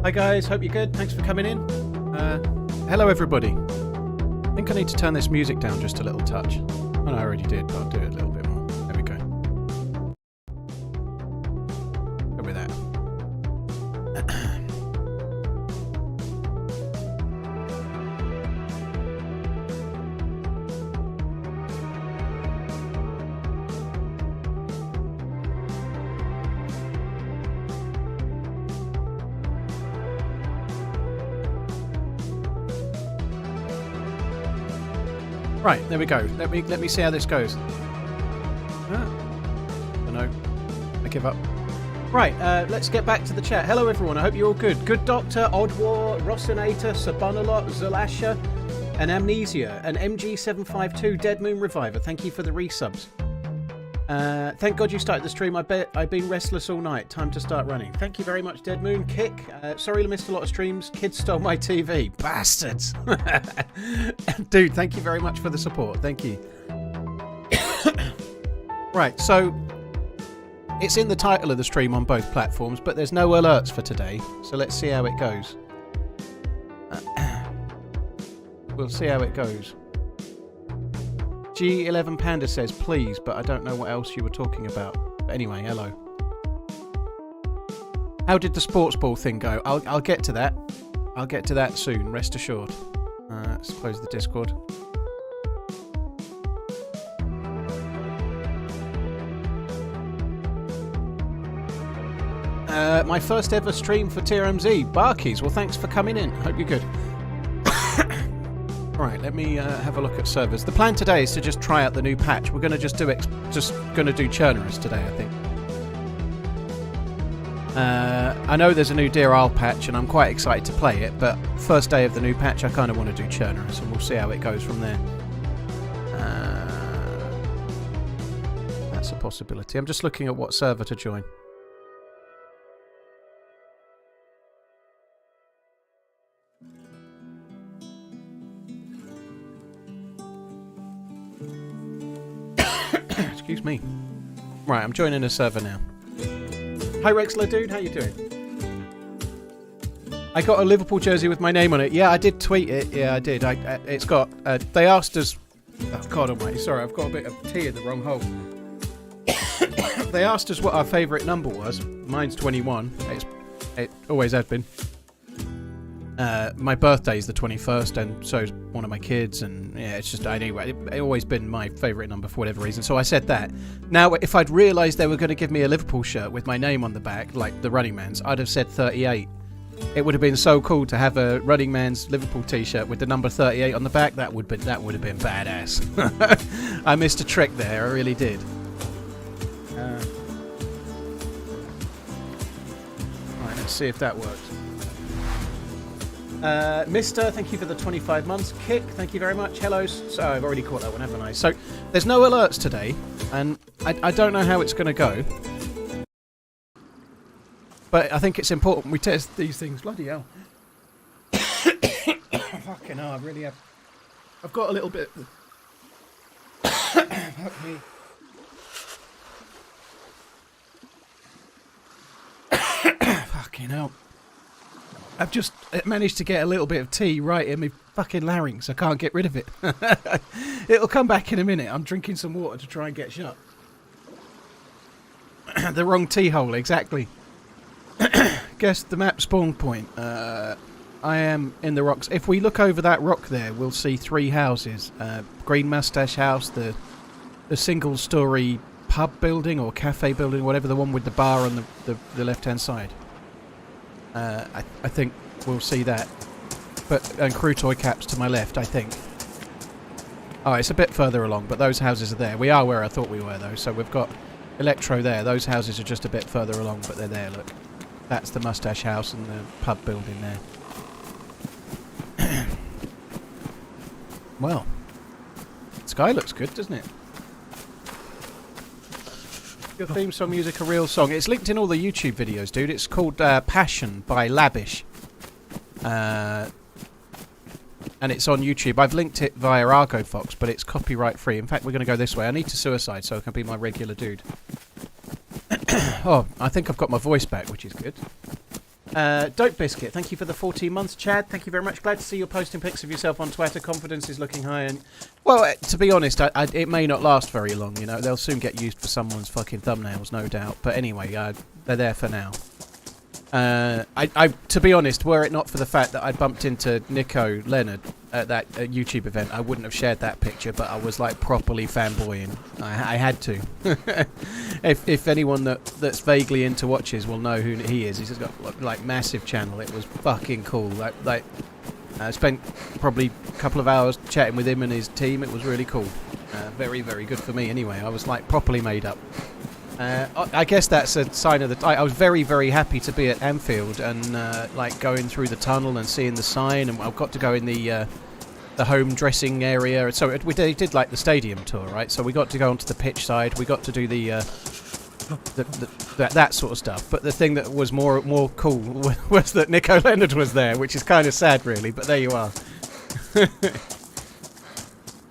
Hi guys, hope you're good. Thanks for coming in. Hello everybody. I think I need to turn this music down just a little touch. Oh no, I already did, but I'll do it a little bit more. There we go. Go with that. Right, there we go. Let me see how this goes. Oh no, I give up. Right, let's get back to the chat. Hello everyone, I hope you're all good. Good Doctor, Oddwar, Rossinator, Sabanalot, Zalasha, and Amnesia, and MG752, Dead Moon Reviver. Thank you for the resubs. Thank God you started the stream. I bet I've been restless all night. Time to start running. Thank you very much, Dead Moon. Kick. Sorry I missed a lot of streams. Kids stole my TV. Bastards. Dude, thank you very much for the support. Thank you. Right, so it's in the title of the stream on both platforms, but there's no alerts for today. So let's see how it goes. We'll see how it goes. G11 Panda says please, but I don't know what else you were talking about. But anyway, hello. How did the sports ball thing go? I'll get to that. I'll get to that soon, rest assured. Let's close the Discord. My first ever stream for TRMZ. Barkeys, well thanks for coming in. Hope you're good. Right, let me have a look at servers. The plan today is to just try out the new patch. We're going to just do Chernarus today, I think. I know there's a new Dear Isle patch, and I'm quite excited to play it. But first day of the new patch, I kind of want to do Chernarus, and we'll see how it goes from there. That's a possibility. I'm just looking at what server to join. Excuse me. Right, I'm joining a server now. Hi Rexler dude, how you doing? I got a Liverpool jersey with my name on it. Yeah, I did tweet it. Yeah, I did. It's got... they asked us... Oh, God almighty. Sorry, I've got a bit of tea in the wrong hole. They asked us what our favourite number was. Mine's 21. It always has been. My birthday's the 21st, and so's one of my kids, and yeah, it's just anyway. It's always been my favourite number for whatever reason. So I said that. Now, if I'd realised they were going to give me a Liverpool shirt with my name on the back, like the TheRunningManZ, I'd have said 38. It would have been so cool to have a TheRunningManZ Liverpool T-shirt with the number 38 on the back. That would have been badass. I missed a trick there. I really did. Right, let's see if that works. Mister, thank you for the 25 months. Kick, thank you very much. Hello. So I've already caught that one, haven't I? So there's no alerts today, and I don't know how it's going to go. But I think it's important we test these things. Bloody hell. Fucking hell, I really have. I've got a little bit. Fuck me. Fucking hell. I've just managed to get a little bit of tea right in my fucking larynx. I can't get rid of it. It'll come back in a minute. I'm drinking some water to try and get shut. The wrong tea hole, exactly. Guess the map spawn point. I am in the rocks. If we look over that rock there, we'll see 3 houses. Green Moustache House, the single-storey pub building or cafe building, whatever, the one with the bar on the left-hand side. I think we'll see that. And Crutoy Caps to my left, I think. Oh, it's a bit further along, but those houses are there. We are where I thought we were, though. So we've got Electro there. Those houses are just a bit further along, but they're there, look. That's the Moustache House and the pub building there. Well, sky looks good, doesn't it? Your theme song music, a real song. It's linked in all the YouTube videos, dude. It's called Passion by Labisch. And it's on YouTube. I've linked it via Argofox, but it's copyright free. In fact, we're going to go this way. I need to suicide so I can be my regular dude. Oh, I think I've got my voice back, which is good. Dope Biscuit, thank you for the 14 months. Chad, thank you very much. Glad to see you're posting pics of yourself on Twitter. Confidence is looking high. And well, to be honest, it may not last very long. You know, they'll soon get used for someone's fucking thumbnails, no doubt. But anyway, they're there for now. To be honest, were it not for the fact that I bumped into Nico Leonard at that YouTube event, I wouldn't have shared that picture, but I was like properly fanboying. I had to. if anyone that's vaguely into watches will know who he is, he's just got like massive channel. It was fucking cool. Like I spent probably a couple of hours chatting with him and his team. It was really cool. Very, very good for me anyway. I was like properly made up. I guess that's a sign of the... I was very, very happy to be at Anfield and like going through the tunnel and seeing the sign, and I've got to go in the home dressing area. So we did like the stadium tour, right? So we got to go onto the pitch side. We got to do that sort of stuff. But the thing that was more cool was that Nico Leonard was there, which is kind of sad, really. But there you are.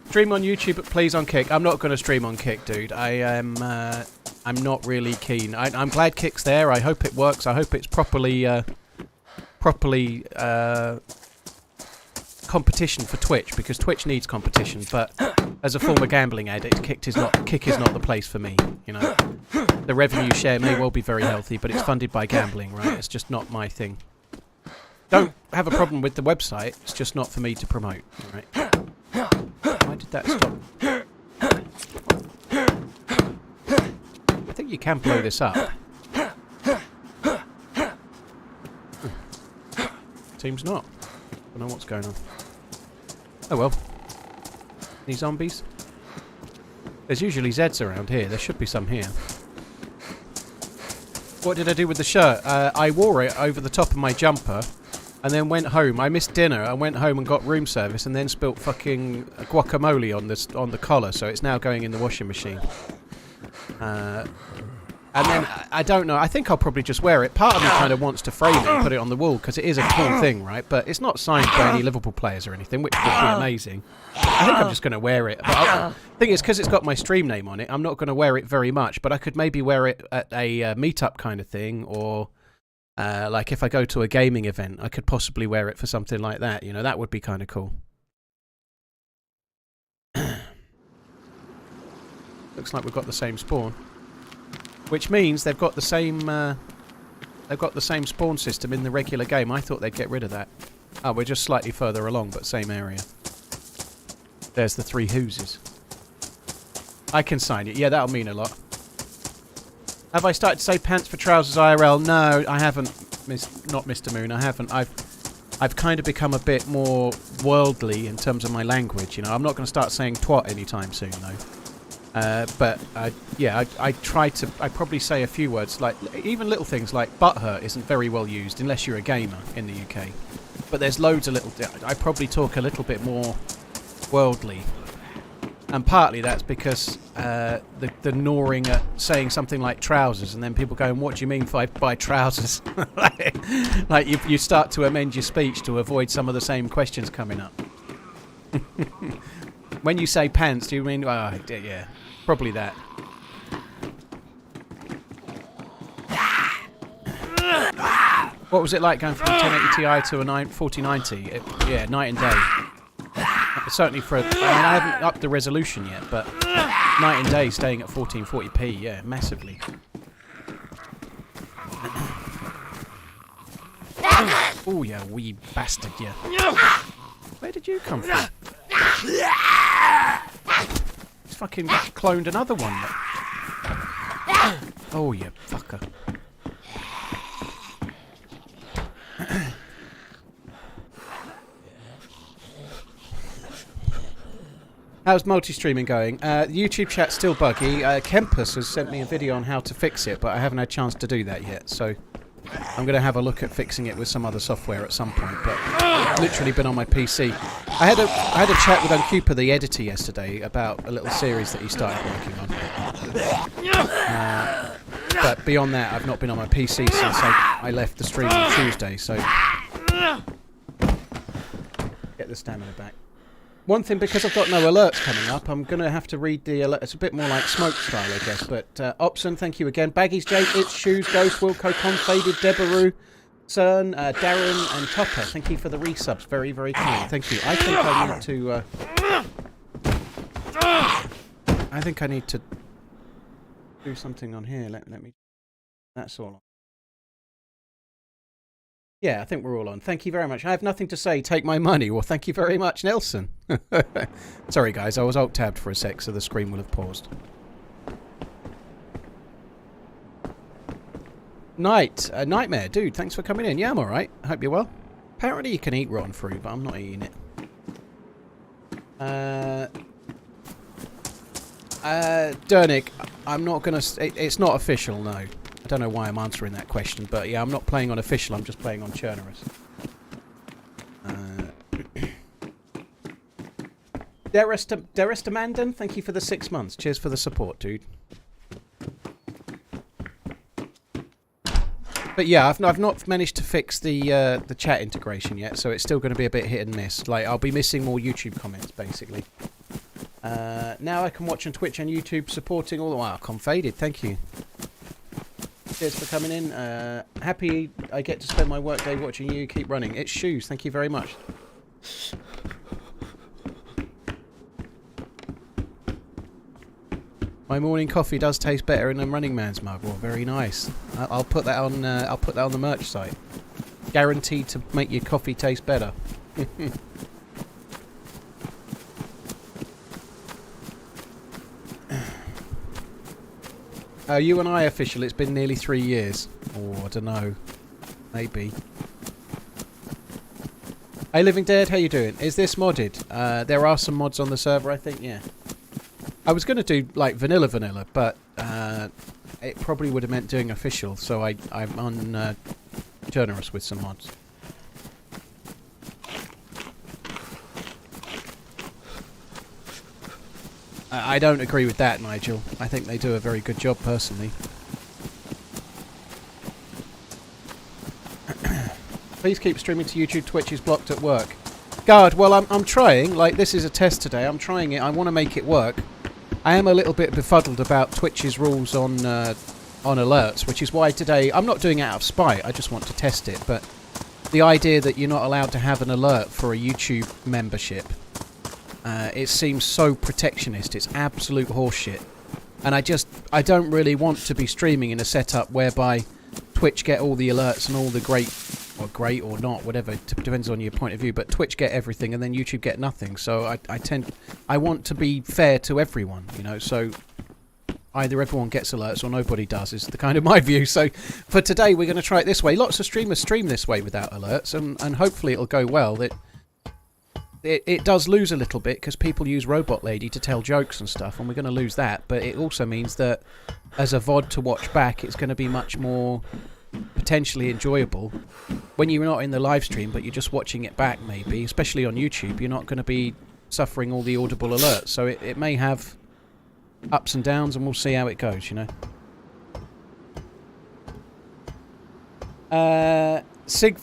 Stream on YouTube, but please on Kick. I'm not going to stream on Kick, dude. I'm not really keen. I'm glad Kick's there. I hope it works. I hope it's properly competition for Twitch, because Twitch needs competition. But as a former gambling addict, Kick is not the place for me. You know, the revenue share may well be very healthy, but it's funded by gambling, right? It's just not my thing. Don't have a problem with the website. It's just not for me to promote. Right? Why did that stop? I think you can blow this up. Seems not. I don't know what's going on. Oh well. Any zombies? There's usually Zeds around here. There should be some here. What did I do with the shirt? I wore it over the top of my jumper and then went home. I missed dinner. I went home and got room service and then spilt fucking guacamole on the collar, so it's now going in the washing machine. And then, I don't know, I think I'll probably just wear it. Part of me kind of wants to frame it and put it on the wall, because it is a cool thing, right? But it's not signed by any Liverpool players or anything, which would be amazing. I think I'm just going to wear it. But the thing is, because it's got my stream name on it, I'm not going to wear it very much. But I could maybe wear it at a meet-up kind of thing, or like if I go to a gaming event, I could possibly wear it for something like that. You know, that would be kind of cool. Looks like we've got the same spawn. Which means they've got the same spawn system in the regular game. I thought they'd get rid of that. Oh, we're just slightly further along, but same area. There's the 3 Whooses. I can sign it. Yeah, that'll mean a lot. Have I started to say pants for trousers IRL? No, I haven't. Not Mr. Moon. I haven't. I've kind of become a bit more worldly in terms of my language. You know, I'm not going to start saying twat anytime soon, though. But yeah, I probably say a few words, like even little things like butthurt isn't very well used unless you're a gamer in the UK. But there's loads of little. I probably talk a little bit more worldly, and partly that's because the gnawing at saying something like trousers, and then people going, "What do you mean by trousers?" like you start to amend your speech to avoid some of the same questions coming up. When you say pants, do you mean... Oh, yeah, probably that. What was it like going from a 1080 Ti to a 4090? Yeah, night and day. Certainly for... I mean, I haven't upped the resolution yet, but night and day staying at 1440p, yeah, massively. Oh, yeah, wee bastard, yeah. Where did you come from? He's fucking cloned another one. Oh, you fucker. How's multi-streaming going? The YouTube chat's still buggy. Kempus has sent me a video on how to fix it, but I haven't had a chance to do that yet, so I'm going to have a look at fixing it with some other software at some point, but it's literally been on my PC. I had a chat with Uncupa, the editor, yesterday about a little series that he started working on. But beyond that, I've not been on my PC since I left the stream on Tuesday, so... Get the stamina back. One thing, because I've got no alerts coming up, I'm going to have to read the alert. It's a bit more like smoke style, I guess. But Opson, thank you again. Baggies, Jake, It's Shoes, Ghost, Wilco, Confaded, Debaroo, Cern, Darren, and Topper, thank you for the resubs. Very, very kind. Thank you. I think I need to... I think I need to do something on here. Let me... That's all on. Yeah, I think we're all on. Thank you very much. I have nothing to say. Take my money. Well, thank you very much, Nelson. Sorry, guys. I was alt-tabbed for a sec, so the screen will have paused. Nightmare. Dude, thanks for coming in. Yeah, I'm alright. I hope you're well. Apparently you can eat rotten fruit, but I'm not eating it. Dernick, I'm not going to... It's not official, no. I don't know why I'm answering that question, but yeah, I'm not playing on official, I'm just playing on Chernarus. Derestamandan, thank you for the 6 months. Cheers for the support, dude. But yeah, I've not managed to fix the chat integration yet, so it's still going to be a bit hit and miss. Like, I'll be missing more YouTube comments, basically. Now I can watch on Twitch and YouTube supporting all the while. Confaded, thank you. Cheers for coming in. Happy I get to spend my workday watching you keep running. It's Shoes, thank you very much. My morning coffee does taste better in a TheRunningManZ mug. Well, very nice. I'll put that on. I'll put that on the merch site. Guaranteed to make your coffee taste better. You and I official, it's been nearly 3 years. Or, I don't know. Maybe. Hey, Living Dead, how you doing? Is this modded? There are some mods on the server, I think, yeah. I was going to do, like, vanilla, but it probably would have meant doing official, so I'm on Chernarus with some mods. I don't agree with that, Nigel. I think they do a very good job, personally. Please keep streaming to YouTube. Twitch is blocked at work. God, well, I'm trying. Like, this is a test today. I'm trying it. I want to make it work. I am a little bit befuddled about Twitch's rules on alerts, which is why today... I'm not doing it out of spite. I just want to test it. But the idea that you're not allowed to have an alert for a YouTube membership... it seems so protectionist. It's absolute horseshit. And I don't really want to be streaming in a setup whereby Twitch get all the alerts and all the great or not, whatever, depends on your point of view, but Twitch get everything and then YouTube get nothing. So I want to be fair to everyone, you know, so either everyone gets alerts or nobody does is the kind of my view. So for today we're going to try it this way. Lots of streamers stream this way without alerts, and hopefully it'll go well. That it does lose a little bit because people use Robot Lady to tell jokes and stuff, and we're going to lose that. But it also means that as a VOD to watch back, it's going to be much more potentially enjoyable when you're not in the live stream, but you're just watching it back. Maybe, especially on YouTube, you're not going to be suffering all the audible alerts. So it may have ups and downs, and we'll see how it goes. You know. Sig.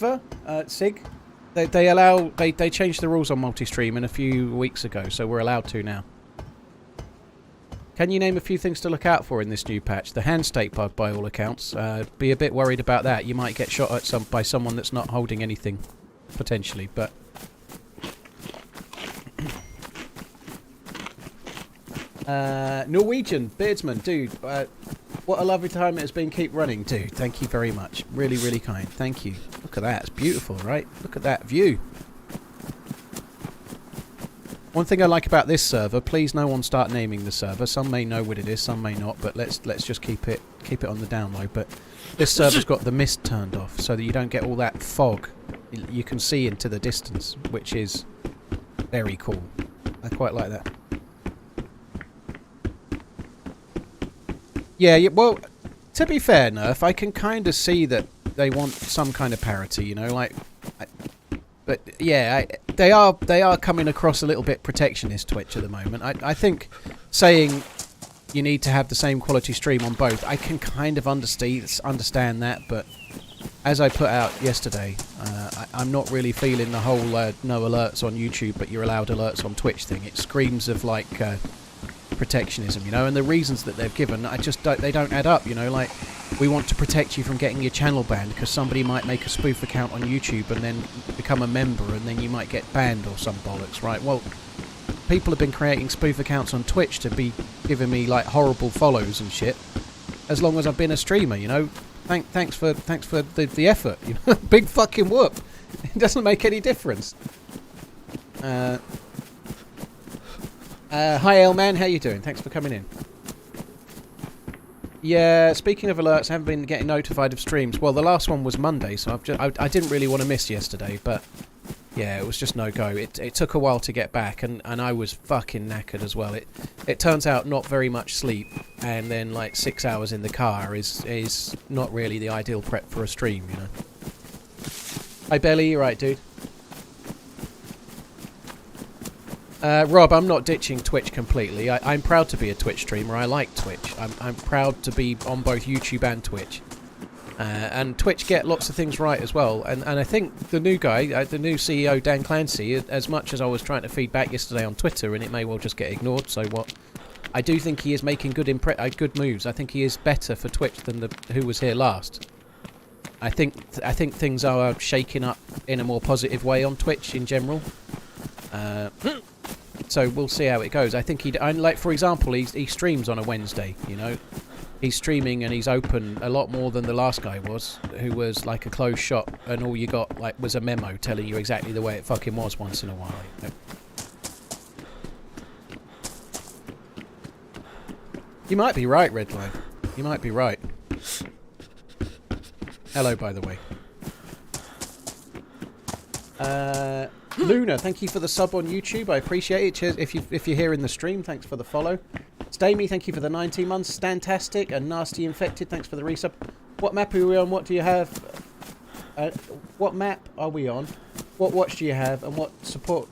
They changed the rules on multi-stream a few weeks ago, so we're allowed to now. Can you name a few things to look out for in this new patch? The hand stake bug, by all accounts. Be a bit worried about that. You might get shot at by someone that's not holding anything, potentially, but... Norwegian, Beardsman, dude, what a lovely time it has been. Keep running, dude. Thank you very much. Really, really kind. Thank you. Look at that. It's beautiful, right? Look at that view. One thing I like about this server, please no one start naming the server. Some may know what it is, some may not, but let's just keep it on the download. But this server's got the mist turned off so that you don't get all that fog you can see into the distance, which is very cool. I quite like that. Yeah, well, to be fair, Nerf, I can kind of see that they want some kind of parity, you know, like... But yeah, they are coming across a little bit protectionist, Twitch, at the moment. I think saying you need to have the same quality stream on both, I can kind of understand that, but as I put out yesterday, I'm not really feeling the whole no alerts on YouTube, but you're allowed alerts on Twitch thing. It screams of like protectionism, you know, and the reasons that they've given, they don't add up, you know, like we want to protect you from getting your channel banned because somebody might make a spoof account on YouTube and then become a member and then you might get banned or some bollocks, right? Well, people have been creating spoof accounts on Twitch to be giving me like horrible follows and shit as long as I've been a streamer, you know. Thanks for the effort. You know? Big fucking whoop. It doesn't make any difference. Hi L-Man, how you doing? Thanks for coming in. Yeah, speaking of alerts, I haven't been getting notified of streams. Well, the last one was Monday, so I didn't really want to miss yesterday, but yeah, it was just no go. It took a while to get back, and I was fucking knackered as well. It turns out not very much sleep, and then like 6 hours in the car is not really the ideal prep for a stream, you know. Hi Belly, you right, dude? Rob, I'm not ditching Twitch completely. I'm proud to be a Twitch streamer. I like Twitch. I'm proud to be on both YouTube and Twitch. And Twitch get lots of things right as well. And I think the new guy, the new CEO, Dan Clancy, as much as I was trying to feed back yesterday on Twitter, and it may well just get ignored, so what? I do think he is making good moves. I think he is better for Twitch than who was here last. I think things are shaking up in a more positive way on Twitch in general. So we'll see how it goes. I think like for example, he streams on a Wednesday, you know. He's streaming and he's open a lot more than the last guy was, who was like a closed shop and all you got like was a memo telling you exactly the way it fucking was once in a while. You know? You might be right, Redline. You might be right. Hello, by the way. Luna, thank you for the sub on YouTube. I appreciate it. Cheers. If you're here in the stream, thanks for the follow. Stamy, thank you for the 19 months. Stantastic and Nasty Infected, thanks for the resub. What map are we on? What do you have? What map are we on? What watch do you have? And what support?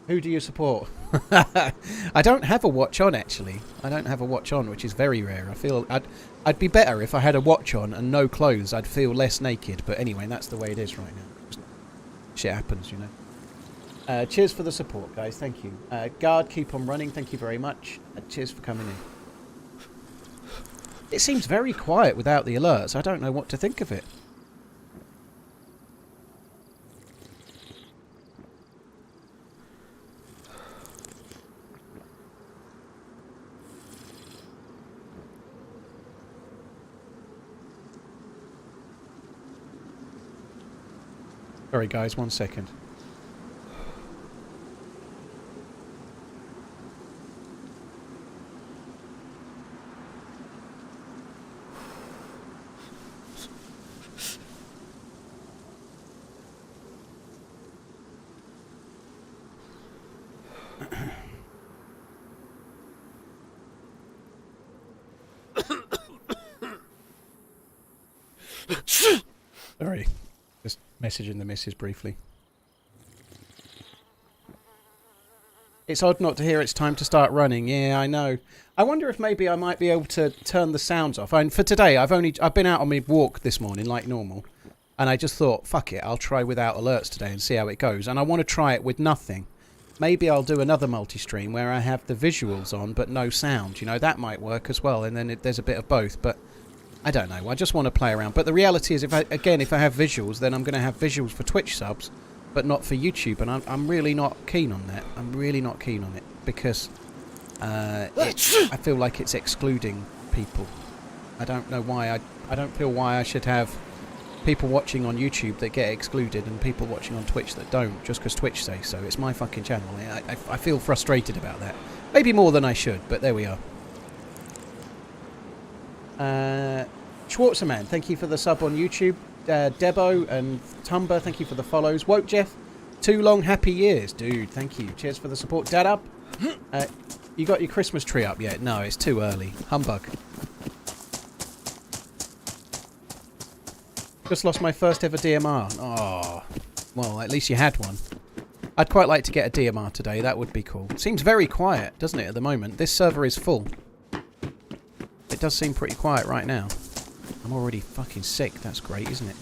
Who do you support? I don't have a watch on, actually. I don't have a watch on, which is very rare. I feel I'd be better if I had a watch on and no clothes. I'd feel less naked. But anyway, that's the way it is right now. Shit happens, you know. Cheers for the support, guys. Thank you. Guard, keep on running. Thank you very much. Cheers for coming in. It seems very quiet without the alerts. I don't know what to think of it. Sorry, guys. 1 second. Sorry, just messaging the missus briefly. It's odd not to hear it's time to start running. Yeah, I know. I wonder if maybe I might be able to turn the sounds off. And for today, I've been out on my walk this morning like normal, and I just thought, fuck it, I'll try without alerts today and see how it goes. And I want to try it with nothing. Maybe I'll do another multi-stream where I have the visuals on but no sound. You know, that might work as well. And then there's a bit of both, but I don't know. I just want to play around. But the reality is, if I have visuals, then I'm going to have visuals for Twitch subs, but not for YouTube. And I'm really not keen on that. I'm really not keen on it because I feel like it's excluding people. I don't know why. I don't feel why I should have people watching on YouTube that get excluded and people watching on Twitch that don't, just because Twitch say so. It's my fucking channel. I feel frustrated about that. Maybe more than I should, but there we are. Schwartzerman, thank you for the sub on YouTube. Debo and Tumber, thank you for the follows. Woke Jeff, 2 long happy years. Dude, thank you. Cheers for the support. Dad up. You got your Christmas tree up yet? No, it's too early. Humbug. Just lost my first ever DMR. Oh, well, at least you had one. I'd quite like to get a DMR today. That would be cool. Seems very quiet, doesn't it, at the moment? This server is full. It does seem pretty quiet right now. I'm already fucking sick. That's great, isn't it?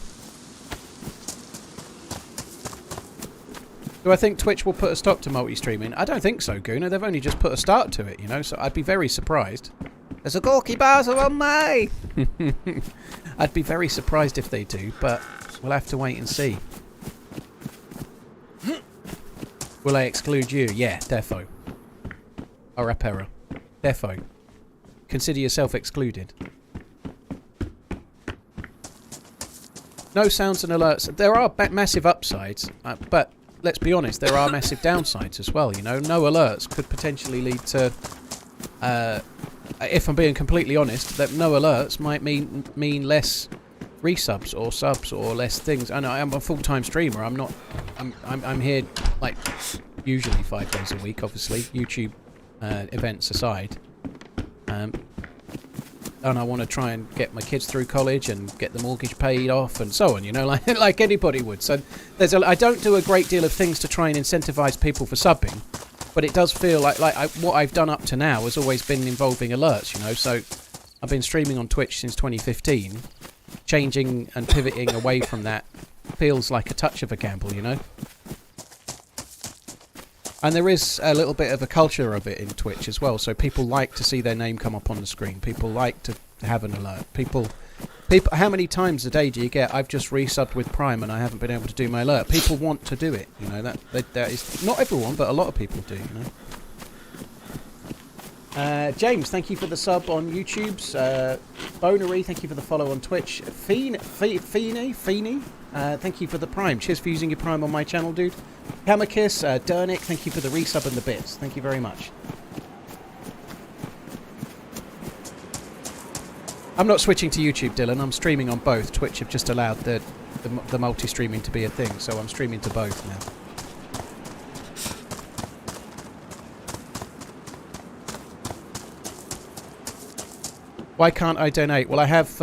Do I think Twitch will put a stop to multi-streaming? I don't think so, Gooner. They've only just put a start to it, you know, so I'd be very surprised. There's a Gorky Bowser on me! I'd be very surprised if they do, but we'll have to wait and see. Will I exclude you? Yeah, defo. Arapera. Defo. Consider yourself excluded. No sounds and alerts. There are massive upsides, but let's be honest, there are massive downsides as well, you know. No alerts could potentially lead to... if I'm being completely honest, that no alerts might mean less resubs or subs or less things. I know I'm a full-time streamer. I'm here like usually 5 days a week, obviously, YouTube events aside. And I want to try and get my kids through college and get the mortgage paid off and so on, you know, like anybody would. So I don't do a great deal of things to try and incentivize people for subbing, but it does feel like what I've done up to now has always been involving alerts, you know. So I've been streaming on Twitch since 2015. Changing and pivoting away from that feels like a touch of a gamble, you know. And there is a little bit of a culture of it in Twitch as well. So people like to see their name come up on the screen. People like to have an alert. People. How many times a day do you get, I've just resubbed with Prime and I haven't been able to do my alert? People want to do it, you know. That is not everyone, but a lot of people do, you know. James, thank you for the sub on YouTube's. Bonery, thank you for the follow on Twitch. Feeny, thank you for the Prime. Cheers for using your Prime on my channel, dude. Hamakiss, Dernick, thank you for the resub and the bits. Thank you very much. I'm not switching to YouTube, Dylan. I'm streaming on both. Twitch have just allowed the multi-streaming to be a thing, so I'm streaming to both now. Why can't I donate? Well, I have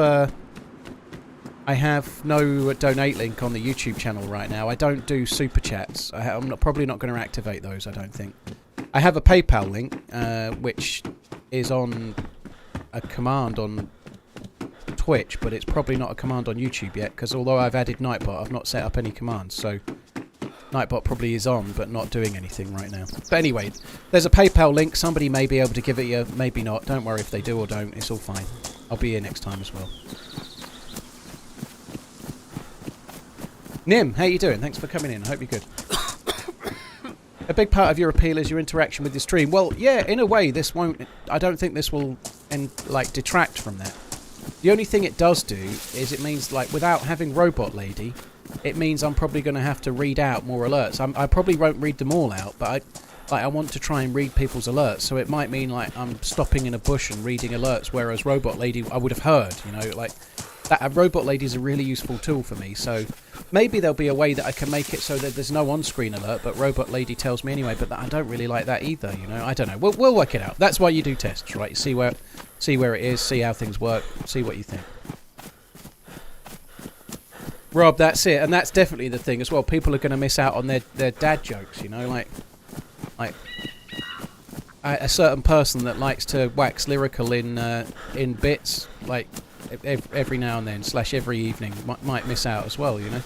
no donate link on the YouTube channel right now. I don't do super chats. I'm probably not going to activate those, I don't think. I have a PayPal link, which is on a command on Twitch, but it's probably not a command on YouTube yet, because although I've added Nightbot, I've not set up any commands, so Nightbot probably is on, but not doing anything right now. But anyway, there's a PayPal link. Somebody may be able to give it you, maybe not. Don't worry if they do or don't. It's all fine. I'll be here next time as well. Nim, how you doing? Thanks for coming in. I hope you're good. A big part of your appeal is your interaction with the stream. Well, yeah, in a way, this won't... I don't think this will, detract from that. The only thing it does do is it means, without having Robot Lady... It means I'm probably going to have to read out more alerts. I probably won't read them all out, but I want to try and read people's alerts. So it might mean I'm stopping in a bush and reading alerts, whereas Robot Lady I would have heard. You know, that Robot Lady is a really useful tool for me. So maybe there'll be a way that I can make it so that there's no on-screen alert, but Robot Lady tells me anyway. But I don't really like that either. You know, I don't know. We'll work it out. That's why you do tests, right? You see where it is, see how things work, see what you think. Rob, that's it, and that's definitely the thing as well. People are going to miss out on their dad jokes, you know, like a certain person that likes to wax lyrical in bits, like every now and then / every evening, might miss out as well, you know.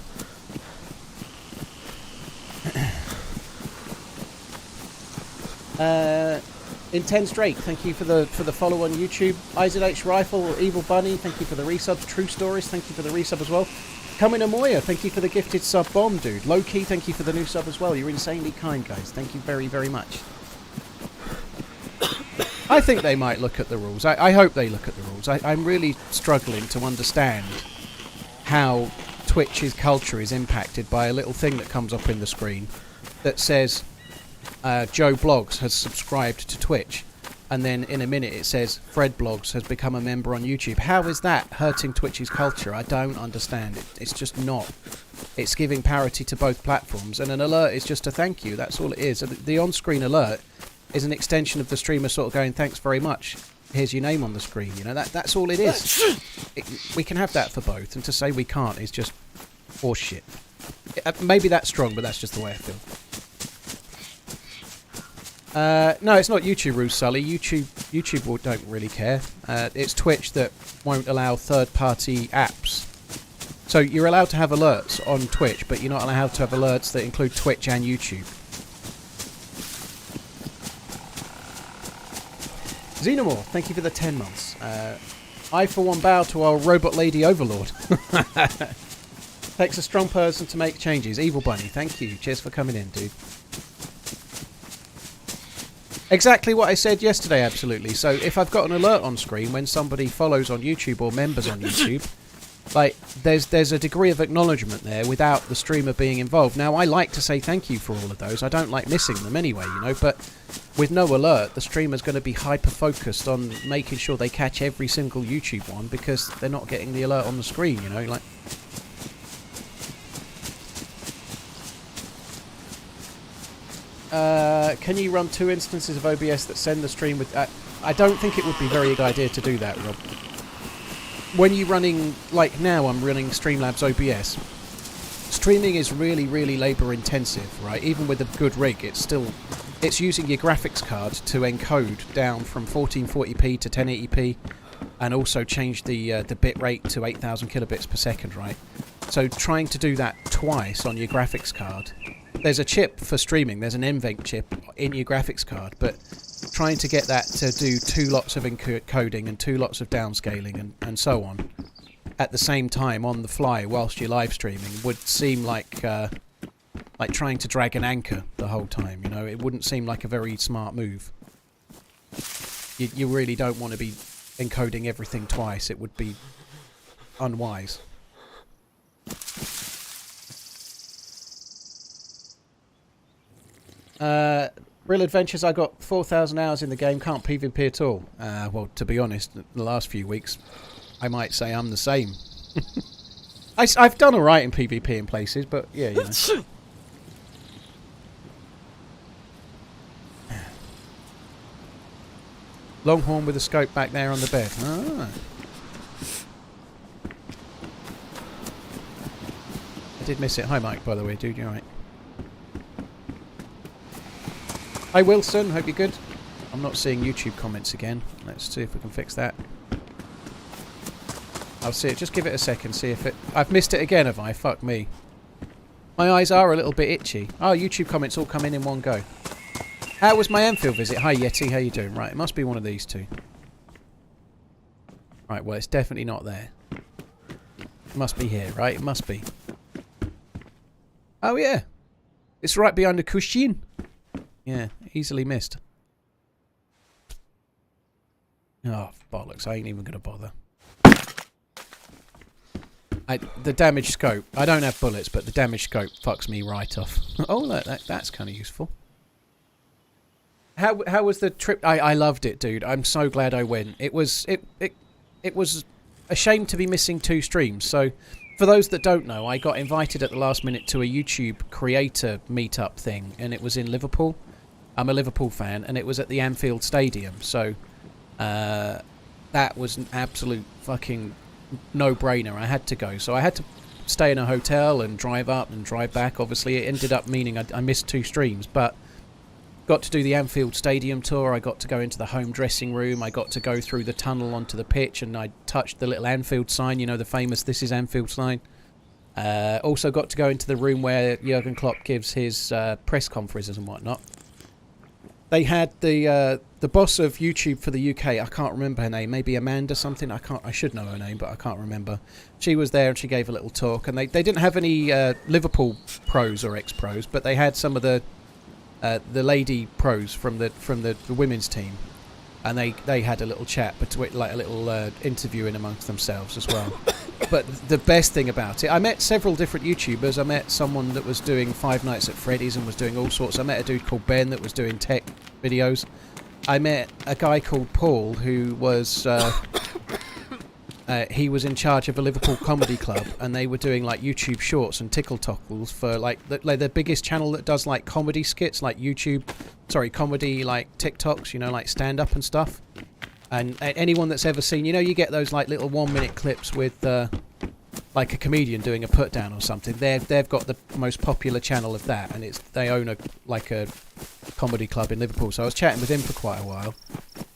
Intense Drake, thank you for the follow on YouTube. IZH Rifle, Evil Bunny, thank you for the resubs. True Stories, thank you for the resub as well. Coming Amoya, thank you for the gifted sub bomb, dude. Low-key, thank you for the new sub as well. You're insanely kind, guys. Thank you very, very much. I think they might look at the rules. I hope they look at the rules. I'm really struggling to understand how Twitch's culture is impacted by a little thing that comes up in the screen that says Joe Blogs has subscribed to Twitch. And then in a minute it says Fred Blogs has become a member on YouTube. How is that hurting Twitch's culture? I don't understand it. It's just not. It's giving parity to both platforms, and an alert is just a thank you. That's all it is. The on-screen alert is an extension of the streamer sort of going, thanks very much. Here's your name on the screen. You know, that's all it is. We can have that for both, and to say we can't is just horse shit. Maybe that's strong, but that's just the way I feel. No, it's not YouTube rules, Sully. YouTube don't really care. It's Twitch that won't allow third-party apps. So you're allowed to have alerts on Twitch, but you're not allowed to have alerts that include Twitch and YouTube. Xenomorph, thank you for the 10 months. I, for one, bow to our robot lady overlord. Takes a strong person to make changes. Evil Bunny, thank you. Cheers for coming in, dude. Exactly what I said yesterday, absolutely. So if I've got an alert on screen when somebody follows on YouTube or members on YouTube, like, there's a degree of acknowledgement there without the streamer being involved. Now, I like to say thank you for all of those. I don't like missing them anyway, you know, but with no alert, the streamer's going to be hyper-focused on making sure they catch every single YouTube one because they're not getting the alert on the screen, you know, like... can you run 2 instances of OBS that send the stream with... I don't think it would be a very good idea to do that, Rob. When you're running, like now I'm running Streamlabs OBS, streaming is really, really labour intensive, right? Even with a good rig, it's using your graphics card to encode down from 1440p to 1080p and also change the bit rate to 8000 kilobits per second, right? So trying to do that twice on your graphics card, there's a chip for streaming, there's an NVENC chip in your graphics card, but trying to get that to do 2 lots of encoding and 2 lots of downscaling and so on at the same time on the fly whilst you're live streaming would seem like trying to drag an anchor the whole time, you know. It wouldn't seem like a very smart move. You really don't want to be encoding everything twice. It would be unwise. Real Adventures, I got 4,000 hours in the game, can't PvP at all. Well, to be honest, the last few weeks, I might say I'm the same. I've done alright in PvP in places, but yeah, you know. Longhorn with a scope back there on the bed. Ah. I did miss it. Hi, Mike, by the way, dude. You're right. Hi, Wilson. Hope you're good. I'm not seeing YouTube comments again. Let's see if we can fix that. I'll see it. Just give it a second. See if it... I've missed it again, have I? Fuck me. My eyes are a little bit itchy. Oh, YouTube comments all come in one go. How was my Anfield visit? Hi, Yeti. How you doing? Right, it must be one of these two. Right, well, it's definitely not there. It must be here, right? It must be. Oh, yeah. It's right behind the cushion. Yeah, easily missed. Oh, bollocks. I ain't even going to bother. The damage scope. I don't have bullets, but the damage scope fucks me right off. Oh, look, that's kind of useful. How was the trip? I loved it, dude. I'm so glad I went. It was a shame to be missing 2 streams. So, for those that don't know, I got invited at the last minute to a YouTube creator meetup thing, and it was in Liverpool. I'm a Liverpool fan, and it was at the Anfield Stadium. So, that was an absolute fucking no-brainer. I had to go. So I had to stay in a hotel and drive up and drive back. Obviously, it ended up meaning I missed 2 streams, but got to do the Anfield Stadium tour. I got to go into the home dressing room. I got to go through the tunnel onto the pitch, and I touched the little Anfield sign, you know, the famous "This is Anfield" sign. Also got to go into the room where Jurgen Klopp gives his press conferences and whatnot. They had the boss of YouTube for the UK. I can't remember her name. Maybe Amanda something. I should know her name, but I can't remember. She was there and she gave a little talk. And they didn't have any Liverpool pros or ex-pros, but they had some of the lady pros from the women's team, and they had a little chat between, like a little interview in amongst themselves as well. But the best thing about it, I met several different YouTubers. I met someone that was doing Five Nights at Freddy's and was doing all sorts. I met a dude called Ben that was doing tech videos. I met a guy called Paul who was he was in charge of a Liverpool comedy club, and they were doing like YouTube shorts and tickle tockles for like the biggest channel that does like comedy skits, like comedy like TikToks, you know, like stand up and stuff. And anyone that's ever seen, you know, you get those like little 1-minute clips with like a comedian doing a put down or something. They've got the most popular channel of that, and they own a comedy club in Liverpool. So I was chatting with him for quite a while,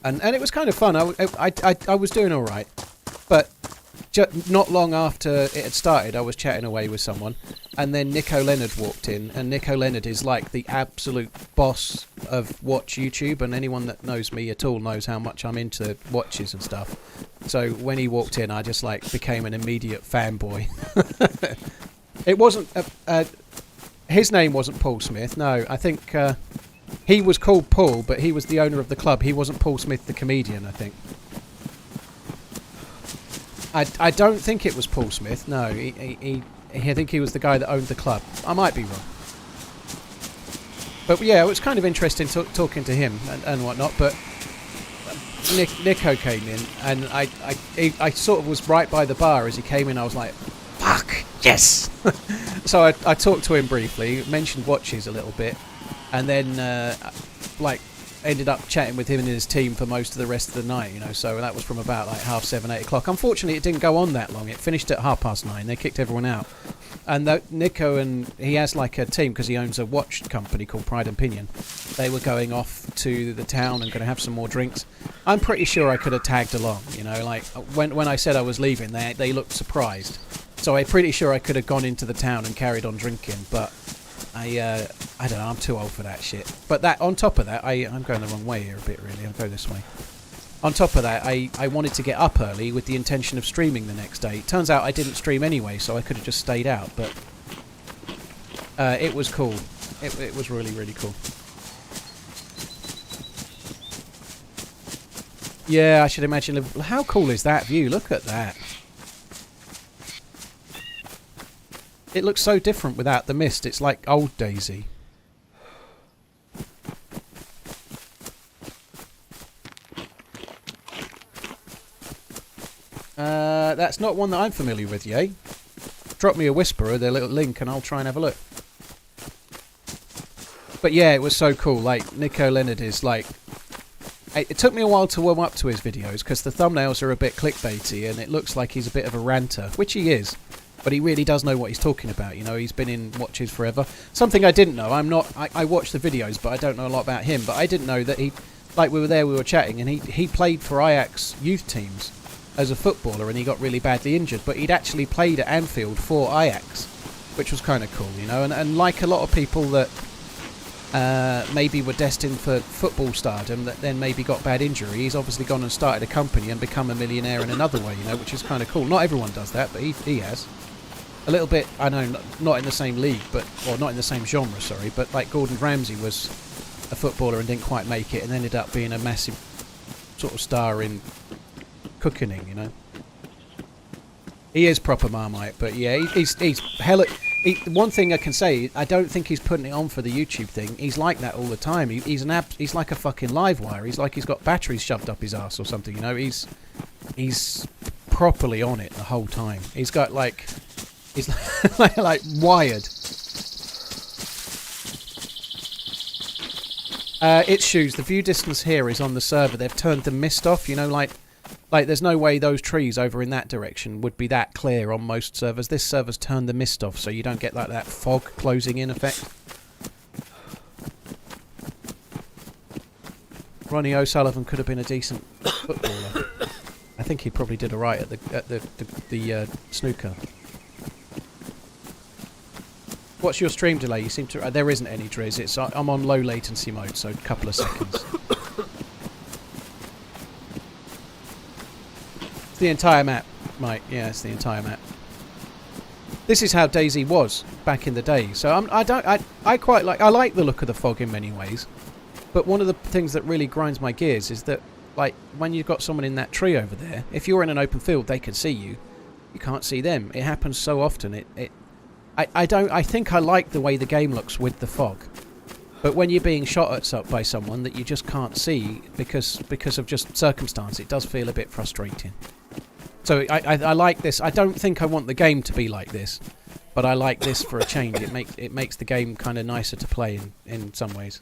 and it was kind of fun. I was doing all right, but not long after it had started, I was chatting away with someone, and then Nico Leonard walked in, and Nico Leonard is like the absolute boss of watch YouTube, and anyone that knows me at all knows how much I'm into watches and stuff. So when he walked in, I just like became an immediate fanboy. It wasn't his name wasn't Paul Smith. No, I think he was called Paul, but he was the owner of the club. He wasn't Paul Smith the comedian, I think. I don't think it was Paul Smith. No, I think he was the guy that owned the club. I might be wrong. But yeah, it was kind of interesting talking to him and whatnot. But Nico came in, and I sort of was right by the bar as he came in. I was like, fuck, yes! So I talked to him briefly, mentioned watches a little bit, and then ended up chatting with him and his team for most of the rest of the night, you know. So that was from about like 7:30, 8 o'clock. Unfortunately, it didn't go on that long. It finished at 9:30. They kicked everyone out. And Nico, and he has like a team because he owns a watch company called Pride and Pinion. They were going off to the town and going to have some more drinks. I'm pretty sure I could have tagged along, you know. Like when I said I was leaving, they looked surprised. So I'm pretty sure I could have gone into the town and carried on drinking, but I don't know, I'm too old for that shit. But that, on top of that, I'm going the wrong way here a bit, really. I'll go this way. On top of that, I wanted to get up early with the intention of streaming the next day. Turns out I didn't stream anyway, so I could have just stayed out, but it was cool. It was really, really cool. Yeah, I should imagine. How cool is that view? Look at that. It looks so different without the mist. It's like old DayZ. That's not one that I'm familiar with, yay. Drop me a whisper or their little link and I'll try and have a look. But yeah, it was so cool. Like, Nico Leonard is like... It took me a while to warm up to his videos because the thumbnails are a bit clickbaity and it looks like he's a bit of a ranter, which he is. But he really does know what he's talking about, you know. He's been in watches forever. Something I didn't know. I watch the videos, but I don't know a lot about him. But I didn't know that he... Like, we were chatting, and he played for Ajax youth teams as a footballer, and he got really badly injured. But he'd actually played at Anfield for Ajax, which was kind of cool, you know. And like a lot of people that maybe were destined for football stardom that then maybe got bad injury, he's obviously gone and started a company and become a millionaire in another way, you know, which is kind of cool. Not everyone does that, but he has. A little bit, I know, not in the same league, or not in the same genre, sorry, but like Gordon Ramsay was a footballer and didn't quite make it and ended up being a massive sort of star in cooking, you know. He is proper Marmite, but yeah, he's hella... one thing I can say, I don't think he's putting it on for the YouTube thing. He's like that all the time. He's like a fucking live wire. He's like he's got batteries shoved up his ass or something, you know. He's properly on it the whole time. He's got like... He's like wired. Its shoes. The view distance here is on the server. They've turned the mist off. You know, like there's no way those trees over in that direction would be that clear on most servers. This server's turned the mist off, so you don't get like that fog closing in effect. Ronnie O'Sullivan could have been a decent footballer. I think he probably did alright at the snooker. What's your stream delay? You seem to... there isn't any, Driz. I'm on low latency mode, so a couple of seconds. It's the entire map, Mike. Yeah, it's the entire map. This is how DayZ was back in the day. So I quite like... I like the look of the fog in many ways. But one of the things that really grinds my gears is that, like, when you've got someone in that tree over there, if you're in an open field, they can see you. You can't see them. It happens so often. I think I like the way the game looks with the fog, but when you're being shot at by someone that you just can't see because of just circumstance, it does feel a bit frustrating. So I like this. I don't think I want the game to be like this, but I like this for a change. It makes the game kind of nicer to play in some ways.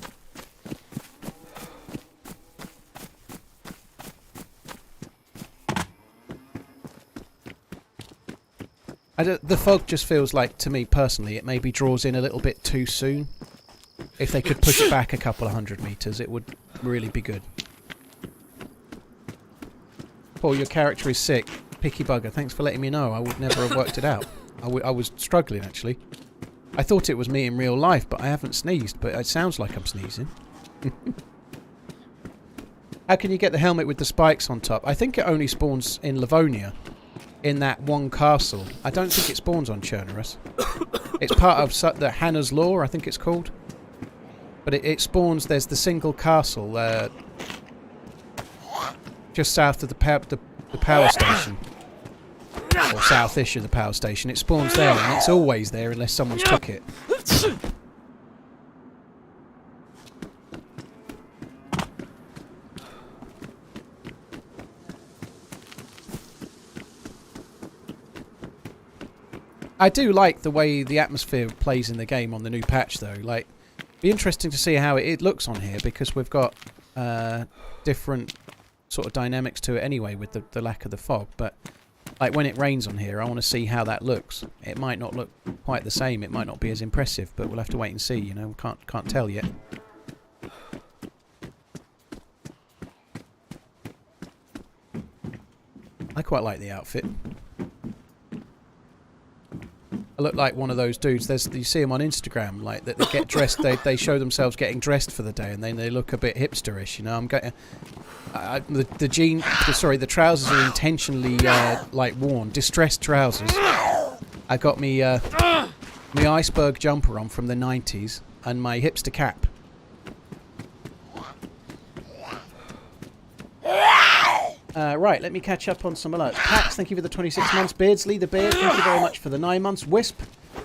The fog just feels like, to me personally, it maybe draws in a little bit too soon. If they could push it back a couple of 100 metres, it would really be good. Paul, your character is sick. Picky bugger, thanks for letting me know. I would never have worked it out. I was struggling, actually. I thought it was me in real life, but I haven't sneezed. But it sounds like I'm sneezing. How can you get the helmet with the spikes on top? I think it only spawns in Livonia, in that one castle. I don't think it spawns on Chernarus. It's part of the Hannah's Law, I think it's called. But it spawns, there's the single castle just south of the power station. Or south-ish of the power station. It spawns there, and it's always there unless someone's took it. I do like the way the atmosphere plays in the game on the new patch, though. Like, be interesting to see how it looks on here, because we've got different sort of dynamics to it anyway with the lack of the fog. But like when it rains on here, I want to see how that looks. It might not look quite the same. It might not be as impressive, but we'll have to wait and see. You know, can't tell yet. I quite like the outfit. I look like one of those dudes. You see them on Instagram, like that they get dressed. They show themselves getting dressed for the day, and then they look a bit hipsterish. You know, I'm getting the trousers are intentionally like worn, distressed trousers. I got me my iceberg jumper on from the 90s and my hipster cap. Right, let me catch up on some alerts. Pax, thank you for the 26 months. Beardsley, the Beard, thank you very much for the 9 months. Wisp,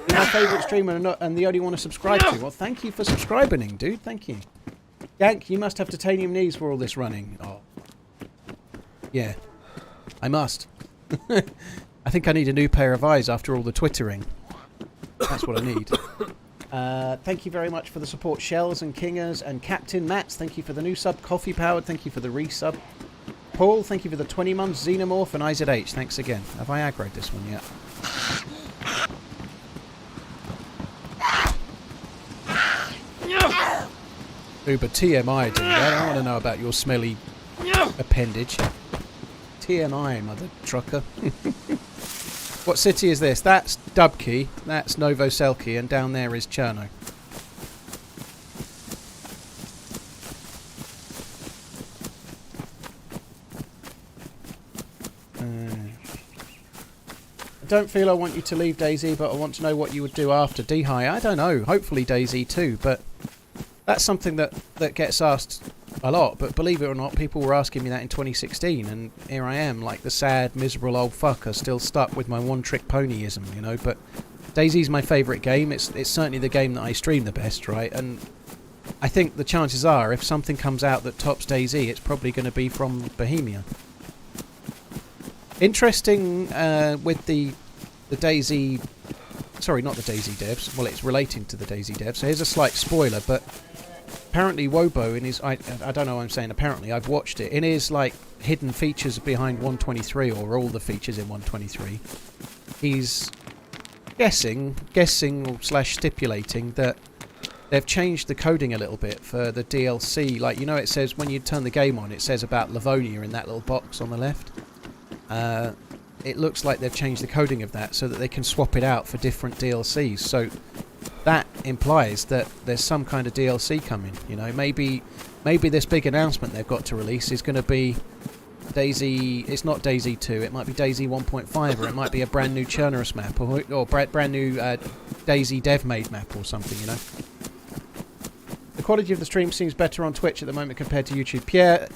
you're my favourite streamer and the only one to subscribe to. Well, thank you for subscribing, dude. Thank you. Yank, you must have titanium knees for all this running. Oh. Yeah, I must. I think I need a new pair of eyes after all the twittering. That's what I need. Thank you very much for the support, Shells and Kingers and Captain Mats. Thank you for the new sub. Coffee Powered, thank you for the resub. Paul, thank you for the 20 months. Xenomorph and IZH, thanks again. Have I aggroed this one yet? Ooh, but TMI, dude. I don't want to know about your smelly appendage. TMI, mother trucker. What city is this? That's Dubkey, that's Novoselki, and down there is Cherno. I don't feel I want you to leave DayZ, but I want to know what you would do after D-High. I don't know. Hopefully DayZ too, but that's something that gets asked a lot. But believe it or not, people were asking me that in 2016, and here I am, like the sad, miserable old fucker, still stuck with my one-trick ponyism, you know. But DayZ's my favourite game. It's certainly the game that I stream the best, right? And I think the chances are, if something comes out that tops DayZ, it's probably going to be from Bohemia. Interesting with the DayZ, sorry, not the DayZ devs. Well, it's relating to the DayZ devs. So here's a slight spoiler, but apparently Wobo in his, I don't know what I'm saying. Apparently, I've watched it in his like hidden features behind 123 or all the features in 123. He's guessing / stipulating that they've changed the coding a little bit for the DLC. Like, you know, it says when you turn the game on, it says about Livonia in that little box on the left. It looks like they've changed the coding of that so that they can swap it out for different DLCs. So that implies that there's some kind of DLC coming. You know, maybe this big announcement they've got to release is going to be DayZ. It's not DayZ 2. It might be DayZ 1.5, or it might be a brand new Chernarus map, or brand new DayZ dev made map or something. You know. The quality of the stream seems better on Twitch at the moment compared to YouTube. Yeah,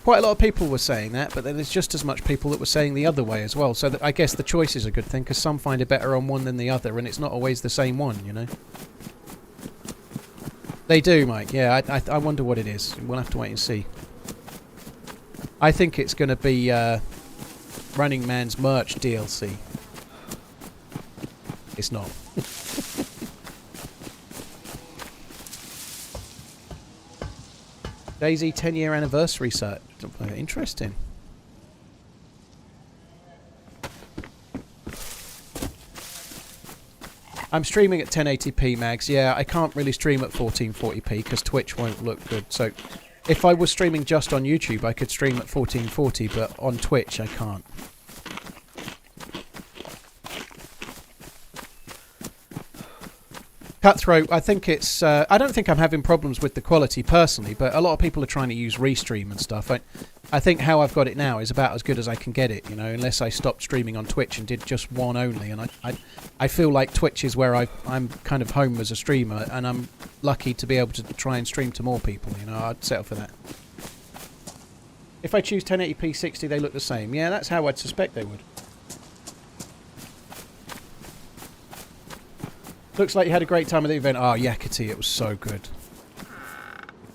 quite a lot of people were saying that, but then there's just as much people that were saying the other way as well. So that, I guess the choice is a good thing, because some find it better on one than the other, and it's not always the same one, you know. They do, Mike. Yeah, I wonder what it is. We'll have to wait and see. I think it's going to be RunningManZ merch DLC. It's not. DayZ 10-year anniversary set. Interesting. I'm streaming at 1080p, Mags. Yeah, I can't really stream at 1440p because Twitch won't look good. So if I was streaming just on YouTube, I could stream at 1440, but on Twitch I can't. Cutthroat, I think it's... I don't think I'm having problems with the quality personally, but a lot of people are trying to use Restream and stuff. I think how I've got it now is about as good as I can get it, you know, unless I stopped streaming on Twitch and did just one only. And I feel like Twitch is where I'm kind of home as a streamer, and I'm lucky to be able to try and stream to more people, you know. I'd settle for that. If I choose 1080p 60, they look the same. Yeah, that's how I'd suspect they would. Looks like you had a great time at the event. Oh, Yakety, it was so good.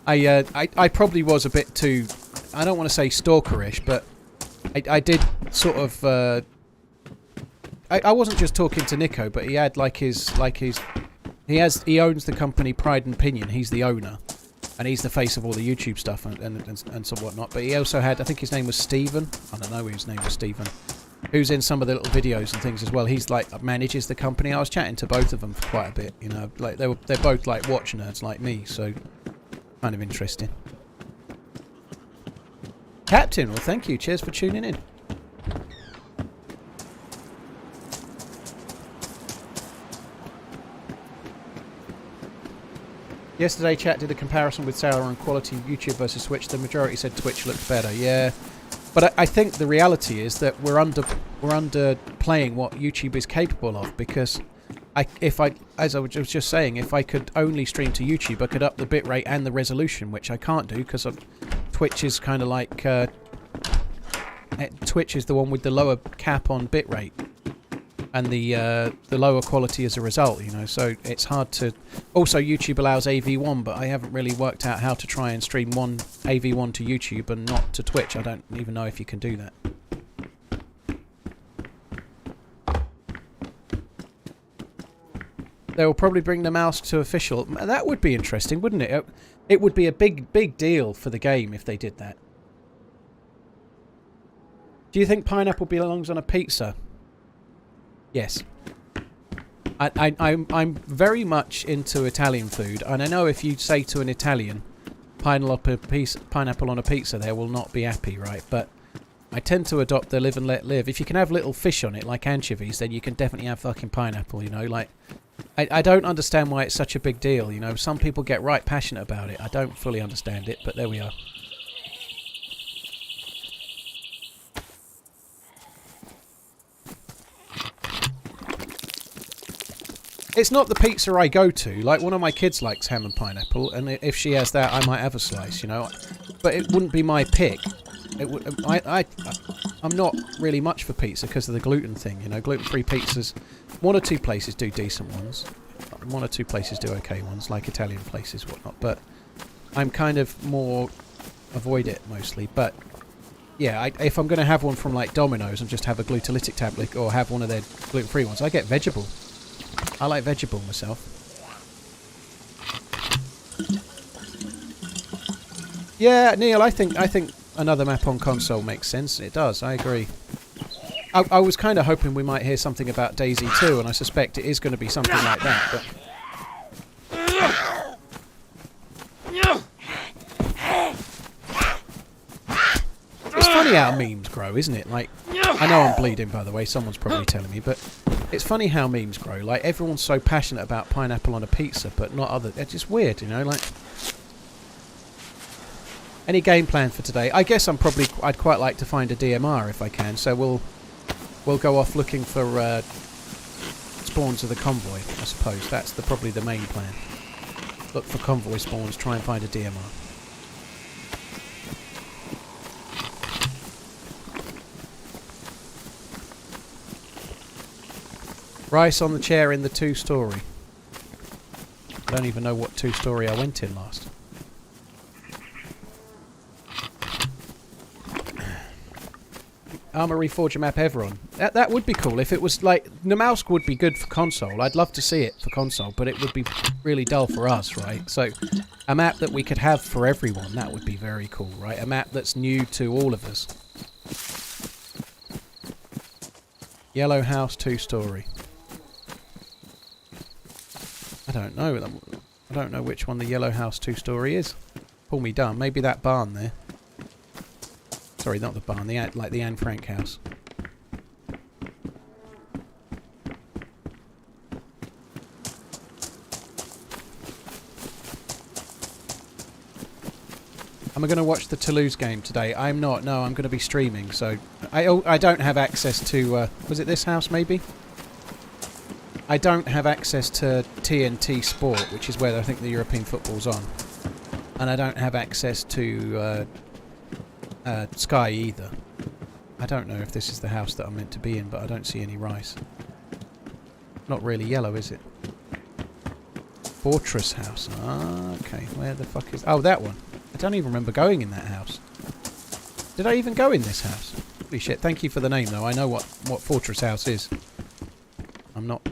I probably was a bit too... I don't want to say stalkerish, but I did sort of... I wasn't just talking to Nico, but he had his... He owns the company Pride and Pinion. He's the owner. And he's the face of all the YouTube stuff and some whatnot. But he also had... I think his name was Stephen. I don't know his name was Stephen. Who's in some of the little videos and things as well. He's like manages the company. I was chatting to both of them for quite a bit, you know. Like they're both like watch nerds like me, so kind of interesting. Captain, well thank you. Cheers for tuning in. Yesterday chat did a comparison with Sauron and quality YouTube versus Switch. The majority said Twitch looked better. Yeah. But I think the reality is that we're underplaying what YouTube is capable of, because as I was just saying, if I could only stream to YouTube, I could up the bitrate and the resolution, which I can't do because Twitch is kind of like Twitch is the one with the lower cap on bitrate and the lower quality as a result, you know. So it's hard to. Also, YouTube allows AV1, but I haven't really worked out how to try and stream one AV1 to YouTube and not to Twitch. I don't even know if you can do that. They will probably bring the mouse to official. That would be interesting, wouldn't it? It would be a big deal for the game if they did that. Do you think pineapple belongs on a pizza? Yes. I'm very much into Italian food, and I know if you say to an Italian, pineapple on a pizza, they will not be happy, right? But I tend to adopt the live and let live. If you can have little fish on it, like anchovies, then you can definitely have fucking pineapple, you know? Like, I don't understand why it's such a big deal, you know? Some people get right passionate about it. I don't fully understand it, but there we are. It's not the pizza I go to. Like, one of my kids likes ham and pineapple, and if she has that, I might have a slice, you know. But it wouldn't be my pick. I'm not really much for pizza because of the gluten thing, you know. Gluten-free pizzas, one or two places do decent ones. One or two places do okay ones, like Italian places, whatnot. But I'm kind of more avoid it mostly. But yeah, if I'm going to have one from like Domino's and just have a gluteolytic tablet or have one of their gluten-free ones, I get vegetable. I like vegetable myself. Yeah, Neil, I think another map on console makes sense. It does, I agree. I was kind of hoping we might hear something about DayZ 2, and I suspect it is going to be something like that, but... It's funny how memes grow, isn't it? Like, I know I'm bleeding, by the way, someone's probably telling me, but it's funny how memes grow. Like, everyone's so passionate about pineapple on a pizza, but not other... It's just weird, you know, like... Any game plan for today? I guess I'd quite like to find a DMR if I can, so we'll go off looking for spawns of the convoy, I suppose. That's probably the main plan. Look for convoy spawns, try and find a DMR. Rice on the chair in the 2-story. I don't even know what 2-story I went in last. Armory Forger map Everon. That would be cool if it was like... Namalsk would be good for console. I'd love to see it for console, but it would be really dull for us, right? So a map that we could have for everyone, that would be very cool, right? A map that's new to all of us. Yellow house 2-story. I don't know. I don't know which one the yellow house 2-story is. Pull me down. Maybe that barn there. Sorry, not the barn. Like the Anne Frank house. Am I going to watch the Toulouse game today? I'm not. No, I'm going to be streaming. So I don't have access to... was it this house, maybe? I don't have access to TNT Sport, which is where I think the European football's on. And I don't have access to Sky either. I don't know if this is the house that I'm meant to be in, but I don't see any rice. Not really yellow, is it? Fortress house. Ah, okay. Where the fuck is... Oh, that one. I don't even remember going in that house. Did I even go in this house? Holy shit. Thank you for the name, though. I know what Fortress house is. I'm not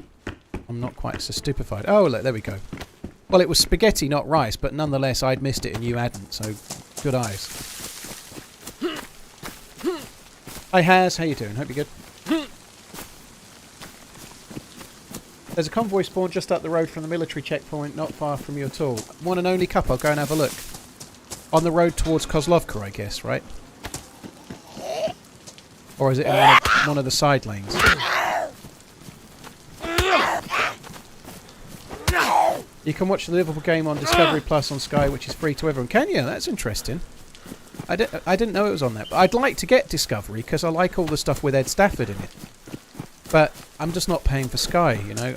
quite so stupefied. Oh, look, there we go. Well, it was spaghetti, not rice, but nonetheless, I'd missed it and you hadn't, so good eyes. Hi, Haz. How you doing? Hope you're good. There's a convoy spawn just up the road from the military checkpoint, not far from you at all. One and only cup. I'll go and have a look. On the road towards Kozlovka, I guess, right? Or is it in one of the side lanes? You can watch the Liverpool game on Discovery Plus on Sky, which is free to everyone. Can you? That's interesting. I didn't know it was on that. But I'd like to get Discovery because I like all the stuff with Ed Stafford in it. But I'm just not paying for Sky, you know.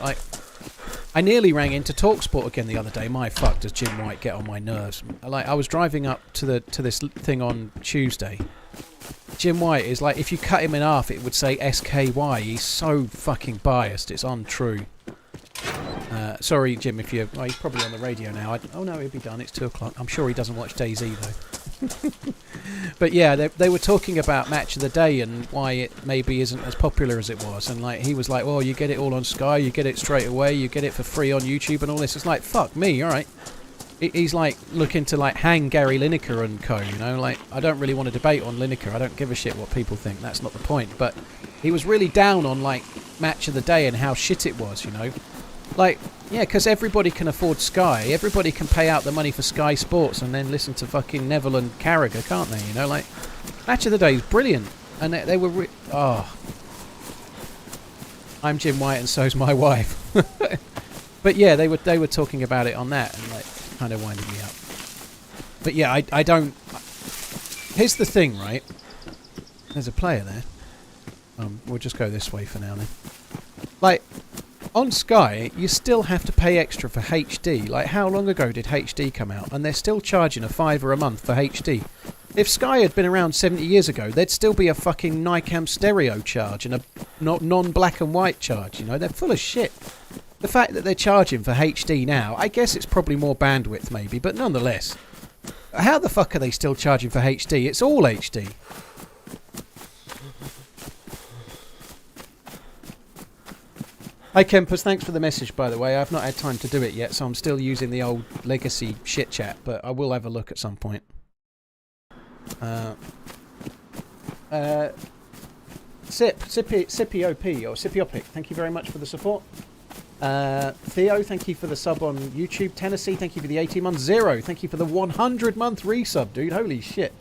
I nearly rang into TalkSport again the other day. My fuck, does Jim White get on my nerves? I was driving up to this thing on Tuesday. Jim White is like, if you cut him in half, it would say SKY. He's so fucking biased. It's untrue. Sorry, Jim, if you're... Oh, he's probably on the radio now. Oh, no, he'll be done. It's 2 o'clock. I'm sure he doesn't watch DayZ, though. But, yeah, they were talking about Match of the Day and why it maybe isn't as popular as it was. And, like, he was like, well, you get it all on Sky, you get it straight away, you get it for free on YouTube and all this. It's like, fuck me, all right. He's, like, looking to, like, hang Gary Lineker and co, you know? Like, I don't really want to debate on Lineker. I don't give a shit what people think. That's not the point. But he was really down on, like, Match of the Day and how shit it was, you know? Like, yeah, because everybody can afford Sky. Everybody can pay out the money for Sky Sports and then listen to fucking Neville and Carragher, can't they? You know, like, Match of the Day is brilliant. And they were... oh. I'm Jim White and so's my wife. But yeah, they were talking about it on that and, like, kind of winding me up. But yeah, I don't... Here's the thing, right? There's a player there. We'll just go this way for now then. Like... On Sky, you still have to pay extra for HD. Like, how long ago did HD come out? And they're still charging a £5 a month for HD. If Sky had been around 70 years ago, there'd still be a fucking Nikam stereo charge and a non-black and white charge, you know? They're full of shit. The fact that they're charging for HD now, I guess it's probably more bandwidth maybe, but nonetheless. How the fuck are they still charging for HD? It's all HD. Hi Kempers, thanks for the message by the way. I've not had time to do it yet, so I'm still using the old legacy shit chat, but I will have a look at some point. Sipiopic, thank you very much for the support. Theo, thank you for the sub on YouTube. Tennessee, thank you for the 18 months. Zero, thank you for the 100-month resub, dude. Holy shit.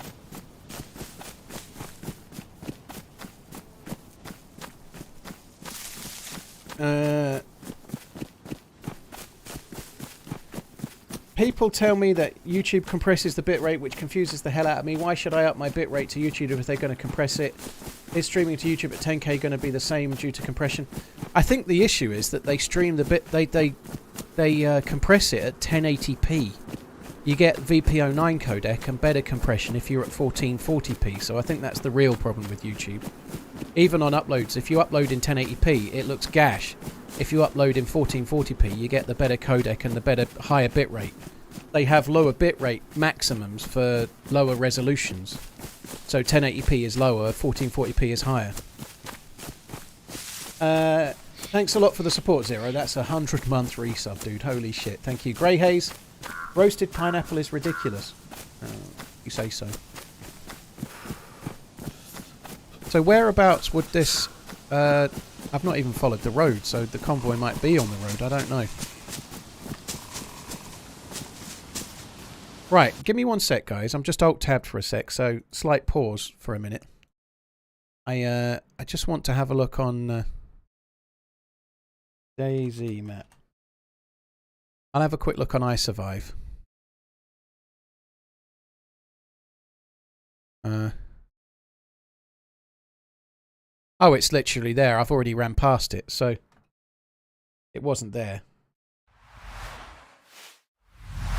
People tell me that YouTube compresses the bitrate, which confuses the hell out of me. Why should I up my bitrate to YouTube if they're going to compress it? Is streaming to YouTube at 10K going to be the same due to compression? I think the issue is that they stream the bit. They compress it at 1080p. You get VP09 codec and better compression if you're at 1440p. So I think that's the real problem with YouTube. Even on uploads, if you upload in 1080p, it looks gash. If you upload in 1440p, you get the better codec and the better higher bitrate. They have lower bitrate maximums for lower resolutions. So 1080p is lower, 1440p is higher. Thanks a lot for the support, Zero. That's a 100-month resub, dude. Holy shit. Thank you. Grey Haze. Roasted pineapple is ridiculous. You say so. So whereabouts would this... I've not even followed the road, so the convoy might be on the road. I don't know. Right, give me 1 sec, guys. I'm just alt-tabbed for a sec, so slight pause for a minute. I just want to have a look on DayZ map. I'll have a quick look on iSurvive. Oh, it's literally there. I've already ran past it, so it wasn't there.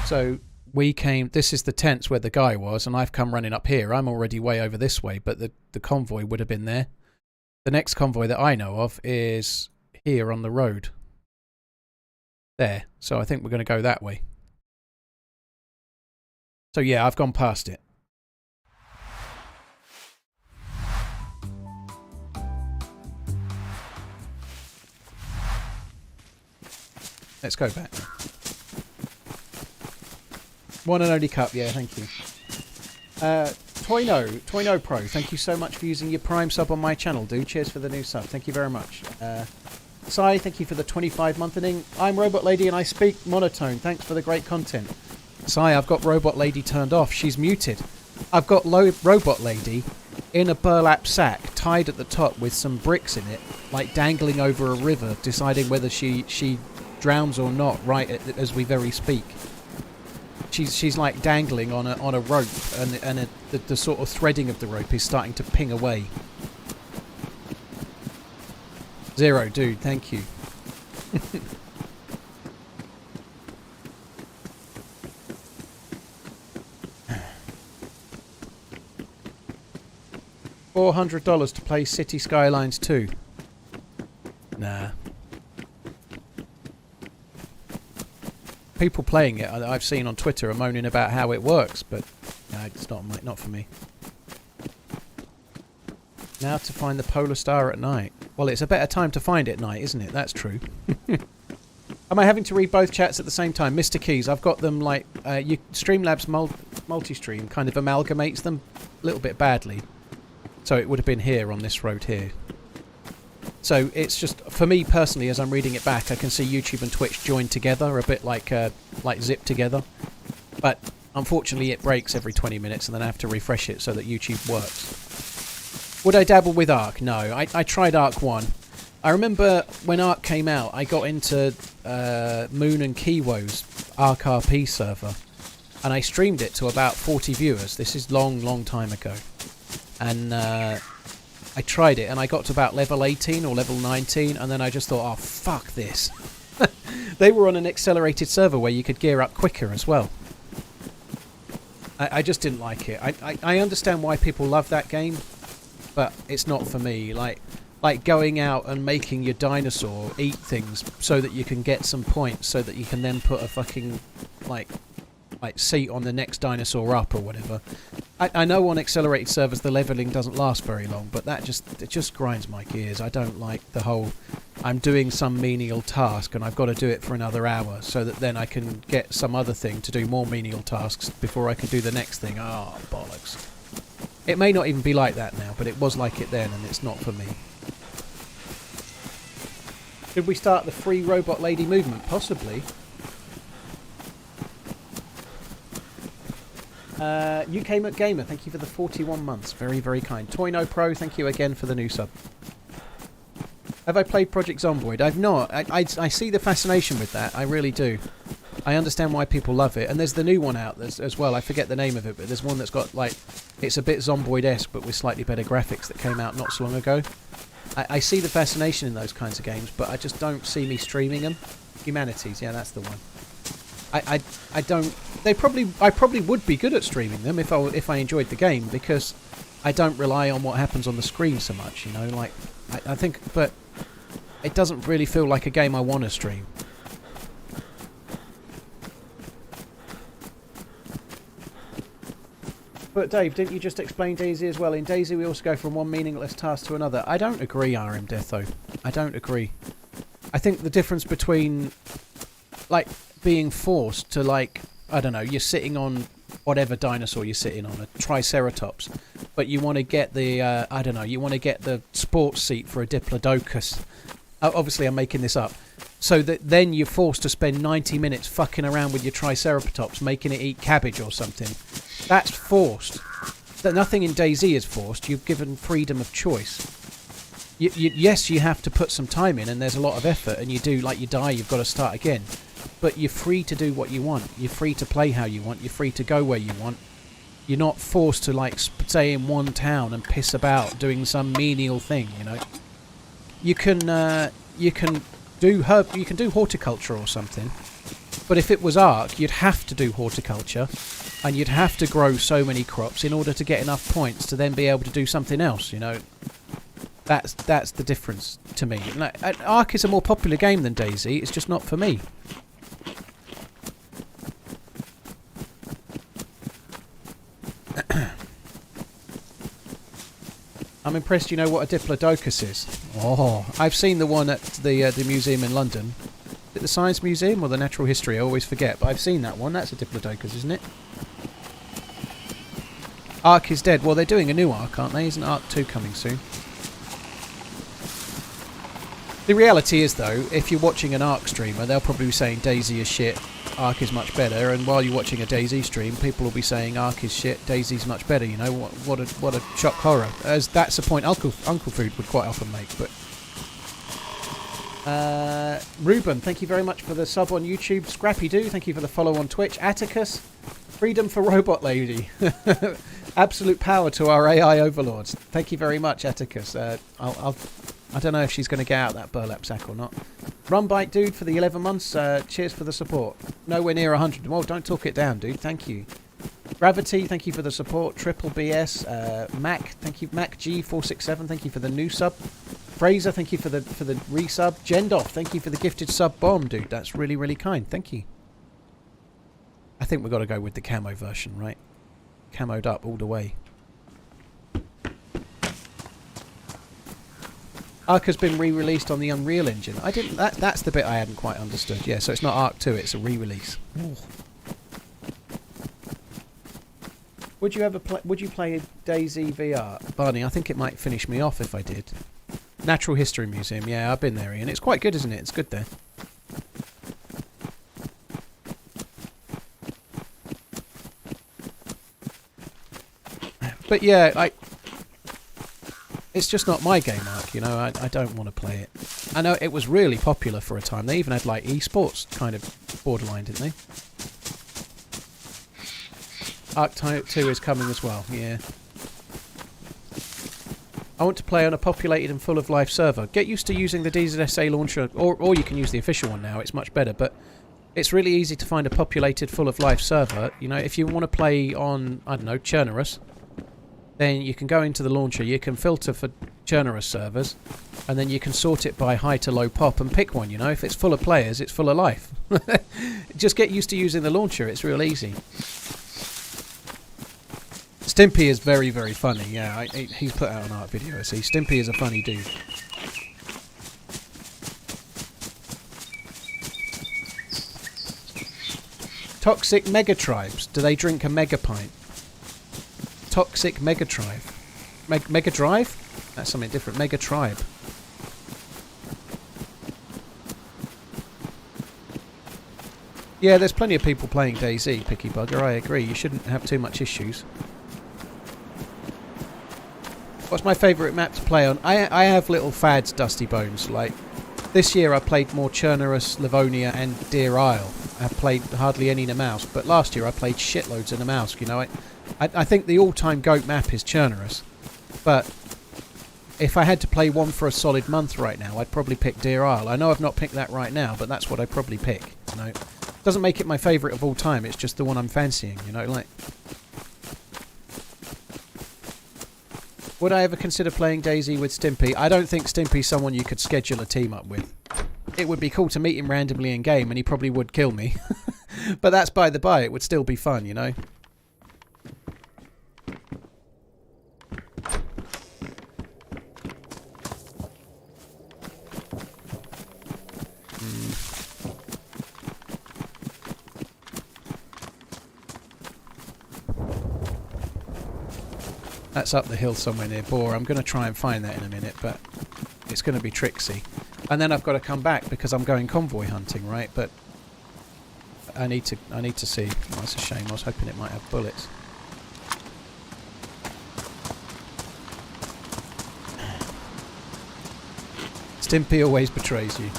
So we came... This is the tents where the guy was, and I've come running up here. I'm already way over this way, but the convoy would have been there. The next convoy that I know of is here on the road. There. So I think we're going to go that way. So yeah, I've gone past it. Let's go back. One and only cup, yeah, thank you. Toyno Pro, thank you so much for using your Prime sub on my channel, dude. Cheers for the new sub. Thank you very much. Sai, thank you for the 25-month inning. I'm Robot Lady and I speak monotone. Thanks for the great content. Sai, I've got Robot Lady turned off. She's muted. I've got Robot Lady in a burlap sack, tied at the top with some bricks in it, like dangling over a river, deciding whether she drowns or not right as we very speak. She's like dangling on a rope, and the sort of threading of the rope is starting to ping away. Zero, dude, thank you. $400 to play City Skylines 2. Nah. People playing it I've seen on Twitter are moaning about how it works, but no, it's not for me. Now to find the polar star at night. Well, it's a better time to find it at night, isn't it? That's true. Am I having to read both chats at the same time? Mr. Keys, I've got them like... Streamlabs multi-stream kind of amalgamates them a little bit badly. So it would have been here on this road here. So it's just, for me personally, as I'm reading it back, I can see YouTube and Twitch joined together, a bit like zip together. But unfortunately it breaks every 20 minutes and then I have to refresh it so that YouTube works. Would I dabble with Ark? No, I tried Ark 1. I remember when Ark came out, I got into Moon and Kiwo's Ark RP server. And I streamed it to about 40 viewers. This is long time ago. And I tried it and I got to about level 18 or level 19 and then I just thought, oh fuck this. They were on an accelerated server where you could gear up quicker as well. I just didn't like it. I understand why people love that game, but it's not for me. Like going out and making your dinosaur eat things so that you can get some points so that you can then put a fucking like seat on the next dinosaur up or whatever. I know on accelerated servers the leveling doesn't last very long, but it just grinds my gears. I don't like the whole I'm doing some menial task and I've got to do it for another hour so that then I can get some other thing to do more menial tasks before I can do the next thing. Ah, oh, bollocks. It may not even be like that now, but it was like it then and it's not for me. Should we start the free Robot Lady movement? Possibly. UK Gamer, thank you for the 41 months. Very, very kind. Toyno Pro, thank you again for the new sub. Have I played Project Zomboid? I've not. I see the fascination with that. I really do. I understand why people love it. And there's the new one out as well. I forget the name of it, but there's one that's got, like... It's a bit Zomboid-esque, but with slightly better graphics that came out not so long ago. I see the fascination in those kinds of games, but I just don't see me streaming them. Humanities, yeah, that's the one. I don't... I probably would be good at streaming them if I enjoyed the game, because I don't rely on what happens on the screen so much, you know, like I think, but it doesn't really feel like a game I want to stream. But Dave, didn't you just explain DayZ as well? In DayZ we also go from one meaningless task to another. I don't agree, RM Death, though. I don't agree. I think the difference between like being forced to, like, I don't know, you're sitting on whatever dinosaur you're sitting on, a Triceratops, but you want to get the, I don't know, you want to get the sports seat for a Diplodocus. Obviously, I'm making this up. So that then you're forced to spend 90 minutes fucking around with your Triceratops, making it eat cabbage or something. That's forced. Nothing in DayZ is forced. You've given freedom of choice. Yes, you have to put some time in, and there's a lot of effort, and you do, like, you die, you've got to start again. But you're free to do what you want. You're free to play how you want. You're free to go where you want. You're not forced to like stay in one town and piss about doing some menial thing. You know, you can do horticulture or something. But if it was Ark, you'd have to do horticulture, and you'd have to grow so many crops in order to get enough points to then be able to do something else. You know, that's the difference to me. Like, Ark is a more popular game than DayZ. It's just not for me. I'm impressed you know what a diplodocus is. Oh, I've seen the one at the museum in London. Is it the Science Museum or the Natural History? I always forget, but I've seen that one. That's a diplodocus, isn't it? Ark is dead. Well, they're doing a new Ark, aren't they? Isn't Ark 2 coming soon? The reality is, though, if you're watching an Ark streamer, they'll probably be saying DayZ is shit, Ark is much better, and while you're watching a DayZ stream, people will be saying Ark is shit, DayZ's much better. You know, what a shock horror. As that's a point Uncle Food would quite often make. But Ruben, thank you very much for the sub on YouTube. Scrappy Doo, thank you for the follow on Twitch. Atticus, freedom for Robot Lady. Absolute power to our AI overlords. Thank you very much, Atticus. I don't know if she's going to get out that burlap sack or not. Runbike Dude for the 11 months. Cheers for the support. Nowhere near 100. Well, don't talk it down, dude. Thank you. Gravity, thank you for the support. Triple BS. Mac, thank you. Mac G467, thank you for the new sub. Fraser, thank you for the resub. Gendoff, thank you for the gifted sub bomb, dude. That's really, really kind. Thank you. I think we've got to go with the camo version, right? Camoed up all the way. Ark has been re-released on the Unreal Engine. I didn't. That's the bit I hadn't quite understood. Yeah, so it's not Ark 2. It's a re-release. Would you ever play? Would you play DayZ VR, Barney? I think it might finish me off if I did. Natural History Museum. Yeah, I've been there, Ian. It's quite good, isn't it? It's good there. But yeah, it's just not my game, Ark, you know, I don't want to play it. I know it was really popular for a time. They even had, like, esports kind of borderline, didn't they? Ark 2 is coming as well, yeah. I want to play on a populated and full of life server. Get used to using the DZSA launcher, or you can use the official one now, it's much better, but it's really easy to find a populated full of life server. You know, if you want to play on, I don't know, Chernarus, then you can go into the launcher, you can filter for Chernarus servers, and then you can sort it by high to low pop and pick one, you know. If it's full of players, it's full of life. Just get used to using the launcher, it's real easy. Stimpy is very, very funny, yeah. He's put out an art video, I see. Stimpy is a funny dude. Toxic mega tribes. Do they drink a mega pint? Toxic mega tribe. Mega drive? That's something different. Mega tribe. Yeah, there's plenty of people playing DayZ, Picky Bugger. I agree. You shouldn't have too much issues. What's my favourite map to play on? I have little fads, Dusty Bones. Like, this year I played more Chernarus, Livonia and Deer Isle. I've played hardly any Namalsk, but last year I played shitloads of Namalsk, you know. I think the all-time GOAT map is Chernarus, but if I had to play one for a solid month right now, I'd probably pick Deer Isle. I know I've not picked that right now, but that's what I'd probably pick, you know. Doesn't make it my favourite of all time, it's just the one I'm fancying, you know, like... Would I ever consider playing DayZ with Stimpy? I don't think Stimpy's someone you could schedule a team up with. It would be cool to meet him randomly in game, and he probably would kill me. But that's by the by, it would still be fun, you know. That's up the hill somewhere near Boar. I'm going to try and find that in a minute, but it's going to be tricksy. And then I've got to come back because I'm going convoy hunting, right? But I need to see. Oh, that's a shame. I was hoping it might have bullets. Stimpy always betrays you.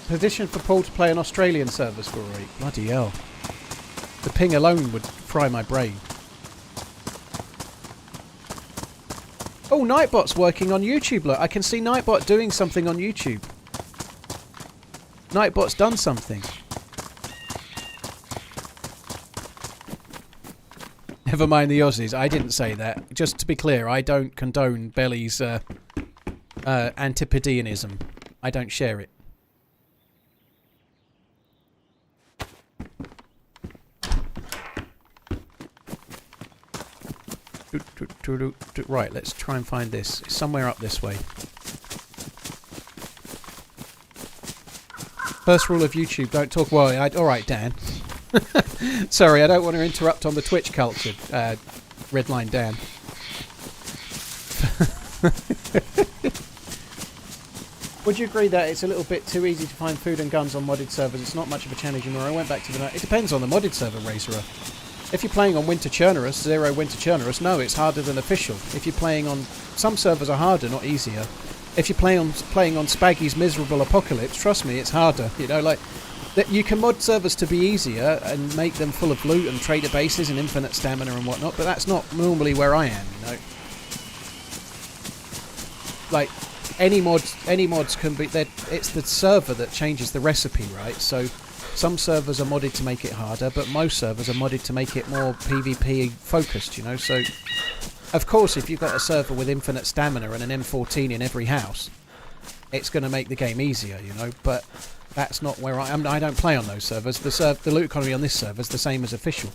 Petition for Paul to play on Australian servers for a week. Bloody hell. The ping alone would fry my brain. Oh, Nightbot's working on YouTube. Look, I can see Nightbot doing something on YouTube. Nightbot's done something. Never mind the Aussies. I didn't say that. Just to be clear, I don't condone Belly's Antipodeanism. I don't share it. Right, let's try and find this. It's somewhere up this way. First rule of YouTube, don't talk... Well, alright, Dan. Sorry, I don't want to interrupt on the Twitch culture. Redline Dan. Would you agree that it's a little bit too easy to find food and guns on modded servers? It's not much of a challenge anymore. I went back to the... It depends on the modded server, Razorer. If you're playing on Winter Chernarus, Zero Winter Chernarus, no, it's harder than official. If you're playing on... Some servers are harder, not easier. If you're playing on Spaggy's Miserable Apocalypse, trust me, it's harder. You know, like... You can mod servers to be easier and make them full of loot and trader bases and infinite stamina and whatnot, but that's not normally where I am, you know. Like, any mods can be... It's the server that changes the recipe, right? So... Some servers are modded to make it harder, but most servers are modded to make it more PvP focused, you know, so... Of course, if you've got a server with infinite stamina and an M14 in every house, it's going to make the game easier, you know, but that's not where I am. I don't play on those servers. The loot economy on this server is the same as official.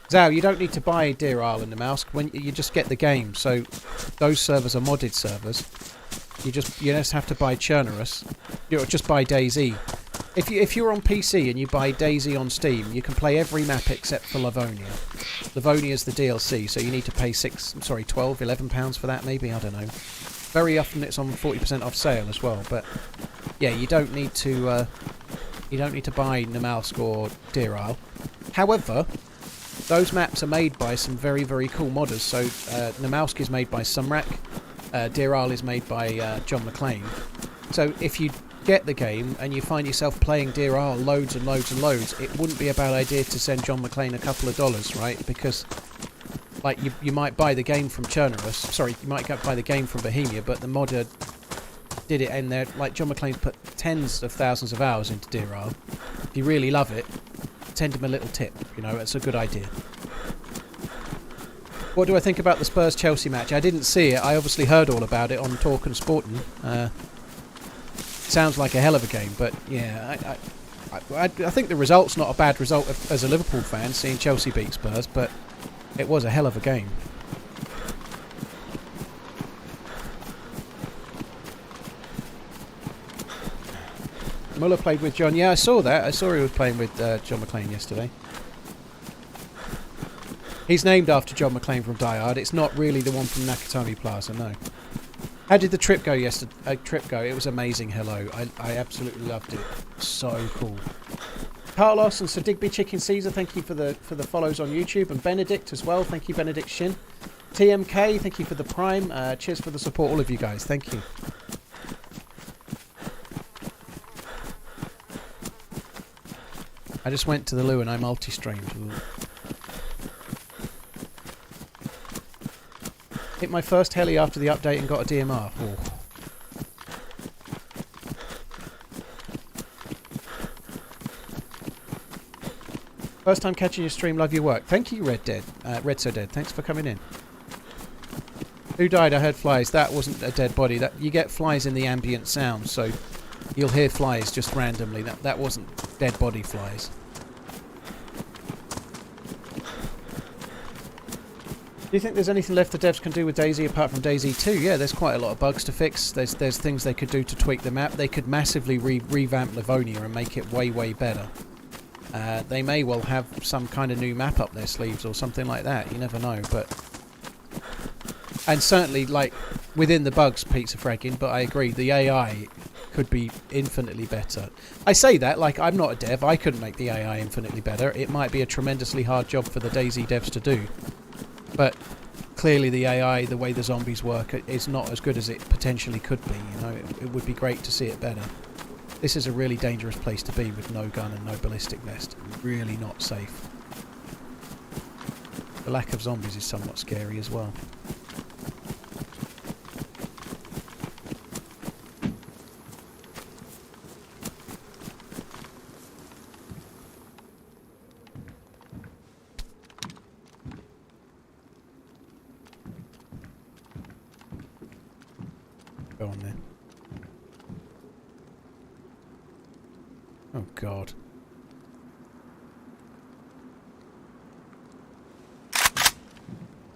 Zao, you don't need to buy Deer Isle and the Mouse when you just get the game, so those servers are modded servers. You just have to buy Chernarus. You just buy DayZ. If you're on PC and you buy DayZ on Steam, you can play every map except for Livonia. Livonia is the DLC, so you need to pay £11 for that maybe, I don't know. Very often it's on 40% off sale as well, but yeah, you don't need to buy Namalsk or Deer Isle. However, those maps are made by some very, very cool modders. So Namalsk is made by Sumrak. Deer Isle is made by John McClane. So if you get the game and you find yourself playing Deer Isle loads and loads and loads, it wouldn't be a bad idea to send John McClane a couple of dollars, right? Because like you might buy the game from Chernarus. Sorry, you might buy the game from Bohemia, but the modder did it in there. Like John McClane's put tens of thousands of hours into Deer Isle. If you really love it, send him a little tip. You know, it's a good idea. What do I think about the Spurs-Chelsea match? I didn't see it. I obviously heard all about it on Talk and Sporting. Sounds like a hell of a game, but yeah, I think the result's not a bad result as a Liverpool fan, seeing Chelsea beat Spurs, but it was a hell of a game. Muller played with John. Yeah, I saw that. I saw he was playing with John McClane yesterday. He's named after John McClane from Die Hard. It's not really the one from Nakatomi Plaza, no. How did the trip go yesterday? It was amazing. Hello. I absolutely loved it. So cool. Carlos and Sir Digby Chicken Caesar, thank you for the follows on YouTube. And Benedict as well. Thank you, Benedict Shin. TMK, thank you for the Prime. Cheers for the support, all of you guys. Thank you. I just went to the loo and I multi-streamed. Hit my first heli after the update and got a DMR. Oh. First time catching your stream, love your work. Thank you, Red So Dead. Thanks for coming in. Who died? I heard flies. That wasn't a dead body. That you get flies in the ambient sound, so you'll hear flies just randomly. That wasn't dead body flies. Do you think there's anything left the devs can do with DayZ apart from DayZ 2? Yeah, there's quite a lot of bugs to fix. There's things they could do to tweak the map. They could massively revamp Livonia and make it way, way better. They may well have some kind of new map up their sleeves or something like that. You never know, but... And certainly, like, within the bugs, pizza fragging, but I agree, the AI could be infinitely better. I say that, like, I'm not a dev. I couldn't make the AI infinitely better. It might be a tremendously hard job for the DayZ devs to do. But clearly the AI, the way the zombies work, is not as good as it potentially could be. You know, it would be great to see it better. This is a really dangerous place to be with no gun and no ballistic vest. Really not safe. The lack of zombies is somewhat scary as well. Go on then. Oh God.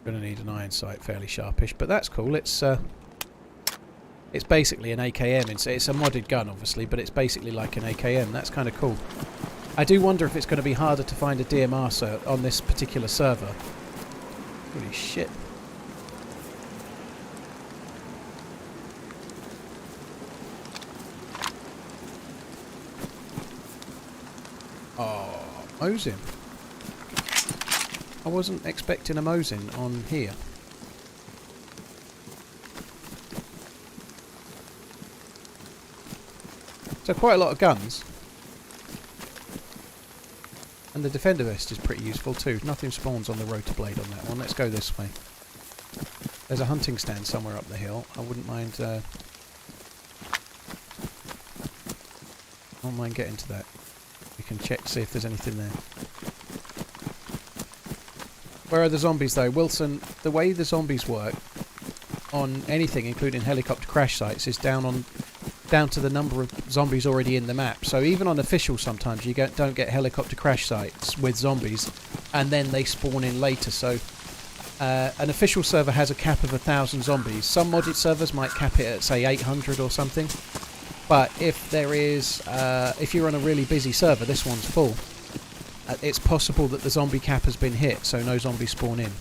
Gonna need an iron sight, fairly sharpish, but that's cool. It's basically an AKM. It's a modded gun, obviously, but it's basically like an AKM. That's kind of cool. I do wonder if it's going to be harder to find a DMR on this particular server. Holy shit. Oh, Mosin. I wasn't expecting a Mosin on here. So quite a lot of guns. And the defender vest is pretty useful too. Nothing spawns on the rotor blade on that one. Let's go this way. There's a hunting stand somewhere up the hill. I wouldn't mind getting to that. We can check to see if there's anything there. Where are the zombies though? Wilson, the way the zombies work on anything, including helicopter crash sites, is down to the number of zombies already in the map. So even on official, sometimes you don't get helicopter crash sites with zombies, and then they spawn in later. So an official server has a cap of 1,000 zombies. Some modded servers might cap it at say 800 or something. But if you're on a really busy server, this one's full. It's possible that the zombie cap has been hit, so no zombies spawn in.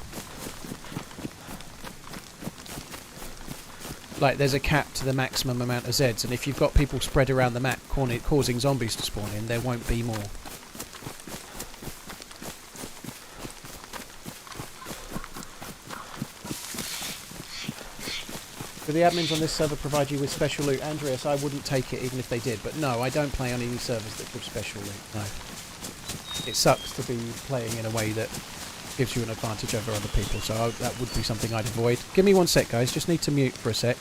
Like, there's a cap to the maximum amount of Zeds, and if you've got people spread around the map causing zombies to spawn in, there won't be more. Do the admins on this server provide you with special loot? Andreas, I wouldn't take it even if they did, but no, I don't play on any servers that give special loot, no. It sucks to be playing in a way that gives you an advantage over other people, so that would be something I'd avoid. Give me one sec, guys. Just need to mute for a sec.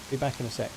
Be back in a sec.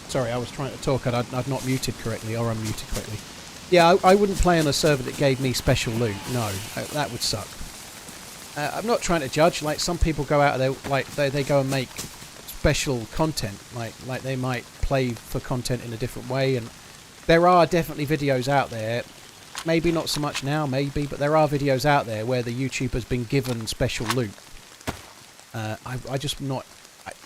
Sorry, I was trying to talk and I'd not muted correctly, or unmuted correctly. Yeah, I wouldn't play on a server that gave me special loot. No, that would suck. I'm not trying to judge. Like, some people go out there, like they go and make special content. Like they might play for content in a different way. And there are definitely videos out there. Maybe not so much now, maybe, but there are videos out there where the YouTuber's been given special loot. I just not.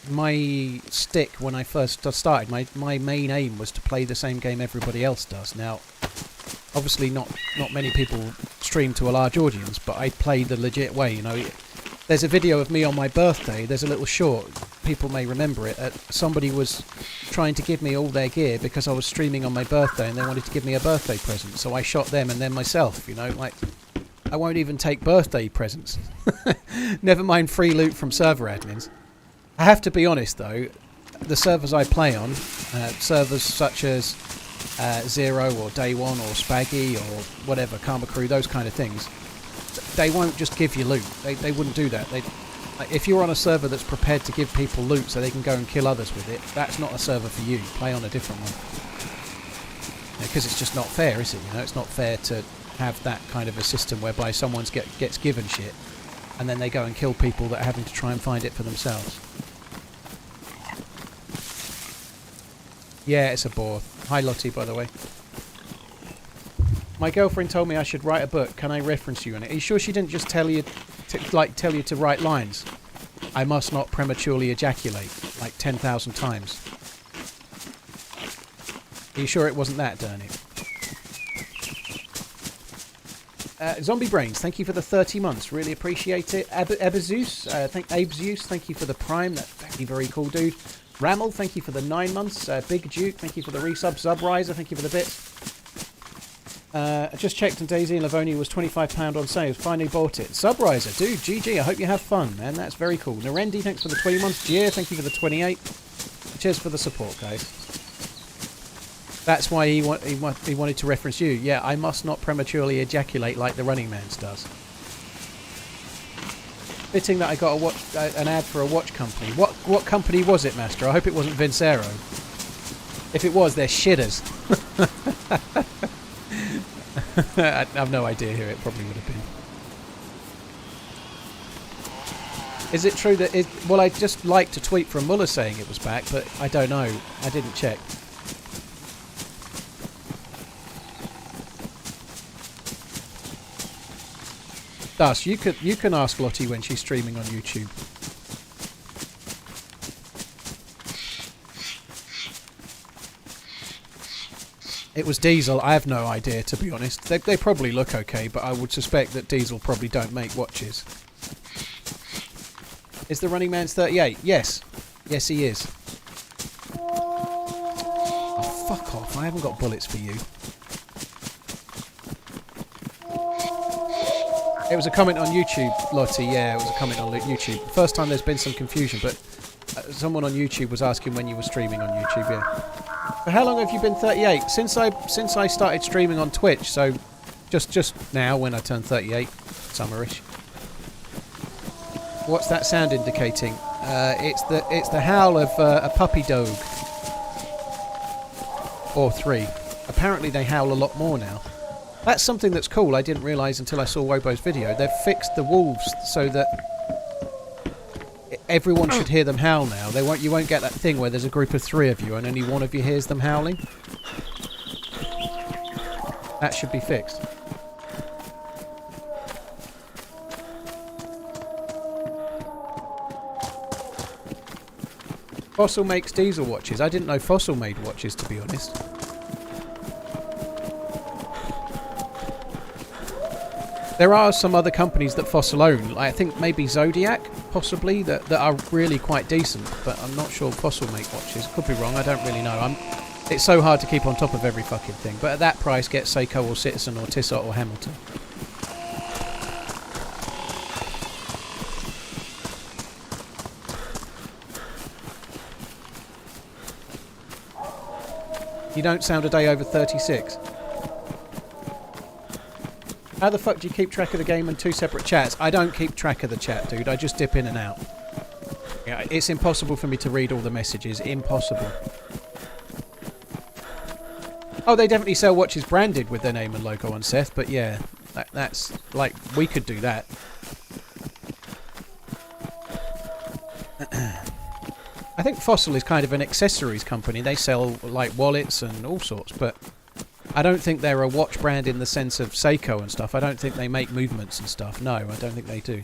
My stick when I first started, my main aim was to play the same game everybody else does. Now, obviously not many people stream to a large audience, but I play the legit way, you know. There's a video of me on my birthday, there's a little short, people may remember it. Somebody was trying to give me all their gear because I was streaming on my birthday and they wanted to give me a birthday present, so I shot them and then myself, you know, like, I won't even take birthday presents. Never mind free loot from server admins. I have to be honest though, the servers I play on, servers such as Zero or Day One or Spaggy or whatever, Karma Crew, those kind of things, they won't just give you loot. They wouldn't do that. Like, if you're on a server that's prepared to give people loot so they can go and kill others with it, that's not a server for you. Play on a different one. Because it's just not fair, is it? You know, it's not fair to have that kind of a system whereby someone gets given shit and then they go and kill people that are having to try and find it for themselves. Yeah, it's a bore. Hi Lottie, by the way. My girlfriend told me I should write a book. Can I reference you in it? Are you sure she didn't just tell you to write lines? I must not prematurely ejaculate, like 10,000 times. Are you sure it wasn't that, Derny? Zombie Brains, thank you for the 30 months. Really appreciate it. Abezeus, thank you for the Prime. That's very, very cool, dude. Rammel, thank you for the 9 months. Big Duke, thank you for the resub. Zubriser, thank you for the bits. I just checked and DayZ in Livonia was £25 on sale. Finally bought it. Zubriser, dude, GG, I hope you have fun, man. That's very cool. Narendi, thanks for the 20 months. Gier, thank you for the 28. Cheers for the support, guys. That's why he wanted to reference you. Yeah, I must not prematurely ejaculate like TheRunningManZ does. Fitting that I got an ad for a watch company. What company was it, Master? I hope it wasn't Vincero. If it was, they're shitters. I have no idea who it probably would have been. Is it true that well, I just liked a tweet from Muller saying it was back, but I don't know. I didn't check. Dus, you can ask Lottie when she's streaming on YouTube. It was Diesel. I have no idea, to be honest. They probably look okay, but I would suspect that Diesel probably don't make watches. Is TheRunningManZ 38? Yes. Yes, he is. Oh, fuck off. I haven't got bullets for you. It was a comment on YouTube, Lottie. Yeah, it was a comment on YouTube. First time there's been some confusion, but someone on YouTube was asking when you were streaming on YouTube, yeah. So how long have you been 38? Since I started streaming on Twitch, so just now when I turned 38, summerish. What's that sound indicating? It's the howl of a puppy dog. Or 3. Apparently they howl a lot more now. That's something that's cool. I didn't realise until I saw Wobo's video. They've fixed the wolves so that everyone should hear them howl now. You won't get that thing where there's a group of 3 of you and only one of you hears them howling. That should be fixed. Fossil makes diesel watches. I didn't know Fossil made watches, to be honest. There are some other companies that Fossil own. I think maybe Zodiac, possibly, that are really quite decent, but I'm not sure Fossil make watches. Could be wrong, I don't really know. It's so hard to keep on top of every fucking thing. But at that price, get Seiko or Citizen or Tissot or Hamilton. You don't sound a day over 36. How the fuck do you keep track of the game in 2 separate chats? I don't keep track of the chat, dude. I just dip in and out. Yeah, it's impossible for me to read all the messages. Impossible. Oh, they definitely sell watches branded with their name and logo on Seth, but yeah, that's like, we could do that. I think Fossil is kind of an accessories company. They sell like wallets and all sorts, but I don't think they're a watch brand in the sense of Seiko and stuff. I don't think they make movements and stuff. No, I don't think they do.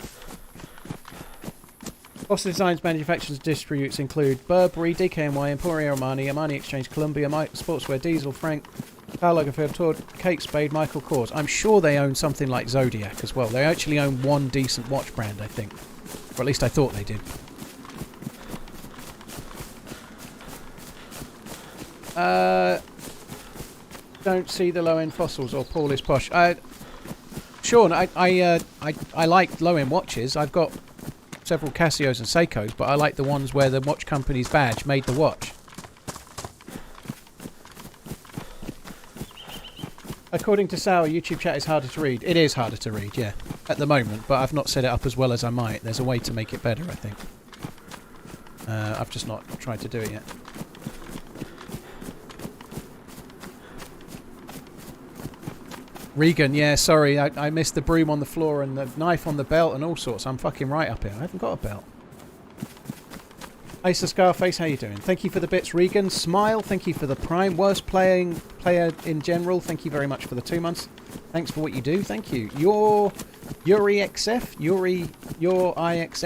Fossil Designs manufacturers and distributes include Burberry, DKNY, Emporio Armani, Armani Exchange, Columbia, Sportswear, Diesel, Frank, Karl Lagerfeld, Todd, Kate Spade, Michael Kors. I'm sure they own something like Zodiac as well. They actually own one decent watch brand, I think. Or at least I thought they did. Don't see the low-end Fossils or Paul is posh. Sean, I like low-end watches. I've got several Casios and Seikos, but I like the ones where the watch company's badge made the watch. According to Sour, YouTube chat is harder to read. It is harder to read, yeah. at the moment, but I've not set it up as well as I might. There's a way to make it better, I think. I've just not tried to do it yet. Regan, yeah, sorry, I missed the broom on the floor and the knife on the belt and all sorts. I'm fucking right up here. I haven't got a belt. Ace of Scarface, how you doing? Thank you for the bits, Regan. Smile, thank you for the prime. Worst player in general, thank you very much for the 2 months. Thanks for what you do, thank you. Your IXF,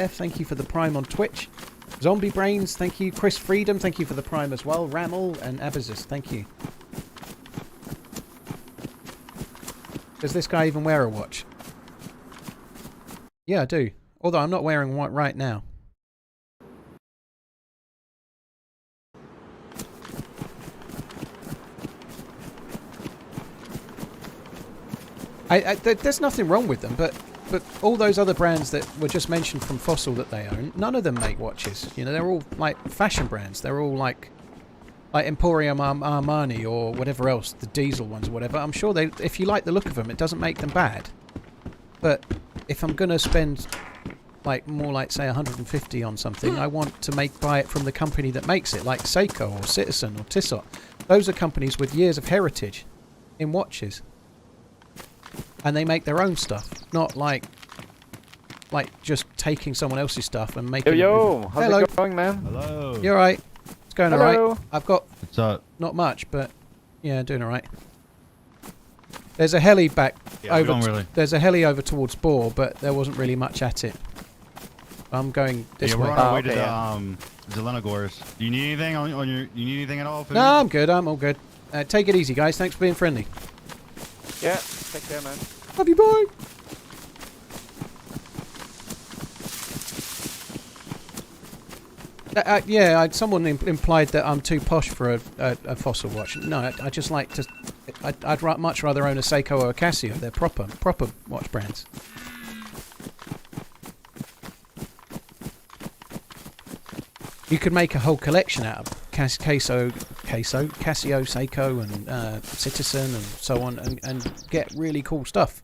thank you for the prime on Twitch. Zombie Brains, thank you. Chris Freedom, thank you for the prime as well. Ramel and Abazis, thank you. Does this guy even wear a watch? Yeah, I do. Although I'm not wearing one right now. There's nothing wrong with them, but all those other brands that were just mentioned from Fossil that they own, none of them make watches. You know, they're all like fashion brands. They're all like Emporium Armani or whatever else, the diesel ones or whatever. I'm sure if you like the look of them, it doesn't make them bad. But if I'm going to spend more like say 150 on something, I want to buy it from the company that makes it, like Seiko or Citizen or Tissot. Those are companies with years of heritage in watches. And they make their own stuff, not like just taking someone else's stuff and making Yo, how's Hello. it going, man? Hello. You're right. It's going alright. I've got What's up? not much, but yeah, doing alright. There's a heli back over. There's a heli over towards Boar, but there wasn't really much at it. I'm going this way. We're on our way to the Zelenogors. Do you need anything on your? You need anything at all? Food? No, I'm good. I'm all good. Take it easy, guys. Thanks for being friendly. Yeah, take care, man. Love you, bye. Yeah, someone implied that I'm too posh for a Fossil watch. No, I just like to... I'd much rather own a Seiko or a Casio. They're proper watch brands. You could make a whole collection out of Casio, Seiko, and Citizen, and so on, and get really cool stuff.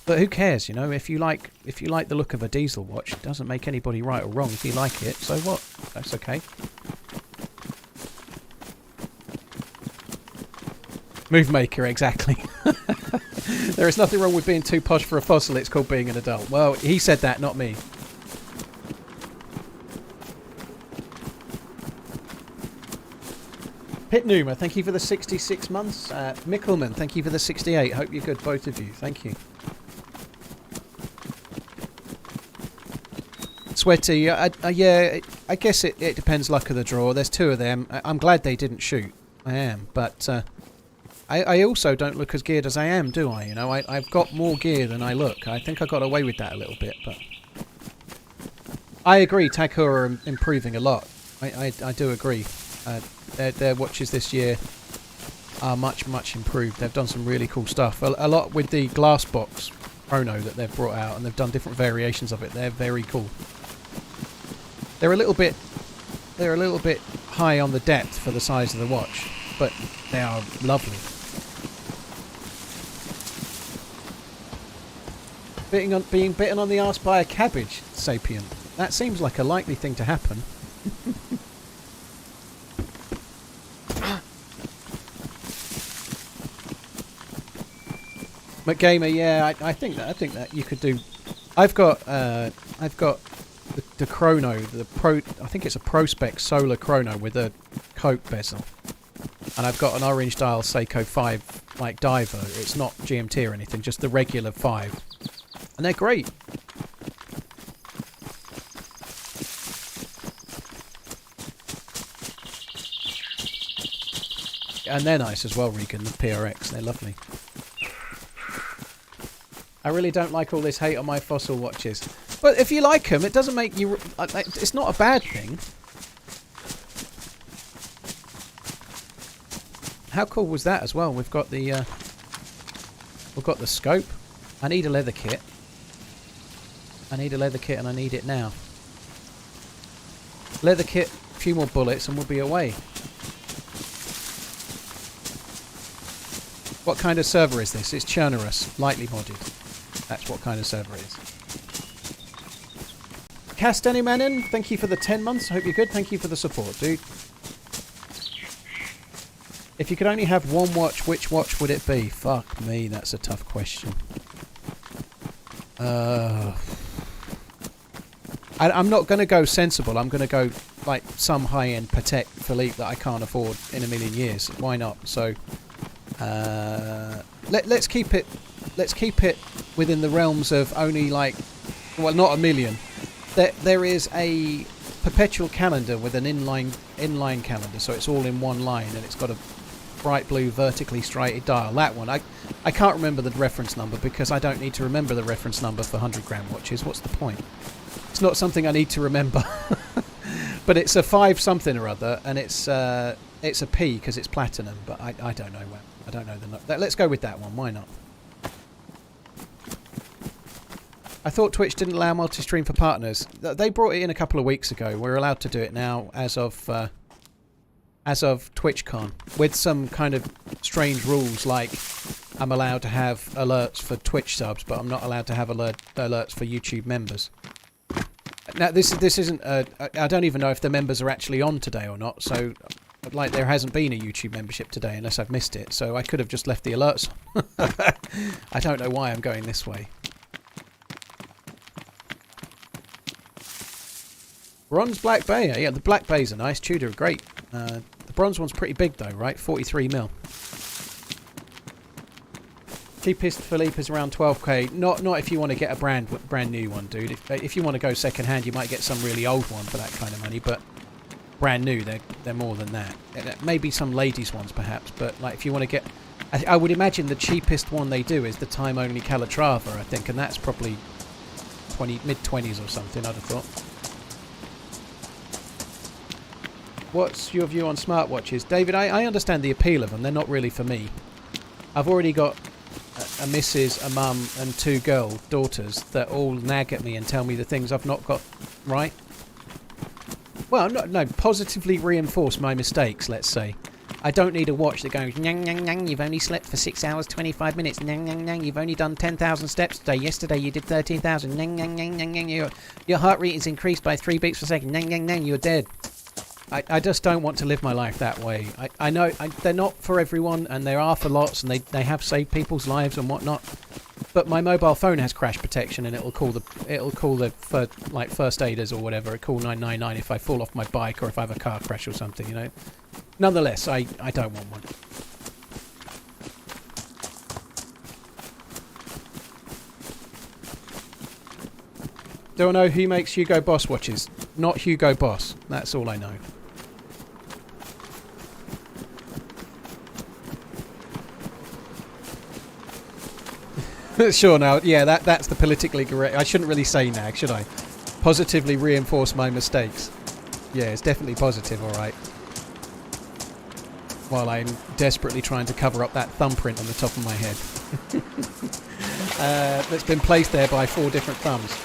But who cares, you know? If you like the look of a diesel watch, it doesn't make anybody right or wrong. If you like it, so what? That's okay. Move maker, exactly. There is nothing wrong with being too posh for a Fossil. It's called being an adult. Well, he said that, not me. Pit Numa, thank you for the 66 months. Mickelman, thank you for the 68. Hope you're good, both of you. Thank you. Sweaty, yeah, I guess it depends luck of the draw. There's two of them. I'm glad they didn't shoot. I am, but I also don't look as geared as I am, do I? You know, I've got more gear than I look. I think I got away with that a little bit, but I agree. Tag Heuer are improving a lot. I do agree. Their watches this year are much improved. They've done some really cool stuff. A lot with the glass box chrono that they've brought out, and they've done different variations of it. They're very cool. They're a little bit high on the depth for the size of the watch, but they are lovely. Being bitten on the arse by a cabbage, Sapien. That seems like a likely thing to happen. McGamer, yeah, I think that you could do. I've got the chrono, I think it's a Prospect Solar Chrono with a coke bezel, and I've got an orange dial Seiko 5 like diver. It's not GMT or anything, just the regular 5, and they're great. And they're nice as well, Regan, the PRX. They're lovely. I really don't like all this hate on my Fossil watches. But if you like them, it doesn't make you... It's not a bad thing. How cool was that as well? We've got the scope. I need a leather kit. I need a leather kit and I need it now. Leather kit, a few more bullets and we'll be away. What kind of server is this? It's Chernarus, lightly modded. That's what kind of server it is. Castanimanin, thank you for the 10 months. I hope you're good. Thank you for the support, dude. If you could only have one watch, which watch would it be? Fuck me, that's a tough question. I'm not going to go sensible. I'm going to go like some high-end Patek Philippe that I can't afford in a million years. Why not? So let's keep it within the realms of only like, well, not a million. There is a perpetual calendar with an inline calendar, so it's all in one line, and it's got a bright blue vertically striated dial. That one, I can't remember the reference number because I don't need to remember the reference number for 100-gram watches. What's the point? It's not something I need to remember. But it's a 5 something or other, and it's a P because it's platinum. But I don't know when. I don't know the number. Let's go with that one. Why not? I thought Twitch didn't allow multi-stream for partners. They brought it in a couple of weeks ago. We're allowed to do it now as of TwitchCon, with some kind of strange rules, like I'm allowed to have alerts for Twitch subs, but I'm not allowed to have alerts for YouTube members. Now this isn't. I don't even know if the members are actually on today or not. So, like, there hasn't been a YouTube membership today unless I've missed it. So I could have just left the alerts on. I don't know why I'm going this way. Bronze Black Bay. Yeah, the Black Bays are nice. Tudor are great. The bronze one's pretty big though, right? 43 mil. Cheapest Philippe is around 12k. Not if you want to get a brand new one, dude. If you want to go second hand, you might get some really old one for that kind of money. But brand new, they're more than that. Maybe some ladies' ones perhaps. But like if you want to get, I would imagine the cheapest one they do is the time only Calatrava, I think, and that's probably mid-20s or something. I'd have thought. What's your view on smartwatches? David, I understand the appeal of them. They're not really for me. I've already got a missus, a mum, and 2 daughters that all nag at me and tell me the things I've not got right. Well, no, positively reinforce my mistakes, let's say. I don't need a watch that goes, nyang, nyang, nyang, you've only slept for 6 hours, 25 minutes, nyang, nyang, nyang, you've only done 10,000 steps today, yesterday you did 13,000, nyang, nyang, nyang, nyang, nyang, your heart rate is increased by 3 beats per second, nyang, nyang, nyang, you're dead. I just don't want to live my life that way. I know they're not for everyone, and there are for lots, and they have saved people's lives and whatnot. But my mobile phone has crash protection, and it'll call the like first aiders or whatever. It'll call 999 if I fall off my bike or if I have a car crash or something. You know. Nonetheless, I don't want one. Don't know who makes Hugo Boss watches. Not Hugo Boss. That's all I know. Sure, now, yeah, that's the politically correct. I shouldn't really say nag, should I? Positively reinforce my mistakes. Yeah, it's definitely positive, all right. While I'm desperately trying to cover up that thumbprint on the top of my head. That's been placed there by 4 different thumbs.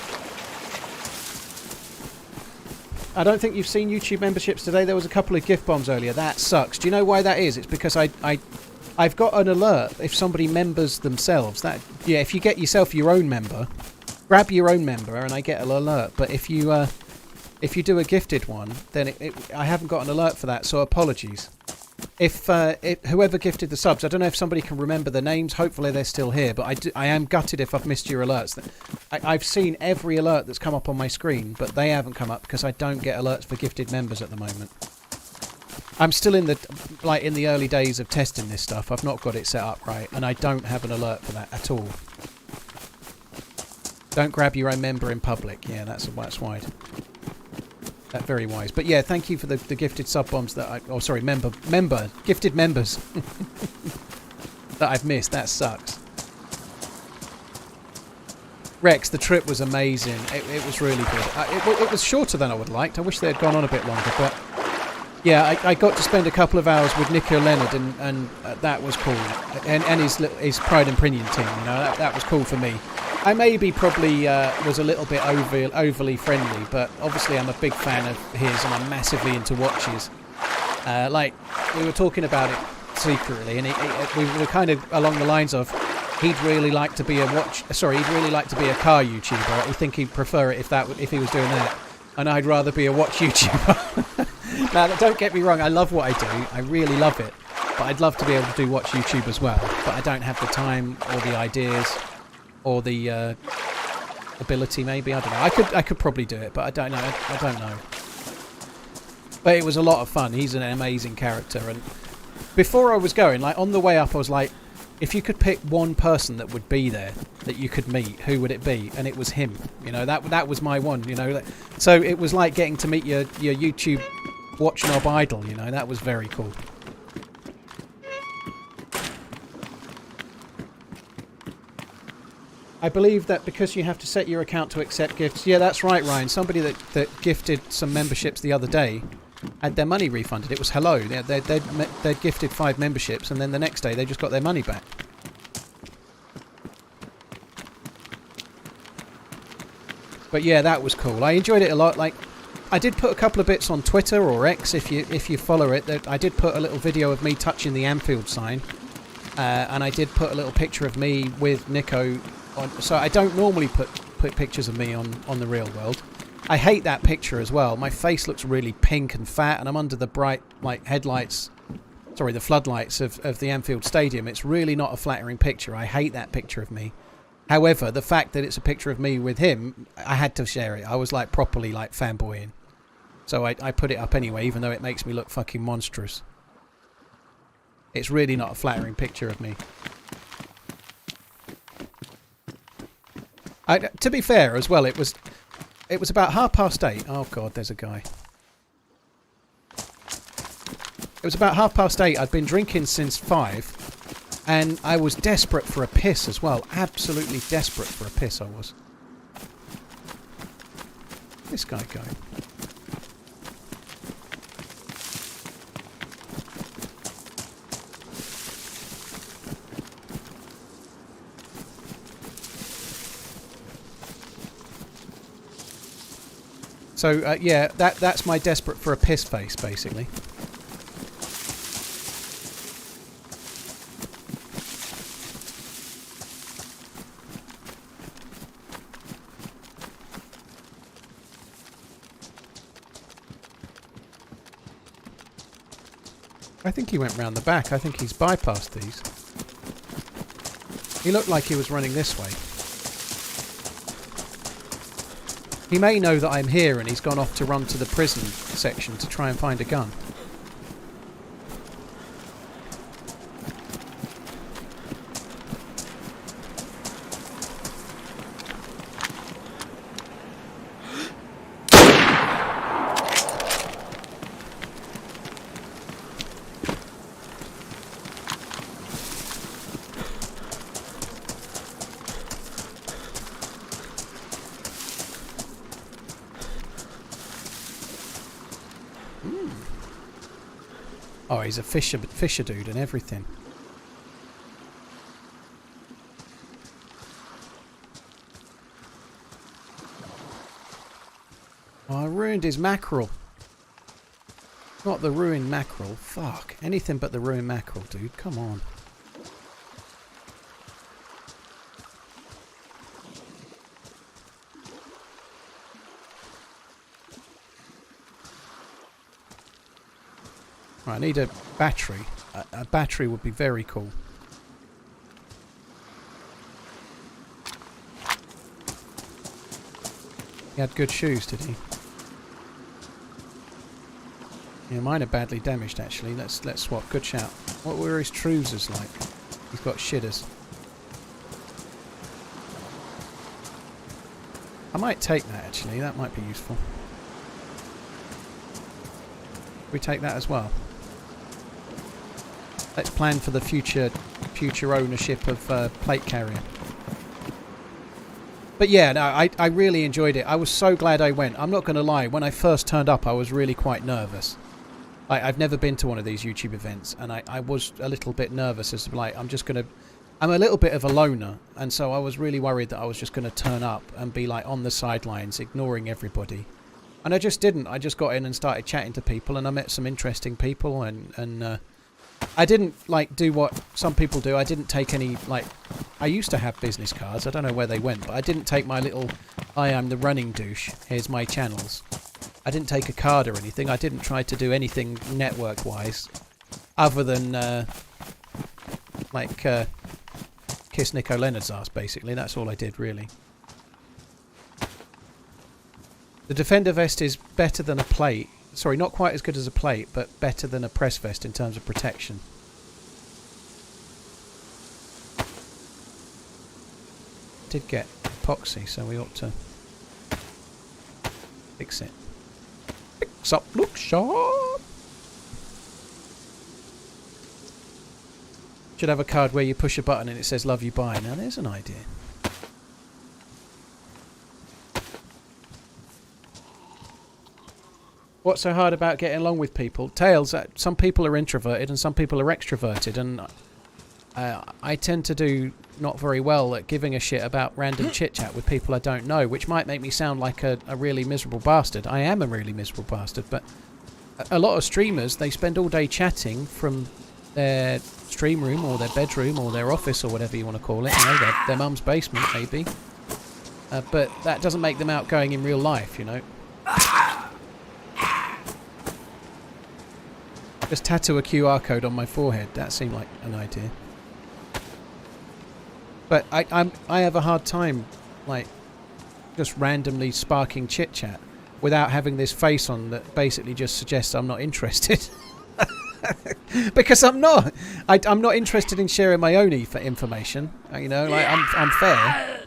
I don't think you've seen YouTube memberships today. There was a couple of gift bombs earlier. That sucks. Do you know why that is? It's because I've got an alert if somebody members themselves. Yeah, if you get yourself your own member, grab your own member, and I get an alert. But if you do a gifted one, then I haven't got an alert for that. So apologies. If whoever gifted the subs, I don't know if somebody can remember the names. Hopefully they're still here. But I am gutted if I've missed your alerts. I've seen every alert that's come up on my screen, but they haven't come up because I don't get alerts for gifted members at the moment. I'm still in the early days of testing this stuff. I've not got it set up right, and I don't have an alert for that at all. Don't grab your own member in public. Yeah, that's wide. That's very wise. But yeah, thank you for the gifted sub bombs that gifted members that I've missed. That sucks. Rex, the trip was amazing. It was really good. It was shorter than I would have liked. I wish they had gone on a bit longer, but yeah, I got to spend a couple of hours with Nico Leonard, and that was cool. And his Pride and Pinion team, you know, that was cool for me. I probably was a little bit overly friendly, but obviously I'm a big fan of his, and I'm massively into watches. Like we were talking about it secretly, and we were kind of along the lines of he'd really like to be a he'd really like to be a car YouTuber. I think he'd prefer it if he was doing that, and I'd rather be a watch YouTuber. Now, don't get me wrong, I love what I do. I really love it, but I'd love to be able to do watch YouTube as well. But I don't have the time or the ideas or the ability. Maybe, I don't know. I could probably do it, but I don't know. I don't know. But it was a lot of fun. He's an amazing character, and before I was going, like on the way up, I was like, if you could pick one person that would be there that you could meet, who would it be? And it was him. You know, that was my one. You know, so it was like getting to meet your YouTube watch knob idol. You know, that was very cool. I believe that because you have to set your account to accept gifts. Yeah, that's right, Ryan. Somebody that gifted some memberships the other day had their money refunded. It was Hello. They'd gifted 5 memberships, and then the next day they just got their money back. But yeah, that was cool. I enjoyed it a lot. Like, I did put a couple of bits on Twitter or X if you follow it. I did put a little video of me touching the Anfield sign, and I did put a little picture of me with Nico. So I don't normally put pictures of me on the real world. I hate that picture as well. My face looks really pink and fat, and I'm under the bright the floodlights of the Anfield Stadium. It's really not a flattering picture. I hate that picture of me. However, the fact that it's a picture of me with him, I had to share it. I was like properly like fanboying. So I put it up anyway, even though it makes me look fucking monstrous. It's really not a flattering picture of me. To be fair as well, it was about 8:30. Oh god, there's a guy. It was about 8:30. I'd been drinking since 5, and I was desperate for a piss as well. Absolutely desperate for a piss I was. This guy going. So, yeah, that's my desperate for a piss face, basically. I think he went round the back. I think he's bypassed these. He looked like he was running this way. He may know that I'm here and he's gone off to run to the prison section to try and find a gun. Oh, he's a fisher dude and everything. Oh, I ruined his mackerel. Not the ruined mackerel. Fuck. Anything but the ruined mackerel, dude. Come on. I need a battery. A battery would be very cool. He had good shoes, did he? Yeah, mine are badly damaged actually. Let's swap. Good shout. What were his trousers like? He's got shitters. I might take that actually. That might be useful. We take that as well. Let's plan for the future ownership of plate carrier. But yeah, no, I really enjoyed it. I was so glad I went. I'm not going to lie. When I first turned up, I was really quite nervous. I've never been to one of these YouTube events, and I was a little bit nervous as like I'm a little bit of a loner, and so I was really worried that I was just going to turn up and be like on the sidelines, ignoring everybody. And I just didn't. I just got in and started chatting to people, and I met some interesting people, and I didn't like do what some people do. I didn't take any like. I used to have business cards. I don't know where they went, but I didn't take my little "I am the running douche. Here's my channels." I didn't take a card or anything. I didn't try to do anything network-wise, other than kiss Nico Leonard's ass. Basically, that's all I did really. The Defender vest is better than a plate. Sorry, not quite as good as a plate, but better than a press vest in terms of protection. Did get epoxy, so we ought to fix it. Fix up, look sharp. Should have a card where you push a button and it says "Love you, bye." Now there's an idea. What's so hard about getting along with people? Tails, some people are introverted and some people are extroverted, and I tend to do not very well at giving a shit about random chit-chat with people I don't know, which might make me sound like a really miserable bastard. I am a really miserable bastard, but a lot of streamers, they spend all day chatting from their stream room or their bedroom or their office or whatever you want to call it, you know, their mum's basement maybe. But that doesn't make them outgoing in real life, you know. Just tattoo a QR code on my forehead. That seemed like an idea. But I have a hard time, like, just randomly sparking chit chat without having this face on that basically just suggests I'm not interested. Because I'm not. I'm not interested in sharing my own information. You know, like I'm fair.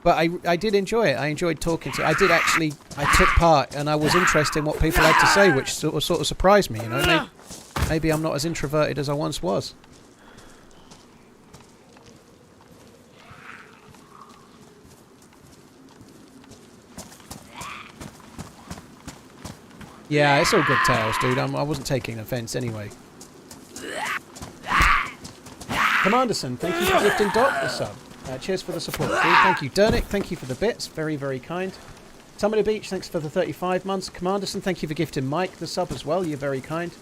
But I did enjoy it. I enjoyed talking to. I took part and I was interested in what people had to say, which sort of surprised me. You know, maybe I'm not as introverted as I once was. Yeah, it's all good, Tails, dude. I wasn't taking offence anyway. Commanderson, thank you for gifting Doc the sub. Cheers for the support, dude. Thank you, Dernick. Thank you for the bits. Very, very kind. Summer Beach, thanks for the 35 months. Commanderson, thank you for gifting Mike the sub as well. You're very kind.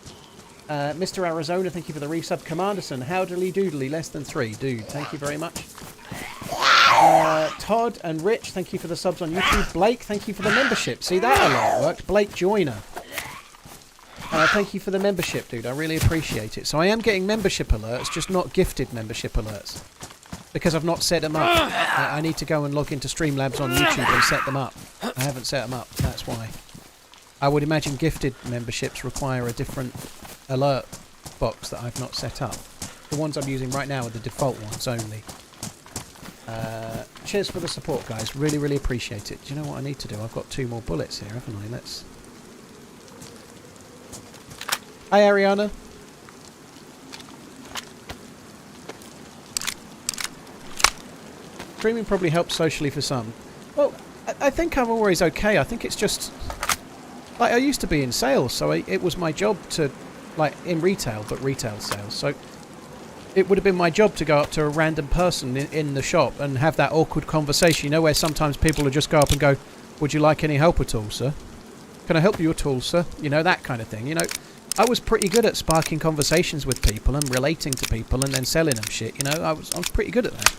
Mr. Arizona, thank you for the resub. Commanderson, howdily doodly, less than 3. Dude, thank you very much. Todd and Rich, thank you for the subs on YouTube. Blake, thank you for the membership. See, that a lot worked. Blake Joyner. Thank you for the membership, dude. I really appreciate it. So I am getting membership alerts, just not gifted membership alerts. Because I've not set them up. I need to go and log into Streamlabs on YouTube and set them up. I haven't set them up, that's why. I would imagine gifted memberships require a different alert box that I've not set up. The ones I'm using right now are the default ones only. Cheers for the support, guys. Really, really appreciate it. Do you know what I need to do? I've got 2 more bullets here, haven't I? Let's... Hi, Ariana. Streaming probably helps socially for some. Well, I think I'm always okay. I think it's just... Like, I used to be in sales, so it was my job to... Like, in retail, but retail sales. So it would have been my job to go up to a random person in the shop and have that awkward conversation. You know, where sometimes people would just go up and go, "Would you like any help at all, sir? Can I help you at all, sir?" You know, that kind of thing. You know, I was pretty good at sparking conversations with people and relating to people and then selling them shit. You know, I was pretty good at that.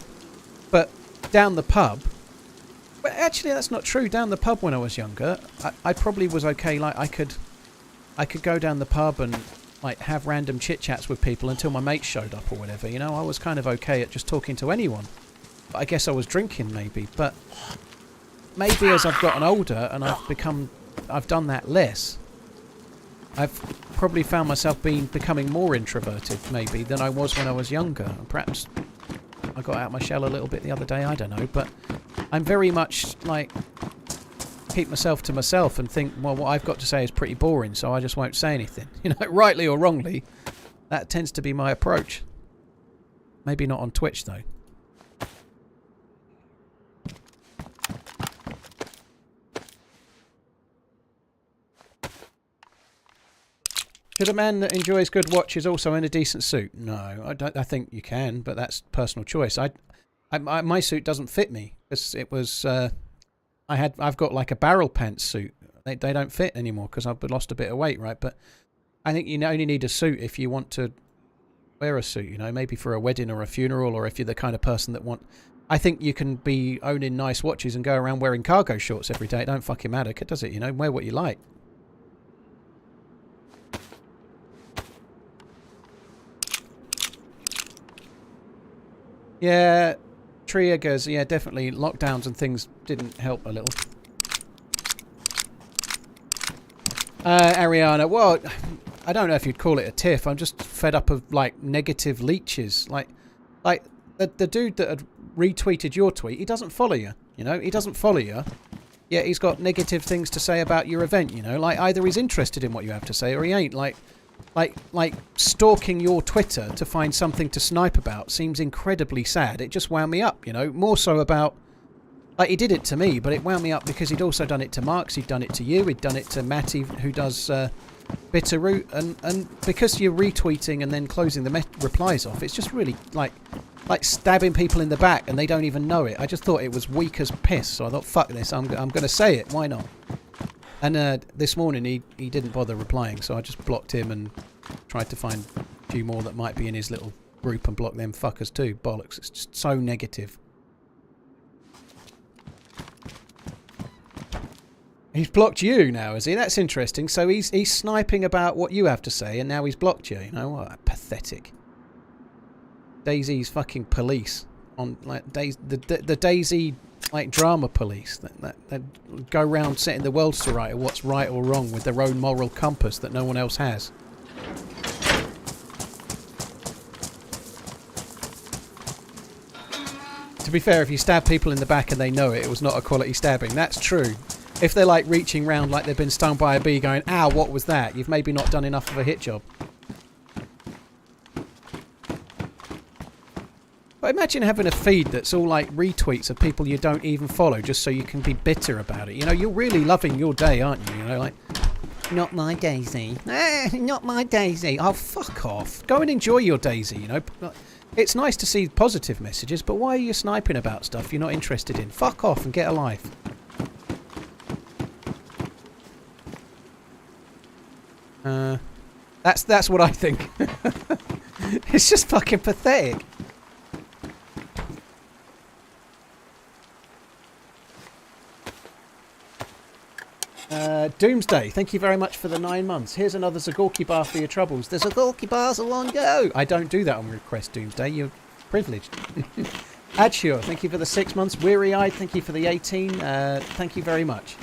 But down the pub... But actually, that's not true. Down the pub when I was younger, I probably was okay. Like, I could go down the pub and... like have random chit chats with people until my mates showed up or whatever, you know. I was kind of okay at just talking to anyone. But I guess I was drinking maybe. But maybe as I've gotten older and I've done that less, I've probably found myself becoming more introverted maybe than I was when I was younger. And perhaps I got out my shell a little bit the other day, I don't know. But I'm very much like... keep myself to myself and think, well, what I've got to say is pretty boring, so I just won't say anything. You know, rightly or wrongly, that tends to be my approach. Maybe not on Twitch, though. Should a man that enjoys good watches also in a decent suit? No, I think you can, but that's personal choice. My suit doesn't fit me. It was... I've got like a barrel pants suit. They don't fit anymore because I've lost a bit of weight, right? But I think you only need a suit if you want to... wear a suit, you know, maybe for a wedding or a funeral, or if you're the kind of person that I think you can be owning nice watches and go around wearing cargo shorts every day. It don't fucking matter, does it? You know, wear what you like. Yeah, triggers. Yeah, definitely. Lockdowns and things didn't help a little. Ariana, well, I don't know if you'd call it a tiff. I'm just fed up of, like, negative leeches. Like the dude that had retweeted your tweet, he doesn't follow you, you know? He doesn't follow you, yet he's got negative things to say about your event, you know? Like, either he's interested in what you have to say or he ain't. Like stalking your Twitter to find something to snipe about seems incredibly sad. It just wound me up, you know? More so about... Like, he did it to me, but it wound me up because he'd also done it to Marks, he'd done it to you, he'd done it to Matty, who does Bitterroot, and because you're retweeting and then closing the replies off, it's just really, like stabbing people in the back and they don't even know it. I just thought it was weak as piss, so I thought, fuck this, I'm going to say it, why not? And this morning he didn't bother replying, so I just blocked him and tried to find a few more that might be in his little group and block them fuckers too. Bollocks, it's just so negative. He's blocked you now, is he? That's interesting. So he's sniping about what you have to say, and now he's blocked you. You know what? Pathetic. DayZ's fucking police on like the DayZ like drama police that go around setting the world to right or what's right or wrong with their own moral compass that no one else has. To be fair, if you stab people in the back and they know it, it was not a quality stabbing. That's true. If they're like reaching round like they've been stung by a bee going, ow, what was that? You've maybe not done enough of a hit job. But imagine having a feed that's all like retweets of people you don't even follow just so you can be bitter about it. You know, you're really loving your day, aren't you? You know, like, not my DayZ. Not my DayZ. Oh, fuck off. Go and enjoy your DayZ, you know. It's nice to see positive messages, but why are you sniping about stuff you're not interested in? Fuck off and get a life. That's what I think. It's just fucking pathetic. Doomsday, thank you very much for the 9 months. Here's another Zagorki bar for your troubles. The Zagorki bars are on go. I don't do that on request, Doomsday. You're privileged. Adsure, thank you for the 6 months. Weary-eyed, thank you for the 18. Thank you very much.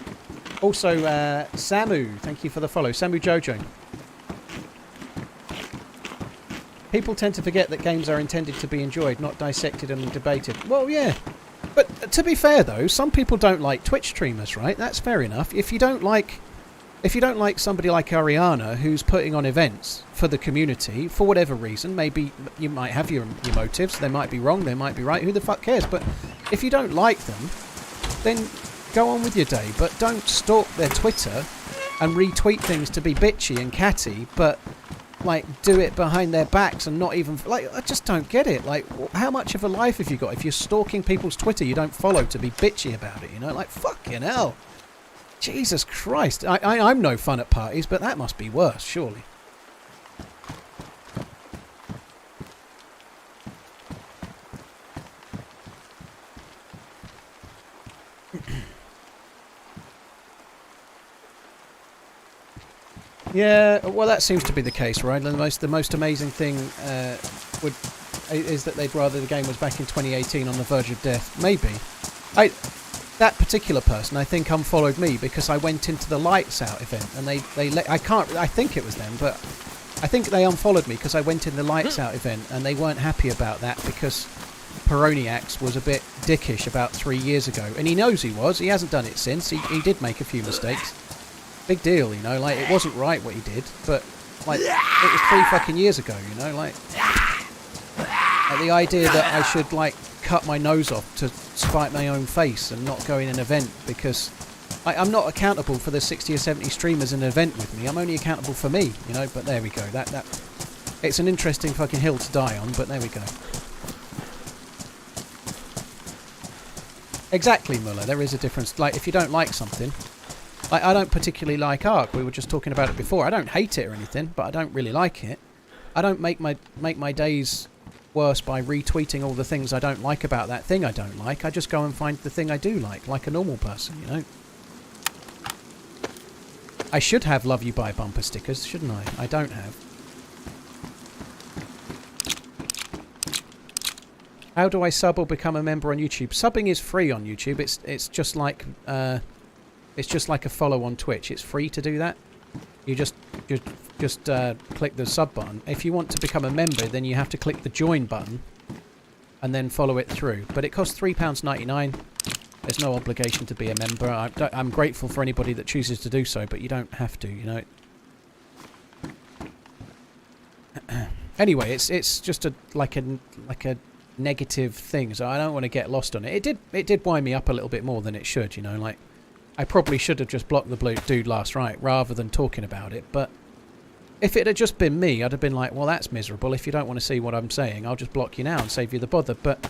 Also, Samu, thank you for the follow. Samu Jojo. People tend to forget that games are intended to be enjoyed, not dissected and debated. Well, yeah. But to be fair, though, some people don't like Twitch streamers, right? That's fair enough. If you don't like somebody like Ariana, who's putting on events for the community, for whatever reason, maybe you might have your motives. They might be wrong, they might be right. Who the fuck cares? But if you don't like them, then go on with your day. But don't stalk their Twitter and retweet things to be bitchy and catty, but... like, do it behind their backs and not even... like, I just don't get it. Like, how much of a life have you got if you're stalking people's Twitter you don't follow to be bitchy about it, you know? Like, fucking hell. Jesus Christ. I'm no fun at parties, but that must be worse, surely. Yeah, well, that seems to be the case, right? The most amazing thing is that they'd rather the game was back in 2018 on the verge of death. Maybe. That particular person, I think, unfollowed me because I went into the Lights Out event, and I think it was them, but I think they unfollowed me because I went in the Lights Out event, and they weren't happy about that because Peroniax was a bit dickish about 3 years ago, and he knows he was. He hasn't done it since. He did make a few mistakes. Big deal, you know, like, it wasn't right what he did, but, like, it was 3 fucking years ago, you know, like the idea that I should, like, cut my nose off to spite my own face and not go in an event because I'm not accountable for the 60 or 70 streamers in an event with me, I'm only accountable for me, you know, but there we go, that it's an interesting fucking hill to die on, but there we go. Exactly, Muller, there is a difference, like, if you don't like something... like, I don't particularly like Ark. We were just talking about it before. I don't hate it or anything, but I don't really like it. I don't make my days worse by retweeting all the things I don't like about that thing I don't like. I just go and find the thing I do like a normal person, you know. I should have love you bye bumper stickers, shouldn't I? I don't have. How do I sub or become a member on YouTube? Subbing is free on YouTube. It's just like a follow on Twitch. It's free to do that. You just click the sub button. If you want to become a member, then you have to click the join button and then follow it through. But it costs £3.99. There's no obligation to be a member. I'm grateful for anybody that chooses to do so, but you don't have to, you know. Anyway, it's just like a negative thing, so I don't want to get lost on it. It did wind me up a little bit more than it should, you know. Like, I probably should have just blocked the blue dude last night rather than talking about it. But if it had just been me, I'd have been like, well, that's miserable. If you don't want to see what I'm saying, I'll just block you now and save you the bother. But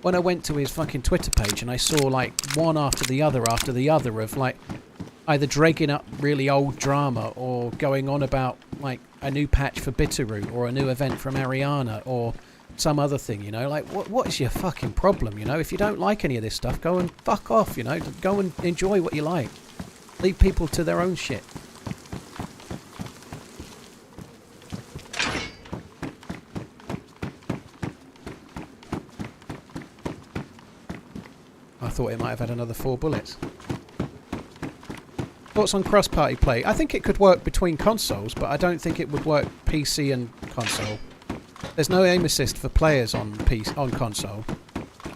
when I went to his fucking Twitter page and I saw like one after the other of like either dragging up really old drama or going on about like a new patch for Bitterroot or a new event from Ariana or some other thing, you know, like what is your fucking problem, you know? If you don't like any of this stuff, go and fuck off, you know. Go and enjoy what you like. Leave people to their own shit. I thought it might have had another 4 bullets. Thoughts on cross-party play? I think it could work between consoles, but I don't think it would work PC and console. There's no aim assist for players on console,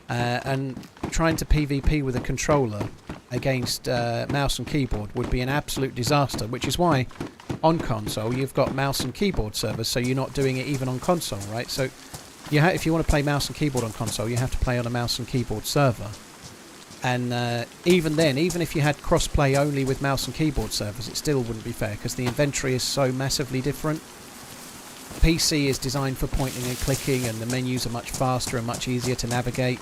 and trying to PvP with a controller against mouse and keyboard would be an absolute disaster, which is why on console you've got mouse and keyboard servers, so you're not doing it even on console, right? So if you want to play mouse and keyboard on console, you have to play on a mouse and keyboard server. And even then, even if you had cross-play only with mouse and keyboard servers, it still wouldn't be fair because the inventory is so massively different. PC is designed for pointing and clicking, and the menus are much faster and much easier to navigate.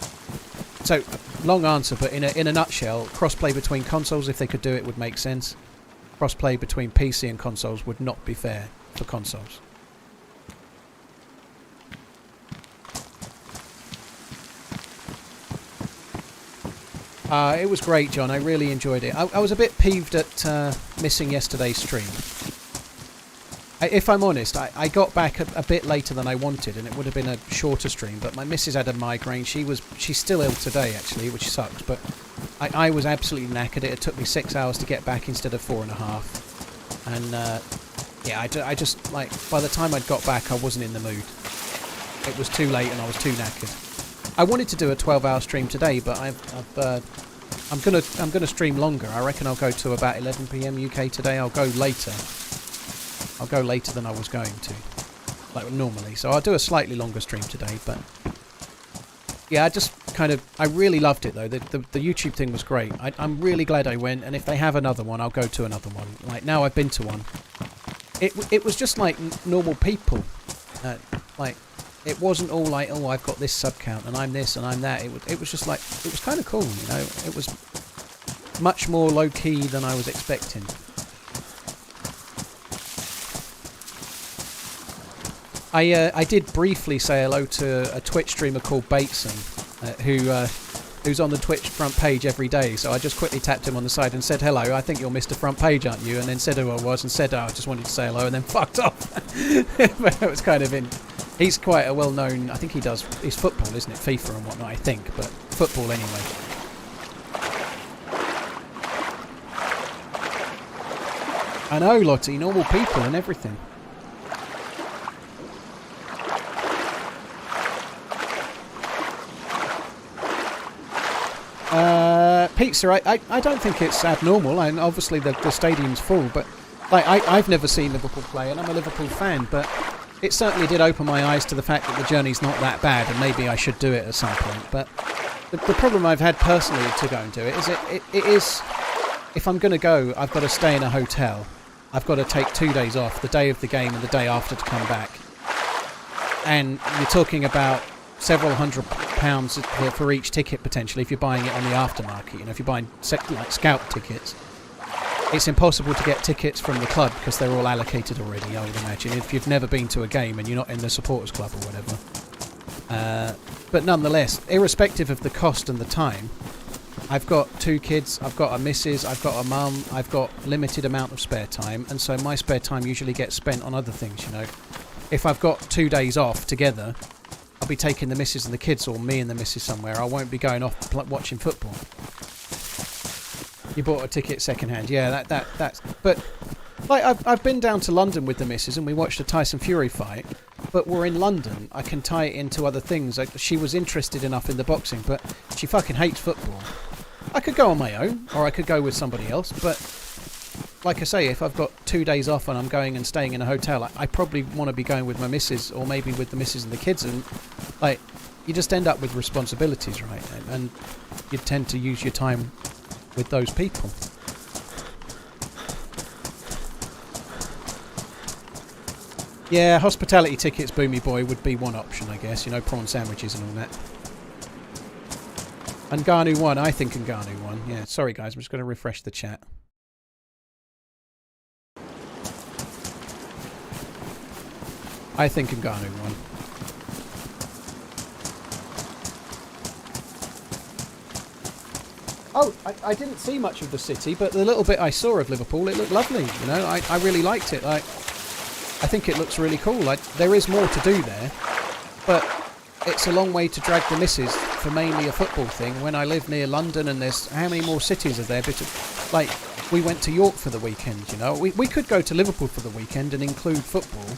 So, long answer, but in a nutshell, cross-play between consoles, if they could do it, would make sense. Cross-play between PC and consoles would not be fair for consoles. It was great, John. I really enjoyed it. I was a bit peeved at missing yesterday's stream. If I'm honest, I got back a bit later than I wanted, and it would have been a shorter stream, but my missus had a migraine. She's still ill today, actually, which sucks, but I was absolutely knackered. It took me 6 hours to get back instead of 4.5. And, yeah, I just, like, by the time I'd got back, I wasn't in the mood. It was too late, and I was too knackered. I wanted to do a 12-hour stream today, but I'm gonna stream longer. I reckon I'll go to about 11 PM UK today. I'll go later. I'll go later than I was going to, like normally. So I'll do a slightly longer stream today. But yeah, I really loved it though. The YouTube thing was great. I'm really glad I went. And if they have another one, I'll go to another one. Like now I've been to one. It was just like normal people, like. It wasn't all like, oh, I've got this sub count and I'm this and I'm that. It was just like, it was kind of cool, you know. It was much more low key than I was expecting. I did briefly say hello to a Twitch streamer called Bateson, who's on the Twitch front page every day. So I just quickly tapped him on the side and said, hello, I think you're Mr. Front Page, aren't you? And then said who I was and said, oh, I just wanted to say hello, and then fucked off. But it was kind of in... He's quite a well-known... I think he's football, isn't it? FIFA and whatnot, I think. But football anyway. I know, Lottie. Normal people and everything. Pizza, I don't think it's abnormal. And obviously the stadium's full. But like I've never seen Liverpool play, and I'm a Liverpool fan. But... it certainly did open my eyes to the fact that the journey's not that bad, and maybe I should do it at some point. But the problem I've had personally to go and do it is it is, if I'm going to go, I've got to stay in a hotel. I've got to take 2 days off, the day of the game and the day after to come back. And you're talking about several £100 for each ticket potentially if you're buying it on the aftermarket. You know, if you're buying like scout tickets. it's impossible to get tickets from the club because they're all allocated already, I would imagine, if you've never been to a game and you're not in the supporters club or whatever. But nonetheless, irrespective of the cost and the time, I've got 2 kids, I've got a missus, I've got a mum, I've got limited amount of spare time, and so my spare time usually gets spent on other things, you know. If I've got 2 days off together, I'll be taking the missus and the kids, or me and the missus somewhere. I won't be going off watching football. You bought a ticket second-hand. Yeah, that's... But, like, I've been down to London with the missus and we watched a Tyson Fury fight, but we're in London. I can tie it into other things. Like, she was interested enough in the boxing, but she fucking hates football. I could go on my own, or I could go with somebody else, but... Like I say, if I've got 2 days off and I'm going and staying in a hotel, I probably want to be going with my missus, or maybe with the missus and the kids, and, like, you just end up with responsibilities, right? And you tend to use your time with those people. Yeah, hospitality tickets, Boomy Boy, would be one option, I guess. You know, prawn sandwiches and all that. And Ngannou won. I think Ngannou won. Yeah, sorry guys, I'm just going to refresh the chat. I think Ngannou won. Oh, I didn't see much of the city, but the little bit I saw of Liverpool, it looked lovely. You know, I really liked it. I think it looks really cool. There is more to do there, but it's a long way to drag the missus for mainly a football thing. When I live near London, and there's how many more cities are there? Like, we went to York for the weekend. You know, we could go to Liverpool for the weekend and include football.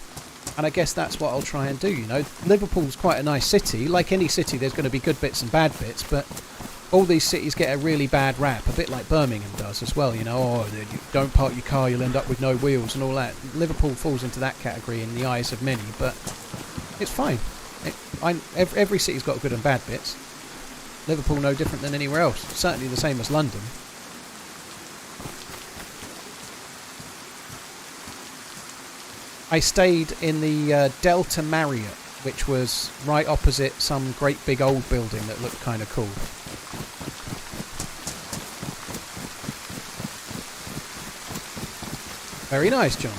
And I guess that's what I'll try and do, you know. Liverpool's quite a nice city. Like any city, there's going to be good bits and bad bits, but all these cities get a really bad rap, a bit like Birmingham does as well, you know. Oh, you don't park your car, you'll end up with no wheels and all that. Liverpool falls into that category in the eyes of many, but it's fine. Every city's got good and bad bits. Liverpool no different than anywhere else. Certainly the same as London. I stayed in the Delta Marriott, which was right opposite some great big old building that looked kind of cool. Very nice, John.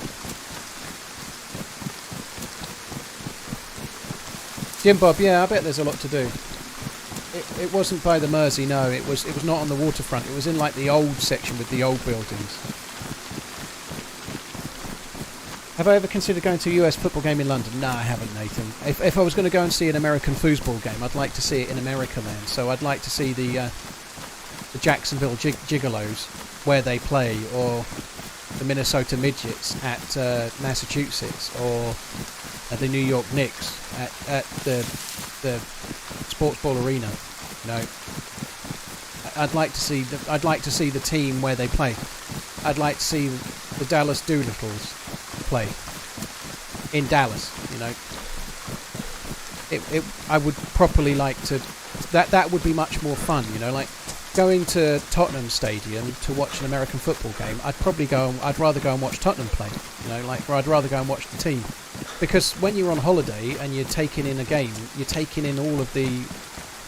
Jim Bob, yeah, I bet there's a lot to do. It wasn't by the Mersey, no. It was not on the waterfront. It was in like the old section with the old buildings. Have I ever considered going to a US football game in London? No, I haven't, Nathan. If I was going to go and see an American foosball game, I'd like to see it in America land. So I'd like to see the Jacksonville Gigolos where they play, or the Minnesota Midgets at Massachusetts, or the New York Knicks at the Sports Ball Arena. You know, I'd like to see the team where they play. I'd like to see the Dallas Doolittles play in Dallas, you know. I would properly like to. That would be much more fun, you know. Like going to Tottenham Stadium to watch an American football game. I'd rather go and watch Tottenham play, you know. Like, or I'd rather go and watch the team, because when you're on holiday and you're taking in a game, you're taking in all of the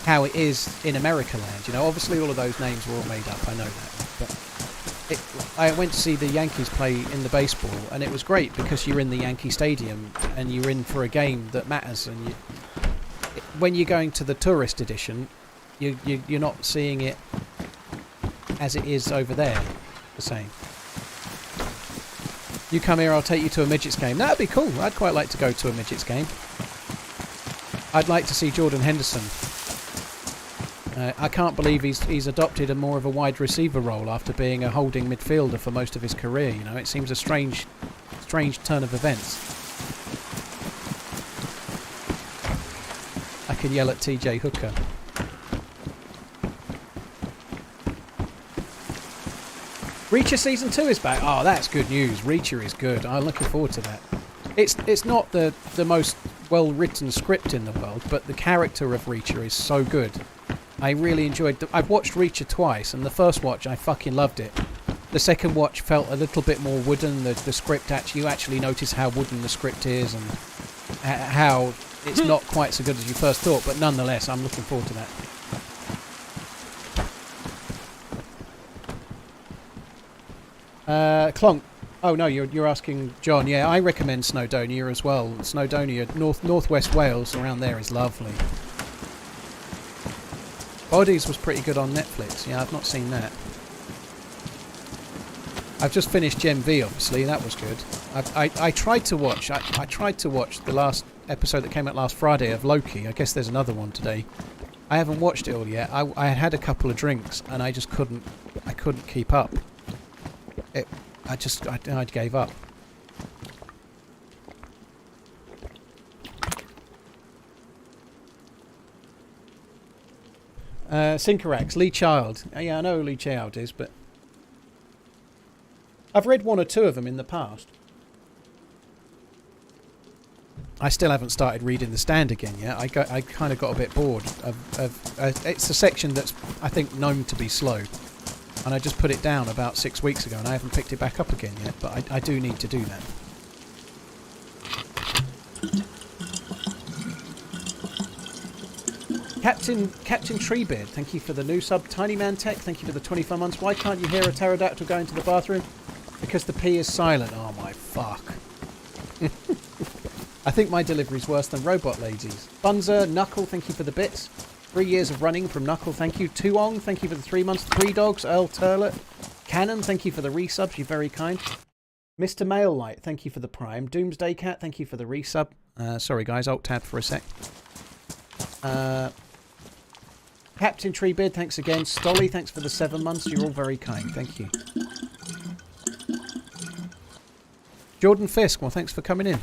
how it is in America land. You know, obviously all of those names were all made up. I know that, but. I went to see the Yankees play in the baseball, and it was great because you're in the Yankee Stadium and you're in for a game that matters. And when you're going to the tourist edition, you're not seeing it as it is over there the same. You come here, I'll take you to a Midgets game. That'd be cool. I'd quite like to go to a Midgets game. I'd like to see Jordan Henderson. I can't believe he's adopted a more of a wide receiver role after being a holding midfielder for most of his career. You know, it seems a strange turn of events. I can yell at TJ Hooker. Reacher Season 2 is back. Oh, that's good news. Reacher is good. I'm looking forward to that. It's not the most well-written script in the world, but the character of Reacher is so good. I really enjoyed I've watched Reacher twice, and the first watch I fucking loved it. The second watch felt a little bit more wooden. The script you actually notice how wooden the script is, and how it's not quite so good as you first thought, but nonetheless I'm looking forward to that. Clonk. Oh no, you're asking John. Yeah, I recommend Snowdonia as well. Snowdonia, northwest Wales, around there is lovely. Bodies was pretty good on Netflix. Yeah, I've not seen that. I've just finished Gem V, obviously. That was good. I tried to watch. I tried to watch the last episode that came out last Friday of Loki. I guess there's another one today. I haven't watched it all yet. I had a couple of drinks and I just couldn't. I couldn't keep up. I gave up. Syncarax, Lee Child. Yeah, I know who Lee Child is, but I've read one or two of them in the past. I still haven't started reading The Stand again yet. I kind of got a bit bored of it's a section that's, I think, known to be slow. And I just put it down about 6 weeks ago and I haven't picked it back up again yet, but I do need to do that. Captain Treebeard, thank you for the new sub. Tiny Man Tech, thank you for the 25 months. Why can't you hear a pterodactyl go into the bathroom? Because the pee is silent. Oh my fuck. I think my delivery's worse than Robot Ladies. Bunzer, Knuckle, thank you for the bits. 3 years of running from Knuckle, thank you. Tuong, thank you for the 3 months. 3 Dogs, Earl Turlet. Cannon, thank you for the resubs, you're very kind. Mr. Maillight, thank you for the prime. Doomsday Cat, thank you for the resub. Sorry guys, alt-tab for a sec. Captain Treebeard, thanks again. Stolly, thanks for the 7 months, you're all very kind, thank you. Jordan Fisk, well thanks for coming in.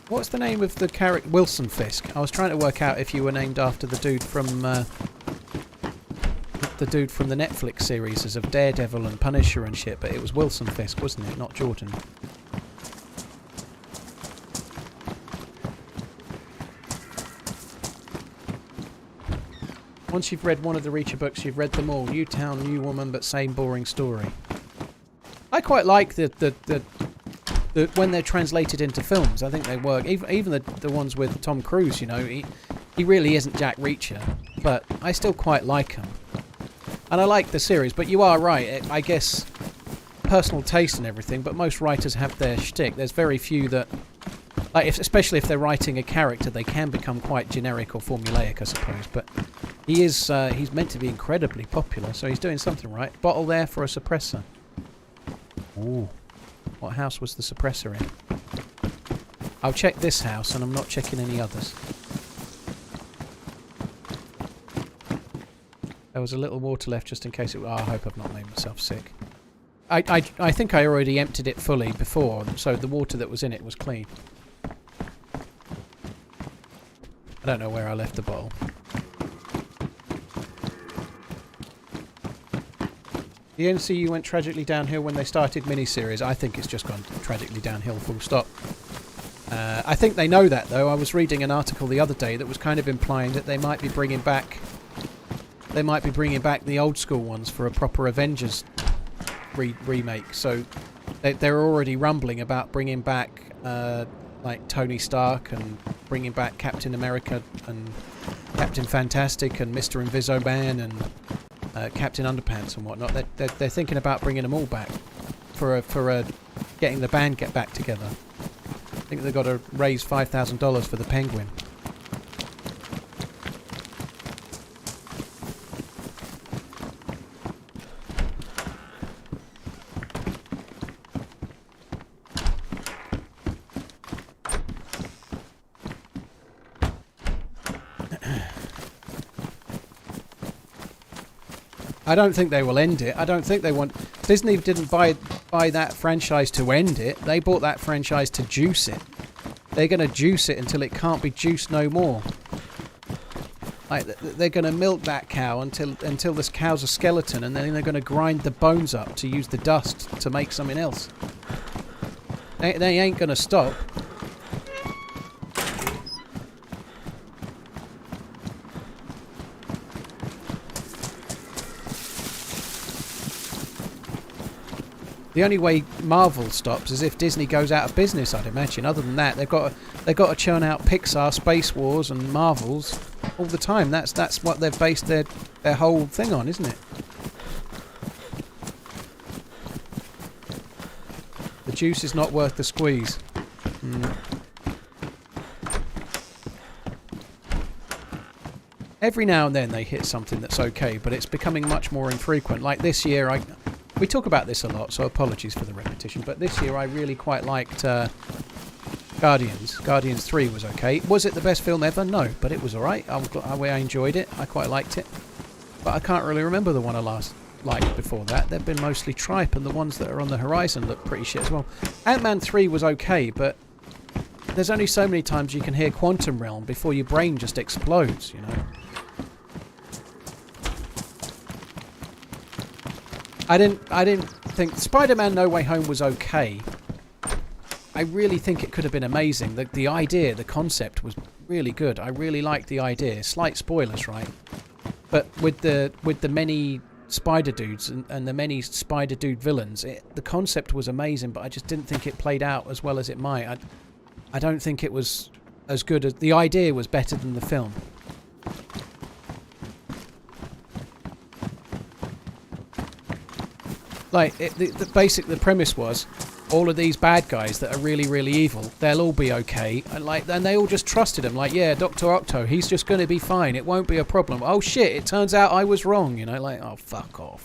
What's the name of the character? Wilson Fisk. I was trying to work out if you were named after the dude from the Netflix series of Daredevil and Punisher and shit, but it was Wilson Fisk, wasn't it? Not Jordan. Once you've read one of the Reacher books, you've read them all. New town, new woman, but same boring story. I quite like the when they're translated into films. I think they work. Even the ones with Tom Cruise, you know, he really isn't Jack Reacher, but I still quite like him. And I like the series, but you are right. I guess personal taste and everything, but most writers have their shtick. There's very few that, like, especially if they're writing a character, they can become quite generic or formulaic, I suppose. But he's meant to be incredibly popular, so he's doing something right. Bottle there for a suppressor. Ooh. What house was the suppressor in? I'll check this house and I'm not checking any others. There was a little water left just in case it... Oh, I hope I've not made myself sick. I think I already emptied it fully before, so the water that was in it was clean. I don't know where I left the bottle. The NCU went tragically downhill when they started miniseries. I think it's just gone tragically downhill, full stop. I think they know that, though. I was reading an article the other day that was kind of implying that they might be bringing back... They might be bringing back the old school ones for a proper Avengers remake. So they're already rumbling about bringing back like Tony Stark and bringing back Captain America and Captain Fantastic and Mr. Invisible Man and Captain Underpants and whatnot. They're thinking about bringing them all back for getting the band back together. I think they've got to raise $5,000 for the Penguin. I don't think they will end it. I don't think they want... Disney didn't buy that franchise to end it. They bought that franchise to juice it. They're going to juice it until it can't be juiced no more. Like, they're going to milk that cow until this cow's a skeleton, and then they're going to grind the bones up to use the dust to make something else. They ain't going to stop. The only way Marvel stops is if Disney goes out of business, I'd imagine. Other than that, they've got to churn out Pixar, Space Wars, and Marvels all the time. That's what they've based their whole thing on, isn't it? juice is not worth the squeeze. Every now and then they hit something that's okay, but it's becoming much more infrequent. Like this year, we talk about this a lot, so apologies for the repetition, but this year I really quite liked Guardians. Guardians 3 was okay. Was it the best film ever? No, but it was alright. I enjoyed it. I quite liked it. But I can't really remember the one I last liked before that. They've been mostly tripe, and the ones that are on the horizon look pretty shit as well. Ant-Man 3 was okay, but there's only so many times you can hear Quantum Realm before your brain just explodes, you know. I didn't think Spider-Man No Way Home was okay. I really think it could have been amazing. The idea, the concept was really good. I really liked the idea. Slight spoilers, right? But with the many spider dudes and the many spider dude villains, the concept was amazing, but I just didn't think it played out as well as it might. I don't think it was as good as... The idea was better than the film. Like, the premise was, all of these bad guys that are really, really evil, they'll all be okay. And they all just trusted him. Like, yeah, Dr. Octo, he's just going to be fine. It won't be a problem. Oh, shit, it turns out I was wrong. You know, like, oh, fuck off.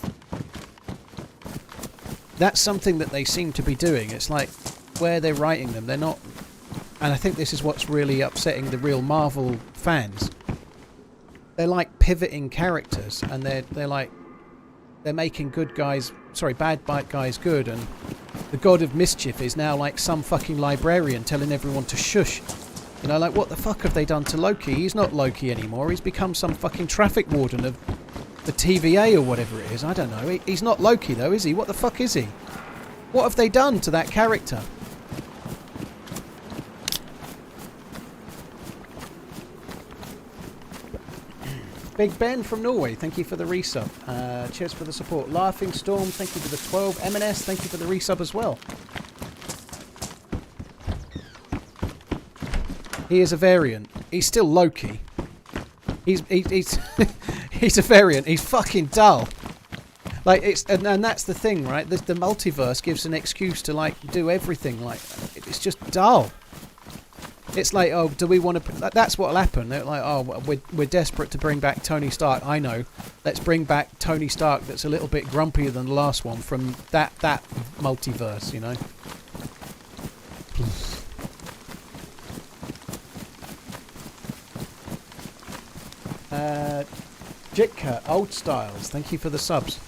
That's something that they seem to be doing. It's like, where they're writing them, they're not... And I think this is what's really upsetting the real Marvel fans. They're like pivoting characters, and they're like... They're making good guys... Sorry, bad guys good, and the god of mischief is now like some fucking librarian telling everyone to shush. You know, like, what the fuck have they done to Loki? He's not Loki anymore. He's become some fucking traffic warden of the TVA or whatever it is. I don't know. He's not Loki, though, is he? What the fuck is he? What have they done to that character? Big Ben from Norway, thank you for the resub. Cheers for the support. Laughing Storm, thank you for the 12. M&S, thank you for the resub as well. He is a variant. He's still Loki. He's he's a variant. He's fucking dull. Like, and that's the thing, right? The multiverse gives an excuse to like do everything. Like, it's just dull. It's like, oh, do we want to... That's what'll happen. They're like, oh, we're desperate to bring back Tony Stark. I know. Let's bring back Tony Stark that's a little bit grumpier than the last one from that multiverse, you know? Jitka, Old Styles, thank you for the subs.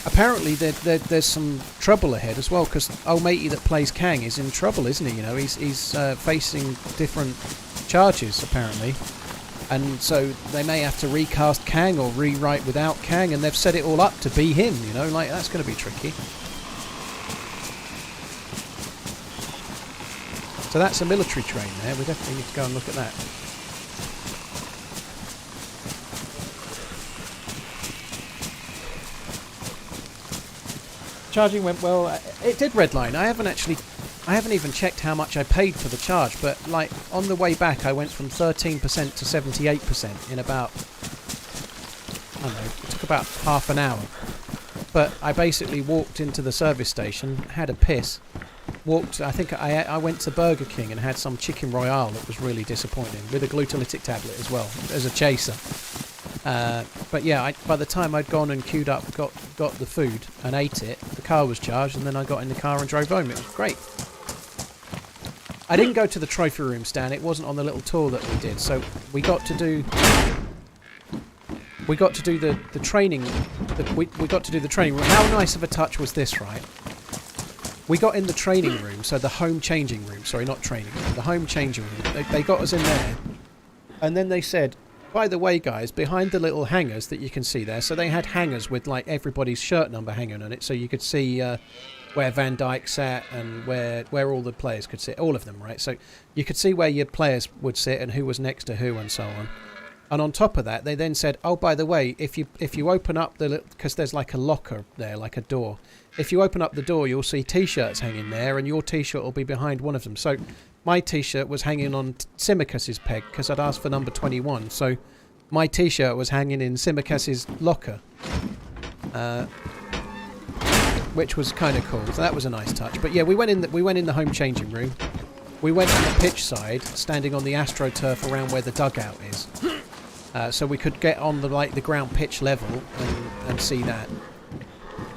Apparently there's some trouble ahead as well, because old matey that plays Kang is in trouble, isn't he? You know, he's facing different charges apparently, and so they may have to recast Kang or rewrite without Kang, and they've set it all up to be him. You know, like, that's going to be tricky. So that's a military train there. We definitely need to go and look at that. Charging went well. It did redline. I haven't even checked how much I paid for the charge, but like on the way back I went from 13% to 78% in about, I don't know, it took about half an hour. But I basically walked into the service station, had a piss, I think I went to Burger King and had some chicken royale that was really disappointing, with a gluteolytic tablet as well, as a chaser. But yeah, by the time I'd gone and queued up, got the food and ate it, the car was charged, and then I got in the car and drove home. It was great. I didn't go to the trophy room, Stan. It wasn't on the little tour that we did, so we got to do the training. We got to do the training room. How nice of a touch was this, right? We got in the training room, so the home changing room. Sorry, not training room. The home changing room. They got us in there, and then they said, by the way, guys, behind the little hangers that you can see there, so they had hangers with like everybody's shirt number hanging on it, so you could see where Van Dijk sat and where all the players could sit, all of them, right? So you could see where your players would sit and who was next to who and so on. And on top of that, they then said, oh, by the way, if you open up because there's like a locker there, like a door. If you open up the door, you'll see T-shirts hanging there, and your T-shirt will be behind one of them. So my T-shirt was hanging on Simicas's peg because I'd asked for number 21. So my T-shirt was hanging in Simicas's locker, which was kind of cool. So that was a nice touch. But yeah, we went in the home changing room. We went on the pitch side, standing on the AstroTurf around where the dugout is, so we could get on the ground pitch level and see that.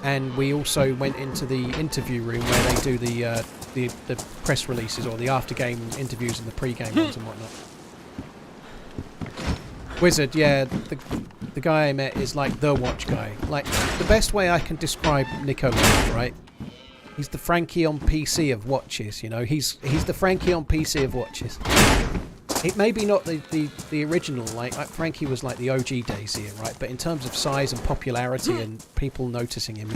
And we also went into the interview room where they do the press releases or the after game interviews and the pre-game ones and whatnot. Wizard, yeah, the guy I met is like the watch guy. Like, the best way I can describe Nico, right? He's the Frankie on PC of watches, you know. He's the Frankie on PC of watches. It may be not the original, like Frankie was like the OG DayZ, right? But in terms of size and popularity and people noticing him,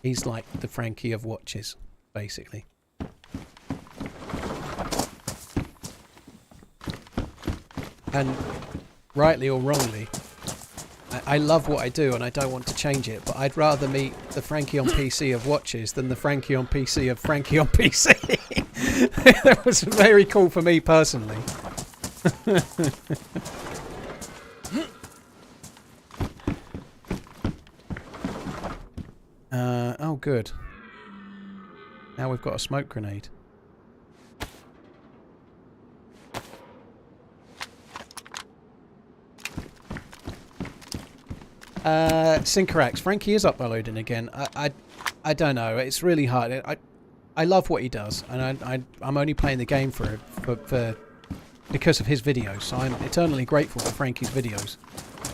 he's like the Frankie of watches, basically. And rightly or wrongly, I love what I do and I don't want to change it, but I'd rather meet the Frankie on PC of watches than the Frankie on PC of Frankie on PC. That was very cool for me personally. Oh good. Now we've got a smoke grenade. Syncrax, Frankie is uploading again. I don't know. It's really hard. I love what he does, and I'm only playing the game for because of his videos. So I'm eternally grateful for Frankie's videos.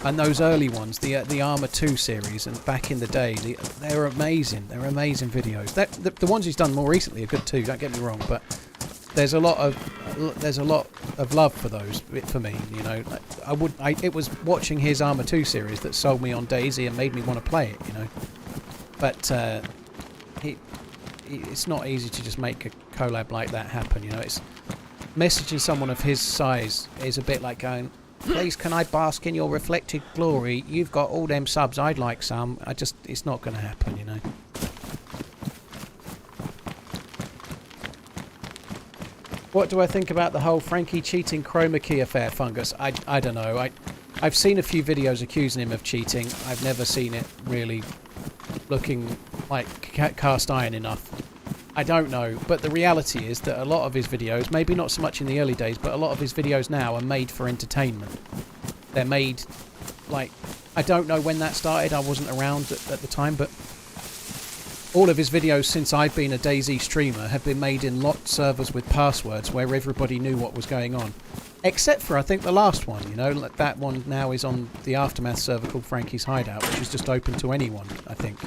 And those early ones, the Armor 2 series, and back in the day, they're amazing. They're amazing videos. The ones he's done more recently are good too. Don't get me wrong, but there's a lot of love for those for me. You know, it was watching his Armor 2 series that sold me on DayZ and made me want to play it. You know, but it's not easy to just make a collab like that happen. You know, it's messaging someone of his size is a bit like going, please can I bask in your reflected glory? You've got all them subs, I'd like some. It's not going to happen, you know. What do I think about the whole Frankie cheating chroma key affair, Fungus? I don't know. I've seen a few videos accusing him of cheating. I've never seen it really looking like cast iron enough. I don't know, but the reality is that a lot of his videos, maybe not so much in the early days, but a lot of his videos now are made for entertainment. They're made, like, I don't know when that started, I wasn't around at the time, but all of his videos since I've been a DayZ streamer have been made in locked servers with passwords where everybody knew what was going on. Except for, I think, the last one, you know, that one now is on the Aftermath server called Frankie's Hideout, which is just open to anyone, I think.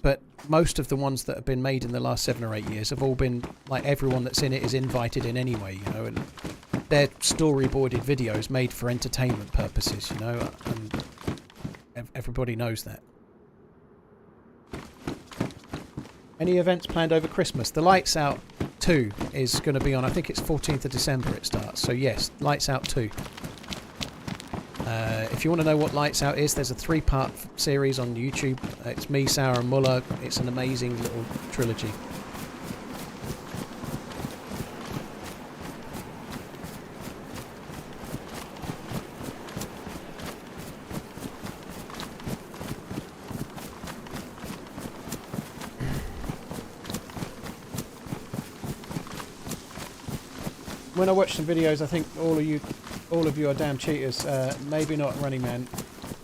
But most of the ones that have been made in the last 7 or 8 years have all been, like, everyone that's in it is invited in anyway, you know, and they're storyboarded videos made for entertainment purposes, you know, and everybody knows that. Any events planned over Christmas? The Lights Out 2 is going to be on, I think it's 14th of December it starts, so yes, Lights Out 2. If you want to know what Lights Out is, there's a 3-part series on YouTube. It's me, Sour and Muller. It's an amazing little trilogy. When I watch some videos, I think all of you are damn cheaters. Maybe not Running Man.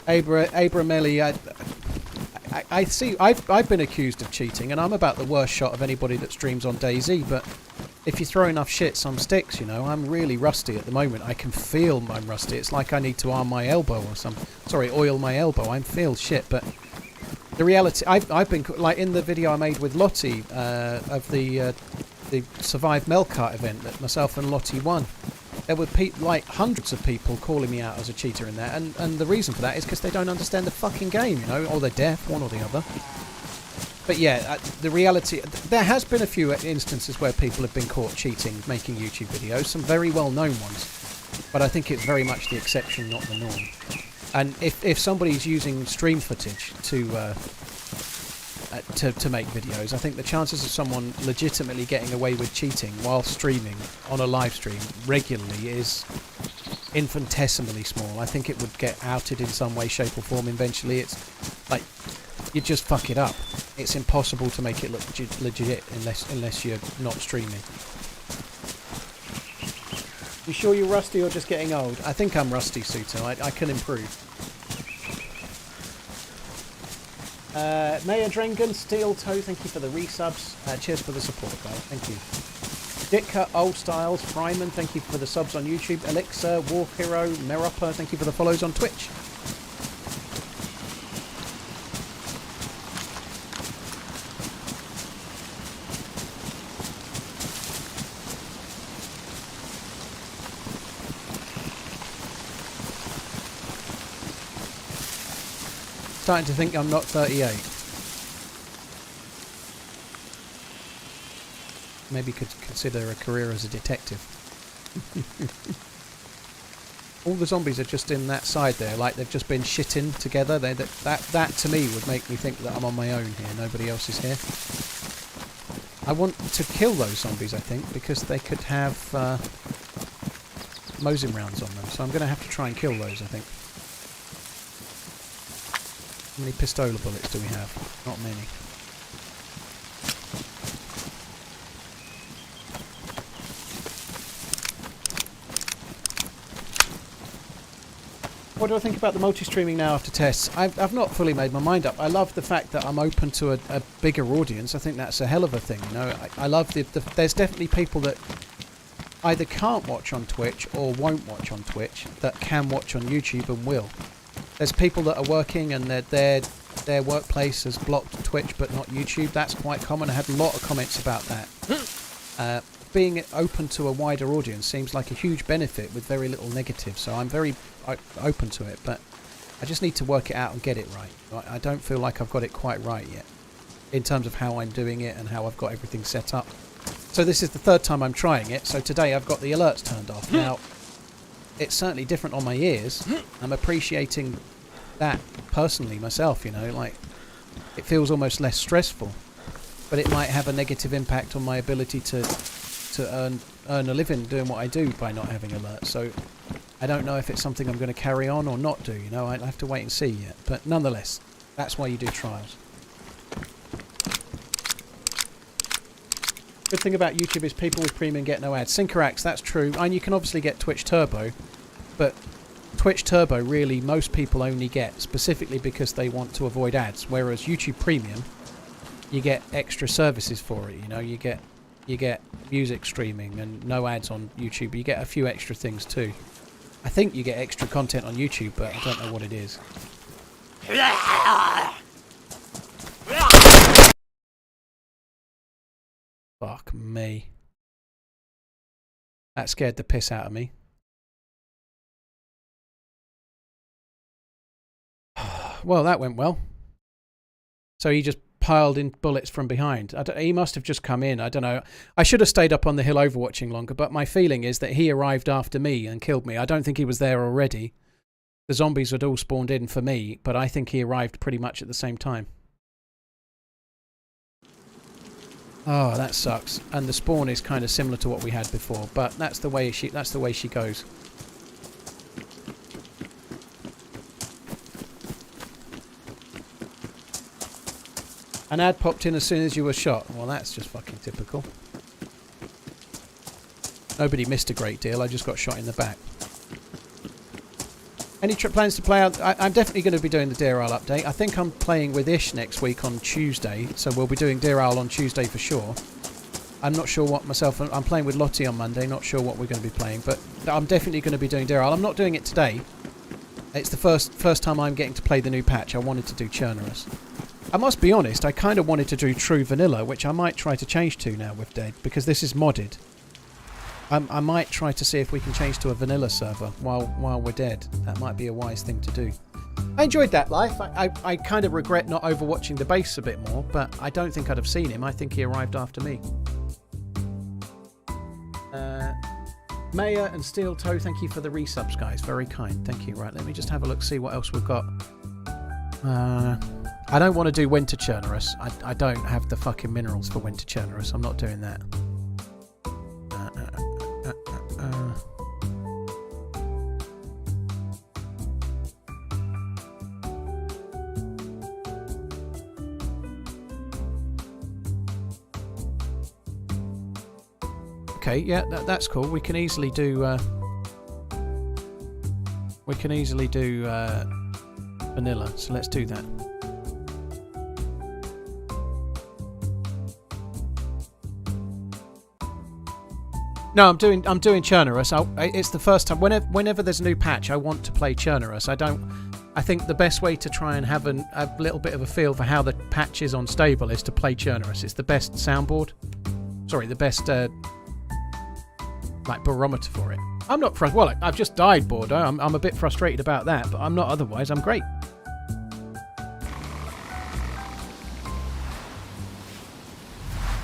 Abramelli, I see. I've been accused of cheating, and I'm about the worst shot of anybody that streams on DayZ. But if you throw enough shit, some sticks. You know, I'm really rusty at the moment. I can feel I'm rusty. It's like I need to arm my elbow or some. Sorry, oil my elbow. I feel shit, but the reality, I've been like in the video I made with Lottie of the Survive Melkart event that myself and Lottie won. There were like hundreds of people calling me out as a cheater in there, and the reason for that is because they don't understand the fucking game, you know, or they're deaf, one or the other. But yeah, the reality, there has been a few instances where people have been caught cheating, making YouTube videos, some very well-known ones, but I think it's very much the exception, not the norm. And if somebody's using stream footage to make videos, I think the chances of someone legitimately getting away with cheating while streaming on a live stream regularly is infinitesimally small. I think it would get outed in some way, shape or form eventually. It's like you just fuck it up. It's impossible to make it look legit unless you're not streaming. You sure you're rusty or just getting old? I think I'm rusty, Suto. I can improve. Maya Drengen, Steel Toe, thank you for the resubs. Cheers for the support, guys. Thank you. Ditka, Old Styles, Fryman, thank you for the subs on YouTube. Elixir, War Hero, Meroppa, thank you for the follows on Twitch. Starting to think I'm not 38. Maybe could consider a career as a detective. All the zombies are just in that side there, like they've just been shitting together. That to me would make me think that I'm on my own here. Nobody else is here. I want to kill those zombies, I think, because they could have Mosin rounds on them. So I'm going to have to try and kill those, I think. How many pistola bullets do we have? Not many. What do I think about the multi-streaming now after tests? I've not fully made my mind up. I love the fact that I'm open to a bigger audience. I think that's a hell of a thing. You know, I love there's definitely people that either can't watch on Twitch or won't watch on Twitch that can watch on YouTube and will. There's people that are working and their workplace has blocked Twitch but not YouTube. That's quite common. I had a lot of comments about that. Being open to a wider audience seems like a huge benefit with very little negative. So I'm very open to it, but I just need to work it out and get it right. I don't feel like I've got it quite right yet in terms of how I'm doing it and how I've got everything set up. So this is the third time I'm trying it. So today I've got the alerts turned off. Now, it's certainly different on my ears. I'm appreciating that personally myself, you know, like it feels almost less stressful, but it might have a negative impact on my ability to earn a living doing what I do by not having alerts. So I don't know if it's something I'm going to carry on or not do, you know. I'll have to wait and see yet, but nonetheless, that's why you do trials. Good thing about YouTube is people with premium get no ads. Syncerax, that's true. And you can obviously get Twitch Turbo, but Twitch Turbo really most people only get specifically because they want to avoid ads, whereas YouTube Premium, you get extra services for it. You know, you get music streaming and no ads on YouTube. You get a few extra things too. I think you get extra content on YouTube, but I don't know what it is. Fuck me. That scared the piss out of me. Well, that went well. So he just piled in bullets from behind. He must have just come in. I don't know. I should have stayed up on the hill overwatching longer, but my feeling is that he arrived after me and killed me. I don't think he was there already. The zombies had all spawned in for me, but I think he arrived pretty much at the same time. Oh, that sucks. And the spawn is kind of similar to what we had before, but that's the way she goes. An ad popped in as soon as you were shot. Well, that's just fucking typical. Nobody missed a great deal. I just got shot in the back. Any plans to play out? I'm definitely going to be doing the Deer Owl update. I think I'm playing with Ish next week on Tuesday, so we'll be doing Deer Owl on Tuesday for sure. I'm not sure what myself... I'm playing with Lottie on Monday, not sure what we're going to be playing, but I'm definitely going to be doing Deer Owl. I'm not doing it today. It's the first time I'm getting to play the new patch. I wanted to do Chernarus. I must be honest, I kind of wanted to do True Vanilla, which I might try to change to now with Dead, because this is modded. I might try to see if we can change to a vanilla server while we're dead. That might be a wise thing to do. I enjoyed that life. I kind of regret not overwatching the base a bit more, but I don't think I'd have seen him. I think he arrived after me. Maya and Steel Toe, thank you for the resubs, guys. Very kind. Thank you. Right, let me just have a look, see what else we've got. I don't want to do Winter Chernarus. I don't have the fucking minerals for Winter Chernarus. I'm not doing that. Okay, yeah, that's cool. We can easily do. Vanilla. So let's do that. No, I'm doing Chernarus. It's the first time. Whenever there's a new patch, I want to play Chernarus. I think the best way to try and have a little bit of a feel for how the patch is on stable is to play Chernarus. It's the best soundboard. Sorry, the best like barometer for it. I'm not well. I've just died, Bordeaux. I'm a bit frustrated about that, but I'm not otherwise. I'm great.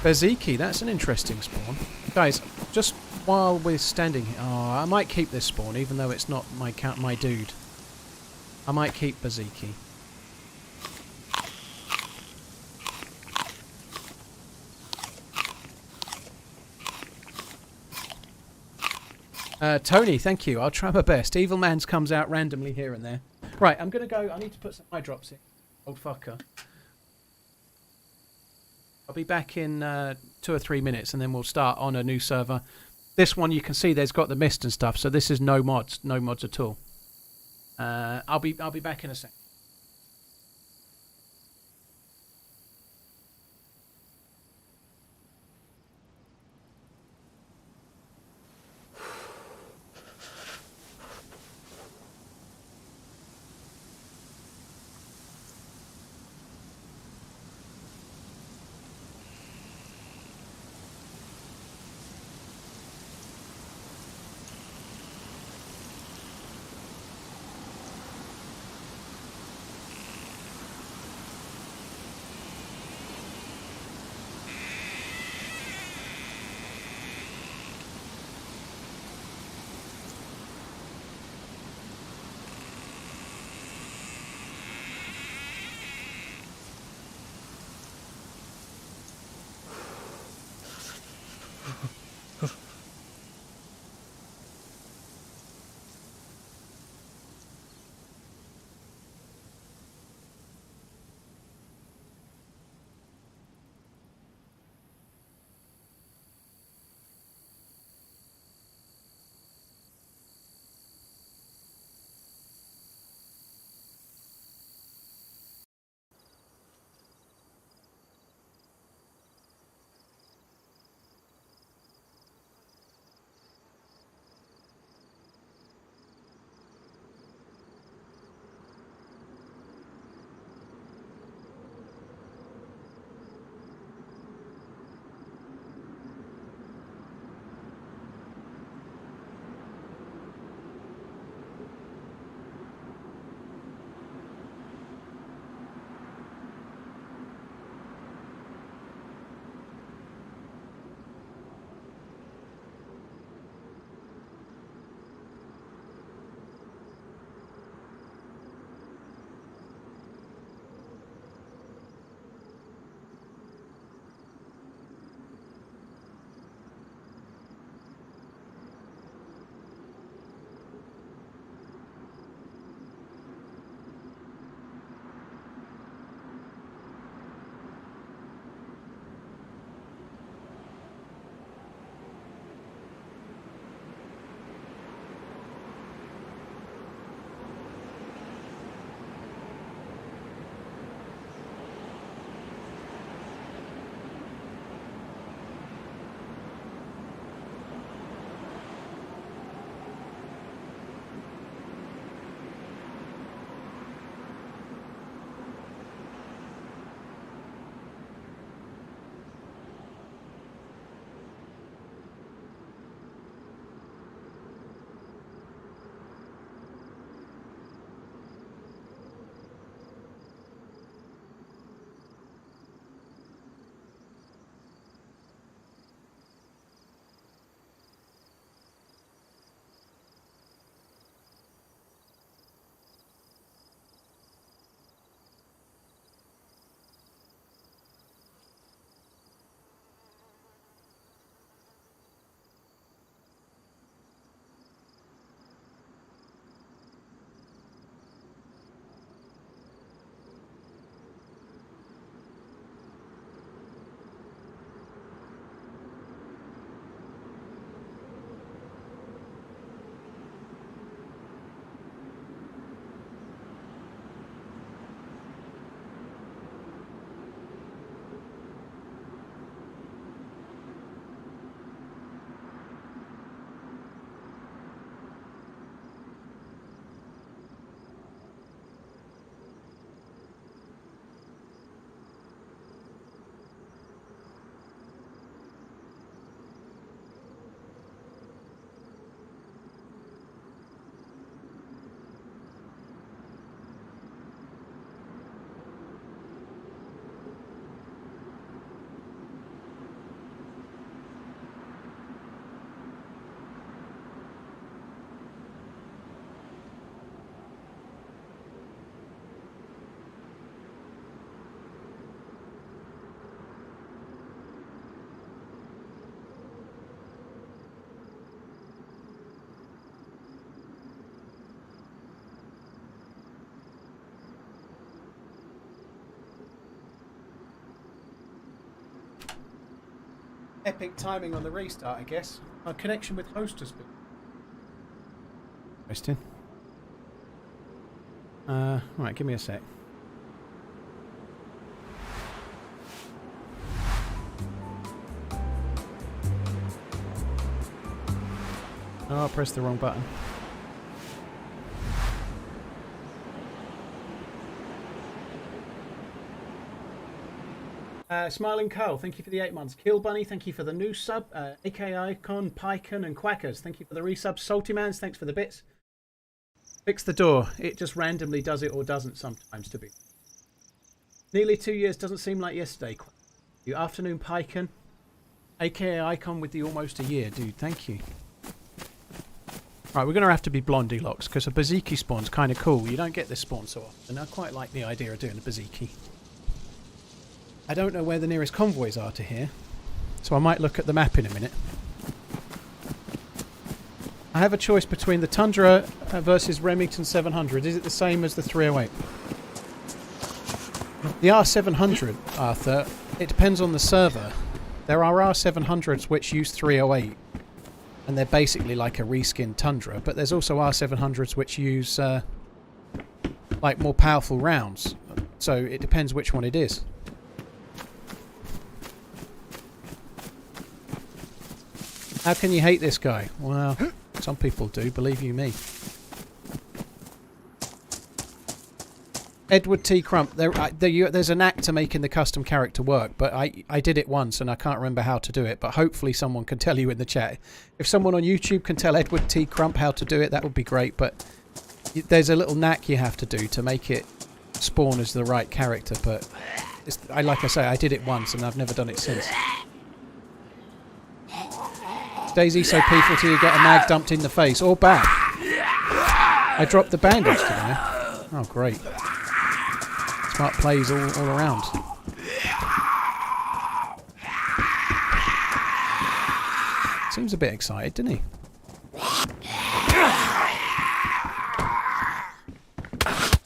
Beziki, that's an interesting spawn. Guys, just while we're standing here... Oh, I might keep this spawn, even though it's not my dude. I might keep Beziki. Tony, thank you. I'll try my best. Evilman's comes out randomly here and there. Right, I'm going to go... I need to put some eye drops in. Old fucker. I'll be back in 2 or 3 minutes, and then we'll start on a new server. This one, you can see there's got the mist and stuff, so this is no mods at all. I'll be back in a sec. Epic timing on the restart, I guess. Our connection with host has been interesting. Right, give me a sec. Oh, I pressed the wrong button. Smiling Carl, thank you for the 8 months. Kill Bunny, thank you for the new sub. AK Icon, Pycon, and Quackers, thank you for the resubs. SaltyManZ, thanks for the bits. Fix the door. It just randomly does it or doesn't sometimes, to be. Nearly 2 years doesn't seem like yesterday. You afternoon Pycon. AK Icon with the almost a year, dude. Thank you. Right, we're going to have to be Blondie locks because a Baziki spawn's kind of cool. You don't get this spawn so often. I quite like the idea of doing a Baziki. I don't know where the nearest convoys are to here, so I might look at the map in a minute. I have a choice between the Tundra versus Remington 700. Is it the same as the 308? The R700, Arthur, it depends on the server. There are R700s which use 308, and they're basically like a reskinned Tundra, but there's also R700s which use like more powerful rounds, so it depends which one it is. How can you hate this guy? Well, some people do, believe you me. Edward T. Crump, there's a knack to making the custom character work, but I did it once and I can't remember how to do it, but hopefully someone can tell you in the chat. If someone on YouTube can tell Edward T. Crump how to do it, that would be great, but there's a little knack you have to do to make it spawn as the right character, but like I say, I did it once and I've never done it since. DayZ so peaceful till you get a mag dumped in the face, or back. I dropped the bandage today. Oh, great. Smart plays all around. Seems a bit excited, didn't he?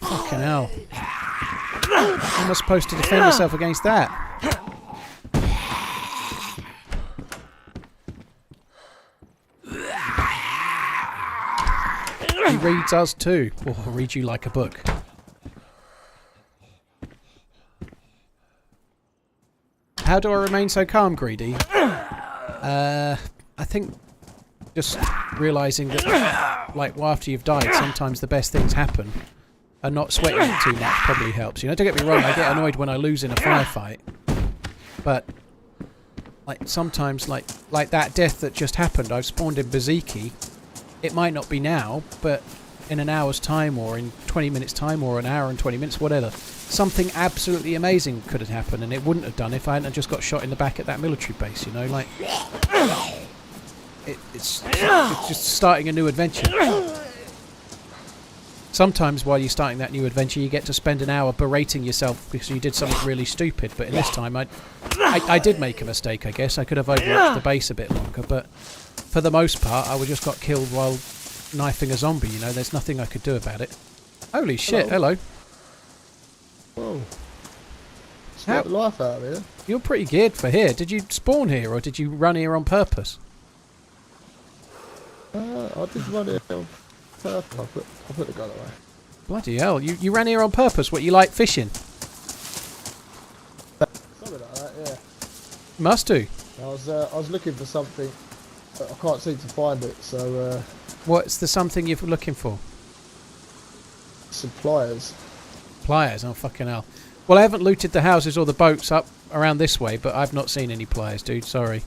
Fucking hell. How am I supposed to defend myself against that? He reads us too. Oh, I'll read you like a book. How do I remain so calm, Greedy? I think just realising that, like, well, after you've died, sometimes the best things happen. And not sweating it too much probably helps. You know, don't get me wrong, I get annoyed when I lose in a firefight. But, like, sometimes, like that death that just happened, I've spawned in Baziki. It might not be now, but in an hour's time or in 20 minutes time or an hour and 20 minutes, whatever, something absolutely amazing could have happened, and it wouldn't have done if I hadn't just got shot in the back at that military base, you know, like... It's just starting a new adventure. Sometimes while you're starting that new adventure, you get to spend an hour berating yourself because you did something really stupid, but in this time I did make a mistake, I guess. I could have overwatched the base a bit longer, but for the most part, I just got killed while knifing a zombie, you know. There's nothing I could do about it. Holy shit, hello. Whoa. Sweat life out of here. You're pretty geared for here. Did you spawn here, or did you run here on purpose? I did run here on purpose. I put the gun away. Bloody hell. You ran here on purpose? What, you like fishing? Something like that, yeah. Must do. I was looking for something, but I can't seem to find it, so... What's the something you're looking for? Some pliers. Pliers? Oh, fucking hell. Well, I haven't looted the houses or the boats up around this way, but I've not seen any pliers, dude. Sorry.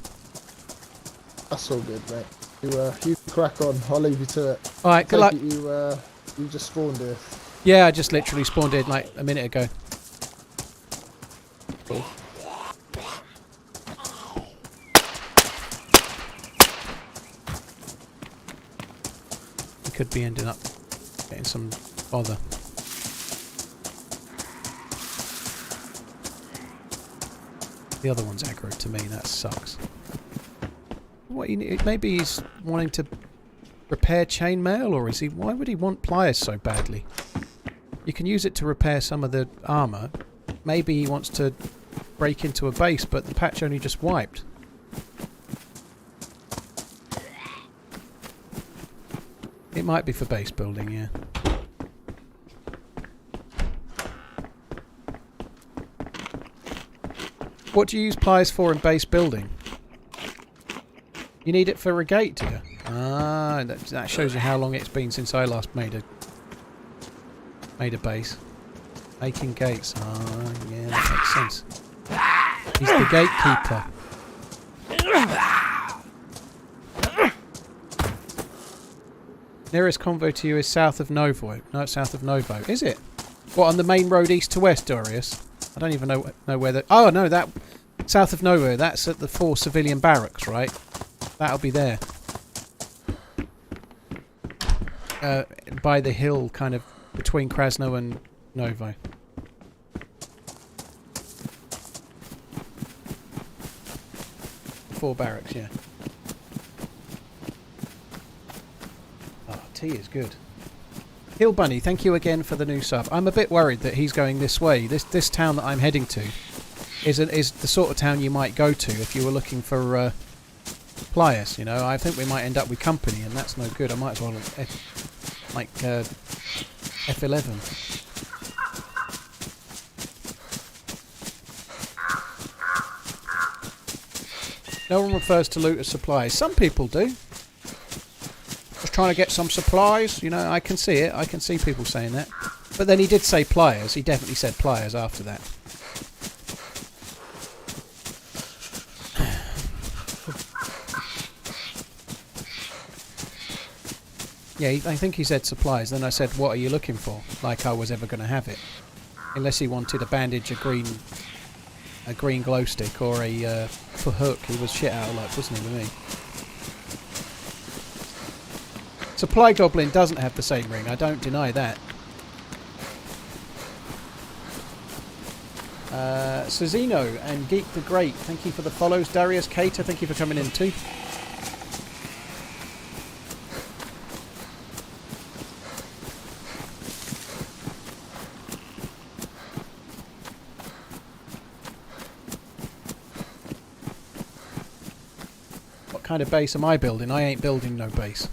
That's all good, mate. You crack on. I'll leave you to it. All right, good luck. You just spawned here. Yeah, I just literally spawned in like a minute ago. Cool. We could be ending up getting some bother. The other one's aggro to me. That sucks. What maybe he's wanting to repair chainmail, or is he? Why would he want pliers so badly? You can use it to repair some of the armour. Maybe he wants to break into a base, but the patch only just wiped. It might be for base building, yeah. What do you use pliers for in base building? You need it for a gate, do you? Ah, that shows you how long it's been since I last made a base. Making gates. Ah, yeah, that makes sense. He's the gatekeeper. Nearest convoy to you is south of Novo. No, it's south of Novo. Is it? What, on the main road east to west, Darius? I don't even know where the... Oh, no, that... South of Novo. That's at the 4 civilian barracks, right? That'll be there. By the hill, kind of between Krasno and Novo. Four barracks, yeah. Oh, tea is good. Hill Bunny, thank you again for the new sub. I'm a bit worried that he's going this way. This town that I'm heading to is the sort of town you might go to if you were looking for pliers. You know, I think we might end up with company, and that's no good. I might as well F11. No one refers to loot as supplies. Some people do. Just trying to get some supplies. You know, I can see it. I can see people saying that. But then he did say pliers. He definitely said pliers after that. Yeah, I think he said supplies. Then I said, what are you looking for? Like I was ever going to have it. Unless he wanted a bandage, a green glow stick, or a for hook. He was shit out of luck, wasn't he, with me? Supply Goblin doesn't have the same ring. I don't deny that. Cezino and Geek the Great, thank you for the follows. Darius Cater, thank you for coming in too. What kind of base am I building? I ain't building no base.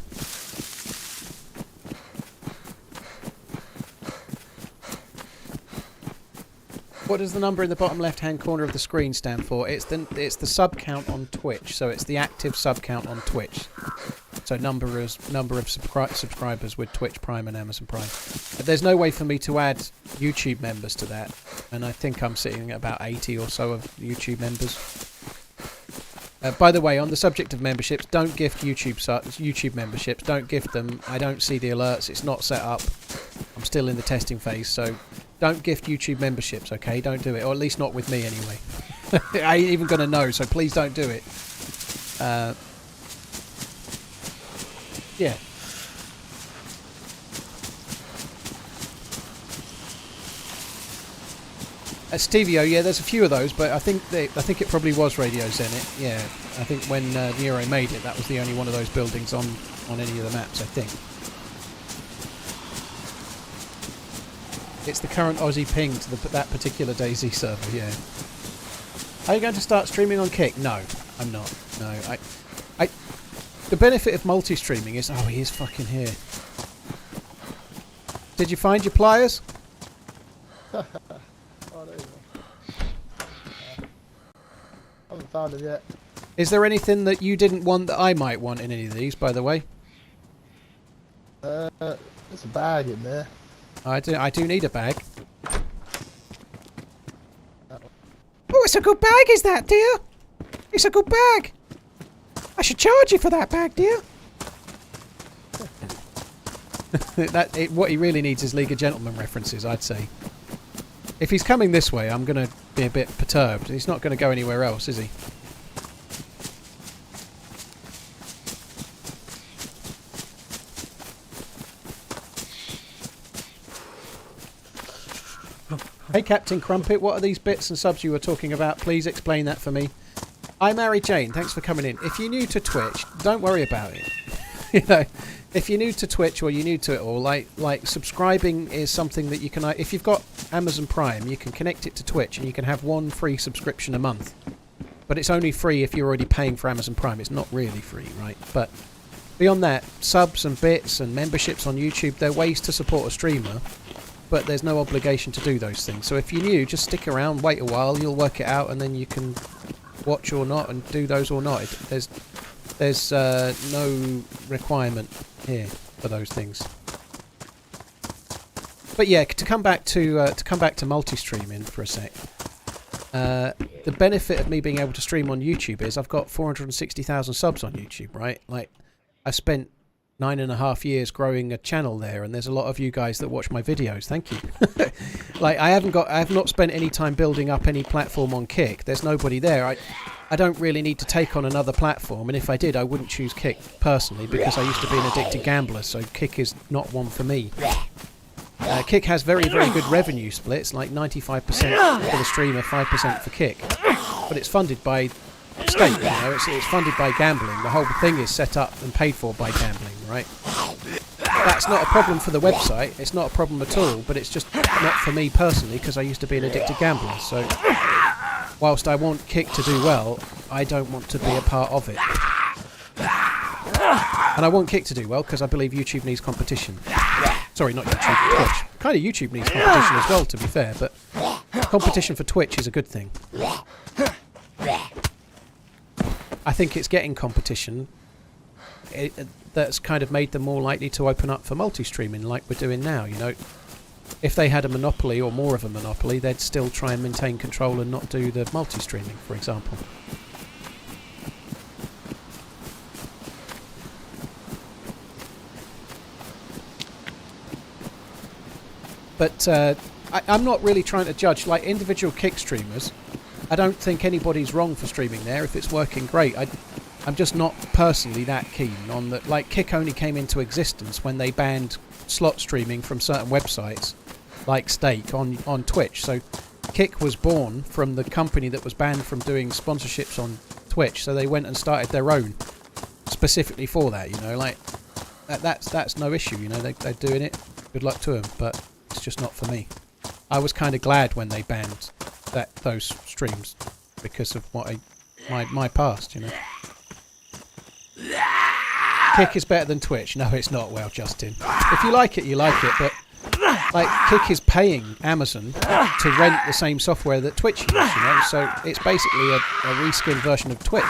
What does the number in the bottom left-hand corner of the screen stand for? It's the sub count on Twitch, so it's the active sub count on Twitch. So number of subscribers with Twitch Prime and Amazon Prime. But there's no way for me to add YouTube members to that, and I think I'm sitting at about 80 or so of YouTube members. By the way, on the subject of memberships, don't gift YouTube memberships. Don't gift them. I don't see the alerts. It's not set up. I'm still in the testing phase, so don't gift YouTube memberships, okay? Don't do it, or at least not with me anyway. I ain't even going to know, so please don't do it. Yeah. Stevio, yeah, there's a few of those, but I think it probably was Radio Zenit. Yeah, I think when Nero made it, that was the only one of those buildings on any of the maps, I think. It's the current Aussie ping to that particular DayZ server, yeah. Are you going to start streaming on Kick? No, I'm not. No, the benefit of multi-streaming is... Oh, he is fucking here. Did you find your pliers? Oh, there you go. I haven't found it yet. Is there anything that you didn't want that I might want in any of these, by the way? There's a bag in there. I do need a bag. Oh, it's a good bag, is that, dear? It's a good bag. I should charge you for that bag, dear. What he really needs is League of Gentlemen references, I'd say. If he's coming this way, I'm going to be a bit perturbed. He's not going to go anywhere else, is he? Hey Captain Crumpet, what are these bits and subs you were talking about? Please explain that for me. I'm Mary Jane, thanks for coming in. If you're new to Twitch, don't worry about it. You know, if you're new to Twitch or you're new to it all, like subscribing is something that you can... If you've got Amazon Prime, you can connect it to Twitch and you can have one free subscription a month. But it's only free if you're already paying for Amazon Prime. It's not really free, right? But Beyond that, subs and bits and memberships on YouTube, they're ways to support a streamer, but there's no obligation to do those things. So if you're new, just stick around, wait a while, you'll work it out, and then you can watch or not and do those or not. There's no requirement here for those things. But yeah, to come back to multi-streaming for a sec. The benefit of me being able to stream on YouTube is I've got 460,000 subs on YouTube, right? Like, I spent 9.5 years growing a channel there, and there's a lot of you guys that watch my videos. Thank you. Like, I have not spent any time building up any platform on Kick. There's nobody there. I don't really need to take on another platform, and if I did, I wouldn't choose Kick personally because I used to be an addicted gambler, so Kick is not one for me. Kick has very, very good revenue splits, like 95% for the streamer, 5% for Kick. But it's funded by state, you know, it's funded by gambling. The whole thing is set up and paid for by gambling, right? That's not a problem for the website, it's not a problem at all, but it's just not for me personally because I used to be an addicted gambler. So, whilst I want Kick to do well, I don't want to be a part of it. And I want Kick to do well because I believe YouTube needs competition. Sorry, not YouTube, Twitch. Kind of YouTube needs competition as well, to be fair, but competition for Twitch is a good thing. I think it's getting competition that's kind of made them more likely to open up for multi-streaming like we're doing now, you know. If they had a monopoly or more of a monopoly, they'd still try and maintain control and not do the multi-streaming, for example. But I'm not really trying to judge, like, individual Kick streamers. I don't think anybody's wrong for streaming there if it's working great. I'm just not personally that keen on that. Like, Kick only came into existence when they banned slot streaming from certain websites, like Stake, on Twitch. So Kick was born from the company that was banned from doing sponsorships on Twitch. So they went and started their own specifically for that, you know. Like, that's no issue, you know. They're doing it. Good luck to them, but it's just not for me. I was kind of glad when they banned those streams because of what my past, you know. Kick is better than Twitch. No, it's not. Well, Justin, if you like it, you like it. But like, Kick is paying Amazon to rent the same software that Twitch uses, you know. So it's basically a reskinned version of Twitch.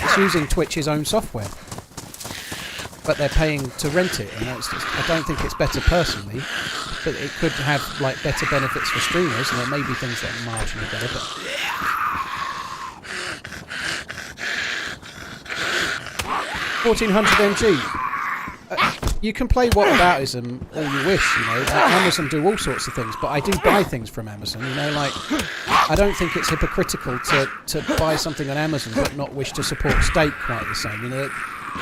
It's using Twitch's own software, but they're paying to rent it. And I don't think it's better personally, but it could have like better benefits for streamers, and there may be things that are marginally better. But 1400 MG. You can play whataboutism all you wish, you know. Amazon do all sorts of things, but I do buy things from Amazon, you know. Like, I don't think it's hypocritical to buy something on Amazon but not wish to support Stake quite the same, you know.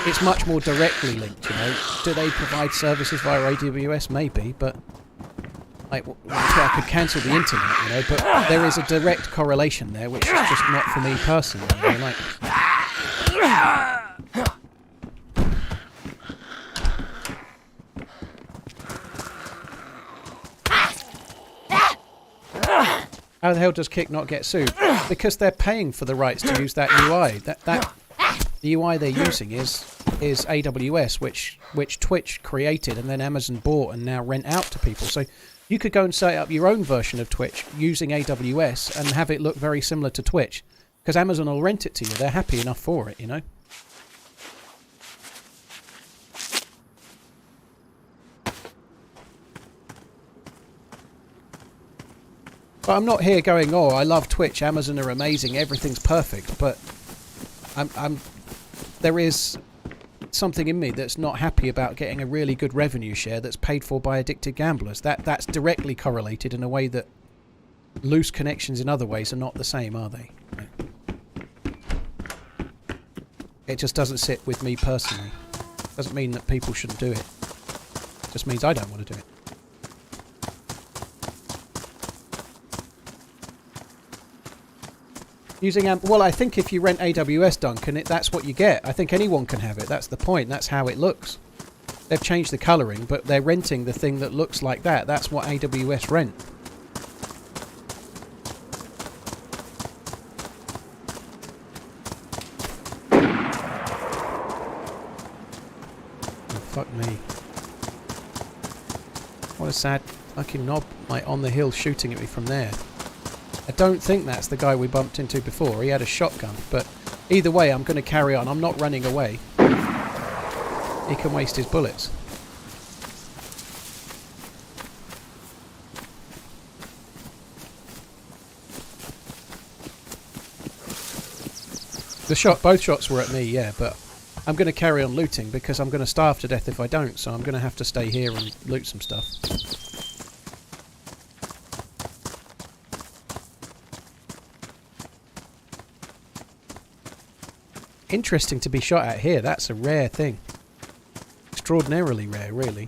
It's much more directly linked, you know. Do they provide services via AWS? Maybe, but like, I could cancel the internet, you know. But there is a direct correlation there, which is just not for me personally, you know. Like, how the hell does Kick not get sued? Because they're paying for the rights to use that UI. The UI they're using is AWS, which Twitch created and then Amazon bought and now rent out to people. So you could go and set up your own version of Twitch using AWS and have it look very similar to Twitch, because Amazon will rent it to you. They're happy enough for it, you know. But I'm not here going, oh, I love Twitch, Amazon are amazing, everything's perfect. But there is something in me that's not happy about getting a really good revenue share that's paid for by addicted gamblers. That's directly correlated in a way that loose connections in other ways are not the same, are they? It just doesn't sit with me personally. Doesn't mean that people shouldn't do it. It just means I don't want to do it. Well, I think if you rent AWS, Duncan, that's what you get. I think anyone can have it. That's the point. That's how it looks. They've changed the colouring, but they're renting the thing that looks like that. That's what AWS rent. fuck me. What a sad fucking knob, like, on the hill shooting at me from there. I don't think that's the guy we bumped into before. He had a shotgun, but either way, I'm going to carry on. I'm not running away. He can waste his bullets. Both shots were at me, yeah, but I'm going to carry on looting because I'm going to starve to death if I don't, so I'm going to have to stay here and loot some stuff. Interesting to be shot at here. That's a rare thing. Extraordinarily rare, really.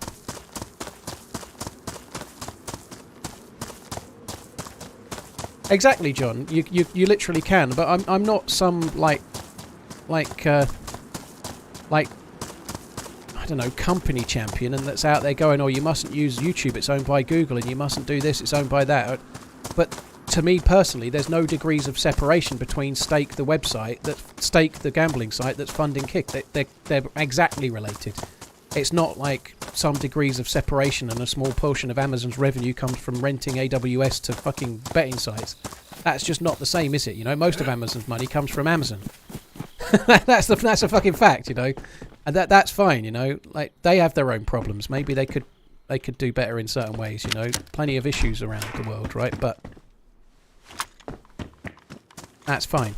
Exactly, John. You literally can, but I'm not some like I don't know, company champion, and that's out there going, oh, you mustn't use YouTube, it's owned by Google, and you mustn't do this, it's owned by that. But to me personally, there's no degrees of separation between Stake, the website, Stake, the gambling site, that's funding Kick. They're exactly related. It's not like some degrees of separation and a small portion of Amazon's revenue comes from renting AWS to fucking betting sites. That's just not the same, is it? You know, most of Amazon's money comes from Amazon. that's a fucking fact, you know. And that's fine, you know. Like, they have their own problems. Maybe they could do better in certain ways, you know. Plenty of issues around the world, right? But that's fine.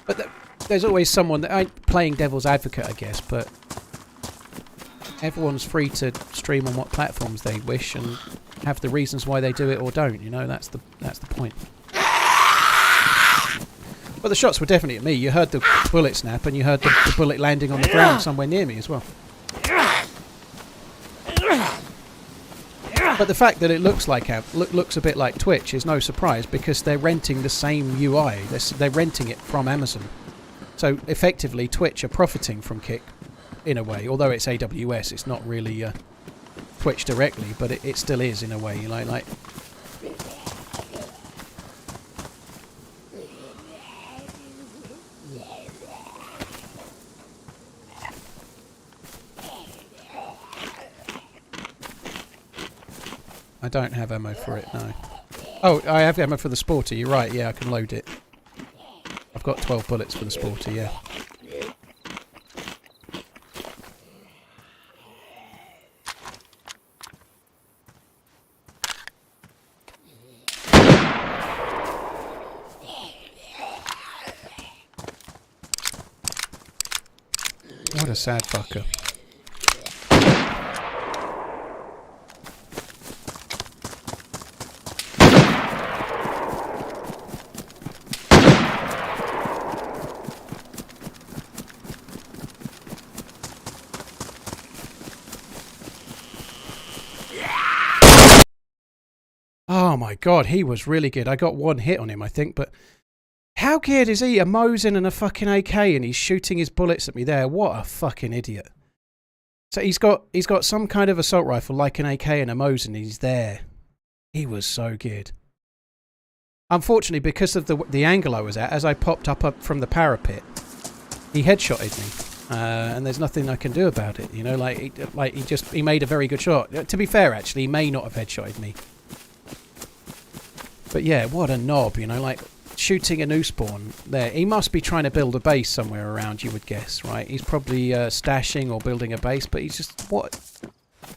But there's always someone that I'm playing devil's advocate, I guess, but everyone's free to stream on what platforms they wish and have the reasons why they do it or don't, you know. That's the point. But the shots were definitely at me. You heard the bullet snap and you heard the bullet landing on the ground somewhere near me as well. But the fact that it looks a bit like Twitch is no surprise because they're renting the same UI. They're renting it from Amazon. So effectively Twitch are profiting from Kick in a way. Although it's AWS, it's not really Twitch directly, but it still is in a way. You know, like I don't have ammo for it, no. Oh, I have ammo for the Sporter, you're right, yeah, I can load it. I've got 12 bullets for the Sporter, yeah. What a sad fucker. Oh my god, he was really good. I got one hit on him, I think, but how good is he? A Mosin and a fucking AK, and he's shooting his bullets at me there. What a fucking idiot. So he's got some kind of assault rifle like an AK and a Mosin. He's there. He was so good. Unfortunately, because of the angle I was at, as I popped up from the parapet, he headshotted me. And there's nothing I can do about it. You know, he made a very good shot. To be fair, actually, he may not have headshotted me. But yeah, what a knob, you know, like shooting a new spawn there. He must be trying to build a base somewhere around, you would guess, right? He's probably stashing or building a base, but he's just, what?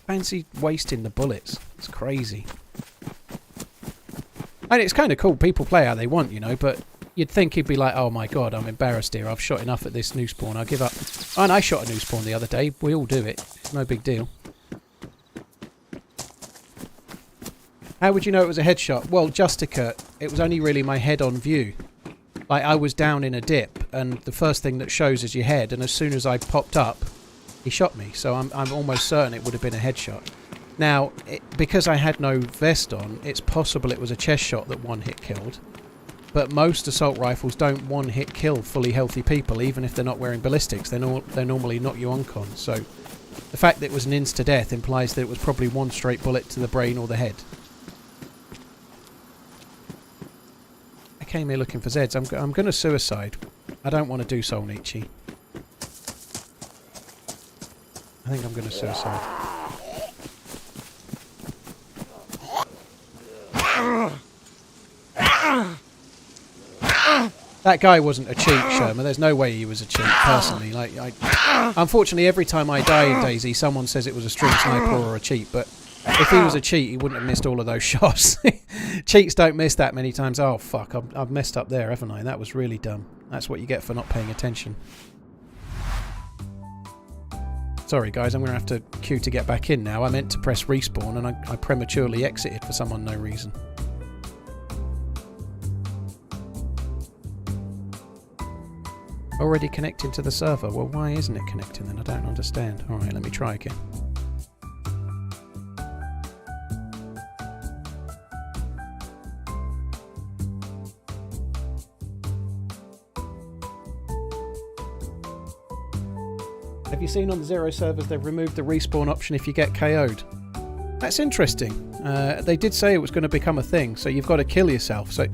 Fancy wasting the bullets. It's crazy. And it's kind of cool. People play how they want, you know, but you'd think he'd be like, oh my god, I'm embarrassed here. I've shot enough at this new spawn. I'll give up. And I shot a new spawn the other day. We all do it. No big deal. How would you know it was a headshot? Well, Justica, it was only really my head on view. Like, I was down in a dip, and the first thing that shows is your head, and as soon as I popped up, he shot me. So I'm almost certain it would have been a headshot. Now, because I had no vest on, it's possible it was a chest shot that one-hit killed. But most assault rifles don't one-hit kill fully healthy people, even if they're not wearing ballistics. They normally knock you uncon. So the fact that it was an insta-death implies that it was probably one straight bullet to the brain or the head. I came here looking for Zeds. I'm going to suicide. I don't want to do Solnichi. I think I'm going to suicide. That guy wasn't a cheat, Sherman. There's no way he was a cheat, personally. Like, unfortunately, every time I die in DayZ, someone says it was a stream sniper or a cheat. But if he was a cheat, he wouldn't have missed all of those shots. Cheats don't miss that many times. Oh, fuck. I've messed up there, haven't I? That was really dumb. That's what you get for not paying attention. Sorry, guys. I'm going to have to queue to get back in now. I meant to press respawn, and I prematurely exited for some unknown reason. Already connecting to the server. Well, why isn't it connecting then? I don't understand. Alright, let me try again. Have you seen on the Zero servers they've removed the respawn option if you get KO'd? That's interesting. They did say it was going to become a thing, so you've got to kill yourself. So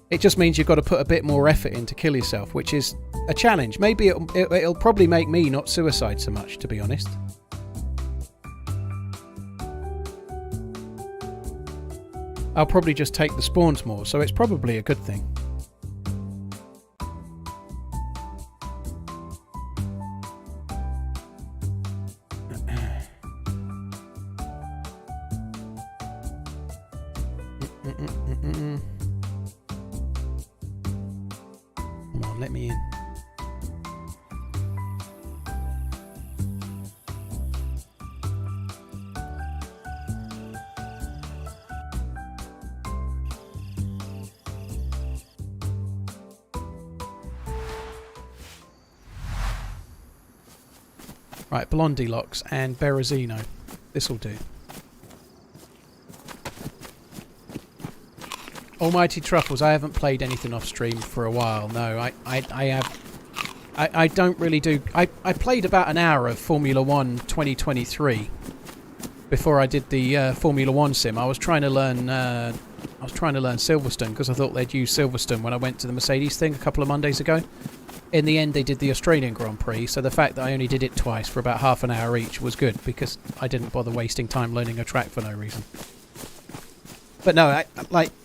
it just means you've got to put a bit more effort in to kill yourself, which is a challenge. Maybe it'll probably make me not suicide so much, to be honest. I'll probably just take the spawns more, so it's probably a good thing. Come on, let me in. Right, Blondie Locks and Berezino. This'll do. Almighty Truffles, I haven't played anything off stream for a while. No, I don't really do. I played about an hour of Formula 1 2023 before I did the Formula 1 sim. I was trying to learn Silverstone because I thought they'd use Silverstone when I went to the Mercedes thing a couple of Mondays ago. In the end, they did the Australian Grand Prix, so the fact that I only did it twice for about half an hour each was good because I didn't bother wasting time learning a track for no reason. But no,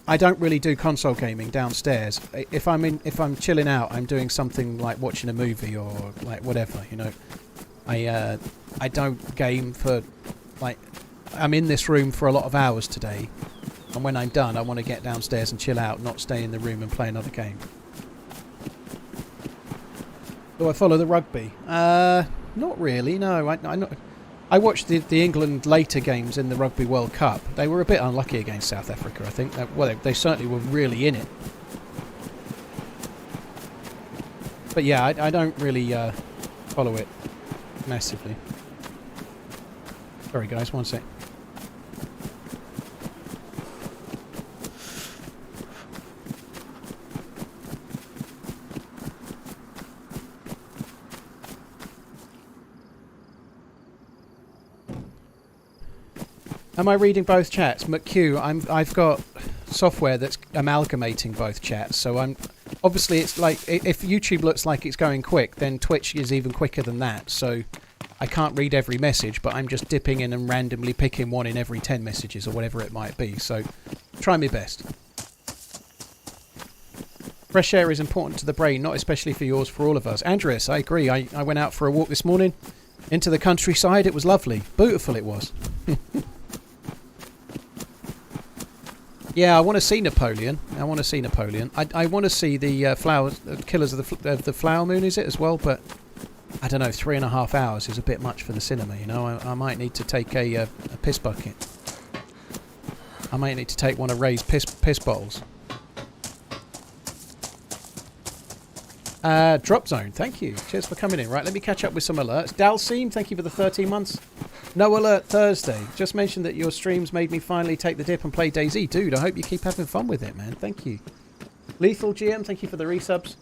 I don't really do console gaming downstairs. If I'm chilling out, I'm doing something like watching a movie or like whatever, you know. I don't game for like I'm in this room for a lot of hours today, and when I'm done, I want to get downstairs and chill out, not stay in the room and play another game. Do I follow the rugby? Not really. No, I watched the England later games in the Rugby World Cup. They were a bit unlucky against South Africa, I think. Well, they certainly were really in it. But yeah, I don't really follow it massively. Sorry guys, one sec. Am I reading both chats? McHugh, I've got software that's amalgamating both chats, so I'm obviously it's like if YouTube looks like it's going quick, then Twitch is even quicker than that. So I can't read every message, but I'm just dipping in and randomly picking one in every 10 messages or whatever it might be. So try my best. Fresh air is important to the brain, not especially for yours, for all of us. Andreas, I agree. I went out for a walk this morning into the countryside. It was lovely. Beautiful it was. Yeah, I want to see Napoleon. I want to see the Killers of the Flower Moon, is it, as well? But I don't know, 3.5 hours is a bit much for the cinema, you know. I might need to take a piss bucket. I might need to take one of Ray's piss bottles. Drop Zone, thank you. Cheers for coming in. Right, let me catch up with some alerts. Dalseem, thank you for the 13 months. No Alert Thursday. Just mentioned that your streams made me finally take the dip and play DayZ. Dude, I hope you keep having fun with it, man. Thank you. Lethal GM, thank you for the resubs.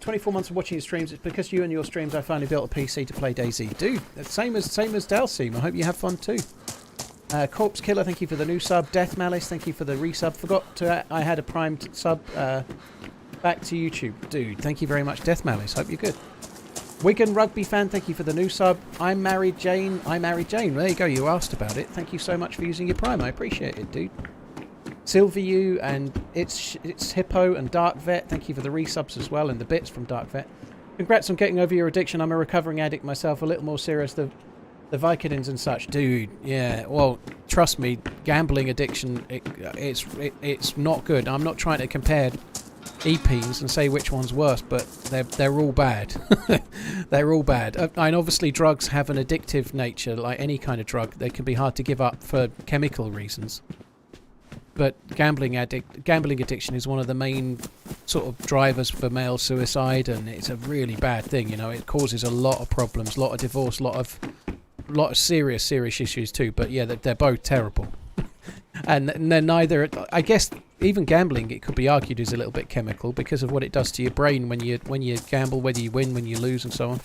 24 months of watching your streams. It's because you and your streams I finally built a PC to play DayZ. Dude, same as Dalseem. I hope you have fun too. Corpse Killer, thank you for the new sub. Death Malice, thank you for the resub. Forgot to I had a primed sub. Back to YouTube. Dude, thank you very much, Death Malice. Hope you're good. Wigan Rugby fan, thank you for the new sub. I'm married Jane. There you go, you asked about it. Thank you so much for using your Prime. I appreciate it, dude. Sylviu and it's Hippo and Dark Vet, thank you for the resubs as well and the bits from Dark Vet. Congrats on getting over your addiction. I'm a recovering addict myself, a little more serious than the Vicodins and such. Dude, yeah, well, trust me, gambling addiction, it's not good. I'm not trying to compare EPs and say which one's worse, but they're all bad. They're all bad. And obviously drugs have an addictive nature, like any kind of drug. They can be hard to give up for chemical reasons. But gambling addiction is one of the main sort of drivers for male suicide, and it's a really bad thing. You know, it causes a lot of problems, a lot of divorce, a lot of serious issues too. But yeah, they're both terrible. And they're neither. I guess even gambling, it could be argued, is a little bit chemical because of what it does to your brain when you gamble, whether you win, when you lose, and so on.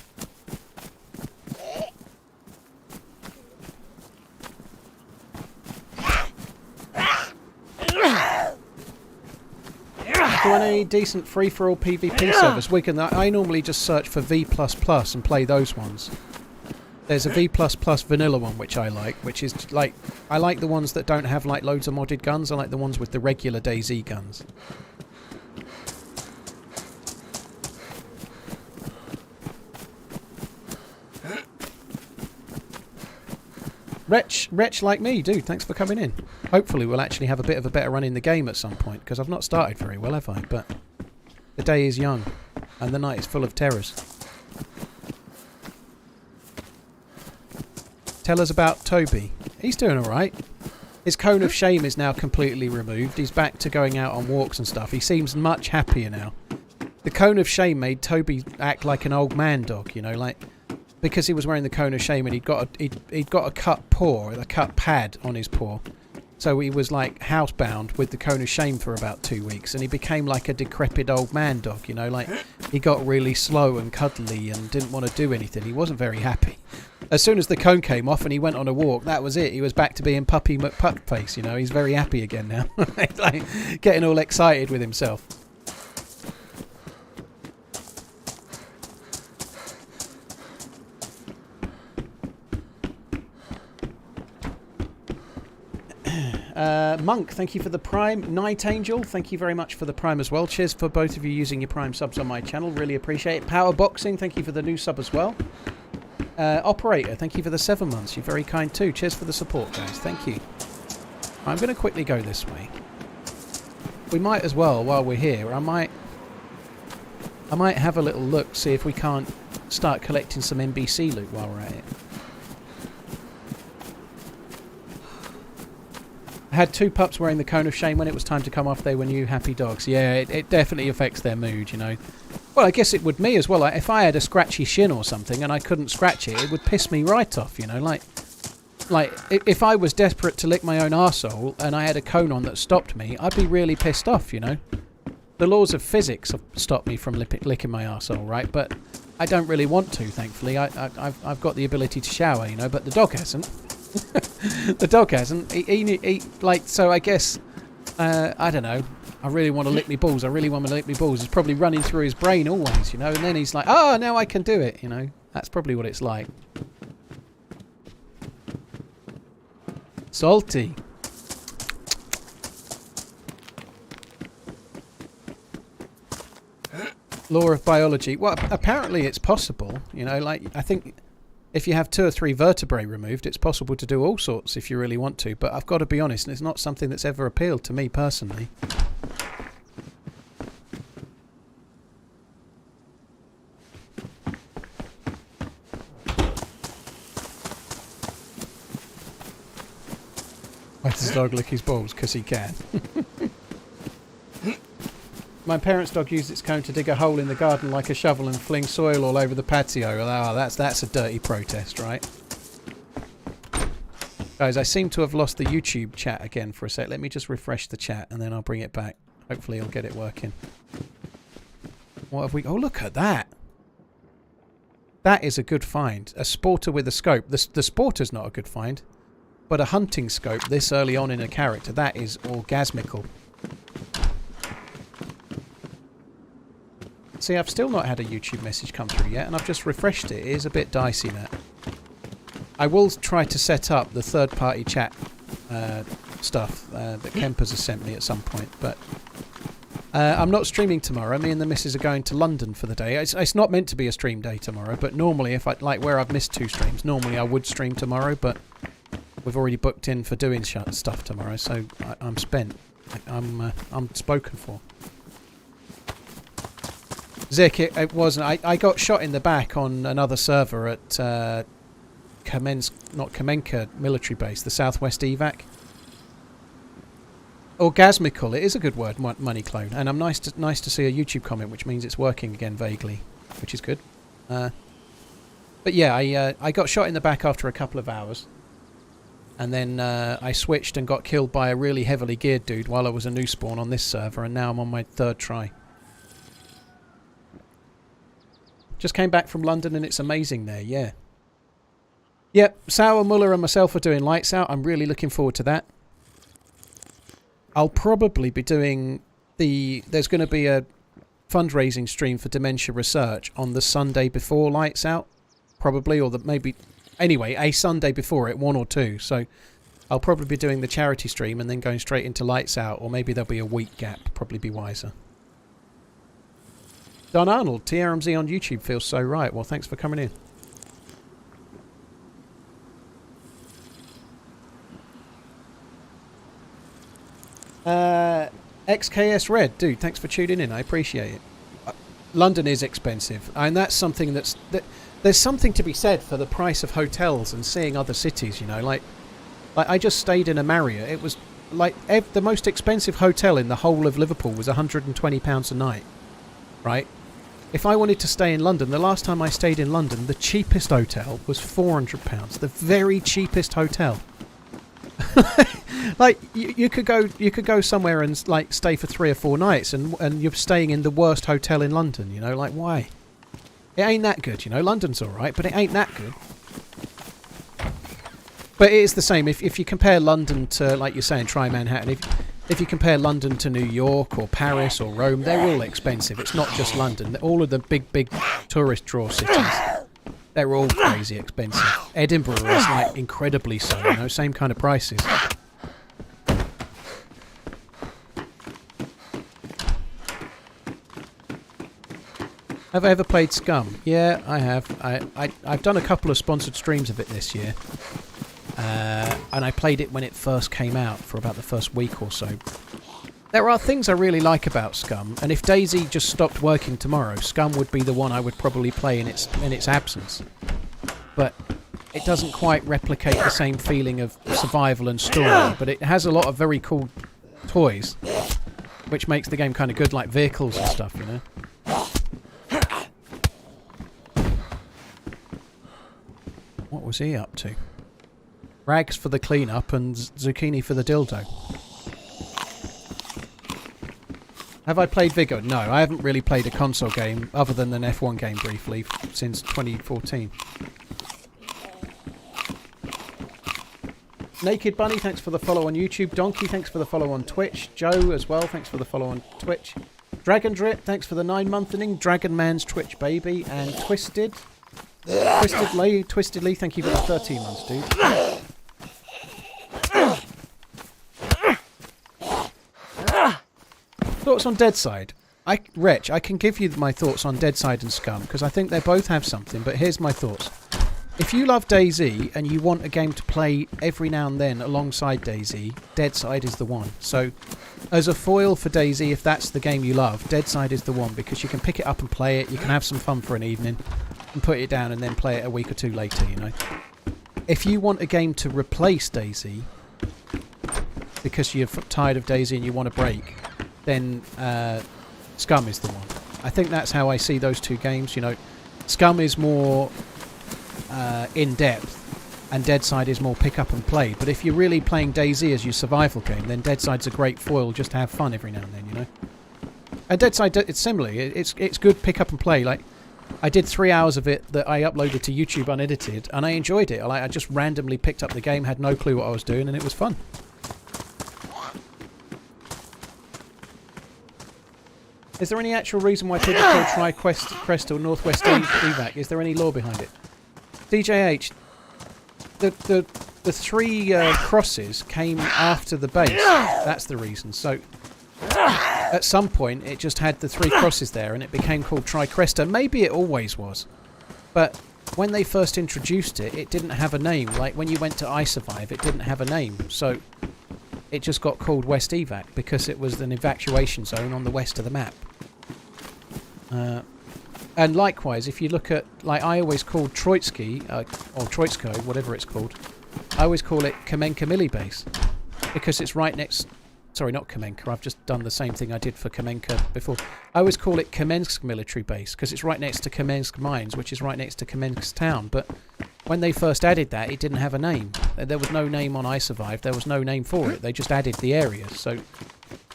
Do you want any decent free-for-all PvP servers? I normally just search for V++ and play those ones. There's a V++ vanilla one which I like, which is like, I like the ones that don't have like loads of modded guns. I like the ones with the regular DayZ guns. Wretch like me, dude, thanks for coming in. Hopefully we'll actually have a bit of a better run in the game at some point, because I've not started very well, have I? But the day is young, and the night is full of terrors. Tell us about Toby. He's doing alright. His cone of shame is now completely removed. He's back to going out on walks and stuff. He seems much happier now. The cone of shame made Toby act like an old man dog, you know, like... Because he was wearing the cone of shame and he'd got a cut paw, a cut pad on his paw. So he was like housebound with the cone of shame for about 2 weeks, and he became like a decrepit old man dog, you know, like he got really slow and cuddly and didn't want to do anything. He wasn't very happy. As soon as the cone came off and he went on a walk, that was it. He was back to being Puppy McPupface, you know. He's very happy again now. Like getting all excited with himself. Monk, thank you for the Prime. Night Angel, thank you very much for the Prime as well. Cheers for both of you using your Prime subs on my channel. Really appreciate it. Power Boxing, thank you for the new sub as well. Operator, thank you for the 7 months. You're very kind too. Cheers for the support, guys. Thank you. I'm going to quickly go this way. We might as well, while we're here, I might have a little look, see if we can't start collecting some NBC loot while we're at it. I had 2 pups wearing the cone of shame. When it was time to come off, they were new happy dogs. Yeah, it definitely affects their mood, you know. Well, I guess it would me as well. Like, if I had a scratchy shin or something and I couldn't scratch it, it would piss me right off, you know. Like if I was desperate to lick my own arsehole and I had a cone on that stopped me, I'd be really pissed off, you know. The laws of physics have stopped me from licking my arsehole, right? But I don't really want to, thankfully. I've got the ability to shower, you know, but the dog hasn't. The dog hasn't. So I guess, I don't know. I really want to lick me balls. I really want to lick me balls. It's probably running through his brain always, you know. And then he's like, oh, now I can do it, you know. That's probably what it's like. Salty. Law of biology. Well, apparently it's possible, you know. Like, I think... If you have 2 or 3 vertebrae removed, it's possible to do all sorts if you really want to. But I've got to be honest, it's not something that's ever appealed to me personally. Why does the dog lick his balls? Because he can. My parents' dog used its cone to dig a hole in the garden like a shovel and fling soil all over the patio. Oh, that's a dirty protest, right? Guys, I seem to have lost the YouTube chat again for a sec. Let me just refresh the chat and then I'll bring it back. Hopefully I'll get it working. What have we... Oh, look at that. That is a good find. A sporter with a scope. The sporter's not a good find. But a hunting scope this early on in a character, that is orgasmical. see, I've still not had a YouTube message come through yet, and I've just refreshed it. It is a bit dicey, that. I will try to set up the third-party chat stuff that Kempers has sent me at some point, but I'm not streaming tomorrow. Me and the missus are going to London for the day. It's not meant to be a stream day tomorrow, but normally, if I like where I've missed 2 streams, normally I would stream tomorrow, but we've already booked in for doing stuff tomorrow, so I'm spent. I'm spoken for. Zik, it wasn't. I got shot in the back on another server at Kamenka military base, the Southwest Evac. Orgasmical, it is a good word, Money Clone, and I'm nice to see a YouTube comment, which means it's working again vaguely, which is good. But yeah, I got shot in the back after a couple of hours, and then I switched and got killed by a really heavily geared dude while I was a new spawn on this server, and now I'm on my 3rd try. Just came back from London and it's amazing there, yeah. Yep, Sauer, Muller and myself are doing Lights Out. I'm really looking forward to that. I'll probably be doing there's going to be a fundraising stream for dementia research on the Sunday before Lights Out, probably, or anyway, a Sunday before it, 1 or 2. So I'll probably be doing the charity stream and then going straight into Lights Out, or maybe there'll be a week gap, probably be wiser. Don Arnold, TRMZ on YouTube feels so right. Well, thanks for coming in. XKS Red, dude, thanks for tuning in. I appreciate it. London is expensive, and that's something there's something to be said for the price of hotels and seeing other cities. You know, like I just stayed in a Marriott. It was like the most expensive hotel in the whole of Liverpool was £120 a night, right? If I wanted to stay in London, the last time I stayed in London, the cheapest hotel was £400. The very cheapest hotel. Like you could go somewhere and like stay for 3 or 4 nights, and you're staying in the worst hotel in London. You know, like why? It ain't that good. You know, London's all right, but it ain't that good. But it is the same. If you compare London to, like you're saying, try Manhattan. If you compare London to New York or Paris or Rome, they're all expensive. It's not just London. All of the big tourist draw cities, they're all crazy expensive. Edinburgh is like incredibly so, you know, same kind of prices. Have I ever played Scum? Yeah, I have. I've done a couple of sponsored streams of it this year. And I played it when it first came out for about the first week or so. There are things I really like about Scum, and if DayZ just stopped working tomorrow, Scum would be the one I would probably play in its absence. But it doesn't quite replicate the same feeling of survival and story, but it has a lot of very cool toys, which makes the game kind of good, like vehicles and stuff, you know. What was he up to? Rags for the cleanup and zucchini for the dildo. Have I played Vigor? No, I haven't really played a console game other than an F1 game briefly since 2014. Naked Bunny, thanks for the follow on YouTube. Donkey, thanks for the follow on Twitch. Joe as well, thanks for the follow on Twitch. Dragon Drip, thanks for the 9-month-ing. DragonManZ Twitch baby. And Twisted Lee, thank you for the 13 months, dude. Thoughts on Deadside? Wretch, I can give you my thoughts on Deadside and Scum, because I think they both have something, but here's my thoughts. If you love DayZ and you want a game to play every now and then alongside DayZ, Deadside is the one. So, as a foil for DayZ, if that's the game you love, Deadside is the one, because you can pick it up and play it, you can have some fun for an evening, and put it down and then play it a week or 2 later, you know. If you want a game to replace DayZ, because you're tired of DayZ and you want a break, then Scum is the one. I think that's how I see those 2 games, you know. Scum is more in-depth, and Deadside is more pick up and play. But if you're really playing DayZ as your survival game, then Deadside's a great foil just to have fun every now and then, you know. And Deadside, it's similar. It's good pick up and play. Like, I did 3 hours of it that I uploaded to YouTube unedited, and I enjoyed it. I just randomly picked up the game, had no clue what I was doing, and it was fun. Is there any actual reason why people call Crest or Northwest evac? Is there any lore behind it? DJH, the three crosses came after the base. That's the reason. So at some point it just had the three crosses there and it became called Tricresta. Maybe it always was. But when they first introduced it, it didn't have a name. Like when you went to iSurvive, it didn't have a name. So it just got called West Evac because it was an evacuation zone on the west of the map. And likewise, if you look at, like I always called Troitsky, or Troitsko, whatever it's called, I always call it Kamenka Milli Base because it's right next... Sorry, not Kamenka, I've just done the same thing I did for Kamenka before. I always call it Kamensk Military Base because it's right next to Kamensk Mines, which is right next to Kamensk Town. But when they first added that, it didn't have a name. There was no name on iSurvive, there was no name for it. They just added the area. So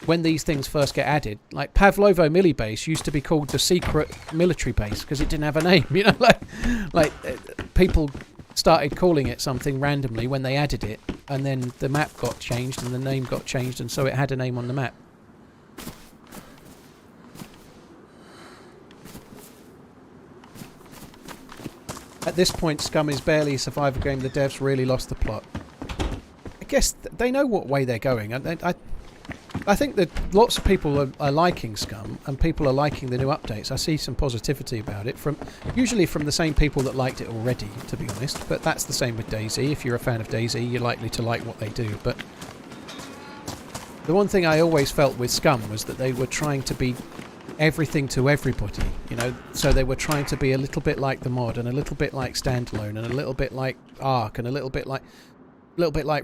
when these things first get added, like Pavlovo Milli Base used to be called the Secret Military Base because it didn't have a name. You know, like people started calling it something randomly when they added it, and then the map got changed and the name got changed, and so it had a name on the map. At this point, Scum is barely a survival game. The devs really lost the plot. I guess they know what way they're going. I think that lots of people are liking Scum, and people are liking the new updates. I see some positivity about it, usually from the same people that liked it already, to be honest. But that's the same with DayZ. If you're a fan of DayZ, you're likely to like what they do. But the one thing I always felt with Scum was that they were trying to be everything to everybody, you know. So they were trying to be a little bit like the mod, and a little bit like Standalone, and a little bit like Ark, and a little bit like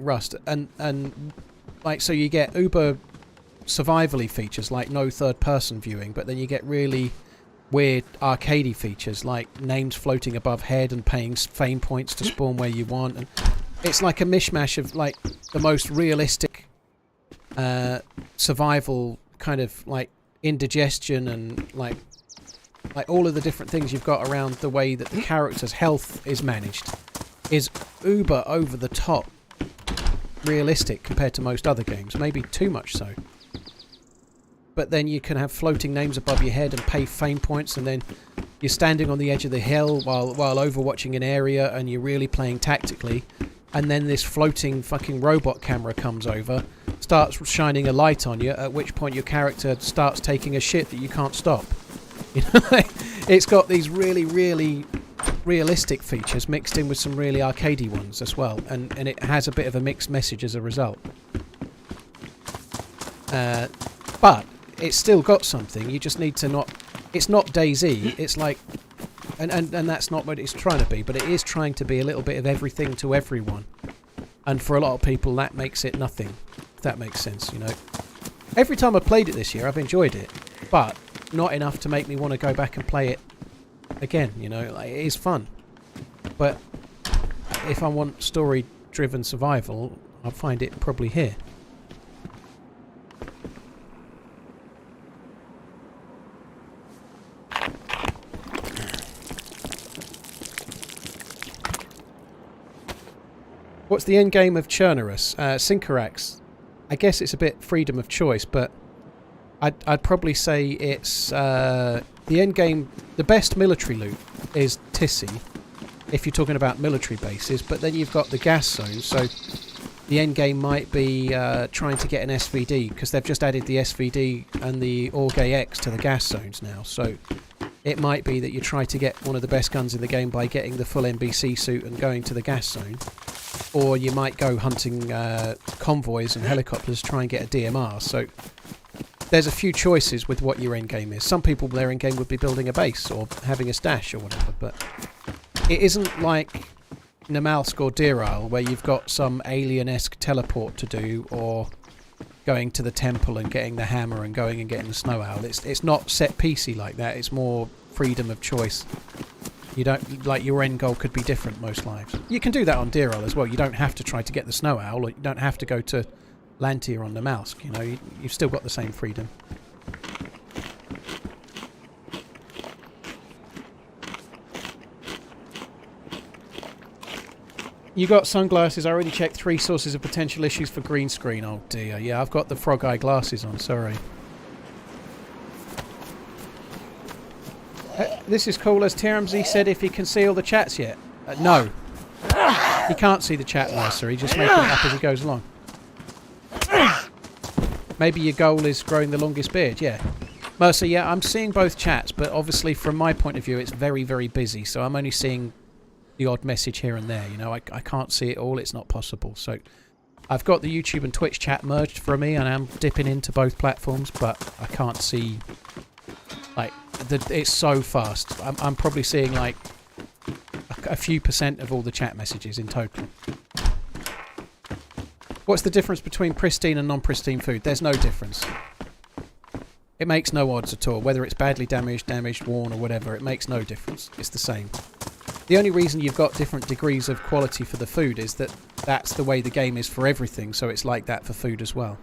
Rust, and like, so you get uber survivally features like no third person viewing, but then you get really weird arcadey features like names floating above head and paying fame points to spawn where you want, and it's like a mishmash of like the most realistic survival kind of like indigestion, and like all of the different things you've got around the way that the character's health is managed is uber over the top realistic compared to most other games, maybe too much so. But then you can have floating names above your head and pay fame points, and then you're standing on the edge of the hill while overwatching an area, and you're really playing tactically, and then this floating fucking robot camera comes over, starts shining a light on you, at which point your character starts taking a shit that you can't stop. You know, it's got these really, really realistic features mixed in with some really arcadey ones as well, and it has a bit of a mixed message as a result. But it's still got something. You just need to not... It's not DayZ. It's like... And that's not what it's trying to be, but it is trying to be a little bit of everything to everyone. And for a lot of people, that makes it nothing. If that makes sense, you know. Every time I played it this year, I've enjoyed it. But not enough to make me want to go back and play it again, you know. Like, it is fun. But if I want story-driven survival, I'll find it probably here. What's the end game of Chernarus? Syncarax. I guess it's a bit freedom of choice, but I'd probably say it's the end game. The best military loot is Tissy, if you're talking about military bases. But then you've got the gas zone, so the end game might be trying to get an SVD, because they've just added the SVD and the Orgay X to the gas zones now. So it might be that you try to get one of the best guns in the game by getting the full NBC suit and going to the gas zone. Or you might go hunting convoys and helicopters, try and get a DMR. So there's a few choices with what your end game is. Some people, their end game would be building a base or having a stash or whatever, but it isn't like Namalsk or Deer Isle where you've got some alien-esque teleport to do, or going to the temple and getting the hammer and going and getting the snow owl. It's not set piecey like that. It's more freedom of choice. You don't, like, your end goal could be different most lives. You can do that on Deer Isle as well. You don't have to try to get the snow owl, or you don't have to go to Lantia on the Namalsk. You know, you've still got the same freedom. You got sunglasses. I already checked 3 sources of potential issues for green screen. Oh dear. Yeah, I've got the frog eye glasses on. Sorry. This is cool, as TRMZ said, if he can see all the chats yet. No. He can't see the chat, Mercer. He's just making it up as he goes along. Maybe your goal is growing the longest beard, yeah. Mercer, yeah, I'm seeing both chats, but obviously from my point of view, it's very, very busy. So I'm only seeing the odd message here and there. You know, I can't see it all. It's not possible. So I've got the YouTube and Twitch chat merged for me, and I'm dipping into both platforms, but I can't see... Like, it's so fast. I'm probably seeing, like, a few % of all the chat messages in total. What's the difference between pristine and non-pristine food? There's no difference. It makes no odds at all. Whether it's badly damaged, worn, or whatever, it makes no difference. It's the same. The only reason you've got different degrees of quality for the food is that that's the way the game is for everything, so it's like that for food as well.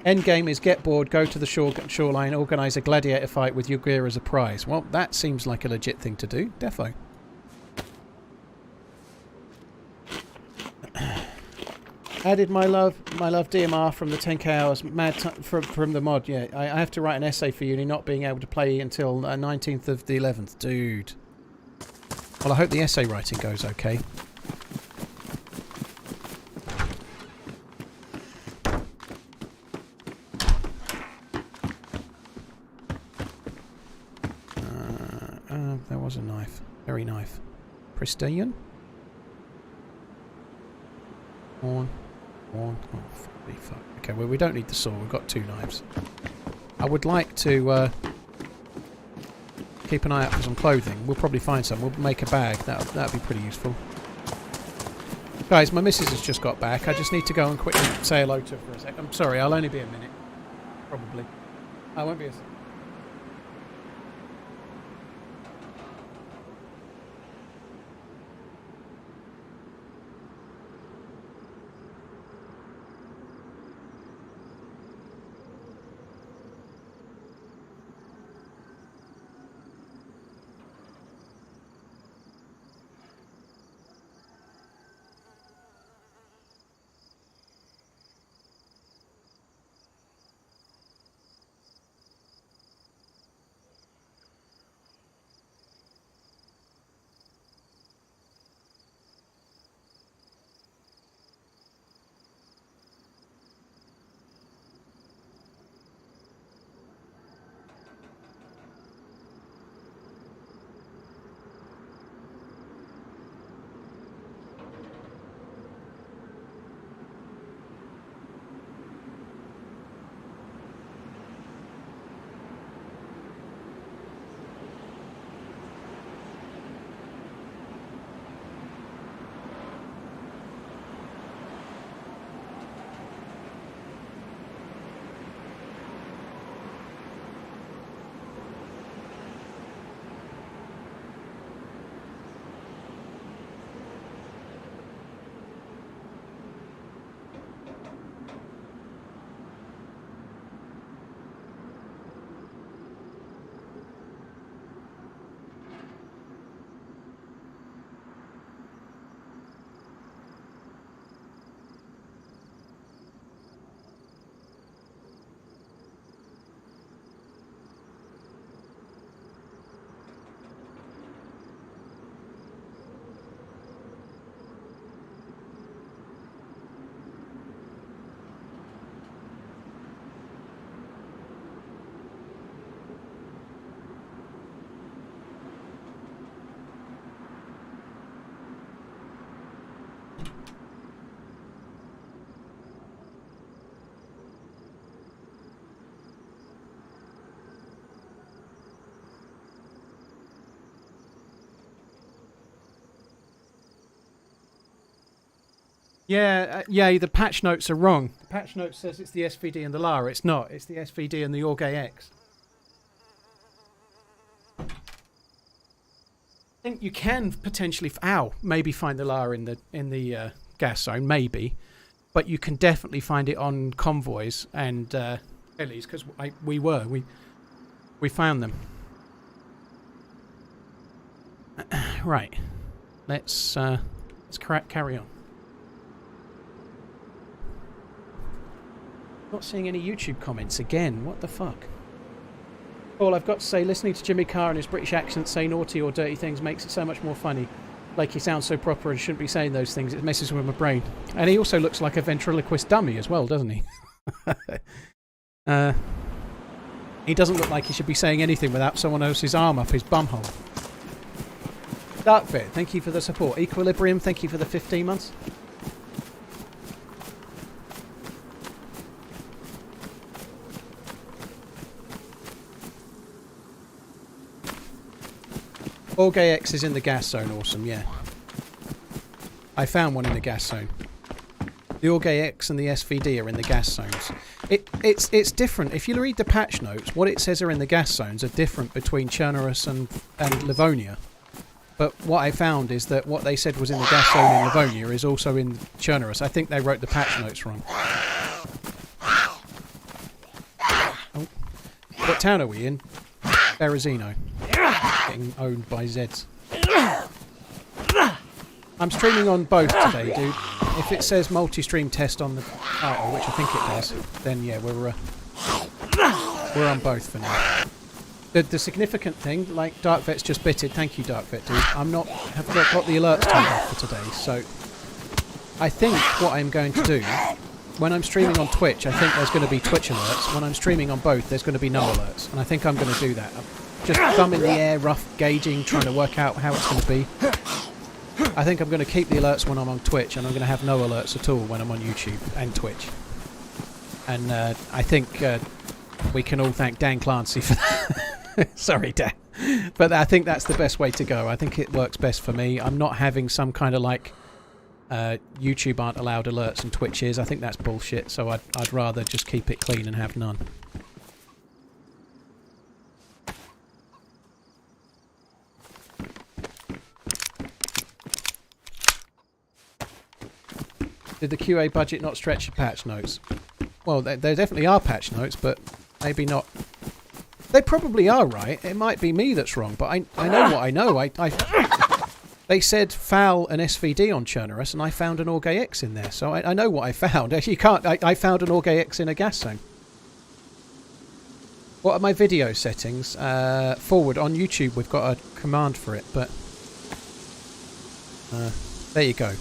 Endgame is get bored, go to the shoreline, organise a gladiator fight with your gear as a prize. Well, that seems like a legit thing to do. Defo. Added my love DMR from the 10k hours from the mod. Yeah, I have to write an essay for uni, not being able to play until 19th of the 11th. Dude. Well, I hope the essay writing goes okay. There was a knife. Very knife. Pristine. On. Oh, fuck. Okay, well, we don't need the saw. We've got 2 knives. I would like to keep an eye out for some clothing. We'll probably find some. We'll make a bag. That'd be pretty useful. Guys, my missus has just got back. I just need to go and quickly say hello to her for a sec. I'm sorry, I'll only be a minute. Probably. I won't be a second. Yeah, the patch notes are wrong. The patch note says it's the SVD and the Lara. It's not. It's the SVD and the Orgay X. I think you can potentially, maybe find the Lara in the gas zone, maybe, but you can definitely find it on convoys and helis because we found them. Right, let's carry on. Not seeing any YouTube comments again. What the fuck? All I've got to say, listening to Jimmy Carr and his British accent say naughty or dirty things makes it so much more funny. Like he sounds so proper and shouldn't be saying those things. It messes with my brain. And he also looks like a ventriloquist dummy as well, doesn't he? He doesn't look like he should be saying anything without someone else's arm up his bumhole. Darkvet, thank you for the support. Equilibrium, thank you for the 15 months. Orgay-X is in the gas zone, awesome, yeah. I found one in the gas zone. The Orgay-X and the SVD are in the gas zones. It's different. If you read the patch notes, what it says are in the gas zones are different between Chernarus and Livonia. But what I found is that what they said was in the gas zone in Livonia is also in Chernarus. I think they wrote the patch notes wrong. Oh. What town are we in? Berezino. Getting owned by Zeds. I'm streaming on both today, dude. If it says multi-stream test on the title, which I think it does, then yeah, we're on both for now. The significant thing, like Darkvet's just bitted, thank you Darkvet, dude. Have not got the alerts turned off for today, so I think what I'm going to do when I'm streaming on Twitch, I think there's going to be Twitch alerts. When I'm streaming on both, there's going to be no alerts, and I think I'm going to do that. Just thumb in the air, rough gauging, trying to work out how it's going to be. I think I'm going to keep the alerts when I'm on Twitch, and I'm going to have no alerts at all when I'm on YouTube and Twitch. And I think we can all thank Dan Clancy for that. Sorry, Dan. But I think that's the best way to go. I think it works best for me. I'm not having some kind of like YouTube aren't allowed alerts and Twitch is. I think that's bullshit, so I'd rather just keep it clean and have none. Did the QA budget not stretch your patch notes? Well, there definitely are patch notes, but maybe not. They probably are right. It might be me that's wrong, but I know what I know. They said FAL and SVD on Chernarus, and I found an Orgay-X in there, so I know what I found. You can't. I found an Orgay-X in a gas zone. What are my video settings? Forward on YouTube, we've got a command for it, but there you go.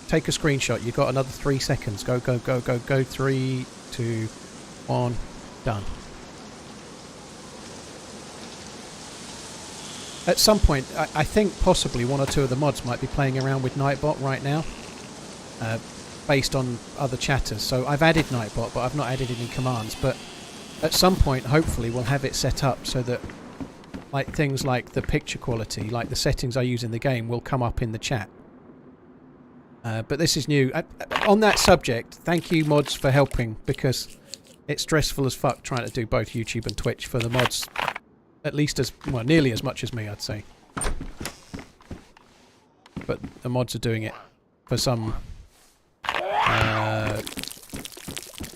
Take a screenshot. You've got another 3 seconds. Go, go, go, go, go. 3, 2, 1. Done. At some point, I think possibly one or two of the mods might be playing around with Nightbot right now, based on other chatters. So I've added Nightbot, but I've not added any commands. But at some point, hopefully, we'll have it set up so that, like things like the picture quality, like the settings I use in the game, will come up in the chat. But this is new. On that subject, thank you mods for helping, because it's stressful as fuck trying to do both YouTube and Twitch for the mods. At least as, well, nearly as much as me, I'd say. But the mods are doing it for some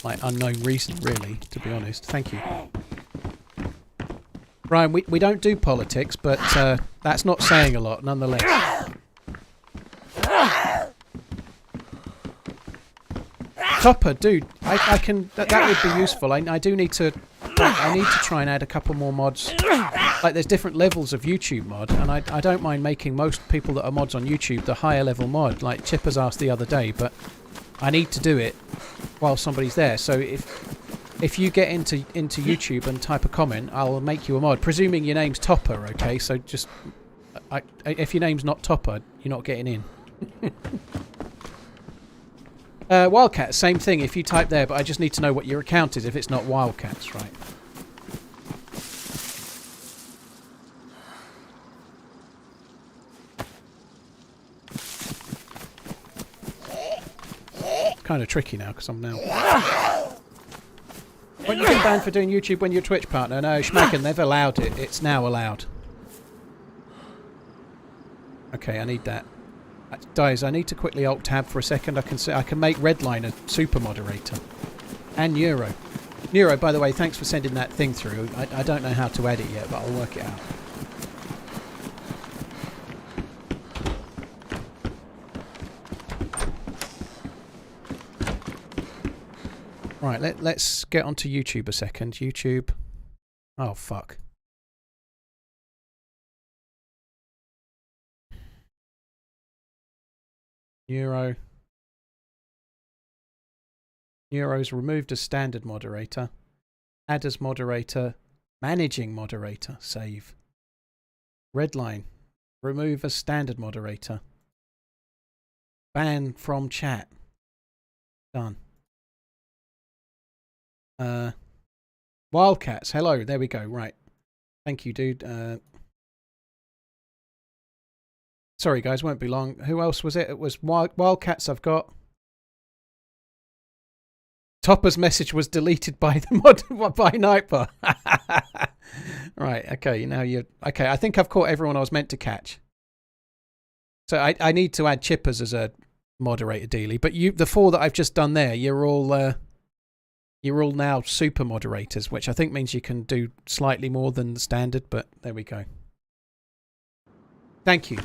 like unknown reason, really, to be honest. Thank you. Ryan, we don't do politics, but that's not saying a lot, nonetheless. Topper, dude, I can. That would be useful. I do need to. I need to try and add a couple more mods. Like, there's different levels of YouTube mod, and I don't mind making most people that are mods on YouTube the higher level mod, like Chipper's asked the other day, but I need to do it while somebody's there. So if you get into YouTube and type a comment, I'll make you a mod, presuming your name's Topper, okay? So just... if your name's not Topper, you're not getting in. Wildcat, same thing if you type there, but I just need to know what your account is if it's not Wildcats, right? Kind of tricky now because I'm now... When you been banned for doing YouTube when you're a Twitch partner? No, Schmacken, they've allowed it. It's now allowed. Okay, I need that. Guys, I need to quickly alt tab for a second. I can make Redline a super moderator. And Neuro. Neuro, by the way, thanks for sending that thing through. I don't know how to add it yet, but I'll work it out. Right, let's get onto YouTube a second. YouTube. Oh, fuck. Neuro's removed as standard moderator. Add as moderator. Managing moderator. Save. Redline. Remove as standard moderator. Ban from chat. Done. Wildcats. Hello. There we go. Right. Thank you, dude. Sorry, guys. Won't be long. Who else was it? It was Wildcats I've got. Topper's message was deleted by the by Nightbar. Right. Okay. Now you're... Okay. I think I've caught everyone I was meant to catch. So I need to add Chippers as a moderator, Dealey. But the 4 that I've just done there, you're all now super moderators, which I think means you can do slightly more than the standard. But there we go. Thank you.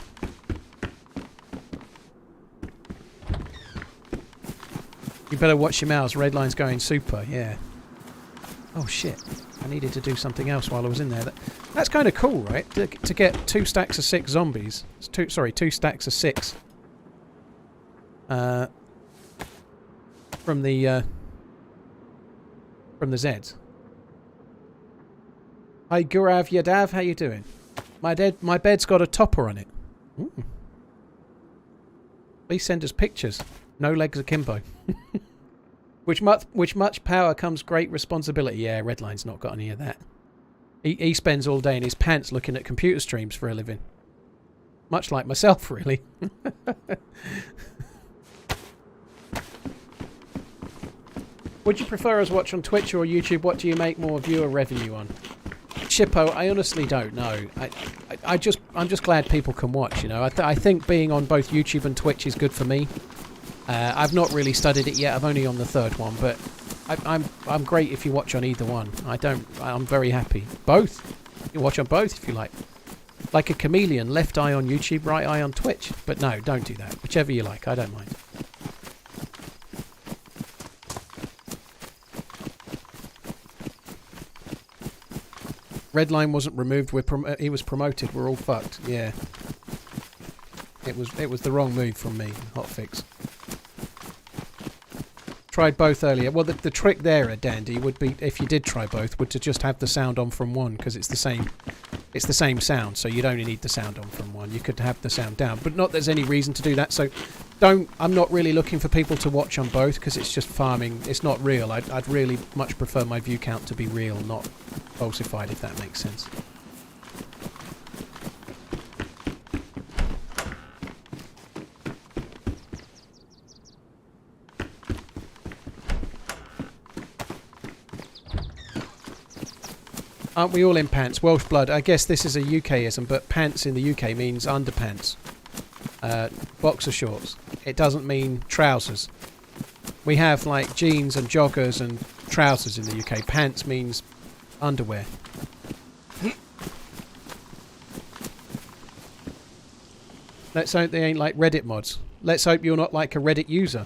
You better watch your mouths. Redline's going super. Yeah. Oh shit! I needed to do something else while I was in there. That's kind of cool, right? To get 2 stacks of 6 zombies. 2 stacks of 6. From the Zeds. Hi Gurav Yadav, how you doing? My bed's got a topper on it. Ooh. Please send us pictures. No legs akimbo. Which much power comes great responsibility. Yeah, Redline's not got any of that. He spends all day in his pants looking at computer streams for a living. Much like myself, really. Would you prefer us watch on Twitch or YouTube? What do you make more viewer revenue on? Shippo, I honestly don't know. I'm just glad people can watch. You know, I think being on both YouTube and Twitch is good for me. I've not really studied it yet. I'm only on the 3rd one, but I'm great if you watch on either one. I'm very happy. Both. You watch on both if you like. Like a chameleon, left eye on YouTube, right eye on Twitch. But no, don't do that. Whichever you like, I don't mind. Redline wasn't removed. He was promoted. We're all fucked. Yeah. It was the wrong move from me. Hotfix. Tried both earlier. Well, the trick there, Dandy, would be if you did try both, would to just have the sound on from one because it's the same. It's the same sound, so you'd only need the sound on from one. You could have the sound down, but not there's any reason to do that. So, I'm not really looking for people to watch on both because it's just farming. It's not real. I'd really much prefer my view count to be real, not falsified, if that makes sense. Aren't we all in pants? Welsh blood. I guess this is a UKism, but pants in the UK means underpants. Boxer shorts. It doesn't mean trousers. We have like jeans and joggers and trousers in the UK. Pants means underwear. Let's hope they ain't like Reddit mods. Let's hope you're not like a Reddit user.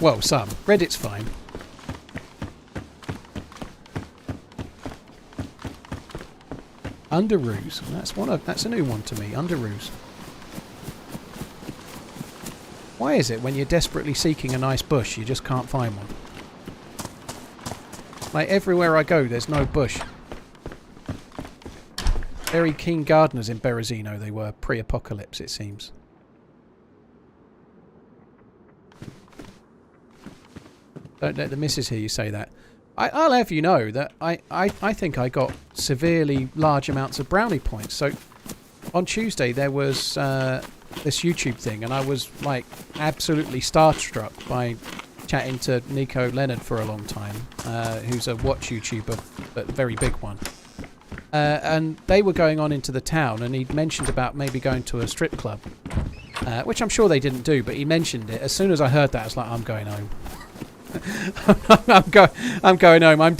Well, some. Reddit's fine. Underoos. That's a new one to me. Underoos. Why is it when you're desperately seeking a nice bush, you just can't find one? Like everywhere I go, there's no bush. Very keen gardeners in Berezino they were, pre-apocalypse it seems. Don't let the missus hear you say that. I'll have you know that I think I got severely large amounts of brownie points. So on Tuesday there was this YouTube thing and I was like absolutely starstruck by chatting to Nico Leonard for a long time, who's a watch YouTuber, but a very big one. And they were going on into the town and he'd mentioned about maybe going to a strip club, which I'm sure they didn't do, but he mentioned it. As soon as I heard that, I was like, I'm going home. I'm going home. I'm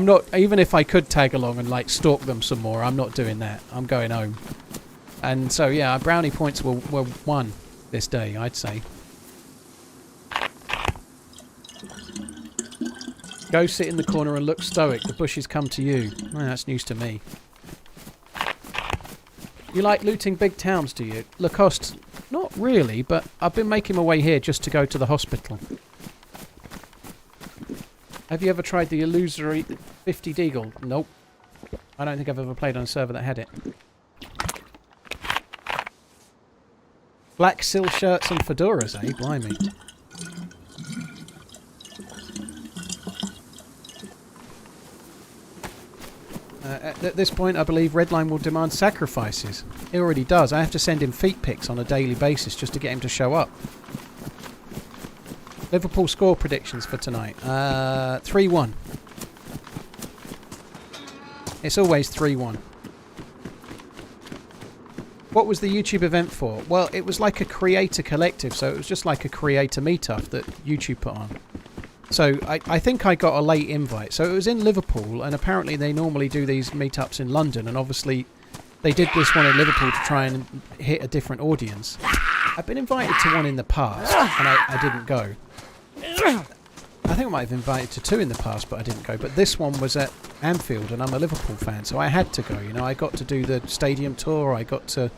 not, even if I could tag along and like stalk them some more, I'm not doing that. I'm going home. And so yeah, brownie points were won this day, I'd say. Go sit in the corner and look stoic. The bushes come to you. Well, that's news to me. You like looting big towns, do you? Lacoste, not really, but I've been making my way here just to go to the hospital. Have you ever tried the illusory 50 Deagle? Nope. I don't think I've ever played on a server that had it. Black silk shirts and fedoras, eh? Blimey. At this point, I believe Redline will demand sacrifices. He already does. I have to send him feet pics on a daily basis just to get him to show up. Liverpool score predictions for tonight. 3-1. It's always 3-1. What was the YouTube event for? Well, it was like a creator collective, so it was just like a creator meetup that YouTube put on. So I think I got a late invite. So it was in Liverpool, and apparently they normally do these meetups in London, and obviously they did this one in Liverpool to try and hit a different audience. I've been invited to one in the past, and I didn't go. I think I might have invited to two in the past, but I didn't go. But this one was at Anfield, and I'm a Liverpool fan, so I had to go. You know, I got to do the stadium tour. I got to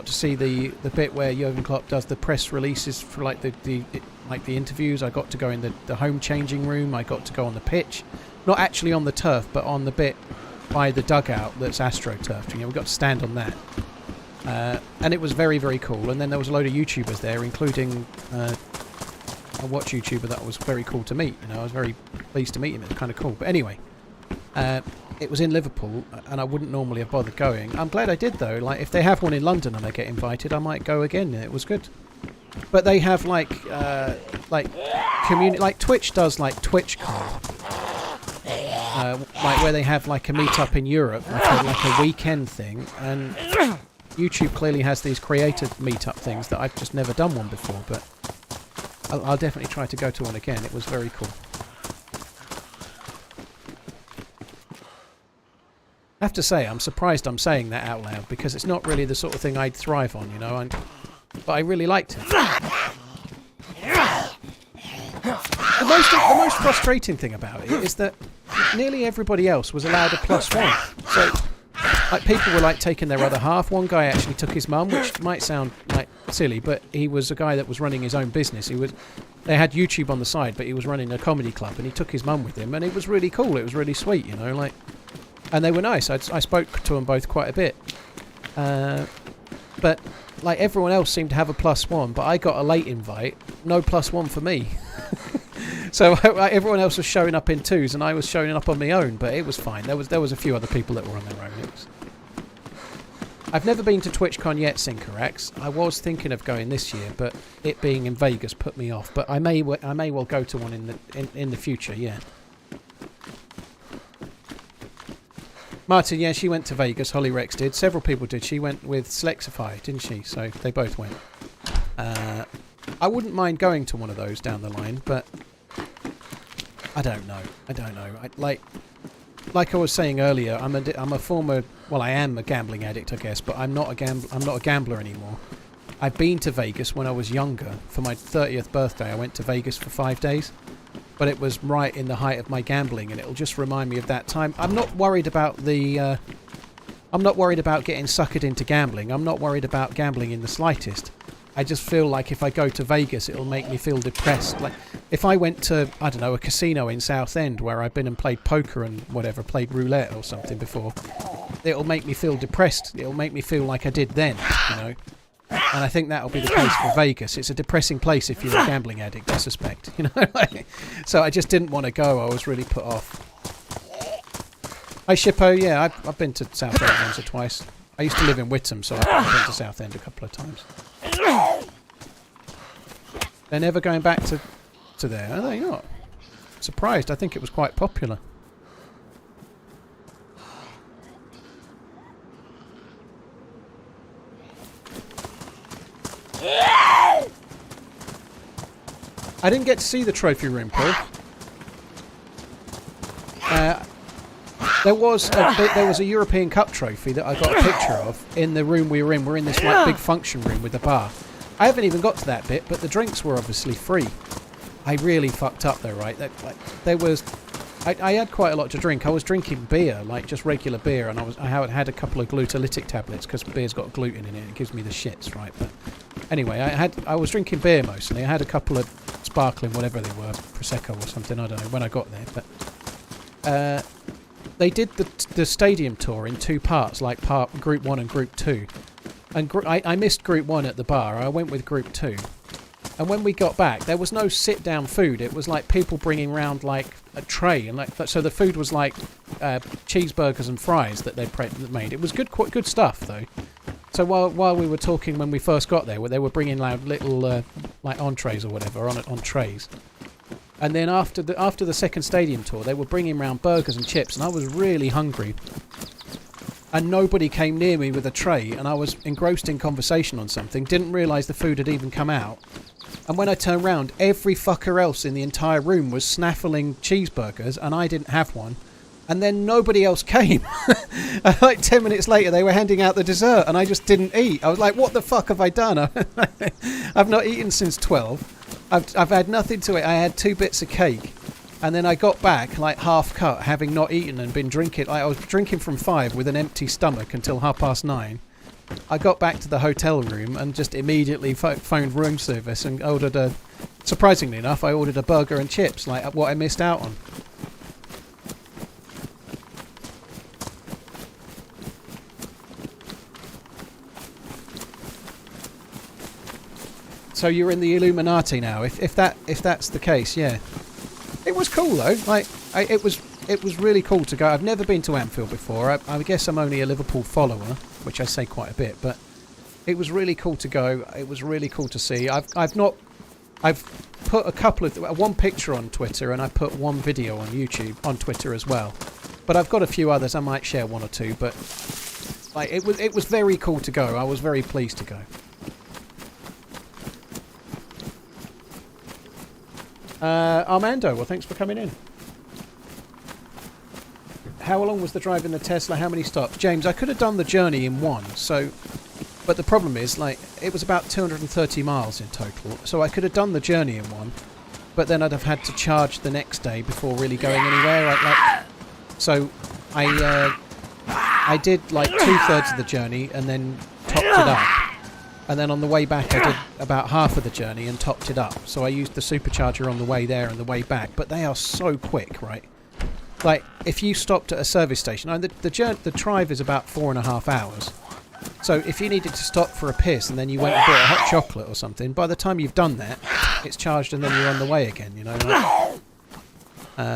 see the bit where Jurgen Klopp does the press releases for like the interviews. I got to go in the home changing room. I got to go on the pitch, not actually on the turf, but on the bit by the dugout that's AstroTurf. You know, we got to stand on that, and it was very, very cool. And then there was a load of YouTubers there, including a watch YouTuber that was very cool to meet. You know, I was very pleased to meet him. It was kind of cool. But anyway, it was in Liverpool, and I wouldn't normally have bothered going. I'm glad I did though. Like, if they have one in London and I get invited, I might go again. It was good. But they have like community, like Twitch does, like TwitchCon, like where they have like a meetup in Europe, like a weekend thing, and YouTube clearly has these creative meetup things that I've just never done one before. But I'll definitely try to go to one again. It was very cool. I have to say, I'm surprised I'm saying that out loud, because it's not really the sort of thing I'd thrive on, you know. But I really liked it. The most frustrating thing about it is that nearly everybody else was allowed a +1. So, like, people were like taking their other half. One guy actually took his mum, which might sound like silly, but he was a guy that was running his own business. They had YouTube on the side, but he was running a comedy club, and he took his mum with him, and it was really cool. It was really sweet, you know, like. And they were nice. I spoke to them both quite a bit. But like everyone else seemed to have a +1, but I got a late invite. No +1 for me. So everyone else was showing up in twos, and I was showing up on my own. But it was fine. There was a few other people that were on their own. I've never been to TwitchCon yet, Sinkerax. I was thinking of going this year, but it being in Vegas put me off. But I may well go to one in the future. Yeah. Martin, yeah, she went to Vegas. Holly Rex did. Several people did. She went with Slexify, didn't she? So they both went. I wouldn't mind going to one of those down the line, but I don't know. Like I was saying earlier, I'm a former. Well, I am a gambling addict, I guess, but I'm not a gambler anymore. I've been to Vegas when I was younger. For my 30th birthday, I went to Vegas for 5 days. But it was right in the height of my gambling, and it'll just remind me of that time. I'm not worried about I'm not worried about getting suckered into gambling. I'm not worried about gambling in the slightest. I just feel like if I go to Vegas, it'll make me feel depressed. Like if I went to, I don't know, a casino in Southend where I've been and played poker and whatever, played roulette or something before, it'll make me feel depressed. It'll make me feel like I did then, you know. And I think that'll be the case for Vegas. It's a depressing place if you're a gambling addict, I suspect. You know, so I just didn't want to go. I was really put off. Hi, Shippo. Yeah, I've been to Southend once or twice. I used to live in Whittam, so I've been to Southend a couple of times. They're never going back to there, are they not? Surprised. I think it was quite popular. I didn't get to see the trophy room, Paul. There was a European Cup trophy that I got a picture of in the room we were in. We're in this like big function room with a bar. I haven't even got to that bit, but the drinks were obviously free. I really fucked up though, right? There was, I had quite a lot to drink. I was drinking beer, like just regular beer, and I had a couple of gluteolytic tablets because beer's got gluten in it. It gives me the shits, right? But anyway, I was drinking beer mostly. I had a couple of sparkling, whatever they were, prosecco or something. I don't know when I got there, but they did the stadium tour in 2 parts, like Group 1 and Group 2. And I missed Group 1 at the bar. I went with Group 2. And when we got back, there was no sit-down food. It was like people bringing round like a tray, and so the food was like cheeseburgers and fries that they made. It was good stuff though. So while we were talking when we first got there, they were bringing out little like entrees or whatever on trays. And then after the second stadium tour, they were bringing round burgers and chips, and I was really hungry. And nobody came near me with a tray, and I was engrossed in conversation on something, didn't realise the food had even come out. And when I turned round, every fucker else in the entire room was snaffling cheeseburgers, and I didn't have one. And then nobody else came. Like 10 minutes later, they were handing out the dessert, and I just didn't eat. I was like, what the fuck have I done? I've not eaten since 12. I've had nothing to eat. I had 2 bits of cake. And then I got back, like half cut, having not eaten and been drinking. I was drinking from 5 with an empty stomach until 9:30. I got back to the hotel room and just immediately phoned room service and ordered surprisingly enough, I ordered a burger and chips, like what I missed out on. So you're in the Illuminati now, if that's the case, yeah. It was cool though. Like it was really cool to go. I've never been to Anfield before. I guess I'm only a Liverpool follower, which I say quite a bit, but it was really cool to go. It was really cool to see. I've put a couple of one picture on Twitter, and I put one video on YouTube on Twitter as well. But I've got a few others. I might share 1 or 2. But like it was very cool to go. I was very pleased to go. Armando, well, thanks for coming in. How long was the drive in the Tesla? How many stops? James, I could have done the journey in 1, but the problem is, like, it was about 230 miles in total, so I could have done the journey in 1, but then I'd have had to charge the next day before really going anywhere. So I did like 2/3 of the journey and then topped it up. And then on the way back, I did about half of the journey and topped it up. So I used the supercharger on the way there and the way back. But they are so quick, right? Like, if you stopped at a service station, the drive is about 4.5 hours. So if you needed to stop for a piss and then you went and bought a hot chocolate or something, by the time you've done that, it's charged and then you're on the way again, you know?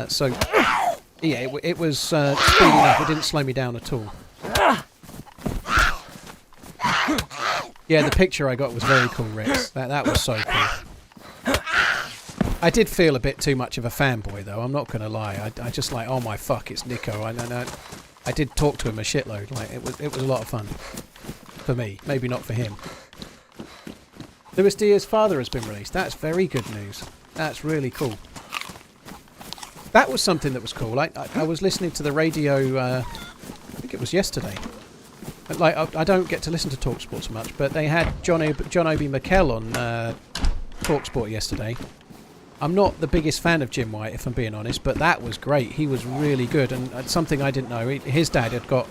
So, yeah, it was speedy enough. It didn't slow me down at all. Yeah, the picture I got was very cool, Rex. That was so cool. I did feel a bit too much of a fanboy, though. I'm not going to lie. I just like, oh my fuck, it's Nico. I did talk to him a shitload. Like it was a lot of fun for me. Maybe not for him. Luis Diaz's father has been released. That's very good news. That's really cool. That was something that was cool. I was listening to the radio. I think it was yesterday. Like I don't get to listen to TalkSport so much, but they had John Obi Mikel on TalkSport yesterday. I'm not the biggest fan of Jim White, if I'm being honest, but that was great. He was really good, and something I didn't know. His dad had got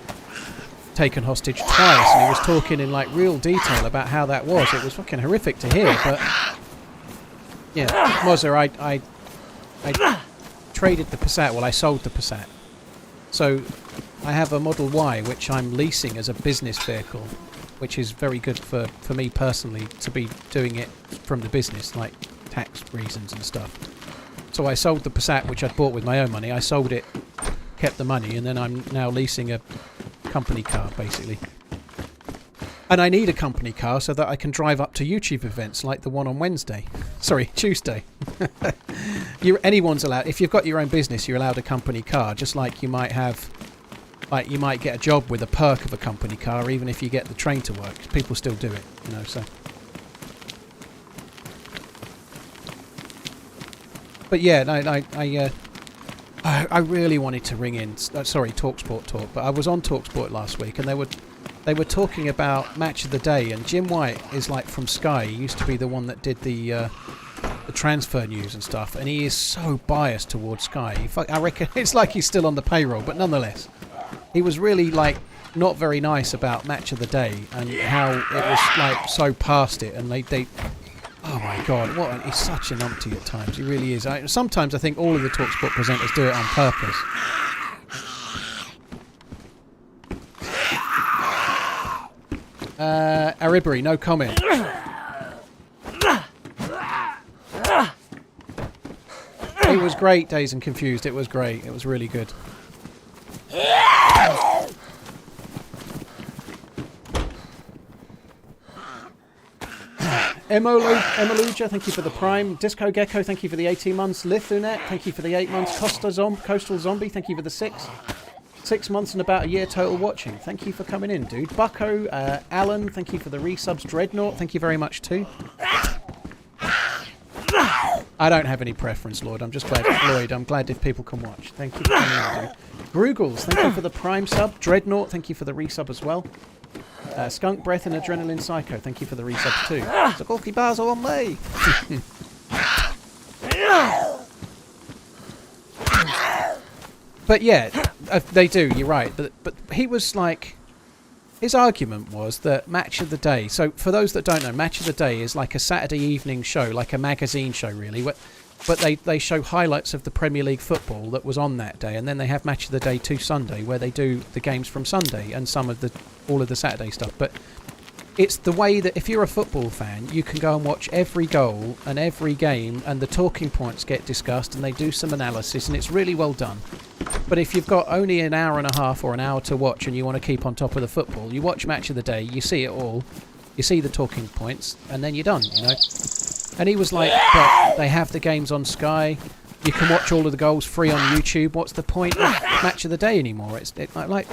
taken hostage twice, and he was talking in like real detail about how that was. It was fucking horrific to hear, but yeah, Mozzer, I traded the Passat. Well, I sold the Passat, so I have a Model Y which I'm leasing as a business vehicle, which is very good for me personally to be doing it from the business, like tax reasons and stuff. So I sold the Passat, which I'd bought with my own money. I sold it, kept the money, and then I'm now leasing a company car, basically. And I need a company car so that I can drive up to YouTube events like the one on Tuesday. Anyone's allowed. If you've got your own business, you're allowed a company car, just like you might have. Like you might get a job with a perk of a company car, even if you get the train to work. People still do it, you know. So, but yeah, I really wanted to ring in. Sorry, TalkSport talk. But I was on TalkSport last week, and they were talking about Match of the Day, and Jim White is like from Sky. He used to be the one that did the the transfer news and stuff, and he is so biased towards Sky. I reckon it's like he's still on the payroll, but nonetheless, he was really like not very nice about Match of the Day and how it was like so past it, and they oh my god, he's such an umpty at times. He really is. Sometimes I think all of the TalkSport presenters do it on purpose. Aribari, no comment. It was great, Dazed and Confused. It was great. It was really good. Emaluja, thank you for the Prime. Disco Gecko, thank you for the 18 months. Lithunet, thank you for the 8 months. Coastal Zombie, thank you for the 6. 6 months and about a year total watching. Thank you for coming in, dude. Bucko, Alan, thank you for the resubs. Dreadnought, thank you very much too. I don't have any preference, Lloyd. I'm just glad, Lloyd. I'm glad if people can watch. Thank you for coming in, dude. Groogles, thank you for the Prime sub. Dreadnought, thank you for the resub as well. Skunk Breath and Adrenaline Psycho, thank you for the resubs too. Zakolki bars on me. But yeah, they do. You're right. But he was like, his argument was that Match of the Day. So for those that don't know, Match of the Day is like a Saturday evening show, like a magazine show, really. But they show highlights of the Premier League football that was on that day, and then they have Match of the Day to Sunday, where they do the games from Sunday and all of the Saturday stuff. But it's the way that if you're a football fan, you can go and watch every goal and every game, and the talking points get discussed, and they do some analysis, and it's really well done. But if you've got only an hour and a half or an hour to watch, and you want to keep on top of the football, you watch Match of the Day, you see it all, you see the talking points, and then you're done, you know. And he was like, but they have the games on Sky. You can watch all of the goals free on YouTube. What's the point of Match of the Day anymore? It's like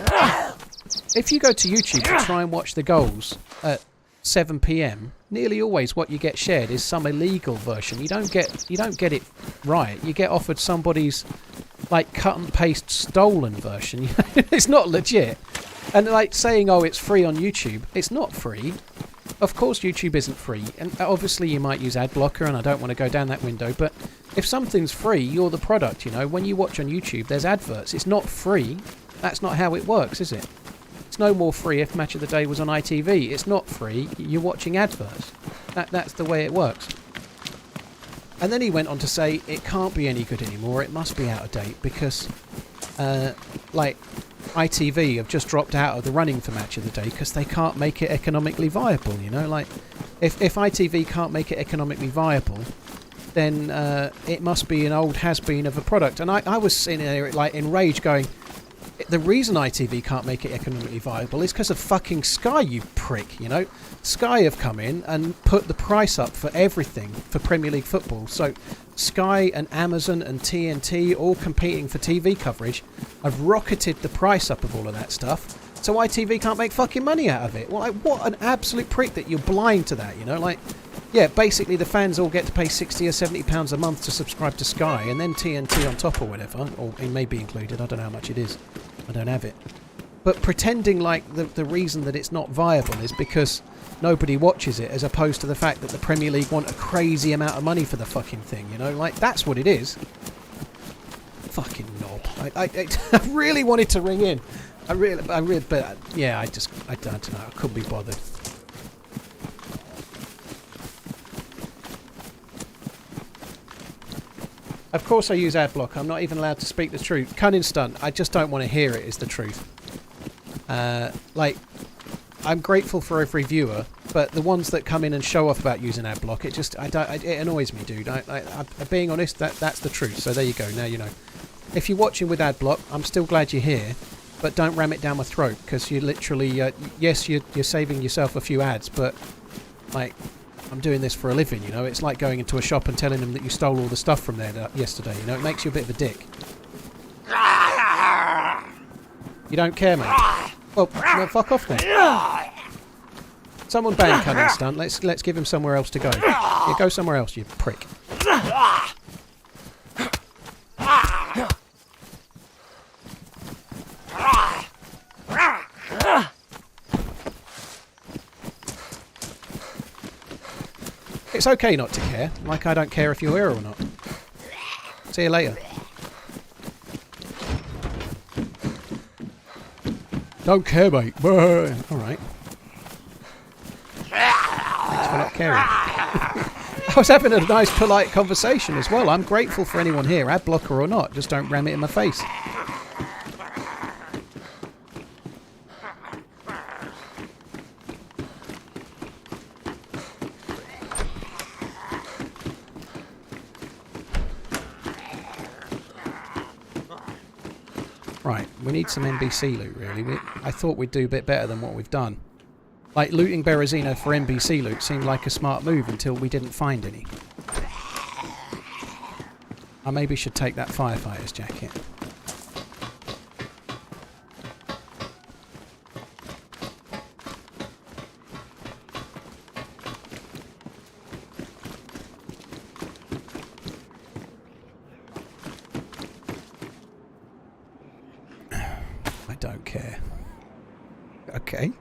if you go to YouTube to try and watch the goals at 7 p.m, nearly always what you get shared is some illegal version. You don't get it right. You get offered somebody's like cut and paste stolen version. It's not legit. And like saying, oh, it's free on YouTube. It's not free. Of course YouTube isn't free, and obviously you might use ad blocker, and I don't want to go down that window, but if something's free, you're the product, you know. When you watch on YouTube, there's adverts. It's not free. That's not how it works, is it? It's no more free if Match of the Day was on ITV. It's not free. You're watching adverts. That's the way it works. And then he went on to say it can't be any good anymore. It must be out of date because, like, ITV have just dropped out of the running for Match of the Day because they can't make it economically viable, you know. Like, if ITV can't make it economically viable, then it must be an old has-been of a product. And I was sitting there like in rage going, the reason ITV can't make it economically viable is because of fucking Sky, you prick, you know. Sky have come in and put the price up for everything for Premier League football. So Sky and Amazon and TNT, all competing for TV coverage, have rocketed the price up of all of that stuff. So ITV can't make fucking money out of it. Well, like, what an absolute prick that you're blind to that, you know. Like, yeah, basically the fans all get to pay £60 or £70 a month to subscribe to Sky, and then TNT on top or whatever, or it may be included. I don't know how much it is. I don't have it. But pretending like the reason that it's not viable is because nobody watches it, as opposed to the fact that the Premier League want a crazy amount of money for the fucking thing, you know? Like, that's what it is. Fucking knob. I really wanted to ring in. I really, but yeah, I don't know. I couldn't be bothered. Of course I use adblock. I'm not even allowed to speak the truth. Cunning stunt. I just don't want to hear it is the truth. Like, I'm grateful for every viewer, but the ones that come in and show off about using adblock, it annoys me, dude. I'm being honest, that's the truth. So there you go. Now you know. If you're watching with adblock, I'm still glad you're here, but don't ram it down my throat, because you literally, yes, you're saving yourself a few ads, but like, I'm doing this for a living, you know. It's like going into a shop and telling them that you stole all the stuff from there yesterday, you know. It makes you a bit of a dick. You don't care, mate? Well, fuck off then. Someone ban Cunning Stunt. Let's give him somewhere else to go. Yeah, go somewhere else, you prick. It's okay not to care. Like I don't care if you're here or not. See you later. Don't care, mate. Alright. Thanks for not caring. I was having a nice, polite conversation as well. I'm grateful for anyone here, ad blocker or not. Just don't ram it in my face. Right, we need some NBC loot, really. I thought we'd do a bit better than what we've done. Like, looting Berezino for NBC loot seemed like a smart move until we didn't find any. I maybe should take that firefighter's jacket. I don't care. Okay.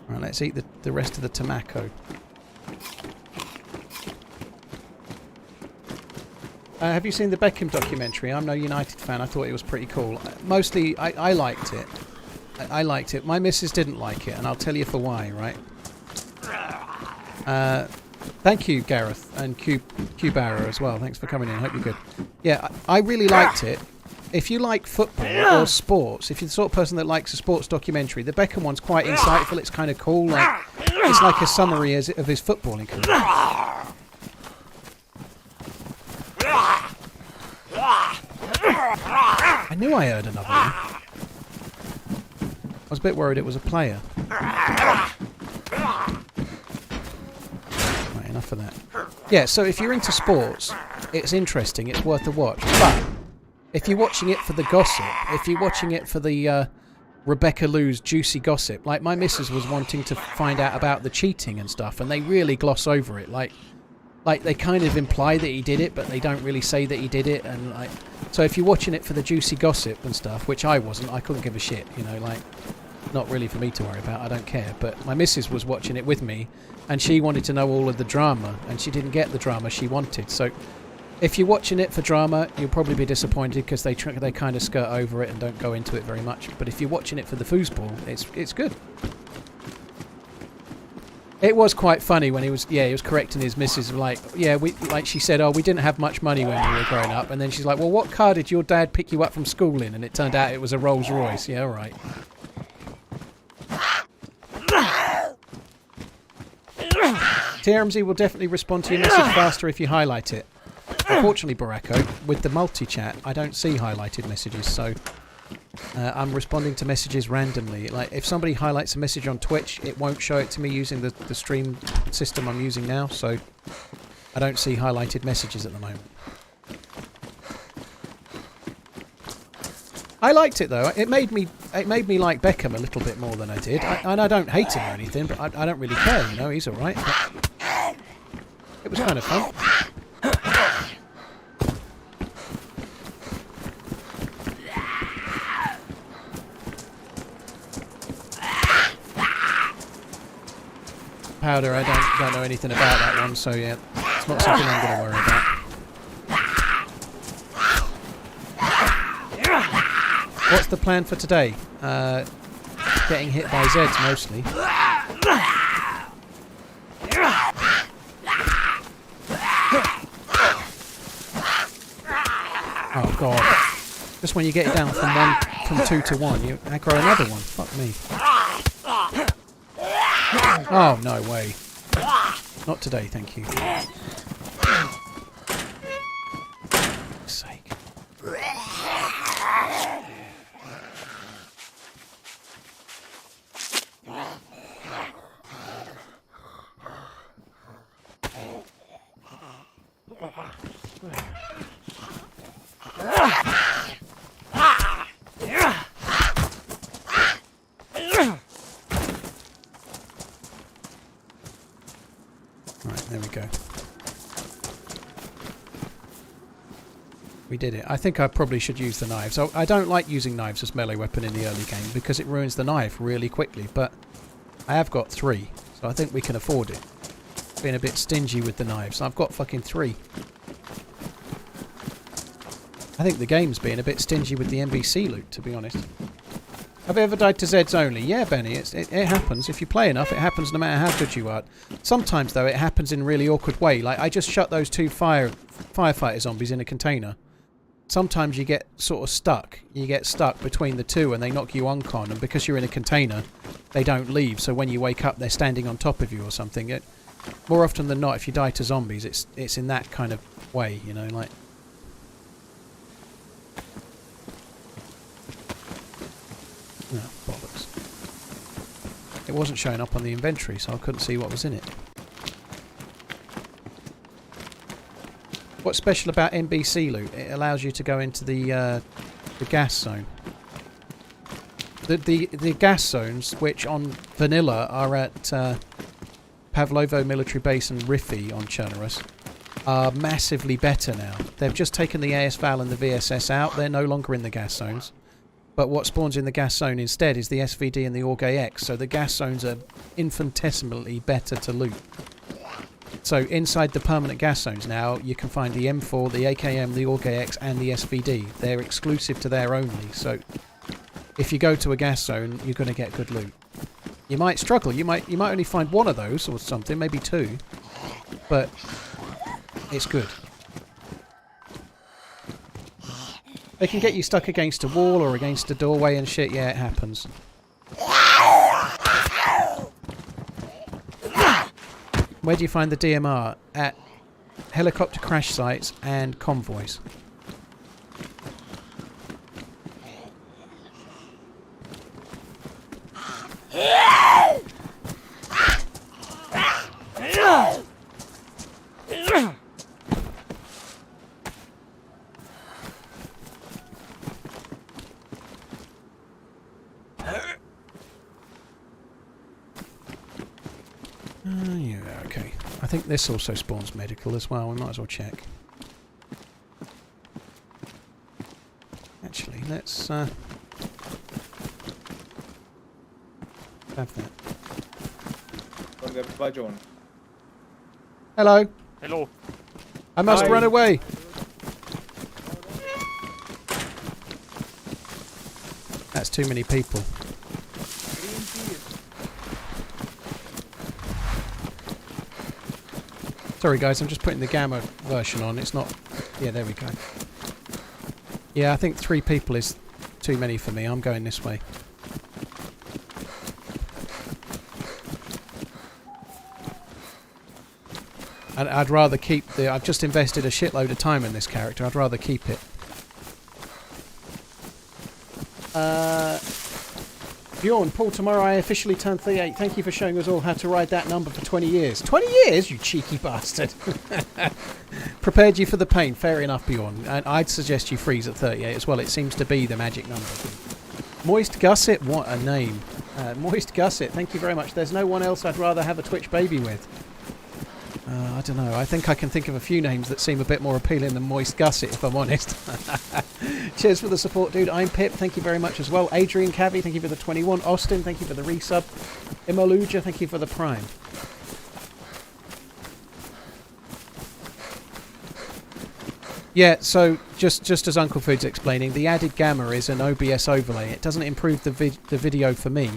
Right, let's eat the rest of the tobacco. Have you seen the Beckham documentary? I'm no United fan. I thought it was pretty cool. Mostly, I liked it. I liked it. My missus didn't like it, and I'll tell you for why, right? Thank you, Gareth, and Q-Barrow as well. Thanks for coming in. Hope you're good. Yeah, I really liked it. If you like football or sports, if you're the sort of person that likes a sports documentary, the Beckham one's quite insightful. It's kind of cool. Like, it's like a summary of his footballing career. I knew I heard another one. I was a bit worried it was a player. Right, enough of that. Yeah, so if you're into sports, it's interesting. It's worth a watch. But if you're watching it for the gossip, if you're watching it for the Rebecca Lou's juicy gossip, like my missus was wanting to find out about the cheating and stuff, and they really gloss over it. Like they kind of imply that he did it, but they don't really say that he did it. And like, so if you're watching it for the juicy gossip and stuff, which I wasn't, I couldn't give a shit. You know, like, not really for me to worry about. I don't care. But my missus was watching it with me, and she wanted to know all of the drama, and she didn't get the drama she wanted. So if you're watching it for drama, you'll probably be disappointed because they kind of skirt over it and don't go into it very much. But if you're watching it for the foosball, it's good. It was quite funny when he was correcting his missus, like she said, oh, we didn't have much money when we were growing up, and then she's like, well, what car did your dad pick you up from school in? And it turned out it was a Rolls Royce. Yeah, all right. TRMZ will definitely respond to your message faster if you highlight it. Unfortunately, Baracco, with the multi-chat, I don't see highlighted messages, so I'm responding to messages randomly. Like, if somebody highlights a message on Twitch, it won't show it to me using the stream system I'm using now, so I don't see highlighted messages at the moment. I liked it though. It made me like Beckham a little bit more than I did. And I don't hate him or anything, but I don't really care. You know, he's all right. But it was kind of fun. Powder, I don't know anything about that one, so yeah, it's not something I'm going to worry about. What's the plan for today? Getting hit by Zeds mostly. Oh god! Just when you get it down from 2 to 1, you aggro another one. Fuck me. Oh no way! Not today, thank you. For sake. Right, there we go. We did it. I think I probably should use the knives. I don't like using knives as melee weapon in the early game because it ruins the knife really quickly, but I have got 3, so I think we can afford it. Being a bit stingy with the knives. I've got fucking 3. I think the game's being a bit stingy with the NBC loot, to be honest. Have you ever died to Zeds only? Yeah, Benny, it happens. If you play enough, it happens no matter how good you are. Sometimes, though, it happens in a really awkward way. Like, I just shut those 2 firefighter zombies in a container. Sometimes you get sort of stuck. You get stuck between the 2 and they knock you uncon, and because you're in a container, they don't leave. So when you wake up, they're standing on top of you or something. More often than not, if you die to zombies, it's in that kind of way, you know, like... Oh, bollocks. It wasn't showing up on the inventory, so I couldn't see what was in it. What's special about NBC loot? It allows you to go into the gas zone. The gas zones, which on vanilla are at Pavlovo Military Base and Riffy on Chernarus, are massively better now. They've just taken the ASVAL and the VSS out. They're no longer in the gas zones. But what spawns in the gas zone instead is the SVD and the AUG-AX, so the gas zones are infinitesimally better to loot. So inside the permanent gas zones now, you can find the M4, the AKM, the AUG-AX and the SVD. They're exclusive to there only, so if you go to a gas zone, you're going to get good loot. You might struggle, you might only find 1 of those or something, maybe 2, but it's good. They can get you stuck against a wall or against a doorway and shit, yeah, it happens. Where do you find the DMR? At helicopter crash sites and convoys. Yeah, okay. I think this also spawns medical as well. We might as well check. Actually, let's have that. Hello. Hello. I must run away. That's too many people. Sorry guys, I'm just putting the gamma version on. It's not... Yeah, there we go. Yeah, I think 3 people is too many for me. I'm going this way. And I'd rather keep the... I've just invested a shitload of time in this character. I'd rather keep it. Bjorn, Paul, tomorrow I officially turn 38. Thank you for showing us all how to ride that number for 20 years. 20 years, you cheeky bastard. Prepared you for the pain. Fair enough, Bjorn. And I'd suggest you freeze at 38 as well. It seems to be the magic number. Moist Gusset, what a name. Moist Gusset, thank you very much. There's no one else I'd rather have a Twitch baby with. I don't know. I think I can think of a few names that seem a bit more appealing than Moist Gusset, if I'm honest. Cheers for the support, dude. I'm Pip. Thank you very much as well. Adrian Cavi, thank you for the 21. Austin, thank you for the resub. Imoluja, thank you for the prime. Yeah, so just as Uncle Food's explaining, the added gamma is an OBS overlay. It doesn't improve the video for me.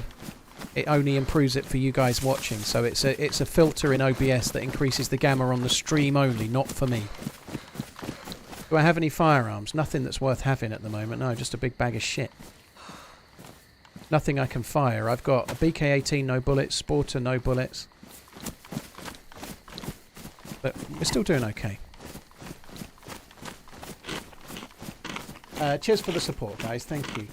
It only improves it for you guys watching. So it's a filter in OBS that increases the gamma on the stream only, not for me. Do I have any firearms? Nothing that's worth having at the moment. No, just a big bag of shit. Nothing I can fire. I've got a BK-18, no bullets. Sporter, no bullets. But we're still doing okay. Cheers for the support, guys. Thank you.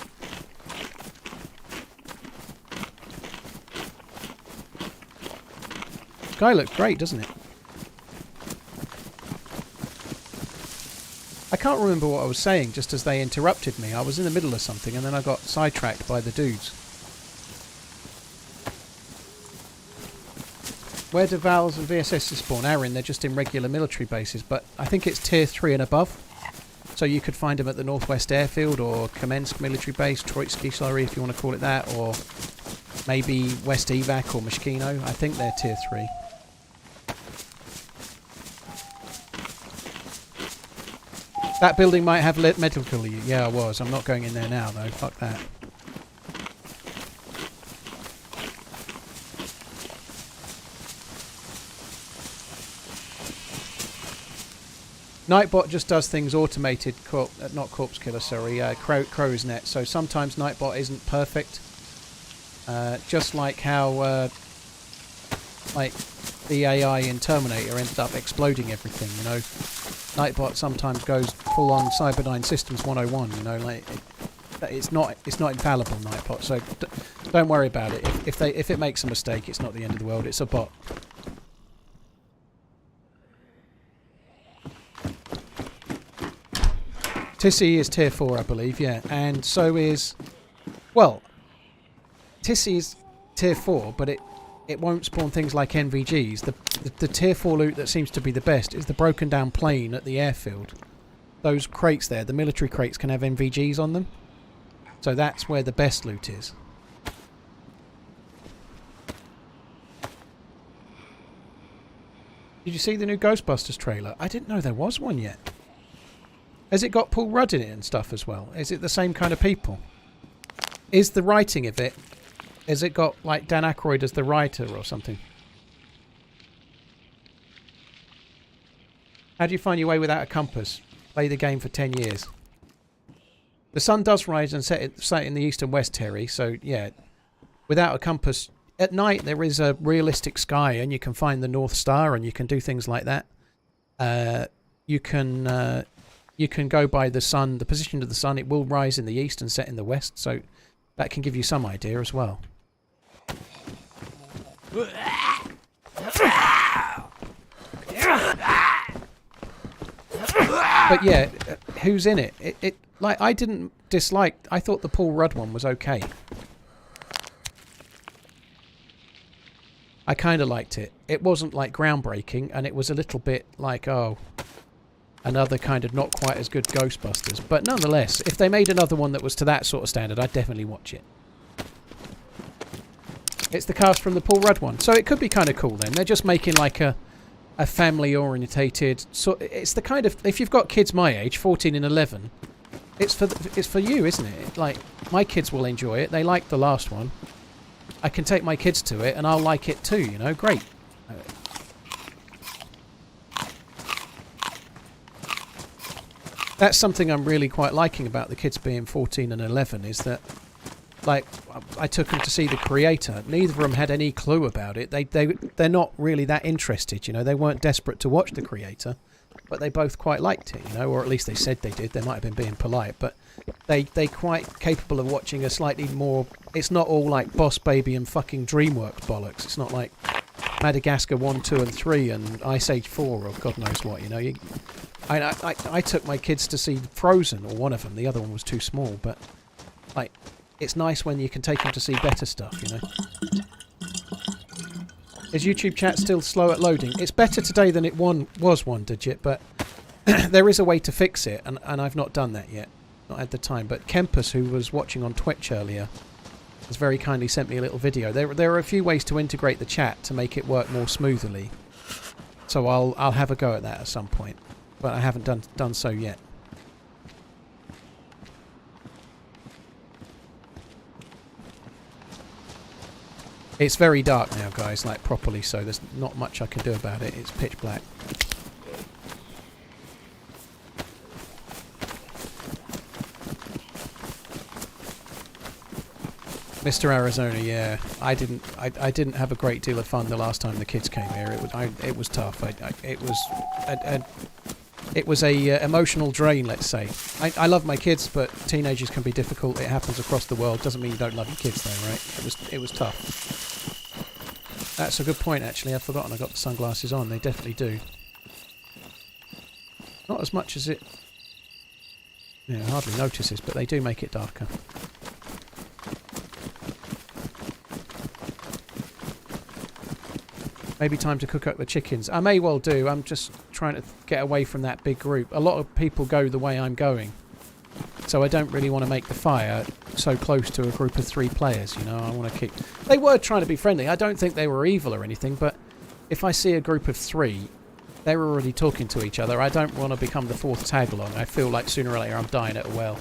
Guy looks great, doesn't it? I can't remember what I was saying just as they interrupted me. I was in the middle of something and then I got sidetracked by the dudes. Where do VALs and VSSs spawn? Aaron, they're just in regular military bases, but I think it's tier 3 and above. So you could find them at the Northwest Airfield or Kamensk military base, Troitsky, sorry, if you want to call it that, or maybe West Evac or Mishkino. I think they're tier 3. That building might have medical. Yeah, I was. I'm not going in there now, though. Fuck that. Nightbot just does things automated, not corpse killer, sorry, crow's net. So sometimes Nightbot isn't perfect. Just like how, like the AI in Terminator ended up exploding everything, you know. Nightbot sometimes goes full on Cyberdyne Systems 101, you know, like it's not infallible, Nightbot. So don't worry about it. If it makes a mistake, it's not the end of the world. It's a bot. Tissy is tier 4, I believe, yeah, and so is, well, Tissy is tier 4, but it won't spawn things like NVGs. The tier 4 loot that seems to be the best is the broken down plane at the airfield. Those crates there, the military crates, can have NVGs on them, so that's where the best loot is. Did you see the new Ghostbusters trailer? I didn't know there was one yet. Has it got Paul Rudd in it and stuff as well? Is it the same kind of people? Is the writing of it... Has it got, like, Dan Aykroyd as the writer or something? How do you find your way without a compass? Play the game for 10 years. The sun does rise and set in the east and west, Terry, so, yeah. Without a compass... At night, there is a realistic sky, and you can find the North Star, and you can do things like that. You can go by the sun, the position of the sun. It will rise in the east and set in the west, so that can give you some idea as well. But yeah, who's in it? It like, I didn't dislike... I thought the Paul Rudd one was okay. I kind of liked it. It wasn't, like, groundbreaking, and it was a little bit like, oh... another kind of not quite as good Ghostbusters. But nonetheless, if they made another one that was to that sort of standard, I'd definitely watch it. It's the cast from the Paul Rudd one. So it could be kind of cool then. They're just making like a family-orientated... So it's the kind of... If you've got kids my age, 14 and 11, it's for you, isn't it? Like, my kids will enjoy it. They like the last one. I can take my kids to it and I'll like it too, you know? Great. That's something I'm really quite liking about the kids being 14 and 11, is that, like, I took them to see the creator. Neither of them had any clue about it. They're not really that interested, you know. They weren't desperate to watch the creator, but they both quite liked it, you know, or at least they said they did. They might have been being polite, but they're quite capable of watching a slightly more... It's not all like Boss Baby and fucking DreamWorks bollocks. It's not like Madagascar 1, 2 and 3 and Ice Age 4 or God knows what, you know. I took my kids to see Frozen, or one of them. The other one was too small, but like, it's nice when you can take them to see better stuff, you know. Is YouTube chat still slow at loading? It's better today than it was one digit, but there is a way to fix it, and I've not done that yet. Not had the time. But Kempus, who was watching on Twitch earlier, has very kindly sent me a little video. There are a few ways to integrate the chat to make it work more smoothly. So I'll have a go at that at some point. But I haven't done so yet. It's very dark now, guys, like properly, so there's not much I can do about it. It's pitch black. Mr. Arizona, yeah, I didn't have a great deal of fun the last time the kids came here. It was tough. It was a emotional drain, let's say. I love my kids, but teenagers can be difficult. It happens across the world. Doesn't mean you don't love your kids, though, right? It was tough. That's a good point, actually. I've forgotten I got the sunglasses on. They definitely do. Not as much as it... Yeah, I hardly notices, but they do make it darker. Maybe time to cook up the chickens. I may well do. I'm just trying to get away from that big group. A lot of people go the way I'm going. So I don't really want to make the fire so close to a group of 3 players, you know. I want to keep... They were trying to be friendly. I don't think they were evil or anything, but if I see a group of 3, they're already talking to each other. I don't want to become the 4th tag along. I feel like sooner or later I'm dying at a well.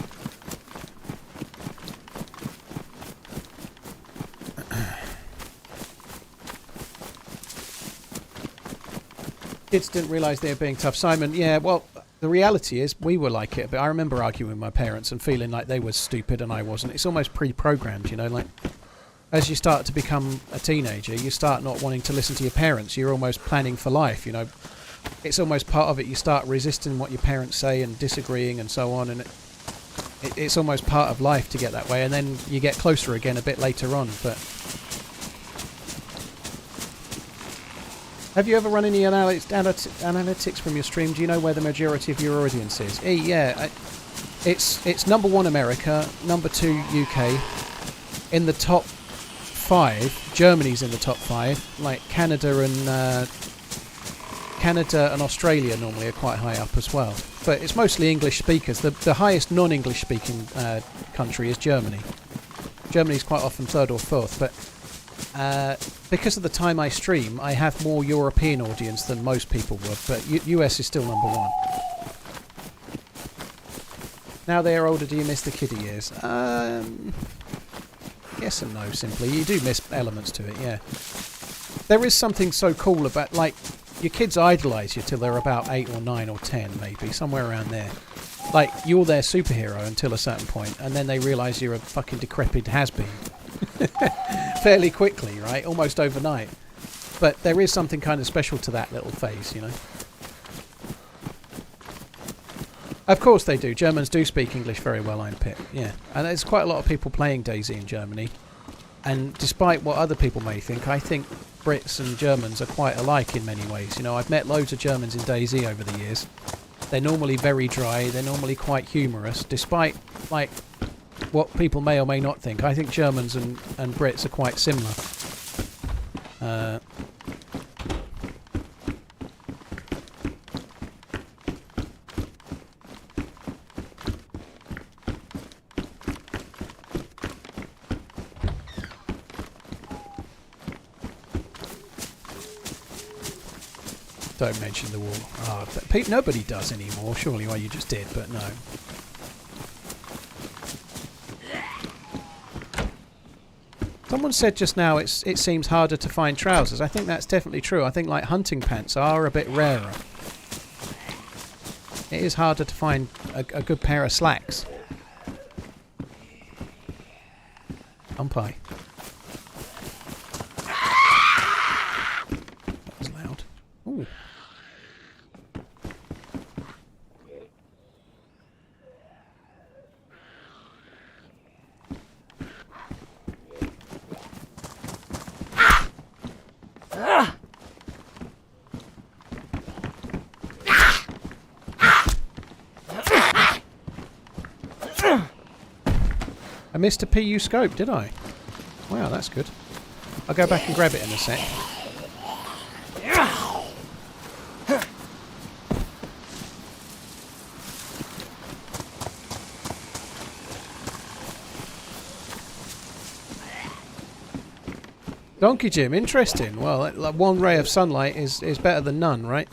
Kids didn't realise they were being tough. Simon, yeah, well... The reality is, we were like it, but I remember arguing with my parents and feeling like they were stupid and I wasn't. It's almost pre-programmed, you know, like, as you start to become a teenager, you start not wanting to listen to your parents. You're almost planning for life, you know. It's almost part of it. You start resisting what your parents say and disagreeing and so on, and it's almost part of life to get that way, and then you get closer again a bit later on, but... Have you ever run any analytics from your stream? Do you know where the majority of your audience is? Yeah, it's #1 America, #2 UK. In the top 5, Germany's in the top 5. Like Canada and Australia normally are quite high up as well. But it's mostly English speakers. The highest non-English speaking country is Germany. Germany's quite often 3rd or 4th, but. Because of the time I stream, I have more European audience than most people would, but US is still #1. Now they are older, do you miss the kiddie years? Yes and no, simply. You do miss elements to it, yeah. There is something so cool about, like, your kids idolise you till they're about 8 or 9 or 10, maybe, somewhere around there. Like, you're their superhero until a certain point, and then they realise you're a fucking decrepit has-been. Fairly quickly, right? Almost overnight. But there is something kind of special to that little phase, you know. Of course they do. Germans do speak English very well, I'm Pip. Yeah. And there's quite a lot of people playing DayZ in Germany. And despite what other people may think, I think Brits and Germans are quite alike in many ways. You know, I've met loads of Germans in DayZ over the years. They're normally very dry. They're normally quite humorous, despite, like... what people may or may not think. I think Germans and Brits are quite similar. Don't mention the war. Oh, but nobody does anymore. Surely, well, you just did, but no. Someone said just now it seems harder to find trousers. I think that's definitely true. I think like hunting pants are a bit rarer. It is harder to find a good pair of slacks. Umpire. That was loud. Ooh. I missed a PU scope, did I? Wow, that's good. I'll go back and grab it in a sec. Donkey Jim, interesting. Well, like one ray of sunlight is better than none, right?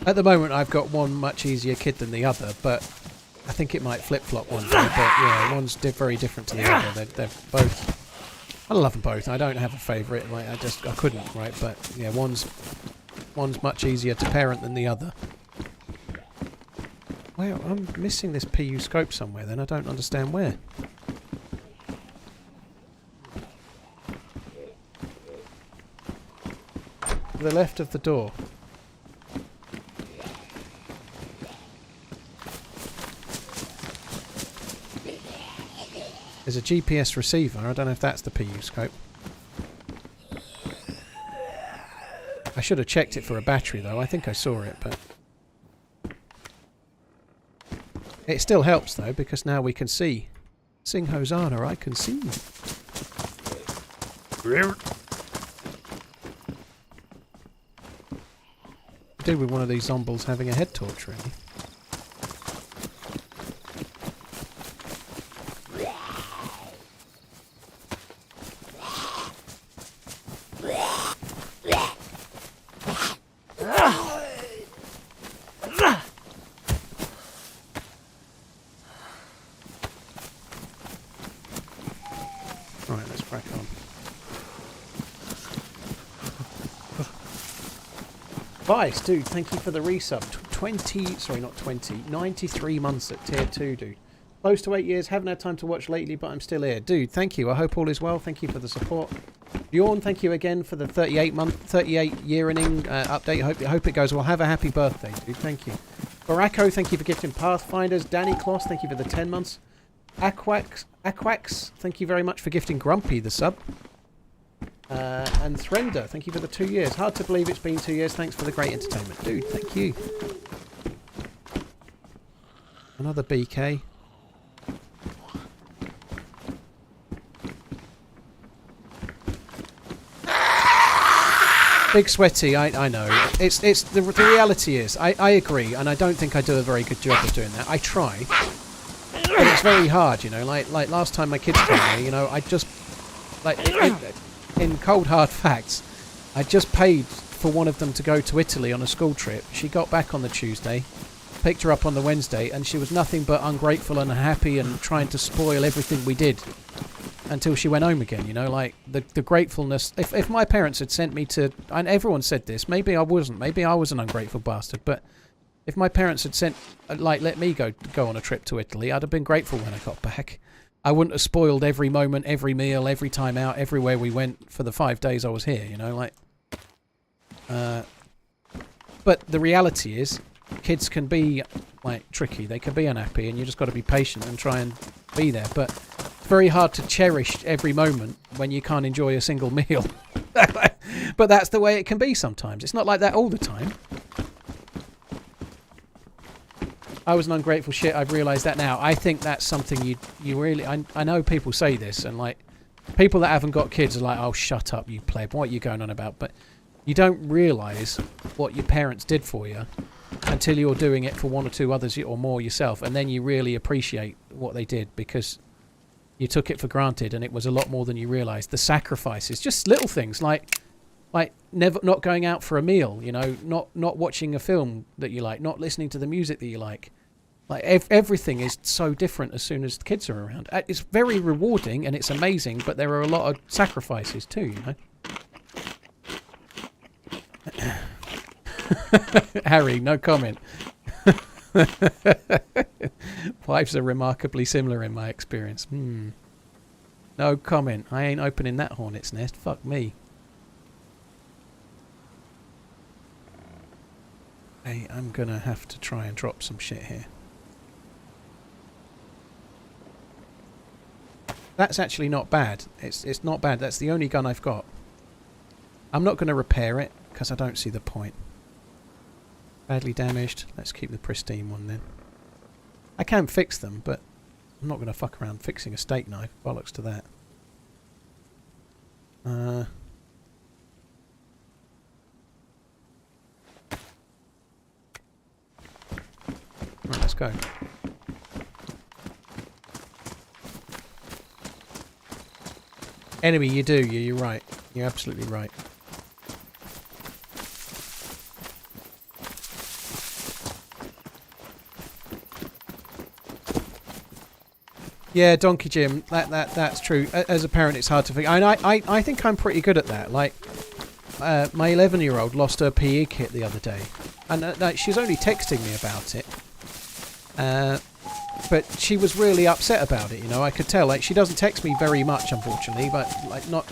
At the moment, I've got one much easier kid than the other, but I think it might flip-flop one day. But yeah, one's very different to the other. They're both. I love them both. I don't have a favourite. Like I couldn't, right? But yeah, one's much easier to parent than the other. Well, I'm missing this PU scope somewhere. Then I don't understand where. To the left of the door. There's a GPS receiver. I don't know if that's the PU scope. I should have checked it for a battery though. I think I saw it, but... It still helps though, because now we can see. Sing Hosanna, I can see. Do with one of these zombies having a head torch, really. Right, let's crack on. Vice, dude, thank you for the resub. 93 months at tier 2, dude. Close to 8 years, haven't had time to watch lately, but I'm still here. Dude, thank you. I hope all is well. Thank you for the support. Bjorn, thank you again for the 38 year inning update. Hope it goes well. Have a happy birthday, dude. Thank you. Baracco, thank you for gifting Pathfinders. Danny Kloss, thank you for the 10 months. Aquax, thank you very much for gifting Grumpy the sub. And Thrender, thank you for the 2 years. Hard to believe it's been 2 years. Thanks for the great entertainment. Dude, thank you. Another BK. Big sweaty, I know. It's the reality is, I agree, and I don't think I do a very good job of doing that. I try. But it's very hard, you know, like last time my kids told me, you know, I just, like, in cold hard facts, I just paid for one of them to go to Italy on a school trip. She got back on the Tuesday, picked her up on the Wednesday, and she was nothing but ungrateful and unhappy and trying to spoil everything we did until she went home again, you know, like, the gratefulness. If my parents had sent me to, and everyone said this, maybe I wasn't, maybe I was an ungrateful bastard, but if my parents had sent, like, let me go on a trip to Italy, I'd have been grateful when I got back. I wouldn't have spoiled every moment, every meal, every time out, everywhere we went for the 5 days I was here, you know, like. But the reality is, kids can be, like, tricky. They can be unhappy, and you just got to be patient and try and be there. But it's very hard to cherish every moment when you can't enjoy a single meal. But that's the way it can be sometimes. It's not like that all the time. I was an ungrateful shit. I've realised that now. I think that's something you really... I know people say this, and, like, people that haven't got kids are like, oh, shut up, you pleb. What are you going on about? But you don't realise what your parents did for you until you're doing it for one or two others or more yourself, and then you really appreciate what they did because you took it for granted, and it was a lot more than you realised. The sacrifices, just little things like not going out for a meal, you know, not watching a film that you like, not listening to the music that you like. Like, everything is so different as soon as the kids are around. It's very rewarding and it's amazing, but there are a lot of sacrifices too, you know. Harry, no comment. Wives are remarkably similar in my experience. No comment. I ain't opening that hornet's nest. Fuck me. Hey, I'm gonna have to try and drop some shit here. That's actually not bad. It's not bad. That's the only gun I've got. I'm not going to repair it because I don't see the point. Badly damaged. Let's keep the pristine one then. I can fix them, but I'm not going to fuck around fixing a steak knife. Bollocks to that. Right, let's go. Enemy, you do. You're right. You're absolutely right. Yeah, Donkey Jim. That's true. As a parent, it's hard to figure. And I think I'm pretty good at that. Like, my 11-year-old lost her PE kit the other day, and like, she was only texting me about it. But she was really upset about it, you know. I could tell. Like, she doesn't text me very much, unfortunately, but like, not.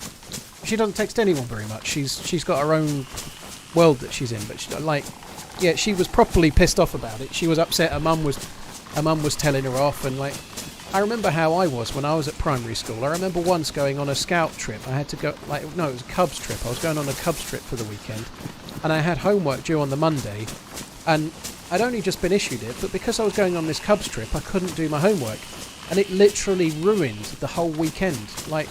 She doesn't text anyone very much. She's got her own world that she's in. But she, like, yeah, she was properly pissed off about it. She was upset. Her mum was telling her off, and like, I remember how I was when I was at primary school. I remember once going on a scout trip. I had to go, like, no, it was a Cubs trip. I was going on a Cubs trip for the weekend, and I had homework due on the Monday, and I'd only just been issued it, but because I was going on this Cubs trip, I couldn't do my homework, and it literally ruined the whole weekend. Like,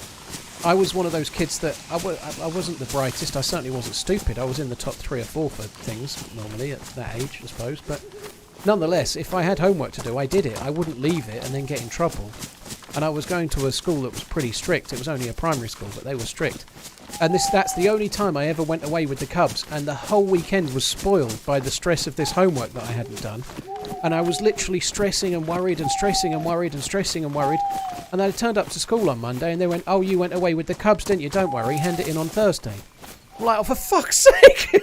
I was one of those kids that I wasn't the brightest. I certainly wasn't stupid. I was in the top 3 or 4 for things normally at that age, I suppose. But nonetheless, if I had homework to do, I did it. I wouldn't leave it and then get in trouble. And I was going to a school that was pretty strict. It was only a primary school, but they were strict. And that's the only time I ever went away with the Cubs. And the whole weekend was spoiled by the stress of this homework that I hadn't done. And I was literally stressing and worried and stressing and worried and stressing and worried. And I turned up to school on Monday and they went, "Oh, you went away with the Cubs, didn't you? Don't worry, hand it in on Thursday." I'm like, oh, for fuck's sake!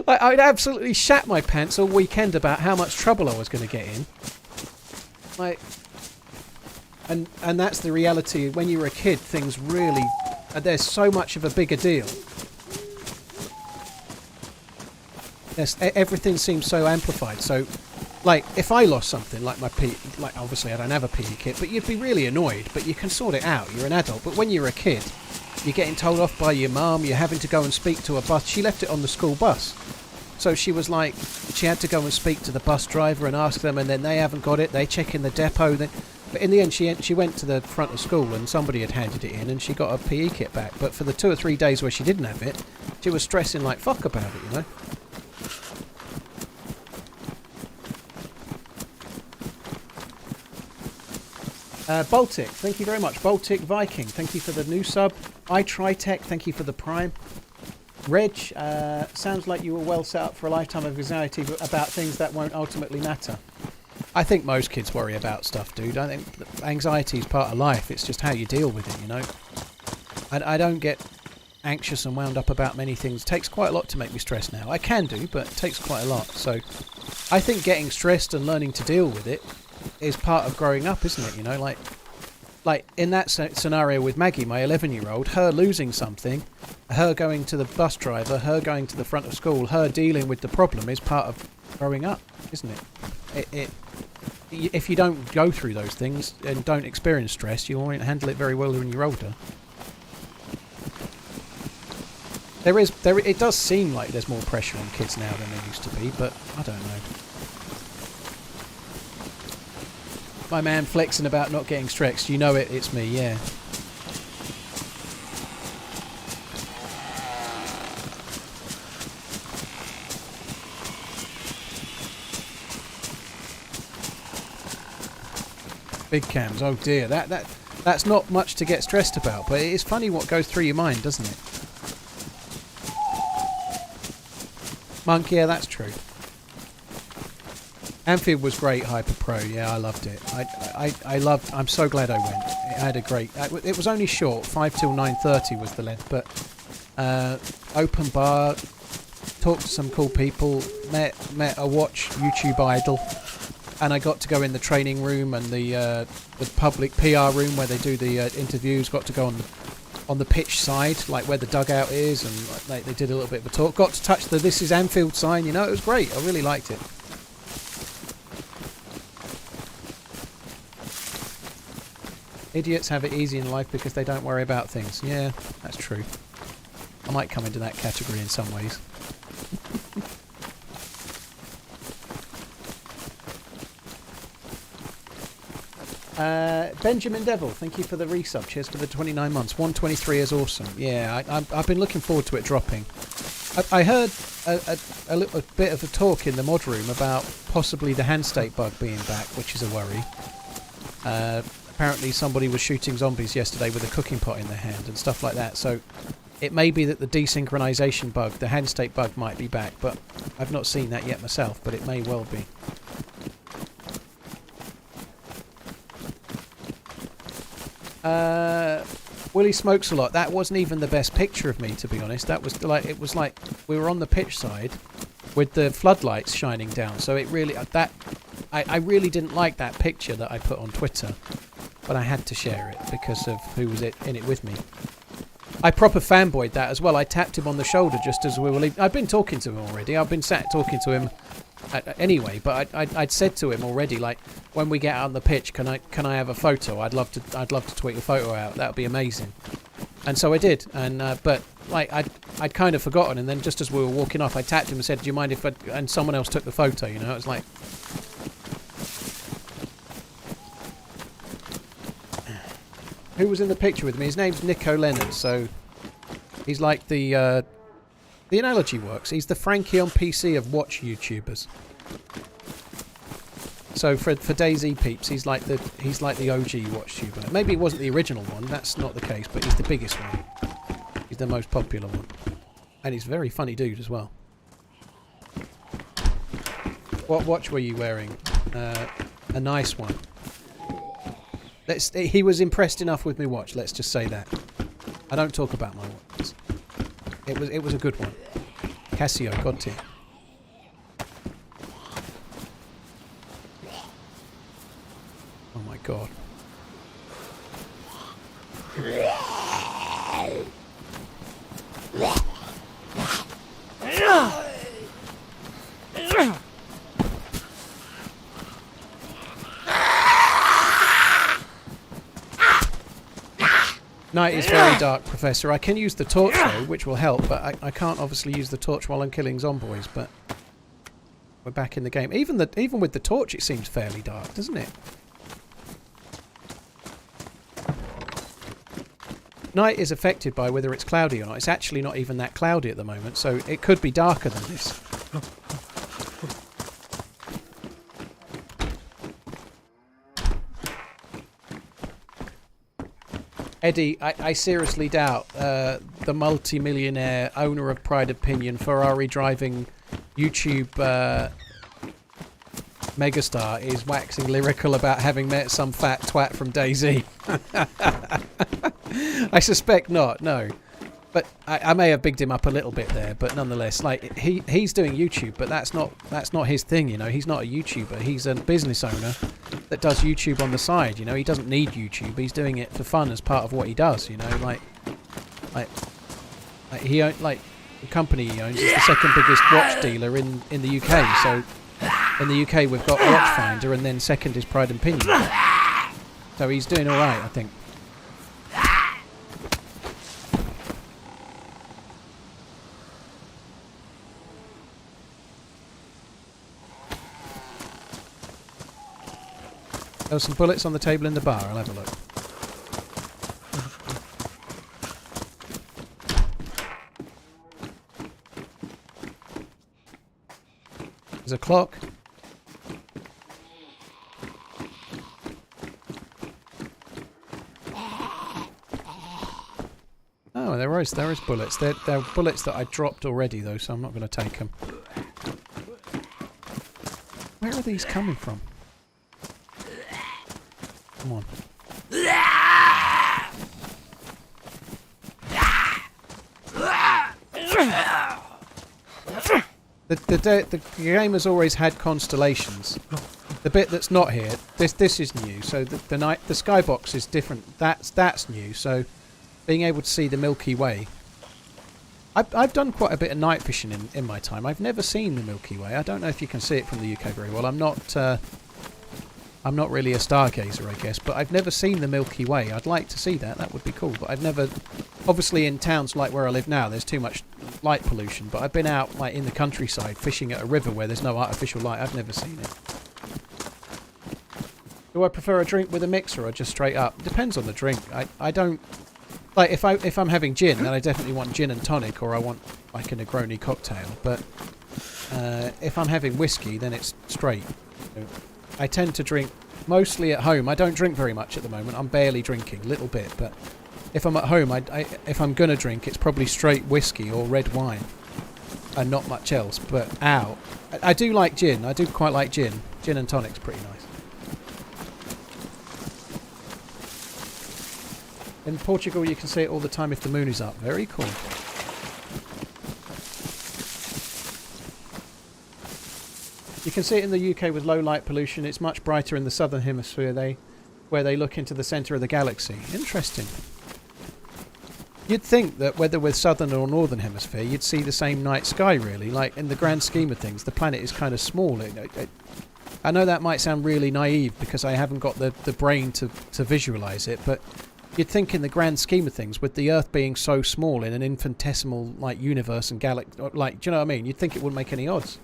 I'd absolutely shat my pants all weekend about how much trouble I was going to get in. Like, and that's the reality. When you were a kid, things really... there's so much of a bigger deal. Everything seems so amplified. So, like, if I lost something, like my PE... Like, obviously I don't have a PE kit, but you'd be really annoyed. But you can sort it out. You're an adult. But when you're a kid... You're getting told off by your mum, you're having to go and speak to a bus. She left it on the school bus. So she was like, she had to go and speak to the bus driver and ask them, and then they haven't got it, they check in the depot. But in the end, she went to the front of school and somebody had handed it in and she got a PE kit back. But for the 2 or 3 days where she didn't have it, she was stressing like fuck about it, you know. Baltic, thank you very much. Baltic Viking, thank you for the new sub. iTritech, thank you for the prime. Reg, sounds like you were well set up for a lifetime of anxiety about things that won't ultimately matter. I think most kids worry about stuff, dude. I think anxiety is part of life. It's just how you deal with it, you know. I don't get anxious and wound up about many things. It takes quite a lot to make me stressed now. I can do, but it takes quite a lot. So I think getting stressed and learning to deal with it is part of growing up, isn't it? You know, like in that scenario with Maggie, my 11-year-old, her losing something, her going to the bus driver, her going to the front of school, her dealing with the problem is part of growing up, isn't it? If you don't go through those things and don't experience stress, you won't handle it very well when you're older. It does seem like there's more pressure on kids now than there used to be, but I don't know. My man flexing about not getting stressed. You know it, it's me, yeah. Big cams, oh dear. That's not much to get stressed about, but it is funny what goes through your mind, doesn't it? Monk, yeah, that's true. Anfield was great, Hyper Pro. Yeah, I loved it. I'm so glad I went. It had a great... It was only short. 5 till 9:30 was the length, but open bar, talked to some cool people, met a watch YouTube idol, and I got to go in the training room and the public PR room where they do the interviews. Got to go on the pitch side, like where the dugout is, and they did a little bit of a talk. Got to touch the "This is Anfield" sign. You know, it was great. I really liked it. Idiots have it easy in life because they don't worry about things. Yeah, that's true. I might come into that category in some ways. Benjamin Devil, thank you for the resub. Cheers for the 29 months. 123 is awesome. Yeah, I've been looking forward to it dropping. I heard a little bit of a talk in the mod room about possibly the hand state bug being back, which is a worry. Apparently somebody was shooting zombies yesterday with a cooking pot in their hand and stuff like that. So it may be that the desynchronization bug, the hand state bug, might be back, but I've not seen that yet myself, but it may well be. Willie smokes a lot. That wasn't even the best picture of me, to be honest. That was like, it was like we were on the pitch side with the floodlights shining down. So it really, I really didn't like that picture that I put on Twitter, but I had to share it because of who was in it with me. I proper fanboyed that as well. I tapped him on the shoulder just as we were leaving. I've been talking to him already. I've been sat talking to him anyway, but I'd said to him already, like, when we get out on the pitch, can I have a photo? I'd love to tweet a photo out. That would be amazing. And so I did. And but like I'd kind of forgotten. And then just as we were walking off, I tapped him and said, "Do you mind if?" And someone else took the photo. You know, it was like. who was in the picture with me, his name's Nico Leonard, so he's like the analogy works. He's the Frankie on PC of watch YouTubers. So for DayZ peeps, he's like the OG watch tuber. Maybe it wasn't the original one, that's not the case, but he's the biggest one. He's the most popular one. And he's a very funny dude as well. What watch were you wearing? A nice one. He was impressed enough with my watch, let's just say that. I don't talk about my watches. It was a good one. Casio, God tier. Oh my god. Night is very dark, Professor. I can use the torch though, which will help, but I can't obviously use the torch while I'm killing zomboids, but we're back in the game. Even with the torch it seems fairly dark, doesn't it? Night is affected by whether it's cloudy or not. It's actually not even that cloudy at the moment, so it could be darker than this. Eddie, I seriously doubt the multi-millionaire owner of Pride Opinion, Ferrari driving YouTube megastar is waxing lyrical about having met some fat twat from DayZ. I suspect not, no. But I may have bigged him up a little bit there, but nonetheless, like he's doing YouTube, but that's not his thing, you know. He's not a YouTuber. He's a business owner that does YouTube on the side, you know. He doesn't need YouTube. He's doing it for fun as part of what he does, you know. Like the company he owns is the second biggest watch dealer in the UK. So in the UK we've got Watchfinder, and then second is Pride and Opinion. So he's doing all right, I think. There were some bullets on the table in the bar. I'll have a look. There's a clock. Oh, there is bullets. They're bullets that I dropped already, though, so I'm not going to take them. Where are these coming from? Come on. The game has always had constellations. The bit that's not here, this is new. So the skybox is different. That's new. So being able to see the Milky Way. I've done quite a bit of night fishing in my time. I've never seen the Milky Way. I don't know if you can see it from the UK very well. I'm not really a stargazer, I guess, but I've never seen the Milky Way. I'd like to see that. That would be cool. But I've never... Obviously, in towns like where I live now, there's too much light pollution. But I've been out like in the countryside fishing at a river where there's no artificial light. I've never seen it. Do I prefer a drink with a mixer or just straight up? It depends on the drink. I don't... Like, if I'm having gin, then I definitely want gin and tonic, or I want like a Negroni cocktail. But if I'm having whiskey, then it's straight. I tend to drink mostly at home. I don't drink very much at the moment. I'm barely drinking, a little bit. But if I'm at home, if I'm going to drink, it's probably straight whiskey or red wine. And not much else. But out. I do like gin. I do quite like gin. Gin and tonic's pretty nice. In Portugal, you can see it all the time if the moon is up. Very cool. You can see it in the UK with low light pollution. It's much brighter in the southern hemisphere, where they look into the centre of the galaxy. Interesting. You'd think that whether we're southern or northern hemisphere, you'd see the same night sky, really. Like, in the grand scheme of things, the planet is kind of small. I know that might sound really naive because I haven't got the brain to visualise it, but you'd think in the grand scheme of things, with the Earth being so small in an infinitesimal like universe and galaxy, like, do you know what I mean? You'd think it wouldn't make any odds.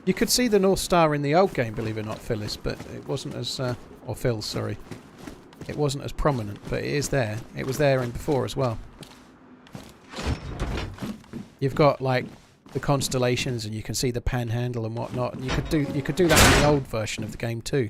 You could see the North Star in the old game, believe it or not, Phyllis, but it wasn't as... or Phil, sorry. It wasn't as prominent, but it is there. It was there in before as well. You've got, like, the constellations, and you can see the panhandle and whatnot. And you could do that in the old version of the game too.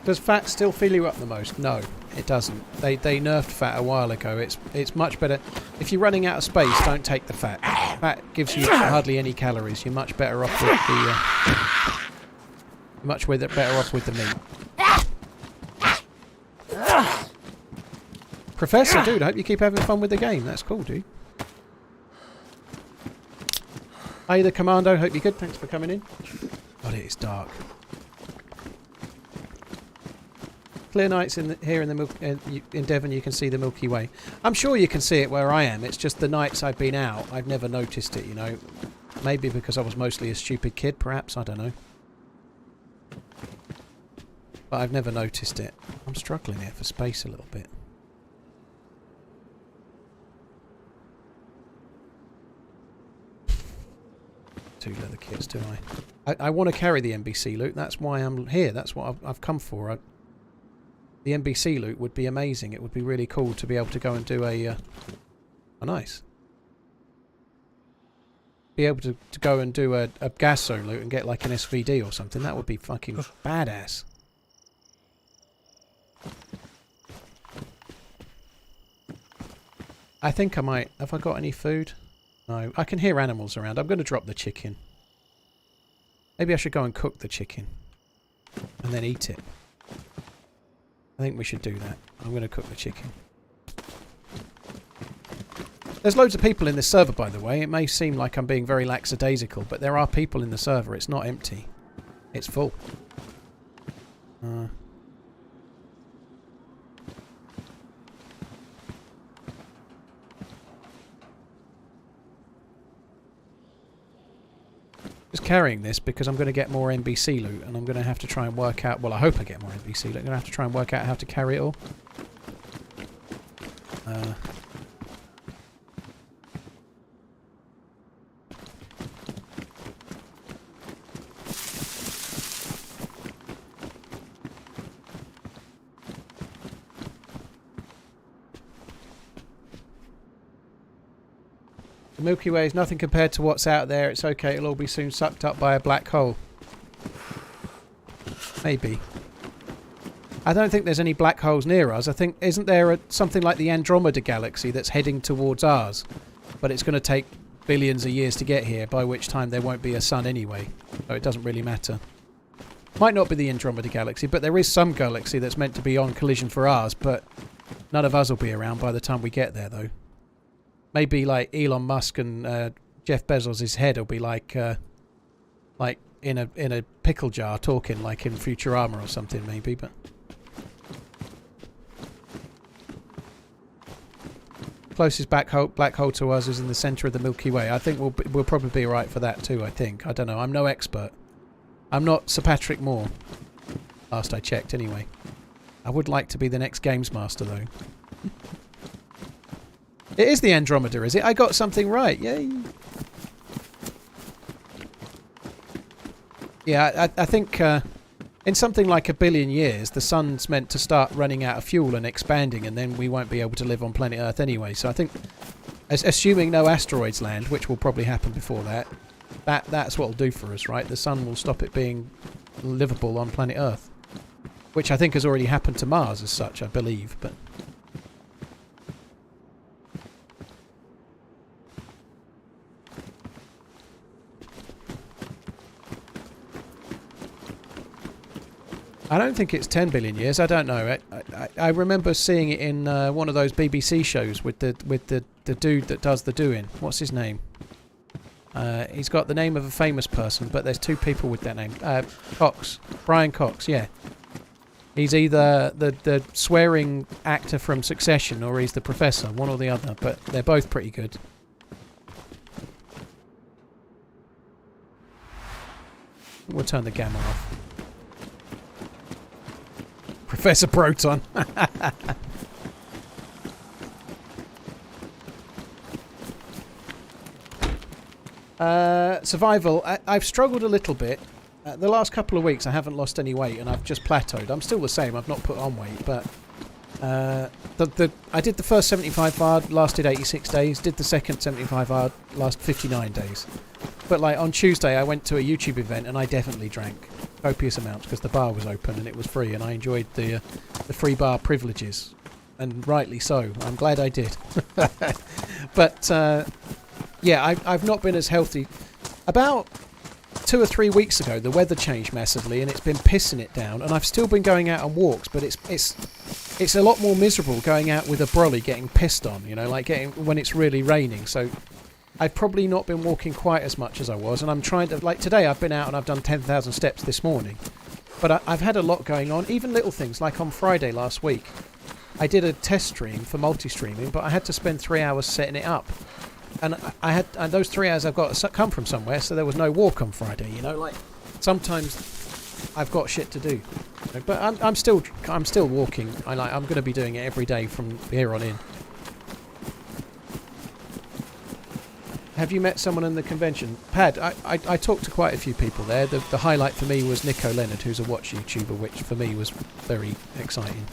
Does fat still fill you up the most? No, it doesn't. They nerfed fat a while ago. It's much better. If you're running out of space, don't take the fat. Fat gives you hardly any calories. You're much better off with the better off with the meat. Professor, dude, I hope you keep having fun with the game. That's cool, dude. Hey, the Commando. Hope you're good. Thanks for coming in. God, it is dark. Clear nights in Devon. You can see the Milky Way. I'm sure you can see it where I am. It's just the nights I've been out, I've never noticed it. You know, maybe because I was mostly a stupid kid, perhaps. I don't know. But I've never noticed it. I'm struggling here for space a little bit. Two leather kits, do I? I want to carry the NBC loot. That's why I'm here. That's what I've come for. The NBC loot would be amazing. It would be really cool to be able to go and do a nice. Be able to go and do a gas zone loot and get like an SVD or something. That would be fucking badass. I think I might. Have I got any food? No. I can hear animals around. I'm going to drop the chicken. Maybe I should go and cook the chicken. And then eat it. I think we should do that. I'm going to cook the chicken. There's loads of people in this server, by the way. It may seem like I'm being very lackadaisical, but there are people in the server. It's not empty. It's full. Just carrying this because I'm going to get more NBC loot and I'm going to have to try and work out... Well, I hope I get more NBC loot. I'm going to have to try and work out how to carry it all. The Milky Way is nothing compared to what's out there. It's okay, it'll all be soon sucked up by a black hole. Maybe. I don't think there's any black holes near us. I think, isn't there something like the Andromeda Galaxy that's heading towards ours? But it's going to take billions of years to get here, by which time there won't be a sun anyway. So it doesn't really matter. Might not be the Andromeda Galaxy, but there is some galaxy that's meant to be on collision for ours, but none of us will be around by the time we get there, though. Maybe like Elon Musk and Jeff Bezos' head will be like in a pickle jar talking like in Futurama or something, maybe. But closest black hole to us is in the centre of the Milky Way. I think we'll probably be right for that too. I think. I don't know. I'm no expert. I'm not Sir Patrick Moore. Last I checked, anyway. I would like to be the next Games Master, though. It is the Andromeda, is it? I got something right. Yay. Yeah, I think in something like 1 billion years, the sun's meant to start running out of fuel and expanding, and then we won't be able to live on planet Earth anyway. So I think, assuming no asteroids land, which will probably happen before that, that's what will do for us, right? The sun will stop it being livable on planet Earth. Which I think has already happened to Mars as such, I believe, but... I don't think it's 10 billion years. I don't know. I remember seeing it in one of those BBC shows with the dude that does the doing. What's his name? He's got the name of a famous person, but there's two people with that name. Cox. Brian Cox, yeah. He's either the swearing actor from Succession or he's the professor, one or the other, but they're both pretty good. We'll turn the gamma off. Professor Proton. Survival. I've struggled a little bit. The last couple of weeks I haven't lost any weight and I've just plateaued. I'm still the same. I've not put on weight, but I did the first 75 hard, lasted 86 days. Did the second 75 hard, last 59 days. But like on Tuesday I went to a YouTube event and I definitely drank copious amounts because the bar was open and it was free and I enjoyed the free bar privileges, and rightly so. I'm glad I did. But yeah, I've not been as healthy. About 2 or 3 weeks ago the weather changed massively and it's been pissing it down, and I've still been going out on walks, but it's a lot more miserable going out with a brolly getting pissed on, you know, like when it's really raining. So I've probably not been walking quite as much as I was, and I'm trying to, like today I've been out and I've done 10,000 steps this morning, but I've had a lot going on, even little things like on Friday last week I did a test stream for multi-streaming, but I had to spend 3 hours setting it up, and and those 3 hours I've got to come from somewhere, so there was no walk on Friday, you know, like sometimes I've got shit to do, but I'm still walking. I'm going to be doing it every day from here on in. Have you met someone in the convention? Pad, I talked to quite a few people there. The highlight for me was Nico Leonard, who's a watch YouTuber, which for me was very exciting.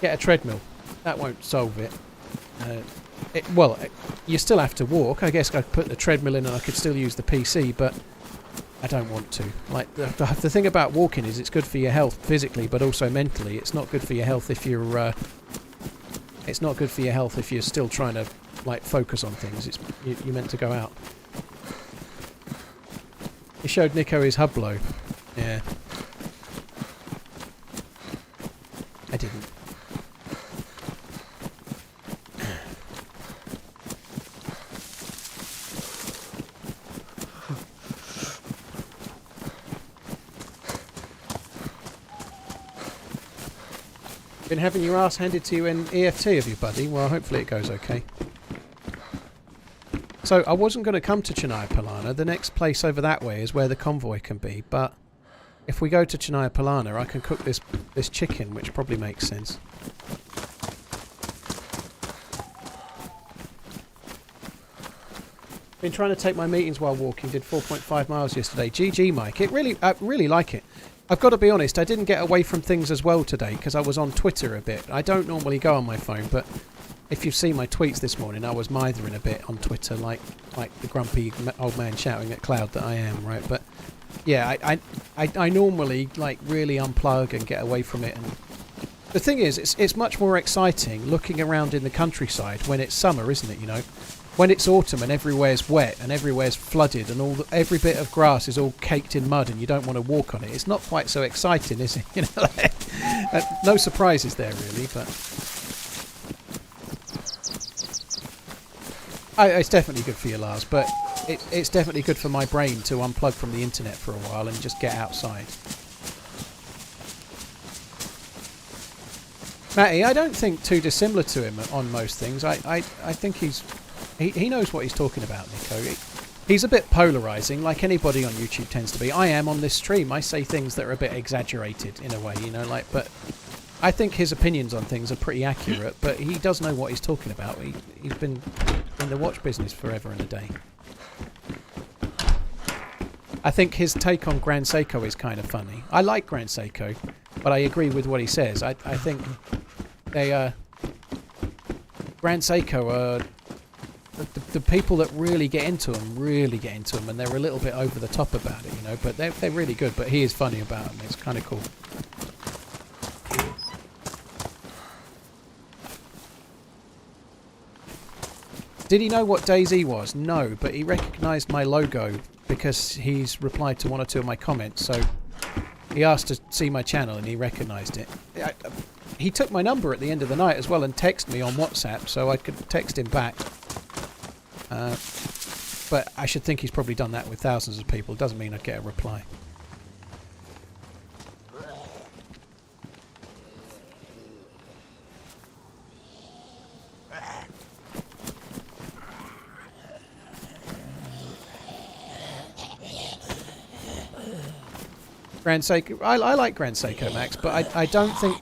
Get a treadmill. That won't solve it. Well, you still have to walk. I guess I could put the treadmill in and I could still use the PC, but I don't want to. Like the thing about walking is it's good for your health physically, but also mentally. It's not good for your health if you're. It's not good for your health if you're still trying to like focus on things. You're meant to go out. He showed Nico his hub blow. Yeah. I didn't. Been having your ass handed to you in EFT, have you, buddy? Well, hopefully it goes okay. So I wasn't going to come to Chernarus Polana. The next place over that way is where the convoy can be, but if we go to Chernarus Polana, I can cook this chicken, which probably makes sense. Been trying to take my meetings while walking. Did 4.5 miles yesterday. GG, Mike. I really like it. I've got to be honest, I didn't get away from things as well today because I was on Twitter a bit. I don't normally go on my phone, but if you've seen my tweets this morning, I was mithering a bit on Twitter, like the grumpy old man shouting at cloud that I am, right? But yeah, I normally like really unplug and get away from it. And the thing is, it's much more exciting looking around in the countryside when it's summer, isn't it? You know, when it's autumn and everywhere's wet and everywhere's flooded and every bit of grass is all caked in mud and you don't want to walk on it. It's not quite so exciting, is it? You know, like, no surprises there really, but it's definitely good for your Lars, but it's definitely good for my brain to unplug from the internet for a while and just get outside. Matty, I don't think too dissimilar to him on most things. I think he knows what he's talking about, Nico. He's a bit polarising, like anybody on YouTube tends to be. I am on this stream. I say things that are a bit exaggerated in a way, you know, like, but I think his opinions on things are pretty accurate, but he does know what he's talking about. He's been in the watch business forever and a day. I think his take on Grand Seiko is kind of funny. I like Grand Seiko, but I agree with what he says. I think they Grand Seiko are the people that really get into them, and they're a little bit over the top about it, you know, but they're really good, but he is funny about them. It's kind of cool. Did he know what DayZ was? No, but he recognised my logo because he's replied to one or two of my comments, so He asked to see my channel and he recognised it. He took my number at the end of the night as well and texted me on WhatsApp, so I could text him back. But I should think he's probably done that with thousands of people. Doesn't mean I'd get a reply. Grand Seiko, I like Grand Seiko Max, but I don't think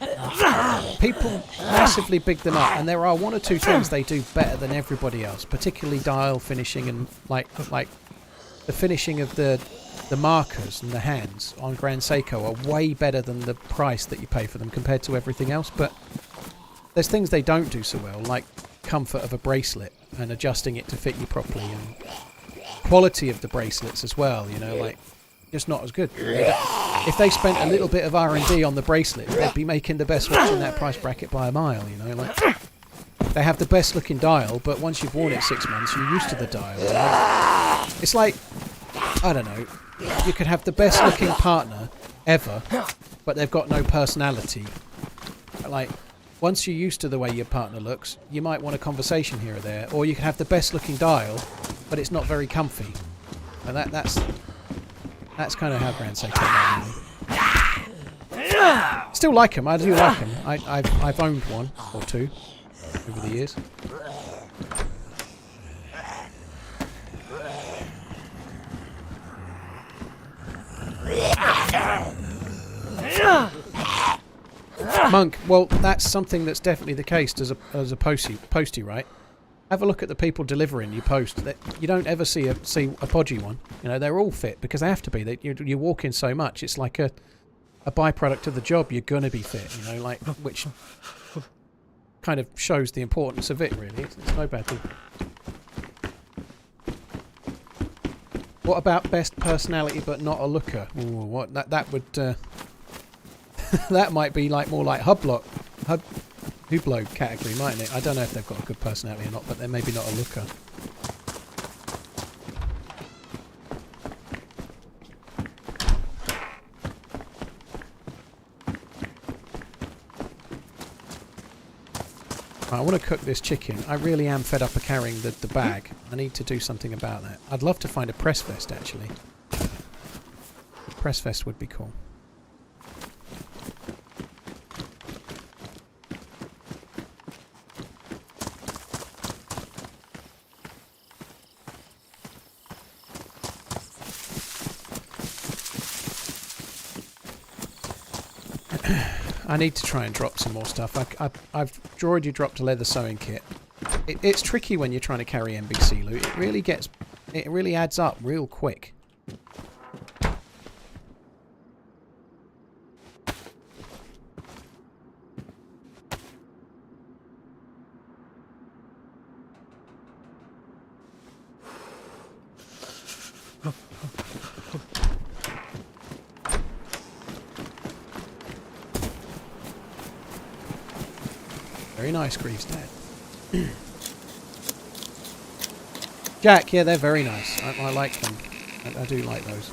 people massively big them up, and there are one or two things they do better than everybody else, particularly dial finishing and like the finishing of the markers and the hands on Grand Seiko are way better than the price that you pay for them compared to everything else. But there's things they don't do so well, like comfort of a bracelet and adjusting it to fit you properly, and quality of the bracelets as well, you know, like just not as good. If they spent a little bit of R&D on the bracelet, they'd be making the best watch in that price bracket by a mile, you know, like they have the best looking dial, but once you've worn it 6 months, you're used to the dial, you know? It's like, I don't know, you could have the best looking partner ever, but they've got no personality. Like, once you're used to the way your partner looks, you might want a conversation here or there, or you can have the best looking dial, but it's not very comfy. And that's kind of how Grand Seiko are. Still like them. I do like them. I've owned one or two over the years. Monk, well, that's something that's definitely the case as a postie, right? Have a look at the people delivering you post. That you don't ever see a podgy one. You know, they're all fit because they have to be. You walk in so much. It's like a byproduct of the job. You're gonna be fit. You know, like, which kind of shows the importance of it. Really, it's no bad thing. What about best personality but not a looker? Ooh, what that would that might be like more like Hublot category, mightn't it? I don't know if they've got a good personality or not, but they're maybe not a looker. Right, I want to cook this chicken. I really am fed up of carrying the bag. I need to do something about that. I'd love to find a press vest, actually. A press vest would be cool. I need to try and drop some more stuff. I've already dropped a leather sewing kit. It's tricky when you're trying to carry NBC loot. It really adds up real quick. Very nice, Greaves Dad. Jack, yeah, they're very nice. I like them. I do like those.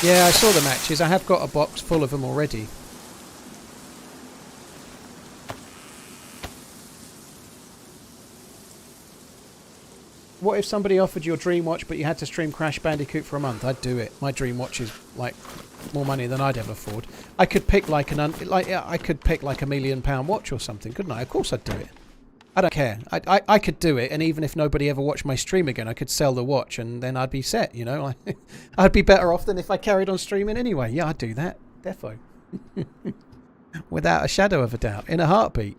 Yeah, I saw the matches. I have got a box full of them already. What if somebody offered you a dream watch but you had to stream Crash Bandicoot for a month? I'd do it. My dream watch is like more money than I'd ever afford. I could pick like a £1 million watch or something, couldn't I? Of course I'd do it. I don't care. I could do it, and even if nobody ever watched my stream again, I could sell the watch and then I'd be set, you know? I'd be better off than if I carried on streaming anyway. Yeah, I'd do that. Defo. Without a shadow of a doubt. In a heartbeat.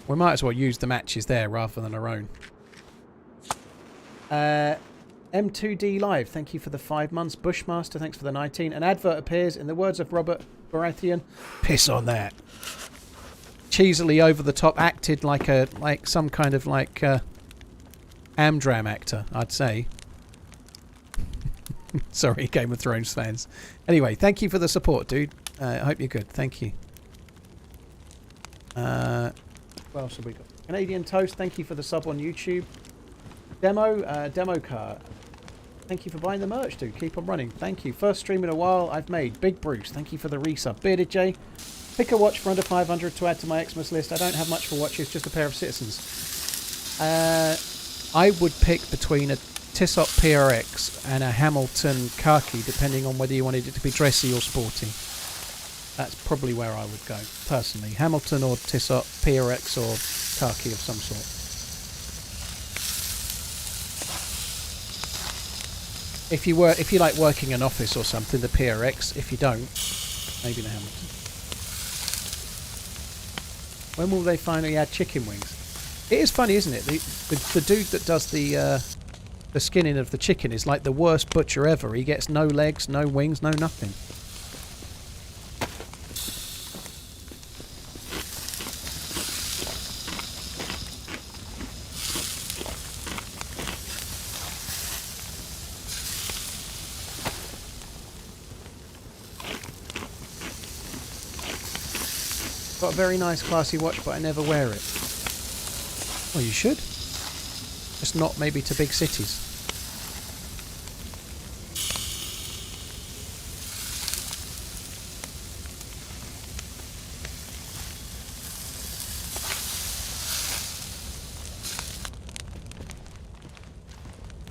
We might as well use the matches there rather than our own. M2D Live, thank you for the 5 months. Bushmaster, thanks for the 19. An advert appears, in the words of Robert Baratheon, piss on that. Cheesily over the top, acted like some kind of Amdram actor, I'd say. Sorry, Game of Thrones fans. Anyway, thank you for the support, dude. I hope you're good. Thank you. What else have we got? Canadian Toast, thank you for the sub on YouTube. Demo car. Thank you for buying the merch, dude. Keep on running. Thank you. First stream in a while I've made. Big Bruce, thank you for the resub. Bearded J, pick a watch for under 500 to add to my Xmas list. I don't have much for watches, just a pair of Citizens. I would pick between a Tissot PRX and a Hamilton khaki, depending on whether you wanted it to be dressy or sporty. That's probably where I would go, personally. Hamilton or Tissot PRX or khaki of some sort. If you like working in an office or something, the PRX. If you don't, maybe the Hamilton. When will they finally add chicken wings? It is funny, isn't it? The dude that does the skinning of the chicken is like the worst butcher ever. He gets no legs, no wings, no nothing. Got a very nice classy watch, but I never wear it. Well, you should. Just not maybe to big cities.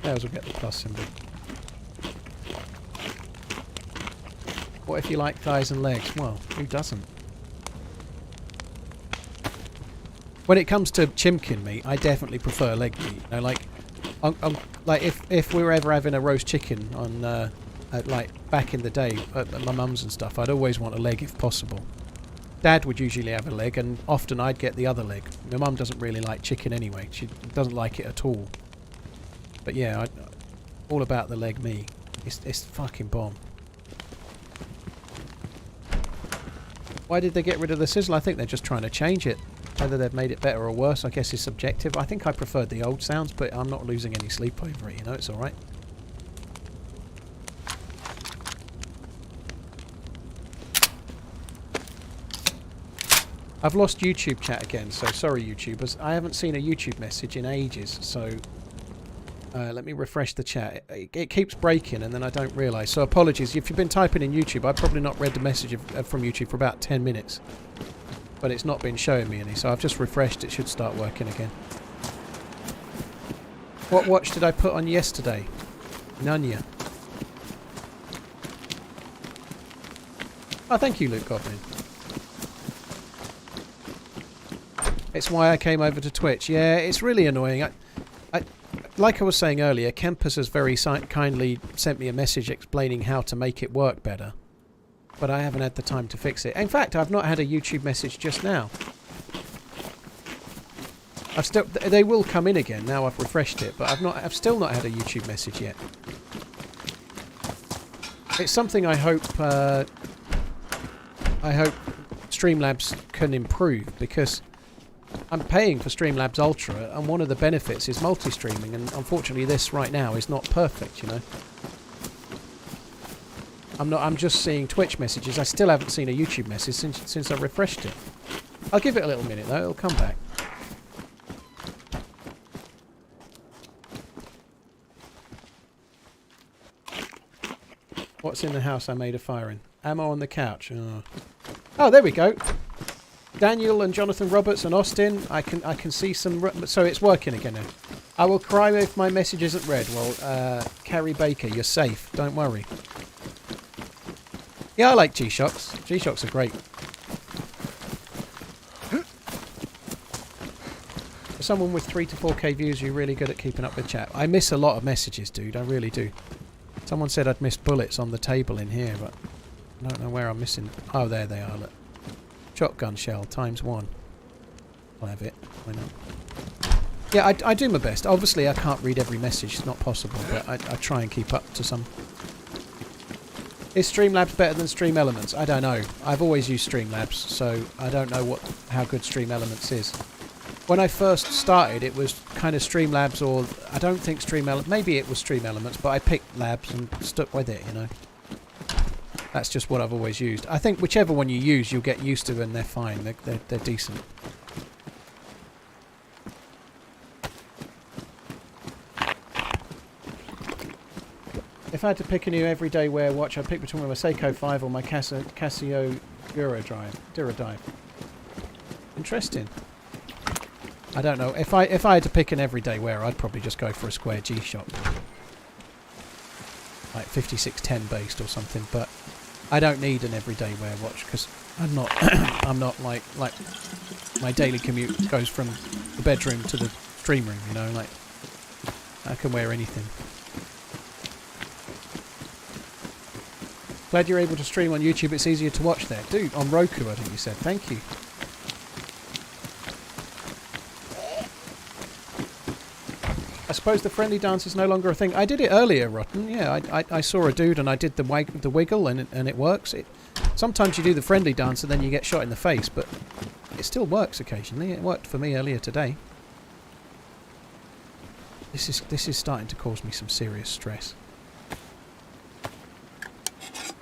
Those will get the plus symbol. What if you like thighs and legs? Well, who doesn't? When it comes to chimkin meat, I definitely prefer leg meat. You know, like if we were ever having a roast chicken on, like back in the day at my mum's and stuff, I'd always want a leg if possible. Dad would usually have a leg, and often I'd get the other leg. My mum doesn't really like chicken anyway; she doesn't like it at all. But yeah, all about the leg meat. It's fucking bomb. Why did they get rid of the sizzle? I think they're just trying to change it. Whether they've made it better or worse, I guess is subjective. I think I preferred the old sounds, but I'm not losing any sleep over it, you know, it's alright. I've lost YouTube chat again, so sorry YouTubers. I haven't seen a YouTube message in ages, so let me refresh the chat. It keeps breaking and then I don't realise, so apologies. If you've been typing in YouTube, I've probably not read the message from YouTube for about 10 minutes. But it's not been showing me any, so I've just refreshed. It should start working again. What watch did I put on yesterday? None yet. Oh, thank you, Luke Goblin. It's why I came over to Twitch. Yeah, it's really annoying. Like I was saying earlier, Kempus has very kindly sent me a message explaining how to make it work better. But I haven't had the time to fix it. In fact, I've not had a YouTube message just now. They will come in again now I've refreshed it, but I've still not had a YouTube message yet. It's something I hope Streamlabs can improve, because I'm paying for Streamlabs Ultra, and one of the benefits is multi-streaming, and unfortunately this right now is not perfect, you know. I'm just seeing Twitch messages. I still haven't seen a YouTube message since I refreshed it. I'll give it a little minute though, it'll come back. What's in the house I made a fire in? Ammo on the couch. Oh, there we go. Daniel and Jonathan Roberts and Austin. I can see some. So it's working again now. I will cry if my message isn't read. Well, Carrie Baker, you're safe. Don't worry. Yeah, I like G-Shocks. G-Shocks are great. For someone with 3 to 4k views, you're really good at keeping up with chat. I miss a lot of messages, dude. I really do. Someone said I'd missed bullets on the table in here, but I don't know where I'm missing. Oh, there they are. Look. Shotgun shell ×1. I'll have it. Why not? Yeah, I do my best. Obviously, I can't read every message. It's not possible, but I try and keep up to some. Is Streamlabs better than Stream Elements? I don't know. I've always used Streamlabs, so I don't know how good Stream Elements is. When I first started, it was kind of Streamlabs, or I don't think maybe it was Stream Elements, but I picked Labs and stuck with it, you know. That's just what I've always used. I think whichever one you use, you'll get used to, and they're fine. They're decent. if I had to pick a new everyday wear watch, I'd pick between my Seiko 5 or my Casio Duradive. Interesting. I don't know. If I had to pick an everyday wear, I'd probably just go for a square G-Shock. Like 5610 based or something, but I don't need an everyday wear watch because I'm not I'm not like my daily commute goes from the bedroom to the stream room, you know, like I can wear anything. Glad you're able to stream on YouTube, it's easier to watch there. Dude, on Roku I think you said. Thank you. I suppose the friendly dance is no longer a thing. I did it earlier, Rotten. Yeah, I saw a dude and I did the wiggle and it works. Sometimes you do the friendly dance and then you get shot in the face, but it still works occasionally. It worked for me earlier today. This is starting to cause me some serious stress.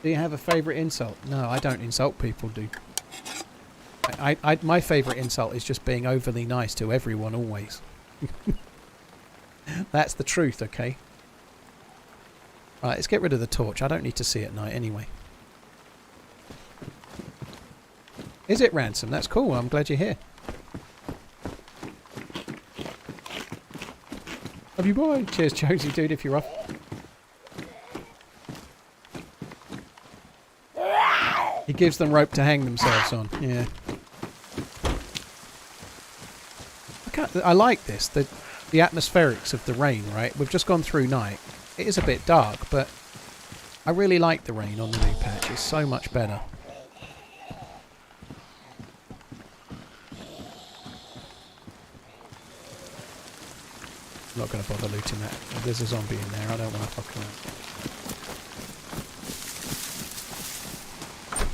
Do you have a favourite insult? No, I don't insult people, dude. My favourite insult is just being overly nice to everyone always. That's the truth, okay? Right, let's get rid of the torch. I don't need to see at night anyway. Is it Ransom? That's cool. I'm glad you're here. Love you, boy. Cheers, Josie, dude, if you're off. He gives them rope to hang themselves on. Yeah. I like this. The atmospherics of the rain, right? We've just gone through night. It is a bit dark, but I really like the rain on the new patch. It's so much better. I'm not going to bother looting that. There's a zombie in there. I don't want to fuck around.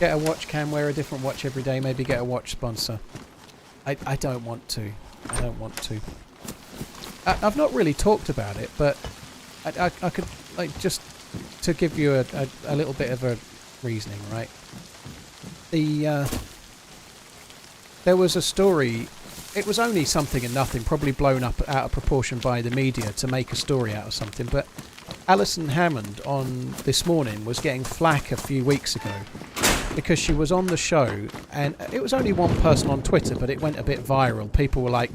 Get a watch, Cam. Wear a different watch every day. Maybe get a watch sponsor. I don't want to. I don't want to. I've not really talked about it, but I could, like, just to give you a little bit of a reasoning, right? There was a story, it was only something and nothing, probably blown up out of proportion by the media to make a story out of something, but Alison Hammond on This Morning was getting flack a few weeks ago because she was on the show, and it was only one person on Twitter, but it went a bit viral. People were like,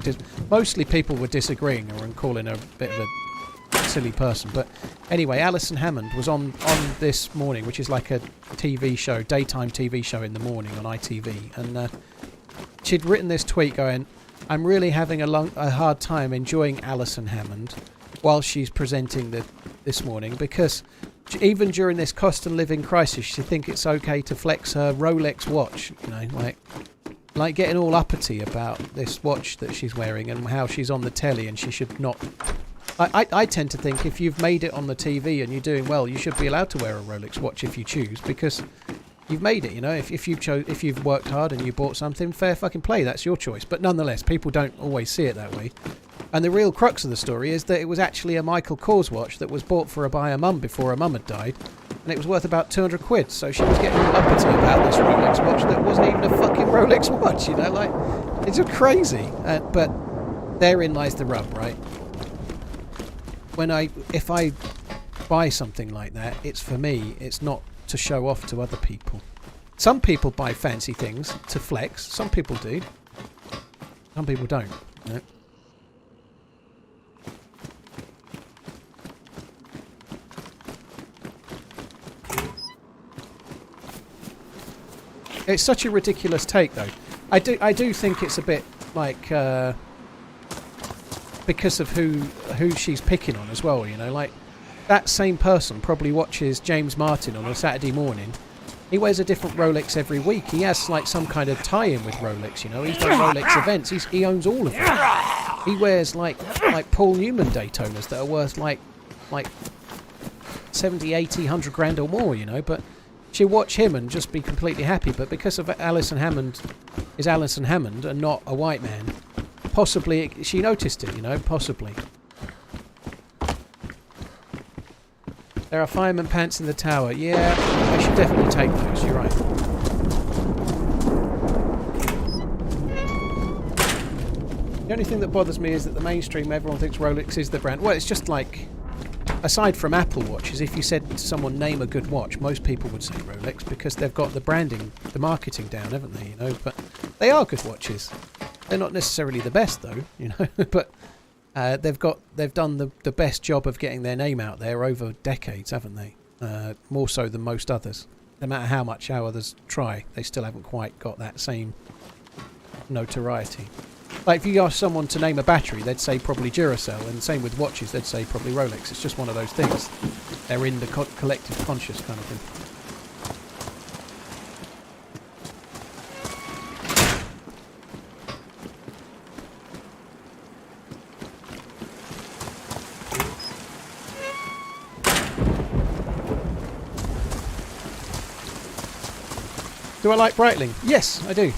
mostly people were disagreeing her and calling her a bit of a silly person. But anyway, Alison Hammond was on This Morning, which is like a TV show, daytime TV show in the morning on ITV, and she'd written this tweet going, "I'm really having a hard time enjoying Alison Hammond while she's presenting This Morning, because even during this cost of living crisis, she thinks it's okay to flex her Rolex watch, you know, like getting all uppity about this watch that she's wearing and how she's on the telly and she should not." I tend to think if you've made it on the TV and you're doing well, you should be allowed to wear a Rolex watch if you choose, because you've made it, you know. If you've worked hard and you bought something, fair fucking play, that's your choice. But nonetheless, people don't always see it that way. And the real crux of the story is that it was actually a Michael Kors watch that was bought for her by her mum before her mum had died, and it was worth about 200 quid. So she was getting all uppity about this Rolex watch that wasn't even a fucking Rolex watch, you know, like, it's just crazy. But therein lies the rub, right? If I buy something like that, it's for me, it's not to show off to other people. Some people buy fancy things to flex, some people do, some people don't, you know? It's such a ridiculous take, though. I do think it's a bit like because of who she's picking on as well. You know, like that same person probably watches James Martin on a Saturday morning. He wears a different Rolex every week. He has like some kind of tie-in with Rolex. You know, he's done Rolex events. He owns all of them. He wears like Paul Newman Daytonas that are worth like 70, 80, 100 grand or more. You know, but she'll watch him and just be completely happy, but because of Alison Hammond is Alison Hammond and not a white man, possibly she noticed it, you know, possibly. There are fireman pants in the tower. Yeah, I should definitely take those, you're right. The only thing that bothers me is that the mainstream, everyone thinks Rolex is the brand. Well, it's just like, aside from Apple Watches, if you said to someone name a good watch, most people would say Rolex because they've got the branding, the marketing down, haven't they? You know, but they are good watches. They're not necessarily the best though, you know, but they've done the best job of getting their name out there over decades, haven't they? More so than most others. No matter how others try, they still haven't quite got that same notoriety. Like if you ask someone to name a battery, they'd say probably Duracell, and same with watches, they'd say probably Rolex. It's just one of those things. They're in the collective conscious kind of thing. Do I like Breitling? Yes, I do.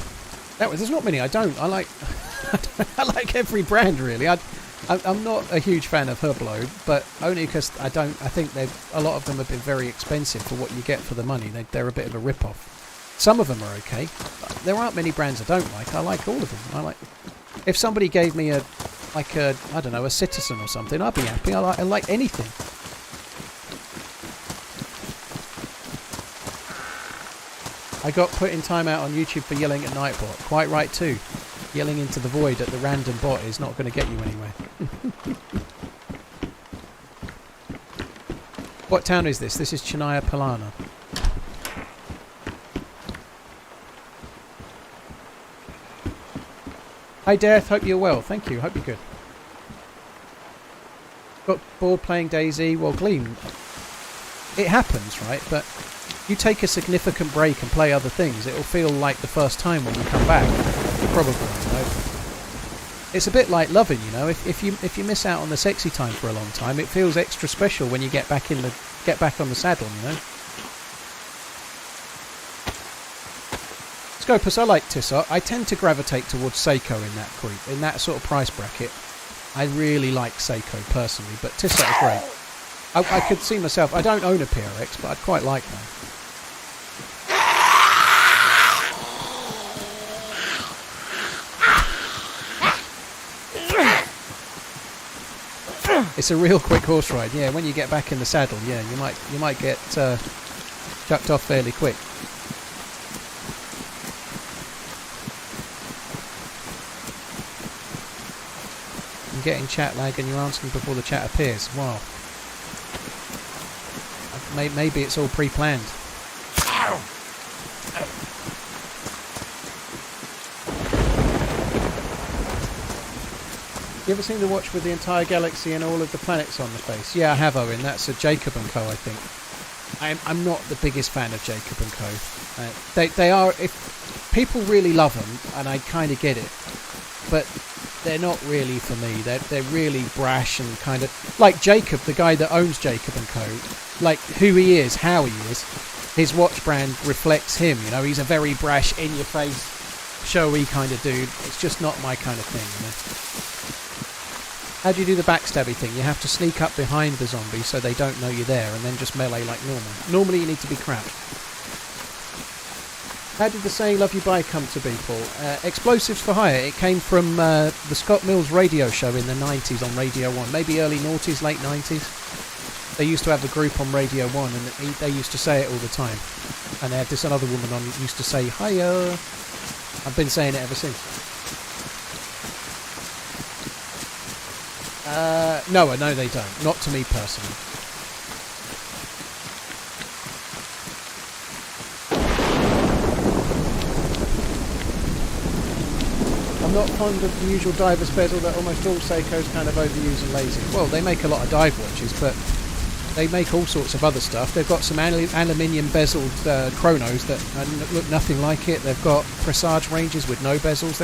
There's not many I don't. I like I like every brand really. I'm not a huge fan of Hublot, but only because I think a lot of them have been very expensive for what you get for the money. They're a bit of a rip-off. Some of them are okay. There aren't many brands I don't like. I like all of them. If somebody gave me a Citizen or something, I'd be happy. I like anything. I got put in timeout on YouTube for yelling at Nightbot. Quite right too. Yelling into the void at the random bot is not going to get you anywhere. What town is this? This is Chennai Palana. Hi Dareth, hope you're well. Thank you, hope you're good. Got bored playing DayZ? Well, Gleam, it happens, right? But you take a significant break and play other things, it'll feel like the first time when you come back. Probably, you know. It's a bit like loving, you know. If you miss out on the sexy time for a long time, it feels extra special when you get back on the saddle, you know. Scopus, I like Tissot. I tend to gravitate towards Seiko in that sort of price bracket. I really like Seiko personally, but Tissot are great. I could see myself. I don't own a PRX, but I'd quite like one. It's a real quick horse ride, yeah. When you get back in the saddle, yeah, you might get chucked off fairly quick. I'm getting chat lag, and you're answering before the chat appears. Wow. Maybe it's all pre-planned. You ever seen the watch with the entire galaxy and all of the planets on the face? Yeah, I have, Owen. That's a Jacob & Co, I think. I'm not the biggest fan of Jacob & Co. They are, if people really love them, and I kind of get it, but they're not really for me. They're really brash and kind of like Jacob, the guy that owns Jacob & Co. Like who he is, how he is. His watch brand reflects him. You know, he's a very brash, in-your-face, showy kind of dude. It's just not my kind of thing. You know? How do you do the backstabby thing? You have to sneak up behind the zombie so they don't know you're there, and then just melee like normal. Normally you need to be crouched. How did the saying "love you bye" come to be, Paul? Explosives for Hire. It came from the Scott Mills radio show in the 90s on Radio 1. Maybe early noughties, late 90s. They used to have a group on Radio 1, and they used to say it all the time. And they had this another woman on used to say, "Hiya." I've been saying it ever since. No, they don't. Not to me personally. I'm not fond of the usual diver's bezel that almost all Seikos kind of overuse and lazy. Well, they make a lot of dive watches, but they make all sorts of other stuff. They've got some aluminium bezeled chronos that look nothing like it. They've got presage ranges with no bezels.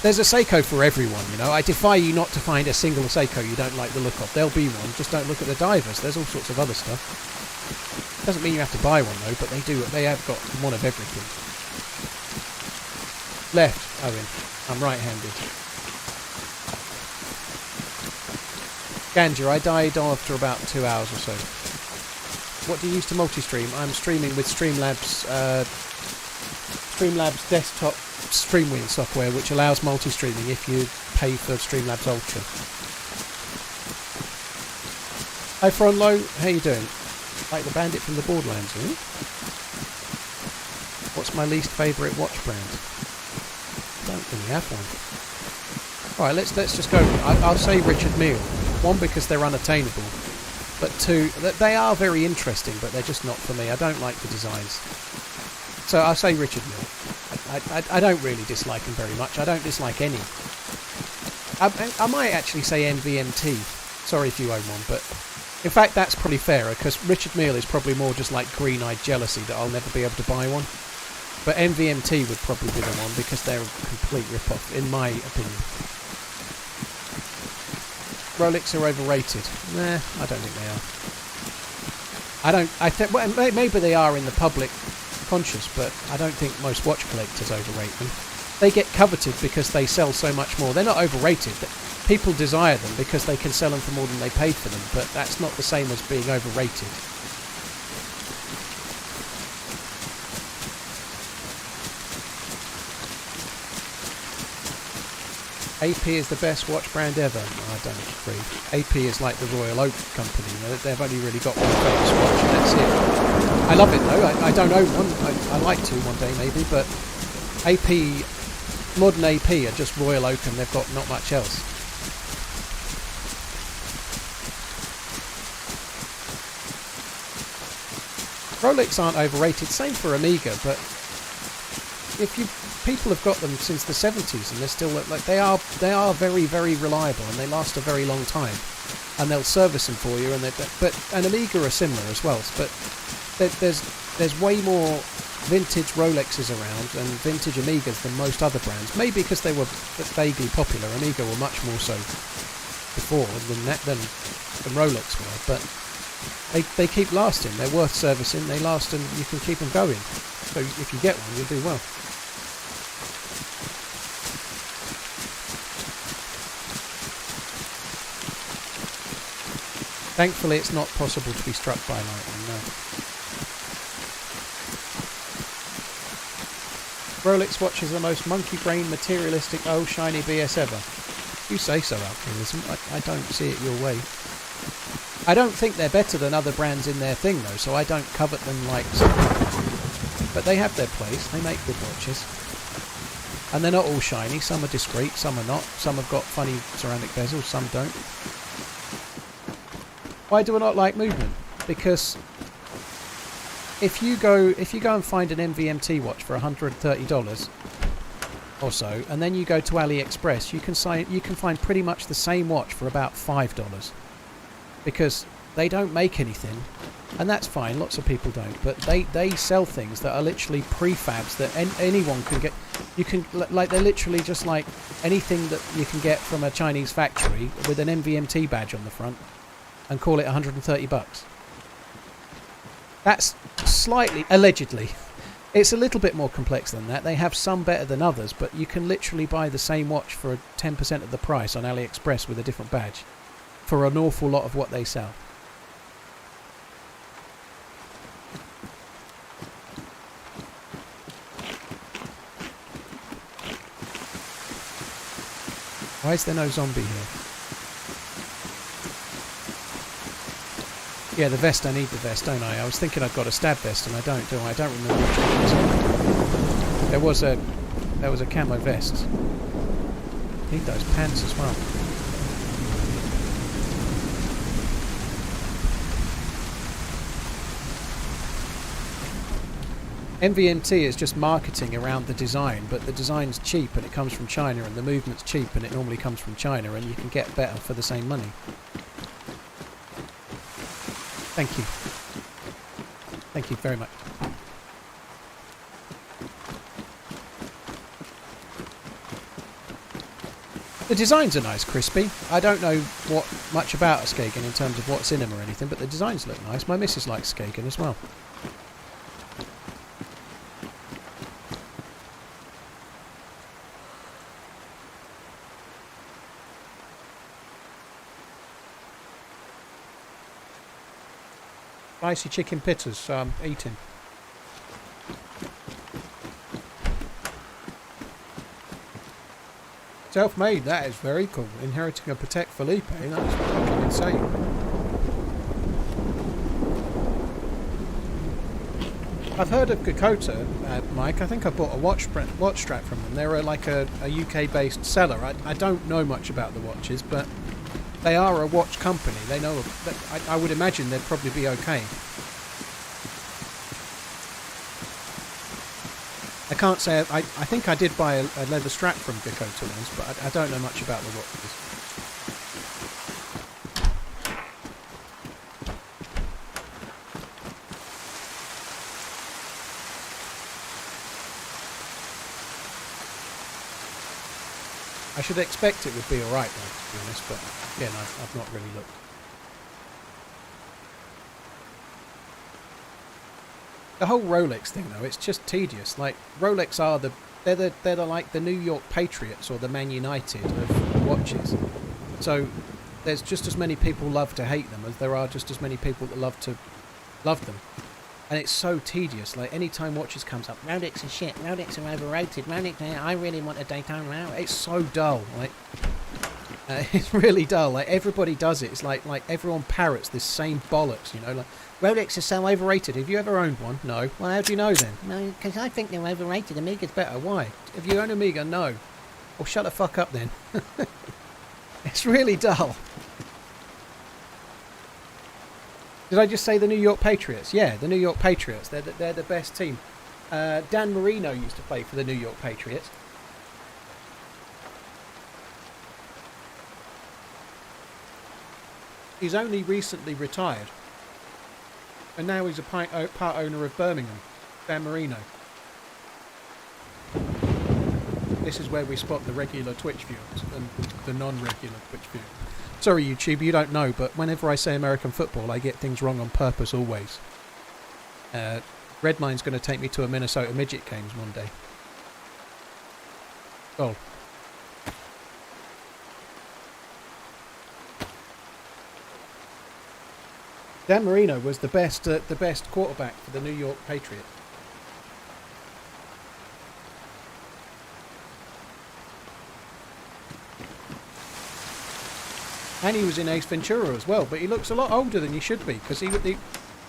There's a Seiko for everyone, you know. I defy you not to find a single Seiko you don't like the look of. There'll be one, just don't look at the divers. There's all sorts of other stuff. Doesn't mean you have to buy one though, but they have got one of everything. Left, Owen. I'm right-handed. Ganja, I died after about 2 hours or so. What do you use to multi-stream? I'm streaming with Streamlabs desktop StreamWheel software, which allows multi-streaming if you pay for Streamlabs Ultra. Hi Fronlo, how you doing? Like the bandit from the Borderlands, eh? What's my least favourite watch brand? Don't really have one. Alright, let's just go. I'll say Richard Mille. One, because they're unattainable. But two, they are very interesting, but they're just not for me. I don't like the designs. So I'll say Richard Mille. I don't really dislike them very much. I don't dislike any. I might actually say NVMT. Sorry if you own one, but in fact that's probably fairer, because Richard Mille is probably more just like green-eyed jealousy that I'll never be able to buy one. But NVMT would probably be the one, because they're a complete rip-off, in my opinion. Rolex are overrated. Nah, I don't think they are. I think, well, maybe they are in the public conscious, but I don't think most watch collectors overrate them. They get coveted because they sell so much more. They're not overrated. People desire them because they can sell them for more than they paid for them, but that's not the same as being overrated. AP is the best watch brand ever. I don't agree. AP is like the Royal Oak Company. You know, they've only really got one famous watch and that's it. I love it though. I don't own one. I like to one day maybe, but AP, modern AP are just Royal Oak and they've got not much else. Rolex aren't overrated. Same for Omega, but people have got them since the 70s and they're still like they are very, very reliable and they last a very long time and they'll service them for you and Omega are similar as well, but there's way more vintage Rolexes around and vintage Omegas than most other brands, maybe because they were vaguely popular. Omega were much more so before than Rolex were, but they keep lasting, they're worth servicing, they last and you can keep them going, so if you get one you'll do well. Thankfully it's not possible to be struck by lightning, no. Rolex watches are the most monkey brain, materialistic, oh shiny BS ever. You say so, Alcoholism. I don't see it your way. I don't think they're better than other brands in their thing though, so I don't covet them like some. But they have their place, they make good watches. And they're not all shiny, some are discreet, some are not. Some have got funny ceramic bezels, some don't. Why do I not like movement? Because if you go and find an NVMT watch for $130 or so, and then you go to AliExpress, you can find pretty much the same watch for about $5, because they don't make anything, and that's fine. Lots of people don't, but they sell things that are literally prefabs that anyone can get. You can like they're literally just like anything that you can get from a Chinese factory with an NVMT badge on the front, and call it $130. That's slightly, allegedly. It's a little bit more complex than that. They have some better than others, but you can literally buy the same watch for 10% of the price on AliExpress with a different badge for an awful lot of what they sell. Why is there no zombie here? Yeah, the vest, I need the vest, don't I? I was thinking I've got a stab vest and I don't, do I? I don't remember which one it was. There was a camo vest. I need those pants as well. NVMT is just marketing around the design, but the design's cheap and it comes from China, and the movement's cheap and it normally comes from China, and you can get better for the same money. Thank you. Thank you very much. The designs are nice, crispy. I don't know much about a Skagen in terms of what's in them or anything, but the designs look nice. My missus likes Skagen as well. Spicy chicken pitters, so I'm eating. Self-made, that is very cool. Inheriting a Patek Philippe, that's fucking insane. I've heard of Gakota, Mike. I think I bought a watch strap from them. They're like a UK-based seller. I don't know much about the watches, but they are a watch company. They know. I would imagine they'd probably be okay. I can't say. I think I did buy a leather strap from Gakota once, but I don't know much about the watches. I should expect it would be alright though, to be honest, but again, I've not really looked. The whole Rolex thing though, it's just tedious. Like, Rolex are they're like the New York Patriots or the Man United of watches. So there's just as many people love to hate them as there are just as many people that love to love them. And it's so tedious. Like, any time watches comes up, Rolex is shit, Rolex are overrated, Rolex, I really want a Daytona Rolex. It's so dull. Like, it's really dull. Like, everybody does it. It's like everyone parrots this same bollocks, you know. Like, Rolex is so overrated. Have you ever owned one? No. Well, how do you know then? No, because I think they're overrated. Omega's better. Why? If you own Omega, no. Well, shut the fuck up then. It's really dull. Did I just say the New York Patriots? Yeah, the New York Patriots. They're the best team. Dan Marino used to play for the New York Patriots. He's only recently retired. And now he's a part owner of Birmingham. Dan Marino. This is where we spot the regular Twitch viewers and the non-regular Twitch viewers. Sorry, YouTube, you don't know, but whenever I say American football, I get things wrong on purpose always. Redmine's going to take me to a Minnesota Midget Games one day. Oh. Dan Marino was the best quarterback for the New York Patriots. And he was in Ace Ventura as well, but he looks a lot older than he should be, because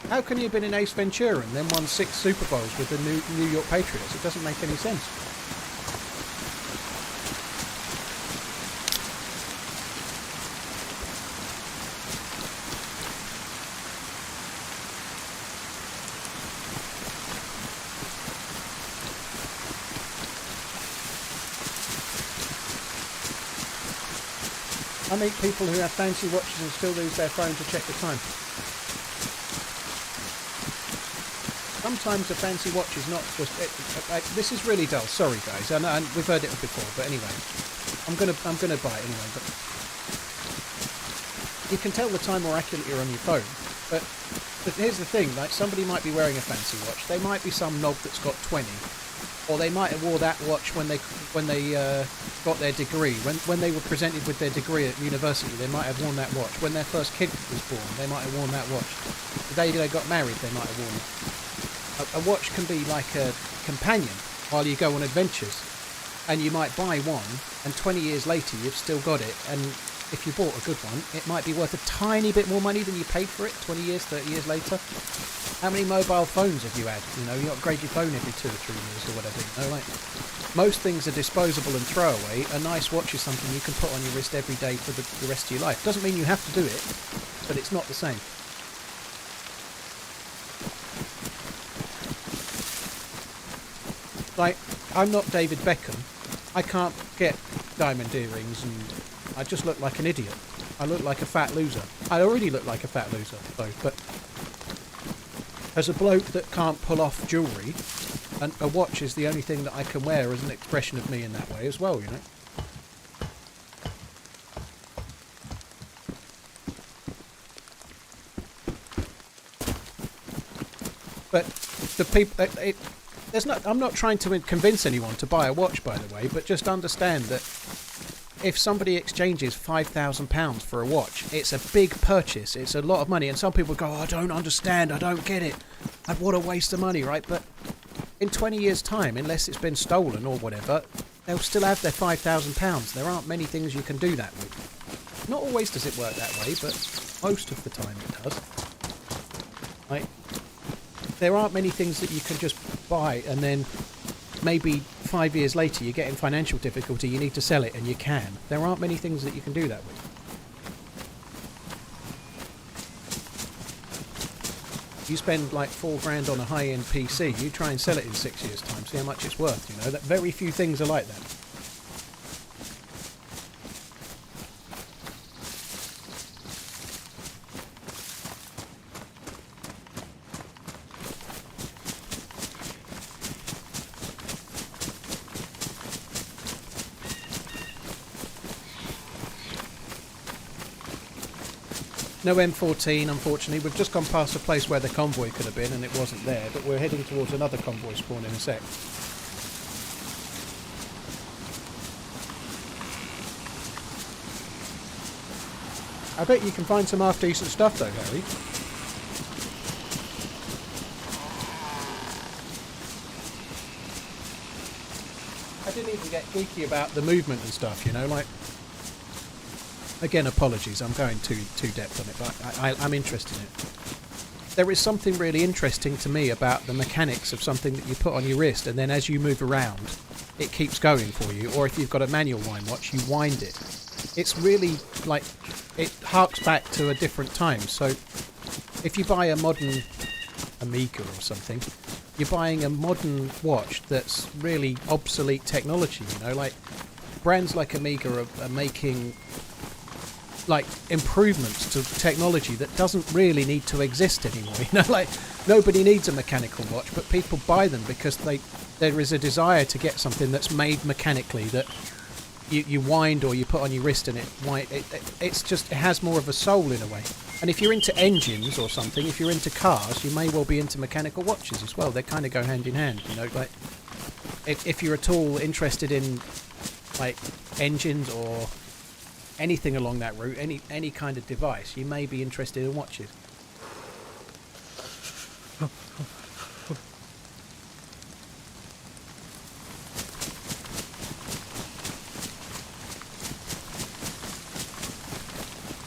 how can he have been in Ace Ventura and then won 6 Super Bowls with the New York Patriots? It doesn't make any sense. I meet people who have fancy watches and still use their phone to check the time. Sometimes a fancy watch is not just... this is really dull. Sorry, guys. And we've heard it before, but anyway. I'm gonna buy it anyway. But you can tell the time more accurately on your phone. But here's the thing. Like, somebody might be wearing a fancy watch. They might be some knob that's got 20. Or they might have wore that watch when they got their degree. When they were presented with their degree at university, they might have worn that watch. When their first kid was born, they might have worn that watch. The day they got married, they might have worn it. A watch can be like a companion while you go on adventures. And you might buy one, and 20 years later you've still got it. And if you bought a good one, it might be worth a tiny bit more money than you paid for it 20 years, 30 years later. How many mobile phones have you had? You know, you upgrade your phone every 2 or 3 years or whatever. You know, like, most things are disposable and throwaway. A nice watch is something you can put on your wrist every day for the rest of your life. Doesn't mean you have to do it, but it's not the same. Like, I'm not David Beckham. I can't get diamond earrings, and I just look like an idiot. I look like a fat loser. I already look like a fat loser, though, but as a bloke that can't pull off jewellery, and a watch is the only thing that I can wear as an expression of me in that way as well, you know. But the people... I'm not trying to convince anyone to buy a watch, by the way, but just understand that if somebody exchanges £5,000 for a watch, it's a big purchase. It's a lot of money. And some people go, oh, I don't understand. I don't get it. What a waste of money, right? But in 20 years' time, unless it's been stolen or whatever, they'll still have their £5,000. There aren't many things you can do that with. Not always does it work that way, but most of the time it does. Right? there aren't many things that you can just buy and then maybe 5 years later you get in financial difficulty, you need to sell it, and you can. There aren't many things that you can do that with. You spend like $4 on a high-end PC, you try and sell it in 6 years' time, see how much it's worth, you know. That very few things are like that. No M14, unfortunately. We've just gone past a place where the convoy could have been and it wasn't there, but we're heading towards another convoy spawn in a sec. I bet you can find some half-decent stuff though, Harry. I didn't even get geeky about the movement and stuff, you know, like... Again, apologies, I'm going too depth on it, but I'm interested in it. There is something really interesting to me about the mechanics of something that you put on your wrist, and then as you move around, it keeps going for you, or if you've got a manual wind watch, you wind it. It's really, like, it harks back to a different time, so if you buy a modern Amiga or something, you're buying a modern watch that's really obsolete technology, you know, like, brands like Amiga are making... like improvements to technology that doesn't really need to exist anymore. You know, like nobody needs a mechanical watch, but people buy them because there is a desire to get something that's made mechanically that you wind or you put on your wrist, and it has more of a soul in a way. And if you're into engines or something, if you're into cars, you may well be into mechanical watches as well. They kind of go hand in hand. You know, like if you're at all interested in like engines or anything along that route, any kind of device, you may be interested in watches.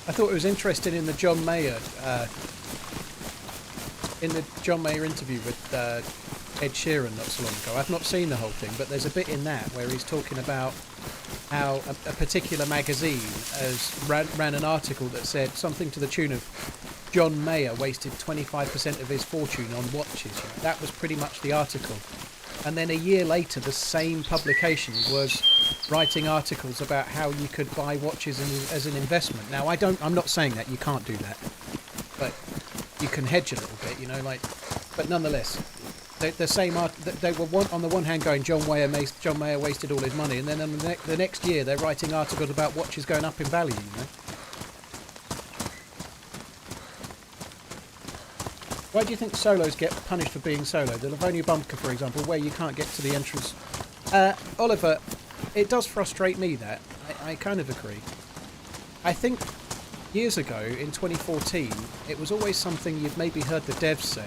I thought it was interesting in the John Mayer interview with Ed Sheeran not so long ago. I've not seen the whole thing, but there's a bit in that where he's talking about how a particular magazine ran an article that said something to the tune of John Mayer wasted 25% of his fortune on watches. That was pretty much the article. And then a year later, the same publication was writing articles about how you could buy watches as an investment. Now, I'm not saying that you can't do that, but you can hedge a little bit, you know, like, but nonetheless. The same they were on the one hand going John Mayer wasted all his money, and then on the next year they're writing articles about watches going up in value. You know, why do you think solos get punished for being solo? The Livonia Bunker, for example, where you can't get to the entrance. Oliver, it does frustrate me that I kind of agree. I think years ago in 2014, it was always something you've maybe heard the devs say.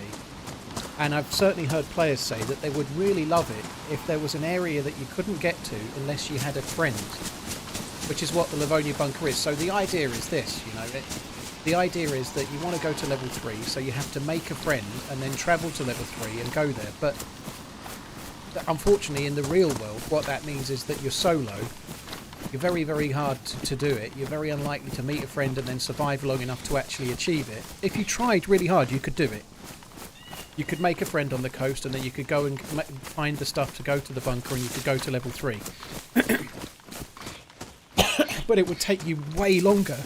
And I've certainly heard players say that they would really love it if there was an area that you couldn't get to unless you had a friend, which is what the Livonia Bunker is. So the idea is this, you know, the idea is that you want to go to level 3, so you have to make a friend and then travel to level 3 and go there. But unfortunately, in the real world, what that means is that you're solo. You're very, very hard to do it. You're very unlikely to meet a friend and then survive long enough to actually achieve it. If you tried really hard, you could do it. You could make a friend on the coast, and then you could go and find the stuff to go to the bunker, and you could go to level 3. But it would take you way longer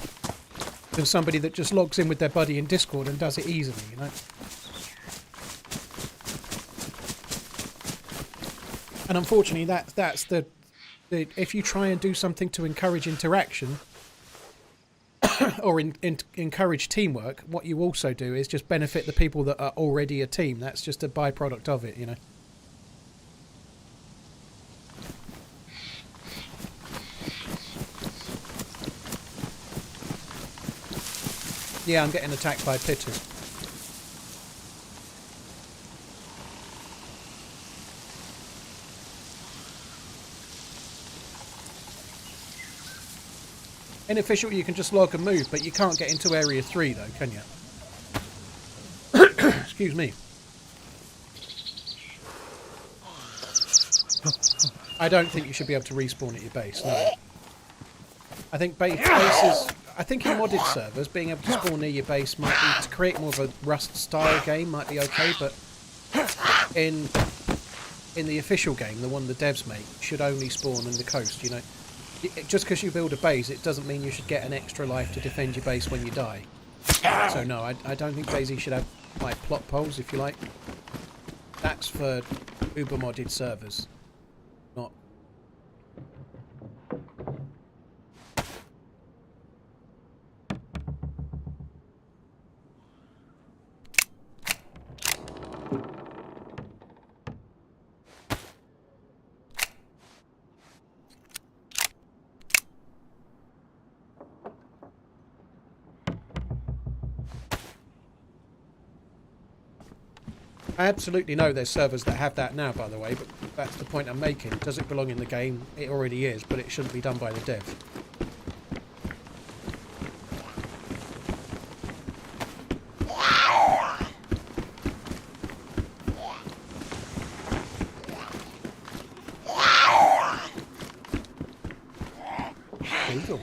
than somebody that just logs in with their buddy in Discord and does it easily, you know. And unfortunately, that's the if you try and do something to encourage interaction or encourage teamwork, what you also do is just benefit the people that are already a team. That's just a byproduct of it, you know. Yeah, I'm getting attacked by pitters. In official, you can just log and move, but you can't get into Area 3, though, can you? Excuse me. I don't think you should be able to respawn at your base, no. I think bases... I think in modded servers, being able to spawn near your base might be... To create more of a Rust-style game might be okay, but... In the official game, the one the devs make, should only spawn on the coast, you know. Just because you build a base, it doesn't mean you should get an extra life to defend your base when you die. So no, I don't think DayZ should have, like, plot poles, if you like. That's for uber modded servers. Not... I absolutely know there's servers that have that now, by the way, but that's the point I'm making. Does it belong in the game? It already is, but it shouldn't be done by the dev. Eagle.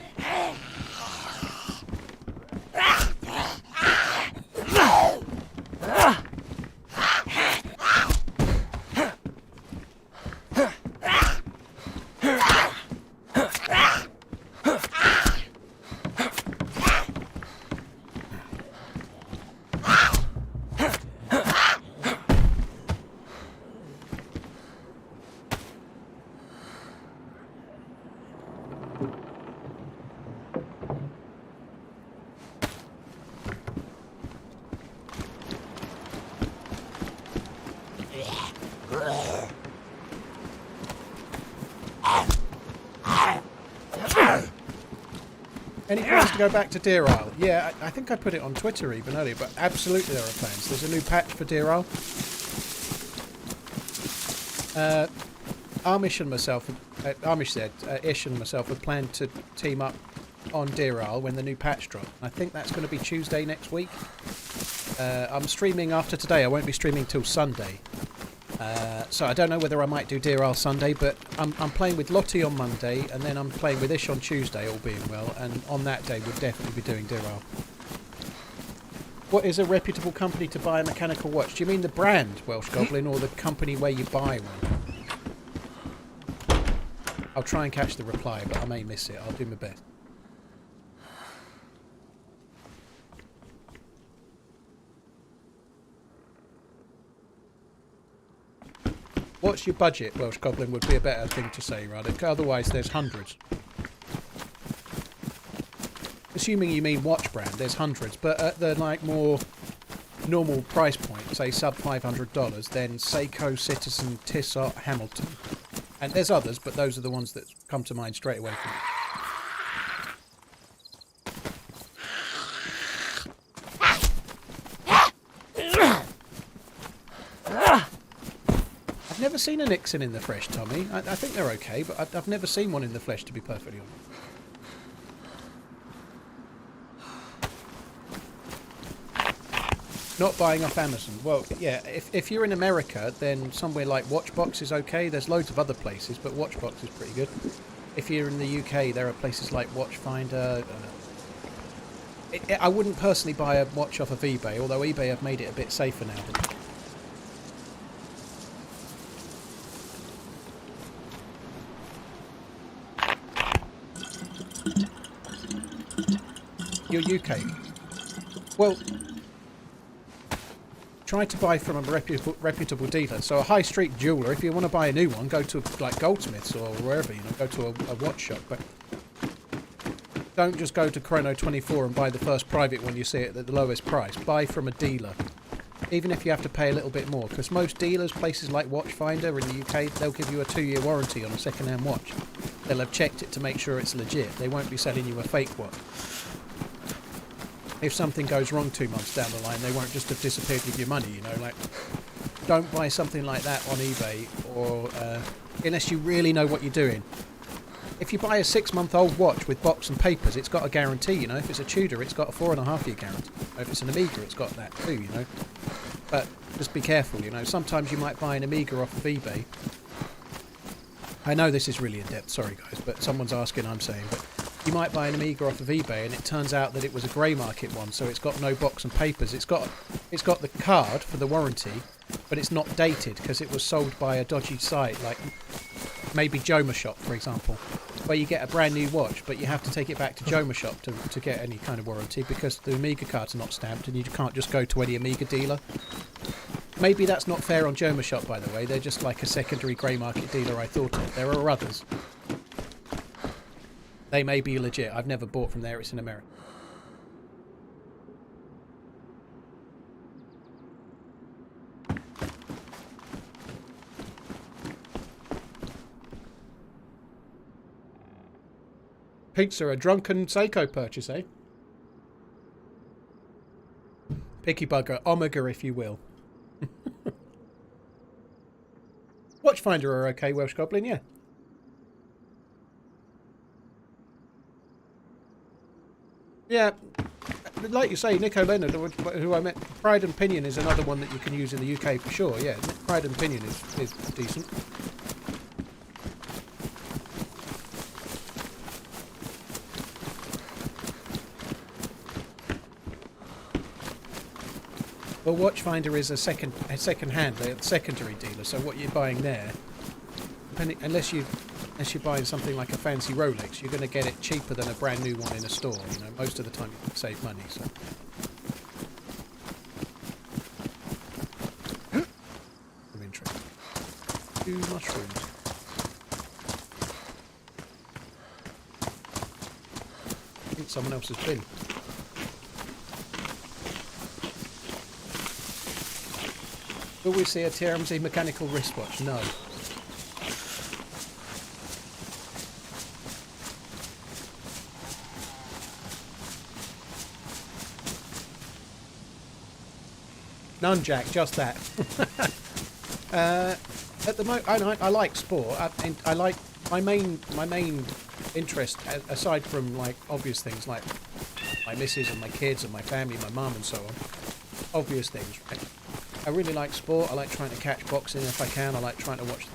Any plans to go back to Deer Isle? Yeah, I think I put it on Twitter even earlier, but absolutely there are plans. There's a new patch for Deer Isle. Amish and myself, Ish and myself have planned to team up on Deer Isle when the new patch drops. I think that's going to be Tuesday next week. I'm streaming after today. I won't be streaming till Sunday. So I don't know whether I might do Deer Isle Sunday, but I'm playing with Lottie on Monday, and then I'm playing with Ish on Tuesday, all being well, and on that day we'll definitely be doing Deer Isle. What is a reputable company to buy a mechanical watch? Do you mean the brand, Welsh Goblin, or the company where you buy one? I'll try and catch the reply, but I may miss it. I'll do my best. What's your budget, Welsh Goblin, would be a better thing to say, rather. Otherwise, there's hundreds. Assuming you mean watch brand, there's hundreds. But at the, like, more normal price point, say sub $500, then Seiko, Citizen, Tissot, Hamilton. And there's others, but those are the ones that come to mind straight away for me. I've never seen a Nixon in the flesh, Tommy. I think they're okay, but I've never seen one in the flesh, to be perfectly honest. Not buying off Amazon. Well, yeah, if you're in America, then somewhere like Watchbox is okay. There's loads of other places, but Watchbox is pretty good. If you're in the UK, there are places like Watchfinder. I wouldn't personally buy a watch off of eBay, although eBay have made it a bit safer now. You're UK. Well, try to buy from a reputable dealer. So a high street jeweller, if you want to buy a new one, go to like Goldsmiths or wherever, you know, go to a watch shop. But don't just go to Chrono24 and buy the first private one you see at the lowest price. Buy from a dealer, even if you have to pay a little bit more, because most dealers, places like Watchfinder in the UK, they'll give you a 2-year warranty on a second-hand watch. They'll have checked it to make sure it's legit. They won't be selling you a fake watch. If something goes wrong 2 months down the line, they won't just have disappeared with your money, you know, like, don't buy something like that on eBay, or, unless you really know what you're doing. If you buy a 6-month-old watch with box and papers, it's got a guarantee, you know. If it's a Tudor, it's got a 4.5-year guarantee. If it's an Amiga, it's got that too, you know. But just be careful, you know. Sometimes you might buy an Amiga off of eBay, I know this is really in-depth, sorry guys, but someone's asking, I'm saying, but you might buy an Amiga off of eBay and it turns out that it was a grey market one, so it's got no box and papers. It's got the card for the warranty, but it's not dated because it was sold by a dodgy site, like maybe Joma Shop, for example, where you get a brand new watch, but you have to take it back to Joma Shop to get any kind of warranty because the Amiga cards are not stamped and you can't just go to any Amiga dealer. Maybe that's not fair on Joma Shop, by the way. They're just like a secondary grey market dealer, I thought of. There are others. They may be legit. I've never bought from there. It's in America. Pizza, a drunken Seiko purchase, eh? Picky bugger, Omega, if you will. Watchfinder are okay, Welsh Goblin, yeah. Yeah, like you say, Nico Leonard, who I met, Pride and Pinion is another one that you can use in the UK for sure, yeah. Pride and Pinion is decent. Well, Watchfinder is a second-hand, a secondary dealer. So what you're buying there, unless you're buying something like a fancy Rolex, you're going to get it cheaper than a brand new one in a store. You know, most of the time you can save money. So. Of interest. 2 mushrooms. I think someone else has been. Will we see a TRMZ mechanical wristwatch? No. None, Jack. Just that. At the moment, I like sport. I like my main interest, aside from like obvious things like my missus and my kids and my family, my mum and so on. Obvious things, right? I really like sport. I like trying to catch boxing if I can. I like trying to watch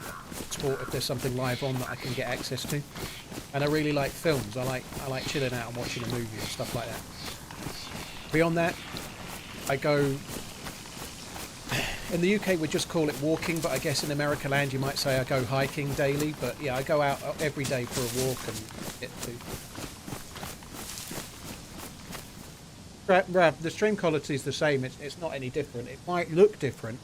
sport if there's something live on that I can get access to. And I really like films. I like chilling out and watching a movie and stuff like that. Beyond that, I go... In the UK we just call it walking, but I guess in America land you might say I go hiking daily. But yeah, I go out every day for a walk and get to... The stream quality is the same. It's not any different. It might look different,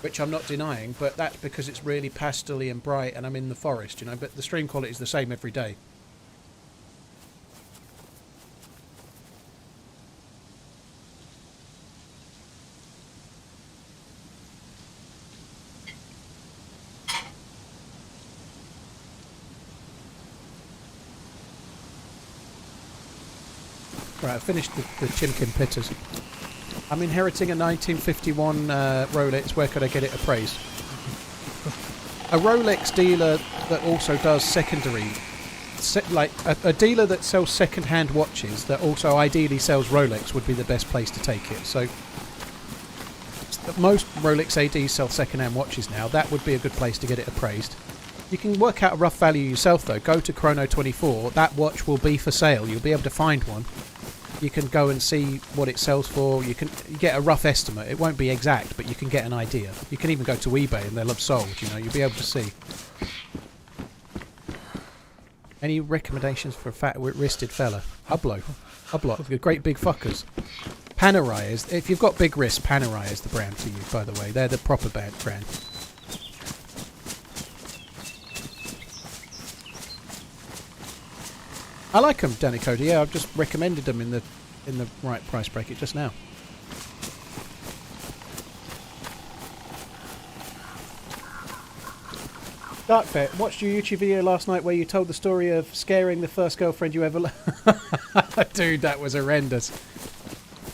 which I'm not denying, but that's because it's really pastel-y and bright and I'm in the forest, you know, but the stream quality is the same every day. Right, I finished the Chimkin Pitters. I'm inheriting a 1951 Rolex. Where could I get it appraised? A Rolex dealer that also does secondary... like a dealer that sells second-hand watches that also ideally sells Rolex would be the best place to take it. So most Rolex ADs sell second-hand watches now. That would be a good place to get it appraised. You can work out a rough value yourself though. Go to Chrono24. That watch will be for sale. You'll be able to find one. You can go and see what it sells for. You get a rough estimate. It won't be exact, but you can get an idea. You can even go to eBay and they'll have sold, you know. You'll be able to see. Any recommendations for a fat-wristed fella? Hublot. Hublot. The great big fuckers. Panerai is... If you've got big wrists, Panerai is the brand for you, by the way. They're the proper brand. I like them, Danny Cody. Yeah, I've just recommended them in the right price bracket just now. Darkbet, watched your YouTube video last night where you told the story of scaring the first girlfriend you ever... Dude, that was horrendous.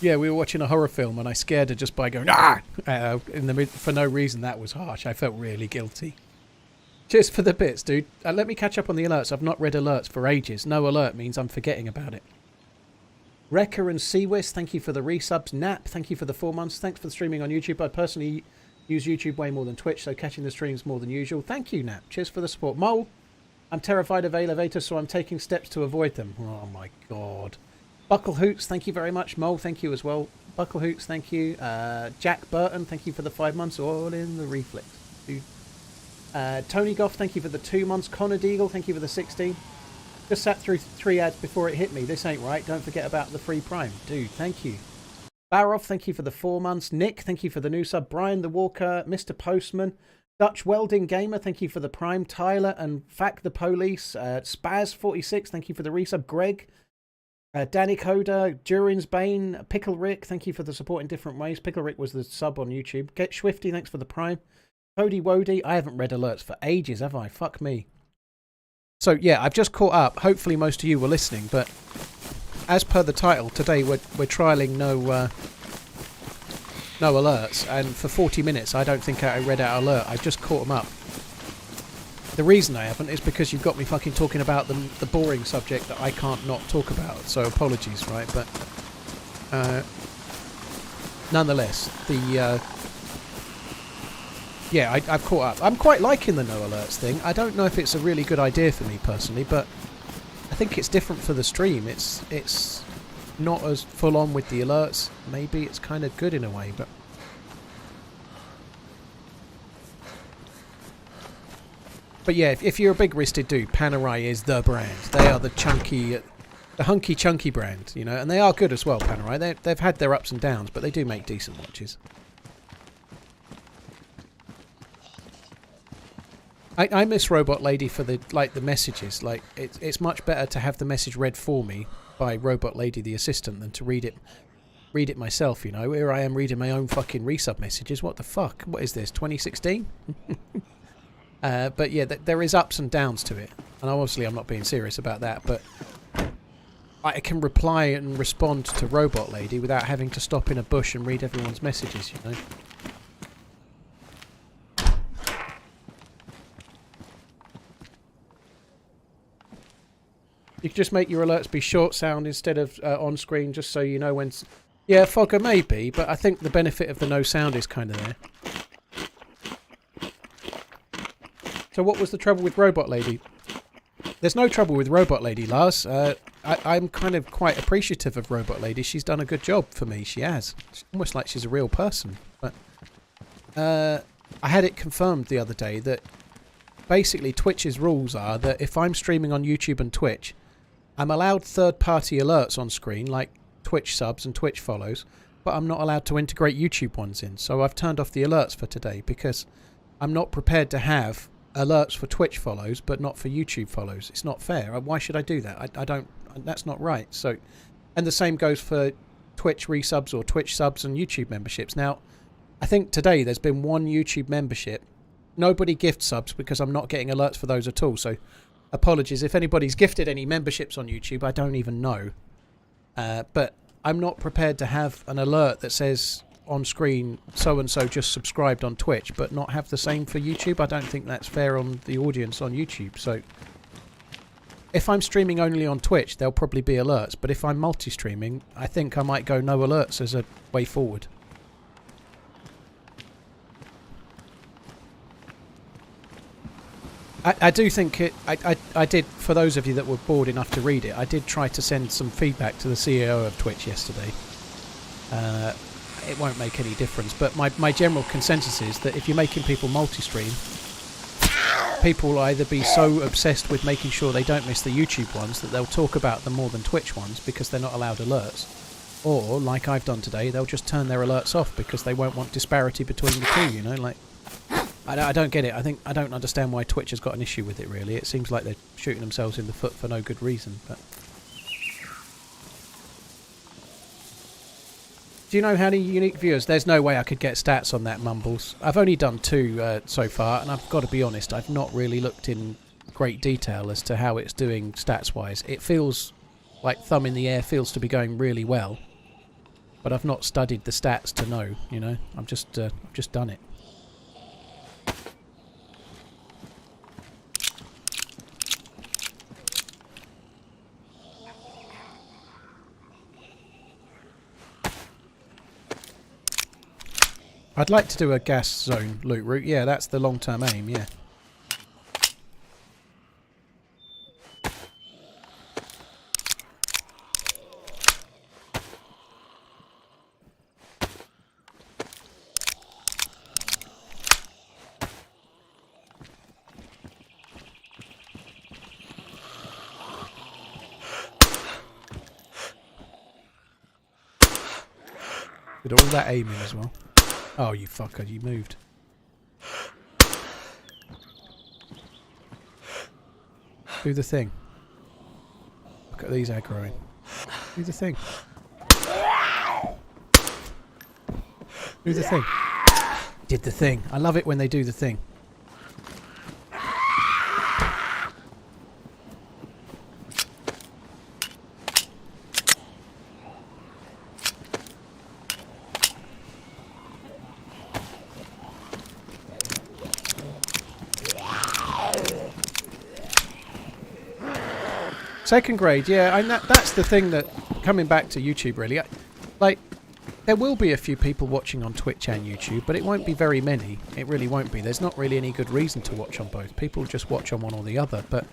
Yeah, we were watching a horror film and I scared her just by going, ah! For no reason. That was harsh. I felt really guilty. Cheers for the bits, dude. Let me catch up on the alerts. I've not read alerts for ages. No alert means I'm forgetting about it. Wrecker and Seawist, thank you for the resubs. Nap, thank you for the 4 months. Thanks for the streaming on YouTube. I personally Use YouTube way more than Twitch, so catching the streams more than usual. Thank you, Nap. Cheers for the support. Mole, I'm terrified of elevators, so I'm taking steps to avoid them. Oh my god. Buckle Hoots, thank you very much. Mole, thank you as well. Buckle Hoots, thank you. Jack Burton, thank you for the 5 months. All in the reflex. Dude. Tony Goff, thank you for the 2 months. Connor Deagle, thank you for the 16. Just sat through 3 ads before it hit me. This ain't right. Don't forget about the free Prime. Dude, thank you. Baroff, thank you for the 4 months. Nick, thank you for the new sub. Brian the Walker, Mr. Postman. Dutch Welding Gamer, thank you for the Prime. Tyler and Fack the Police. Spaz46, thank you for the resub. Greg. Danny Coda, Durin's Bane, Pickle Rick, thank you for the support in different ways. Pickle Rick was the sub on YouTube. Get Swifty, thanks for the Prime. Cody Wody, I haven't read alerts for ages, have I? Fuck me. So yeah, I've just caught up. Hopefully most of you were listening, but as per the title, today we're trialling no alerts, and for 40 minutes I don't think I read out alert. I've just caught them up. The reason I haven't is because you've got me fucking talking about the boring subject that I can't not talk about, so apologies, right? But nonetheless, yeah, I've caught up. I'm quite liking the no alerts thing. I don't know if it's a really good idea for me personally, but I think it's different for the stream. It's not as full on with the alerts. Maybe it's kind of good in a way, but yeah, if you're a big-wristed dude, Panerai is the brand. They are the hunky chunky brand, you know, and they are good as well. Panerai. They've had their ups and downs, but they do make decent watches. I miss Robot Lady for the messages. Like it's much better to have the message read for me by Robot Lady the assistant than to read it myself, you know. Here I am reading my own fucking resub messages. What the fuck? What is this, 2016? But yeah, there is ups and downs to it, and obviously I'm not being serious about that, but I can reply and respond to Robot Lady without having to stop in a bush and read everyone's messages, you know. You could just make your alerts be short sound instead of on screen, just so you know when... Yeah, Fogger maybe, but I think the benefit of the no sound is kind of there. So what was the trouble with Robot Lady? There's no trouble with Robot Lady, Lars. I'm kind of quite appreciative of Robot Lady. She's done a good job for me. She has. It's almost like she's a real person. But I had it confirmed the other day that basically Twitch's rules are that if I'm streaming on YouTube and Twitch, I'm allowed third-party alerts on screen, like Twitch subs and Twitch follows, but I'm not allowed to integrate YouTube ones in. So I've turned off the alerts for today because I'm not prepared to have alerts for Twitch follows but not for YouTube follows. It's not fair. Why should I do that? I don't... That's not right. So, and the same goes for Twitch resubs or Twitch subs and YouTube memberships. Now, I think today there's been one YouTube membership. Nobody gift subs because I'm not getting alerts for those at all. So apologies if anybody's gifted any memberships on YouTube. I don't even know. But I'm not prepared to have an alert that says on screen so-and-so just subscribed on Twitch but not have the same for YouTube. I don't think that's fair on the audience on YouTube. So if I'm streaming only on Twitch, there'll probably be alerts. But if I'm multi-streaming, I think I might go no alerts as a way forward. I do think it... I did, for those of you that were bored enough to read it, I did try to send some feedback to the CEO of Twitch yesterday. It won't make any difference, but my general consensus is that if you're making people multi-stream, people will either be so obsessed with making sure they don't miss the YouTube ones that they'll talk about them more than Twitch ones because they're not allowed alerts, or, like I've done today, they'll just turn their alerts off because they won't want disparity between the two, you know, like... I don't get it. I don't understand why Twitch has got an issue with it, really. It seems like they're shooting themselves in the foot for no good reason, but... Do you know how many unique viewers? There's no way I could get stats on that, Mumbles. I've only done 2 so far, and I've got to be honest, I've not really looked in great detail as to how it's doing stats-wise. It feels like thumb in the air feels to be going really well, but I've not studied the stats to know, you know? I've just done it. I'd like to do a gas zone loot route. Yeah, that's the long-term aim, yeah. Did all that aiming as well. Oh, you fucker, you moved. Do the thing. Look at these aggroing. Do the thing. Do the thing. Did the thing. I love it when they do the thing. Second grade, yeah, and that's the thing that, coming back to YouTube really, like, there will be a few people watching on Twitch and YouTube, but it won't be very many. It really won't be. There's not really any good reason to watch on both. People just watch on one or the other, but,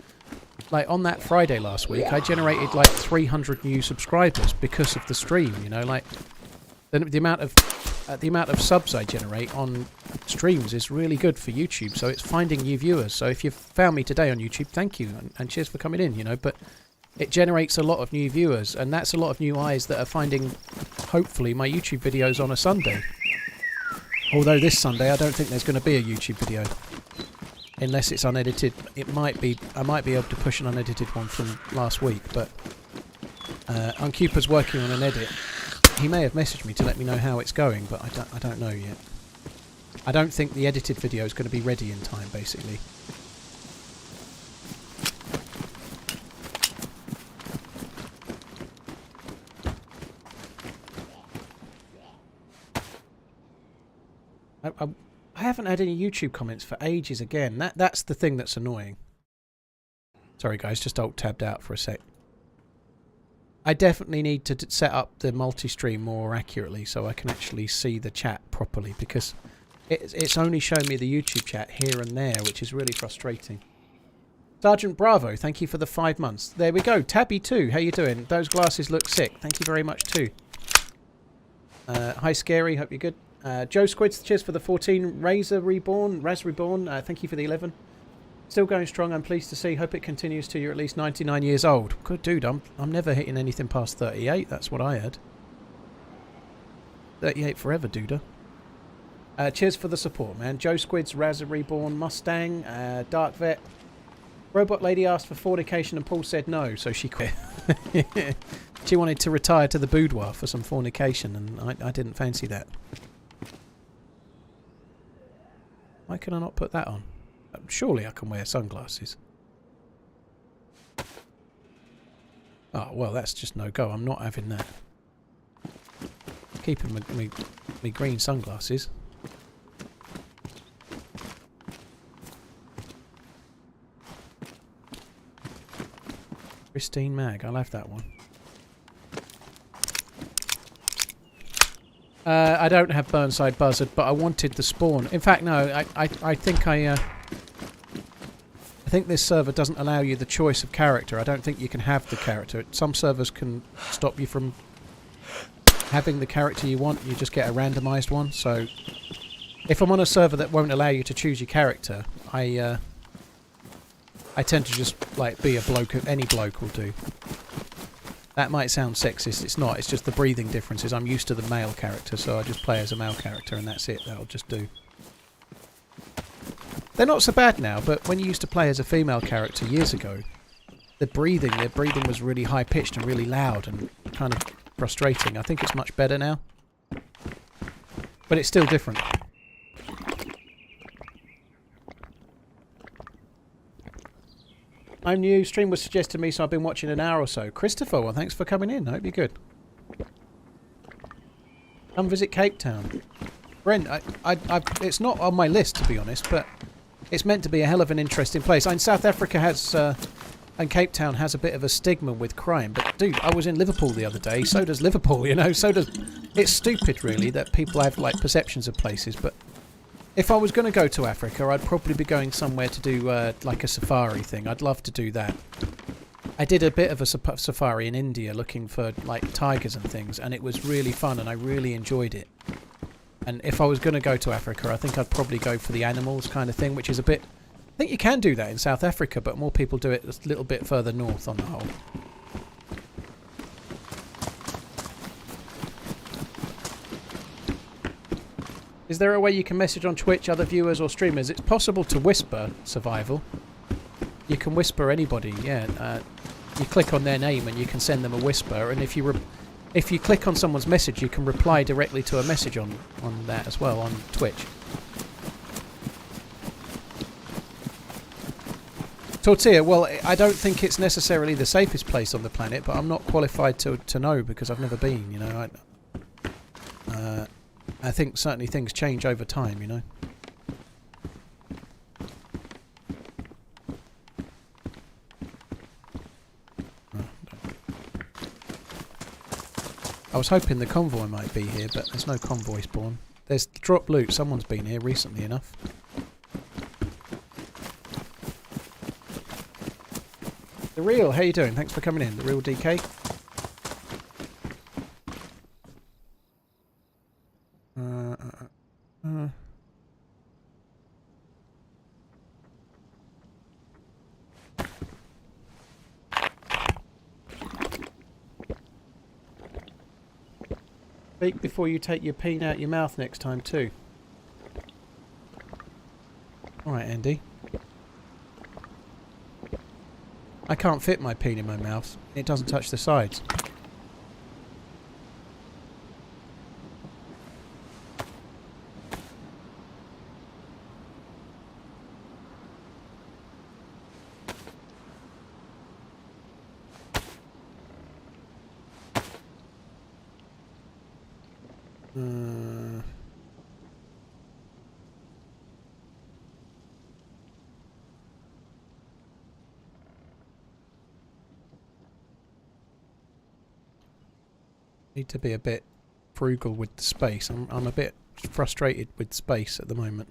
like, on that Friday last week, I generated, like, 300 new subscribers because of the stream, you know, like, the amount of subs I generate on streams is really good for YouTube, so it's finding new viewers. So if you've found me today on YouTube, thank you, and cheers for coming in, you know, but it generates a lot of new viewers, and that's a lot of new eyes that are finding, hopefully, my YouTube videos on a Sunday. Although this Sunday I don't think there's going to be a YouTube video. Unless it's unedited. It might be, I might be able to push an unedited one from last week, but Uncupa's working on an edit. He may have messaged me to let me know how it's going, but I don't know yet. I don't think the edited video is going to be ready in time, basically. I haven't had any YouTube comments for ages again. That's the thing that's annoying. Sorry guys, just alt-tabbed out for a sec. I definitely need to set up the multi-stream more accurately so I can actually see the chat properly, because it's only showing me the YouTube chat here and there, which is really frustrating. Sergeant Bravo, thank you for the 5 months. There we go. Tabby 2, how you doing? Those glasses look sick. Thank you very much too. Hi Scary, hope you're good. Joe Squids, cheers for the 14. Raz Reborn, thank you for the 11. Still going strong, I'm pleased to see. Hope it continues till you're at least 99 years old. Good dude, I'm never hitting anything past 38, that's what I had. 38 forever, dude. Cheers for the support, man. Joe Squids, Raz Reborn, Mustang, Dark Vet. Robot Lady asked for fornication and Paul said no, so she quit. She wanted to retire to the boudoir for some fornication, and I didn't fancy that. Why can I not put that on? Surely I can wear sunglasses. Oh, well, that's just no go. I'm not having that. Keeping me green sunglasses. Pristine Mag. I'll have that one. I don't have Burnside Buzzard, but I wanted the spawn. In fact, no. I think this server doesn't allow you the choice of character. I don't think you can have the character. Some servers can stop you from having the character you want. You just get a randomised one. So, if I'm on a server that won't allow you to choose your character, I tend to just like be a bloke. Any bloke will do. That might sound sexist. It's not. It's just the breathing differences. I'm used to the male character, so I just play as a male character, and that's it. That'll just do. They're not so bad now, but when you used to play as a female character years ago, their breathing was really high pitched and really loud and kind of frustrating. I think it's much better now, but it's still different. I'm new. Stream was suggested to me, so I've been watching an hour or so. Christopher, well, thanks for coming in. I hope you're good. Come visit Cape Town. Brent, it's not on my list, to be honest, but it's meant to be a hell of an interesting place. And South Africa has And Cape Town has a bit of a stigma with crime. But, dude, I was in Liverpool the other day. So does Liverpool, you know. So does... It's stupid, really, that people have, like, perceptions of places. But if I was going to go to Africa, I'd probably be going somewhere to do, like, a safari thing. I'd love to do that. I did a bit of a safari in India looking for, like, tigers and things. And it was really fun, and I really enjoyed it. And if I was going to go to Africa, I think I'd probably go for the animals kind of thing, which is a bit... I think you can do that in South Africa, but more people do it a little bit further north on the whole. Is there a way you can message on Twitch other viewers or streamers? It's possible to whisper survival. You can whisper anybody, yeah. You click on their name and you can send them a whisper, and if you click on someone's message, you can reply directly to a message on that as well, on Twitch. Tortilla, well, I don't think it's necessarily the safest place on the planet, but I'm not qualified to know because I've never been, you know. I think certainly things change over time, you know. I was hoping the convoy might be here, but there's no convoy spawn. There's drop loot. Someone's been here recently enough. The Real, how you doing? Thanks for coming in. The Real DK. Speak before you take your peen out your mouth next time too. Alright, Andy. I can't fit my peen in my mouth. It doesn't touch the sides. Need to be a bit frugal with the space. I'm a bit frustrated with space at the moment.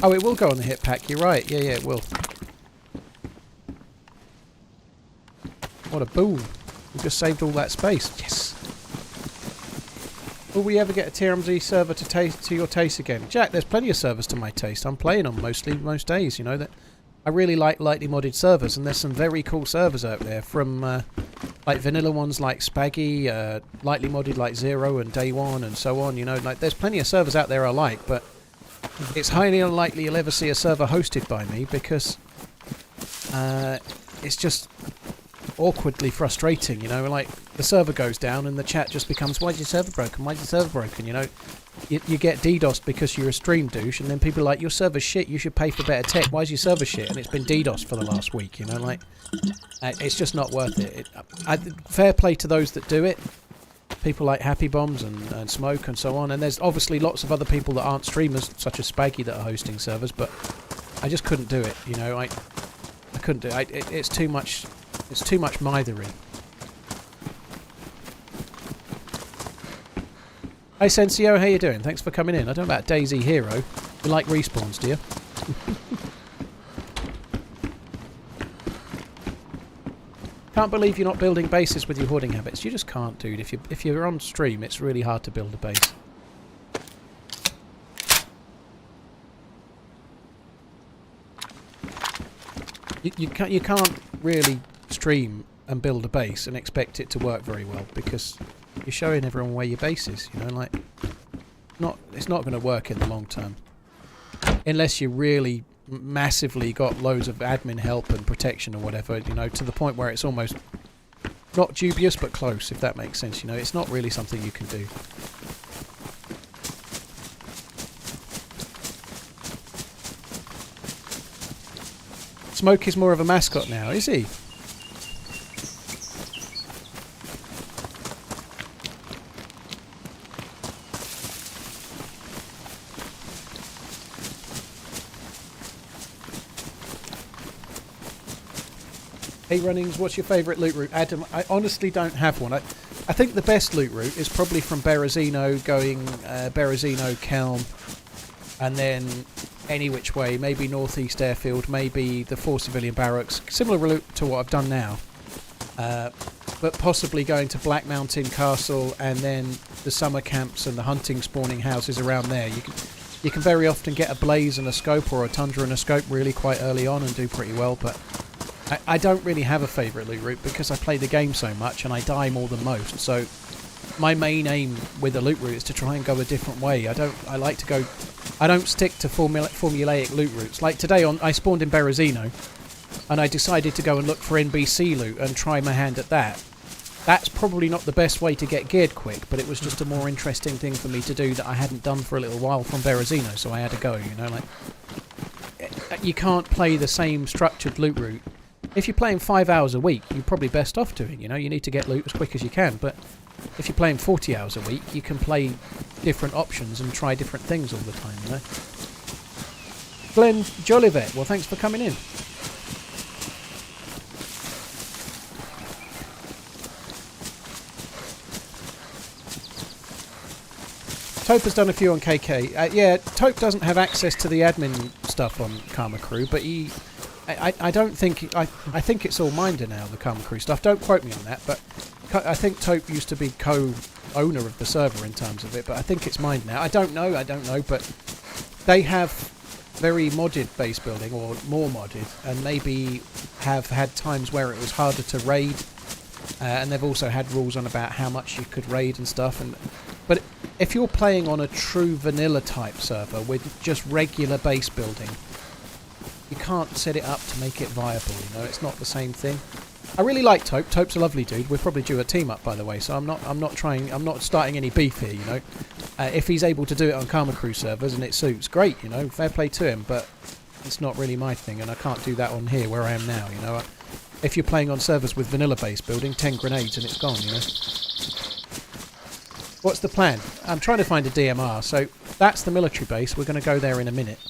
Oh, it will go on the hit pack. You're right. Yeah, it will. What a boom! We just saved all that space. Yes. Will we ever get a TRMZ server to your taste again, Jack? There's plenty of servers to my taste. I'm playing on most days. You know that. I really like lightly modded servers, and there's some very cool servers out there from like vanilla ones like Spaggy, lightly modded like Zero and Day One and so on, you know, like there's plenty of servers out there I like, but it's highly unlikely you'll ever see a server hosted by me because it's just awkwardly frustrating, you know, like the server goes down and the chat just becomes, why's your server broken, why's your server broken, you know. You get DDoSed because you're a stream douche, and then people are like, your server's shit, you should pay for better tech, why's your server shit? And it's been DDoSed for the last week, you know, like, it's just not worth it. Fair play to those that do it, people like Happy Bombs and Smoke and so on, and there's obviously lots of other people that aren't streamers, such as Spaggy, that are hosting servers, but I just couldn't do it, you know, I couldn't do it. It's too much mithery. Hey Sensio, how you doing? Thanks for coming in. I don't know about DayZ Hero. You like respawns, do you? Can't believe you're not building bases with your hoarding habits. You just can't, dude. If you're on stream, it's really hard to build a base. You can't really stream and build a base and expect it to work very well because you're showing everyone where your base is, you know, like it's not going to work in the long term unless you really massively got loads of admin help and protection or whatever, you know, to the point where it's almost not dubious but close, if that makes sense, you know. It's not really something you can do. Smoke is more of a mascot now, is he? Hey Runnings, what's your favourite loot route? Adam, I honestly don't have one. I think the best loot route is probably from Berezino, going Berezino, Kelm, and then any which way, maybe Northeast Airfield, maybe the 4 civilian barracks, similar route to what I've done now. But possibly going to Black Mountain Castle and then the summer camps and the hunting spawning houses around there. You can very often get a blaze and a scope or a tundra and a scope really quite early on and do pretty well, but I don't really have a favourite loot route because I play the game so much and I die more than most. So my main aim with a loot route is to try and go a different way. I don't stick to formulaic loot routes. Like today I spawned in Berezino and I decided to go and look for NBC loot and try my hand at that. That's probably not the best way to get geared quick, but it was just a more interesting thing for me to do that I hadn't done for a little while from Berezino, so I had to go, you know, like you can't play the same structured loot route. If you're playing 5 hours a week, you're probably best off doing, you know, you need to get loot as quick as you can, but if you're playing 40 hours a week, you can play different options and try different things all the time, you know. Glenn Jolivet, well, thanks for coming in. Tope has done a few on KK. Yeah, Tope doesn't have access to the admin stuff on Karma Crew, but I don't think... I think it's all Minder now, the Karma Crew stuff. Don't quote me on that, but I think Tope used to be co-owner of the server in terms of it, but I think it's Minder now. I don't know, but they have very modded base building, or more modded, and maybe have had times where it was harder to raid, and they've also had rules on about how much you could raid and stuff, but if you're playing on a true vanilla type server with just regular base building, you can't set it up to make it viable, you know, it's not the same thing. I really like Tope. Tope's a lovely dude. We're probably due a team up, by the way, so I'm not starting any beef here, you know. If he's able to do it on Karma Crew servers and it suits, great, you know, fair play to him, but it's not really my thing, and I can't do that on here where I am now, you know. If you're playing on servers with vanilla base building, 10 grenades and it's gone, you know. What's the plan? I'm trying to find a DMR, so that's the military base. We're going to go there in a minute.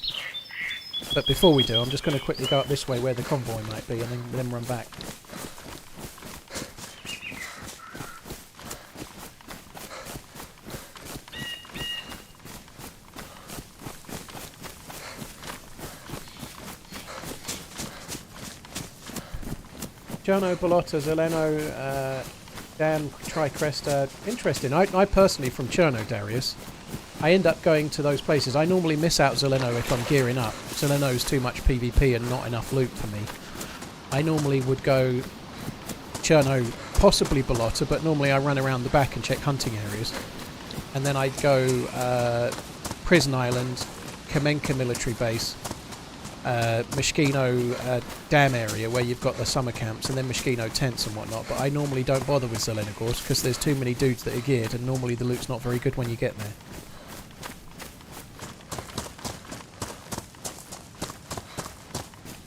But before we do, I'm just going to quickly go up this way where the convoy might be and then run back. Jono, Bolota, Zeleno, Dan, Tricresta. Interesting. I personally, from Cherno, Darius, I end up going to those places. I normally miss out Zeleno if I'm gearing up. Zeleno's too much PvP and not enough loot for me. I normally would go Cherno, possibly Bolota, but normally I run around the back and check hunting areas. And then I'd go Prison Island, Kamenka military base, Mishkino dam area where you've got the summer camps, and then Mishkino tents and whatnot, but I normally don't bother with Zelenogorsk because there's too many dudes that are geared and normally the loot's not very good when you get there.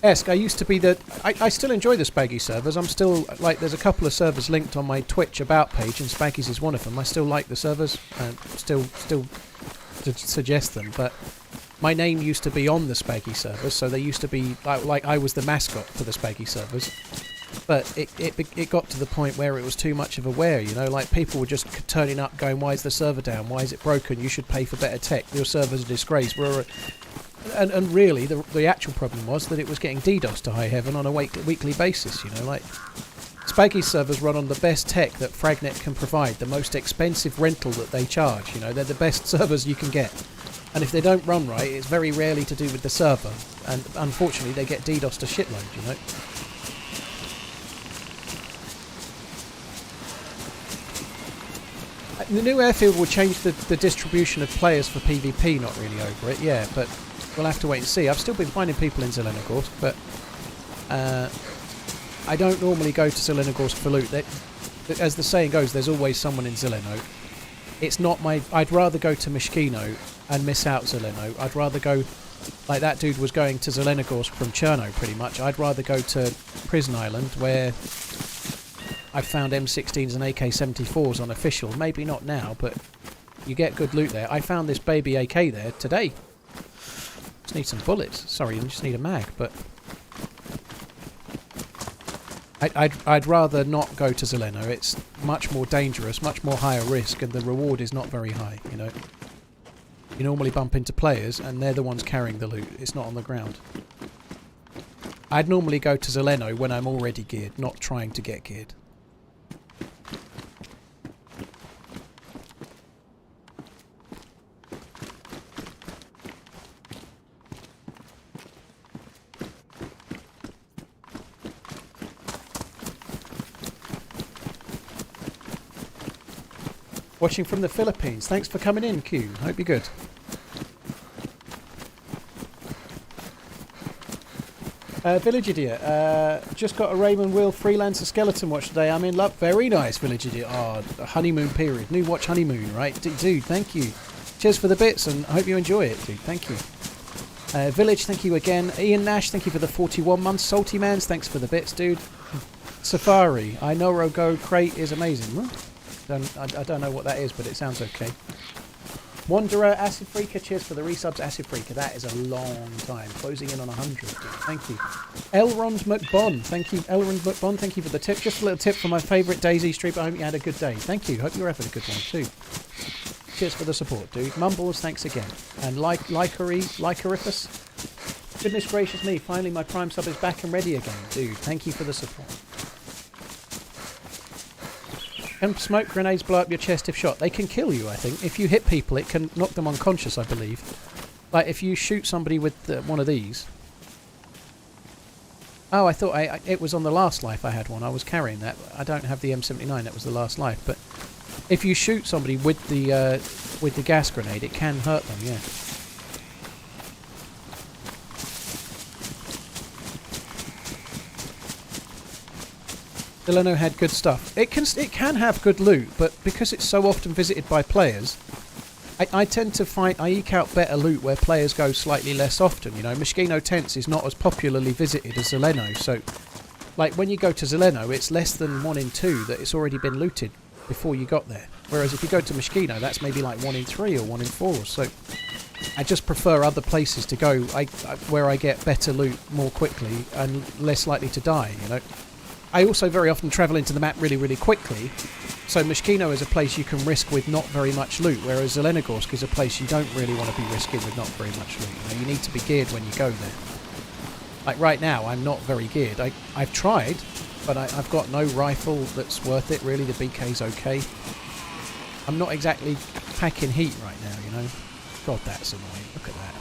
Esk, I used to be I still enjoy the Spaggy servers. I'm still, like, there's a couple of servers linked on my Twitch about page and Spaggy's is one of them. I still like the servers and still to suggest them, but my name used to be on the Spaggy servers, so they used to be like I was the mascot for the Spaggy servers. But it got to the point where it was too much of a wear, you know, like people were just turning up going, why is the server down? Why is it broken? You should pay for better tech. Your server's a disgrace. And really, the actual problem was that it was getting DDoS to high heaven on a weekly basis, you know, like Spaggy's servers run on the best tech that Fragnet can provide, the most expensive rental that they charge, you know, they're the best servers you can get. And if they don't run right, it's very rarely to do with the server. And unfortunately, they get DDoS to shitload, you know. The new airfield will change the distribution of players for PvP, not really over it, yeah, but we'll have to wait and see. I've still been finding people in Zelenogorsk, but I don't normally go to Zelenogorsk for loot. As the saying goes, there's always someone in Zeleno. It's not my... I'd rather go to Mishkino and miss out Zeleno. I'd rather go... Like that dude was going to Zelenogorsk from Cherno, pretty much. I'd rather go to Prison Island, where I've found M16s and AK-74s on official. Maybe not now, but you get good loot there. I found this baby AK there today. Just need some bullets. Sorry, I just need a mag, but... I'd rather not go to Zeleno. It's much more dangerous, much more higher risk, and the reward is not very high, you know. You normally bump into players, and they're the ones carrying the loot. It's not on the ground. I'd normally go to Zeleno when I'm already geared, not trying to get geared. Watching from the Philippines. Thanks for coming in, Q. Hope you're good. Village Idiot. Just got a Raymond Will Freelancer Skeleton watch today. I'm in love. Very nice, Village Idiot. Oh, the honeymoon period. New watch honeymoon, right? Dude, thank you. Cheers for the bits, and I hope you enjoy it, dude. Thank you. Village, thank you again. Ian Nash, thank you for the 41 months. Salty Mans, thanks for the bits, dude. Safari. I know Rogo Crate is amazing. Huh? I don't know what that is, but it sounds okay. Wanderer, Acid Freaker, cheers for the resubs, Acid Freaker. That is a long time. Closing in on 100. Thank you. Elrond McBon, thank you. Elrond McBon, thank you for the tip. Just a little tip for my favourite DayZ stream. I hope you had a good day. Thank you. Hope you're having a good one too. Cheers for the support, dude. Mumbles, thanks again. And Lycorifus. Goodness gracious me, finally my Prime sub is back and ready again. Dude, thank you for the support. Can smoke grenades blow up your chest if shot? They can kill you, I think. If you hit people, it can knock them unconscious, I believe. Like, if you shoot somebody with one of these... Oh, I thought it was on the last life I had one. I was carrying that. I don't have the M79. That was the last life. But if you shoot somebody with the gas grenade, it can hurt them, yeah. Delano had good stuff. It can have good loot, but because it's so often visited by players, I tend to find I eke out better loot where players go slightly less often. You know, Moschino Tents is not as popularly visited as Zeleno, so like when you go to Zeleno, it's less than 1 in 2 that it's already been looted before you got there. Whereas if you go to Moschino, that's maybe like 1 in 3 or 1 in 4. So I just prefer other places to go where I get better loot more quickly and less likely to die. You know. I also very often travel into the map really, really quickly, so Moschino is a place you can risk with not very much loot, whereas Zelenogorsk is a place you don't really want to be risking with not very much loot. You know, you need to be geared when you go there. Like right now, I'm not very geared. I've tried, but I've got no rifle that's worth it, really. The BK's okay. I'm not exactly packing heat right now, you know. God, that's annoying. Look at that.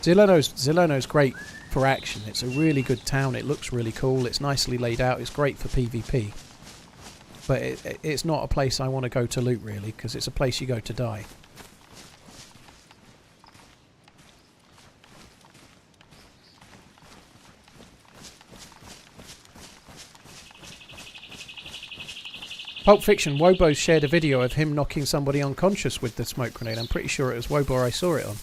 Zeleno's great for action. It's a really good town. It looks really cool. It's nicely laid out. It's great for PvP. But it's not a place I want to go to loot, really, because it's a place you go to die. Pulp Fiction, Wobo shared a video of him knocking somebody unconscious with the smoke grenade. I'm pretty sure it was Wobo I saw it on.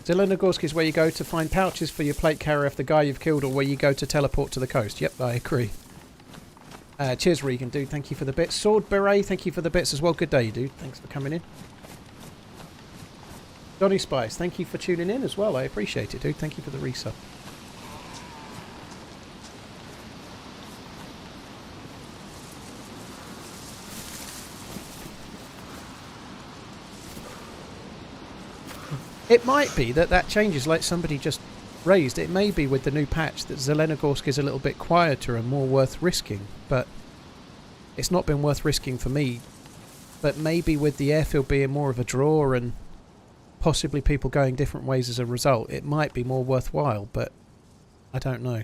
Zelenogorsk is where you go to find pouches for your plate carrier of the guy you've killed, or where you go to teleport to the coast. Yep, I agree. Cheers, Regan, dude. Thank you for the bits. Sword Beret, thank you for the bits as well. Good day, dude. Thanks for coming in. Johnny Spice, thank you for tuning in as well. I appreciate it, dude. Thank you for the resub. It might be that changes, like somebody just raised. It may be with the new patch that Zelenogorsk is a little bit quieter and more worth risking, but it's not been worth risking for me. But maybe with the airfield being more of a draw and possibly people going different ways as a result, it might be more worthwhile, but I don't know.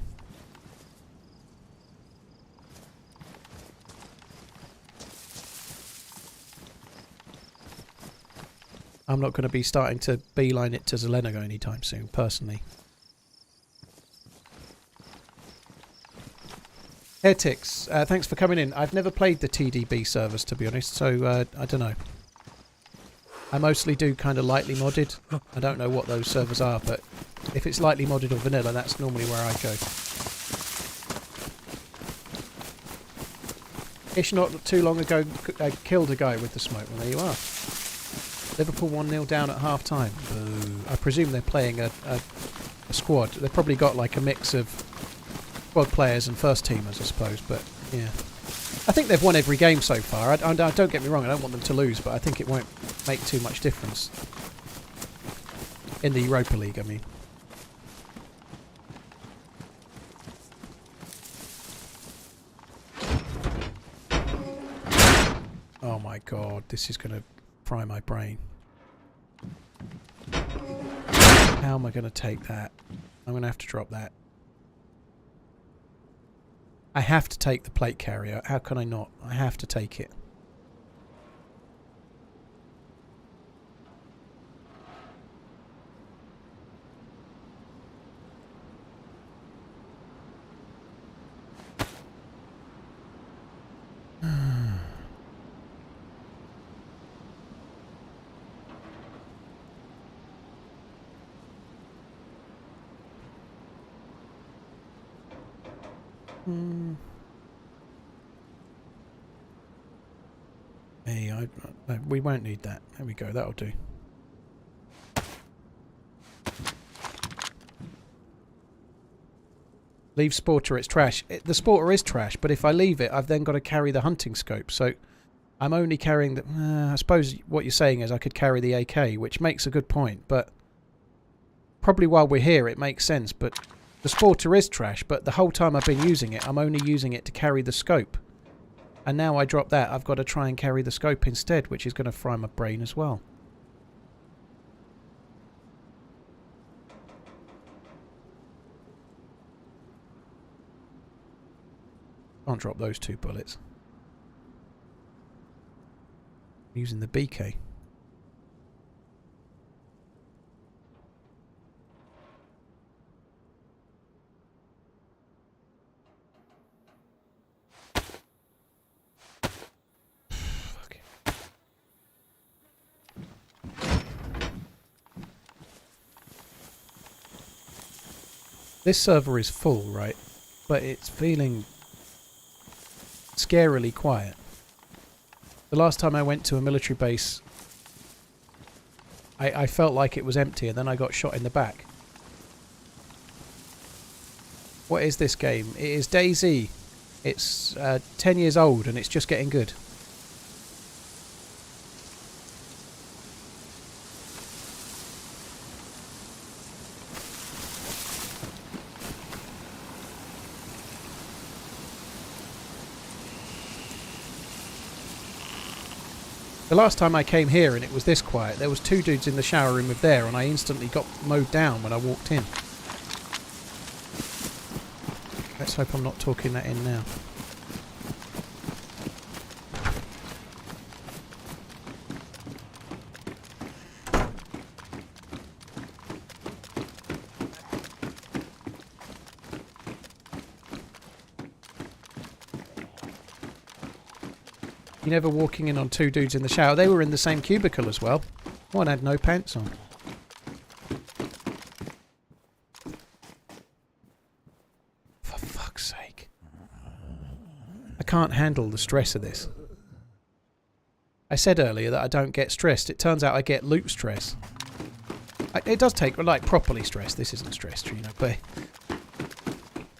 I'm not going to be starting to beeline it to Zelenogo anytime soon, personally. Heretics, thanks for coming in. I've never played the TDB servers, to be honest, so I don't know. I mostly do kind of lightly modded. I don't know what those servers are, but if it's lightly modded or vanilla, that's normally where I go. Ish not too long ago killed a guy with the smoke. Well, there you are. Liverpool 1-0 down at half time. I presume they're playing a squad. They've probably got like a mix of squad players and first teamers, I suppose. But yeah, I think they've won every game so far. I don't get me wrong, I don't want them to lose, but I think it won't make too much difference in the Europa League, I mean. Oh my god, this is going to fry my brain. How am I going to take that? I'm going to have to drop that. I have to take the plate carrier. How can I not? I have to take it. Hey, no, we won't need that. There we go, that'll do. Leave Sporter, it's trash. The Sporter is trash, but if I leave it, I've then got to carry the hunting scope. So I'm only carrying the... I suppose what you're saying is I could carry the AK, which makes a good point, but probably while we're here it makes sense, but the Sporter is trash, but the whole time I've been using it, I'm only using it to carry the scope. And now I drop that, I've got to try and carry the scope instead, which is going to fry my brain as well. Can't drop those 2 bullets. Using the BK. This server is full, right? But it's feeling scarily quiet. The last time I went to a military base, I felt like it was empty, and then I got shot in the back. What is this game? It is DayZ. It's 10 years old, and it's just getting good. The last time I came here and it was this quiet, there was 2 dudes in the shower room with there, and I instantly got mowed down when I walked in. Let's hope I'm not talking that in now. You never walking in on 2 dudes in the shower. They were in the same cubicle as well. One had no pants on. For fuck's sake. I can't handle the stress of this. I said earlier that I don't get stressed. It turns out I get loot stress. It does take, like, properly stressed. This isn't stressed, you know, but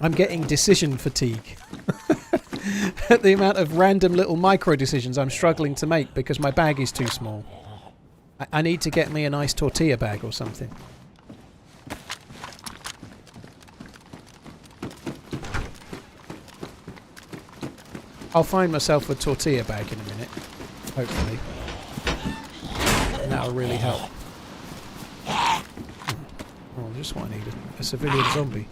I'm getting decision fatigue. At the amount of random little micro decisions I'm struggling to make because my bag is too small. I need to get me a nice tortilla bag or something. I'll find myself a tortilla bag in a minute, hopefully. And that'll really help. Oh, just what I need, a civilian zombie.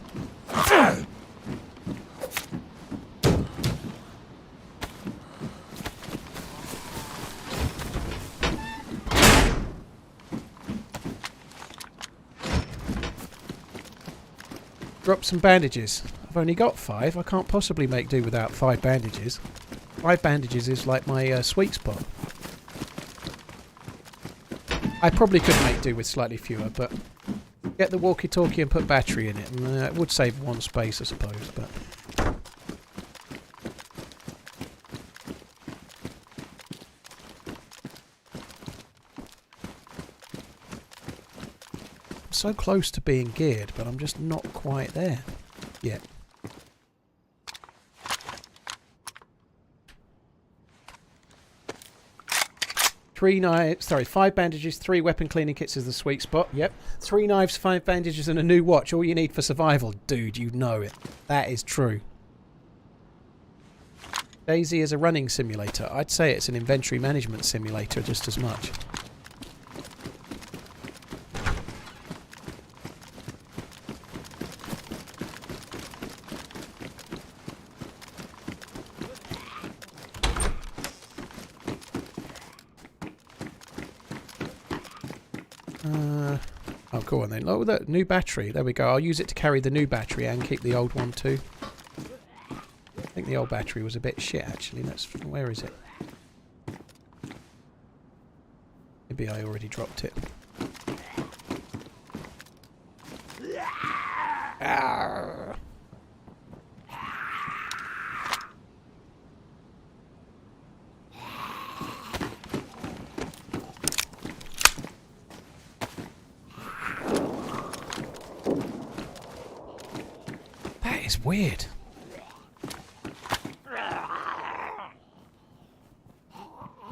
Drop some bandages. I've only got 5. I can't possibly make do without 5 bandages. 5 bandages is like my sweet spot. I probably could make do with slightly fewer, but get the walkie-talkie and put battery in it, and it would save 1 space, I suppose. But so close to being geared, but I'm just not quite there yet. Five bandages, 3 weapon cleaning kits is the sweet spot. Yep. 3 knives, 5 bandages, and a new watch. All you need for survival. Dude, you know it. That is true. DayZ is a running simulator. I'd say it's an inventory management simulator just as much. Oh, go on then. Oh, that new battery. There we go. I'll use it to carry the new battery and keep the old one too. I think the old battery was a bit shit, actually. Where is it? Maybe I already dropped it. Arrgh. That is weird.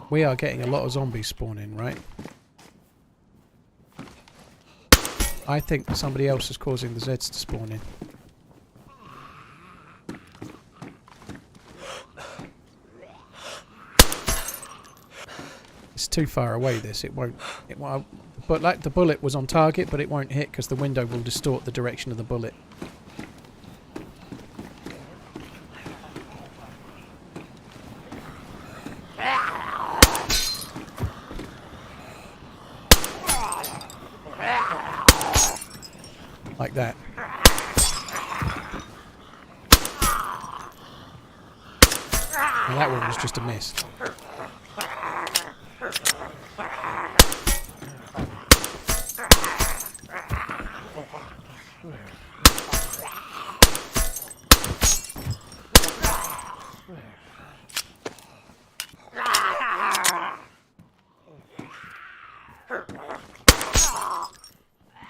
We are getting a lot of zombies spawning, right? I think somebody else is causing the Zeds to spawn in. It's too far away, this. It won't... But like the bullet was on target, but it won't hit because the window will distort the direction of the bullet. Like that. And that one was just a miss.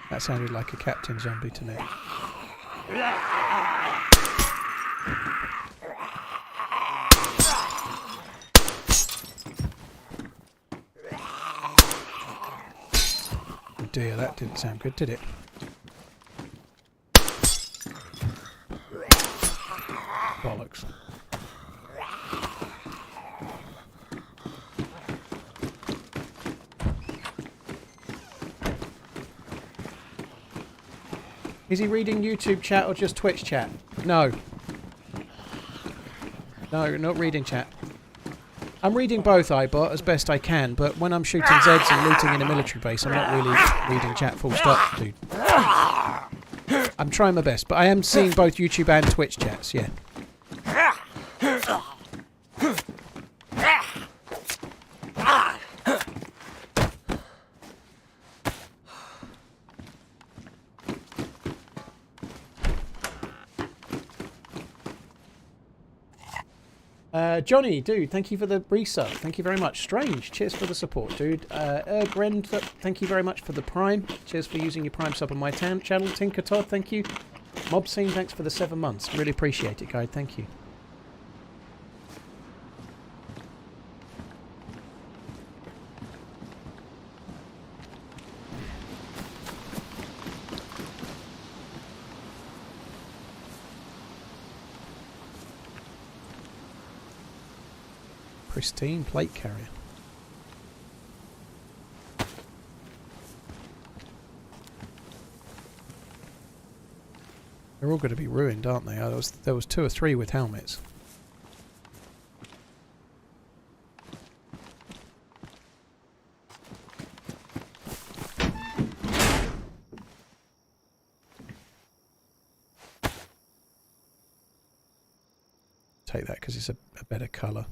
That sounded like a captain zombie to me. Oh dear, that didn't sound good, did it? Bollocks. Is he reading YouTube chat or just Twitch chat? No. No, not reading chat. I'm reading both, iBot, as best I can, but when I'm shooting Zeds and looting in a military base, I'm not really reading chat full stop, dude. I'm trying my best, but I am seeing both YouTube and Twitch chats, yeah. Johnny, dude, thank you for the resub. Thank you very much. Strange, cheers for the support, dude. Ergrend, thank you very much for the Prime. Cheers for using your Prime sub on my channel. Tinker Todd, thank you. Mob Scene, thanks for the 7 months. Really appreciate it, guys. Thank you. Pristine plate carrier. They're all going to be ruined, aren't they? There was 2 or 3 with helmets. Take that because it's a better colour.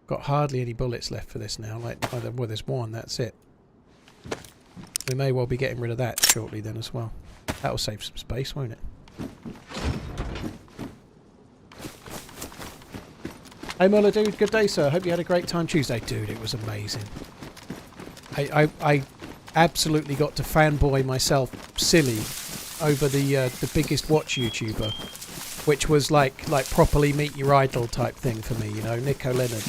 Got hardly any bullets left for this now. Well, there's one, that's it. We may well be getting rid of that shortly then as well. That'll save some space, won't it? Hey Muller, dude, good day, sir. Hope you had a great time Tuesday. Dude, it was amazing. I absolutely got to fanboy myself silly over the biggest watch YouTuber, which was like properly meet your idol type thing for me, you know, Nico Leonard.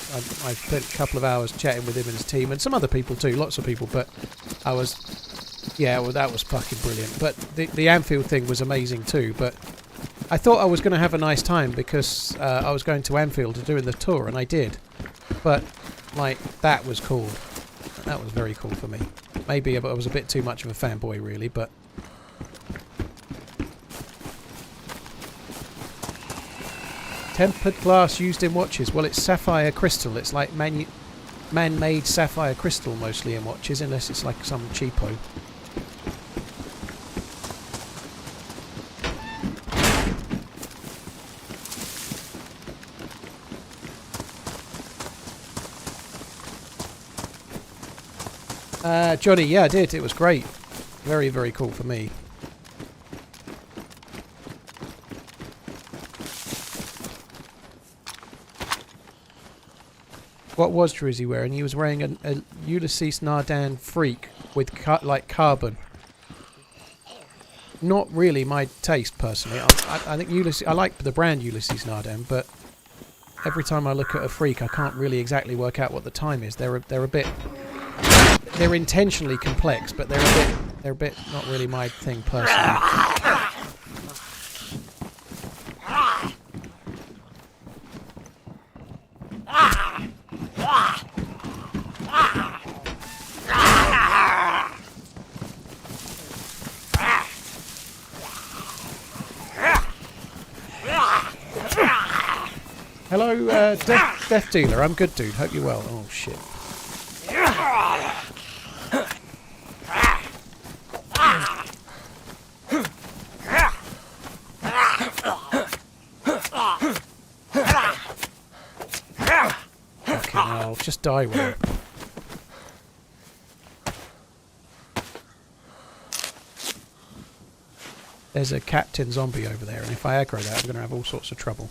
I spent a couple of hours chatting with him and his team, and some other people too, lots of people, but I was, yeah, well, that was fucking brilliant. But the Anfield thing was amazing too, but I thought I was going to have a nice time because I was going to Anfield to doing the tour, and I did. But, like, that was cool. That was very cool for me. Maybe I was a bit too much of a fanboy, really, but... Tempered glass used in watches. Well, it's sapphire crystal. It's like man-made sapphire crystal mostly in watches, unless it's like some cheapo. Johnny, yeah, I did. It was great. Very, very cool for me. What was Drizzy wearing? He was wearing a Ulysses Nardan Freak with like carbon. Not really my taste personally. I think Ulysses. I like the brand Ulysses Nardan, but every time I look at a Freak, I can't really exactly work out what the time is. They're a bit. They're intentionally complex, but they're a bit not really my thing personally. Hello, Death Dealer. I'm good, dude. Hope you're well. Oh shit. Just die with it. There's a captain zombie over there, and if I aggro that, I'm going to have all sorts of trouble.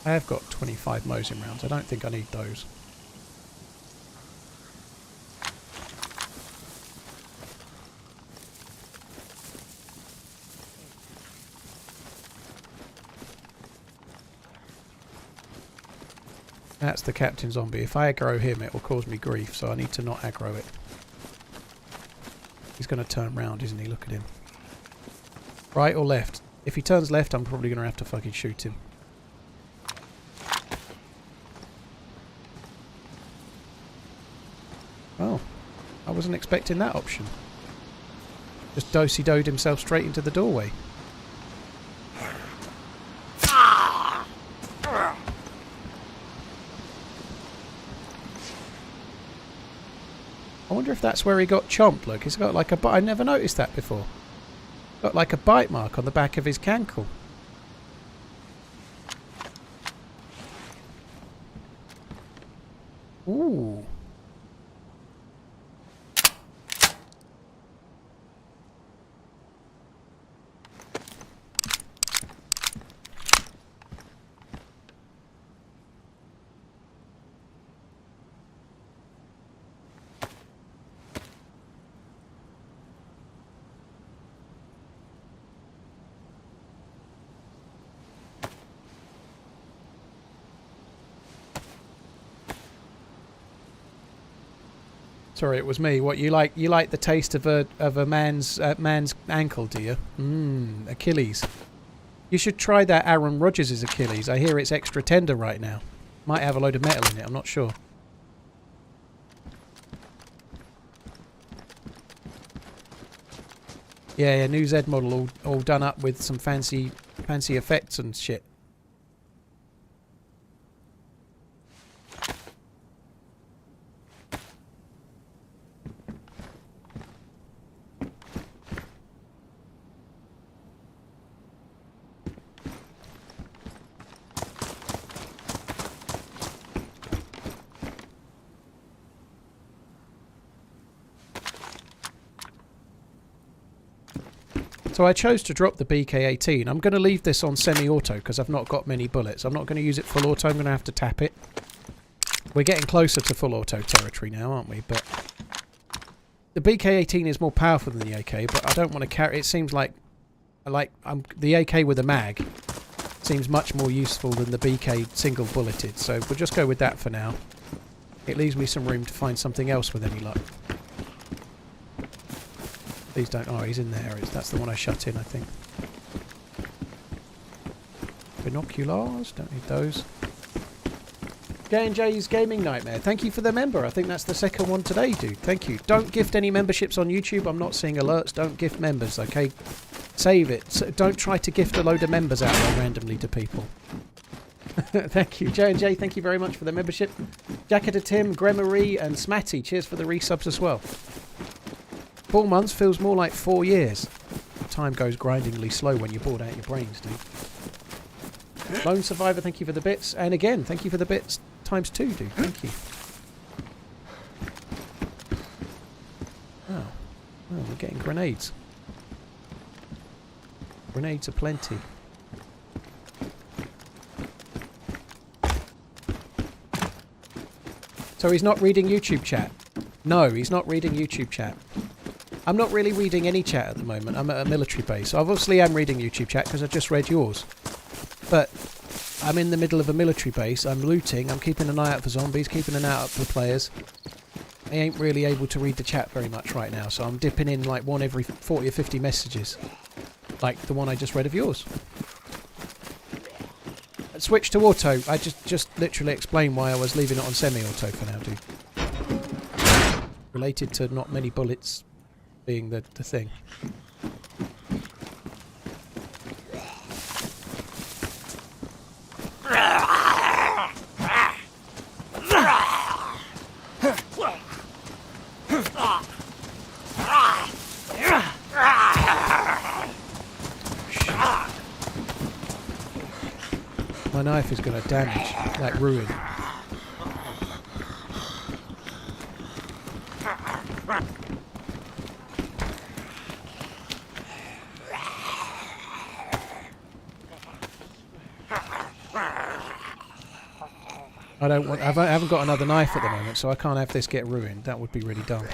I have got 25 Mosin rounds. I don't think I need those. That's the captain zombie. If I aggro him, it will cause me grief, so I need to not aggro it. He's going to turn round, isn't he? Look at him. Right or left? If he turns left, I'm probably going to have to fucking shoot him. Oh. I wasn't expecting that option. Just do-si-doed himself straight into the doorway. I wonder if that's where he got chomped. Look, he's got like a bite. I never noticed that before. Got like a bite mark on the back of his cankle. Ooh. Sorry, it was me. What you like? You like the taste of a man's ankle, do you? Achilles. You should try that Aaron Rodgers' Achilles. I hear it's extra tender right now. Might have a load of metal in it. I'm not sure. Yeah, new Z model all done up with some fancy effects and shit. So I chose to drop the BK-18. I'm going to leave this on semi-auto because I've not got many bullets. I'm not going to use it full auto. I'm going to have to tap it. We're getting closer to full auto territory now, aren't we? But the BK-18 is more powerful than the AK, but I don't want to carry... It seems like the AK with a mag seems much more useful than the BK single bulleted. So we'll just go with that for now. It leaves me some room to find something else with any luck. Please don't... Oh, he's in there. That's the one I shut in, I think. Binoculars. Don't need those. J&J's Gaming Nightmare. Thank you for the member. I think that's the second one today, dude. Thank you. Don't gift any memberships on YouTube. I'm not seeing alerts. Don't gift members, okay? Save it. So don't try to gift a load of members out there randomly to people. Thank you. J&J, thank you very much for the membership. Jacketa Tim, Gremery, and Smatty. Cheers for the resubs as well. 4 months feels more like 4 years. Time goes grindingly slow when you're bored out your brains, dude. Lone Survivor, thank you for the bits. And again, thank you for the bits times 2, dude. Thank you. Oh, we're getting grenades. Grenades are plenty. So he's not reading YouTube chat? No, he's not reading YouTube chat. I'm not really reading any chat at the moment. I'm at a military base. Obviously I'm reading YouTube chat because I just read yours. But I'm in the middle of a military base. I'm looting. I'm keeping an eye out for zombies, keeping an eye out for players. I ain't really able to read the chat very much right now, so I'm dipping in like one every 40 or 50 messages. Like the one I just read of yours. Switch to auto. I just literally explained why I was leaving it on semi-auto for now, dude. Related to not many bullets being the thing. My knife is going to damage, like ruin. I haven't got another knife at the moment, so I can't have this get ruined. That would be really dumb.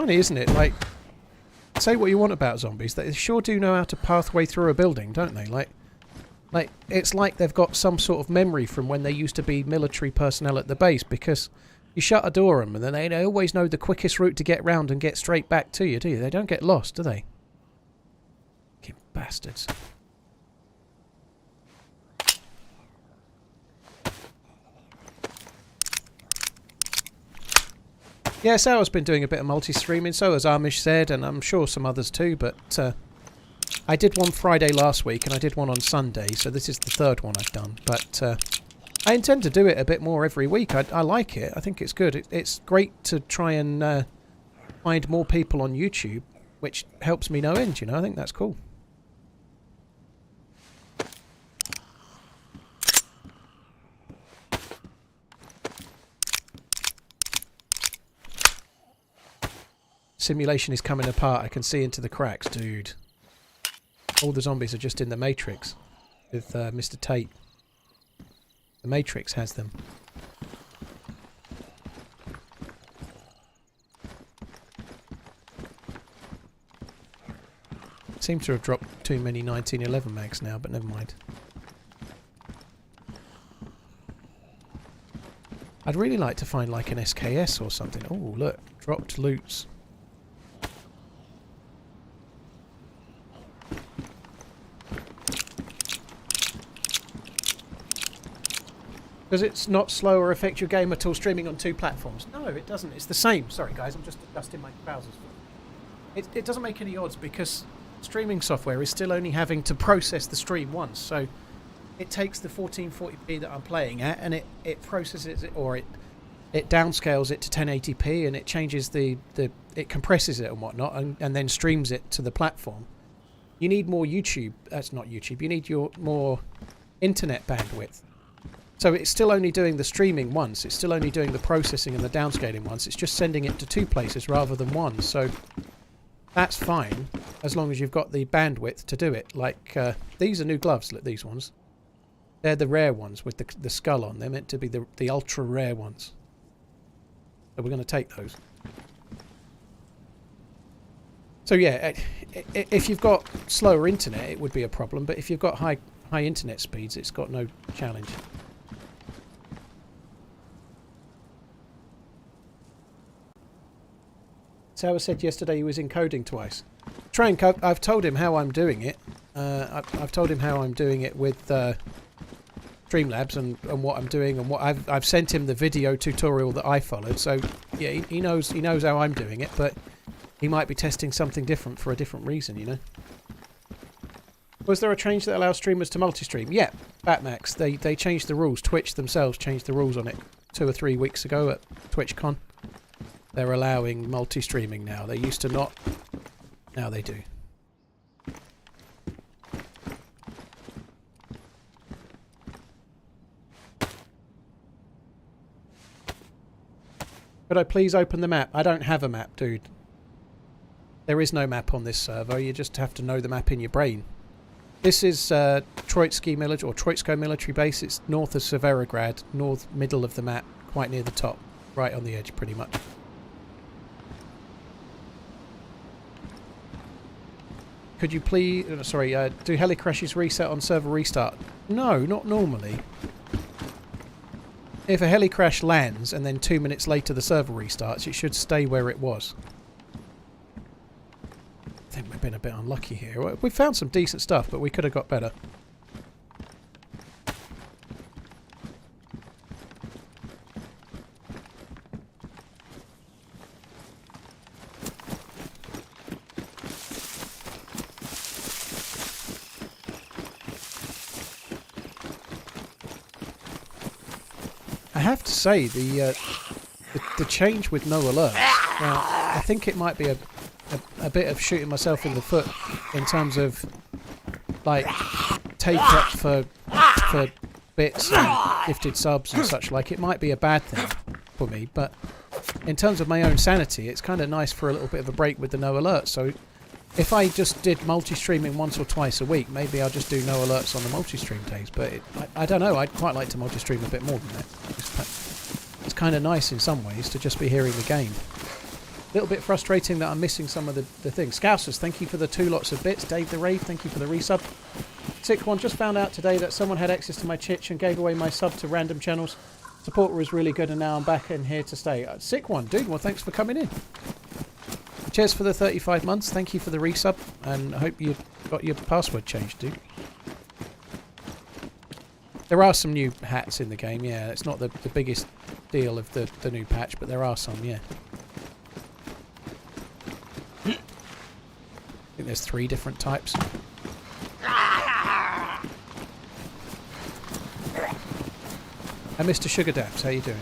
Isn't it? Like, say what you want about zombies, they sure do know how to pathway through a building, don't they? Like it's like they've got some sort of memory from when they used to be military personnel at the base, because you shut a door on them and then they always know the quickest route to get round and get straight back to you, do you? They don't get lost, do they? Fucking bastards. Yeah, Sarah's been doing a bit of multi-streaming, so has Amish said, and I'm sure some others too, but I did one Friday last week and I did one on Sunday, so this is the third one I've done. But I intend to do it a bit more every week. I like it. I think it's good. It's great to try and find more people on YouTube, which helps me no end, you know. I think that's cool. Simulation is coming apart. I can see into the cracks, dude. All the zombies are just in the Matrix with Mr. Tate. The Matrix has them. Seem to have dropped too many 1911 mags now, but never mind. I'd really like to find like an SKS or something. Oh, look. Dropped loots. Does it not slow or affect your game at all streaming on 2 platforms? No, it doesn't. It's the same. Sorry, guys. I'm just adjusting my trousers. It doesn't make any odds because streaming software is still only having to process the stream once. So it takes the 1440p that I'm playing at and it processes it, or it downscales it to 1080p, and it changes it compresses it and whatnot, and then streams it to the platform. You need more YouTube. That's not YouTube. You need more internet bandwidth. So it's still only doing the streaming once. It's still only doing the processing and the downscaling once. It's just sending it to 2 places rather than 1. So that's fine as long as you've got the bandwidth to do it. Like these are new gloves. Look, these ones. They're the rare ones with the skull on. They're meant to be the ultra rare ones. So we're going to take those. So yeah, if you've got slower internet, it would be a problem. But if you've got high internet speeds, it's got no challenge. Tower said yesterday he was encoding twice. I've told him how I'm doing it. I've told him how I'm doing it with Streamlabs and what I'm doing, and what I've sent him the video tutorial that I followed. So yeah, he knows how I'm doing it, but he might be testing something different for a different reason, you know. Was there a change that allows streamers to multi-stream? Yeah, Batmax. They changed the rules. Twitch themselves changed the rules on it 2 or 3 weeks ago at TwitchCon. They're allowing multi-streaming now. They used to not. Now they do. Could I please open the map? I don't have a map, dude. There is no map on this server. You just have to know the map in your brain. This is Troitsky military or Troitsko military base. It's north of Severograd, middle of the map, quite near the top, right on the edge, pretty much. Could you please... sorry, do heli crashes reset on server restart? No, not normally. If a heli crash lands and then 2 minutes later the server restarts, it should stay where it was. I think we've been a bit unlucky here. We found some decent stuff, but we could have got better. I have to say, the change with no alerts, now, I think it might be a bit of shooting myself in the foot in terms of, like, take up for bits and gifted subs and such like. It might be a bad thing for me, but in terms of my own sanity, it's kind of nice for a little bit of a break with the no alerts. So if I just did multi-streaming once or twice a week, maybe I'll just do no alerts on the multi-stream days. But I don't know, I'd quite like to multi-stream a bit more than that. It's kind of nice in some ways to just be hearing the game. A little bit frustrating that I'm missing some of the things. Scousers, thank you for the 2 lots of bits. Dave the Rave, thank you for the resub. Sick One, just found out today that someone had access to my chitch and gave away my sub to random channels. Support was really good and now I'm back in here to stay. Sick One, dude, well thanks for coming in. Cheers for the 35 months. Thank you for the resub, and I hope you got your password changed, dude. There are some new hats in the game, yeah. It's not the biggest deal of the new patch, but there are some, yeah. I think there's 3 different types. And Mr. Sugar Dabs, how you doing?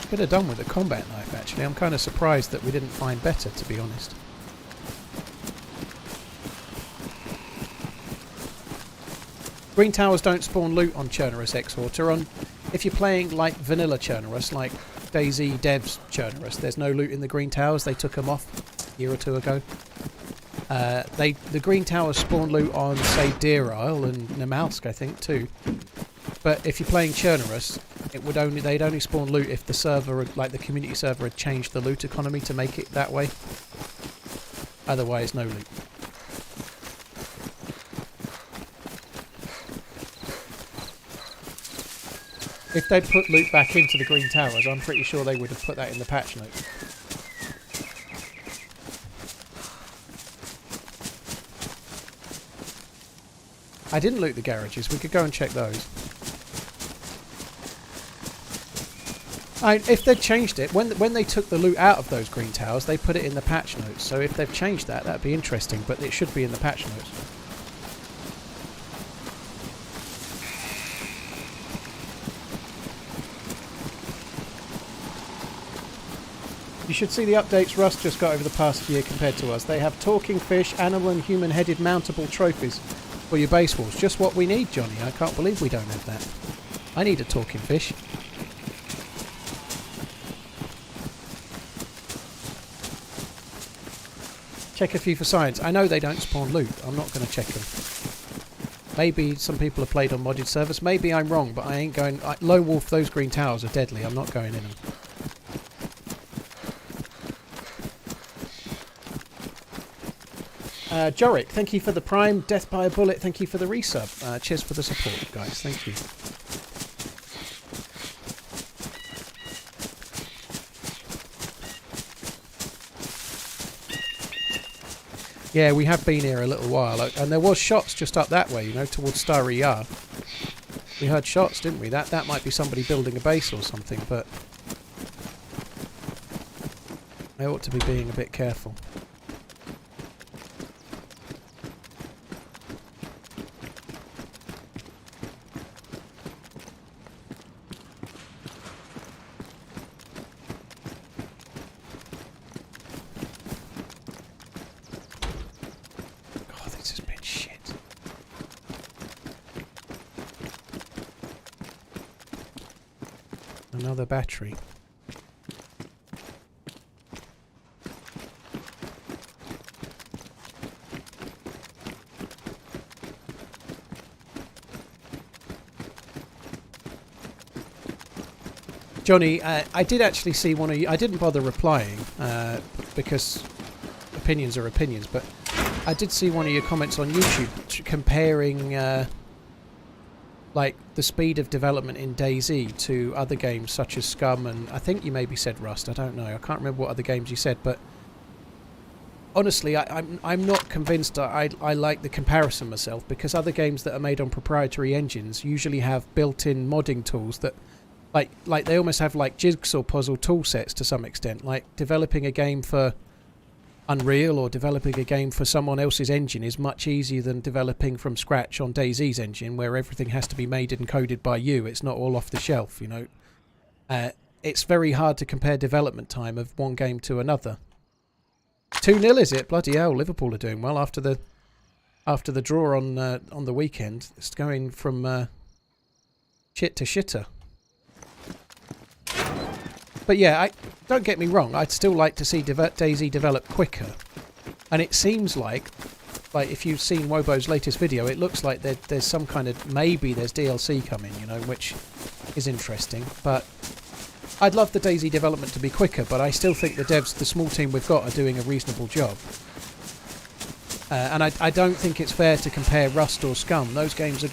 Could have done with a combat knife, actually. I'm kind of surprised that we didn't find better, to be honest. Green towers don't spawn loot on Chernarus X-Horter. If you're playing like vanilla Chernarus, like DayZ Devs Chernarus, there's no loot in the green towers. They took them off a year or 2 ago. The green towers spawn loot on, say, Deer Isle and Namalsk, I think, too. But if you're playing Chernarus, they'd only spawn loot if the server, like the community server, had changed the loot economy to make it that way. Otherwise, no loot. If they'd put loot back into the green towers, I'm pretty sure they would have put that in the patch notes. I didn't loot the garages. We could go and check those. If they'd changed it, when they took the loot out of those green towers, they put it in the patch notes. So if they've changed that, that'd be interesting. But it should be in the patch notes. You should see the updates Rust just got over the past year compared to us. They have talking fish, animal and human-headed mountable trophies for your base walls. Just what we need, Johnny. I can't believe we don't have that. I need a talking fish. Check a few for science. I know they don't spawn loot. I'm not going to check them. Maybe some people have played on modded servers. Maybe I'm wrong, but I ain't going... Lone Wolf, those green towers are deadly. I'm not going in them. Jorik, thank you for the Prime. Death by a Bullet, thank you for the resub. Cheers for the support, guys. Thank you. Yeah, we have been here a little while, and there was shots just up that way, you know, towards Starry Yar. We heard shots, didn't we? That might be somebody building a base or something, but I ought to be being a bit careful. Another battery. Johnny, I did actually see one of you. I didn't bother replying because opinions are opinions, but I did see one of your comments on YouTube comparing like the speed of development in DayZ to other games such as Scum, and I think you maybe said Rust. I don't know. I can't remember what other games you said, but honestly, I'm not convinced I like the comparison myself, because other games that are made on proprietary engines usually have built-in modding tools that like they almost have like jigsaw puzzle tool sets to some extent. Like developing a game for Unreal or developing a game for someone else's engine is much easier than developing from scratch on DayZ's engine, where everything has to be made and coded by you. It's not all off the shelf, you know. It's very hard to compare development time of one game to another. 2-0 is it? Bloody hell, Liverpool are doing well after the draw on the weekend. It's going from shit to shitter. But yeah, don't get me wrong, I'd still like to see DayZ develop quicker. And it seems like if you've seen Wobo's latest video, it looks like there's some kind of, maybe there's DLC coming, you know, which is interesting. But I'd love the DayZ development to be quicker, but I still think the devs, the small team we've got, are doing a reasonable job. And I don't think it's fair to compare Rust or Scum. Those games are...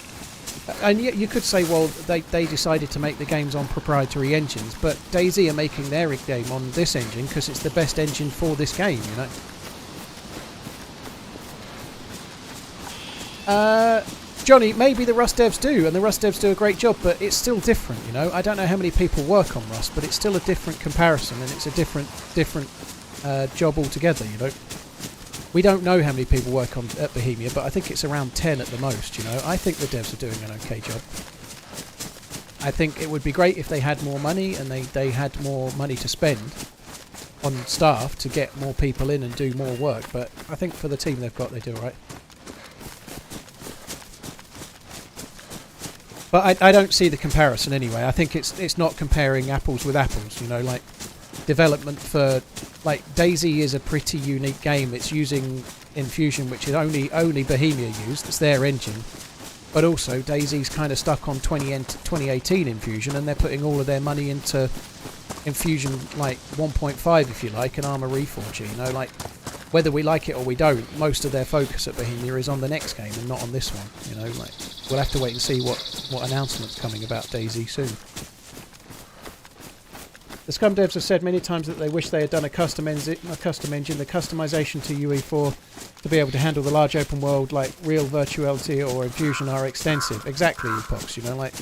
And you could say, well, they decided to make the games on proprietary engines, but DayZ are making their game on this engine because it's the best engine for this game, you know. Johnny, maybe the Rust devs do, and the Rust devs do a great job, but it's still different, you know. I don't know how many people work on Rust, but it's still a different comparison, and it's a different job altogether, you know. We don't know how many people work on at Bohemia, but I think it's around 10 at the most, you know. I think the devs are doing an okay job. I think it would be great if they had more money and they had more money to spend on staff to get more people in and do more work, but I think for the team they've got, they do all right. But I don't see the comparison anyway. I think it's not comparing apples with apples, you know, like development for... Like, DayZ is a pretty unique game. It's using Infusion, which is only Bohemia used. It's their engine. But also, DayZ's kind of stuck on 2018 Infusion, and they're putting all of their money into Infusion, like, 1.5, if you like, and Armour Reforged, you know, like, whether we like it or we don't, most of their focus at Bohemia is on the next game and not on this one, you know, like, we'll have to wait and see what announcement's coming about DayZ soon. The Scum devs have said many times that they wish they had done a custom engine. The customization to UE4 to be able to handle the large open world like real virtuality or Infusion are extensive. Exactly, Epox. You know, like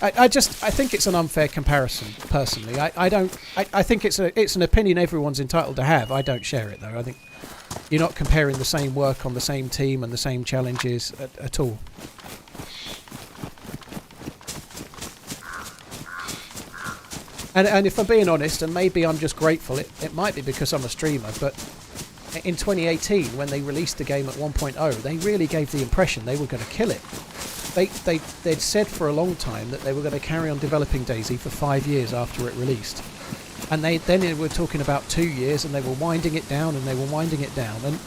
I think it's an unfair comparison. Personally, I think it's an opinion everyone's entitled to have. I don't share it though. I think you're not comparing the same work on the same team and the same challenges at all. And if I'm being honest, and maybe I'm just grateful, it might be because I'm a streamer, but in 2018, when they released the game at 1.0, they really gave the impression they were going to kill it. They'd said for a long time that they were going to carry on developing DayZ for 5 years after it released. And they were talking about 2 years, and they were winding it down, and they were winding it down. And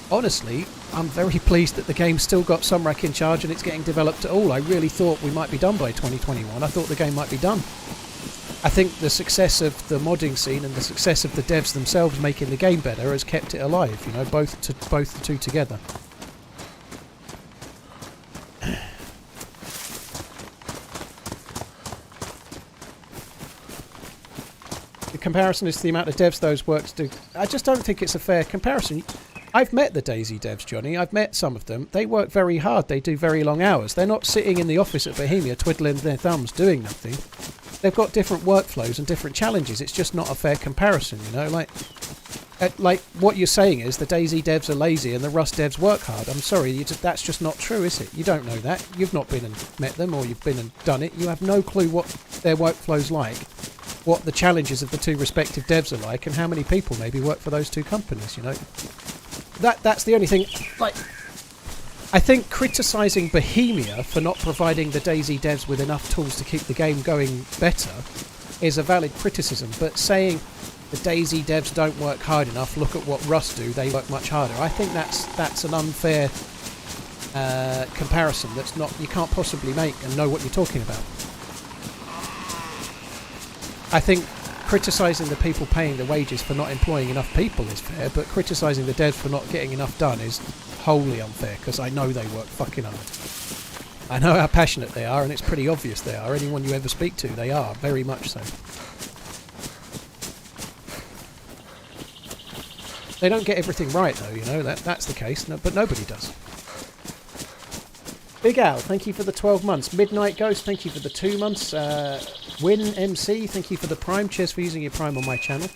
honestly, I'm very pleased that the game's still got Sumrak in charge and it's getting developed at all. I really thought we might be done by 2021. I thought the game might be done. I think the success of the modding scene and the success of the devs themselves making the game better has kept it alive, you know, both the two together. The comparison is to the amount of devs those works do. I just don't think it's a fair comparison. I've met the DayZ devs, Johnny. I've met some of them. They work very hard. They do very long hours. They're not sitting in the office at Bohemia twiddling their thumbs doing nothing. They've got different workflows and different challenges. It's just not a fair comparison, you know. Like what you're saying is the DayZ devs are lazy and the Rust devs work hard. I'm sorry, that's just not true, is it? You don't know that. You've not been and met them, or you've been and done it. You have no clue what their workflow's like, what the challenges of the two respective devs are like, and how many people maybe work for those two companies, you know. That's the only thing. Like, I think criticising Bohemia for not providing the DayZ devs with enough tools to keep the game going better is a valid criticism, but saying the DayZ devs don't work hard enough, look at what Rust do, they work much harder, I think that's an unfair comparison that's not, you can't possibly make and know what you're talking about. I think criticising the people paying the wages for not employing enough people is fair, but criticising the devs for not getting enough done is wholly unfair, because I know they work fucking hard. I know how passionate they are, and it's pretty obvious they are. Anyone you ever speak to, they are, very much so. They don't get everything right though, you know, that's the case, but nobody does. Big Al, thank you for the 12 months. Midnight Ghost, thank you for the 2 months. Win MC, thank you for the Prime. Cheers for using your Prime on my channel.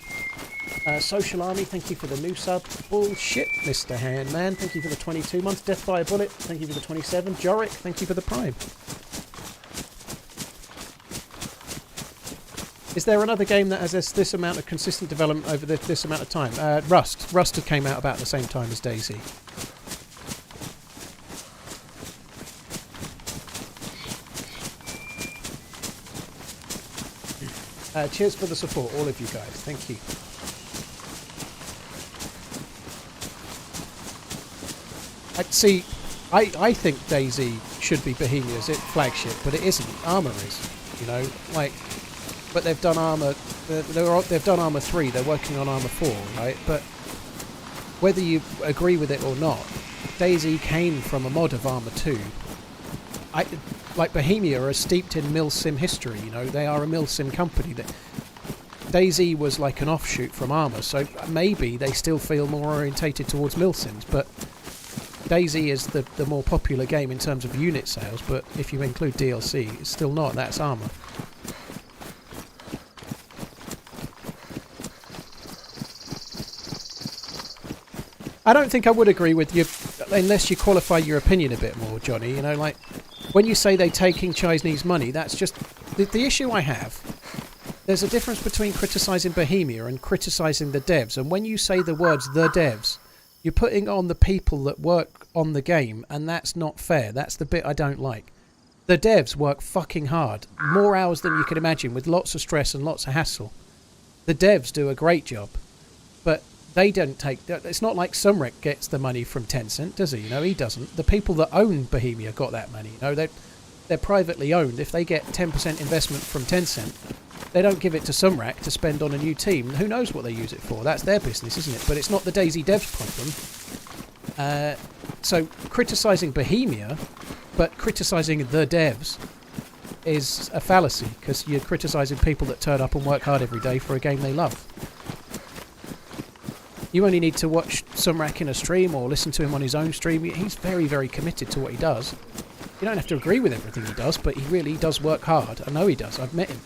Social Army, thank you for the new sub. Bullshit, Mr. Handman, thank you for the 22 months. Death by a Bullet, thank you for the 27. Jorik, thank you for the Prime. Is there another game that has this amount of consistent development over this amount of time? Rust. Rust came out about the same time as DayZ. Cheers for the support, all of you guys. Thank you. I think DayZ should be Bohemia's flagship, but it isn't. Armour is, you know, like. But they've done Armour. They've done Armour 3. They're working on Armour 4, right? But whether you agree with it or not, DayZ came from a mod of Armour 2. Like Bohemia are steeped in milsim history, you know, they are a milsim company. DayZ was like an offshoot from Armour, so maybe they still feel more orientated towards milsims, but DayZ is the more popular game in terms of unit sales, but if you include DLC, it's still not, that's Armour. I don't think I would agree with you, unless you qualify your opinion a bit more, Johnny, you know, like, when you say they're taking Chinese money, that's just... The issue I have, there's a difference between criticising Bohemia and criticising the devs. And when you say the words, the devs, you're putting on the people that work on the game, and that's not fair. That's the bit I don't like. The devs work fucking hard. More hours than you can imagine, with lots of stress and lots of hassle. The devs do a great job. But they don't take... It's not like Sumrak gets the money from Tencent, does he? You know, he doesn't. The people that own Bohemia got that money. You know, they're privately owned. If they get 10% investment from Tencent, they don't give it to Sumrak to spend on a new team. Who knows what they use it for? That's their business, isn't it? But it's not the DayZ devs' problem. So, criticising Bohemia, but criticising the devs, is a fallacy, because you're criticising people that turn up and work hard every day for a game they love. You only need to watch Sumrak in a stream or listen to him on his own stream. He's very, very committed to what he does. You don't have to agree with everything he does, but he really does work hard. I know he does. I've met him.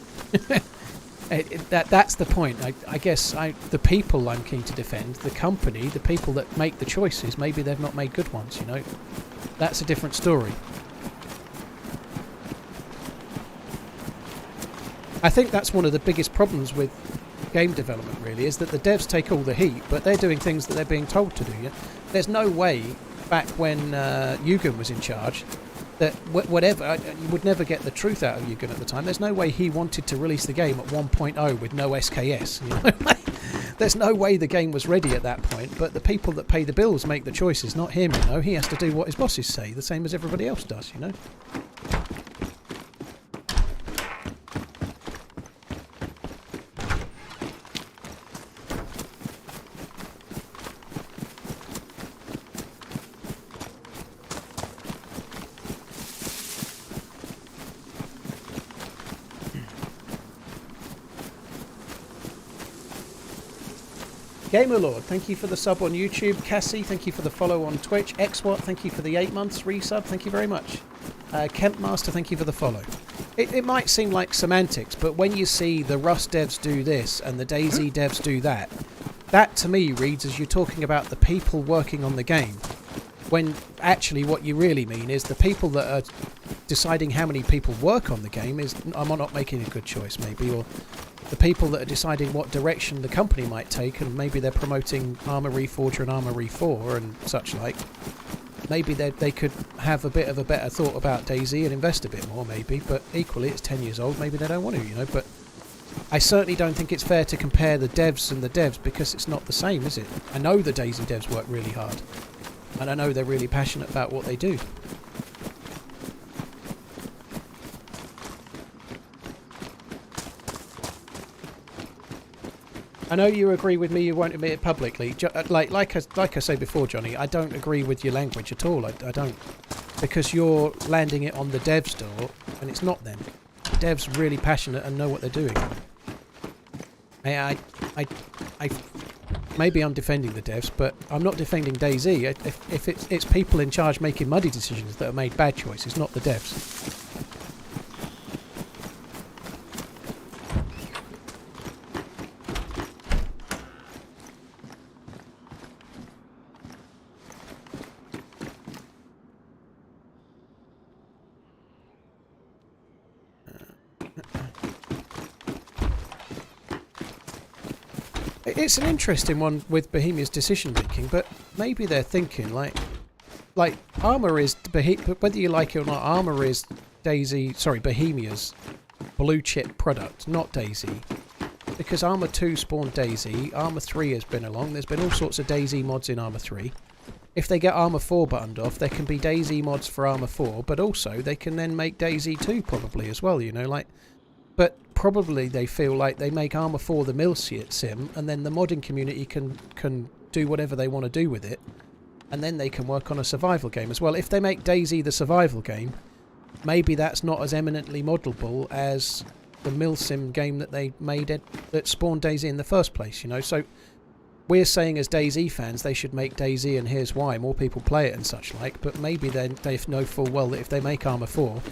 That's the point. I guess the people I'm keen to defend, the company, the people that make the choices, maybe they've not made good ones, you know. That's a different story. I think that's one of the biggest problems with game development, really, is that the devs take all the heat, but they're doing things that they're being told to do. Yeah? There's no way, back when Yugen was in charge, that whatever, you would never get the truth out of Yugen at the time. There's no way he wanted to release the game at 1.0 with no SKS. You know? There's no way the game was ready at that point, but the people that pay the bills make the choices, not him, you know. He has to do what his bosses say, the same as everybody else does, you know. Gamerlord, thank you for the sub on YouTube. Cassie, thank you for the follow on Twitch. Xwat, thank you for the 8 months resub. Thank you very much. Kempmaster, thank you for the follow. It might seem like semantics, but when you see the Rust devs do this and the DayZ devs do that, that to me reads as you're talking about the people working on the game. When actually what you really mean is the people that are deciding how many people work on the game is, I'm not making a good choice maybe, or the people that are deciding what direction the company might take, and maybe they're promoting Armour Reforger and Armour Re4 and such like. Maybe they could have a bit of a better thought about DayZ and invest a bit more maybe, but equally it's 10 years old, maybe they don't want to, you know. But I certainly don't think it's fair to compare the devs and the devs, because it's not the same, is it? I know the DayZ devs work really hard, and I know they're really passionate about what they do. I know you agree with me, you won't admit it publicly. Like I say before, Johnny, I don't agree with your language at all. I don't. Because you're landing it on the devs' door, and it's not them. The devs really passionate and know what they're doing. Maybe I'm defending the devs, but I'm not defending DayZ. If it's people in charge making muddy decisions that have made bad choices, not the devs. It's an interesting one with Bohemia's decision making, but maybe they're thinking like Armour is whether you like it or not, Armour is Bohemia's blue chip product, not DayZ. Because Armour 2 spawned DayZ, Armour 3 has been along, there's been all sorts of DayZ mods in Armour 3. If they get Armour 4 buttoned off, there can be DayZ mods for Armour 4, but also they can then make DayZ 2 probably as well, you know, like. But probably they feel like they make Armour 4 the mill sim, and then the modding community can do whatever they want to do with it, and then they can work on a survival game as well. If they make DayZ the survival game, maybe that's not as eminently modelable as the mill sim game that they made that spawned DayZ in the first place, you know. So we're saying as DayZ fans they should make DayZ, and here's why: more people play it and such like. But maybe they know full well that if they make Armour 4,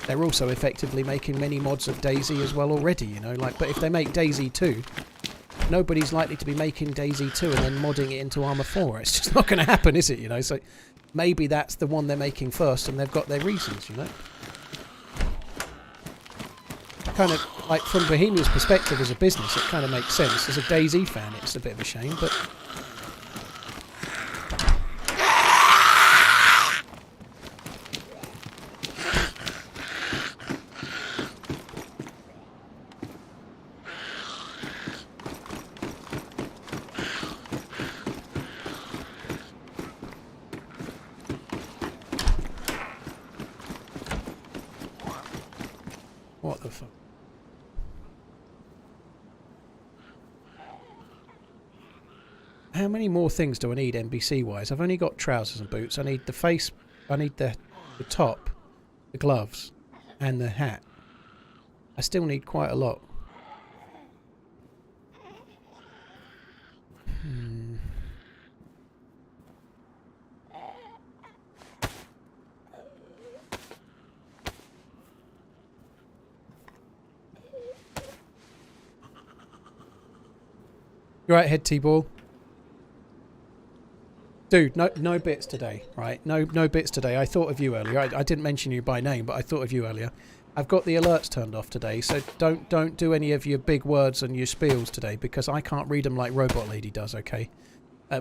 they're also effectively making many mods of DayZ as well already, you know. Like, but if they make DayZ 2, nobody's likely to be making DayZ 2 and then modding it into Armour 4. It's just not going to happen, is it? You know. So maybe that's the one they're making first, and they've got their reasons, you know. Kind of like from Bohemia's perspective as a business, it kind of makes sense. As a DayZ fan, it's a bit of a shame, but. What the fuck? How many more things do I need NBC wise? I've only got trousers and boots. I need the face, I need the top, the gloves, and the hat. I still need quite a lot. You right, head T-ball? Dude, no bits today, right? No bits today. I thought of you earlier. I didn't mention you by name, but I thought of you earlier. I've got the alerts turned off today, so don't do any of your big words and your spiels today, because I can't read them like Robot Lady does, okay?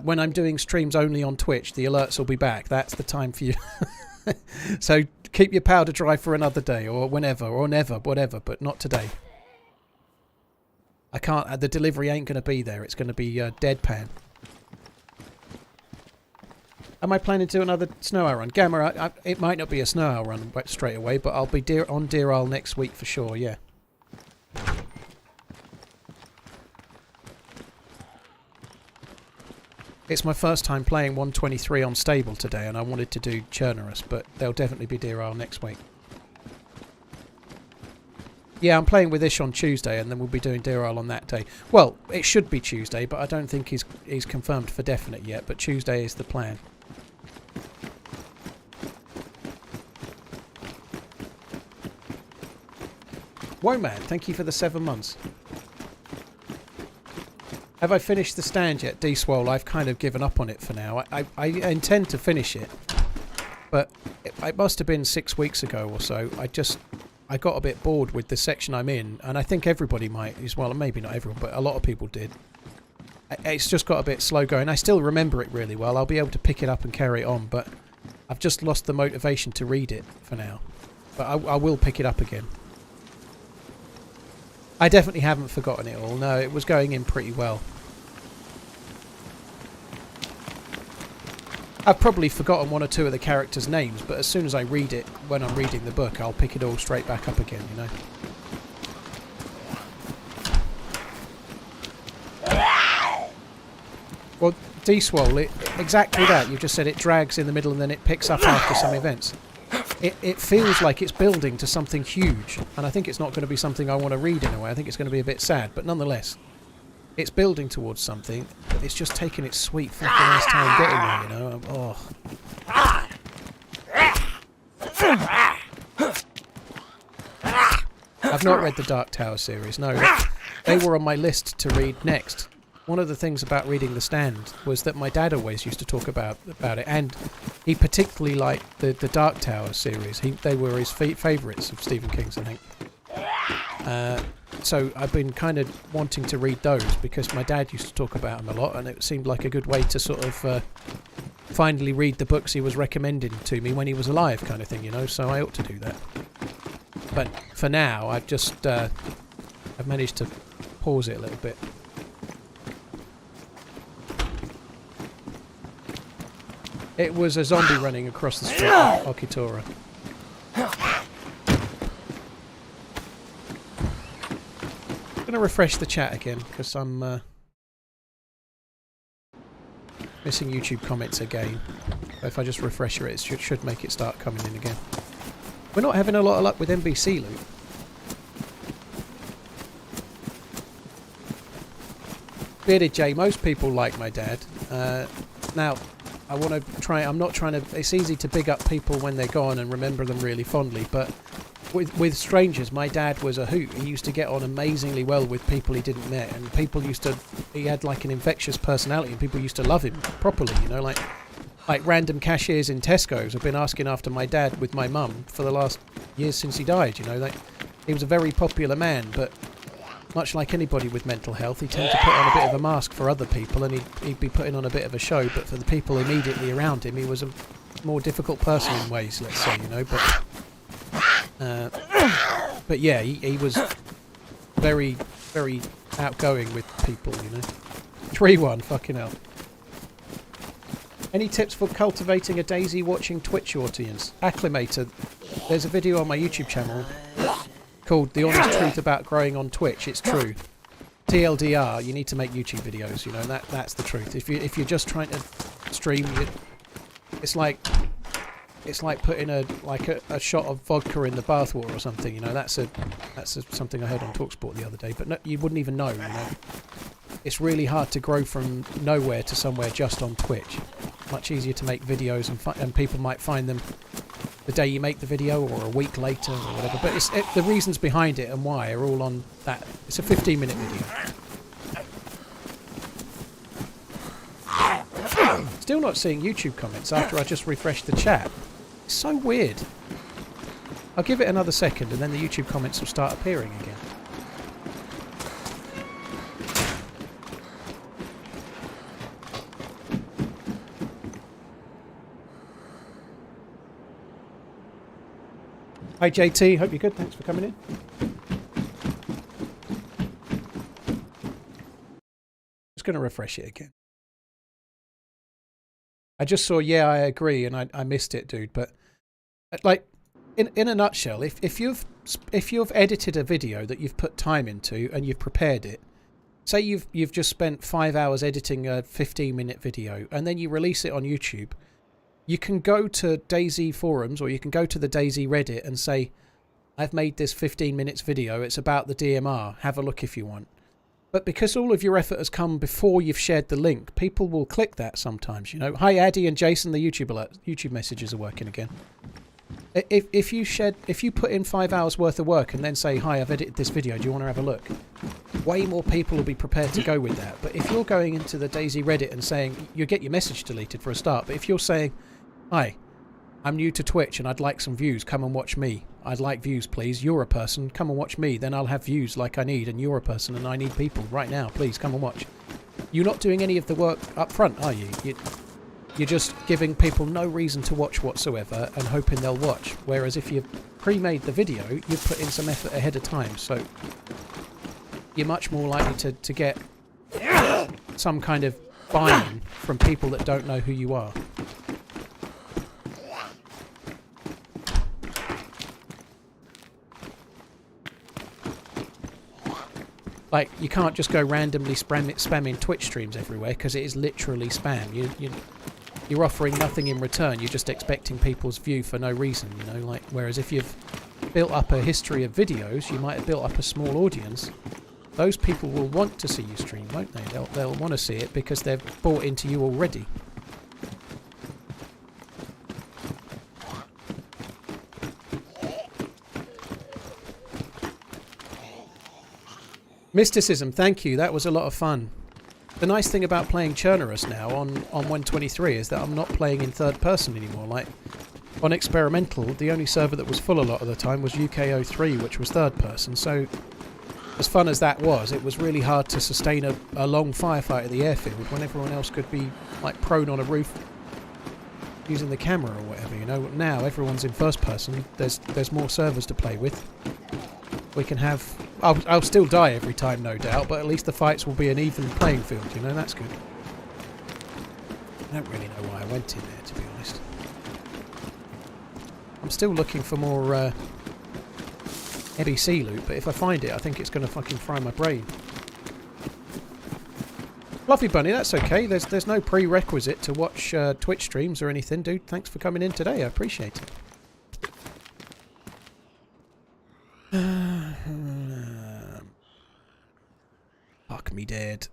When I'm doing streams only on Twitch, the alerts will be back. That's the time for you. So keep your powder dry for another day, or whenever, or never, whatever, but not today. I can't, the delivery ain't going to be there. It's going to be deadpan. Am I planning to do another snow owl run? Gamma, it might not be a snow owl run straight away, but I'll be on Deer Isle next week for sure, yeah. It's my first time playing 123 on stable today, and I wanted to do Chernarus, but there'll definitely be Deer Isle next week. Yeah, I'm playing with Ish on Tuesday, and then we'll be doing Deer Isle on that day. Well, it should be Tuesday, but I don't think he's confirmed for definite yet, but Tuesday is the plan. Whoa, man, thank you for the 7 months. Have I finished the stand yet, D-Swole? I've kind of given up on it for now. I intend to finish it, but it must have been 6 weeks ago or so. I got a bit bored with the section I'm in, and I think everybody might as well. Maybe not everyone, but a lot of people did. It's just got a bit slow going. I still remember it really well. I'll be able to pick it up and carry it on, but I've just lost the motivation to read it for now. But I will pick it up again. I definitely haven't forgotten it all. No, it was going in pretty well. I've probably forgotten one or two of the characters' names, but as soon as I read it, when I'm reading the book, I'll pick it all straight back up again, you know. Well, D-Swole, exactly that. You just said it drags in the middle and then it picks up after some events. It feels like it's building to something huge, and I think it's not going to be something I want to read in a way. I think it's going to be a bit sad, but nonetheless, it's building towards something, but it's just taking its sweet fucking ass time getting there, you know. I've not read the Dark Tower series, no. They were on my list to read next. One of the things about reading The Stand was that my dad always used to talk about it, and he particularly liked the Dark Tower series. They were his favourites of Stephen King's, I think. So I've been kind of wanting to read those because my dad used to talk about them a lot, and it seemed like a good way to sort of finally read the books he was recommending to me when he was alive, kind of thing, you know. So I ought to do that. But for now, I've just I've managed to pause it a little bit. It was a zombie running across the street of Okitora. I'm going to refresh the chat again because I'm missing YouTube comments again. If I just refresh it, should make it start coming in again. We're not having a lot of luck with NBC loot. Bearded J, most people like my dad. Now, I want to try. I'm not trying to. It's easy to big up people when they're gone and remember them really fondly, but with strangers, my dad was a hoot. He used to get on amazingly well with people he didn't met, and people used to. He had like an infectious personality, and people used to love him properly. You know, like random cashiers in Tesco's have been asking after my dad with my mum for the last years since he died. You know, like he was a very popular man, but much like anybody with mental health, he tended to put on a bit of a mask for other people, and he'd be putting on a bit of a show, but for the people immediately around him, he was a more difficult person in ways, let's say, you know, but yeah, he was very, very outgoing with people, you know. 3-1, fucking hell. Any tips for cultivating a DayZ watching Twitch audience? Acclimator. There's a video on my YouTube channel called The Honest Truth About Growing on Twitch. It's true. TLDR, you need to make YouTube videos, you know, and that's the truth. If you're just trying to stream, it's like it's like putting a shot of vodka in the bathwater or something. You know, that's something I heard on TalkSport the other day. But no, you wouldn't even know. You know, it's really hard to grow from nowhere to somewhere just on Twitch. Much easier to make videos and people might find them the day you make the video or a week later or whatever. But the reasons behind it and why are all on that. It's a 15-minute video. Still not seeing YouTube comments after I just refreshed the chat. It's so weird. I'll give it another second and then the YouTube comments will start appearing again. Hi JT, hope you're good. Thanks for coming in. Just going to refresh it again. I just saw, yeah, I agree, and I missed it, dude. But like, in a nutshell, if you've edited a video that you've put time into and you've prepared it, say you've just spent 5 hours editing a 15-minute video, and then you release it on YouTube, you can go to DayZ forums or you can go to the DayZ Reddit and say, I've made this 15 minutes video. It's about the DMR. Have a look if you want. But because all of your effort has come before you've shared the link, people will click that sometimes, you know. Hi, Addy and Jason, the YouTube messages are working again. If you put in 5 hours worth of work and then say, hi, I've edited this video, do you want to have a look? Way more people will be prepared to go with that. But if you're going into the DayZ Reddit and saying, you'll get your message deleted for a start, but if you're saying, hi, I'm new to Twitch and I'd like some views, come and watch me. I'd like views, please. You're a person, come and watch me. Then I'll have views like I need, and you're a person and I need people right now. Please come and watch. You're not doing any of the work up front, are you? You're just giving people no reason to watch whatsoever and hoping they'll watch. Whereas if you've pre-made the video, you've put in some effort ahead of time. So you're much more likely to get some kind of buy-in from people that don't know who you are. Like, you can't just go randomly spamming Twitch streams everywhere, because it is literally spam. You're offering nothing in return. You're just expecting people's view for no reason, you know. Like, whereas if you've built up a history of videos, you might have built up a small audience. Those people will want to see you stream, won't they? They'll want to see it because they've bought into you already. Mysticism, thank you. That was a lot of fun. The nice thing about playing Chernarus now on 123 is that I'm not playing in third person anymore. Like, on Experimental, the only server that was full a lot of the time was UK03, which was third person. So, as fun as that was, it was really hard to sustain a long firefight at the airfield when everyone else could be, like, prone on a roof using the camera or whatever, you know. Now, everyone's in first person. There's more servers to play with. We can have... I'll still die every time, no doubt, but at least the fights will be an even playing field, you know, that's good. I don't really know why I went in there, to be honest. I'm still looking for more NBC loot, but if I find it, I think it's going to fucking fry my brain. Fluffy Bunny, that's okay. There's no prerequisite to watch Twitch streams or anything, dude. Thanks for coming in today, I appreciate it. Fuck me dead.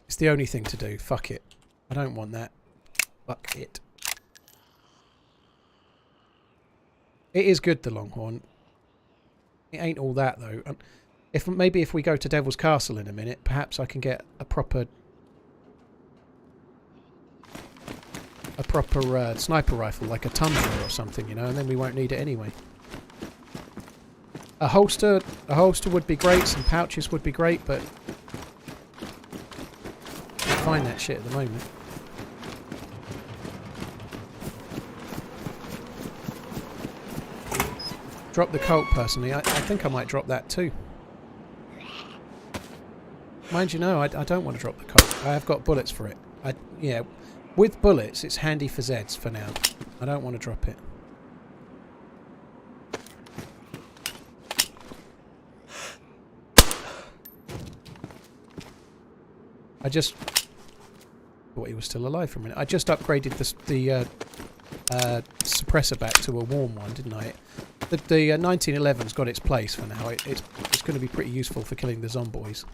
It's the only thing to do. Fuck it. I don't want that. Fuck it. It is good, the Longhorn. It ain't all that, though. Maybe if we go to Devil's Castle in a minute, perhaps I can get a proper sniper rifle, like a Tundra or something, you know, and then we won't need it anyway. A holster would be great, some pouches would be great, but I can't find that shit at the moment. Drop the Colt, personally. I think I might drop that too. Mind you, no, I don't want to drop the Colt. I have got bullets for it. Yeah, with bullets, it's handy for Zeds for now. I don't want to drop it. Thought he was still alive for a minute. I just upgraded the suppressor back to a warm one, didn't I? The 1911's got its place for now. It's going to be pretty useful for killing the zomboids.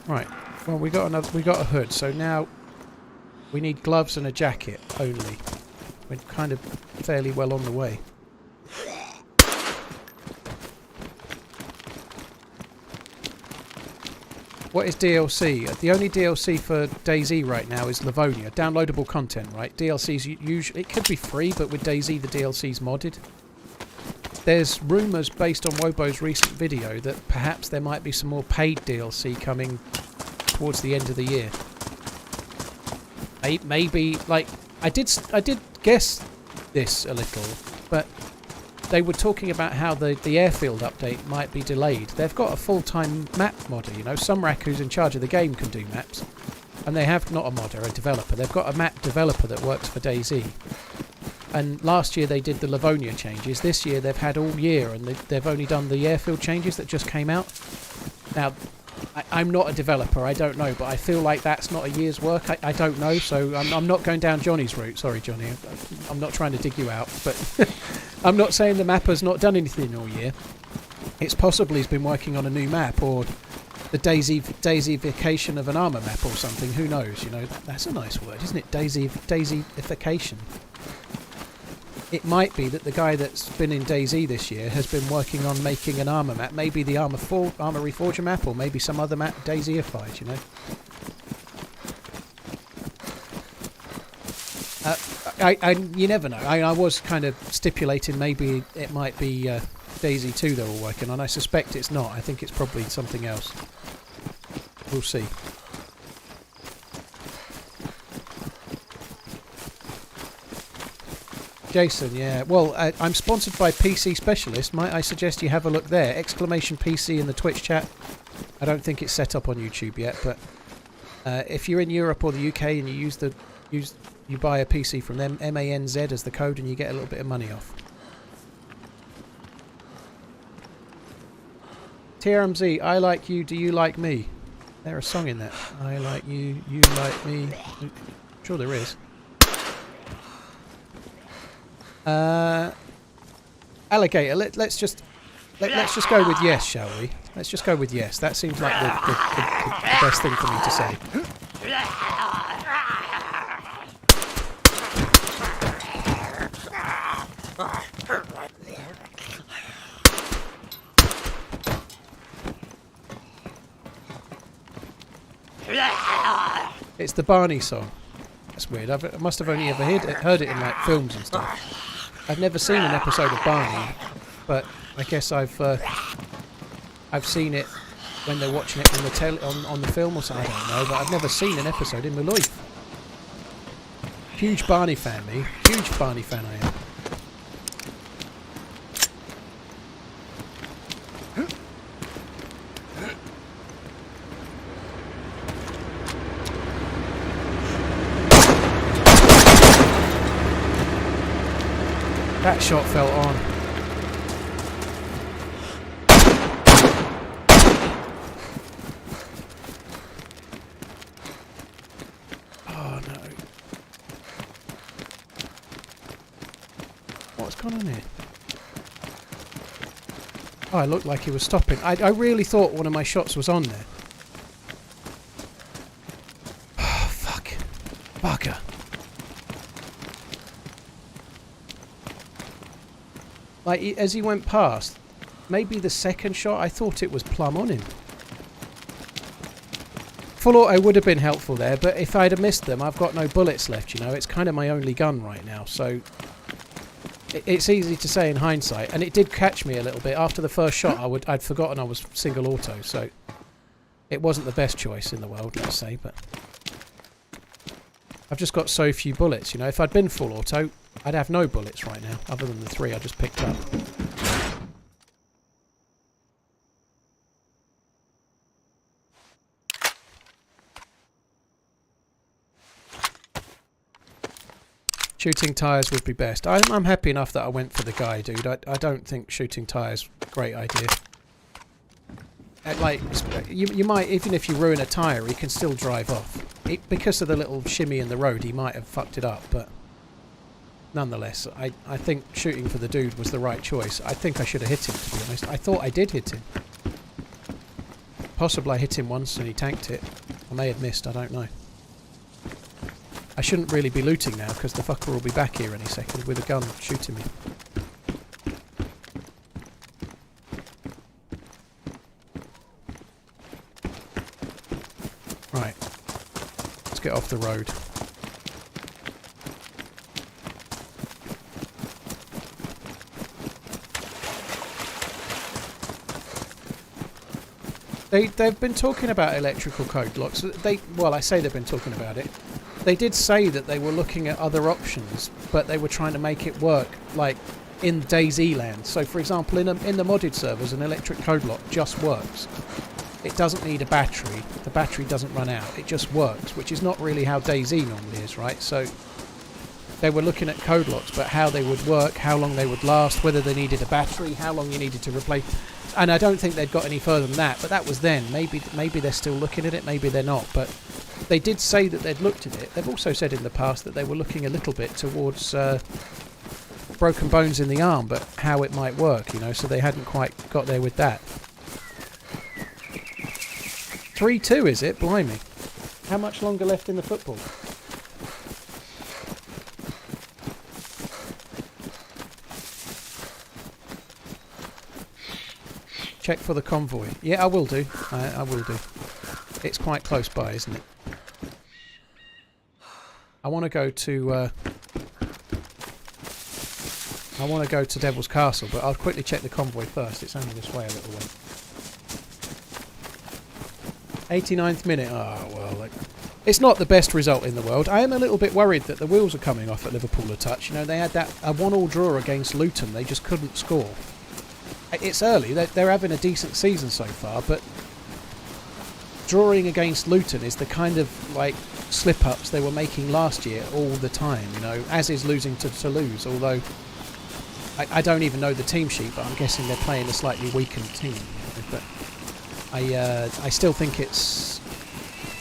Right. Well, we got a hood, so now we need gloves and a jacket only. We're kind of fairly well on the way. What is DLC? The only DLC for DayZ right now is Livonia. Downloadable content, right? DLC's usually... It could be free, but with DayZ the DLC's modded. There's rumours based on Wobo's recent video that perhaps there might be some more paid DLC coming towards the end of the year. Maybe, like... I did guess this a little, but they were talking about how the airfield update might be delayed. They've got a full-time map modder, you know. Some rack who's in charge of the game can do maps. And they have not a modder, a developer. They've got a map developer that works for DayZ. And last year they did the Livonia changes. This year they've had all year, and they've only done the airfield changes that just came out. Now, I'm not a developer, I don't know, but I feel like that's not a year's work. I don't know, so I'm not going down Johnny's route. Sorry, Johnny. I'm not trying to dig you out, but I'm not saying the mapper's not done anything all year. It's possibly he's been working on a new map, or the DayZ-ification of an armour map or something. Who knows? You know, that's a nice word, isn't it? DayZ-ification. It might be that the guy that's been in DayZ this year has been working on making an armour map. Maybe the Armour Reforger map, or maybe some other map DayZ-ified, you know. You never know. I was kind of stipulating maybe it might be DayZ 2 they're all working on. I suspect it's not. I think it's probably something else. We'll see. Jason, yeah. Well, I'm sponsored by PC Specialist. Might I suggest you have a look there? Exclamation PC in the Twitch chat. I don't think it's set up on YouTube yet, but if you're in Europe or the UK and you you buy a PC from them, MANZ as the code, and you get a little bit of money off. TRMZ, I like you, do you like me? There's a song in that. I like you, you like me. I'm sure there is. Alligator, let's just go with yes, shall we? Let's just go with yes. That seems like the best thing for me to say. It's the Barney song. That's weird. I must have only ever heard it in like films and stuff. I've never seen an episode of Barney, but I guess I've seen it when they're watching it on the film or something. I don't know, but I've never seen an episode in my life. Huge Barney fan, me. Huge Barney fan I am. That shot fell on. Oh no. What's gone on here? Oh, it looked like he was stopping. I really thought one of my shots was on there. Like, as he went past, maybe the second shot, I thought it was plumb on him. Full auto would have been helpful there, but if I'd have missed them, I've got no bullets left, you know. It's kind of my only gun right now, so it's easy to say in hindsight. And it did catch me a little bit. After the first shot, I'd forgotten I was single auto, so it wasn't the best choice in the world, let's say, but I've just got so few bullets, you know. If I'd been full auto, I'd have no bullets right now, other than the 3 I just picked up. Shooting tyres would be best. I'm happy enough that I went for the guy, dude. I don't think shooting tyres a great idea. Like, you might, even if you ruin a tyre, he can still drive off. Because of the little shimmy in the road, he might have fucked it up, but nonetheless, I think shooting for the dude was the right choice. I think I should have hit him, to be honest. I thought I did hit him. Possibly I hit him once and he tanked it. I may have missed, I don't know. I shouldn't really be looting now, because the fucker will be back here any second with a gun shooting me. Right. Let's get off the road. They've been talking about electrical code locks. Well, I say they've been talking about it. They did say that they were looking at other options, but they were trying to make it work, like, in DayZ land. So, for example, in the modded servers, an electric code lock just works. It doesn't need a battery. The battery doesn't run out. It just works, which is not really how DayZ normally is, right? So, they were looking at code locks, but how they would work, how long they would last, whether they needed a battery, how long you needed to replace. And I don't think they'd got any further than that, but that was then. Maybe they're still looking at it, maybe they're not, but they did say that they'd looked at it. They've also said in the past that they were looking a little bit towards broken bones in the arm, but how it might work, you know, so they hadn't quite got there with that. 3-2, is it? Blimey. How much longer left in the football? Check for the convoy. Yeah, I will do. I will do. It's quite close by, isn't it? I want to go to Devil's Castle, but I'll quickly check the convoy first. It's only this way a little way. 89th minute. Oh, well, like, it's not the best result in the world. I am a little bit worried that the wheels are coming off at Liverpool a touch. You know, they had that a 1-1 draw against Luton. They just couldn't score. It's early. They're having a decent season so far, but drawing against Luton is the kind of, like, slip-ups they were making last year all the time, you know, as is losing to Toulouse, although I don't even know the team sheet, but I'm guessing they're playing a slightly weakened team. But I still think it's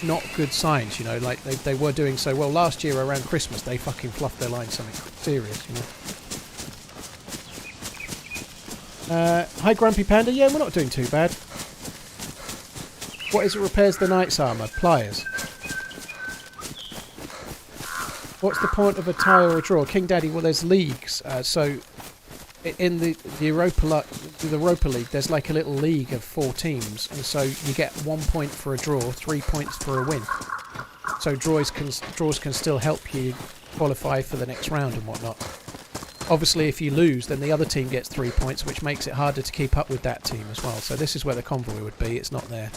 not good signs, you know, like they were doing so well last year around Christmas. They fucking fluffed their line something serious, you know. Hi Grumpy Panda, yeah, we're not doing too bad. What is it repairs the knight's armour? Pliers. What's the point of a tie or a draw? King Daddy, well there's leagues, so in the Europa League there's like a little league of 4 teams, and so you get 1 point for a draw, 3 points for a win. So draws can still help you qualify for the next round and whatnot. Obviously if you lose then the other team gets 3 points, which makes it harder to keep up with that team as well. So this is where the convoy would be. It's not there.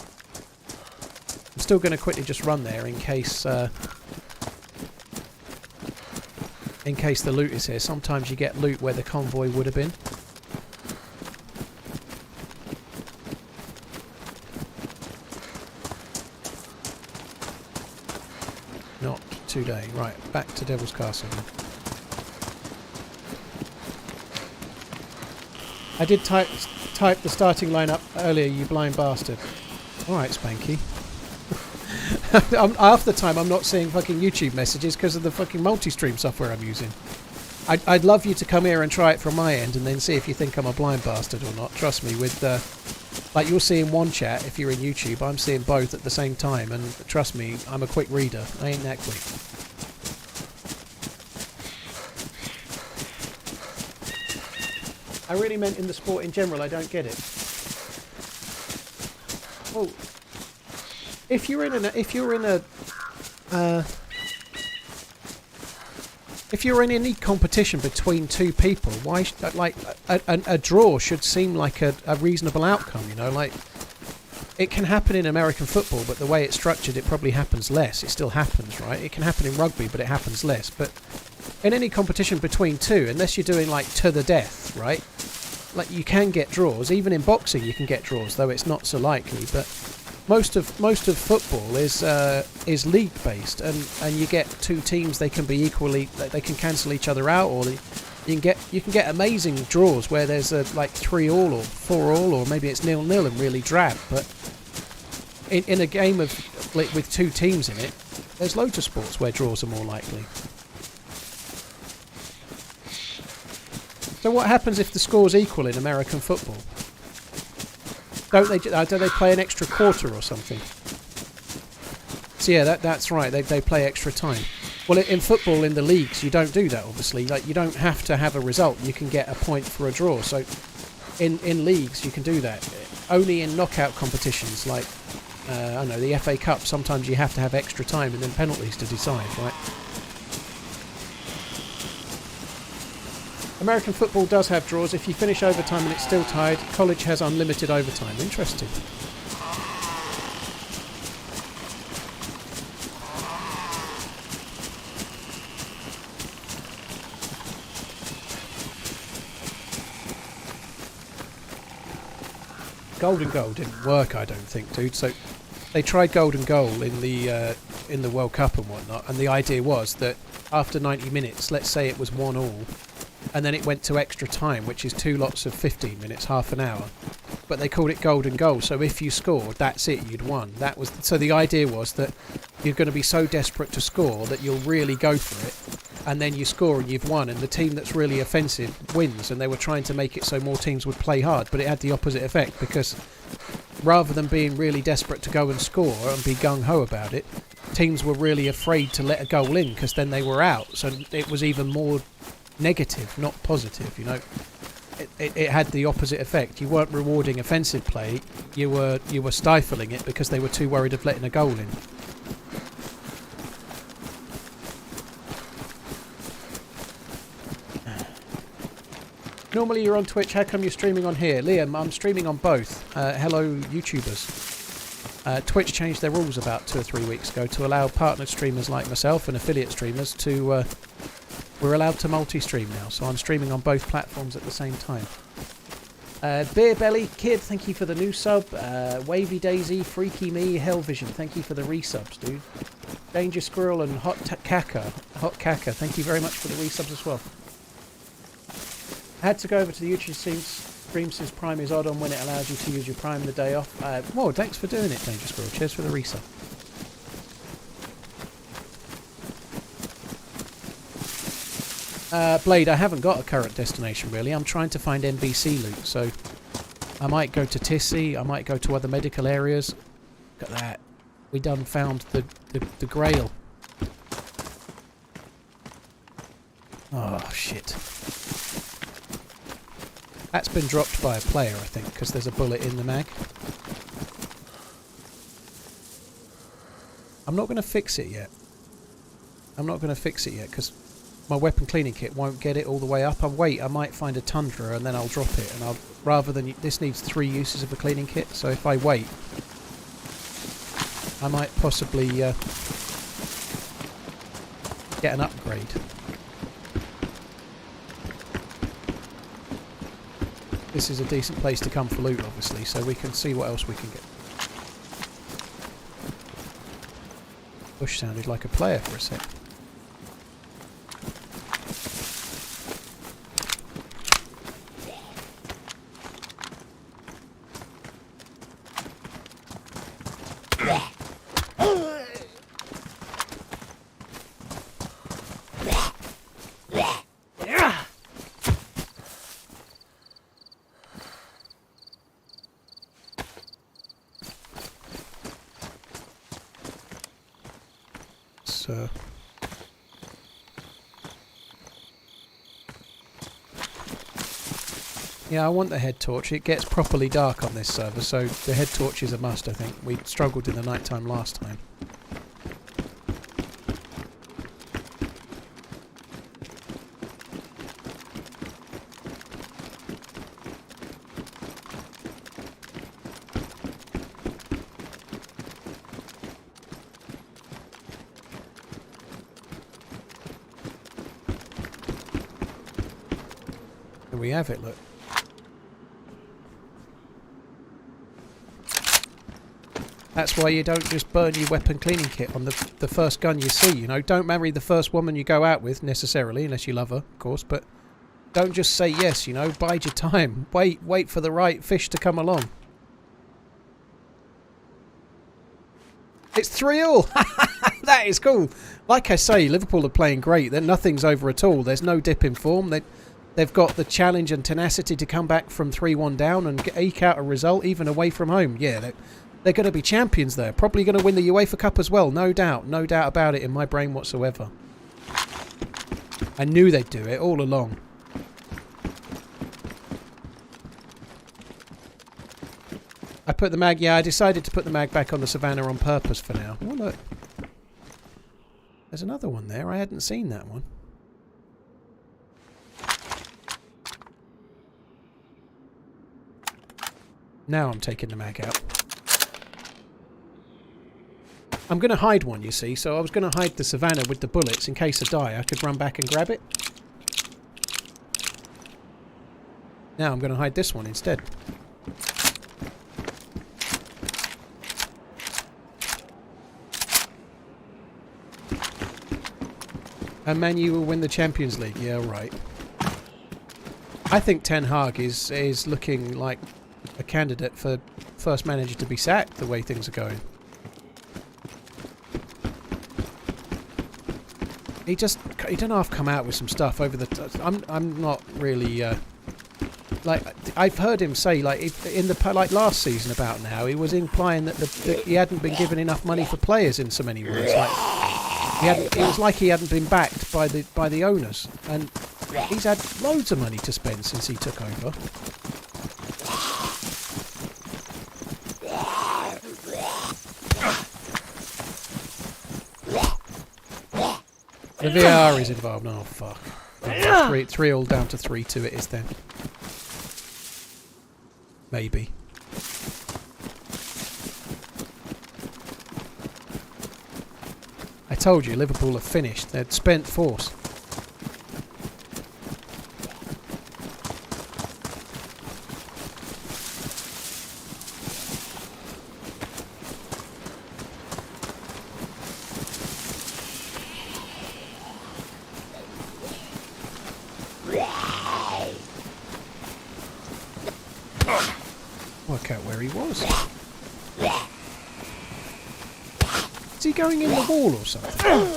I'm still going to quickly just run there in case the loot is here. Sometimes you get loot where the convoy would have been. Not today. Right, back to Devil's Castle then. I did type the starting lineup earlier, you blind bastard. Alright, Spanky. Half the time I'm not seeing fucking YouTube messages because of the fucking multi-stream software I'm using. I'd love you to come here and try it from my end and then see if you think I'm a blind bastard or not. Trust me, with like you're seeing one chat if you're in YouTube, I'm seeing both at the same time, and trust me, I'm a quick reader. I ain't that quick. I really meant in the sport in general. I don't get it. Well, if you're in any competition between two people, why like a draw should seem like a reasonable outcome, you know, like it can happen in American football, but the way it's structured it probably happens less. It still happens, right? It can happen in rugby, but it happens less. But in any competition between two, unless you're doing like to the death, right? Like you can get draws. Even in boxing you can get draws, though it's not so likely, but most of football is league based, and you get two teams. They can be equally, they can cancel each other out, or you can get amazing draws where there's like 3-3 or 4-4, or maybe it's 0-0 and really drab. But in a game of with two teams in it, there's loads of sports where draws are more likely. So what happens if the score's equal in American football? Do they play an extra quarter or something? So yeah, that's right. They play extra time. Well, in football, in the leagues, you don't do that. Obviously, like you don't have to have a result. You can get a point for a draw. So in leagues, you can do that. Only in knockout competitions, like I don't know, the FA Cup. Sometimes you have to have extra time and then penalties to decide, right? American football does have draws. If you finish overtime and it's still tied, college has unlimited overtime. Interesting. Golden goal didn't work, I don't think, dude. So they tried golden goal in the World Cup and whatnot, and the idea was that after 90 minutes, let's say it was 1-1, and then it went to extra time, which is 2 lots of 15 minutes, half an hour. But they called it golden goal, so if you scored, that's it, you'd won. So the idea was that you're going to be so desperate to score that you'll really go for it, and then you score and you've won, and the team that's really offensive wins. And they were trying to make it so more teams would play hard, but it had the opposite effect, because rather than being really desperate to go and score and be gung-ho about it, teams were really afraid to let a goal in, because then they were out. So it was even more negative, not positive, you know. It had the opposite effect. You weren't rewarding offensive play, you were stifling it because they were too worried of letting a goal in. Normally you're on Twitch, how come you're streaming on here? Liam, I'm streaming on both. Hello YouTubers. Twitch changed their rules about 2 or 3 weeks ago to allow partnered streamers like myself and affiliate streamers to we're allowed to multi-stream now, so I'm streaming on both platforms at the same time. Beer Belly Kid, thank you for the new sub. Wavy Daisy, Freaky Me, Hellvision, thank you for the resubs, dude. Danger Squirrel and Hot Caca, thank you very much for the resubs as well. I had to go over to the YouTube stream since Prime is odd on when it allows you to use your Prime the day off. Well, thanks for doing it, Danger Squirrel. Cheers for the resub. Blade, I haven't got a current destination really. I'm trying to find NBC loot, so I might go to Tissy, I might go to other medical areas. Look at that. We done found the Grail. Oh, shit. That's been dropped by a player, I think, because there's a bullet in the mag. I'm not going to fix it yet. Because my weapon cleaning kit won't get it all the way up. I might find a Tundra and then I'll drop it. And rather than this needs 3 uses of a cleaning kit, so if I wait, I might possibly get an upgrade. This is a decent place to come for loot, obviously, so we can see what else we can get. Bush sounded like a player for a sec. Yeah, I want the head torch. It gets properly dark on this server, so the head torch is a must, I think. We struggled in the night time last time. There we have it, look. That's why you don't just burn your weapon cleaning kit on the first gun you see, you know. Don't marry the first woman you go out with, necessarily, unless you love her, of course, but don't just say yes, you know. Bide your time. Wait for the right fish to come along. It's 3-all! That is cool! Like I say, Liverpool are playing great. Nothing's over at all. There's no dip in form. They've got the challenge and tenacity to come back from 3-1 down and eke out a result, even away from home. Yeah, they're going to be champions there. Probably going to win the UEFA Cup as well, no doubt. No doubt about it in my brain whatsoever. I knew they'd do it all along. I put the mag... Yeah, I decided to put the mag back on the Savannah on purpose for now. Oh, look. There's another one there. I hadn't seen that one. Now I'm taking the mag out. I'm going to hide one, you see, so I was going to hide the Savannah with the bullets in case I die. I could run back and grab it. Now I'm going to hide this one instead. And Man U will win the Champions League. Yeah, right. I think Ten Hag is looking like a candidate for first manager to be sacked the way things are going. He don't half come out with some stuff over the. I'm not really like I've heard him say like in the like last season about now he was implying that he hadn't been given enough money for players in so many words. Like it was like he hadn't been backed by the owners, and he's had loads of money to spend since he took over. The VR is involved. Oh fuck! 3-all down to 3-2. It is then. Maybe. I told you, Liverpool have finished. They'd spent force. Work out where he was. Is he going in the wall or something?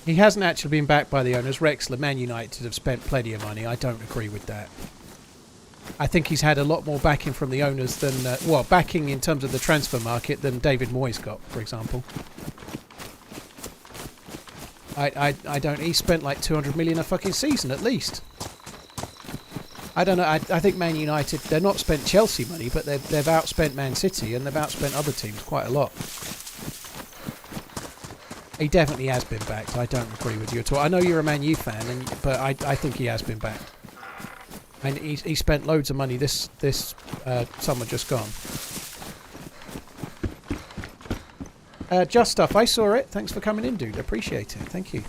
He hasn't actually been backed by the owners. Wrexham, Man United have spent plenty of money. I don't agree with that. I think he's had a lot more backing from the owners than... well, backing in terms of the transfer market than David Moyes got, for example. I don't... He spent like 200 million a fucking season at least. I don't know. I think Man United, they're not spent Chelsea money, but they've outspent Man City and they've outspent other teams quite a lot. He definitely has been backed. I don't agree with you at all. I know you're a Man U fan, but I think he has been backed. And he spent loads of money this summer just gone. Just Stuff, I saw it. Thanks for coming in, dude. Appreciate it. Thank you.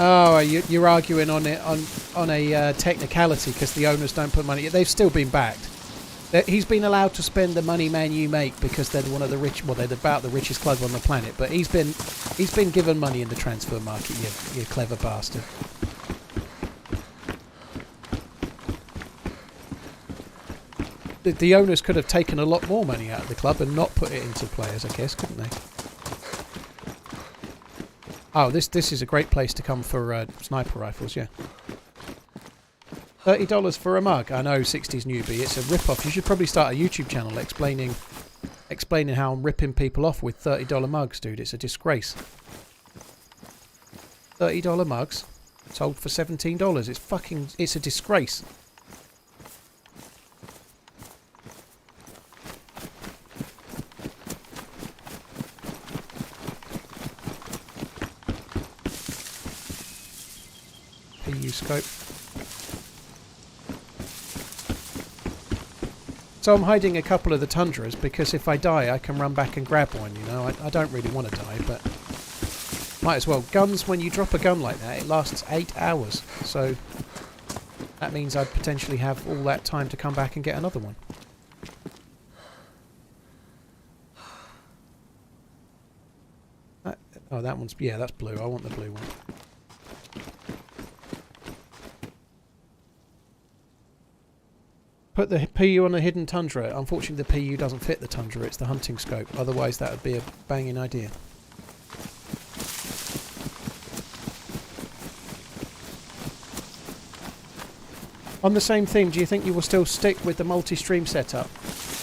Oh, you're arguing on it on a technicality because the owners don't put money. They've still been backed. He's been allowed to spend the money Man U make because they're one of the rich. Well, they're about the richest club on the planet. But he's been given money in the transfer market. You clever bastard. The owners could have taken a lot more money out of the club and not put it into players, I guess, couldn't they? Oh, this is a great place to come for sniper rifles, yeah. $30 for a mug. I know, 60s newbie. It's a rip-off. You should probably start a YouTube channel explaining how I'm ripping people off with $30 mugs, dude. It's a disgrace. $30 mugs sold for $17. It's a disgrace. PU scope. So I'm hiding a couple of the Tundras because if I die I can run back and grab one, you know. I don't really want to die, but might as well. Guns, when you drop a gun like that, it lasts 8 hours. So that means I'd potentially have all that time to come back and get another one. Oh, that one's... yeah, that's blue. I want the blue one. Put the PU on a hidden Tundra. Unfortunately, the PU doesn't fit the Tundra. It's the hunting scope. Otherwise, that would be a banging idea. On the same theme, do you think you will still stick with the multi-stream setup?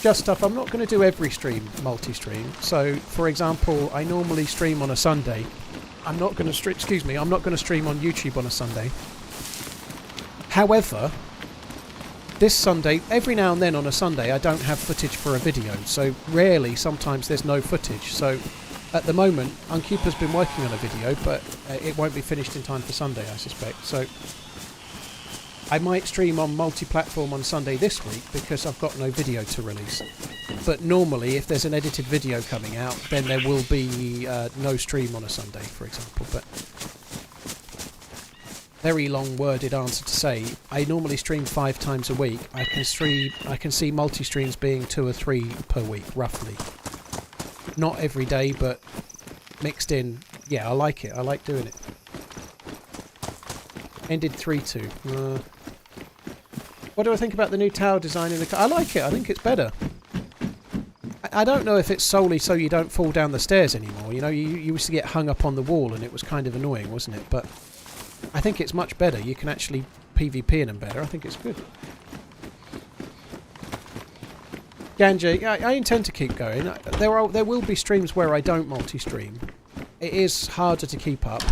Just stuff. I'm not going to do every stream multi-stream. So, for example, I normally stream on a Sunday. I'm not going to I'm not going to stream on YouTube on a Sunday. However, this Sunday, every now and then on a Sunday, I don't have footage for a video. So rarely, sometimes there's no footage. So at the moment, Unkeeper's been working on a video, but it won't be finished in time for Sunday, I suspect. So I might stream on multi-platform on Sunday this week because I've got no video to release. But normally, if there's an edited video coming out, then there will be no stream on a Sunday, for example. But very long-worded answer to say, I normally stream 5 times a week. I can see multi-streams being 2 or 3 per week, roughly. Not every day, but mixed in. Yeah, I like it. I like doing it. Ended 3-2. What do I think about the new tower design in the car? I like it. I think it's better. I don't know if it's solely so you don't fall down the stairs anymore. You know, you used to get hung up on the wall and it was kind of annoying, wasn't it? But I think it's much better. You can actually PvP in them better. I think it's good. Ganja, I intend to keep going. There will be streams where I don't multi-stream. It is harder to keep up,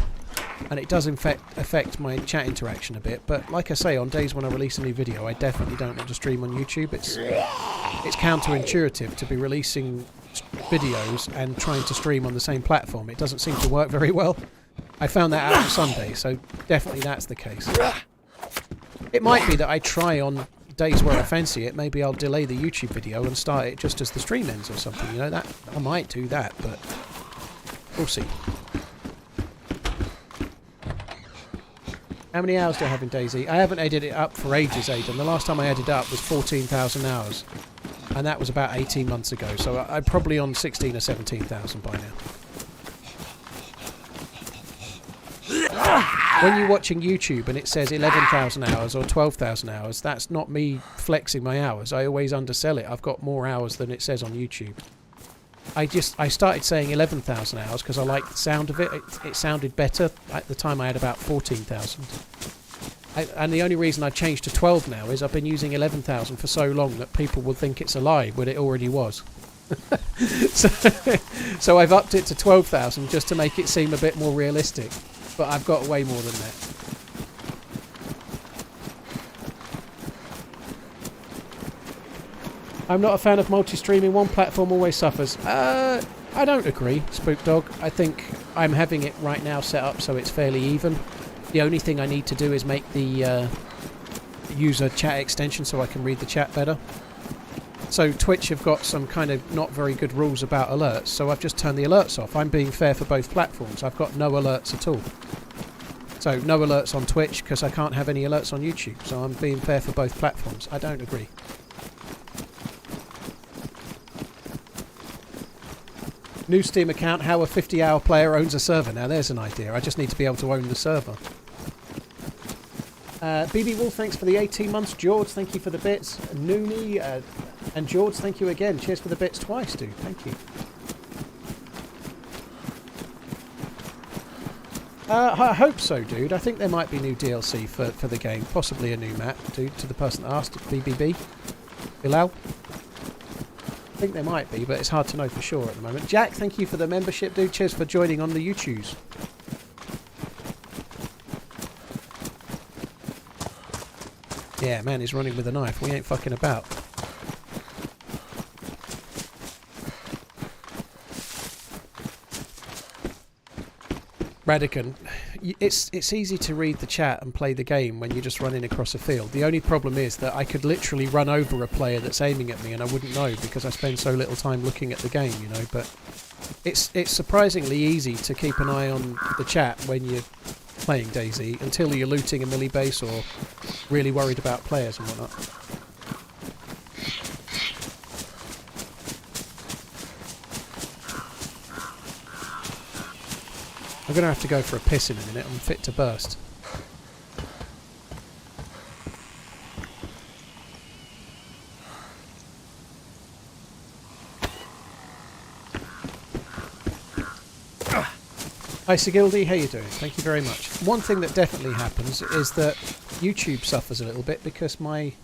and it does affect my chat interaction a bit. But like I say, on days when I release a new video, I definitely don't want to stream on YouTube. It's counterintuitive to be releasing videos and trying to stream on the same platform. It doesn't seem to work very well. I found that out on Sunday, so definitely that's the case. It might be that I try on days where I fancy it. Maybe I'll delay the YouTube video and start it just as the stream ends or something. You know, that I might do that, but we'll see. How many hours do I have in DayZ? I haven't added it up for ages, Aidan. The last time I added it up was 14,000 hours, and that was about 18 months ago. So I'm probably on 16 or 17,000 by now. When you're watching YouTube and it says 11,000 hours or 12,000 hours, that's not me flexing my hours. I always undersell it. I've got more hours than it says on YouTube. I started saying 11,000 hours because I liked the sound of it. It sounded better. At the time I had about 14,000. And the only reason I've changed to 12 now is I've been using 11,000 for so long that people would think it's a lie when it already was. So I've upped it to 12,000 just to make it seem a bit more realistic. But I've got way more than that. I'm not a fan of multi-streaming. One platform always suffers. I don't agree, Spook Dog. I think I'm having it right now set up so it's fairly even. The only thing I need to do is make the user chat extension so I can read the chat better. So Twitch have got some kind of not very good rules about alerts, so I've just turned the alerts off. I'm being fair for both platforms. I've got no alerts at all. So no alerts on Twitch because I can't have any alerts on YouTube. So I'm being fair for both platforms. I don't agree. New Steam account, how a 50-hour player owns a server. Now there's an idea. I just need to be able to own the server. BB Wolf, thanks for the 18 months. George, thank you for the bits. Noonie, and George, thank you again. Cheers for the bits twice, dude. Thank you. I hope so, dude. I think there might be new DLC for the game. Possibly a new map, dude, to the person that asked. BBB. Bilal. I think there might be, but it's hard to know for sure at the moment. Jack, thank you for the membership, dude. Cheers for joining on the YouTubes. Yeah, man, he's running with a knife. We ain't fucking about. Radican, it's easy to read the chat and play the game when you're just running across a field. The only problem is that I could literally run over a player that's aiming at me and I wouldn't know because I spend so little time looking at the game, you know. But it's surprisingly easy to keep an eye on the chat when you're playing DayZ until you're looting a melee base or really worried about players and whatnot. I'm going to have to go for a piss in a minute. I'm fit to burst. Hi Sigildy, how you doing? Thank you very much. One thing that definitely happens is that YouTube suffers a little bit because my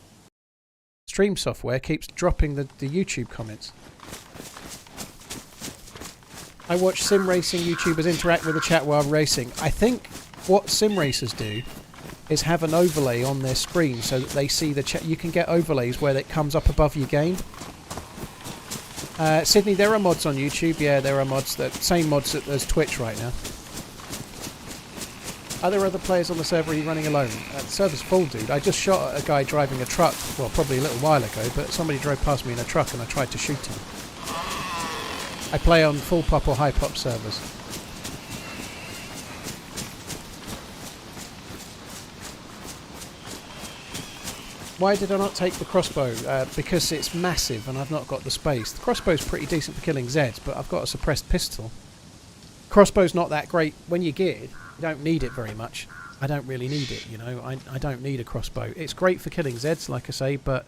stream software keeps dropping the YouTube comments. I watch sim racing YouTubers interact with the chat while racing. I think what sim racers do is have an overlay on their screen so that they see the chat. You can get overlays where it comes up above your game. Sydney, there are mods on YouTube. Yeah, there are mods. Same mods as Twitch right now. Are there other players on the server? Are you running alone? The server's full, dude. I just shot at a guy driving a truck. Well, probably a little while ago, but somebody drove past me in a truck and I tried to shoot him. I play on full pop or high pop servers. Why did I not take the crossbow? Because it's massive and I've not got the space. The crossbow's pretty decent for killing Zeds, but I've got a suppressed pistol. Crossbow's not that great. When you're geared, you don't need it very much. I don't really need it, you know. I don't need a crossbow. It's great for killing Zeds, like I say, but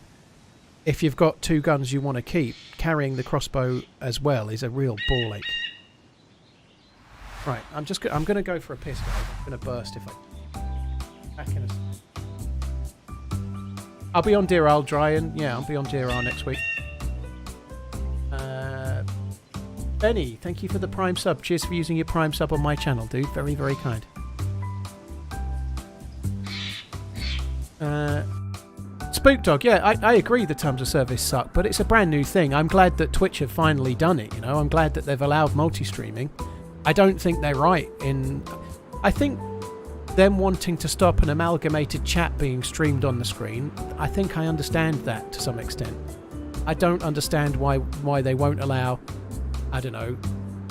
if you've got two guns you want to keep, carrying the crossbow as well is a real ball ache. Right, I'm going to go for a piss, guys. I'm going to burst if I... Back in I'll be on Deer Isle, Dryan. Yeah, I'll be on Deer Isle next week. Benny, thank you for the Prime sub. Cheers for using your Prime sub on my channel, dude. Very, very kind. Spook Dog, yeah, I agree the terms of service suck, but it's a brand new thing. I'm glad that Twitch have finally done it, you know. I'm glad that they've allowed multi-streaming. I don't think they're right in... I think them wanting to stop an amalgamated chat being streamed on the screen, I think I understand that to some extent. I don't understand why they won't allow, I don't know,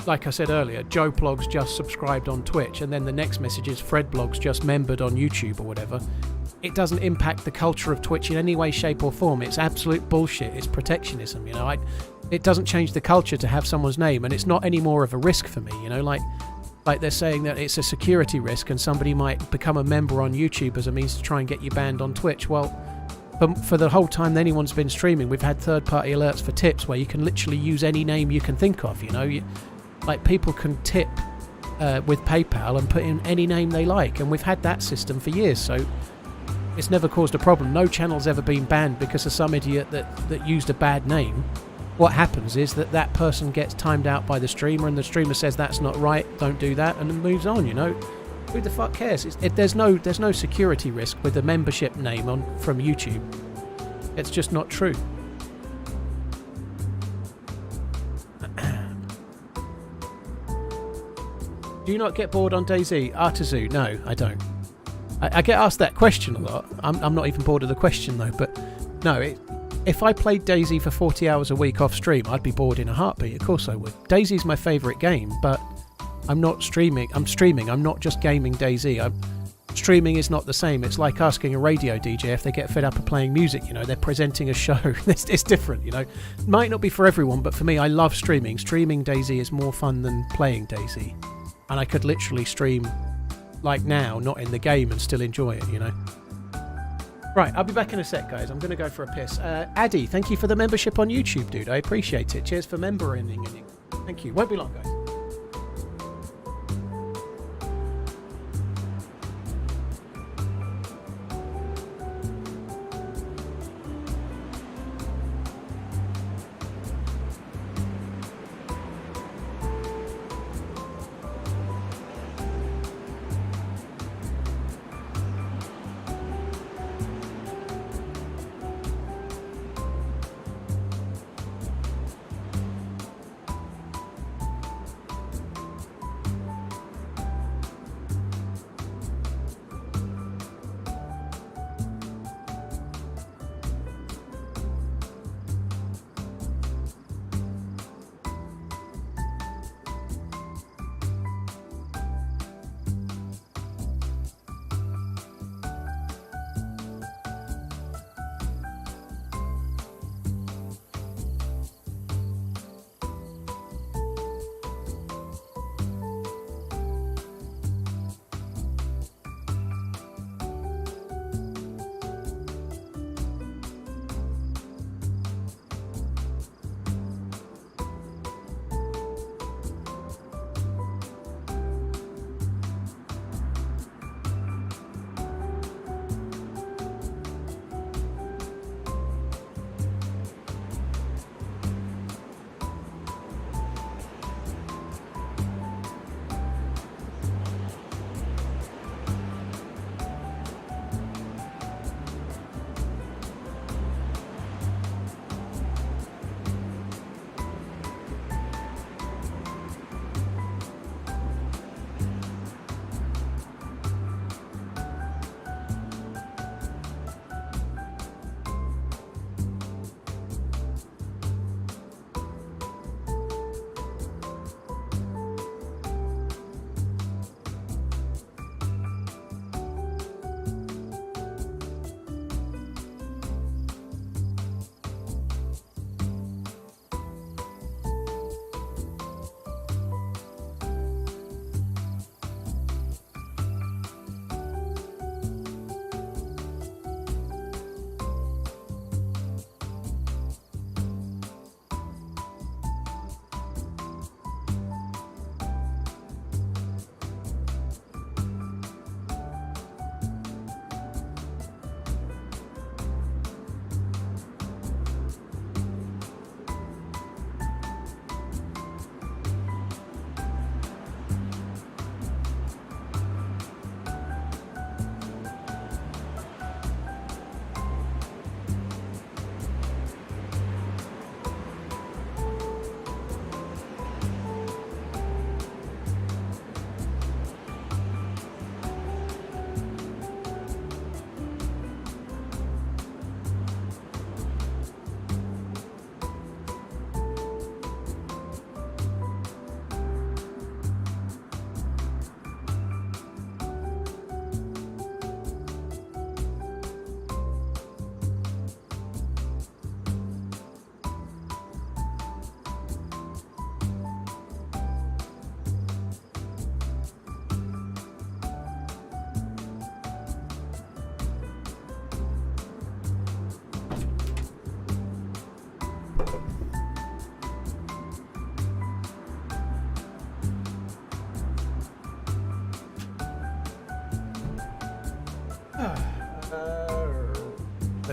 like I said earlier, Joe Blogs just subscribed on Twitch and then the next message is Fred Blogs just membered on YouTube or whatever. It doesn't impact the culture of Twitch in any way, shape or form. It's absolute bullshit. It's protectionism, you know. It doesn't change the culture to have someone's name, and it's not any more of a risk for me, you know. Like they're saying that it's a security risk and somebody might become a member on YouTube as a means to try and get you banned on Twitch. Well, for the whole time anyone's been streaming, we've had third-party alerts for tips where you can literally use any name you can think of, you know. Like people can tip with PayPal and put in any name they like, and we've had that system for years, so it's never caused a problem. No channel's ever been banned because of some idiot that used a bad name. What happens is that person gets timed out by the streamer and the streamer says that's not right, don't do that, and then moves on, you know. Who the fuck cares? There's no security risk with the membership name from YouTube. It's just not true. Do you not get bored on DayZ? Artizu? No, I don't. I get asked that question a lot. I'm not even bored of the question though, but no, if I played DayZ for 40 hours a week off stream, I'd be bored in a heartbeat. Of course I would. DayZ's my favourite game, but I'm not streaming. I'm streaming. I'm not just gaming DayZ. Streaming is not the same. It's like asking a radio DJ if they get fed up of playing music, you know. They're presenting a show. It's different, you know. It might not be for everyone, but for me, I love streaming. Streaming DayZ is more fun than playing DayZ. And I could literally stream like now, not in the game, and still enjoy it, you know. Right, I'll be back in a sec, guys. I'm going to go for a piss. Addy, thank you for the membership on YouTube, dude. I appreciate it. Cheers for membering. Thank you. Won't be long, guys.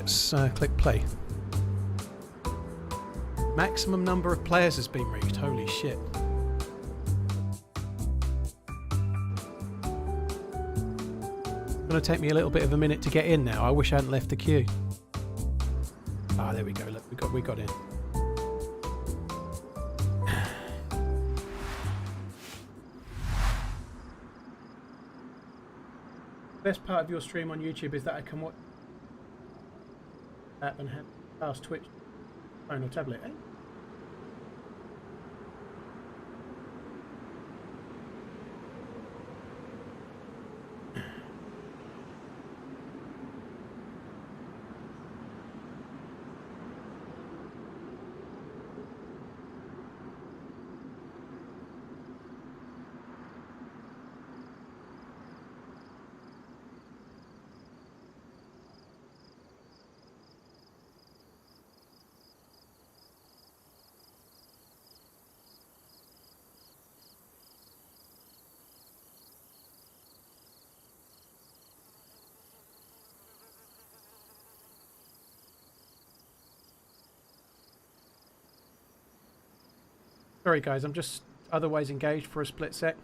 Let's click play. Maximum number of players has been reached. Holy shit. It's going to take me a little bit of a minute to get in now. I wish I hadn't left the queue. Ah, there we go. Look, we got in. Best part of your stream on YouTube is that I can watch that and have fast Twitch phone or tablet. Eh? Sorry guys, I'm just otherwise engaged for a split sec.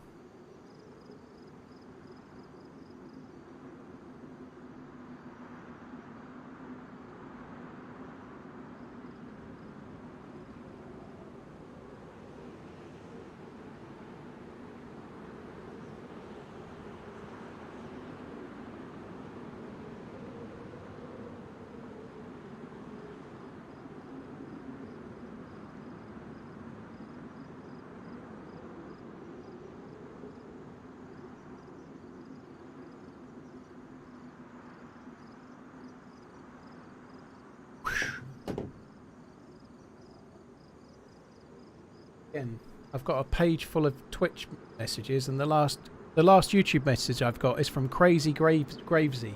I've got a page full of Twitch messages, and the last YouTube message I've got is from Crazy Gravesy.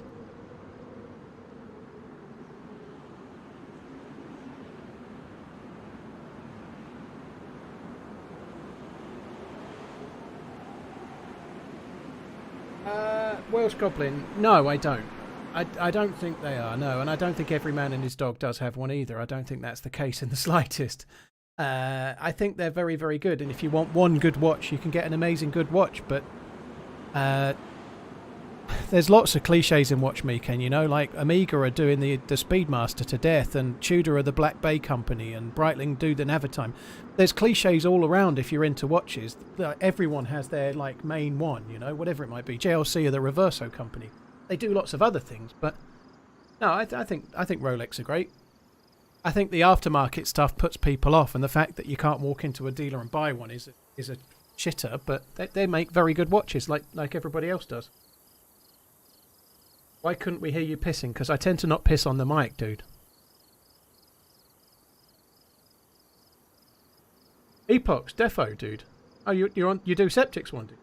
Welsh Goblin? No, I don't. I don't think they are, no, and I don't think every man and his dog does have one either. I don't think that's the case in the slightest. I think they're very, very good, and if you want one good watch, you can get an amazing good watch, but there's lots of cliches in watchmaking, you know, like Amiga are doing the Speedmaster to death, and Tudor are the Black Bay Company, and Breitling do the Navitime. There's cliches all around if you're into watches. Everyone has their, like, main one, you know, whatever it might be. JLC are the Reverso Company. They do lots of other things, but no, I think Rolex are great. I think the aftermarket stuff puts people off, and the fact that you can't walk into a dealer and buy one is a shitter, but they make very good watches like everybody else does. Why couldn't we hear you pissing? Because I tend to not piss on the mic, dude. Epochs, defo, dude. Oh, you do Septics one, dude.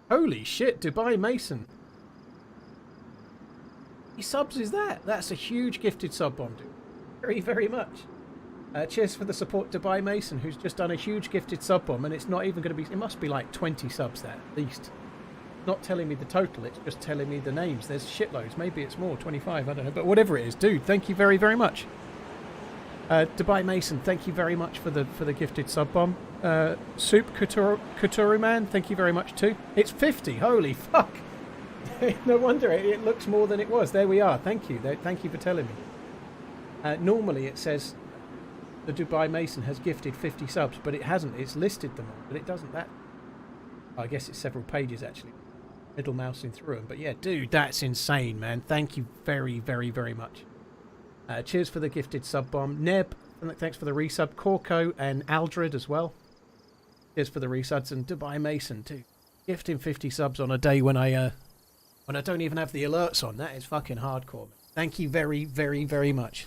Holy shit, Dubai Mason. How many subs is that? That's a huge gifted sub bomb, dude. Very, very much. Cheers for the support, Dubai Mason, who's just done a huge gifted sub bomb, and it's not even going to be. It must be like 20 subs there, at least. Not telling me the total, it's just telling me the names. There's shitloads. Maybe it's more, 25, I don't know. But whatever it is, dude, thank you very, very much. Dubai Mason, thank you very much for the gifted sub bomb. Soup Kuturu Man, thank you very much too. It's 50. Holy fuck! No wonder it looks more than it was. There we are. Thank you. Thank you for telling me. Normally it says the Dubai Mason has gifted 50 subs, but it hasn't. It's listed them all, but it doesn't. I guess it's several pages actually. Middle mousing through them, but yeah, dude, that's insane, man. Thank you very, very, very much. Cheers for the gifted sub bomb, Neb. Thanks for the resub, Corco and Aldred as well. Cheers for the resubs, and Dubai Mason too. Gifting 50 subs on a day when I don't even have the alerts on. That is fucking hardcore. Man. Thank you very, very, very much.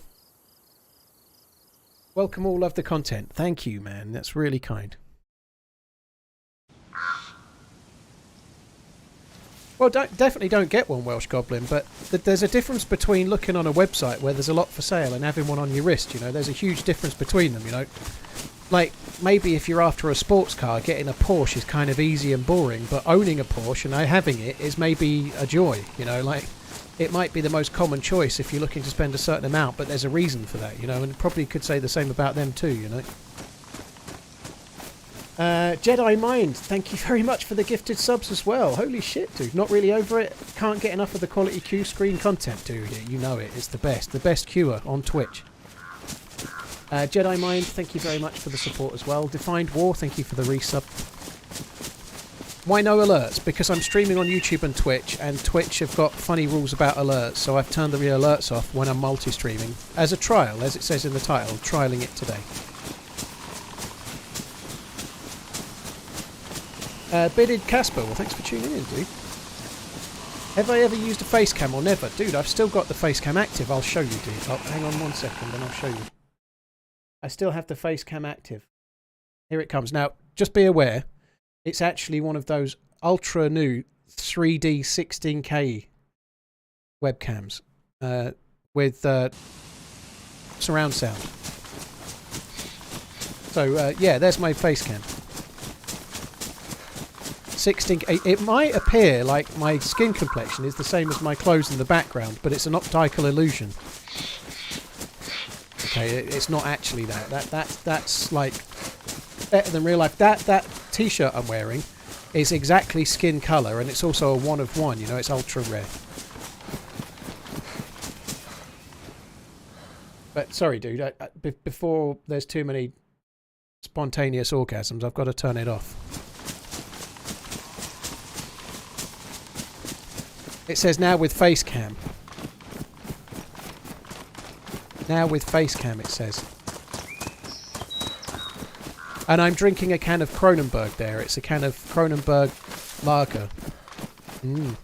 Welcome all, love the content. Thank you, man. That's really kind. Well, definitely don't get one, Welsh Goblin, but there's a difference between looking on a website where there's a lot for sale and having one on your wrist, you know. There's a huge difference between them, you know. Like, maybe if you're after a sports car, getting a Porsche is kind of easy and boring, but owning a Porsche and having it is maybe a joy, you know. Like, it might be the most common choice if you're looking to spend a certain amount, but there's a reason for that, you know, and probably could say the same about them too, you know. Jedi Mind, thank you very much for the gifted subs as well. Holy shit, dude. Not really over it. Can't get enough of the quality Q screen content, dude. You know it. It's the best. The best Qer on Twitch. Jedi Mind, thank you very much for the support as well. Defined War, thank you for the resub. Why no alerts? Because I'm streaming on YouTube and Twitch have got funny rules about alerts, so I've turned the alerts off when I'm multi-streaming. As a trial, as it says in the title, trialling it today. Bidded Casper, well thanks for tuning in, dude. Have I ever used a face cam or never? Dude, I've still got the face cam active. I'll show you, dude. Oh, hang on 1 second and I'll show you. I still have the face cam active. Here it comes. Now, just be aware, it's actually one of those ultra new 3D 16K webcams with surround sound. So, yeah, there's my face cam. 16. It might appear like my skin complexion is the same as my clothes in the background, but it's an optical illusion. Okay, it's not actually that. That's like better than real life. That T-shirt I'm wearing is exactly skin colour, and it's also a 1 of 1. You know, it's ultra rare. But sorry, dude. Before there's too many spontaneous orgasms, I've got to turn it off. It says now with face cam. Now with face cam, it says. And I'm drinking a can of Kronenberg there. It's a can of Kronenberg lager. Mm.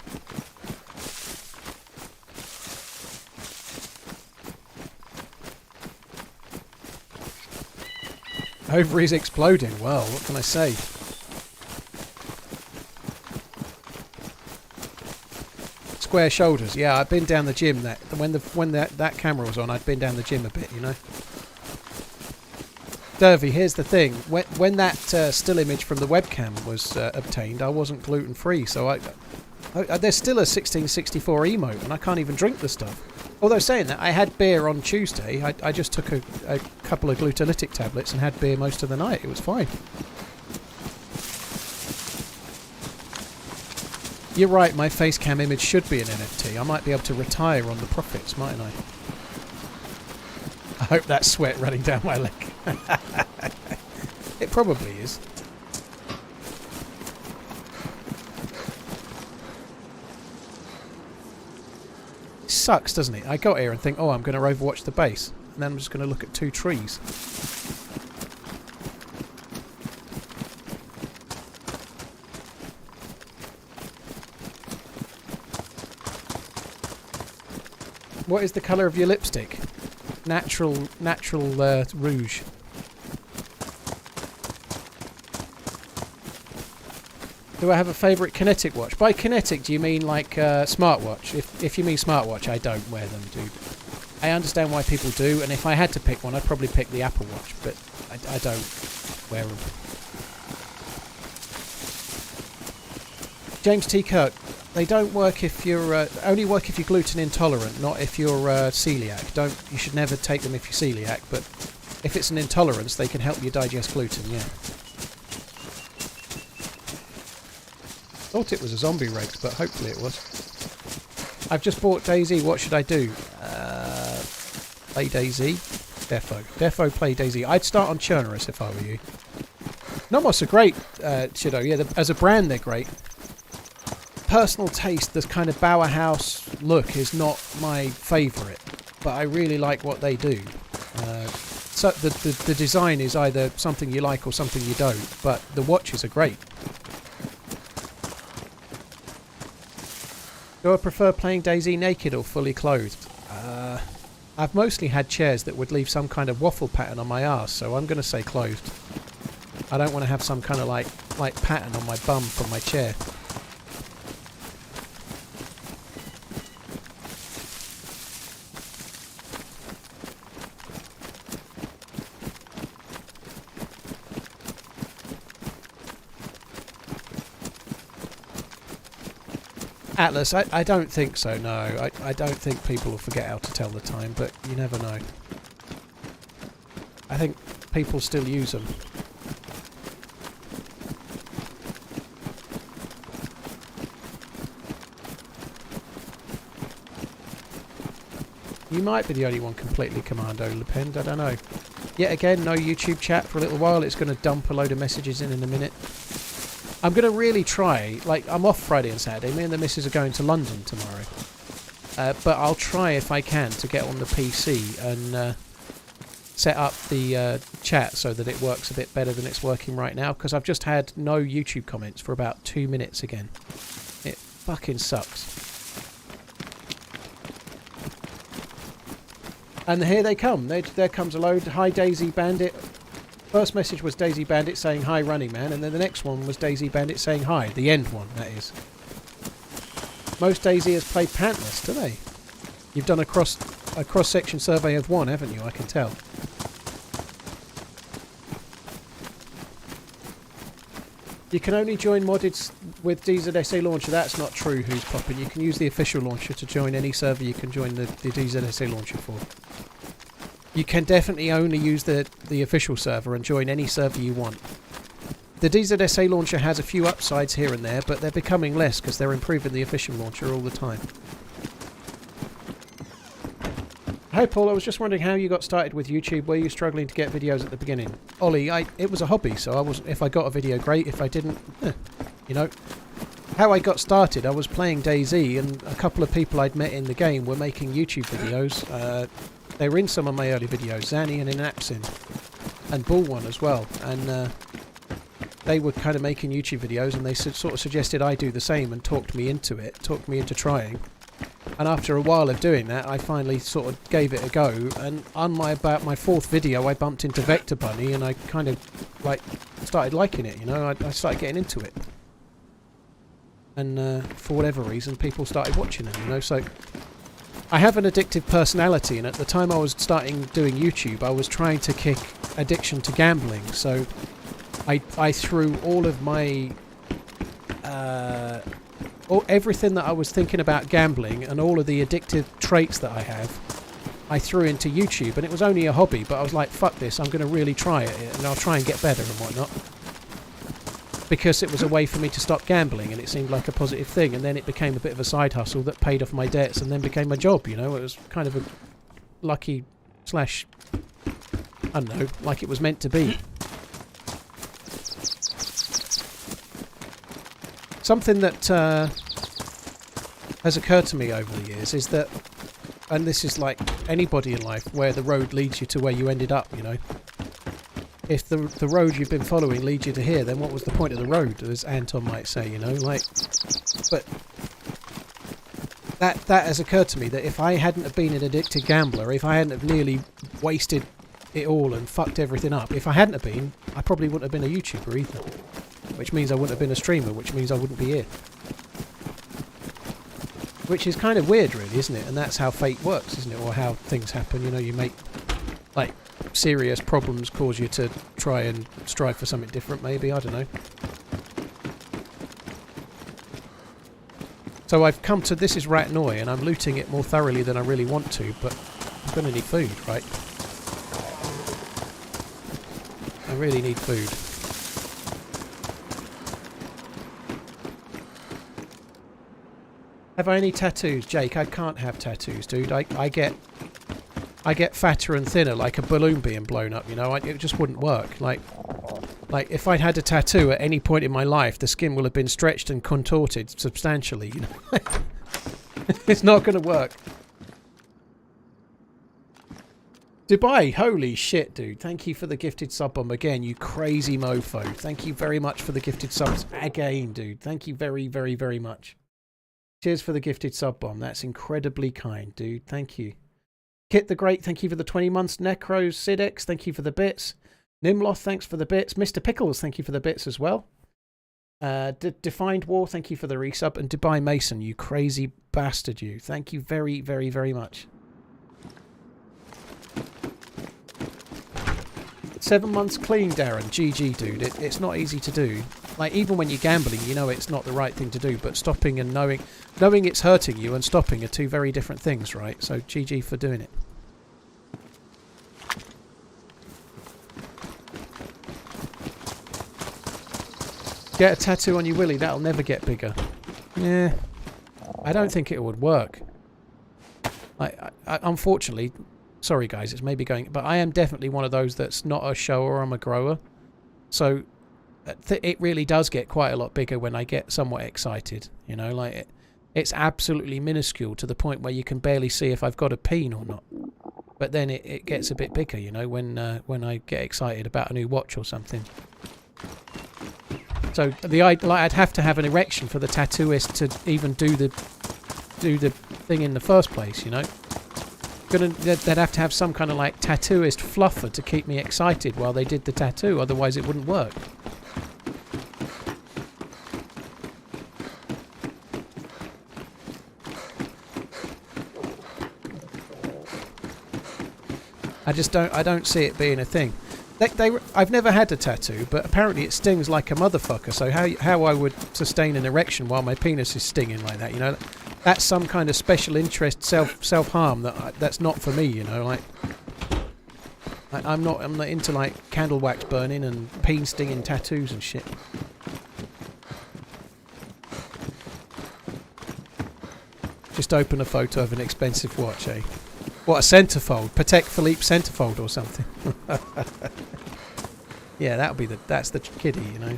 Ovaries exploding. Well, what can I say? Square shoulders. Yeah, I've been down the gym. When that camera was on, I'd been down the gym a bit, you know. Dervy, here's the thing. When that still image from the webcam was obtained, I wasn't gluten free, so I there's still a 1664 emote, and I can't even drink the stuff. Although saying that, I had beer on Tuesday. I just took a couple of gluteolytic tablets and had beer most of the night. It was fine. You're right, my face cam image should be an NFT. I might be able to retire on the profits, mightn't I? I hope that's sweat running down my leg. It probably is. It sucks, doesn't it? I got here and think, oh, I'm going to overwatch the base. And then I'm just going to look at 2 trees. What is the colour of your lipstick? Natural rouge. Do I have a favourite kinetic watch? By kinetic, do you mean like smartwatch? If you mean smartwatch, I don't wear them, dude. I understand why people do, and if I had to pick one, I'd probably pick the Apple Watch, but I don't wear them. James T. Kirk. They don't work if you're only work if you're gluten intolerant, not if you're celiac. You should never take them if you're celiac, but if it's an intolerance, they can help you digest gluten. Yeah. Thought it was a zombie race, but hopefully it was. I've just bought DayZ. What should I do? Play DayZ. Defo play DayZ. I'd start on Chernarus if I were you. Nomos are great, Shido. Yeah, as a brand they're great. Personal taste, this kind of Bauerhaus look is not my favourite, but I really like what they do. So the design is either something you like or something you don't, but the watches are great. Do I prefer playing DayZ naked or fully clothed? I've mostly had chairs that would leave some kind of waffle pattern on my arse, so I'm going to say clothed. I don't want to have some kind of like pattern on my bum from my chair. Atlas, I don't think so, no. I don't think people will forget how to tell the time, but you never know. I think people still use them. You might be the only one completely commando, Lepend, I don't know. Yet again, no YouTube chat for a little while. It's going to dump a load of messages in a minute. I'm going to really try, like, I'm off Friday and Saturday. Me and the missus are going to London tomorrow. But I'll try, if I can, to get on the PC and set up the chat so that it works a bit better than it's working right now. Because I've just had no YouTube comments for about 2 minutes again. It fucking sucks. And here they come. There comes a load. Hi, DayZ Bandit. First message was DayZ Bandit saying hi, Running Man, and then the next one was DayZ Bandit saying hi. The end one, that is. Most DayZers play pantless, do they? You've done a cross-section survey of one, haven't you? I can tell. You can only join modded with DZSA launcher. That's not true, who's popping. You can use the official launcher to join any server you can join the DZSA launcher for. You can definitely only use the official server and join any server you want. The DZSA launcher has a few upsides here and there, but they're becoming less because they're improving the official launcher all the time. Hi Paul, I was just wondering how you got started with YouTube. Were you struggling to get videos at the beginning? Ollie, it was a hobby, so if I got a video, great. If I didn't, you know. How I got started, I was playing DayZ, and a couple of people I'd met in the game were making YouTube videos. They were in some of my early videos, Zanny and Inapsin, and Bull1 as well. And they were kind of making YouTube videos, and they sort of suggested I do the same and talked me into it, talked me into trying. And after a while of doing that, I finally sort of gave it a go. And on about my fourth video, I bumped into Vector Bunny, and I kind of like started liking it. You know, I started getting into it. And for whatever reason, people started watching them. You know, so I have an addictive personality, and at the time I was starting doing YouTube, I was trying to kick addiction to gambling. So I threw all of my everything that I was thinking about gambling and all of the addictive traits that I have, I threw into YouTube. And it was only a hobby, but I was like, fuck this, I'm going to really try it, and I'll try and get better and whatnot. Because it was a way for me to stop gambling, and it seemed like a positive thing. And then it became a bit of a side hustle that paid off my debts and then became my job, you know. It was kind of a lucky slash, I don't know, like it was meant to be. Something that has occurred to me over the years is that, and this is like anybody in life, where the road leads you to where you ended up, you know. If the road you've been following leads you to here, then what was the point of the road, as Anton might say, you know, like, but that has occurred to me, that if I hadn't have been an addicted gambler, if I hadn't have nearly wasted it all and fucked everything up, if I hadn't have been, I probably wouldn't have been a YouTuber either. Which means I wouldn't have been a streamer, which means I wouldn't be here. Which is kind of weird, really, isn't it? And that's how fate works, isn't it? Or how things happen, you know, you make, like, serious problems cause you to try and strive for something different, maybe, I don't know. So I've come to, this is Ratnoy, and I'm looting it more thoroughly than I really want to, but I'm going to need food, right? I really need food. Have I any tattoos? Jake, I can't have tattoos, dude. I get fatter and thinner, like a balloon being blown up, you know. It just wouldn't work. Like if I'd had a tattoo at any point in my life, the skin will have been stretched and contorted substantially, you know. It's not going to work. Dubai, holy shit, dude. Thank you for the gifted sub bomb again, you crazy mofo. Thank you very much for the gifted subs again, dude. Thank you very, very, very much. Cheers for the gifted sub bomb. That's incredibly kind, dude. Thank you. Kit the Great, thank you for the 20 months. Necros, Sidex, thank you for the bits. Nimloth, thanks for the bits. Mr. Pickles, thank you for the bits as well. Defined War, thank you for the resub. And Dubai Mason, you crazy bastard, you. Thank you very, very, very much. 7 months clean, Darren. GG, dude. It's not easy to do. Like, even when you're gambling, you know it's not the right thing to do, but stopping and knowing it's hurting you and stopping are two very different things, right? So GG for doing it. Get a tattoo on your willy, that'll never get bigger. Yeah, I don't think it would work. I unfortunately, sorry guys, it's maybe going, but I am definitely one of those that's not a shower, I'm a grower. So it really does get quite a lot bigger when I get somewhat excited, you know, like it's absolutely minuscule to the point where you can barely see if I've got a peen or not. But then it gets a bit bigger, you know, when I get excited about a new watch or something. So I'd have to have an erection for the tattooist to even do the thing in the first place, you know. They'd have to have some kind of like tattooist fluffer to keep me excited while they did the tattoo, otherwise it wouldn't work. I don't see it being a thing. I've never had a tattoo, but apparently it stings like a motherfucker. So how I would sustain an erection while my penis is stinging like that, you know? That's some kind of special interest self-harm that's not for me, you know? Like I'm not into like candle wax burning and peen stinging tattoos and shit. Just open a photo of an expensive watch, eh? What, a centerfold? Patek Philippe centerfold or something? Yeah, that's the kiddie, you know.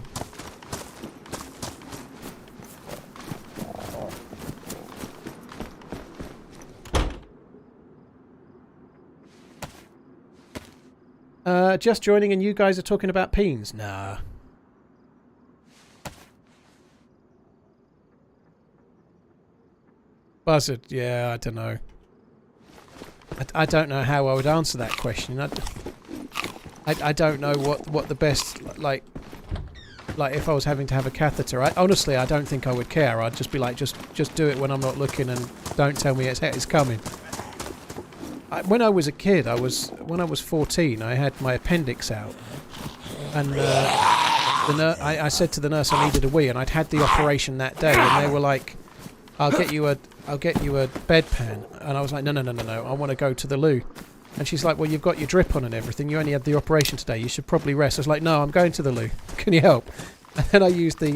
Just joining and you guys are talking about peens? Nah. Buzzard, yeah, I don't know. I don't know how I would answer that question. I don't know what the best, like if I was having to have a catheter. Honestly, I don't think I would care. I'd just be like, just do it when I'm not looking and don't tell me it's coming. When I was a kid, when I was 14, I had my appendix out. And I said to the nurse I needed a wee, and I'd had the operation that day, and they were like, I'll get you a bedpan. And I was like, no, I want to go to the loo. And she's like, well, you've got your drip on and everything. You only had the operation today. You should probably rest. I was like, no, I'm going to the loo. Can you help? And then I used the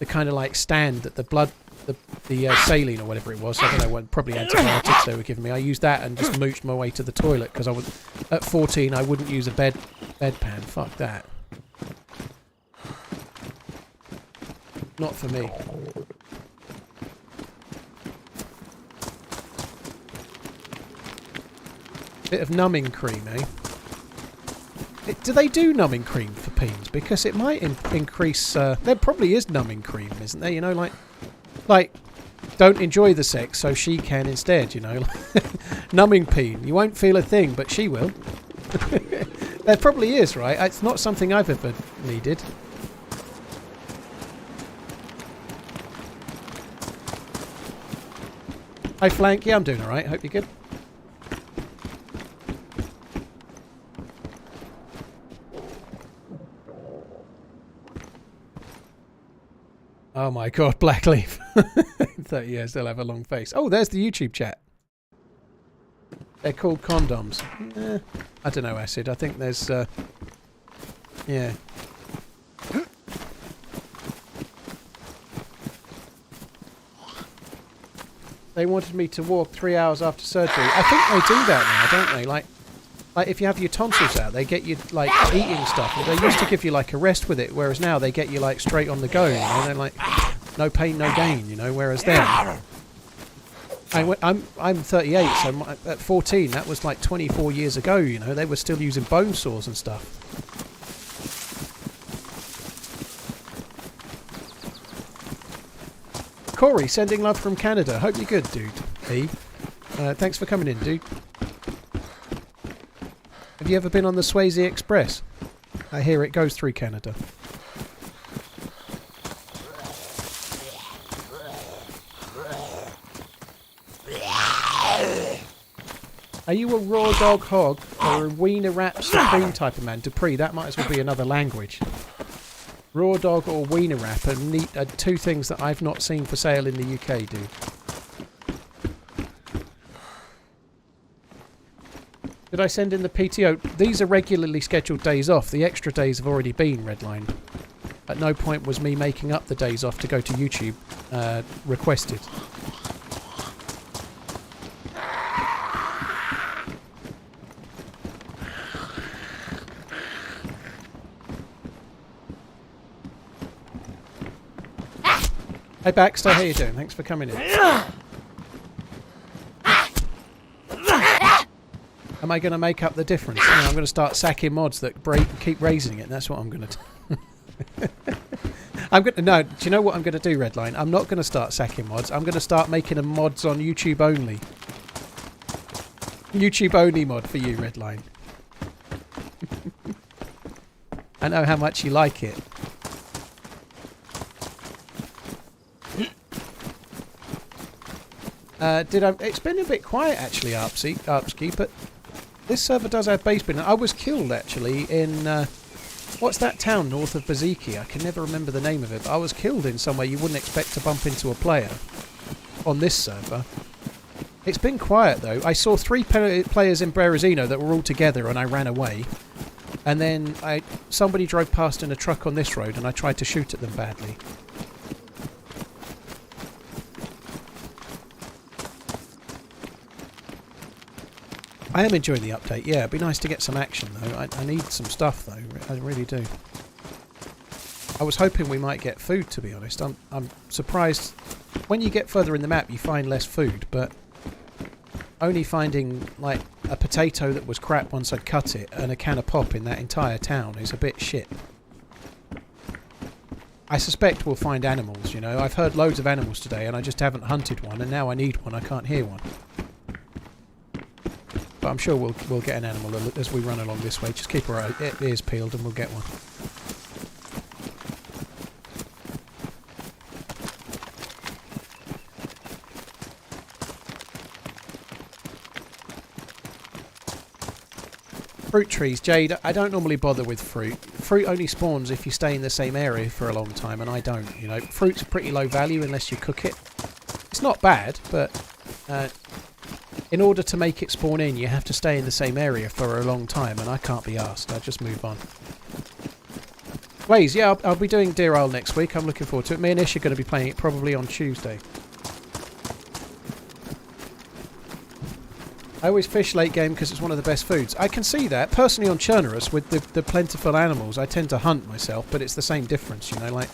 kind of like stand that the saline or whatever it was. I don't know what, probably antibiotics they were giving me. I used that and just mooched my way to the toilet because at 14 I wouldn't use a bedpan. Fuck that. Not for me. Bit of numbing cream, eh? Do they do numbing cream for peens? Because it might increase... there probably is numbing cream, isn't there? You know, like don't enjoy the sex so she can instead, you know? Numbing peen. You won't feel a thing, but she will. There probably is, right? It's not something I've ever needed. Hi Flank, yeah, I'm doing alright, hope you're good. Oh my god, Blackleaf. 30 years, they'll have a long face. Oh, there's the YouTube chat. They're called condoms. I don't know, Acid. I think there's... yeah. They wanted me to walk 3 hours after surgery. I think they do that now, don't they? Like if you have your tonsils out, they get you like eating stuff. They used to give you like a rest with it, whereas now they get you like straight on the go. You know, they're like no pain, no gain. You know, whereas then I'm 38, so at 14 that was like 24 years ago. You know, they were still using bone saws and stuff. Corey, sending love from Canada. Hope you're good, dude. Hey, thanks for coming in, dude. Have you ever been on the Swayze Express? I hear it goes through Canada. Are you a raw dog hog or a wiener wrap supreme type of man? Dupree, that might as well be another language. Raw dog or wiener wrap are two things that I've not seen for sale in the UK, dude. Did I send in the PTO? These are regularly scheduled days off. The extra days have already been redlined. At no point was me making up the days off to go to YouTube requested. Hey Baxter, how you doing? Thanks for coming in. Am I going to make up the difference? No, I'm going to start sacking mods that keep raising it. That's what I'm going to do. No, do you know what I'm going to do, Redline? I'm not going to start sacking mods. I'm going to start making them mods on YouTube only. YouTube only mod for you, Redline. I know how much you like it. It's been a bit quiet actually, Arpsky, but this server does have base building. I was killed actually in what's that town north of Baziki? I can never remember the name of it, but I was killed in somewhere you wouldn't expect to bump into a player on this server. It's been quiet though. I saw 3 players in Berezino that were all together and I ran away. And then somebody drove past in a truck on this road and I tried to shoot at them badly. I am enjoying the update, yeah. It'd be nice to get some action, though. I need some stuff, though. I really do. I was hoping we might get food, to be honest. I'm surprised. When you get further in the map, you find less food, but only finding, like, a potato that was crap once I'd cut it and a can of pop in that entire town is a bit shit. I suspect we'll find animals, you know. I've heard loads of animals today, and I just haven't hunted one, and now I need one. I can't hear one. But I'm sure we'll get an animal as we run along this way. Just keep our ears peeled and we'll get one. Fruit trees, Jade. I don't normally bother with fruit. Fruit only spawns if you stay in the same area for a long time, and I don't. You know, fruit's pretty low value unless you cook it. It's not bad, but in order to make it spawn in, you have to stay in the same area for a long time, and I can't be asked. I just move on. Blaze, yeah, I'll be doing Deer Isle next week. I'm looking forward to it. Me and Ish are going to be playing it probably on Tuesday. I always fish late game because it's one of the best foods. I can see that. Personally on Chernarus, with the plentiful animals, I tend to hunt myself, but it's the same difference, you know, like...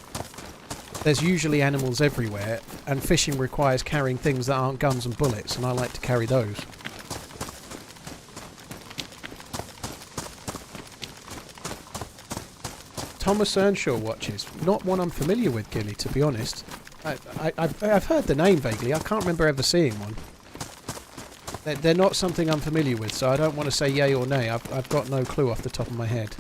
There's usually animals everywhere, and fishing requires carrying things that aren't guns and bullets, and I like to carry those. Thomas Earnshaw watches. Not one I'm familiar with, Gilly, to be honest. I've heard the name vaguely. I can't remember ever seeing one. They're not something I'm familiar with, so I don't want to say yay or nay. I've got no clue off the top of my head.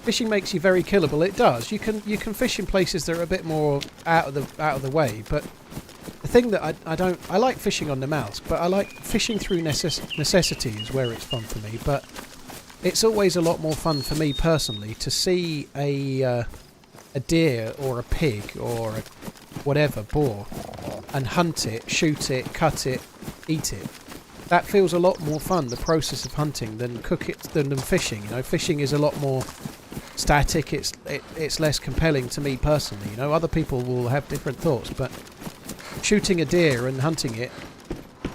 Fishing makes you very killable. It does. You can fish in places that are a bit more out of the way. But the thing that I like fishing on the mouse, but I like fishing through necessity is where it's fun for me. But it's always a lot more fun for me personally to see a deer or a pig or a whatever boar and hunt it, shoot it, cut it, eat it. That feels a lot more fun, the process of hunting, than than fishing. You know, fishing is a lot more static. It's less compelling to me personally. You know, other people will have different thoughts, but shooting a deer and hunting it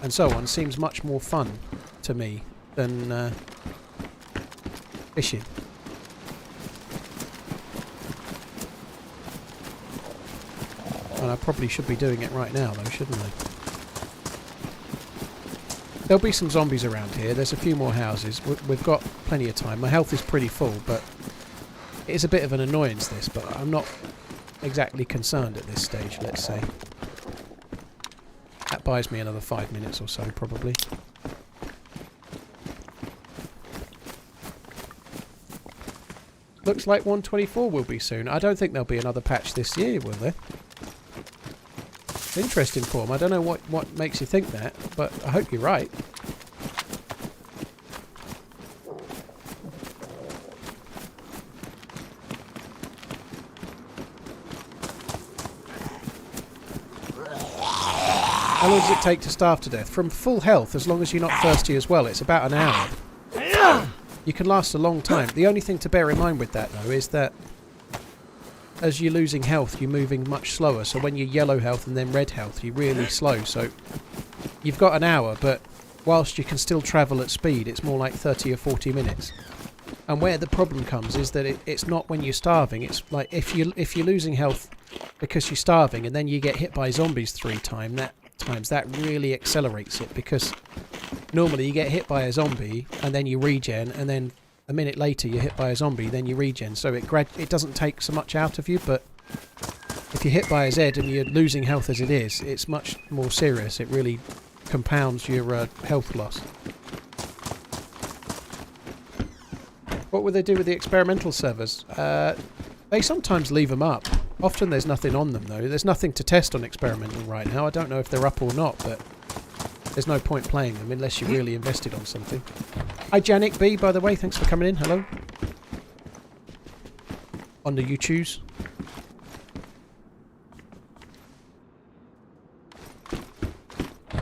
and so on seems much more fun to me than fishing. And I probably should be doing it right now, though, shouldn't I? There'll be some zombies around here. There's a few more houses. We've got plenty of time. My health is pretty full, but it is a bit of an annoyance, this, but I'm not exactly concerned at this stage, let's say. That buys me another 5 minutes or so, probably. looks like 1.24 will be soon. I don't think there'll be another patch this year, will there? Interesting form. I don't know what makes you think that, but I hope you're right. How long does it take to starve to death? From full health, as long as you're not thirsty as well, it's about an hour. You can last a long time. The only thing to bear in mind with that, though, is that as you're losing health, you're moving much slower. So when you're yellow health and then red health, you're really slow. So you've got an hour, but whilst you can still travel at speed, it's more like 30 or 40 minutes. And where the problem comes is that it's not when you're starving. It's like if you're losing health because you're starving and then you get hit by zombies 3 times, that really accelerates it, because normally you get hit by a zombie and then you regen, and then a minute later you're hit by a zombie, then you regen. So it doesn't take so much out of you, but if you're hit by a Z and you're losing health as it is, it's much more serious. It really compounds your health loss. What would they do with the experimental servers? They sometimes leave them up. Often there's nothing on them, though. There's nothing to test on experimental right now. I don't know if they're up or not, but there's no point playing them unless you're really invested on something. Hi, Janik B, by the way. Thanks for coming in. Hello. On the YouTubes.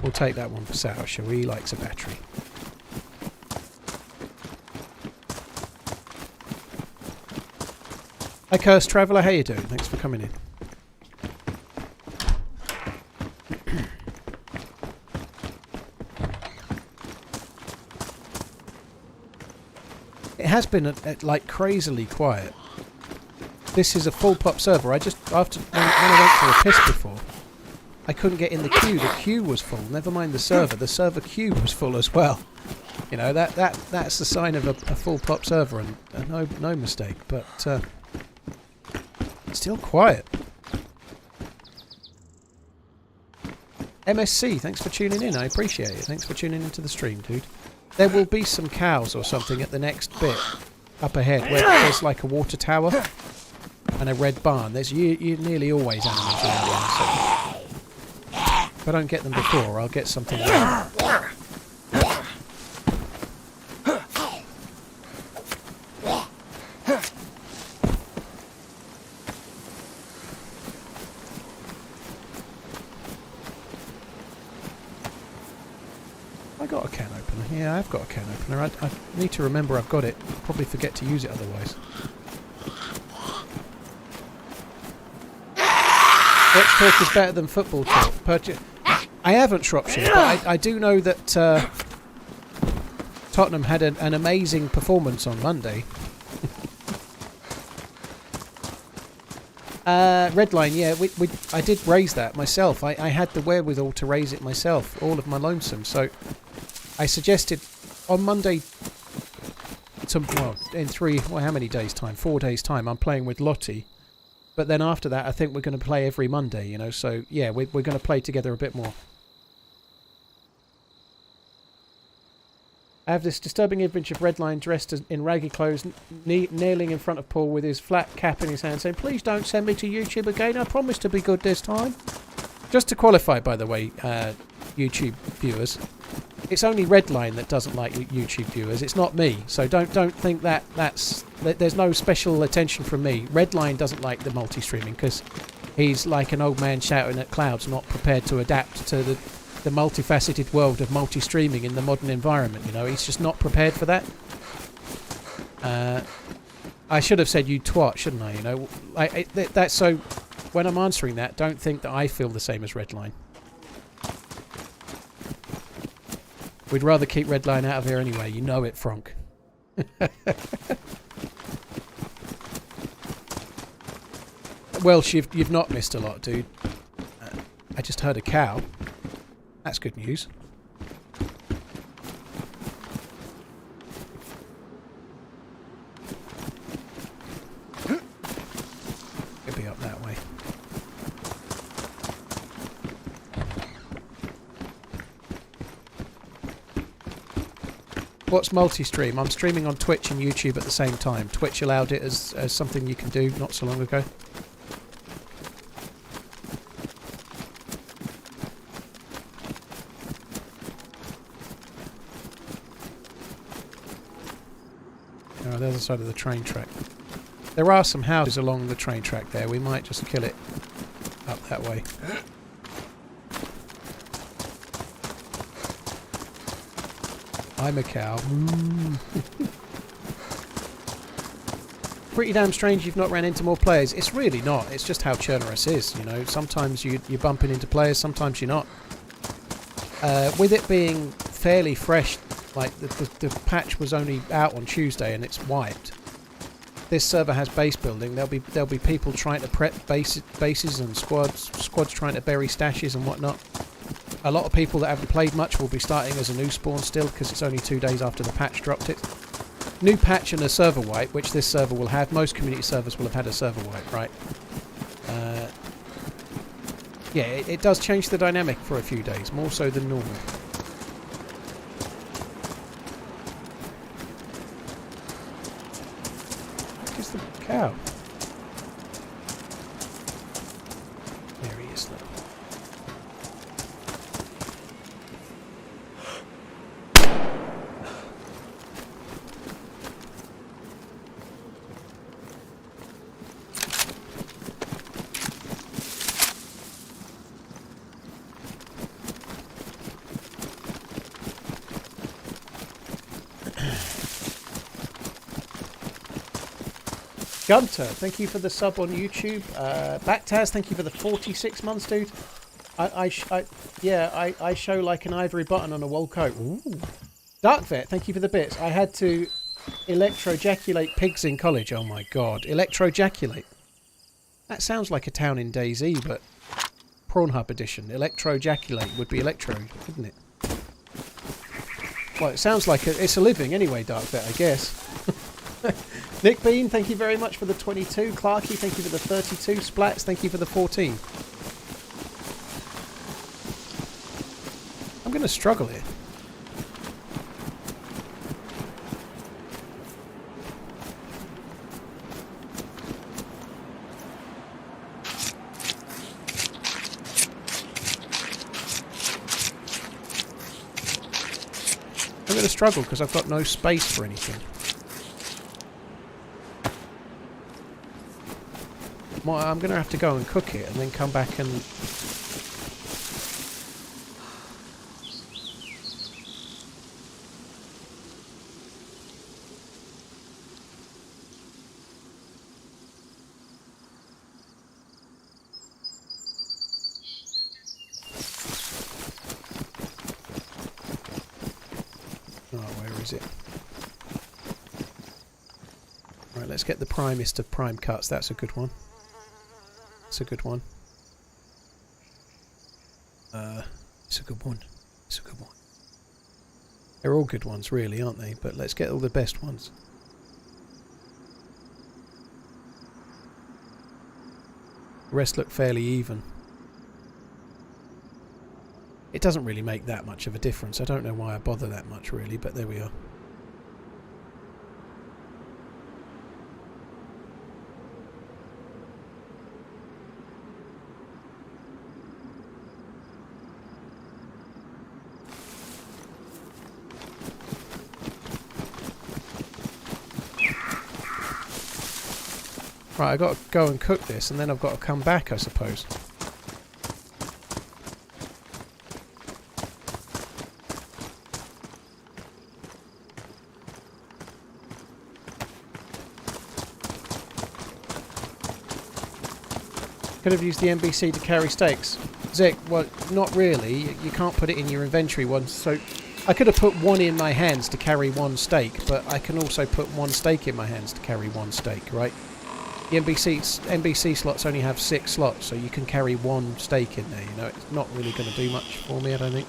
We'll take that one for Sal, shall we? He likes a battery. Hi, Cursed Traveller. How you doing? Thanks for coming in. It has been like crazily quiet. This is a full pop server. I just when I went for a piss before, I couldn't get in the queue. The queue was full. Never mind the server. The server queue was full as well. You know, that's the sign of a full pop server, and no mistake. But still quiet. MSC, thanks for tuning in. I appreciate it. Thanks for tuning into the stream, dude. There will be some cows or something at the next bit up ahead, where there's like a water tower and a red barn. There's you nearly always animals around there. So if I don't get them before, I'll get something else. Yeah, I've got a can opener. I need to remember I've got it. I'll probably forget to use it otherwise. Watch talk is better than football talk. I haven't Shropshire, but I do know that Tottenham had an amazing performance on Monday. Redline, yeah, I did raise that myself. I had the wherewithal to raise it myself, all of my lonesome. So I suggested on Monday, in how many days' time? 4 days' time, I'm playing with Lottie. But then after that, I think we're going to play every Monday, you know. So, yeah, we're going to play together a bit more. I have this disturbing image of Redline dressed in raggy clothes, kneeling in front of Paul with his flat cap in his hand, saying, "Please don't send me to YouTube again. I promise to be good this time." Just to qualify, by the way, YouTube viewers, it's only Redline that doesn't like YouTube viewers. It's not me. So don't think there's no special attention from me. Redline doesn't like the multi-streaming because he's like an old man shouting at clouds, not prepared to adapt to the multifaceted world of multi-streaming in the modern environment. You know, he's just not prepared for that. I should have said you twat, shouldn't I? You know, that's so. When I'm answering that, don't think that I feel the same as Redline. We'd rather keep Redline out of here anyway. You know it, Frank. Welsh, you've not missed a lot, dude. I just heard a cow. That's good news. It'll be up that way. What's multi-stream? I'm streaming on Twitch and YouTube at the same time. Twitch allowed it as something you can do not so long ago. Oh, the other side of the train track. There are some houses along the train track there. We might just kill it up that way. I'm a cow. Pretty damn strange you've not ran into more players. It's really not. It's just how Chernarus is, you know. Sometimes you're bumping into players, sometimes you're not. With it being fairly fresh, like the patch was only out on Tuesday and it's wiped. This server has base building. There'll be people trying to prep bases and squads trying to bury stashes and whatnot. A lot of people that haven't played much will be starting as a new spawn still because it's only 2 days after the patch dropped it. New patch and a server wipe, which this server will have. Most community servers will have had a server wipe, right? Yeah, it does change the dynamic for a few days, more so than normal. What is the cow? There he is, look. Gunter, thank you for the sub on YouTube. Backtaz, thank you for the 46 months, dude. I show like an ivory button on a wool coat. Ooh. Darkvet, thank you for the bits. I had to electrojaculate pigs in college. Oh my god, electrojaculate. That sounds like a town in DayZ, but Pornhub edition. Electrojaculate would be electro, wouldn't it? Well, it sounds like it's a living anyway, Darkvet, I guess. Nick Bean, thank you very much for the 22. Clarky, thank you for the 32. Splats, thank you for the 14. I'm going to struggle here. I'm going to struggle because I've got no space for anything. I'm going to have to go and cook it and then come back and... Oh, where is it? Right, let's get the primest of prime cuts. That's a good one. It's a good one. It's a good one. It's a good one. They're all good ones, really, aren't they? But let's get all the best ones. The rest look fairly even. It doesn't really make that much of a difference. I don't know why I bother that much, really, but there we are. Right, I've got to go and cook this, and then I've got to come back, I suppose. Could have used the NBC to carry steaks. Zick, well, not really. You can't put it in your inventory once, so... I could have put one in my hands to carry one steak, but I can also put one steak in my hands to carry one steak, right? The NBC slots only have 6 slots, so you can carry one steak in there, you know. It's not really going to do much for me, I don't think.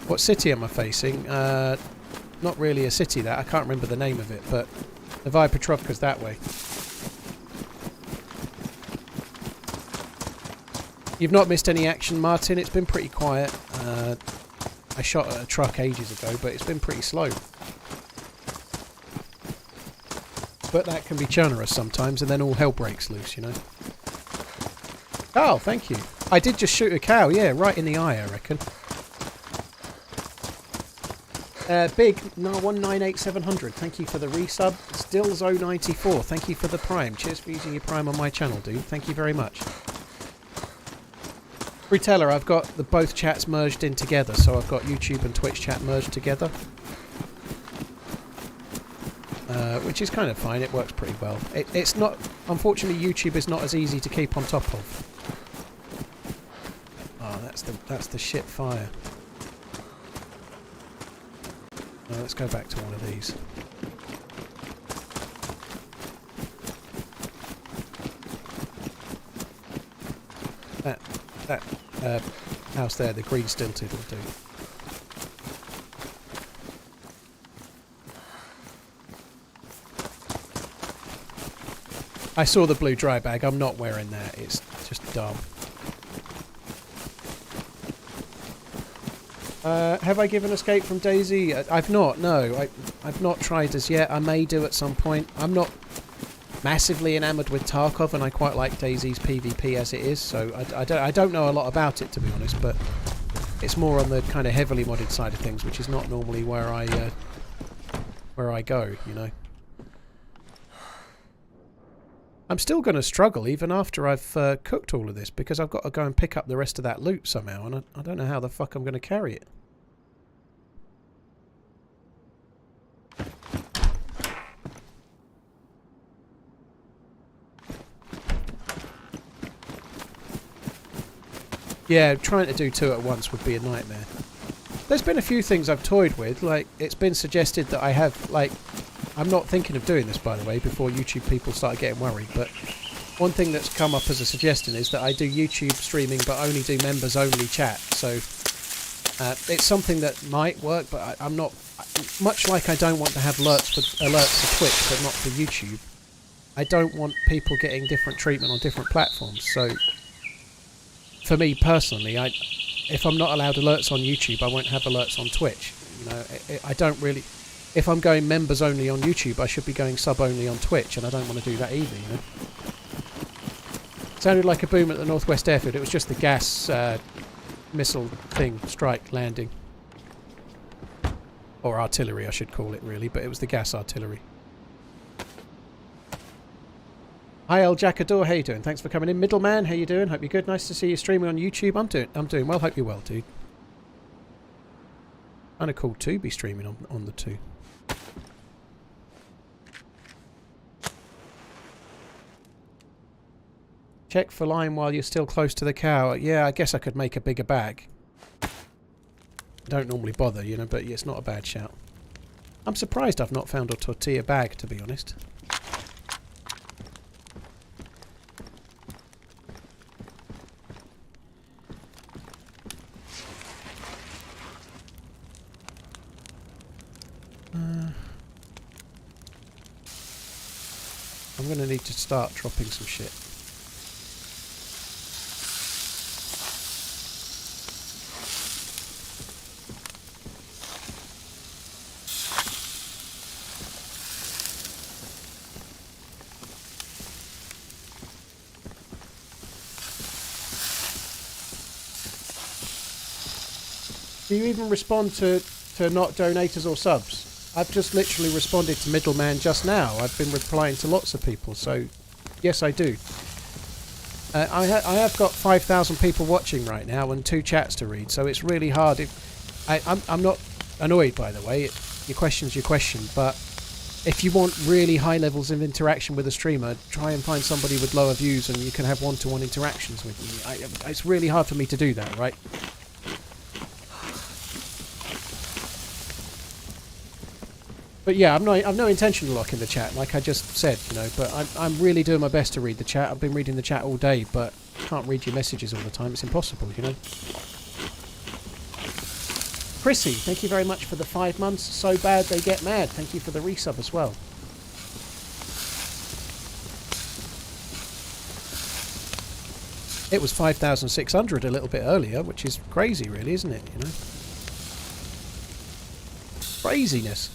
What city am I facing? Not really a city, that. I can't remember the name of it, but Novaya Petrovka's that way. You've not missed any action, Martin. It's been pretty quiet. I shot at a truck ages ago, but it's been pretty slow. But that can be Chernarus sometimes, and then all hell breaks loose, you know. Oh, thank you. I did just shoot a cow, yeah, right in the eye, I reckon. Big 198700, thank you for the resub. Still Zo94, thank you for the prime. Cheers for using your prime on my channel, dude. Thank you very much. Reteller, I've got the both chats merged in together, so I've got YouTube and Twitch chat merged together. Which is kind of fine, it works pretty well. It's not, unfortunately YouTube is not as easy to keep on top of. Oh, that's the shit fire. Let's go back to one of these. That house there, the green stilted will do. I saw the blue dry bag. I'm not wearing that. It's just dumb. Have I given Escape from DayZ? I've not, no. I've not tried as yet. I may do at some point. I'm not massively enamoured with Tarkov, and I quite like DayZ's PvP as it is, so I don't know a lot about it, to be honest, but it's more on the kind of heavily modded side of things, which is not normally where I go, you know. I'm still going to struggle even after I've cooked all of this, because I've got to go and pick up the rest of that loot somehow, and I don't know how the fuck I'm going to carry it. Yeah, trying to do two at once would be a nightmare. There's been a few things I've toyed with, like, it's been suggested that I have, like, I'm not thinking of doing this, by the way, before YouTube people start getting worried, but one thing that's come up as a suggestion is that I do YouTube streaming but only do members only chat, so it's something that might work, but I'm not, much like I don't want to have alerts for Twitch but not for YouTube, I don't want people getting different treatment on different platforms, so for me personally, if I'm not allowed alerts on YouTube, I won't have alerts on Twitch. You know, I don't really. If I'm going members only on YouTube, I should be going sub only on Twitch, and I don't want to do that either. You know. Sounded like a boom at the Northwest Airfield. It was just the gas missile thing, strike, landing, or artillery, I should call it really, but it was the gas artillery. Hi El Jackador, how you doing? Thanks for coming in. Middleman, how you doing? Hope you're good. Nice to see you streaming on YouTube. I'm doing well. Hope you're well, dude. Kind of cool to be streaming on the two. Check for lime while you're still close to the cow. Yeah, I guess I could make a bigger bag. I don't normally bother, you know, but it's not a bad shout. I'm surprised I've not found a tortilla bag, to be honest. I'm going to need to start dropping some shit. Do you even respond to not donators or subs? I've just literally responded to Middleman just now. I've been replying to lots of people, so yes, I do. I have got 5,000 people watching right now and 2 chats to read, so it's really hard. I'm not annoyed, by the way. Your question's your question, but if you want really high levels of interaction with a streamer, try and find somebody with lower views and you can have one-to-one interactions with me. It's really hard for me to do that, right? But yeah, I've no intention of locking the chat, like I just said, you know, but I'm really doing my best to read the chat. I've been reading the chat all day, but can't read your messages all the time. It's impossible, you know. Chrissy, thank you very much for the 5 months. So bad they get mad. Thank you for the resub as well. It was 5,600 a little bit earlier, which is crazy, really, isn't it? You know, craziness.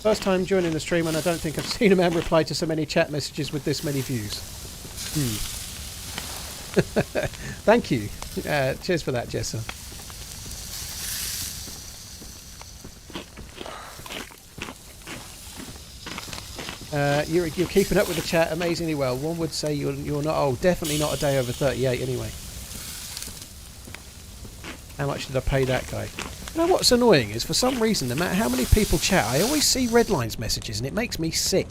First time joining the stream, and I don't think I've seen a man reply to so many chat messages with this many views. Thank you. Cheers for that, Jessa. You're keeping up with the chat amazingly well. One would say you're not old. Definitely not a day over 38 anyway. How much did I pay that guy? You know what's annoying is, for some reason, no matter how many people chat, I always see Redline's messages and it makes me sick.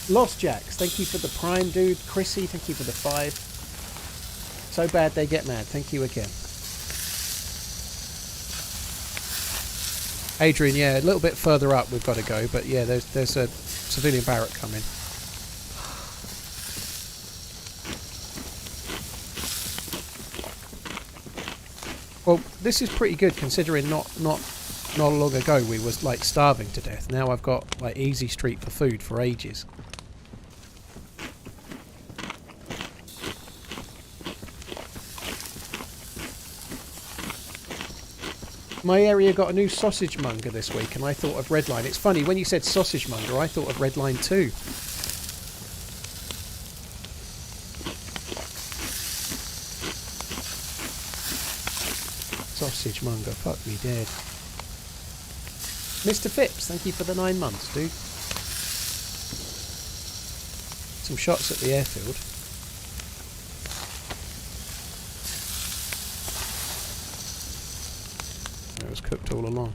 Lost Jacks, thank you for the Prime, dude. Chrissy, thank you for the 5. So bad they get mad. Thank you again. Adrian, yeah, a little bit further up we've got to go, but yeah, there's a civilian barrack coming. Well, this is pretty good considering not long ago we was like starving to death. Now I've got like easy street for food for ages. My area got a new sausage monger this week, and I thought of Redline. It's funny, when you said sausage monger, I thought of Redline too. Sausage monger, fuck me dead. Mr. Phipps, thank you for the 9 months, dude. Some shots at the airfield. It was cooked all along.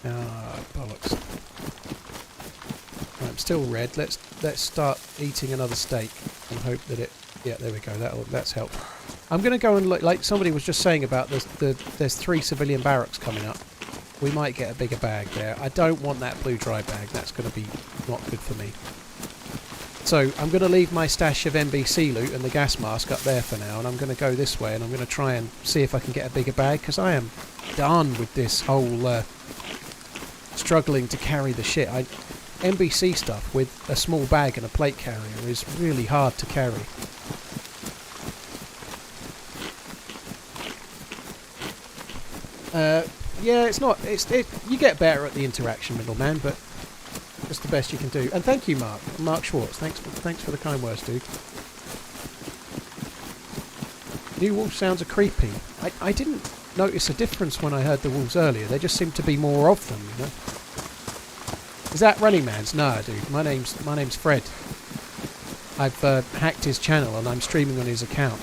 Ah, bollocks. Right, I'm still red. Let's start eating another steak and hope that it. Yeah, there we go. That's helped. I'm going to go and look, like somebody was just saying about there's 3 civilian barracks coming up. We might get a bigger bag there. I don't want that blue dry bag. That's going to be not good for me. So I'm going to leave my stash of NBC loot and the gas mask up there for now, and I'm going to go this way and I'm going to try and see if I can get a bigger bag, because I am done with this whole struggling to carry the shit. NBC stuff with a small bag and a plate carrier is really hard to carry. Yeah, it's not. You get better at the interaction, middleman, but just the best you can do. And thank you, Mark Schwartz. Thanks for the kind words, dude. New wolf sounds are creepy. I didn't notice a difference when I heard the wolves earlier. There just seemed to be more of them, you know. Is that RunningManZ? No, dude. My name's Fred. I've hacked his channel and I'm streaming on his account.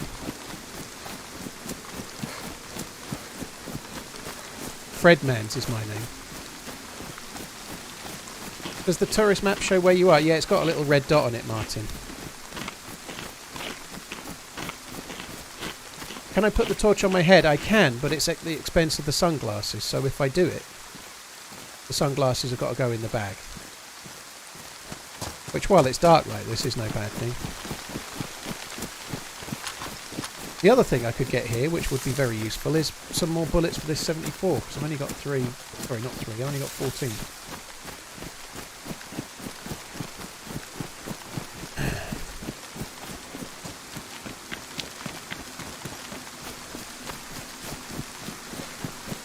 FredManZ is my name. Does the tourist map show where you are? Yeah, it's got a little red dot on it, Martin. Can I put the torch on my head? I can, but it's at the expense of the sunglasses. So if I do it, the sunglasses have got to go in the bag. Which, while it's dark like this, is no bad thing. The other thing I could get here, which would be very useful, is some more bullets for this 74, because I've only got 3... Sorry, not 3, I've only got 14.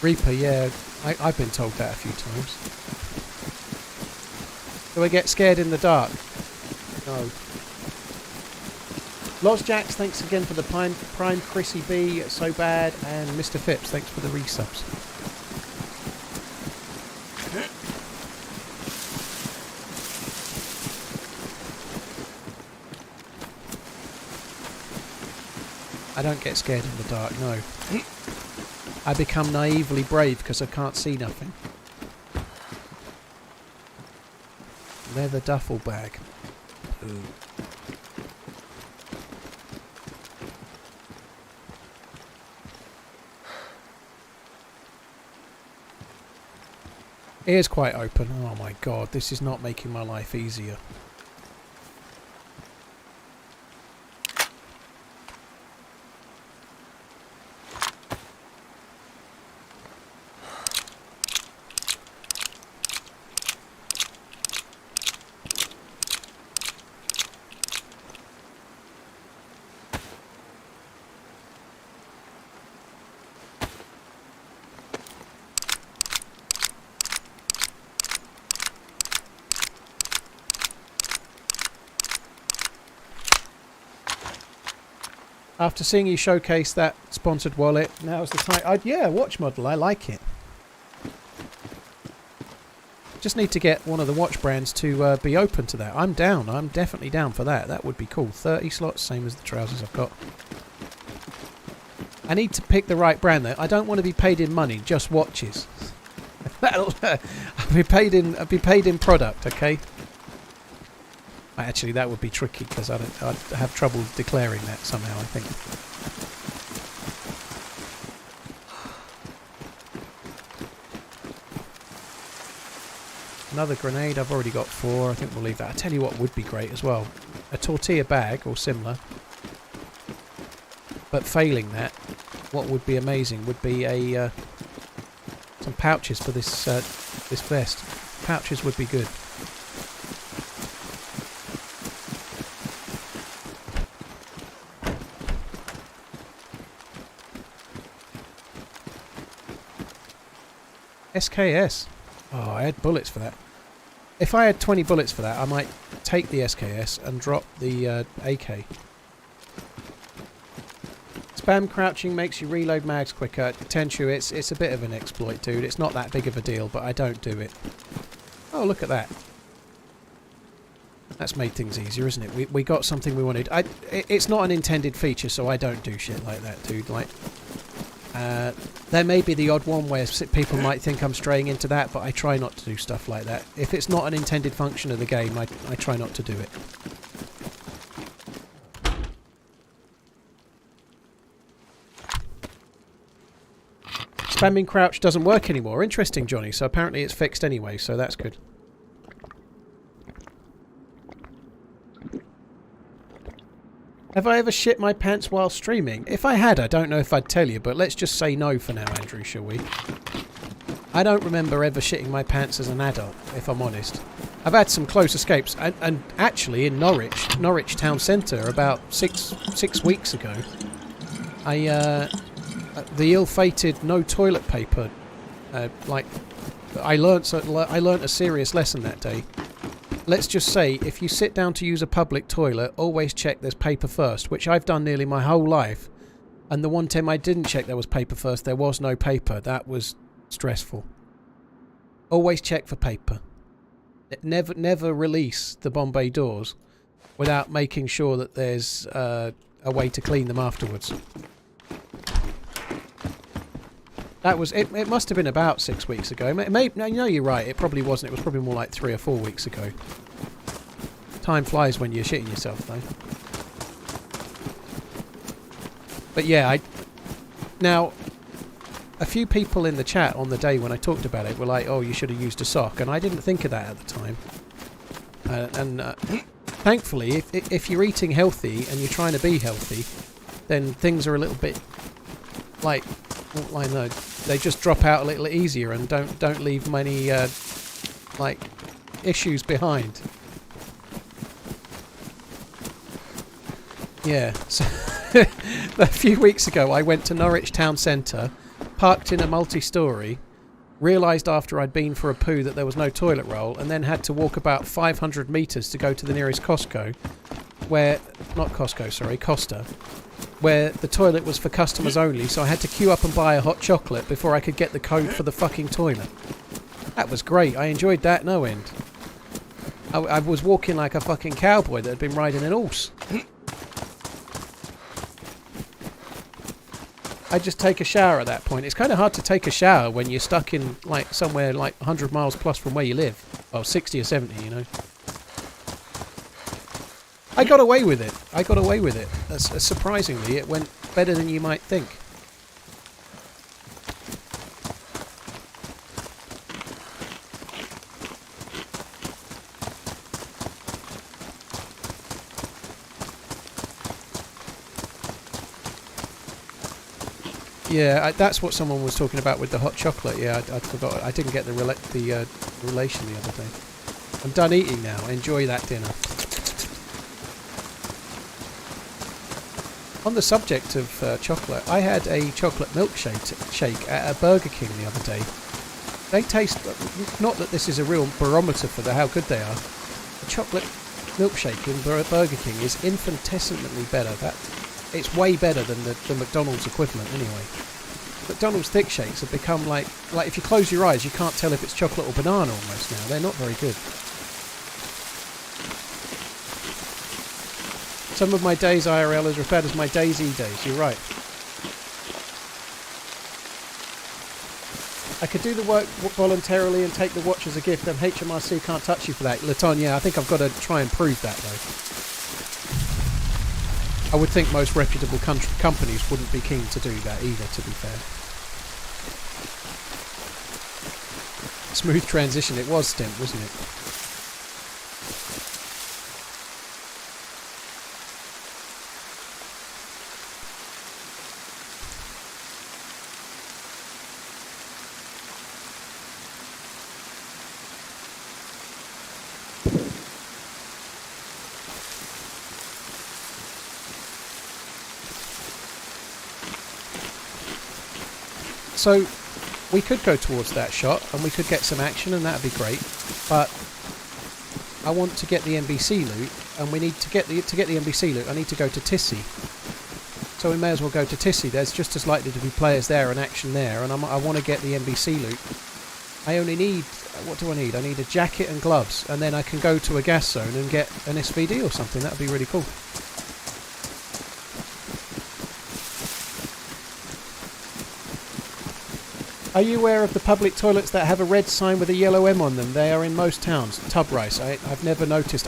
Reaper, yeah, I've been told that a few times. Do I get scared in the dark? No. Lost Jacks, thanks again for the Prime Chrissy B, So Bad, and Mr. Phipps, thanks for the resubs. I don't get scared in the dark, no. I become naively brave because I can't see nothing. Leather duffel bag. Ooh. It is quite open. Oh my god, this is not making my life easier. After seeing you showcase that sponsored wallet, now's the time. Yeah, watch model, I like it. Just need to get one of the watch brands to be open to that. I'm down. I'm definitely down for that. That would be cool. 30 slots, same as the trousers I've got. I need to pick the right brand though. I don't want to be paid in money, just watches. I'll be paid in product, okay? Actually, that would be tricky because I'd have trouble declaring that somehow, I think. Another grenade. I've already got 4. I think we'll leave that. I tell you what would be great as well. A tortilla bag or similar. But failing that, what would be amazing would be a some pouches for this this vest. Pouches would be good. SKS. Oh, I had bullets for that. If I had 20 bullets for that, I might take the SKS and drop the AK. Spam crouching makes you reload mags quicker. Tenchu, it's a bit of an exploit, dude. It's not that big of a deal, but I don't do it. Oh, look at that. That's made things easier, isn't it? We got something we wanted. It's not an intended feature, so I don't do shit like that, dude. Like, there may be the odd one where people might think I'm straying into that, but I try not to do stuff like that. If it's not an intended function of the game, I try not to do it. Spamming crouch doesn't work anymore. Interesting, Johnny. So apparently it's fixed anyway, so that's good. Have I ever shit my pants while streaming? If I had, I don't know if I'd tell you, but let's just say no for now, Andrew, shall we? I don't remember ever shitting my pants as an adult, if I'm honest. I've had some close escapes, and actually in Norwich town centre, about six weeks ago, the ill-fated no toilet paper, I learnt a serious lesson that day. Let's just say, if you sit down to use a public toilet, always check there's paper first, which I've done nearly my whole life. And the one time I didn't check there was paper first, there was no paper. That was stressful. Always check for paper. Never release the Bombay doors without making sure that there's a way to clean them afterwards. That was it. It must have been about 6 weeks ago. No, you're right. It probably wasn't. It was probably more like 3 or 4 weeks ago. Time flies when you're shitting yourself, though. But yeah, now a few people in the chat on the day when I talked about it were like, "Oh, you should have used a sock," and I didn't think of that at the time. Thankfully, if you're eating healthy and you're trying to be healthy, then things are a little bit like. I know they just drop out a little easier and don't leave many like issues behind. Yeah, so a few weeks ago I went to Norwich town centre, parked in a multi-storey, realised after I'd been for a poo that there was no toilet roll, and then had to walk about 500 metres to go to the nearest Costco, Costa, where the toilet was for customers only, so I had to queue up and buy a hot chocolate before I could get the code for the fucking toilet. That was great. I enjoyed that no end. I was walking like a fucking cowboy that had been riding an horse. I just take a shower at that point. It's kind of hard to take a shower when you're stuck in like somewhere like 100 miles plus from where you live. Well, 60 or 70, you know. I got away with it. Surprisingly, it went better than you might think. Yeah, that's what someone was talking about with the hot chocolate. Yeah, I forgot. I didn't get the relation the other day. I'm done eating now. Enjoy that dinner. On the subject of chocolate, I had a chocolate milkshake at a Burger King the other day. They taste, not that this is a real barometer for how good they are. A chocolate milkshake in Burger King is infinitesimally better. It's way better than the McDonald's equivalent anyway. McDonald's thick shakes have become like if you close your eyes you can't tell if it's chocolate or banana almost now. They're not very good. Some of my days IRL is as bad as my DayZ days. You're right. I could do the work voluntarily and take the watch as a gift, and HMRC can't touch you for that. Laton, yeah, I think I've got to try and prove that, though. I would think most reputable companies wouldn't be keen to do that either, to be fair. Smooth transition. It was Stimp, wasn't it? So we could go towards that shot and we could get some action and that'd be great, but I want to get the NBC loot, and we need to get the NBC loot I need to go to Tissy. So we may as well go to Tissy. There's just as likely to be players there and action there, and I want to get the NBC loot. I only need, what do I need? I need a jacket and gloves, and then I can go to a gas zone and get an SVD or something. That'd be really cool. Are you aware of the public toilets that have a red sign with a yellow M on them? They are in most towns. Tub rice. I've never noticed.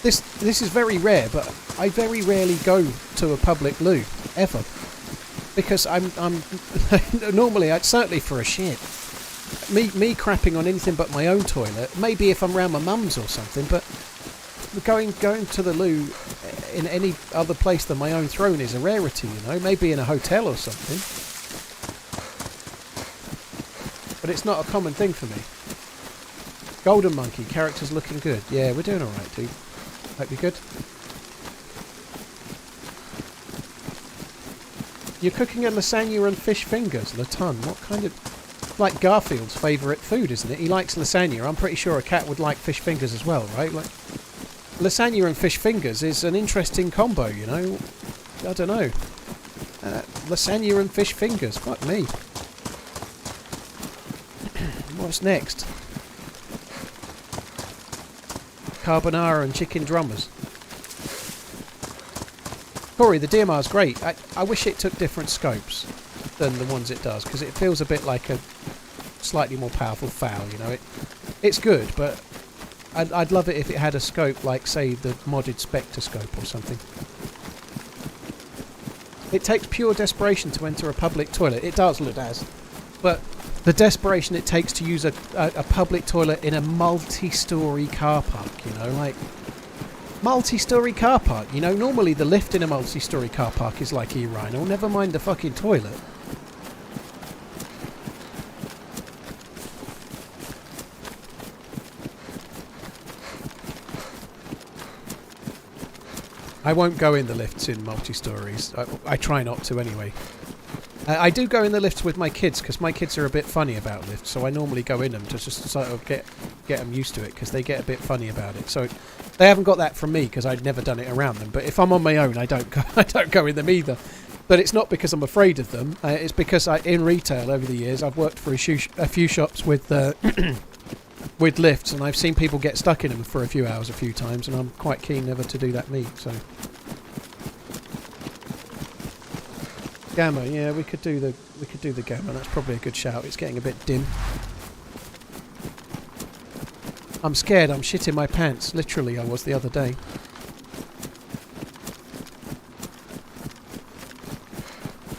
This is very rare, but I very rarely go to a public loo ever, because I'm normally certainly for a shit. Me crapping on anything but my own toilet. Maybe if I'm round my mum's or something, but going to the loo in any other place than my own throne is a rarity. You know, maybe in a hotel or something. But it's not a common thing for me. Golden Monkey, character's looking good. Yeah, we're doing alright, dude. Hope you're good. You're cooking a lasagna and fish fingers, Laton. What kind of... Like Garfield's favourite food, isn't it? He likes lasagna. I'm pretty sure a cat would like fish fingers as well, right? Like, lasagna and fish fingers is an interesting combo, you know? I don't know. Lasagna and fish fingers. Fuck me. What's next? Carbonara and chicken drummers. Corey, the DMR's great. I wish it took different scopes than the ones it does, because it feels a bit like a slightly more powerful FAL, you know. It's good, but I'd love it if it had a scope like, say, the modded Spectre scope or something. It takes pure desperation to enter a public toilet. It does, Ludaz. But the desperation it takes to use a public toilet in a multi-storey car park, you know, like... Multi-storey car park, you know, normally the lift in a multi-storey car park is like E-Rhino, never mind the fucking toilet. I won't go in the lifts in multi-stories. I try not to anyway. I do go in the lifts with my kids, because my kids are a bit funny about lifts, so I normally go in them to just sort of get them used to it, because they get a bit funny about it. So they haven't got that from me, because I'd never done it around them. But if I'm on my own, I don't go in them either. But it's not because I'm afraid of them. It's because in retail over the years, I've worked for a few shops with with lifts, and I've seen people get stuck in them for a few hours a few times, and I'm quite keen never to do that me. So. Gamma, yeah, we could do the gamma. That's probably a good shout. It's getting a bit dim. I'm scared. I'm shitting my pants. Literally, I was the other day.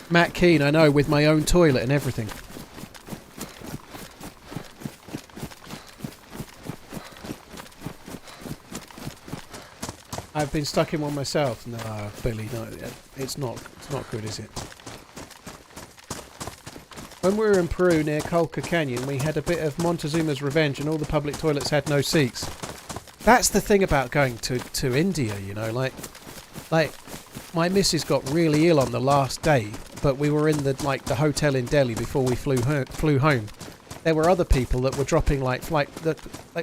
Matt Keane, I know, with my own toilet and everything. I've been stuck in one myself. No, Billy, no, it's not good, is it? When we were in Peru near Colca Canyon, we had a bit of Montezuma's Revenge and all the public toilets had no seats. That's the thing about going to India, you know, like my missus got really ill on the last day, but we were in the hotel in Delhi before we flew home. There were other people that were dropping it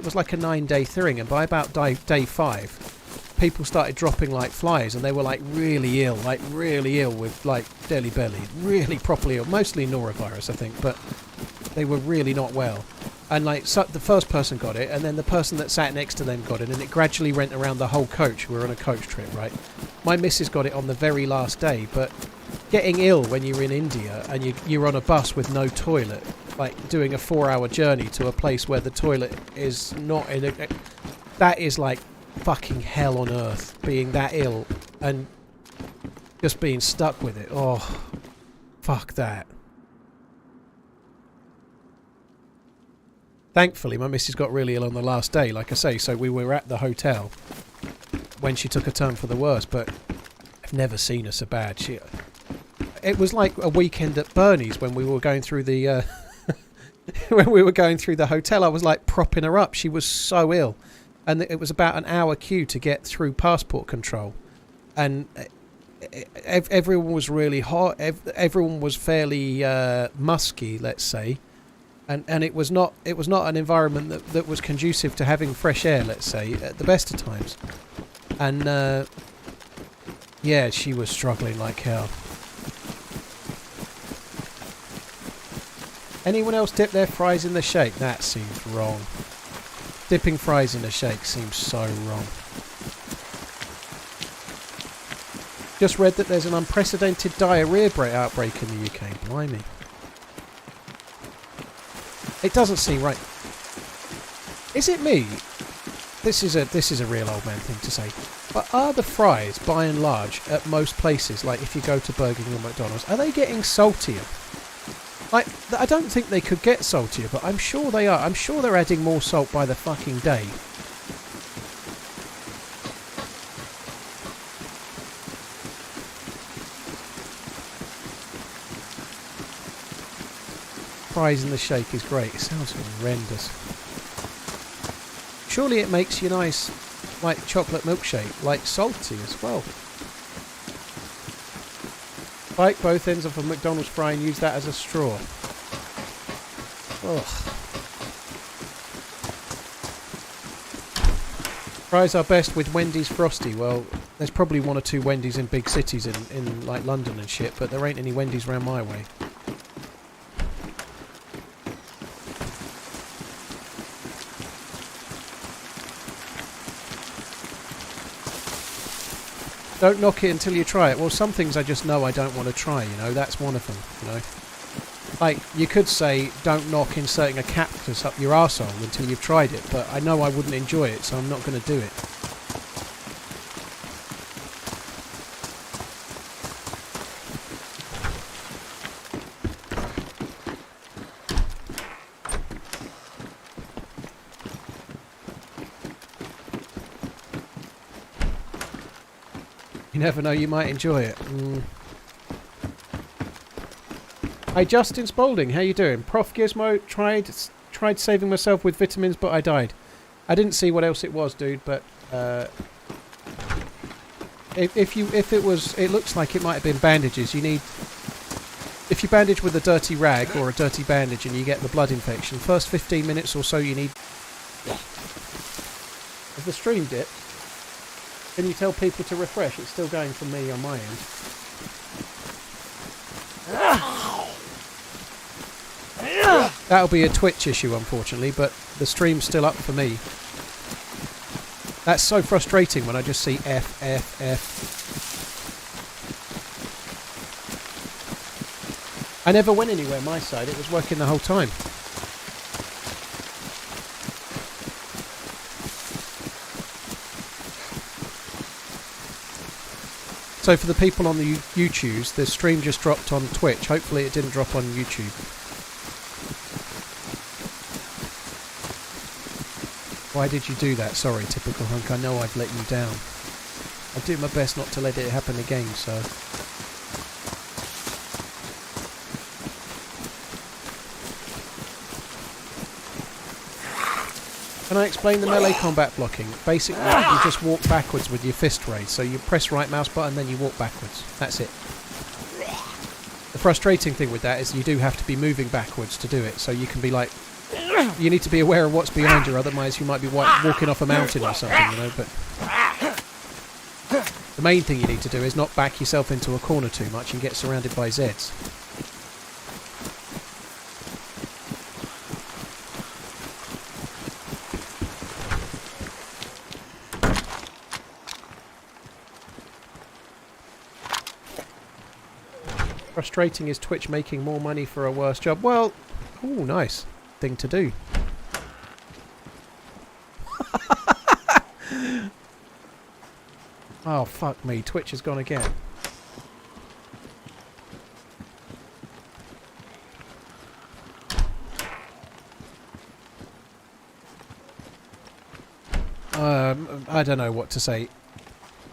was like a 9-day thing, and by about day 5, people started dropping like flies, and they were really ill with like Delhi belly, really properly ill, mostly norovirus I think, but they were really not well. And so the first person got it, and then the person that sat next to them got it, and it gradually went around the whole coach. We were on a coach trip, right? My missus got it on the very last day, but getting ill when you're in India and you're on a bus with no toilet, like doing a 4-hour journey to a place where the toilet is not in a... That is like fucking hell on earth, being that ill and just being stuck with it. Oh, fuck that. Thankfully, my missus got really ill on the last day, like I say, so we were at the hotel when she took a turn for the worse, but I've never seen her so bad. It was like a weekend at Bernie's when we were going through the when we were going through the hotel. I was like propping her up. She was so ill, and it was about an hour queue to get through passport control, and everyone was really hot. Everyone was fairly musky, let's say. And it was not an environment that was conducive to having fresh air, let's say, at the best of times. And yeah, she was struggling like hell. Anyone else dip their fries in the shake? That seems wrong. Dipping fries in the shake seems so wrong. Just read that there's an unprecedented diarrhea outbreak in the UK. Blimey. It doesn't seem right. Is it me? This is a real old man thing to say. But are the fries, by and large, at most places, like if you go to Burger King or McDonald's, are they getting saltier? Like, I don't think they could get saltier, but I'm sure they are. I'm sure they're adding more salt by the fucking day. Fries in the shake is great. It sounds horrendous. Surely it makes you nice, like chocolate milkshake, like salty as well. Bite both ends of a McDonald's fry and use that as a straw. Ugh. Fries are best with Wendy's Frosty. Well, there's probably 1 or 2 Wendy's in big cities in like London and shit, but there ain't any Wendy's around my way. Don't knock it until you try it. Well, some things I just know I don't want to try, you know. That's one of them, you know. Like, you could say, don't knock inserting a cactus up your arsehole until you've tried it, but I know I wouldn't enjoy it, so I'm not going to do it. You never know, you might enjoy it. Hey, Justin Spaulding, how you doing? Prof Gizmo, tried saving myself with vitamins, but I died. I didn't see what else it was, dude, but it looks like it might have been bandages. You need, if you bandage with a dirty rag or a dirty bandage and you get the blood infection, first 15 minutes or so you need. Has the stream dipped? Can you tell people to refresh? It's still going for me on my end. That'll be a Twitch issue, unfortunately, but the stream's still up for me. That's so frustrating when I just see F, F, F. I never went anywhere my side. It was working the whole time. So for the people on the YouTubes, the stream just dropped on Twitch. Hopefully it didn't drop on YouTube. Why did you do that? Sorry, typical hunk. I know I've let you down. I'll do my best not to let it happen again, so... Can I explain the melee combat blocking? Basically, you just walk backwards with your fist raised. So you press right mouse button, then you walk backwards. That's it. The frustrating thing with that is you do have to be moving backwards to do it. So you can be like... You need to be aware of what's behind you, otherwise you might be walking off a mountain or something, you know, but... The main thing you need to do is not back yourself into a corner too much and get surrounded by Zeds. Frustrating is Twitch making more money for a worse job. Well, oh, nice thing to do. Oh, fuck me. Twitch has gone again. I don't know what to say.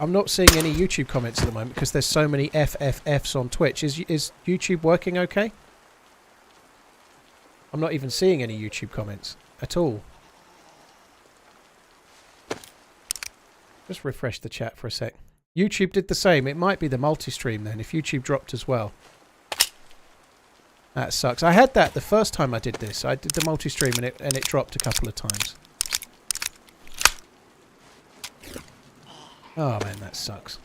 I'm not seeing any YouTube comments at the moment because there's so many FFFs on Twitch. Is YouTube working okay? I'm not even seeing any YouTube comments at all. Just refresh the chat for a sec. YouTube did the same. It might be the multi-stream then, if YouTube dropped as well. That sucks. I had that the first time I did this. I did the multi-stream and it dropped a couple of times. Oh man, that sucks.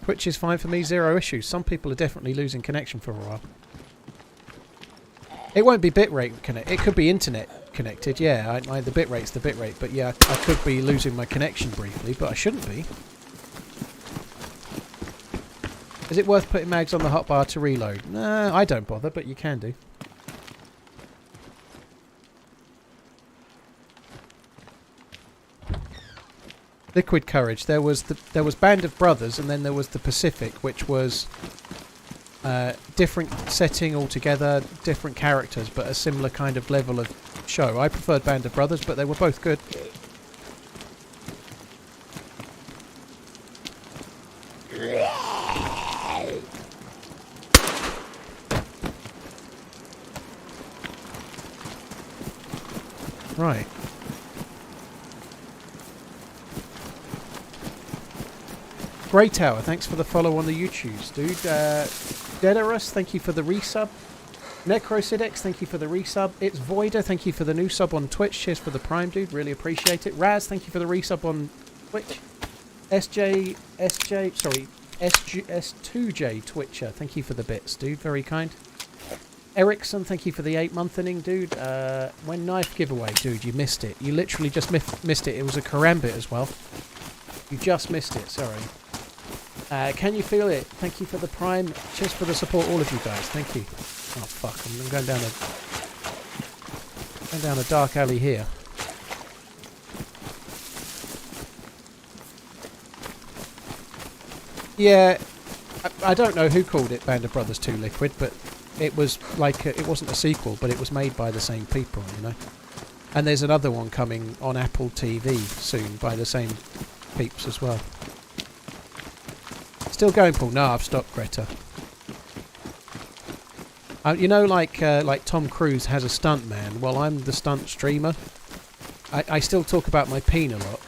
Twitch is fine for me, 0 issues. Some people are definitely losing connection for a while. It won't be bitrate connected. It could be internet connected, yeah. The bitrate's the bitrate, but yeah, I could be losing my connection briefly, but I shouldn't be. Is it worth putting mags on the hotbar to reload? Nah, I don't bother, but you can do. Liquid Courage. There was Band of Brothers, and then there was the Pacific, which was different setting altogether, different characters, but a similar kind of level of show. I preferred Band of Brothers, but they were both good. Right. Grey Tower, thanks for the follow on the YouTubes, dude. Chernarus, thank you for the resub. Necrosidex, thank you for the resub. It's Voider, thank you for the new sub on Twitch. Cheers for the Prime, dude. Really appreciate it. Raz, thank you for the resub on Twitch. S2J Twitcher, thank you for the bits, dude. Very kind. Ericsson, thank you for the 8-month inning, dude. When Knife giveaway, dude, you missed it. You literally just missed it. It was a karambit as well. You just missed it, sorry. Can you feel it? Thank you for the Prime. Cheers for the support, all of you guys. Thank you. Oh fuck! I'm going down a dark alley here. Yeah, I don't know who called it Band of Brothers 2 Liquid, but it was like it wasn't a sequel, but it was made by the same people, you know. And there's another one coming on Apple TV soon by the same peeps as well. Still going, Paul? No, I've stopped, Greta. You know, like Tom Cruise has a stunt man. Well, I'm the stunt streamer. I still talk about my peen a lot,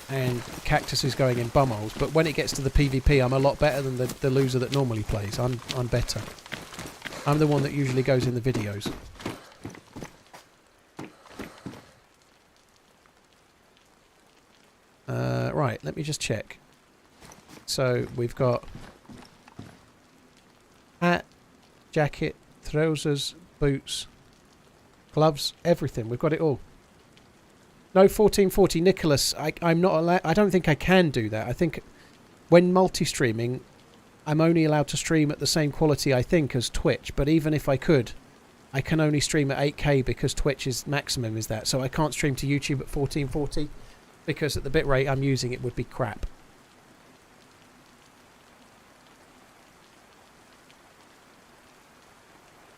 and Cactus is going in bumholes. But when it gets to the PvP, I'm a lot better than the loser that normally plays. I'm better. I'm the one that usually goes in the videos. Right, let me just check. So we've got hat, jacket, trousers, boots, gloves, everything. We've got it all. No 1440, Nicholas. I'm not allowed. I don't think I can do that. I think when multi-streaming, I'm only allowed to stream at the same quality, I think, as Twitch. But even if I could, I can only stream at 8K because Twitch's maximum is that. So I can't stream to YouTube at 1440 because at the bitrate I'm using it would be crap.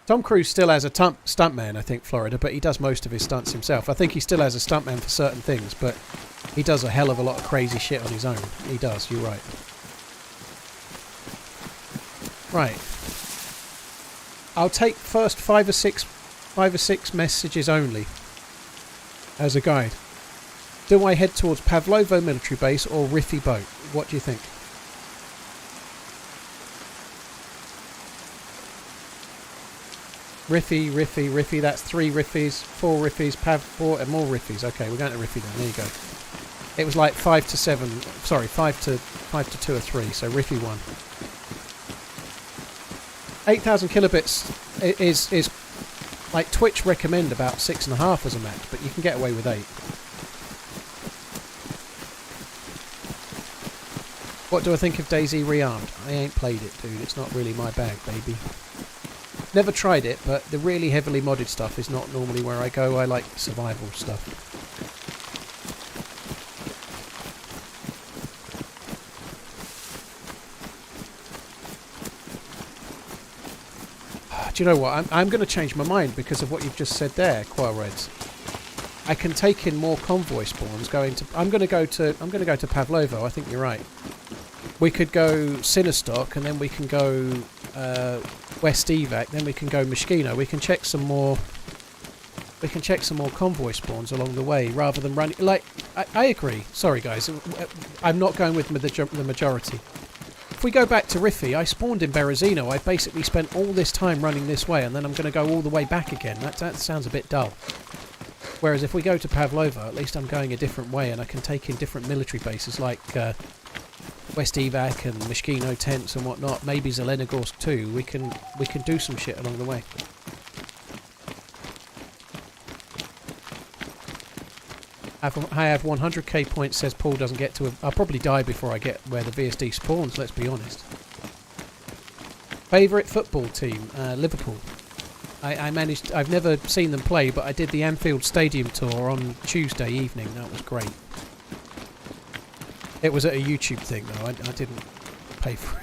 Tom Cruise still has a stuntman, I think, Florida, but he does most of his stunts himself. I think he still has a stuntman for certain things, but he does a hell of a lot of crazy shit on his own. He does, you're right. Right. I'll take first five or six messages only as a guide. Do I head towards Pavlovo military base or Riffy boat? What do you think? Riffy, that's 3 Riffies, 4 Riffies, Pav 4 and more Riffies. Okay, we're going to Riffy then, there you go. It was like 5 to 7, sorry, 5 to 2 or 3, so Riffy 1. 8,000 kilobits is like Twitch recommend about 6.5 as a max, but you can get away with 8. What do I think of DayZ Rearmed? I ain't played it, dude. It's not really my bag, baby. Never tried it, but the really heavily modded stuff is not normally where I go. I like survival stuff. Do you know what? I'm going to change my mind because of what you've just said there, Quailreds. I can take in more convoy spawns going to... I'm going to go to Pavlovo. I think you're right. We could go Sinistock, and then we can go West Evac. Then we can go Mishkino. We can check some more. We can check some more convoy spawns along the way, rather than running. Like I agree. Sorry, guys. I'm not going with the majority. If we go back to Riffy, I spawned in Berezino. I basically spent all this time running this way, and then I'm going to go all the way back again. That sounds a bit dull. Whereas if we go to Pavlovo, at least I'm going a different way, and I can take in different military bases like West Evac and Mishkino tents and whatnot. Maybe Zelenogorsk too. We can do some shit along the way. I have 100k points, says Paul doesn't get to... I'll probably die before I get where the VSD spawns, let's be honest. Favourite football team? Liverpool. I've never seen them play, but I did the Anfield Stadium tour on Tuesday evening. That was great. It was at a YouTube thing, though. I didn't pay for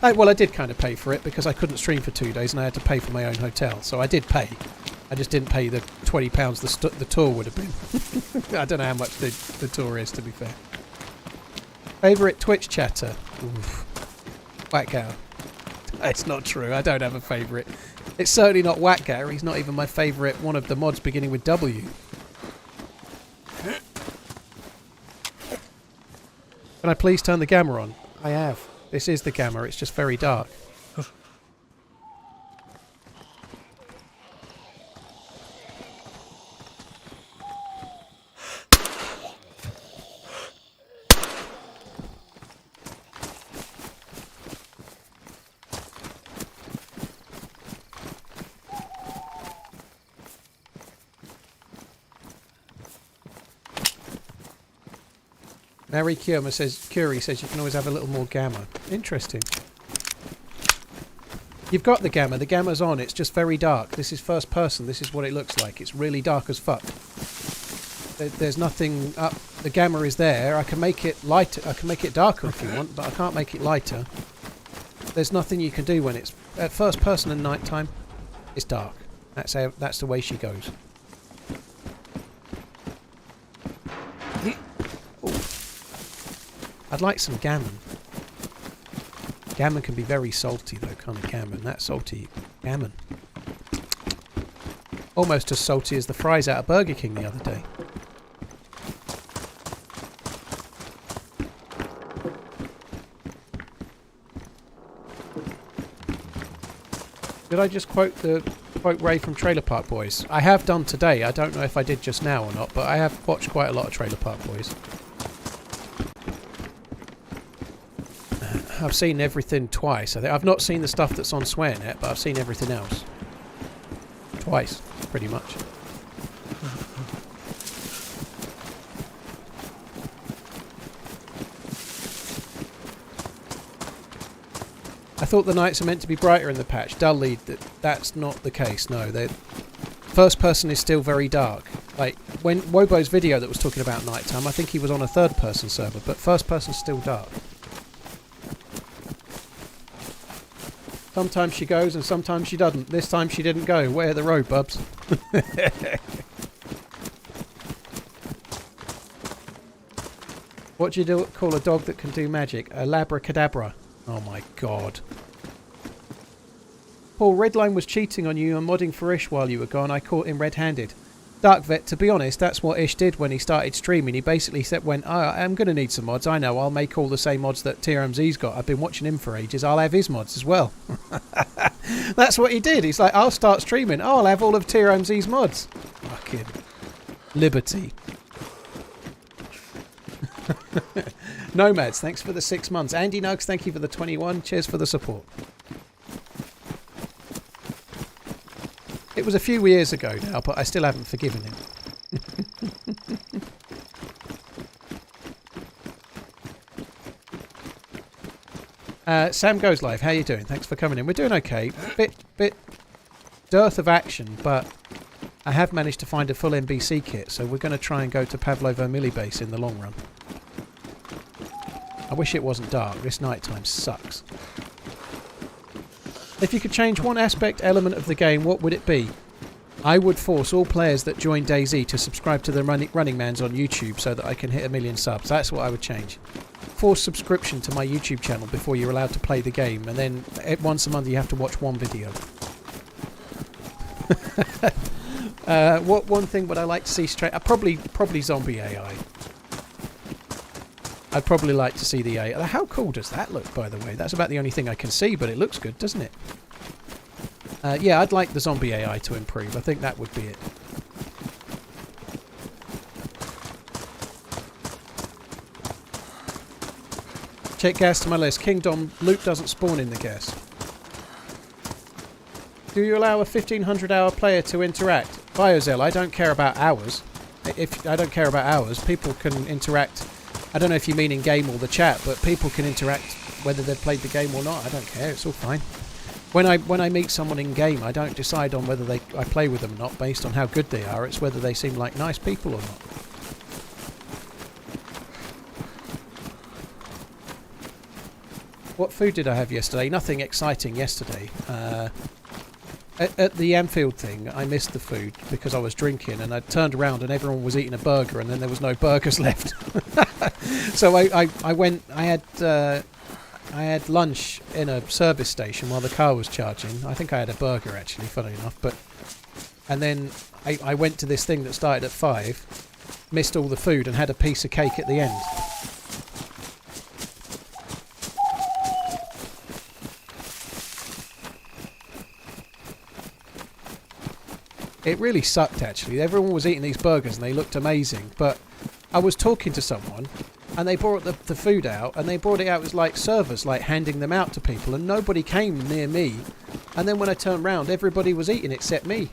it. Well, I did kind of pay for it because I couldn't stream for 2 days and I had to pay for my own hotel. So I did pay. I just didn't pay the £20 the tour would have been. I don't know how much the tour is, to be fair. Favourite Twitch chatter? Oof. Whack-Gower. It's not true. I don't have a favourite. It's certainly not Whack-Gower. He's not even my favourite one of the mods beginning with W. Can I please turn the gamma on? I have. This is the gamma. It's just very dark. Mary Curie says you can always have a little more gamma. Interesting. You've got the gamma. The gamma's on. It's just very dark. This is first person. This is what it looks like. It's really dark as fuck. There's nothing up. The gamma is there. I can make it lighter. I can make it darker if you want, but I can't make it lighter. There's nothing you can do when it's at first person and night time. It's dark. That's the way she goes. I'd like some gammon. Gammon can be very salty though, can't it? Gammon, that salty gammon. Almost as salty as the fries out of Burger King the other day. Did I just quote Ray from Trailer Park Boys? I have done today. I don't know if I did just now or not, but I have watched quite a lot of Trailer Park Boys. I've seen everything twice. I've not seen the stuff that's on SwearNet, but I've seen everything else. Twice, pretty much. I thought the nights are meant to be brighter in the patch. Dully, that's not the case, no. First person is still very dark. Like, when Wobo's video that was talking about nighttime, I think he was on a third person server, but first person's still dark. Sometimes she goes and sometimes she doesn't. This time she didn't go. Where the road, bubs? What do you call a dog that can do magic? A labracadabra. Oh my god. Paul, Redline was cheating on you and modding for Ish while you were gone. I caught him red-handed. Dark Vet, to be honest, that's what Ish did when he started streaming. He basically went, oh, I'm going to need some mods. I know, I'll make all the same mods that TRMZ's got. I've been watching him for ages. I'll have his mods as well. That's what he did. He's like, I'll start streaming. Oh, I'll have all of TRMZ's mods. Fucking liberty. Nomads, thanks for the 6 months. Andy Nugs, thank you for the 21. Cheers for the support. It was a few years ago now, but I still haven't forgiven him. Sam Goes Live, how you doing? Thanks for coming in. We're doing okay. Bit dearth of action, but I have managed to find a full NBC kit, so we're going to try and go to Pavlovo Milli base in the long run. I wish it wasn't dark. This nighttime sucks. If you could change one element of the game, what would it be? I would force all players that join DayZ to subscribe to the RunningManZ on YouTube so that I can hit 1 million subs. That's what I would change. Force subscription to my YouTube channel before you're allowed to play the game, and then once a month you have to watch one video. What one thing would I like to see straight? Probably zombie AI. I'd probably like to see the AI. How cool does that look, by the way? That's about the only thing I can see, but it looks good, doesn't it? Yeah, I'd like the zombie AI to improve. I think that would be it. Check gas to my list. Kingdom loot doesn't spawn in the gas. Do you allow a 1500-hour player to interact? Biozel, I don't care about hours. I don't care about hours. People can interact. I don't know if you mean in game or the chat, but people can interact whether they've played the game or not. I don't care. It's all fine. When I meet someone in game, I don't decide on whether I play with them or not based on how good they are. It's whether they seem like nice people or not. What food did I have yesterday? Nothing exciting yesterday. At the Anfield thing, I missed the food because I was drinking, and I turned around and everyone was eating a burger, and then there was no burgers left. So I went. I had lunch in a service station while the car was charging. I think I had a burger actually, funny enough. And then I went to this thing that started at 5, missed all the food, and had a piece of cake at the end. It really sucked, actually. Everyone was eating these burgers and they looked amazing. But I was talking to someone and they brought the food out, and they brought it out as like servers, like handing them out to people, and nobody came near me. And then when I turned round, everybody was eating except me.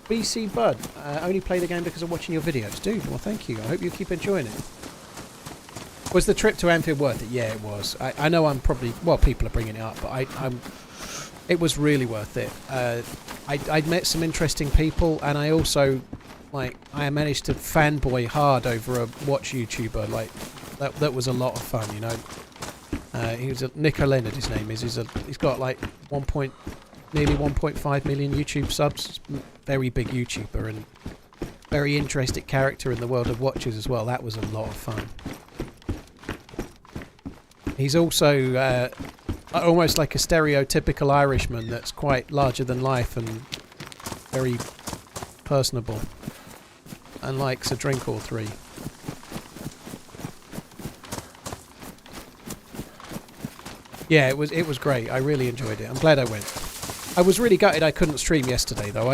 BC Bud, only play the game because of watching your videos. Dude, well thank you. I hope you keep enjoying it. Was the trip to Anfield worth it? Yeah, it was. I know I'm probably... Well, people are bringing it up, but it was really worth it. I'd met some interesting people, and I also... I managed to fanboy hard over a watch YouTuber. That was a lot of fun, you know. He was Nico Leonard, his name is. He's got like nearly 1.5 million YouTube subs. Very big YouTuber, and very interesting character in the world of watches as well. That was a lot of fun. He's also almost like a stereotypical Irishman that's quite larger than life and very personable and likes a drink or three. Yeah, it was great. I really enjoyed it. I'm glad I went. I was really gutted I couldn't stream yesterday though.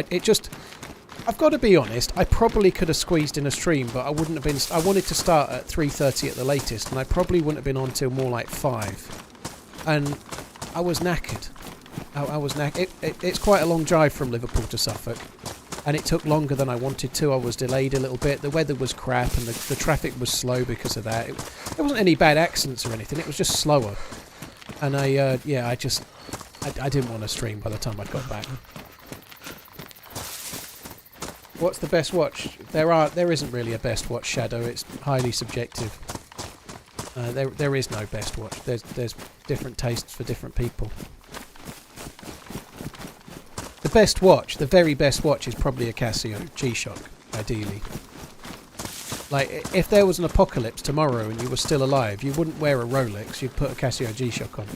I've got to be honest, I probably could have squeezed in a stream, but I wouldn't have been... I wanted to start at 3:30 at the latest, and I probably wouldn't have been on till more like 5. And I was knackered. I was knackered. It's quite a long drive from Liverpool to Suffolk, and it took longer than I wanted to. I was delayed a little bit. The weather was crap, and the traffic was slow because of that. There wasn't any bad accidents or anything. It was just slower. And I didn't want to stream by the time I'd got back. What's the best watch? There isn't really a best watch, Shadow. It's highly subjective. There is no best watch. There's different tastes for different people. The best watch, the very best watch, is probably a Casio G-Shock, ideally. Like, if there was an apocalypse tomorrow and you were still alive, you wouldn't wear a Rolex, you'd put a Casio G-Shock on.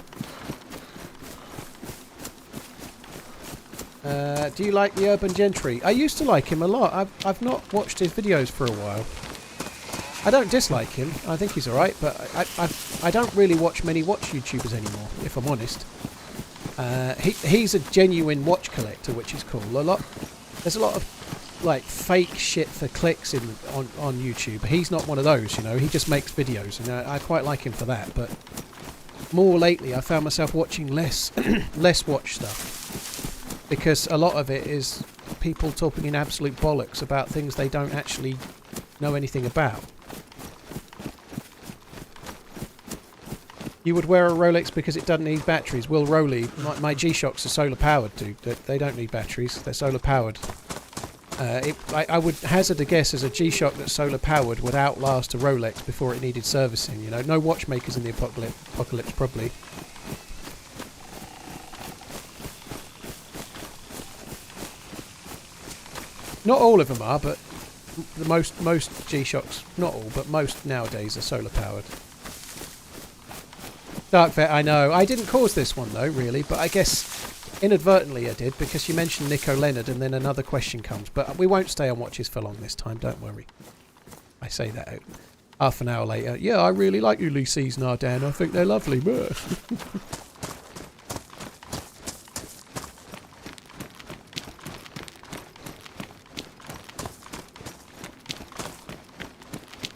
Do you like the Urban Gentry? I used to like him a lot. I've not watched his videos for a while. I don't dislike him. I think he's alright, but I don't really watch many watch YouTubers anymore, if I'm honest. He's a genuine watch collector, which is cool. There's a lot of like fake shit for clicks on YouTube. He's not one of those, you know. He just makes videos, and I quite like him for that. But more lately, I found myself watching less watch stuff, because a lot of it is people talking in absolute bollocks about things they don't actually know anything about. You would wear a Rolex because it doesn't need batteries. Will Roly, my G-Shocks are solar powered, dude. They don't need batteries. They're solar powered. I would hazard a guess as a G-Shock that's solar powered would outlast a Rolex before it needed servicing. You know, no watchmakers in the apocalypse probably. Not all of them are, but the most G-Shocks, not all, but most nowadays are solar powered. Dark Vet, I know. I didn't cause this one though, really, but I guess inadvertently I did, because you mentioned Nico Leonard and then another question comes. But we won't stay on watches for long this time, don't worry. I say that out. Half an hour later, yeah, I really like Ulysses Nardan. I think they're lovely.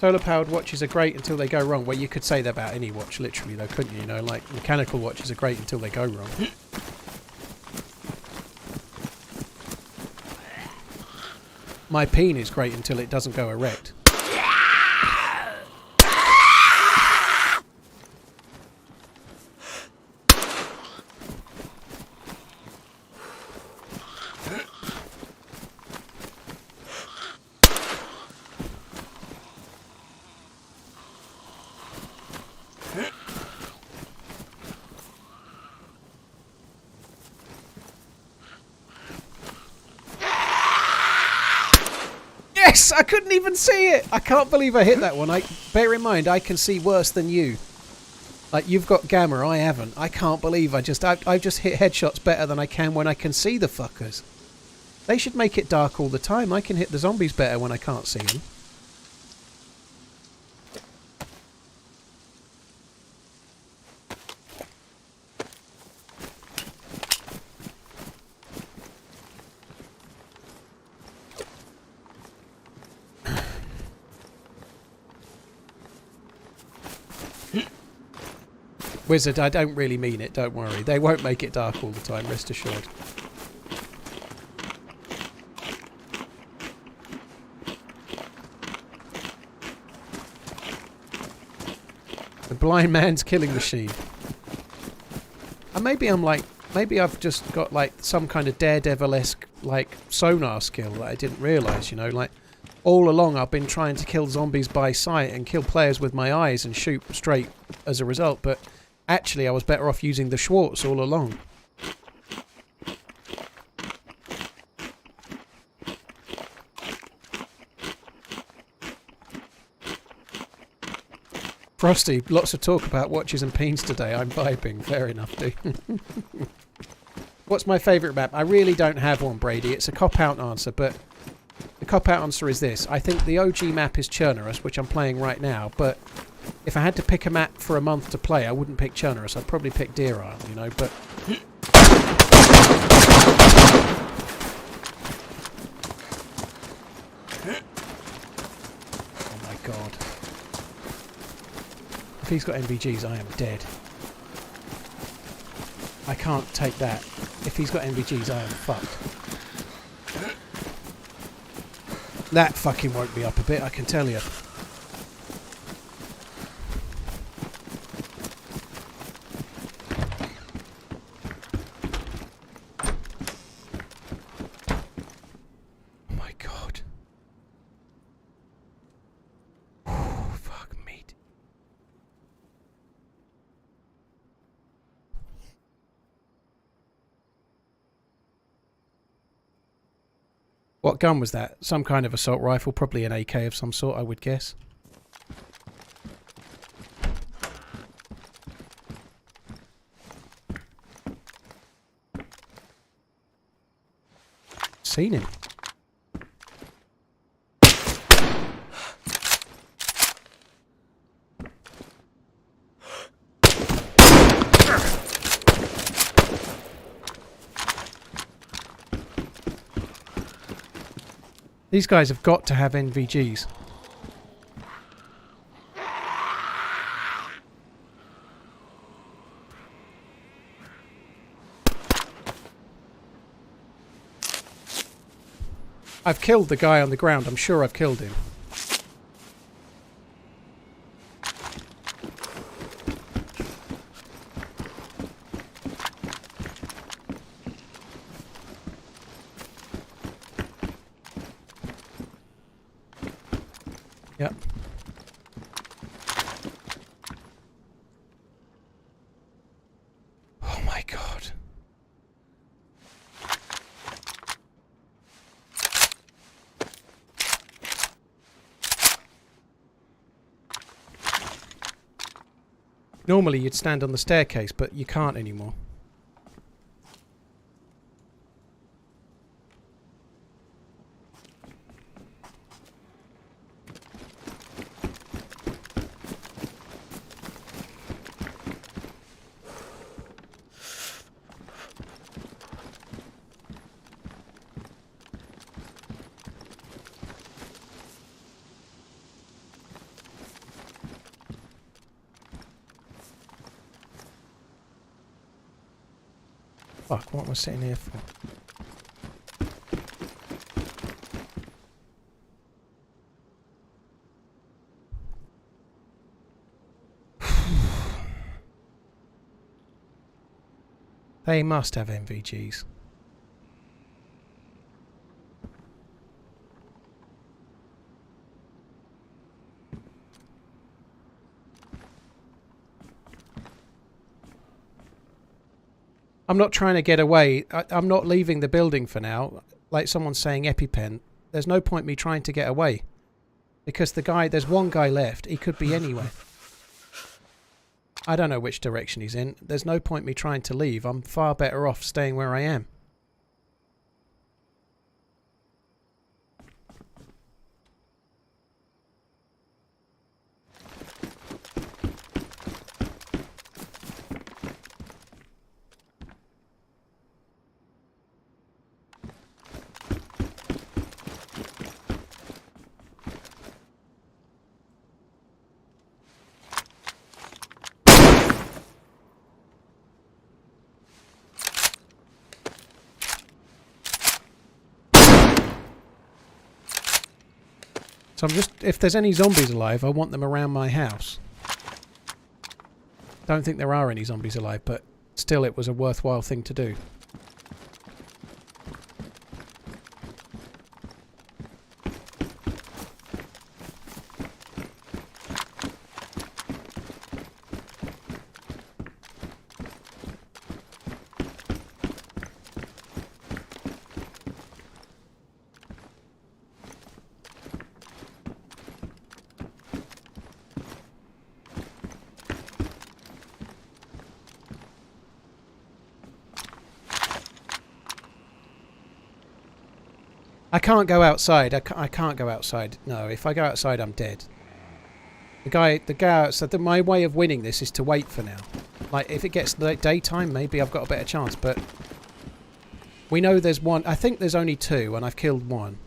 Solar-powered watches are great until they go wrong. Well, you could say that about any watch, literally, though, couldn't you? You know, like, mechanical watches are great until they go wrong. My peen is great until it doesn't go erect. Yes! I couldn't even see it! I can't believe I hit that one. Bear in mind, I can see worse than you. Like, you've got gamma, I haven't. I can't believe I've just hit headshots better than I can when I can see the fuckers. They should make it dark all the time. I can hit the zombies better when I can't see them. Wizard, I don't really mean it, don't worry. They won't make it dark all the time, rest assured. The blind man's killing machine. And maybe I've just got like some kind of Daredevil-esque like sonar skill that I didn't realise, you know, like all along I've been trying to kill zombies by sight and kill players with my eyes and shoot straight as a result, but actually I was better off using the Schwartz all along. Frosty, lots of talk about watches and peens today. I'm vibing. Fair enough, dude. What's my favourite map? I really don't have one, Brady. It's a cop-out answer, but the cop-out answer is this. I think the OG map is Chernarus, which I'm playing right now, but if I had to pick a map for a month to play, I wouldn't pick Chernarus. I'd probably pick Deer Isle, you know, but... Oh my god. If he's got NVGs, I am dead. I can't take that. If he's got NVGs, I am fucked. That fucking woke me up a bit, I can tell you. Oh my god. Fuck me. What gun was that? Some kind of assault rifle, probably an AK of some sort, I would guess. Seen him. These guys have got to have NVGs. I've killed the guy on the ground. I'm sure I've killed him. Yep. Oh my god. Normally you'd stand on the staircase, but you can't anymore. Fuck, what am I sitting here for? They must have NVGs. I'm not trying to get away. I'm not leaving the building for now. Like someone's saying EpiPen. There's no point me trying to get away. Because the guy, there's one guy left. He could be anywhere. I don't know which direction he's in. There's no point me trying to leave. I'm far better off staying where I am. So I'm just, if there's any zombies alive, I want them around my house. Don't think there are any zombies alive, but still it was a worthwhile thing to do. I can't go outside. I can't go outside. No, if I go outside, I'm dead. The guy outside. My way of winning this is to wait for now. Like, if it gets daytime, maybe I've got a better chance. But we know there's one. I think there's only two, and I've killed one.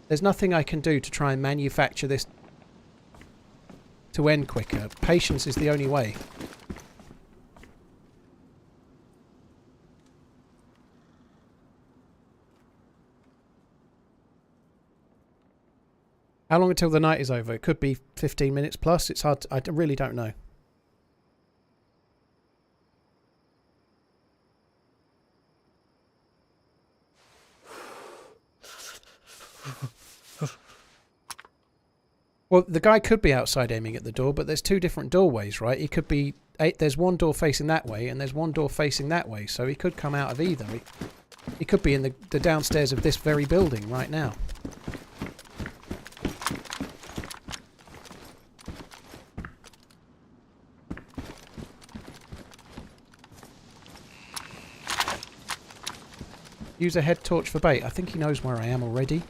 There's nothing I can do to try and manufacture this to end quicker. Patience is the only way. How long until the night is over? It could be 15 minutes plus. It's hard. I really don't know. Well, the guy could be outside aiming at the door, but there's two different doorways, right? He could be... There's one door facing that way, and there's one door facing that way, so he could come out of either. He could be in the downstairs of this very building right now. Use a head torch for bait. I think he knows where I am already.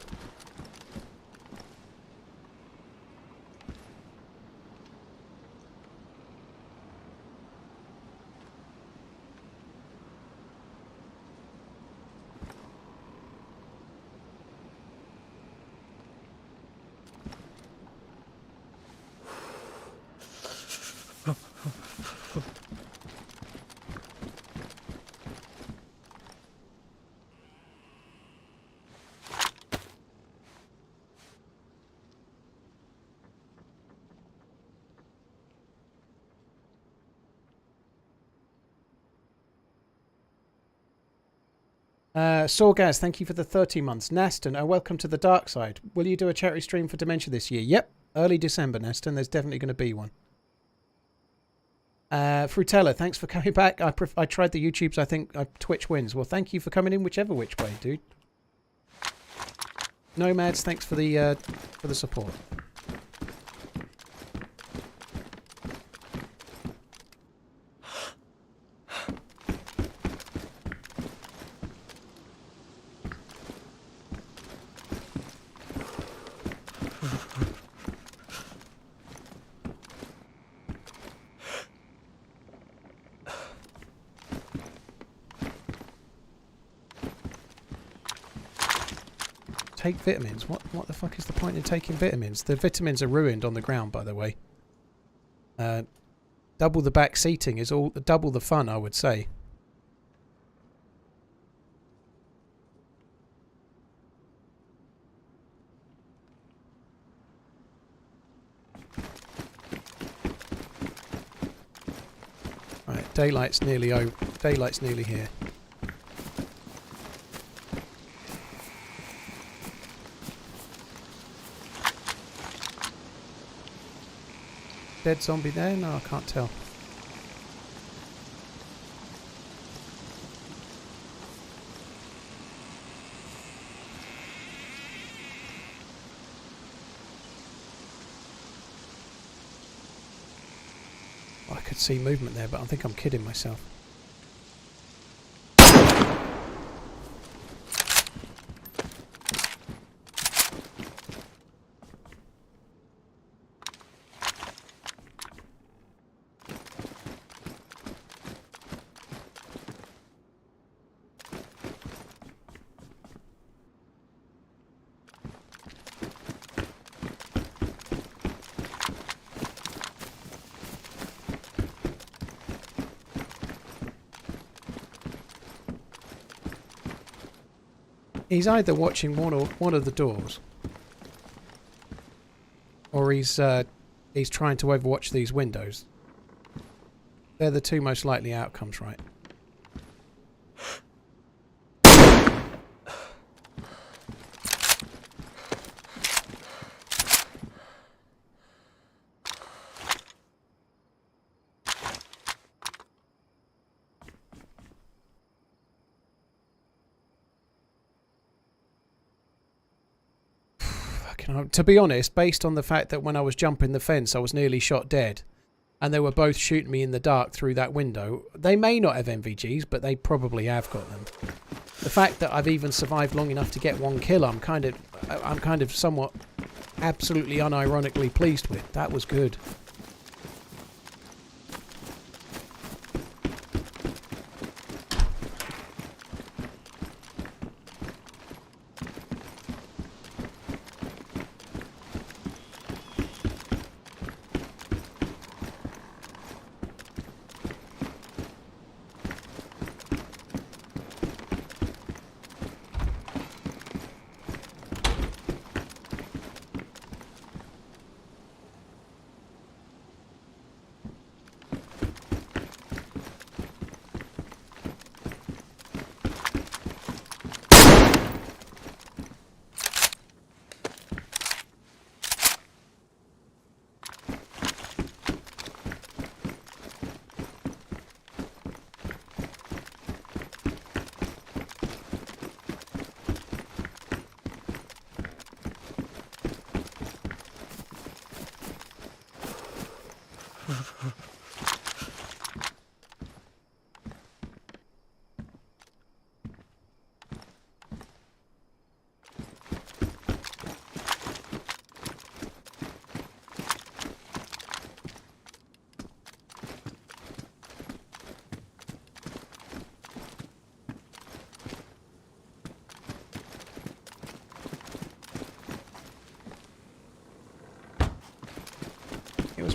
Sorgaz, thank you for the 30 months. Naston, welcome to the dark side. Will you do a charity stream for Dementia this year? Yep, early December, Naston. There's definitely going to be one. Frutella, thanks for coming back. I tried the YouTubes. I think Twitch wins. Well, thank you for coming in whichever which way, dude. Nomads, thanks for the support. Take vitamins? What the fuck is the point in taking vitamins? The vitamins are ruined on the ground, by the way. Double the back seating is double the fun, I would say. Right, daylight's nearly over. Daylight's nearly here. Dead zombie there? No, I can't tell. Oh, I could see movement there, but I think I'm kidding myself. He's either watching one of the doors, or he's trying to overwatch these windows. They're the two most likely outcomes, right? To be honest, based on the fact that when I was jumping the fence I was nearly shot dead and they were both shooting me in the dark through that window, they may not have MVGs, but they probably have got them. The fact that I've even survived long enough to get one kill, I'm kind of somewhat absolutely unironically pleased with. That was good.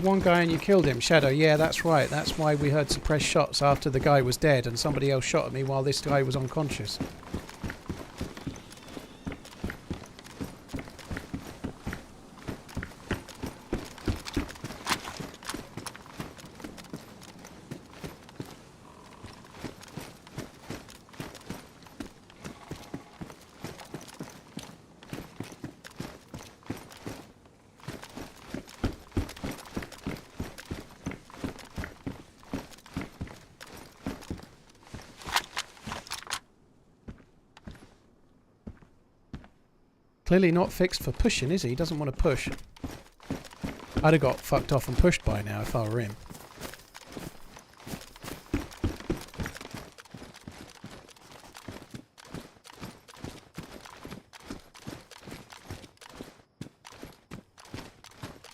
one guy and you killed him. Shadow, yeah, that's right. That's why we heard suppressed shots after the guy was dead and somebody else shot at me while this guy was unconscious. Clearly not fixed for pushing, is he? He doesn't want to push. I'd have got fucked off and pushed by now if I were him.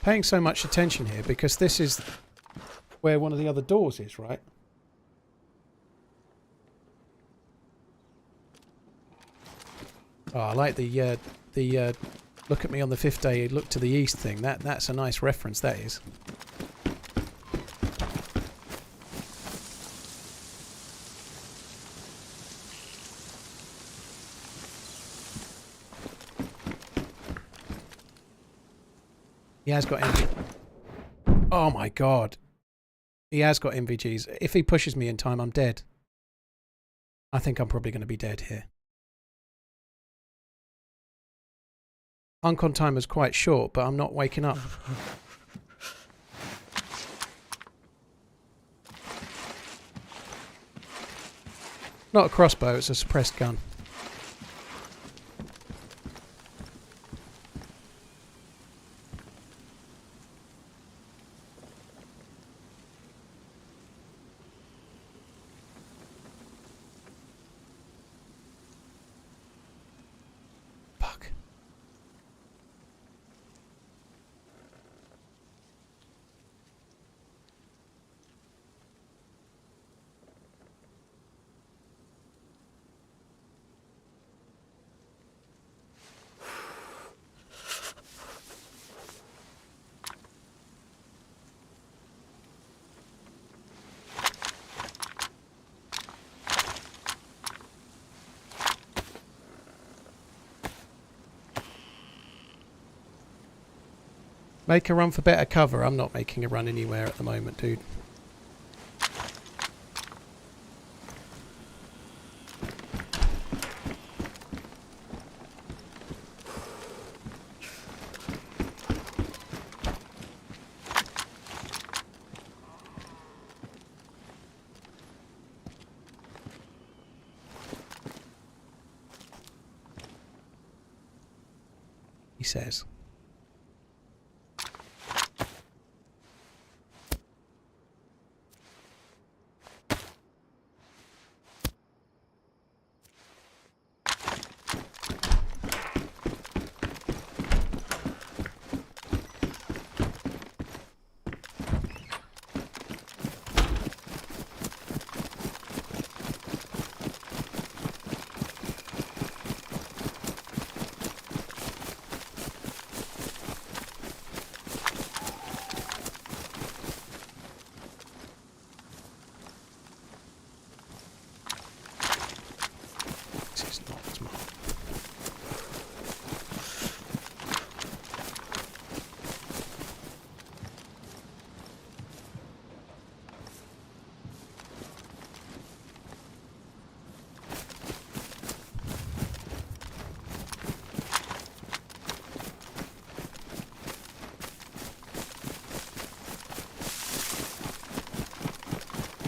Paying so much attention here because this is where one of the other doors is, right? Oh, I like the look at me on the fifth day, look to the east thing. That's a nice reference, that is. He has got MV. Oh my god. He has got MVGs. If he pushes me in time, I'm dead. I think I'm probably going to be dead here. Uncon timer's quite short, but I'm not waking up. Not a crossbow, it's a suppressed gun. Fuck. Make a run for better cover. I'm not making a run anywhere at the moment, dude. He says.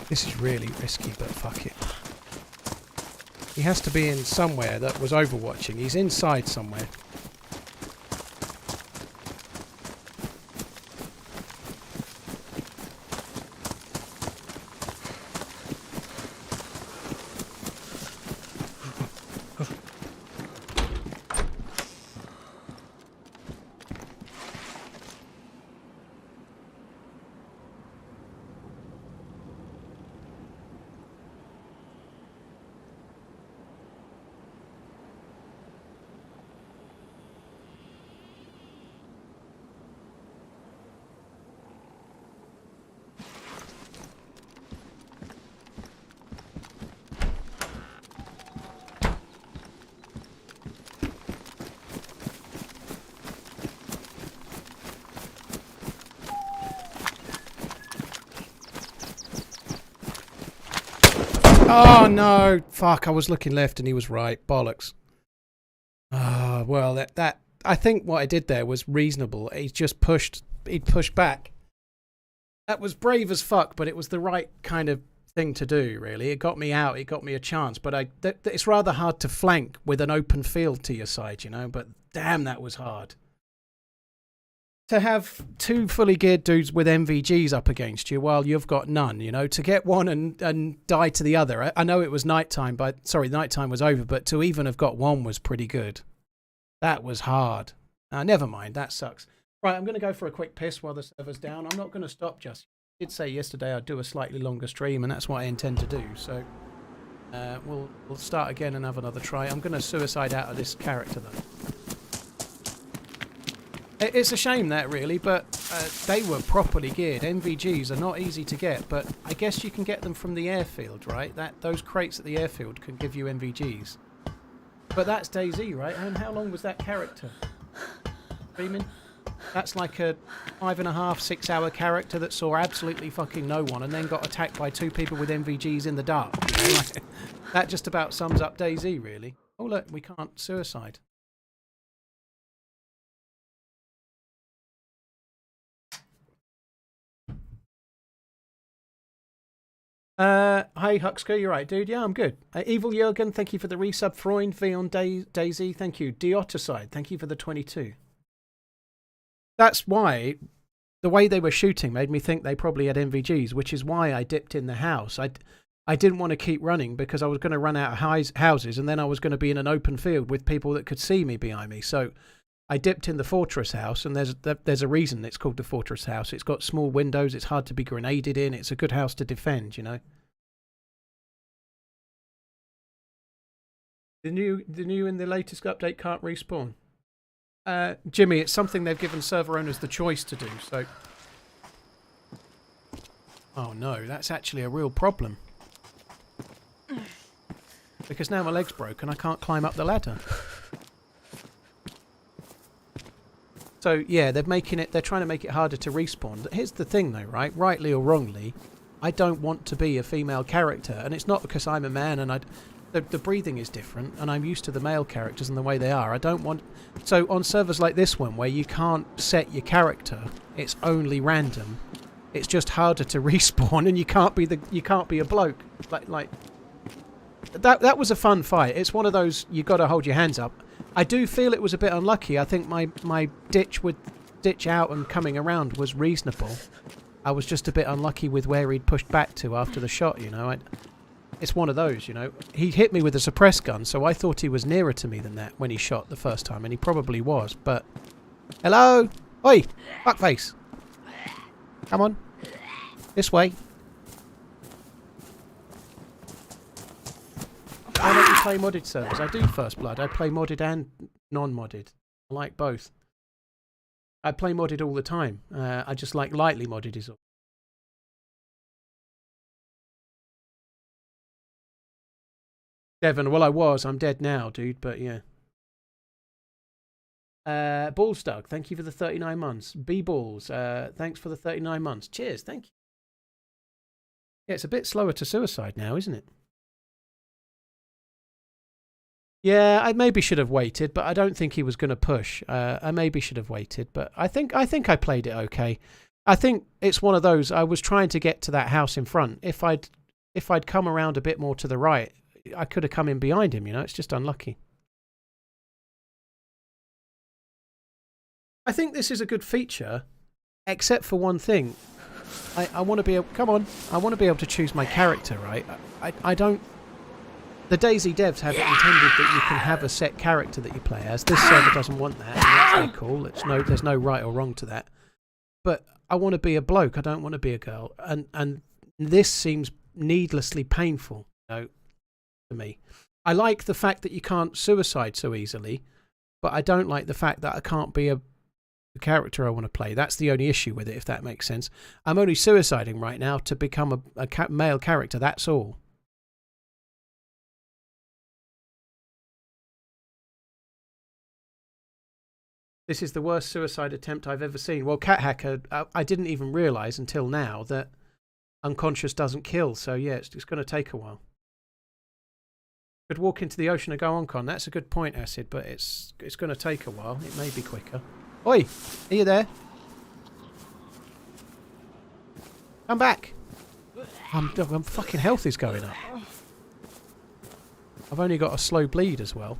This is really risky, but fuck it. He has to be in somewhere that was overwatching. He's inside somewhere. Oh no! Fuck! I was looking left and he was right. Bollocks. Ah, well, that I think what I did there was reasonable. He'd pushed back. That was brave as fuck, but it was the right kind of thing to do, really. It got me out. It got me a chance. But it's rather hard to flank with an open field to your side, you know. But damn, that was hard. To have two fully geared dudes with MVGs up against you while you've got none, you know, to get one and die to the other. I know it was nighttime, nighttime was over, but to even have got one was pretty good. That was hard. Never mind, that sucks. Right, I'm going to go for a quick piss while the server's down. I'm not going to stop just. I did say yesterday I'd do a slightly longer stream, and that's what I intend to do. So we'll start again and have another try. I'm going to suicide out of this character, though. It's a shame that, really, but they were properly geared. MVGs are not easy to get, but I guess you can get them from the airfield, right? Those crates at the airfield can give you MVGs. But that's DayZ, right? And how long was that character? Streaming? That's like a 5.5, 6 hour character that saw absolutely fucking no one and then got attacked by two people with MVGs in the dark. You know? That just about sums up DayZ, really. Oh, look, we can't suicide. Hi Huxka, you're right, dude. Yeah, I'm good. Evil Jurgen, thank you for the resub. Freund V on DayZ, thank you. Deoticide, thank you for the 22. That's why the way they were shooting made me think they probably had MVGs, which is why I dipped in the house. I didn't want to keep running because I was going to run out of houses and then I was going to be in an open field with people that could see me behind me. So I dipped in the fortress house, and there's a reason it's called the fortress house. It's got small windows. It's hard to be grenaded in. It's a good house to defend, you know. The new in the latest update can't respawn. Jimmy, it's something they've given server owners the choice to do. So, oh no, that's actually a real problem. Because now my leg's broken, I can't climb up the ladder. So yeah, they're trying to make it harder to respawn. Here's the thing though, right? Rightly or wrongly, I don't want to be a female character, and it's not because I'm a man and the breathing is different, and I'm used to the male characters and the way they are. I don't want. So on servers like this one, where you can't set your character, it's only random. It's just harder to respawn, and you can't be a bloke. Like that was a fun fight. It's one of those you got to hold your hands up. I do feel it was a bit unlucky. I think my ditch out and coming around was reasonable. I was just a bit unlucky with where he'd pushed back to after the shot, you know. It's one of those, you know. He hit me with a suppress gun, so I thought he was nearer to me than that when he shot the first time, and he probably was, but... Hello? Oi! Fuckface! Come on. This way. Why don't you play modded servers? I do First Blood. I play modded and non-modded. I like both. I play modded all the time. I just like lightly modded is all. Devon, well I was. I'm dead now, dude, but yeah. Balls Doug, thank you for the 39 months. B-Balls, thanks for the 39 months. Cheers, thank you. Yeah, it's a bit slower to suicide now, isn't it? Yeah, I maybe should have waited, but I don't think he was going to push. I maybe should have waited, but I think I played it okay. I think it's one of those. I was trying to get to that house in front. If I'd come around a bit more to the right, I could have come in behind him. You know, it's just unlucky. I think this is a good feature, except for one thing. I want to be able. Come on, I want to be able to choose my character, right? I don't. The DayZ devs have it intended that you can have a set character that you play as. This server doesn't want that, and that's very cool. There's no right or wrong to that. But I want to be a bloke. I don't want to be a girl. And this seems needlessly painful, you know, to me. I like the fact that you can't suicide so easily, but I don't like the fact that I can't be the character I want to play. That's the only issue with it, if that makes sense. I'm only suiciding right now to become a male character. That's all. This is the worst suicide attempt I've ever seen. Well, Cat Hacker, I didn't even realise until now that unconscious doesn't kill. So yeah, it's going to take a while. Could walk into the ocean and go on con. That's a good point, Acid, but it's going to take a while. It may be quicker. Oi! Are you there? Come back! I'm fucking health is going up. I've only got a slow bleed as well.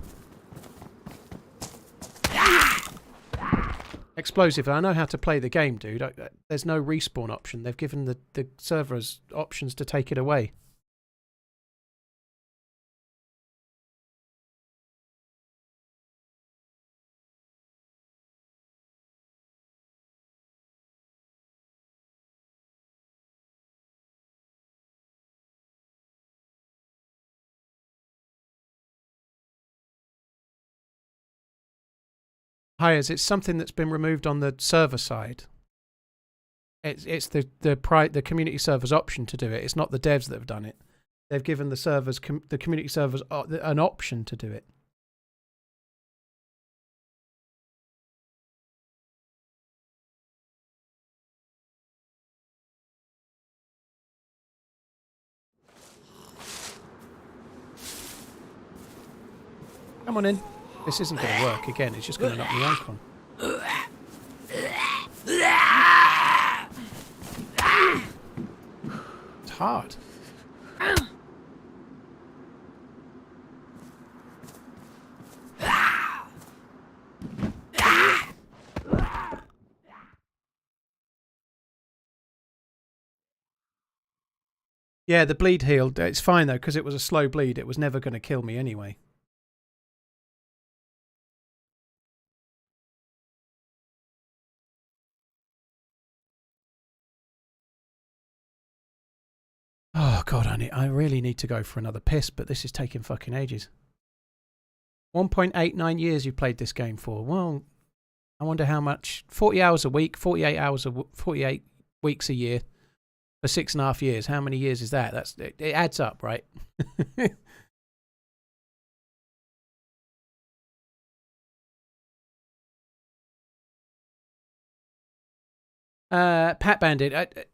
Explosive. I know how to play the game, dude. There's no respawn option. They've given the servers options to take it away. Hires, it's something that's been removed on the server side. It's the community servers option to do it. It's not the devs that have done it. They've given the servers, the community servers, an option to do it. Come on in. This isn't going to work again. It's just going to knock me uncon. It's hard. Yeah, the bleed healed. It's fine though, because it was a slow bleed. It was never going to kill me anyway. Oh god, I really need to go for another piss, but this is taking fucking ages. 1.89 years you played this game for. Well, I wonder how much. 40 hours a week, 48 weeks a year for 6.5 years. How many years is that? It adds up, right? Pat Bandit.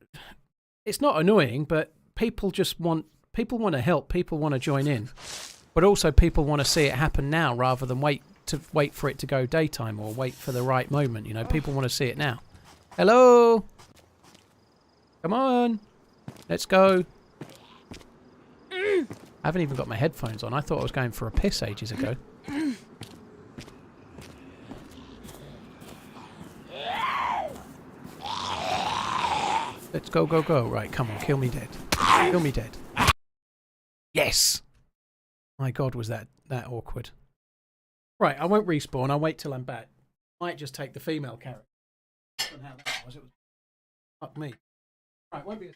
It's not annoying, but people want to help. People want to join in, but also people want to see it happen now rather than wait for it to go daytime or wait for the right moment. You know, people want to see it now. Hello, come on, let's go. I haven't even got my headphones on. I thought I was going for a piss ages ago. Let's go, go, go. Right, come on, kill me dead. Kill me dead. Yes! My god, was that awkward. Right, I won't respawn. I'll wait till I'm back. Might just take the female character. I don't know how that was. It was... Fuck me. Right, won't be...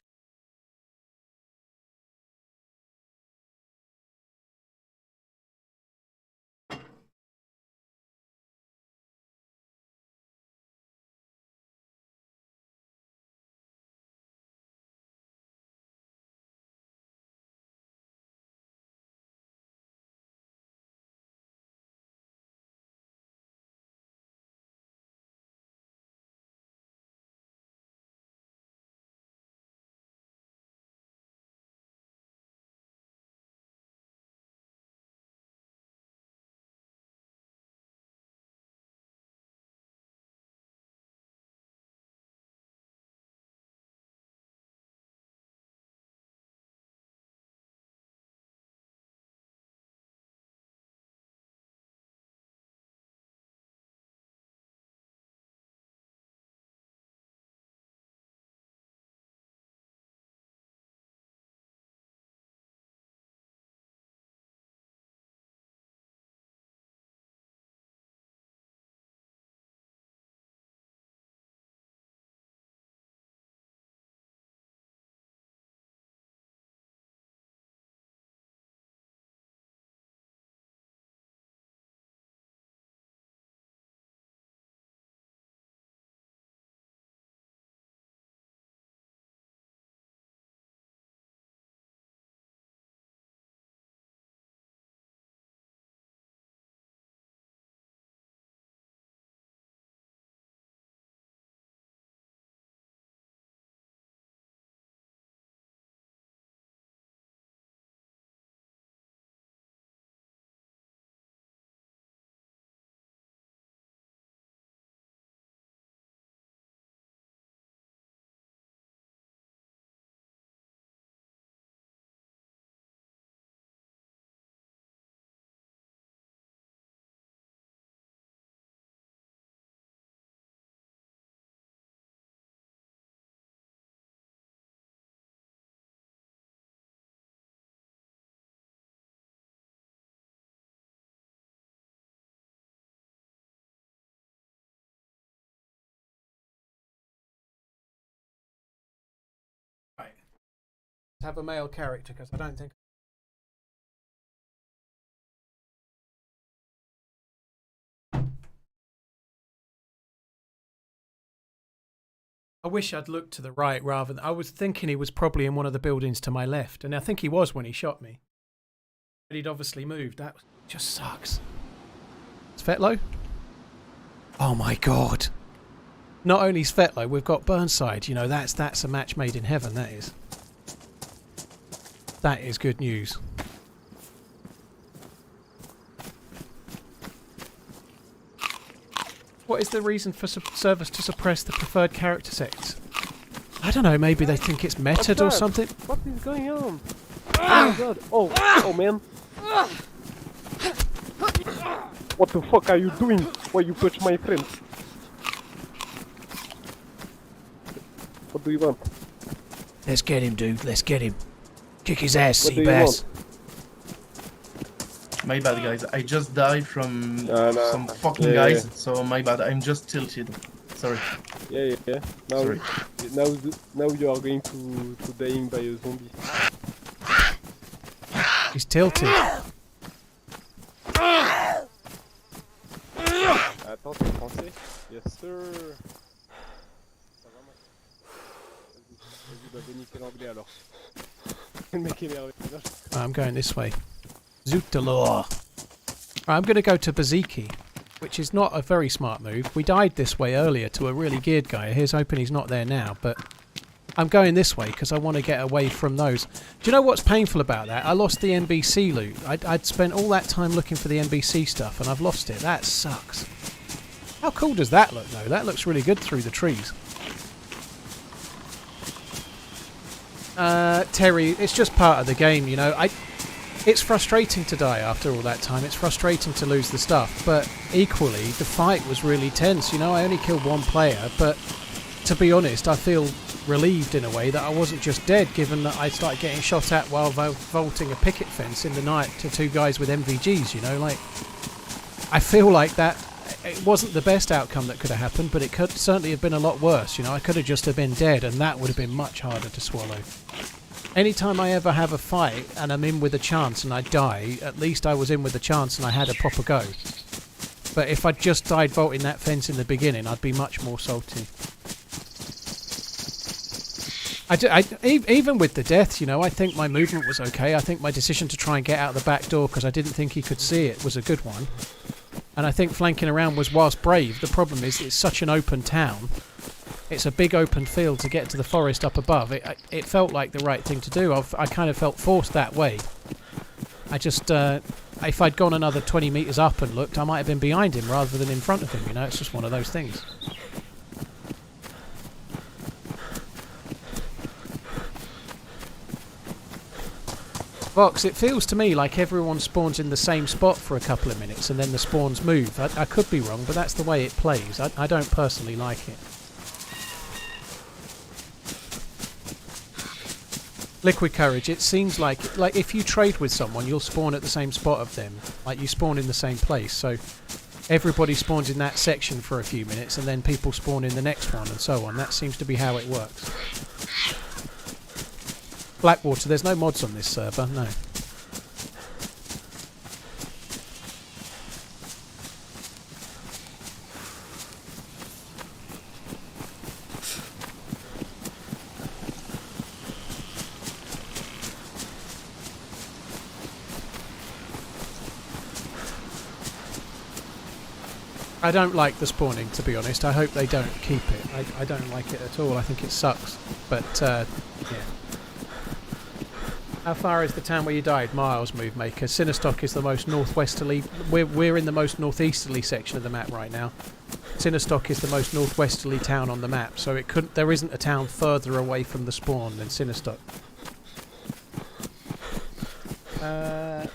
have a male character because I don't think. I wish I'd looked to the right rather than. I was thinking he was probably in one of the buildings to my left, and I think he was when he shot me. But he'd obviously moved. That just sucks. Svetlo? Oh my god. Not only Svetlo, we've got Burnside. You know, that's a match made in heaven, that is. That is good news. What is the reason for servers to suppress the preferred character sects? I don't know, maybe they think it's method or something? What is going on? Oh my god. Oh man. What the fuck are you doing? Why you touch my friends? What do you want? Let's get him, dude. Let's get him. Kick his ass, What do you Seabass. My bad, guys. I just died from some fucking Yeah, guys, yeah. so my bad. I'm just tilted. Sorry. Yeah. Now, Sorry. now you are going to dying by a zombie. He's tilted. Attends, c'est français? Yes sir. Ça va, mec? Vas-y, bah niquer l'anglais alors. Le mec est énervé. I'm going this way. Zootalor. I'm going to go to Baziki, which is not a very smart move. We died this way earlier to a really geared guy. Here's hoping he's not there now, but I'm going this way because I want to get away from those. Do you know what's painful about that? I lost the NBC loot. I'd spent all that time looking for the NBC stuff and I've lost it. That sucks. How cool does that look though? That looks really good through the trees. Terry, it's just part of the game, you know. It's frustrating to die after all that time. It's frustrating to lose the stuff, but equally, the fight was really tense. You know, I only killed one player, but to be honest, I feel relieved in a way that I wasn't just dead, given that I started getting shot at while vaulting a picket fence in the night to two guys with MVGs, you know. Like, I feel like that it wasn't the best outcome that could have happened, but it could certainly have been a lot worse, you know. I could have just have been dead, and that would have been much harder to swallow. Anytime I ever have a fight and I'm in with a chance and I die, at least I was in with a chance and I had a proper go. But if I'd just died vaulting that fence in the beginning, I'd be much more salty. Even with the death, you know, I think my movement was okay. I think my decision to try and get out the back door because I didn't think he could see it was a good one. And I think flanking around was whilst brave. The problem is it's such an open town. It's a big open field to get to the forest up above. It felt like the right thing to do. I kind of felt forced that way. I just, if I'd gone another 20 metres up and looked, I might have been behind him rather than in front of him, you know. It's just one of those things. Vox, it feels to me like everyone spawns in the same spot for a couple of minutes and then the spawns move. I could be wrong, but that's the way it plays. I don't personally like it. Liquid Courage, it seems like if you trade with someone, you'll spawn at the same spot of them. Like, you spawn in the same place, so everybody spawns in that section for a few minutes and then people spawn in the next one and so on. That seems to be how it works. Blackwater, there's no mods on this server, no. I don't like the spawning, to be honest. I hope they don't keep it. I don't like it at all. I think it sucks. But, yeah. How far is the town where you died? Miles, Move Maker. Sinnerstock is the most northwesterly... We're in the most northeasterly section of the map right now. Sinnerstock is the most northwesterly town on the map, so it couldn't... There isn't a town further away from the spawn than Sinnerstock. The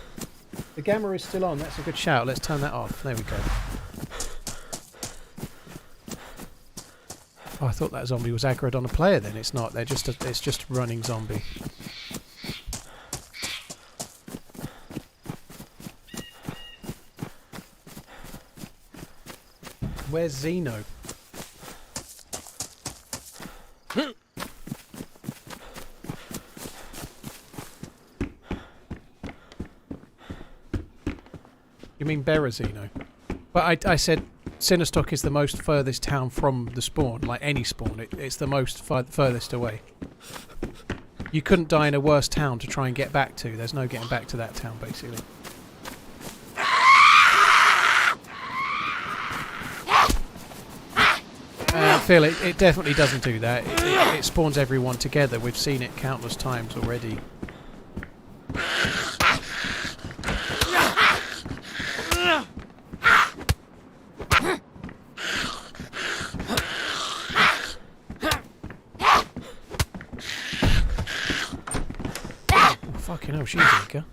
gamma is still on. That's a good shout. Let's turn that off. There we go. Oh, I thought that zombie was aggroed on a player then. It's not. It's just a running zombie. Where's Xeno? mean Berezino. But I said Sinnerstock is the most furthest town from the spawn, like any spawn. It's the most furthest away. You couldn't die in a worse town to try and get back to. There's no getting back to that town, basically. Phil, it definitely doesn't do that. It spawns everyone together. We've seen it countless times already. Oh, fucking hell, she's eager.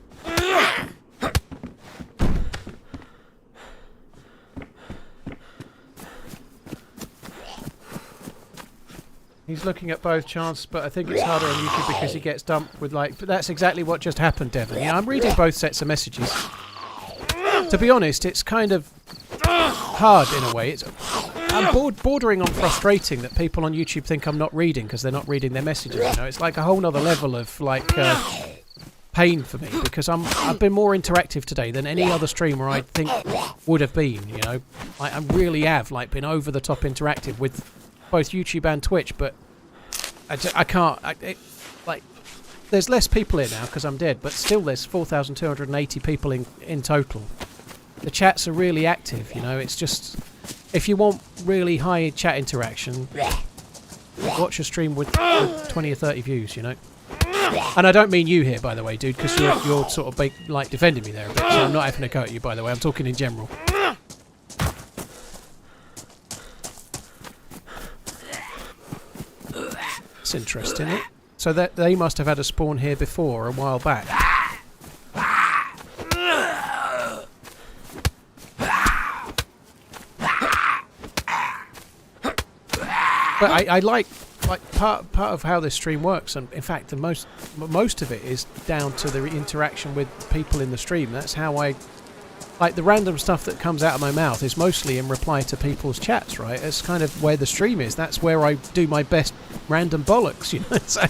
He's looking at both chances, but I think it's harder on YouTube because he gets dumped with like... But that's exactly what just happened, Devon. Yeah, I'm reading both sets of messages. To be honest, it's kind of hard in a way. I'm bordering on frustrating that people on YouTube think I'm not reading because they're not reading their messages. You know, it's like a whole nother level of like pain for me because I've been more interactive today than any other streamer I think would have been. You know, I really have like been over the top interactive with both YouTube and Twitch, but I can't. Like, there's less people here now because I'm dead, but still there's 4,280 people in total. The chats are really active, you know. It's just, if you want really high chat interaction, watch a stream with 20 or 30 views, you know. And I don't mean you here, by the way, dude, because you're sort of like defending me there a bit, so I'm not having a go at you, by the way. I'm talking in general. It's interesting, isn't it? So that they must have had a spawn here before, a while back. But I like part of how this stream works, and in fact, the most of it is down to the interaction with people in the stream. That's how I like the random stuff that comes out of my mouth is mostly in reply to people's chats, right? It's kind of where the stream is. That's where I do my best random bollocks, you know. So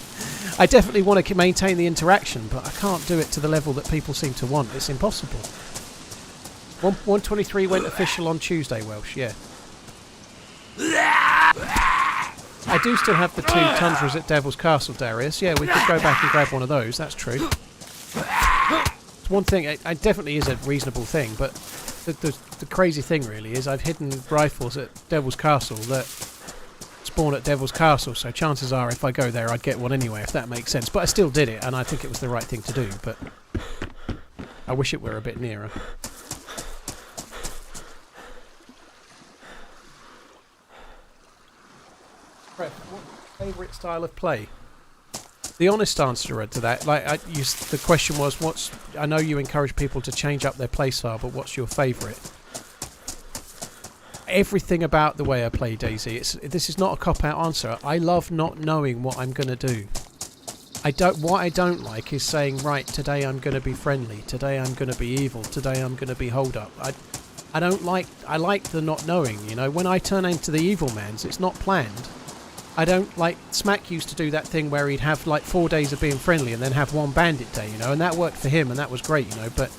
I definitely want to maintain the interaction, but I can't do it to the level that people seem to want. It's impossible. 123 went official on Tuesday, Welsh, yeah. I do still have the 2 Tundras at Devil's Castle, Darius. Yeah, we could go back and grab one of those, that's true. It's one thing, it definitely is a reasonable thing, but the crazy thing really is I've hidden rifles at Devil's Castle that spawn at Devil's Castle, so chances are if I go there I'd get one anyway, if that makes sense. But I still did it, and I think it was the right thing to do, but I wish it were a bit nearer. Right, what's your favourite style of play? The honest answer to that, the question was, I know you encourage people to change up their play style, but what's your favourite? Everything about the way I play DayZ. This is not a cop-out answer. I love not knowing what I'm going to do. What I don't like is saying, right, today I'm going to be friendly, today I'm going to be evil, today I'm going to be hold up. I like the not knowing, you know. When I turn into the evil man's, it's not planned. I don't like... Smack used to do that thing where he'd have like 4 days of being friendly and then have one bandit day, you know, and that worked for him and that was great, you know, but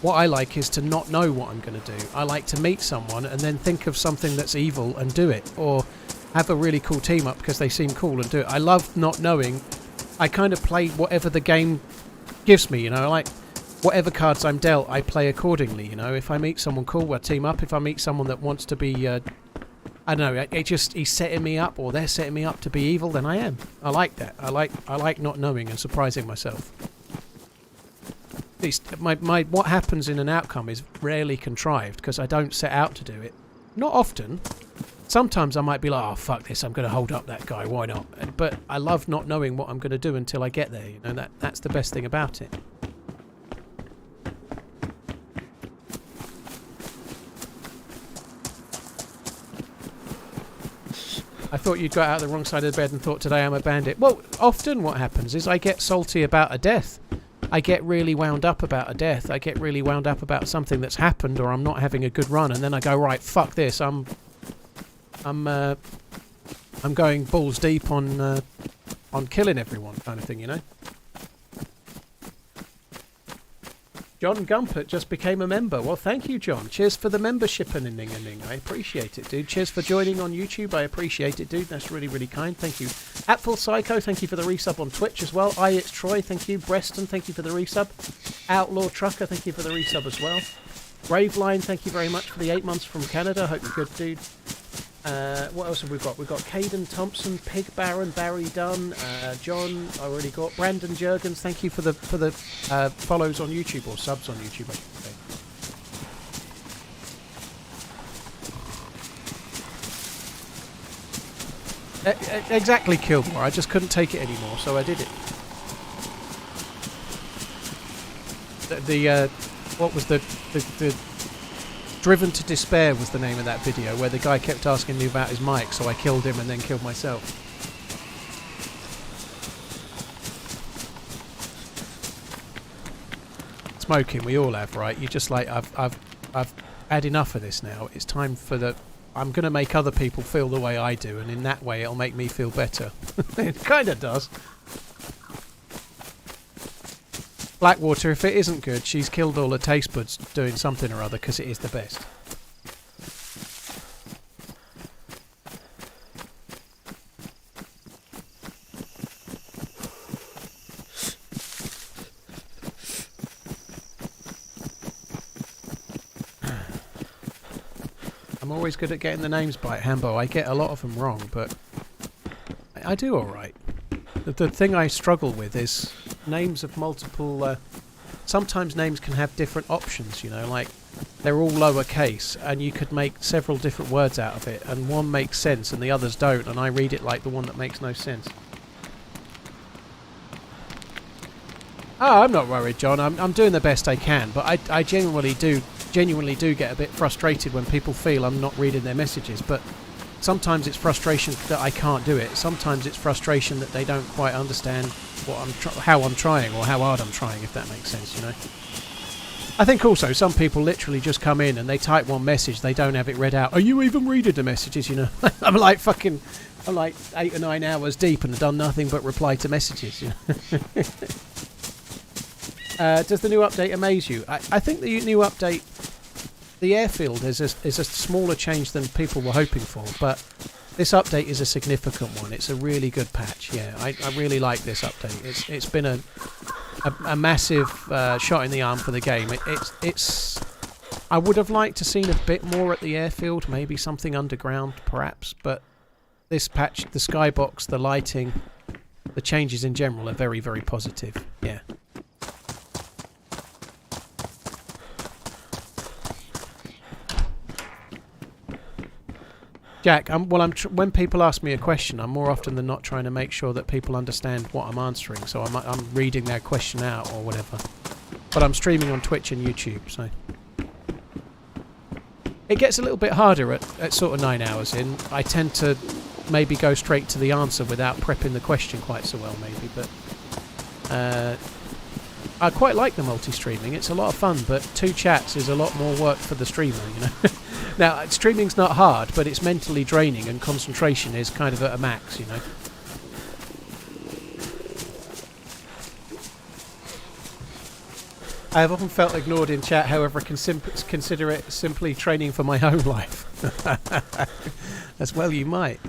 what I like is to not know what I'm going to do. I like to meet someone and then think of something that's evil and do it, or have a really cool team up because they seem cool and do it. I love not knowing. I kind of play whatever the game gives me, you know, like whatever cards I'm dealt, I play accordingly, you know. If I meet someone cool, I team up. If I meet someone that wants to be... I don't know, he's setting me up, or they're setting me up to be evil, then I am. I like that. I like not knowing and surprising myself. At least what happens in an outcome is rarely contrived, because I don't set out to do it. Not often. Sometimes I might be like, oh, fuck this, I'm going to hold up that guy, why not? But I love not knowing what I'm going to do until I get there, you know, that's the best thing about it. I thought you'd got out the wrong side of the bed and thought today I'm a bandit. Well, often what happens is I get salty about a death. I get really wound up about a death. I get really wound up about something that's happened, or I'm not having a good run, and then I go, right, fuck this. I'm going balls deep on killing everyone, kind of thing, you know. John Gumpert just became a member. Well, thank you, John. Cheers for the membership and ning. I appreciate it, dude. Cheers for joining on YouTube. I appreciate it, dude. That's really, really kind. Thank you. Apple Psycho, thank you for the resub on Twitch as well. It's Troy, thank you. Breston, thank you for the resub. Outlaw Trucker, thank you for the resub as well. Graveline, thank you very much for the 8 months from Canada. Hope you're good, dude. What else have we got? We've got Caden Thompson, Pig Baron, Barry Dunn, John. I already got Brandon Jurgens. Thank you for the follows on YouTube, or subs on YouTube, I should say. Exactly, Kilmore. I just couldn't take it anymore, so I did it. What was the Driven to Despair was the name of that video, where the guy kept asking me about his mic, so I killed him and then killed myself. Smoking, we all have, right? You just like, I've had enough of this now. It's time for I'm going to make other people feel the way I do, and in that way it'll make me feel better. It kind of does. Blackwater, if it isn't good, she's killed all her taste buds doing something or other, because it is the best. I'm always good at getting the names right, Hambo. I get a lot of them wrong, but I do alright. The thing I struggle with is names of multiple... sometimes names can have different options, you know, like they're all lowercase and you could make several different words out of it, and one makes sense and the others don't, and I read it like the one that makes no sense. Oh, I'm not worried, John. I'm doing the best I can, but I genuinely do get a bit frustrated when people feel I'm not reading their messages, but sometimes it's frustration that I can't do it. Sometimes it's frustration that they don't quite understand what how I'm trying, or how hard I'm trying, if that makes sense, you know. I think also some people literally just come in and they type one message, they don't have it read out. Are you even reading the messages, you know? I'm like 8 or 9 hours deep and have done nothing but reply to messages, you know. Does the new update amaze you? I think the new update, the airfield is a smaller change than people were hoping for, but this update is a significant one. It's a really good patch. Yeah, I really like this update. It's been a massive shot in the arm for the game. I would have liked to seen a bit more at the airfield, maybe something underground perhaps, but this patch, the skybox, the lighting, the changes in general are very, very positive. Yeah. Jack, when people ask me a question, I'm more often than not trying to make sure that people understand what I'm answering, so I'm reading their question out or whatever. But I'm streaming on Twitch and YouTube, so... It gets a little bit harder at sort of 9 hours in. I tend to maybe go straight to the answer without prepping the question quite so well, maybe, but... I quite like the multi-streaming. It's a lot of fun, but 2 chats is a lot more work for the streamer, you know. Now, streaming's not hard, but it's mentally draining, and concentration is kind of at a max, you know. I have often felt ignored in chat, however I can consider it simply training for my home life. As well you might.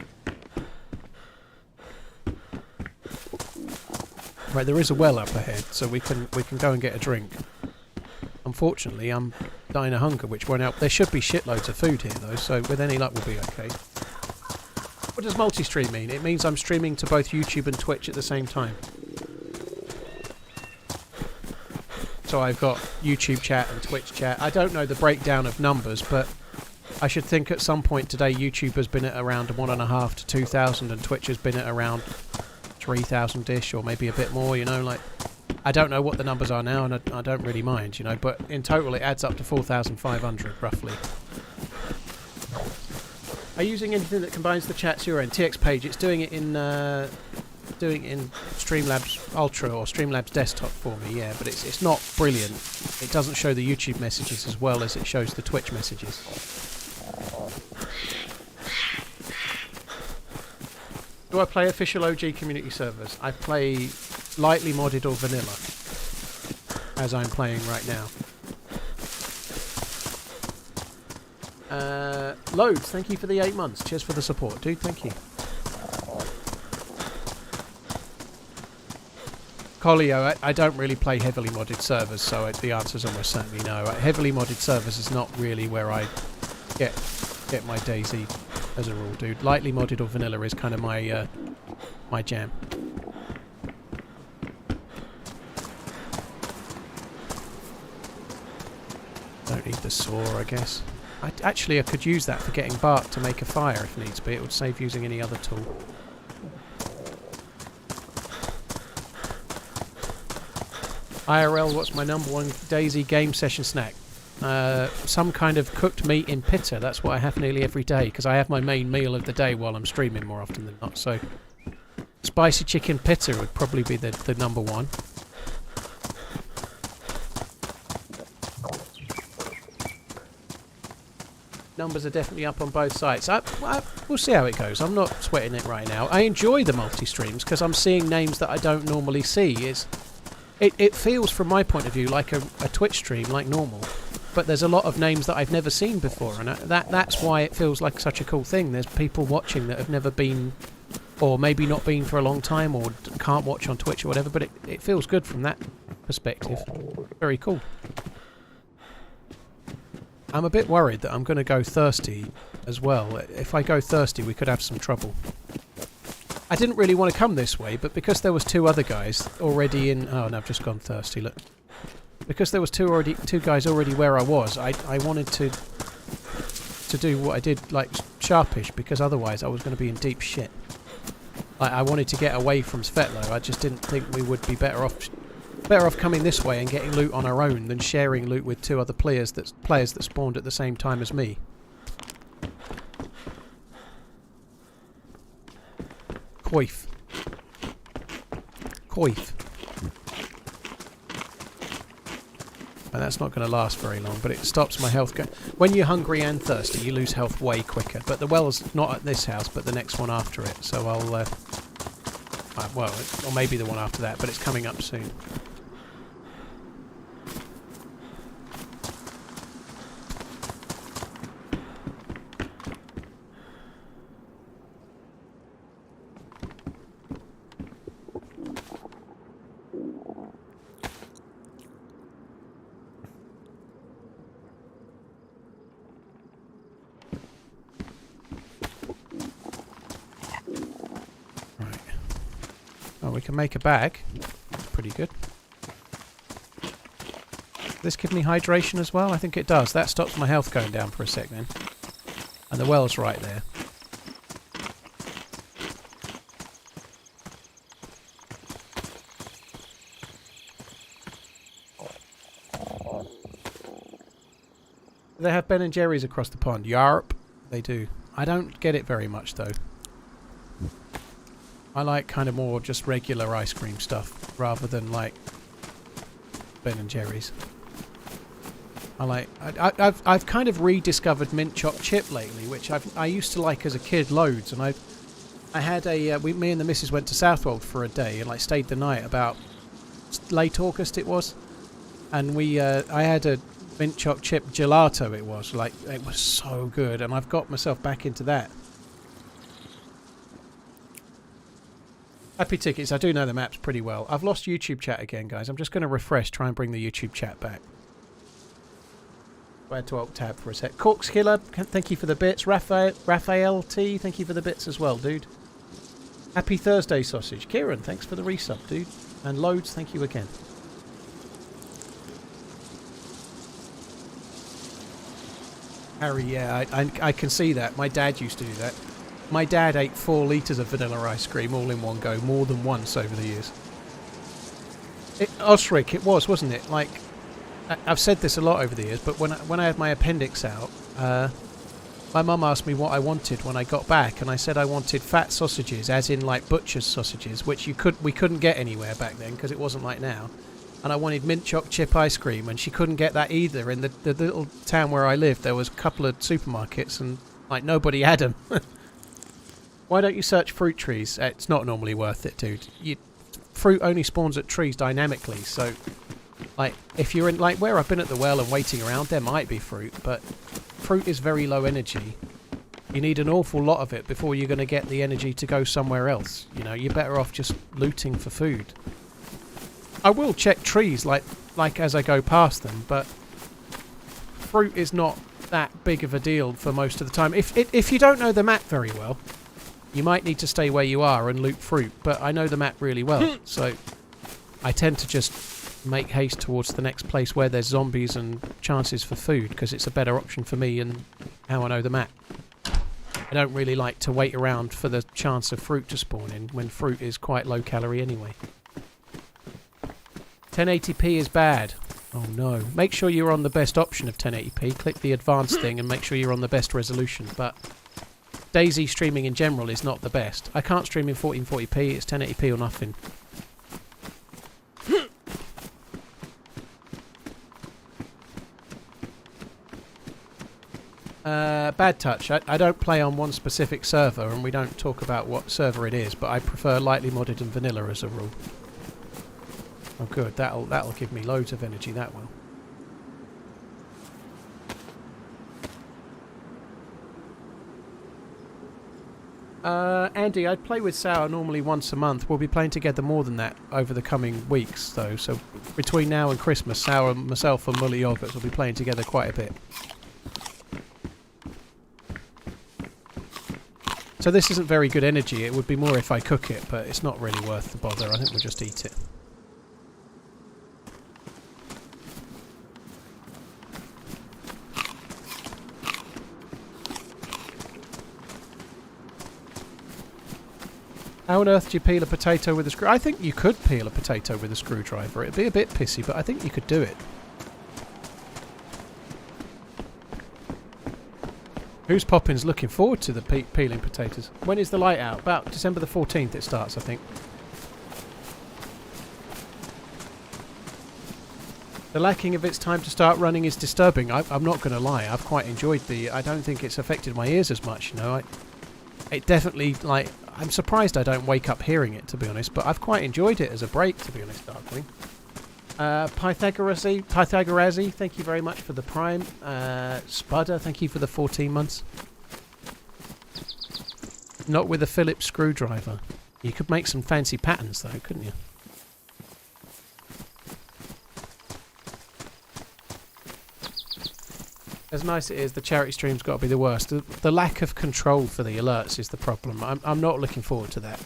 Right, there is a well up ahead, so we can go and get a drink. Unfortunately, I'm dying of hunger, which won't help. There should be shitloads of food here, though, so with any luck we'll be okay. What does multi-stream mean? It means I'm streaming to both YouTube and Twitch at the same time. So I've got YouTube chat and Twitch chat. I don't know the breakdown of numbers, but I should think at some point today YouTube has been at around 1.5 to 2,000 and Twitch has been at around 3,000-ish, or maybe a bit more, you know, like... I don't know what the numbers are now, and I don't really mind, you know, but in total it adds up to 4,500, roughly. Are you using anything that combines the chats you're in? TX Page, it's doing it in Streamlabs Ultra or Streamlabs Desktop for me, yeah, but it's not brilliant. It doesn't show the YouTube messages as well as it shows the Twitch messages. Do I play official OG community servers? I play lightly modded or vanilla. as I'm playing right now. Loads, thank you for the 8 months. Cheers for the support, dude. Thank you. Colio, I don't really play heavily modded servers, so the answer's almost certainly no. Heavily modded servers is not really where I get my DayZ as a rule, dude. Lightly modded or vanilla is kind of my my jam. Don't need the saw, I guess. Actually, I could use that for getting bark to make a fire if needs be. It would save using any other tool. IRL, what's my #1 DayZ game session snack? Some kind of cooked meat in pitta. That's what I have nearly every day, because I have my main meal of the day while I'm streaming more often than not. So, spicy chicken pitta would probably be the #1. Numbers are definitely up on both sites. We'll see how it goes. I'm not sweating it right now. I enjoy the multi-streams because I'm seeing names that I don't normally see. It feels, from my point of view, like a Twitch stream, like normal. But there's a lot of names that I've never seen before, and that's why it feels like such a cool thing. There's people watching that have never been, or maybe not been for a long time, or can't watch on Twitch or whatever, but it feels good from that perspective. Very cool. I'm a bit worried that I'm going to go thirsty as well. If I go thirsty, we could have some trouble. I didn't really want to come this way, but because there was 2 other guys already in... Oh, no, I've just gone thirsty, look. Because there was 2 guys already where I was, I wanted to do what I did, like, sharpish, because otherwise I was going to be in deep shit. I wanted to get away from Svetlo. I just didn't think we would be better off coming this way and getting loot on our own than sharing loot with 2 other players that spawned at the same time as me. Coif. And that's not going to last very long, but it stops my health going. When you're hungry and thirsty, you lose health way quicker. But the well's not at this house, but the next one after it. So I'll... well, or maybe the one after that, but it's coming up soon. We can make a bag. That's pretty good. Does this give me hydration as well? I think it does. That stops my health going down for a sec then. And the well's right there. They have Ben and Jerry's across the pond. Yarp. They do. I don't get it very much though. I like kind of more just regular ice cream stuff rather than like Ben and Jerry's. I've kind of rediscovered mint choc chip lately, which I used to like as a kid loads, and I had me and the missus went to Southwold for a day and like stayed the night about late August it was, and I had a mint choc chip gelato. It was so good, and I've got myself back into that. Happy tickets, I do know the maps pretty well. I've lost YouTube chat again, guys. I'm just going to refresh, try and bring the YouTube chat back. I had to alt tab for a sec. Corks Killer, thank you for the bits. Raphael T, thank you for the bits as well, dude. Happy Thursday, Sausage. Kieran, thanks for the resub, dude. And Loads, thank you again. Harry, yeah, I can see that. My dad used to do that. My dad ate 4 litres of vanilla ice cream all in one go, more than once over the years. Osric, it was, wasn't it? Like, I've said this a lot over the years, but when I had my appendix out, my mum asked me what I wanted when I got back, and I said I wanted fat sausages, as in like butcher's sausages, which we couldn't get anywhere back then because it wasn't like now. And I wanted mint choc chip ice cream, and she couldn't get that either. In the little town where I lived, there was a couple of supermarkets, and like nobody had them. Why don't you search fruit trees? It's not normally worth it, dude. Fruit only spawns at trees dynamically, so Like, if you're in, like, where I've been at the well and waiting around, there might be fruit, but fruit is very low energy. You need an awful lot of it before you're going to get the energy to go somewhere else. You know, you're better off just looting for food. I will check trees, like as I go past them, but fruit is not that big of a deal for most of the time. If you don't know the map very well, you might need to stay where you are and loot fruit, but I know the map really well, so I tend to just make haste towards the next place where there's zombies and chances for food, because it's a better option for me and how I know the map. I don't really like to wait around for the chance of fruit to spawn in when fruit is quite low calorie anyway. 1080p is bad. Oh no. Make sure you're on the best option of 1080p. Click the advanced thing and make sure you're on the best resolution. But DayZ streaming in general is not the best. I can't stream in 1440p. It's 1080p or nothing. Bad touch. I don't play on one specific server, and we don't talk about what server it is, but I prefer lightly modded and vanilla as a rule. Oh good, that'll give me loads of energy, that will. Andy, I play with Sour normally once a month. We'll be playing together more than that over the coming weeks, though. So between now and Christmas, Sour, myself and Mully Yogurts will be playing together quite a bit. So this isn't very good energy. It would be more if I cook it, but it's not really worth the bother. I think we'll just eat it. How on earth do you peel a potato with a screw? I think you could peel a potato with a screwdriver. It'd be a bit pissy, but I think you could do it. Who's Poppins looking forward to the peeling potatoes? When is the light out? About December the 14th it starts, I think. The lacking of its time to start running is disturbing. I'm not going to lie. I've quite enjoyed the... I don't think it's affected my ears as much, you know. It definitely, like... I'm surprised I don't wake up hearing it, to be honest, but I've quite enjoyed it as a break, to be honest, Darkwing. Pythagorazi, thank you very much for the Prime. Spudder, thank you for the 14 months. Not with a Phillips screwdriver. You could make some fancy patterns, though, couldn't you? As nice as it is, the charity stream's got to be the worst. The lack of control for the alerts is the problem. I'm not looking forward to that.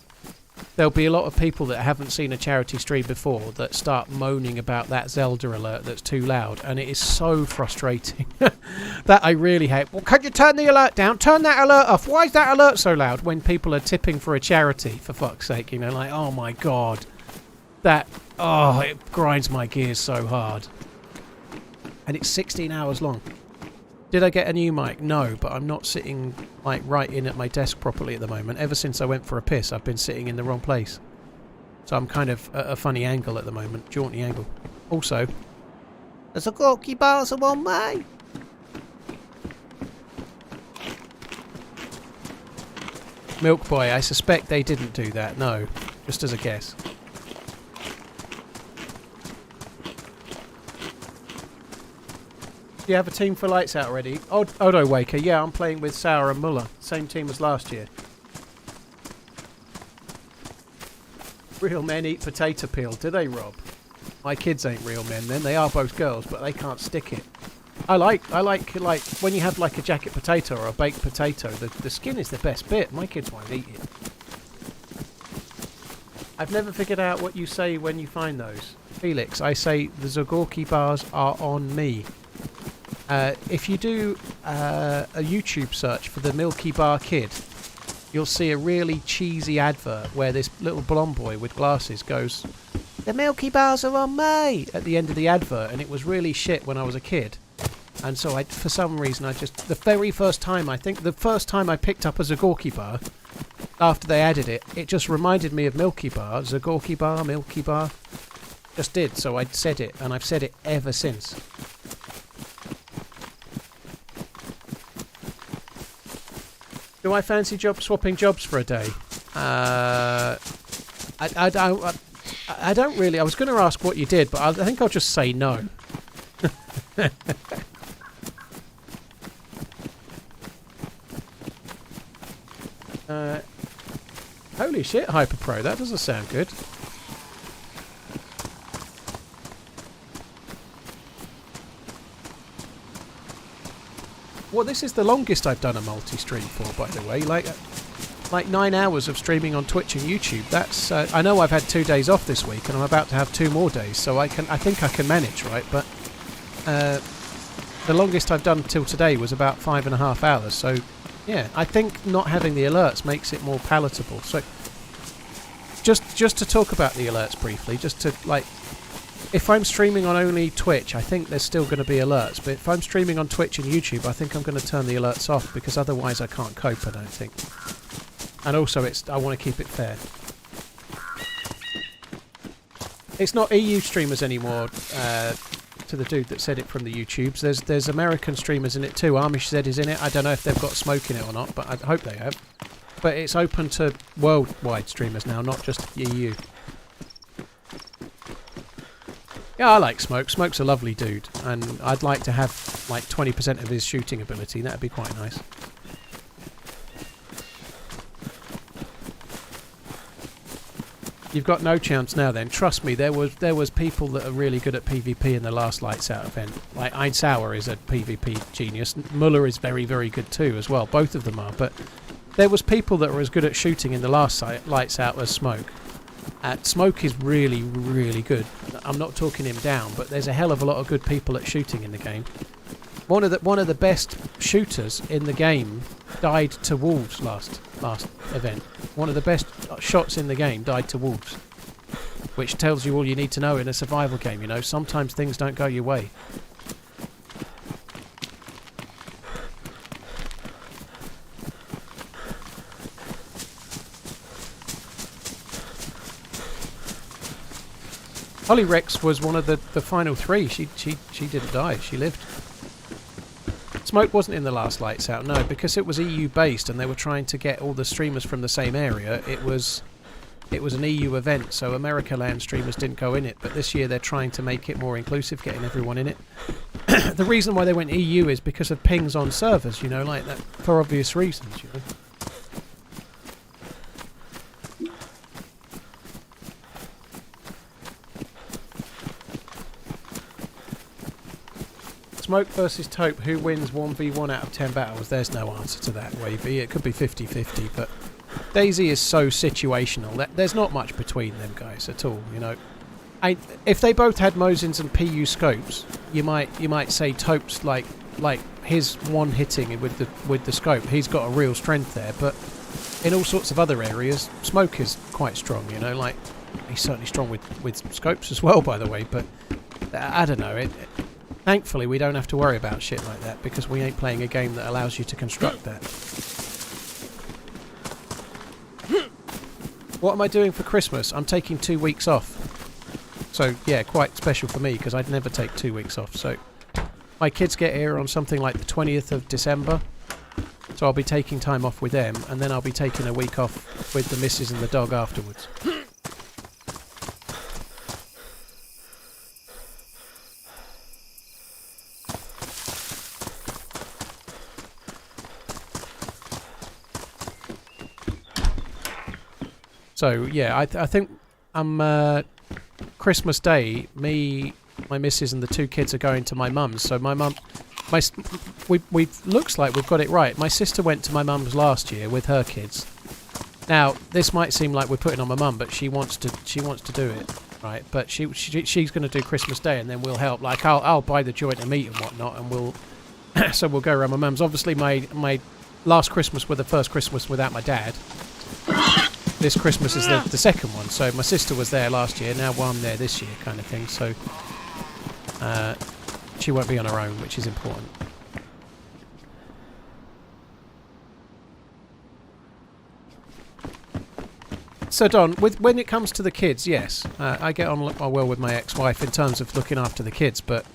There'll be a lot of people that haven't seen a charity stream before that start moaning about that Zelda alert that's too loud, and it is so frustrating. That I really hate. Well, can you turn the alert down? Turn that alert off. Why is that alert so loud when people are tipping for a charity, for fuck's sake? You know, like, oh my god. That, oh, it grinds my gears so hard. And it's 16 hours long. Did I get a new mic? No, but I'm not sitting like right in at my desk properly at the moment. Ever since I went for a piss, I've been sitting in the wrong place. So I'm kind of at a funny angle at the moment, jaunty angle. Also, there's a corky bars on me. Milk Boy, I suspect they didn't do that, no. Just as a guess. Do you have a team for Lights Out already? Odo Waker, yeah, I'm playing with Sour and Muller. Same team as last year. Real men eat potato peel, do they, Rob? My kids ain't real men then. They are both girls, but they can't stick it. I like when you have like a jacket potato or a baked potato, the skin is the best bit. My kids won't eat it. I've never figured out what you say when you find those. Felix, I say the Zagorki bars are on me. If you do a YouTube search for the Milky Bar Kid, you'll see a really cheesy advert where this little blonde boy with glasses goes, "The Milky Bars are on me!" at the end of the advert, and it was really shit when I was a kid. And so for some reason, the very first time, I think the first time I picked up a Zagorki bar, after they added it, it just reminded me of Milky Bar, Zagorki Bar, Milky Bar. Just did, so I said it, and I've said it ever since. Do I fancy swapping jobs for a day? I don't really. I was going to ask what you did, but I think I'll just say no. Holy shit, Hyperpro, that doesn't sound good. Well, this is the longest I've done a multi-stream for, by the way. Like 9 hours of streaming on Twitch and YouTube. That's I know I've had 2 days off this week, and I'm about to have 2 more days, so I think I can manage, right? But the longest I've done till today was about 5.5 hours. So yeah, I think not having the alerts makes it more palatable. So just to talk about the alerts briefly, just to like, if I'm streaming on only Twitch, I think there's still going to be alerts. But if I'm streaming on Twitch and YouTube, I think I'm going to turn the alerts off, because otherwise I can't cope, I don't think. And also, I want to keep it fair. It's not EU streamers anymore, to the dude that said it from the YouTubes. There's American streamers in it too. Amish Z is in it. I don't know if they've got smoke in it or not, but I hope they have. But it's open to worldwide streamers now, not just EU. Yeah, I like Smoke. Smoke's a lovely dude, and I'd like to have like 20% of his shooting ability. That'd be quite nice. You've got no chance now then. Trust me, there was people that are really good at PvP in the last Lights Out event. Like Einsauer is a PvP genius. Muller is very, very good too as well. Both of them are. But there was people that were as good at shooting in the last Lights Out as Smoke. Smoke is really, really good. I'm not talking him down, but there's a hell of a lot of good people at shooting in the game. One of the best shooters in the game died to wolves last event. One of the best shots in the game died to wolves, which tells you all you need to know in a survival game. You know, sometimes things don't go your way. Holly Rex was one of the final 3. She didn't die. She lived. Smoke wasn't in the last Lights Out, no, because it was EU based and they were trying to get all the streamers from the same area. It was an EU event, so America land streamers didn't go in it. But this year they're trying to make it more inclusive, getting everyone in it. The reason why they went EU is because of pings on servers, you know, like that, for obvious reasons, you know. Smoke versus Taupe, who wins 1v1 out of 10 battles? There's no answer to that, Wavy. It could be 50-50, but DayZ is so situational. There's not much between them guys at all, you know. If they both had Mosins and PU scopes, you might say Taupe's like his one hitting with the scope. He's got a real strength there, but in all sorts of other areas, Smoke is quite strong, you know. Like, he's certainly strong with scopes as well, by the way. But I don't know. Thankfully, we don't have to worry about shit like that, because we ain't playing a game that allows you to construct that. What am I doing for Christmas? I'm taking 2 weeks off. So, yeah, quite special for me, because I'd never take 2 weeks off. So, my kids get here on something like the 20th of December. So I'll be taking time off with them, and then I'll be taking a week off with the missus and the dog afterwards. So yeah, I think Christmas Day, me, my missus, and the 2 kids are going to my mum's. So my mum, we looks like we've got it right. My sister went to my mum's last year with her kids. Now this might seem like we're putting on my mum, but she wants to do it, right? But she's going to do Christmas Day, and then we'll help. Like I'll buy the joint of meat and whatnot, and we'll so we'll go around my mum's. Obviously, my last Christmas was the first Christmas without my dad. This Christmas is the second one, so my sister was there last year, now I'm there this year, kind of thing, so she won't be on her own, which is important. So Don, when it comes to the kids, yes, I get on well with my ex-wife in terms of looking after the kids, but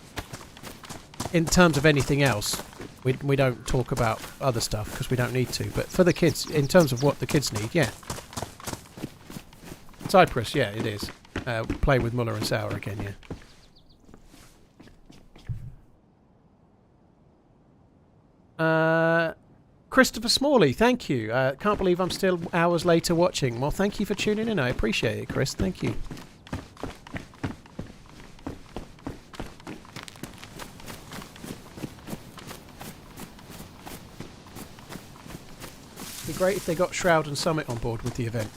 in terms of anything else, we don't talk about other stuff because we don't need to, but for the kids, in terms of what the kids need, yeah. Cyprus, yeah, it is. Playing with Muller and Sauer again, yeah. Christopher Smalley, thank you. Can't believe I'm still hours later watching. Well, thank you for tuning in. I appreciate it, Chris. Thank you. It'd be great if they got Shroud and Summit on board with the event.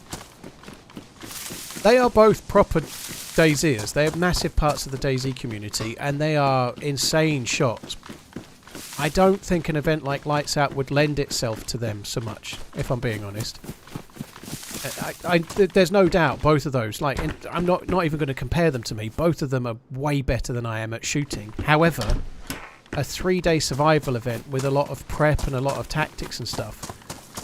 They are both proper DayZers. They are massive parts of the DayZ community, and they are insane shots. I don't think an event like Lights Out would lend itself to them so much, if I'm being honest. There's no doubt both of those. Like, I'm not even going to compare them to me. Both of them are way better than I am at shooting. However, a 3-day survival event with a lot of prep and a lot of tactics and stuff,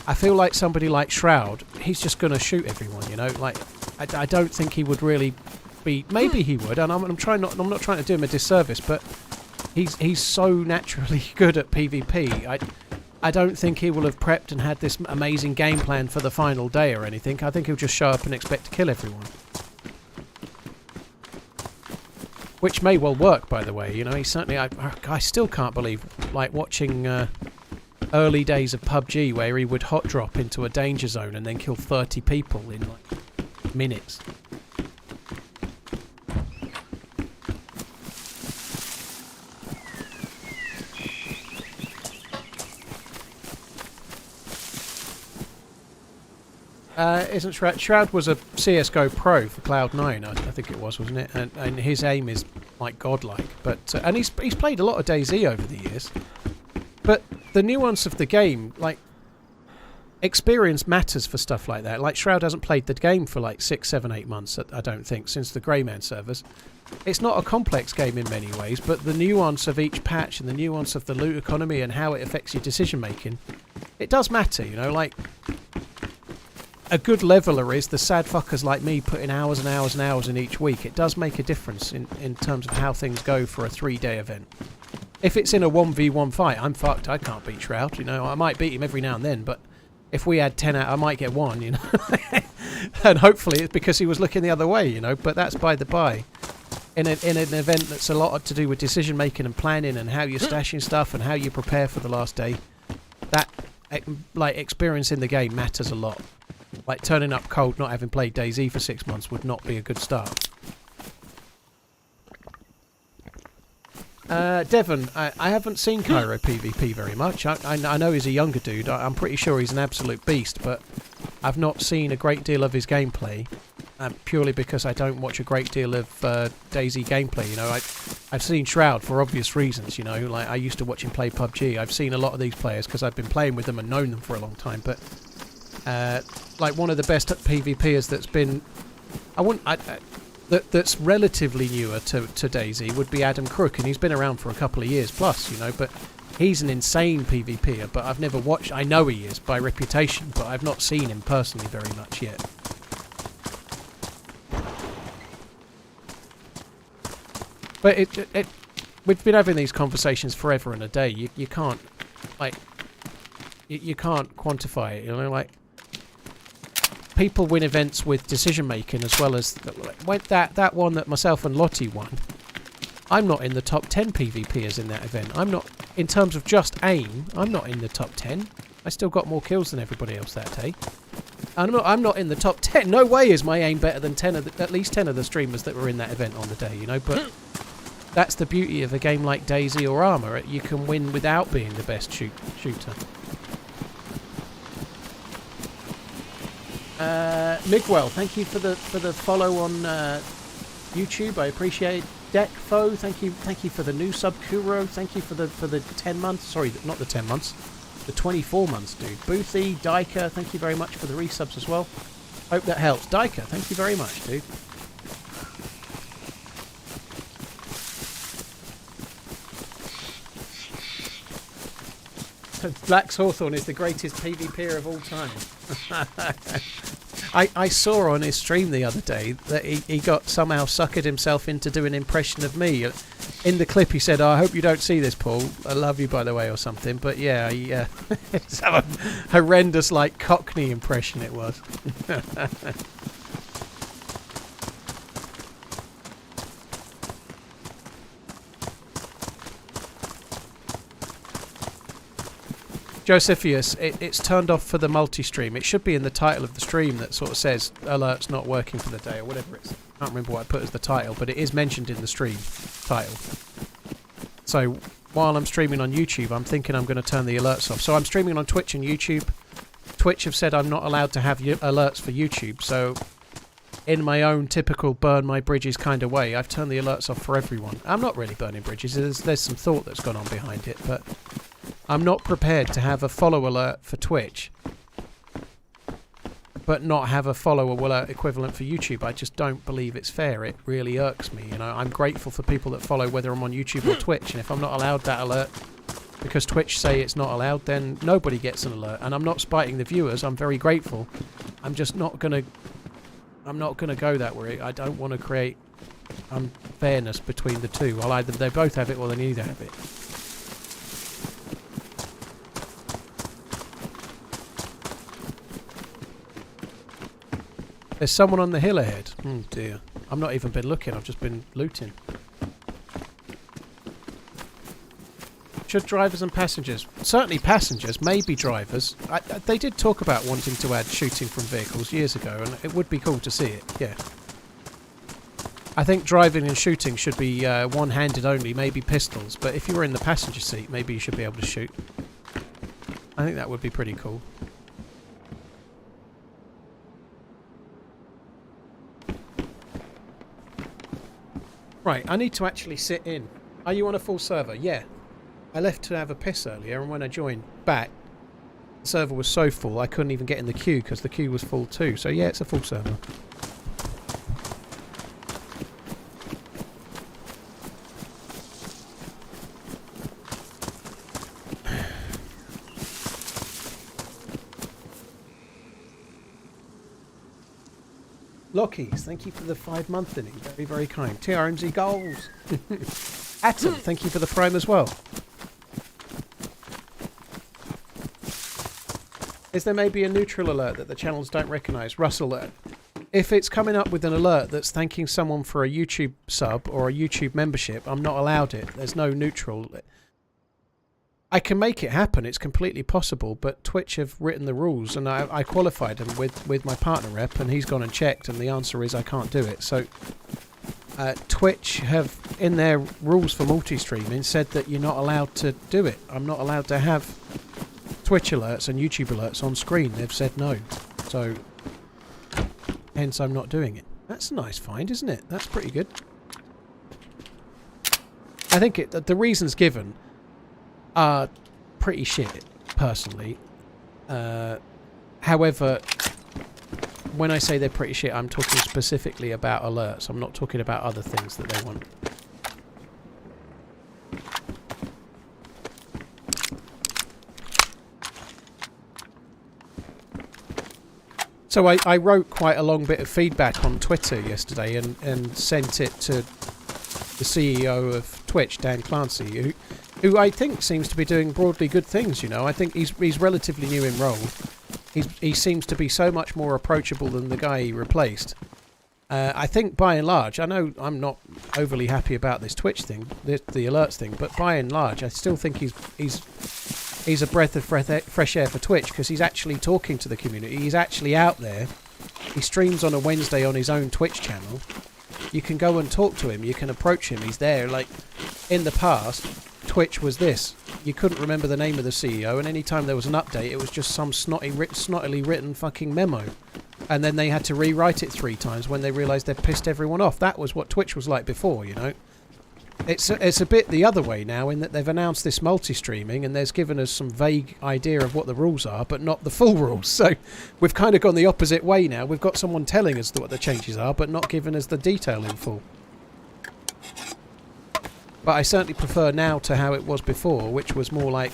I feel like somebody like Shroud, he's just going to shoot everyone, you know. Like, I don't think he would really be. Maybe he would, and I'm not trying to do him a disservice, but he's so naturally good at PvP. I don't think he will have prepped and had this amazing game plan for the final day or anything. I think he'll just show up and expect to kill everyone. Which may well work, by the way. You know, he certainly. I still can't believe, like, watching early days of PUBG where he would hot drop into a danger zone and then kill 30 people in like minutes. Isn't Shroud was a CSGO pro for Cloud9, I think it was, wasn't it? And his aim is like godlike. But and he's played a lot of DayZ over the years. But the nuance of the game, like, experience matters for stuff like that. Like, Shroud hasn't played the game for like 6, 7, 8 months, I don't think, since the Greyman servers. It's not a complex game in many ways, but the nuance of each patch and the nuance of the loot economy and how it affects your decision making, it does matter, you know. Like, a good leveler is the sad fuckers like me putting hours and hours and hours in each week. It does make a difference in terms of how things go for a 3-day event. If it's in a 1v1 fight, I'm fucked. I can't beat Shroud, you know. I might beat him every now and then, but if we had 10 out, I might get 1, you know. And hopefully it's because he was looking the other way, you know, but that's by the by. In an event that's a lot to do with decision making and planning and how you're stashing stuff and how you prepare for the last day, that, like, experience in the game matters a lot. Like, turning up cold, not having played DayZ for 6 months would not be a good start. Devon, I haven't seen Cairo PvP very much. I know he's a younger dude. I'm pretty sure he's an absolute beast, but I've not seen a great deal of his gameplay, purely because I don't watch a great deal of DayZ gameplay. You know, I've seen Shroud for obvious reasons. You know, like, I used to watch him play PUBG. I've seen a lot of these players because I've been playing with them and known them for a long time. But like, one of the best PvPers that's been, that's relatively newer to DayZ would be Adam Crook, and he's been around for a couple of years plus, you know, but he's an insane PvPer, but I've never watched. I know he is by reputation, but I've not seen him personally very much yet. But we've been having these conversations forever and a day. You can't, like, you can't quantify it, you know, like, people win events with decision making as well as that one that myself and Lottie won. I'm not in the top 10 PvPers in that event. I'm not, in terms of just aim, I'm not in the top 10. I still got more kills than everybody else that day. I'm not in the top 10. No way is my aim better than at least 10 of the streamers that were in that event on the day, you know, but that's the beauty of a game like DayZ or Armour. You can win without being the best shooter. Miguel, thank you for the follow on YouTube. I appreciate it. Deckfo, thank you for the new sub. Kuro, thank you for the 10 months. Sorry, not the 10 months, the 24 months, dude. Boothy, Diker, thank you very much for the resubs as well. Hope that helps. Diker, thank you very much, dude. Black's Hawthorne is the greatest PvPer of all time. I saw on his stream the other day that he got somehow suckered himself into doing an impression of me. In the clip he said, "Oh, I hope you don't see this, Paul. I love you, by the way," or something. But yeah, it's a horrendous, like, Cockney impression it was. Josephius, it's turned off for the multi-stream. It should be in the title of the stream that sort of says alerts not working for the day or whatever it is. I can't remember what I put as the title, but it is mentioned in the stream title. So while I'm streaming on YouTube, I'm thinking I'm going to turn the alerts off. So I'm streaming on Twitch and YouTube. Twitch have said I'm not allowed to have alerts for YouTube, so in my own typical burn my bridges kind of way, I've turned the alerts off for everyone. I'm not really burning bridges. There's some thought that's gone on behind it, but I'm not prepared to have a follow alert for Twitch, but not have a follow alert equivalent for YouTube. I just don't believe it's fair. It really irks me. You know, I'm grateful for people that follow whether I'm on YouTube or Twitch, and if I'm not allowed that alert because Twitch say it's not allowed, then nobody gets an alert. And I'm not spiting the viewers. I'm very grateful. I'm just not gonna. I'm not gonna go that way. I don't want to create unfairness between the two. Well, either they both have it or they neither have it. There's someone on the hill ahead. Oh dear. I've not even been looking. I've just been looting. Should drivers and passengers? Certainly passengers, maybe drivers. They did talk about wanting to add shooting from vehicles years ago, and it would be cool to see it, yeah. I think driving and shooting should be one-handed only, maybe pistols, but if you were in the passenger seat, maybe you should be able to shoot. I think that would be pretty cool. Right, I need to actually sit in. Are you on a full server? Yeah. I left to have a piss earlier, and when I joined back, the server was so full I couldn't even get in the queue because the queue was full too. So yeah, it's a full server. Lockies, thank you for the 5-month inning. Very, very kind. TRMZ goals. Atom, thank you for the prime as well. Is there maybe a neutral alert that the channels don't recognise? Russell, if it's coming up with an alert that's thanking someone for a YouTube sub or a YouTube membership, I'm not allowed it. There's no neutral. I can make it happen. It's completely possible, but Twitch have written the rules, and I qualified them with my partner rep, and he's gone and checked, and the answer is I can't do it. So Twitch have, in their rules for multi-streaming, said that you're not allowed to do it. I'm not allowed to have Twitch alerts and YouTube alerts on screen. They've said no. So hence I'm not doing it. That's a nice find, isn't it? That's pretty good. I think the reasons given are pretty shit, personally. However, when I say they're pretty shit, I'm talking specifically about alerts. I'm not talking about other things that they want. So I wrote quite a long bit of feedback on Twitter yesterday and sent it to the CEO of Twitch, Dan Clancy, who I think seems to be doing broadly good things, you know. I think he's relatively new in role. He seems to be so much more approachable than the guy he replaced. I think by and large, I know I'm not overly happy about this Twitch thing, the alerts thing, but by and large I still think he's a breath of fresh air for Twitch, because he's actually talking to the community. He's actually out there. He streams on a Wednesday on his own Twitch channel. You can go and talk to him. You can approach him. He's there. Like, in the past, Twitch was this. You couldn't remember the name of the CEO, and any time there was an update, it was just some snottily written fucking memo. And then they had to rewrite it 3 times when they realised they'd pissed everyone off. That was what Twitch was like before, you know. It's a bit the other way now, in that they've announced this multi-streaming and there's given us some vague idea of what the rules are, but not the full rules. So we've kind of gone the opposite way now. We've got someone telling us what the changes are, but not giving us the detail in full. But I certainly prefer now to how it was before, which was more like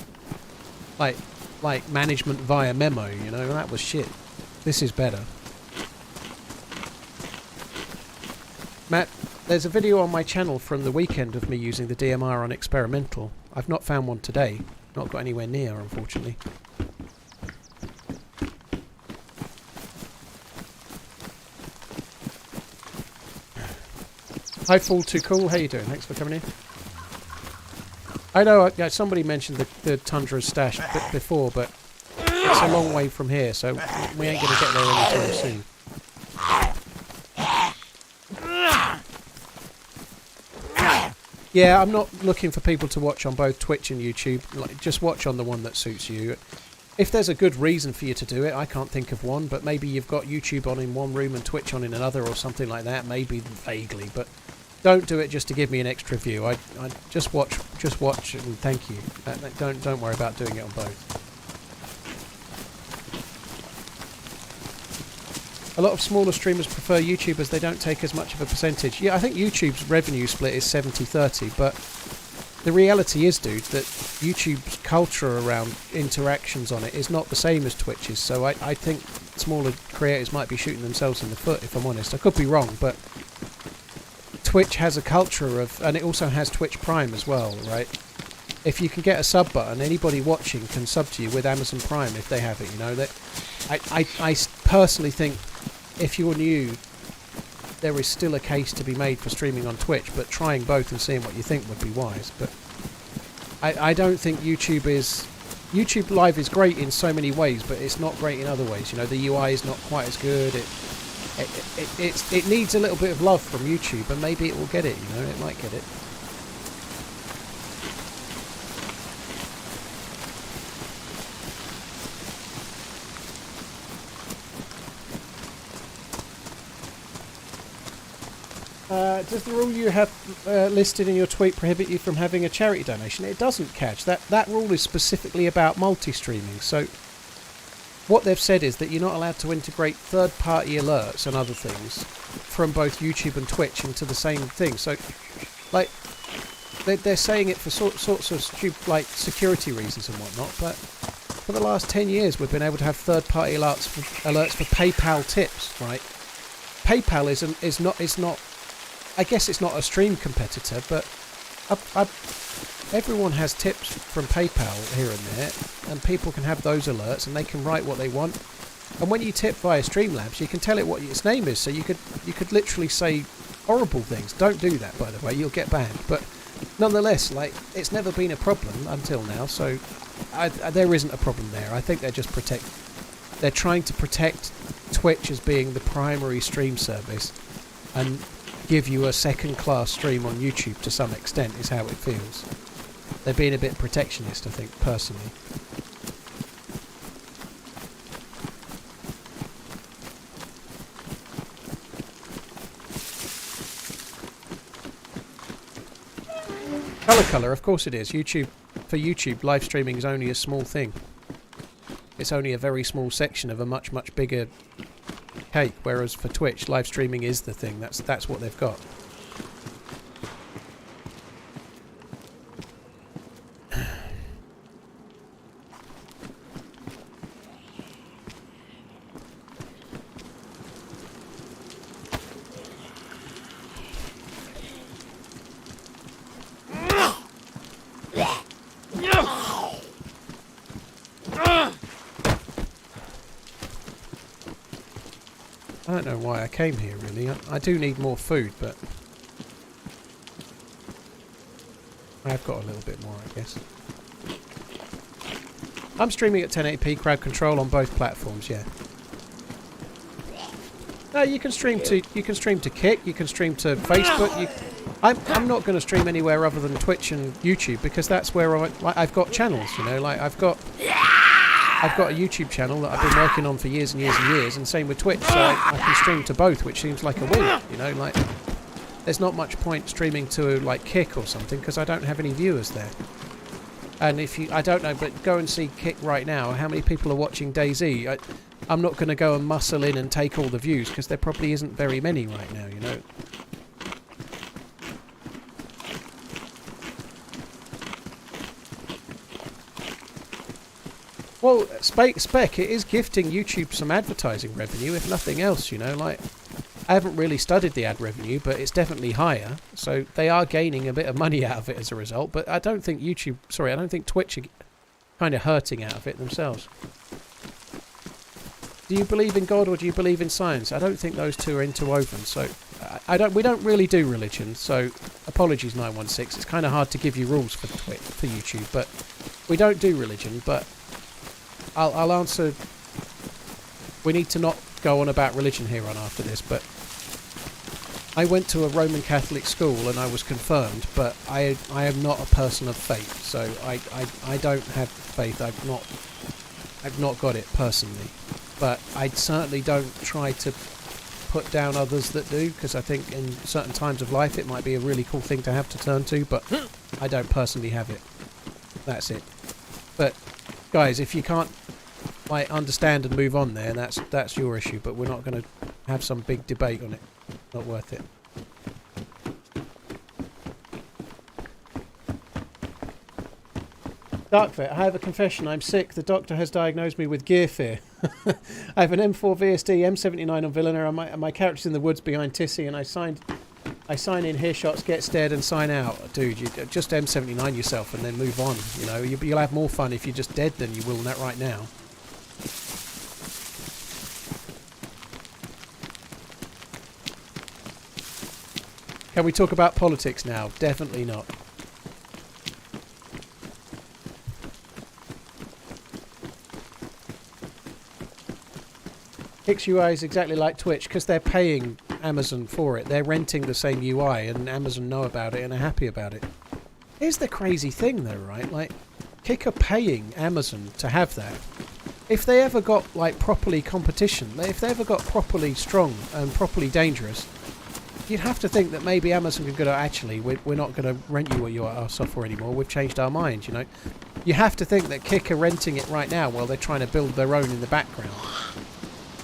management via memo, you know. That was shit. This is better. Matt, there's a video on my channel from the weekend of me using the DMR on experimental. I've not found one today. Not got anywhere near, unfortunately. Hi, Fall Too Cool. How you doing? Thanks for coming in. I know somebody mentioned the Tundra stash before, but it's a long way from here, so we ain't going to get there anytime soon. Yeah, I'm not looking for people to watch on both Twitch and YouTube. Like, just watch on the one that suits you. If there's a good reason for you to do it, I can't think of one, but maybe you've got YouTube on in one room and Twitch on in another or something like that, maybe vaguely, but don't do it just to give me an extra view. I just watch and thank you. Don't worry about doing it on both. A lot of smaller streamers prefer YouTube as they don't take as much of a percentage. Yeah, I think YouTube's revenue split is 70-30, but the reality is, dude, that YouTube's culture around interactions on it is not the same as Twitch's, so I think smaller creators might be shooting themselves in the foot, if I'm honest. I could be wrong, but Twitch has a culture of... and it also has Twitch Prime as well, right? If you can get a sub button, anybody watching can sub to you with Amazon Prime if they have it, you know. That I personally think if you're new, there is still a case to be made for streaming on Twitch, but trying both and seeing what you think would be wise. But I don't think YouTube is... YouTube Live is great in so many ways, but it's not great in other ways. You know, the UI is not quite as good. It needs a little bit of love from YouTube, and maybe it will get it, you know, it might get it. Does the rule you have listed in your tweet prohibit you from having a charity donation? It doesn't, Catch. That rule is specifically about multi-streaming. So what they've said is that you're not allowed to integrate third-party alerts and other things from both YouTube and Twitch into the same thing. So, like, they're saying it for sorts of stupid, like, security reasons and whatnot, but for the last 10 years we've been able to have third-party alerts for PayPal tips, right? PayPal is not I guess it's not a stream competitor, but everyone has tips from PayPal here and there, and people can have those alerts and they can write what they want. And when you tip via Streamlabs, you can tell it what its name is, so you could literally say horrible things. Don't do that, by the way, you'll get banned. But nonetheless, like, it's never been a problem until now, so there isn't a problem there. I think they're trying to protect Twitch as being the primary stream service and give you a second-class stream on YouTube to some extent, is how it feels. They're being a bit protectionist, I think, personally. Colour, of course it is. For YouTube, live streaming is only a small thing. It's only a very small section of a much, much bigger cake, whereas for Twitch, live streaming is the thing. That's what they've got. I don't know why I came here, really. I do need more food, but I've got a little bit more, I guess. I'm streaming at 1080p crowd control on both platforms, yeah. No, you can stream to Kick, you can stream to Facebook. I'm not going to stream anywhere other than Twitch and YouTube, because that's where I've got channels, you know. Like I've got a YouTube channel that I've been working on for years and years and years, and same with Twitch, so I can stream to both, which seems like a win, you know. Like, there's not much point streaming to, like, Kick or something, because I don't have any viewers there. And I don't know, but go and see Kick right now. How many people are watching DayZ? I'm not going to go and muscle in and take all the views, because there probably isn't very many right now, you know. Well, Spec, it is gifting YouTube some advertising revenue, if nothing else, you know. Like, I haven't really studied the ad revenue, but it's definitely higher, so they are gaining a bit of money out of it as a result, but I don't think I don't think Twitch are kind of hurting out of it themselves. Do you believe in God or do you believe in science? I don't think those two are interwoven, so we don't really do religion, so apologies 916, it's kind of hard to give you rules for for YouTube, but we don't do religion. But I'll answer. We need to not go on about religion here on after this, but I went to a Roman Catholic school and I was confirmed, but I am not a person of faith, so I don't have faith. I've not got it personally, but I certainly don't try to put down others that do, because I think in certain times of life it might be a really cool thing to have to turn to, but I don't personally have it. That's it. But guys, if you can't understand and move on there, that's your issue, but we're not going to have some big debate on it. Not worth it. Darkvet, I have a confession. I'm sick. The doctor has diagnosed me with gear fear. I have an M4 VSD, M79 on Villainer, and my character's in the woods behind Tissy, and I sign in, hear shots, get stared, and sign out. Dude, you just M79 yourself and then move on. You know, you'll have more fun if you're just dead than you will right now. Can we talk about politics now? Definitely not. Kick's UI is exactly like Twitch because they're paying Amazon for it. They're renting the same UI and Amazon know about it and are happy about it. Here's the crazy thing though, right? Like, Kick are paying Amazon to have that. If they ever got, like, properly competition, if they ever got properly strong and properly dangerous, you'd have to think that maybe Amazon could go, actually, we're not going to rent you our software anymore. We've changed our mind, you know. You have to think that Kick are renting it right now while they're trying to build their own in the background.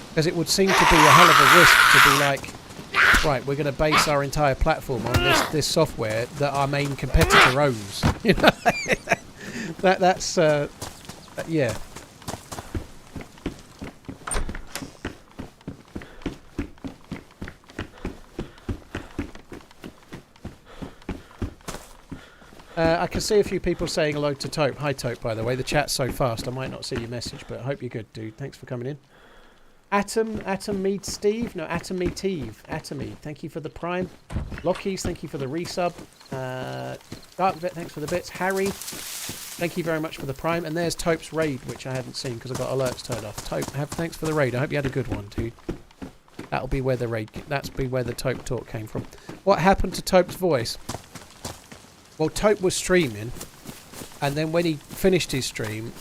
Because it would seem to be a hell of a risk to be like, right, we're going to base our entire platform on this software that our main competitor owns. You know, that's yeah. I can see a few people saying hello to Taupe. Hi Taupe, by the way. The chat's so fast I might not see your message, but I hope you're good, dude. Thanks for coming in. Atom Mead Steve? No, Atom Mead Teve. Atomy, thank you for the prime. Lockies, thank you for the resub. Darkvet, thanks for the bits. Harry, thank you very much for the prime. And there's Taupe's raid, which I haven't seen because I got alerts turned off. Taupe, thanks for the raid. I hope you had a good one, dude. That'll be where the raid. That's be where the Taupe talk came from. What happened to Taupe's voice? Well, Taupe was streaming, and then when he finished his stream,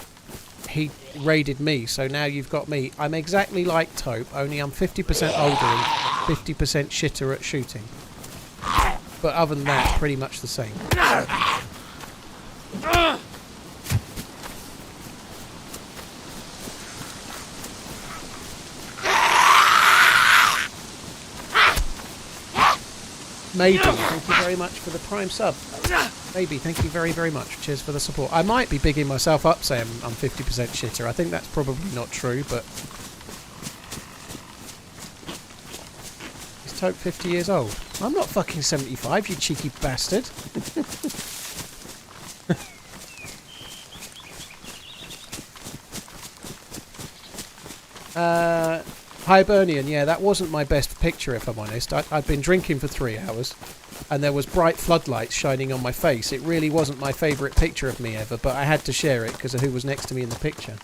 he raided me, so now you've got me. I'm exactly like Taupe, only I'm 50% older and 50% shitter at shooting. But other than that, pretty much the same. Maybe, thank you very much for the prime sub. Maybe, thank you very, very much. Cheers for the support. I might be bigging myself up saying I'm 50% shitter. I think that's probably not true, but... Is Taupe 50 years old? I'm not fucking 75, you cheeky bastard. Hibernian, yeah, that wasn't my best picture, if I'm honest. I'd been drinking for 3 hours, and there was bright floodlights shining on my face. It really wasn't my favourite picture of me ever, but I had to share it because of who was next to me in the picture.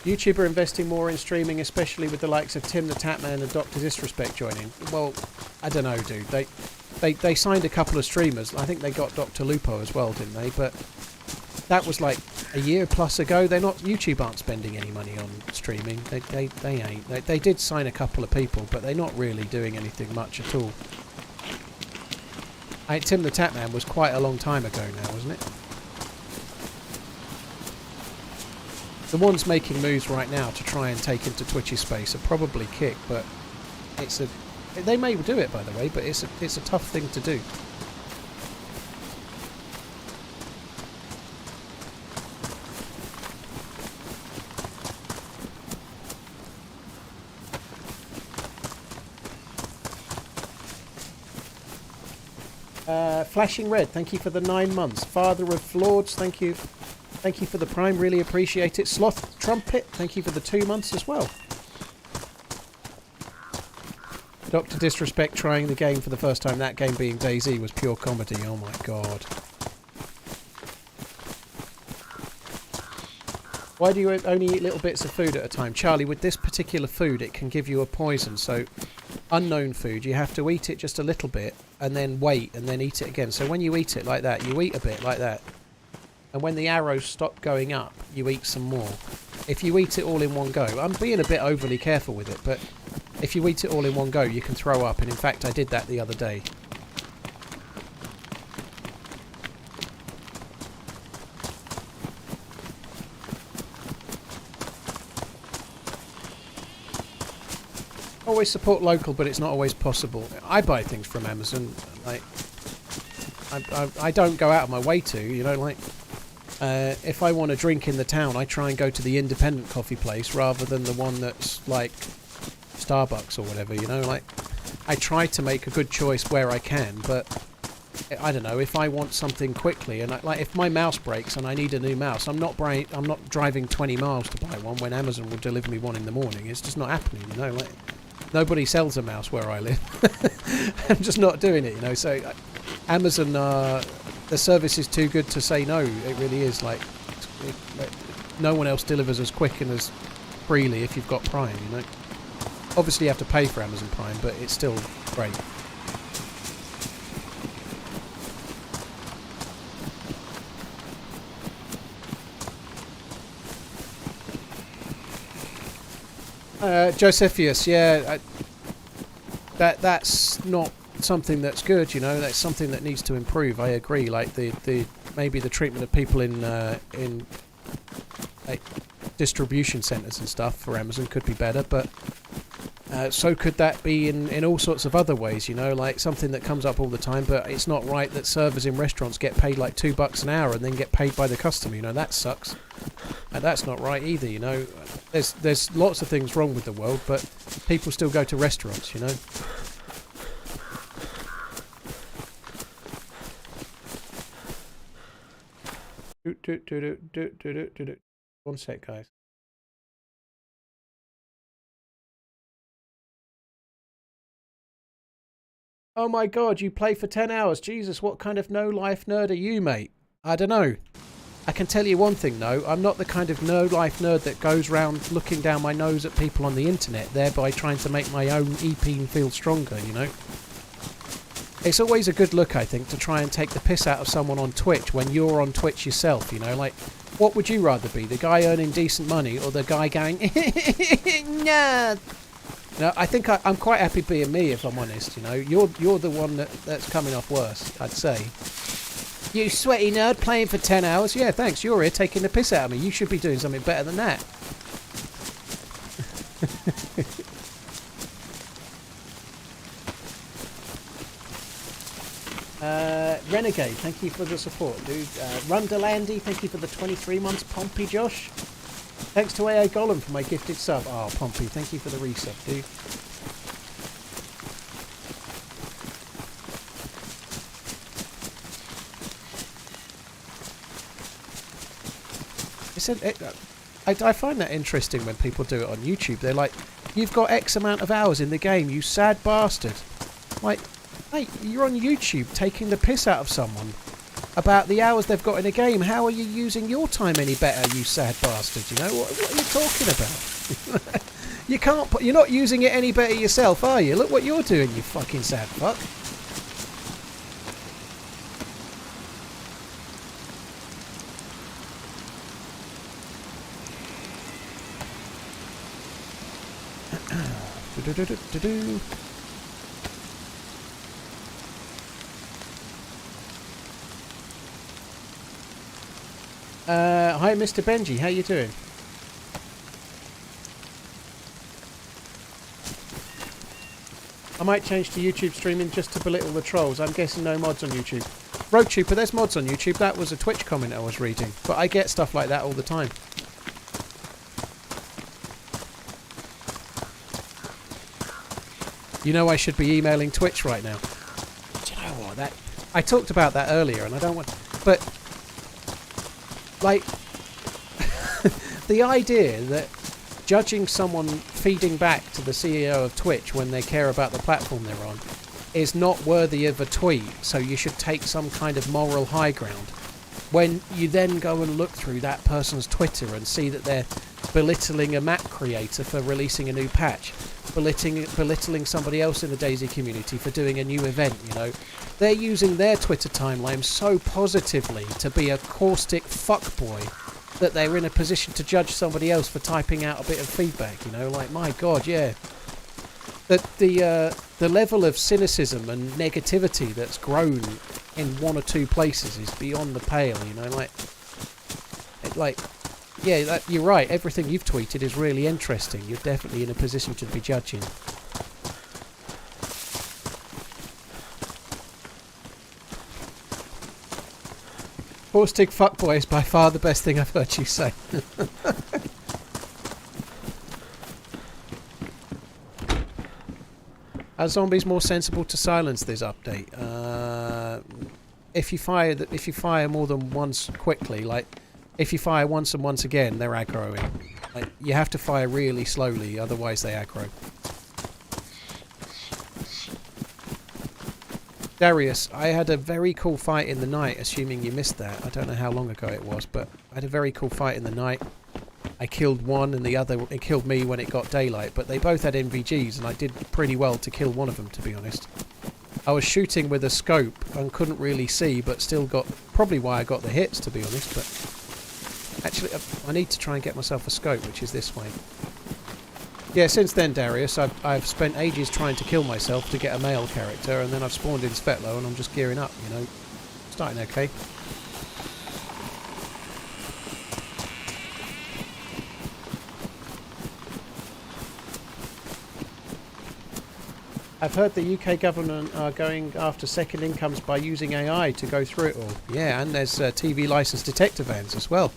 YouTuber investing more in streaming, especially with the likes of Tim the Tatman and Dr. Disrespect joining. Well, I don't know, dude. They signed a couple of streamers. I think they got Dr. Lupo as well, didn't they? But that was like a year plus ago. YouTube aren't spending any money on streaming. They ain't. They did sign a couple of people, but they're not really doing anything much at all. Tim the Tatman was quite a long time ago now, wasn't it? The ones making moves right now to try and take into Twitch's space are probably Kick, but they may do it, by the way, but it's a tough thing to do. Flashing Red, thank you for the 9 months. Father of Lords, thank you for the prime, really appreciate it. Sloth Trumpet, thank you for the 2 months as well. Dr. Disrespect trying the game for the first time, that game being DayZ, was pure comedy. Oh my god. Why do you only eat little bits of food at a time? Charlie, with this particular food, it can give you a poison. So, unknown food, you have to eat it just a little bit, and then wait, and then eat it again. So when you eat it like that, you eat a bit like that. And when the arrows stop going up, you eat some more. If you eat it all in one go, I'm being a bit overly careful with it, but if you eat it all in one go, you can throw up. And in fact, I did that the other day. Always support local, but it's not always possible. I buy things from Amazon. Like, I don't go out of my way to, you know, like, if I want a drink in the town, I try and go to the independent coffee place rather than the one that's like Starbucks or whatever, you know, like, I try to make a good choice where I can, but I don't know, if I want something quickly, and like if my mouse breaks and I need a new mouse, I'm not driving 20 miles to buy one when Amazon will deliver me one in the morning. It's just not happening, you know, like, nobody sells a mouse where I live. I'm just not doing it, you know. So Amazon, the service is too good to say no. It really is. Like, no one else delivers as quick and as freely if you've got Prime, you know. Obviously you have to pay for Amazon Prime, but it's still great. Josephius, yeah, that's not something that's good, you know. That's something that needs to improve. I agree. Like maybe the treatment of people in like distribution centres and stuff for Amazon could be better, but so could that be in all sorts of other ways, you know, like something that comes up all the time. But it's not right that servers in restaurants get paid like $2 an hour and then get paid by the customer, you know. That sucks. And that's not right either, you know. There's lots of things wrong with the world, but people still go to restaurants, you know. One sec, guys. Oh my god, you play for 10 hours. Jesus, what kind of no-life nerd are you, mate? I don't know. I can tell you one thing, though. I'm not the kind of no-life nerd that goes round looking down my nose at people on the internet, thereby trying to make my own EP feel stronger, you know? It's always a good look, I think, to try and take the piss out of someone on Twitch when you're on Twitch yourself, you know? Like, what would you rather be? The guy earning decent money or the guy going, nah? No, I think I'm quite happy being me, if I'm honest, you know? You're the one that's coming off worse, I'd say. You sweaty nerd playing for 10 hours? Yeah, thanks. You're here taking the piss out of me. You should be doing something better than that. Renegade, thank you for the support, dude. Rundalandy, thank you for the 23 months. Pompey Josh. Thanks to AA Golem for my gifted sub. Oh, Pompey, thank you for the resub, dude. I find that interesting when people do it on YouTube. They're like, you've got X amount of hours in the game, you sad bastard. Like, mate, you're on YouTube taking the piss out of someone about the hours they've got in a game. How are you using your time any better, you sad bastard? You know, what are you talking about? You can't you're not using it any better yourself, are you? Look what you're doing, you fucking sad fuck. Hi, Mr. Benji. How you doing? I might change to YouTube streaming just to belittle the trolls. I'm guessing no mods on YouTube. RoadTuber, there's mods on YouTube. That was a Twitch comment I was reading. But I get stuff like that all the time. You know I should be emailing Twitch right now. Do you know what? I talked about that earlier and I don't want... But... Like... the idea that judging someone feeding back to the CEO of Twitch when they care about the platform they're on is not worthy of a tweet, so you should take some kind of moral high ground. When you then go and look through that person's Twitter and see that they're belittling a map creator for releasing a new patch, belittling somebody else in the DayZ community for doing a new event, you know, they're using their Twitter timeline so positively to be a caustic fuckboy that they're in a position to judge somebody else for typing out a bit of feedback, you know, like, my god, yeah. The level of cynicism and negativity that's grown in one or two places is beyond the pale, you know, yeah, you're right, everything you've tweeted is really interesting. You're definitely in a position to be judging. Caustic fuckboy is by far the best thing I've heard you say. Are zombies more sensible to silence this update? If you fire more than once quickly, like if you fire once and once again, they're aggroing. Like, you have to fire really slowly, otherwise they aggro. Darius, I had a very cool fight in the night, assuming you missed that. I don't know how long ago it was, but I had a very cool fight in the night. I killed one and the other, it killed me when it got daylight, but they both had NVGs and I did pretty well to kill one of them, to be honest. I was shooting with a scope and couldn't really see, but still got, probably why I got the hits, to be honest, but actually I need to try and get myself a scope, which is this way. Yeah, since then, Darius, I've spent ages trying to kill myself to get a male character, and then I've spawned in Svetlo and I'm just gearing up, you know. Starting okay. I've heard the UK government are going after second incomes by using AI to go through it all. Yeah, and there's TV licensed detector vans as well.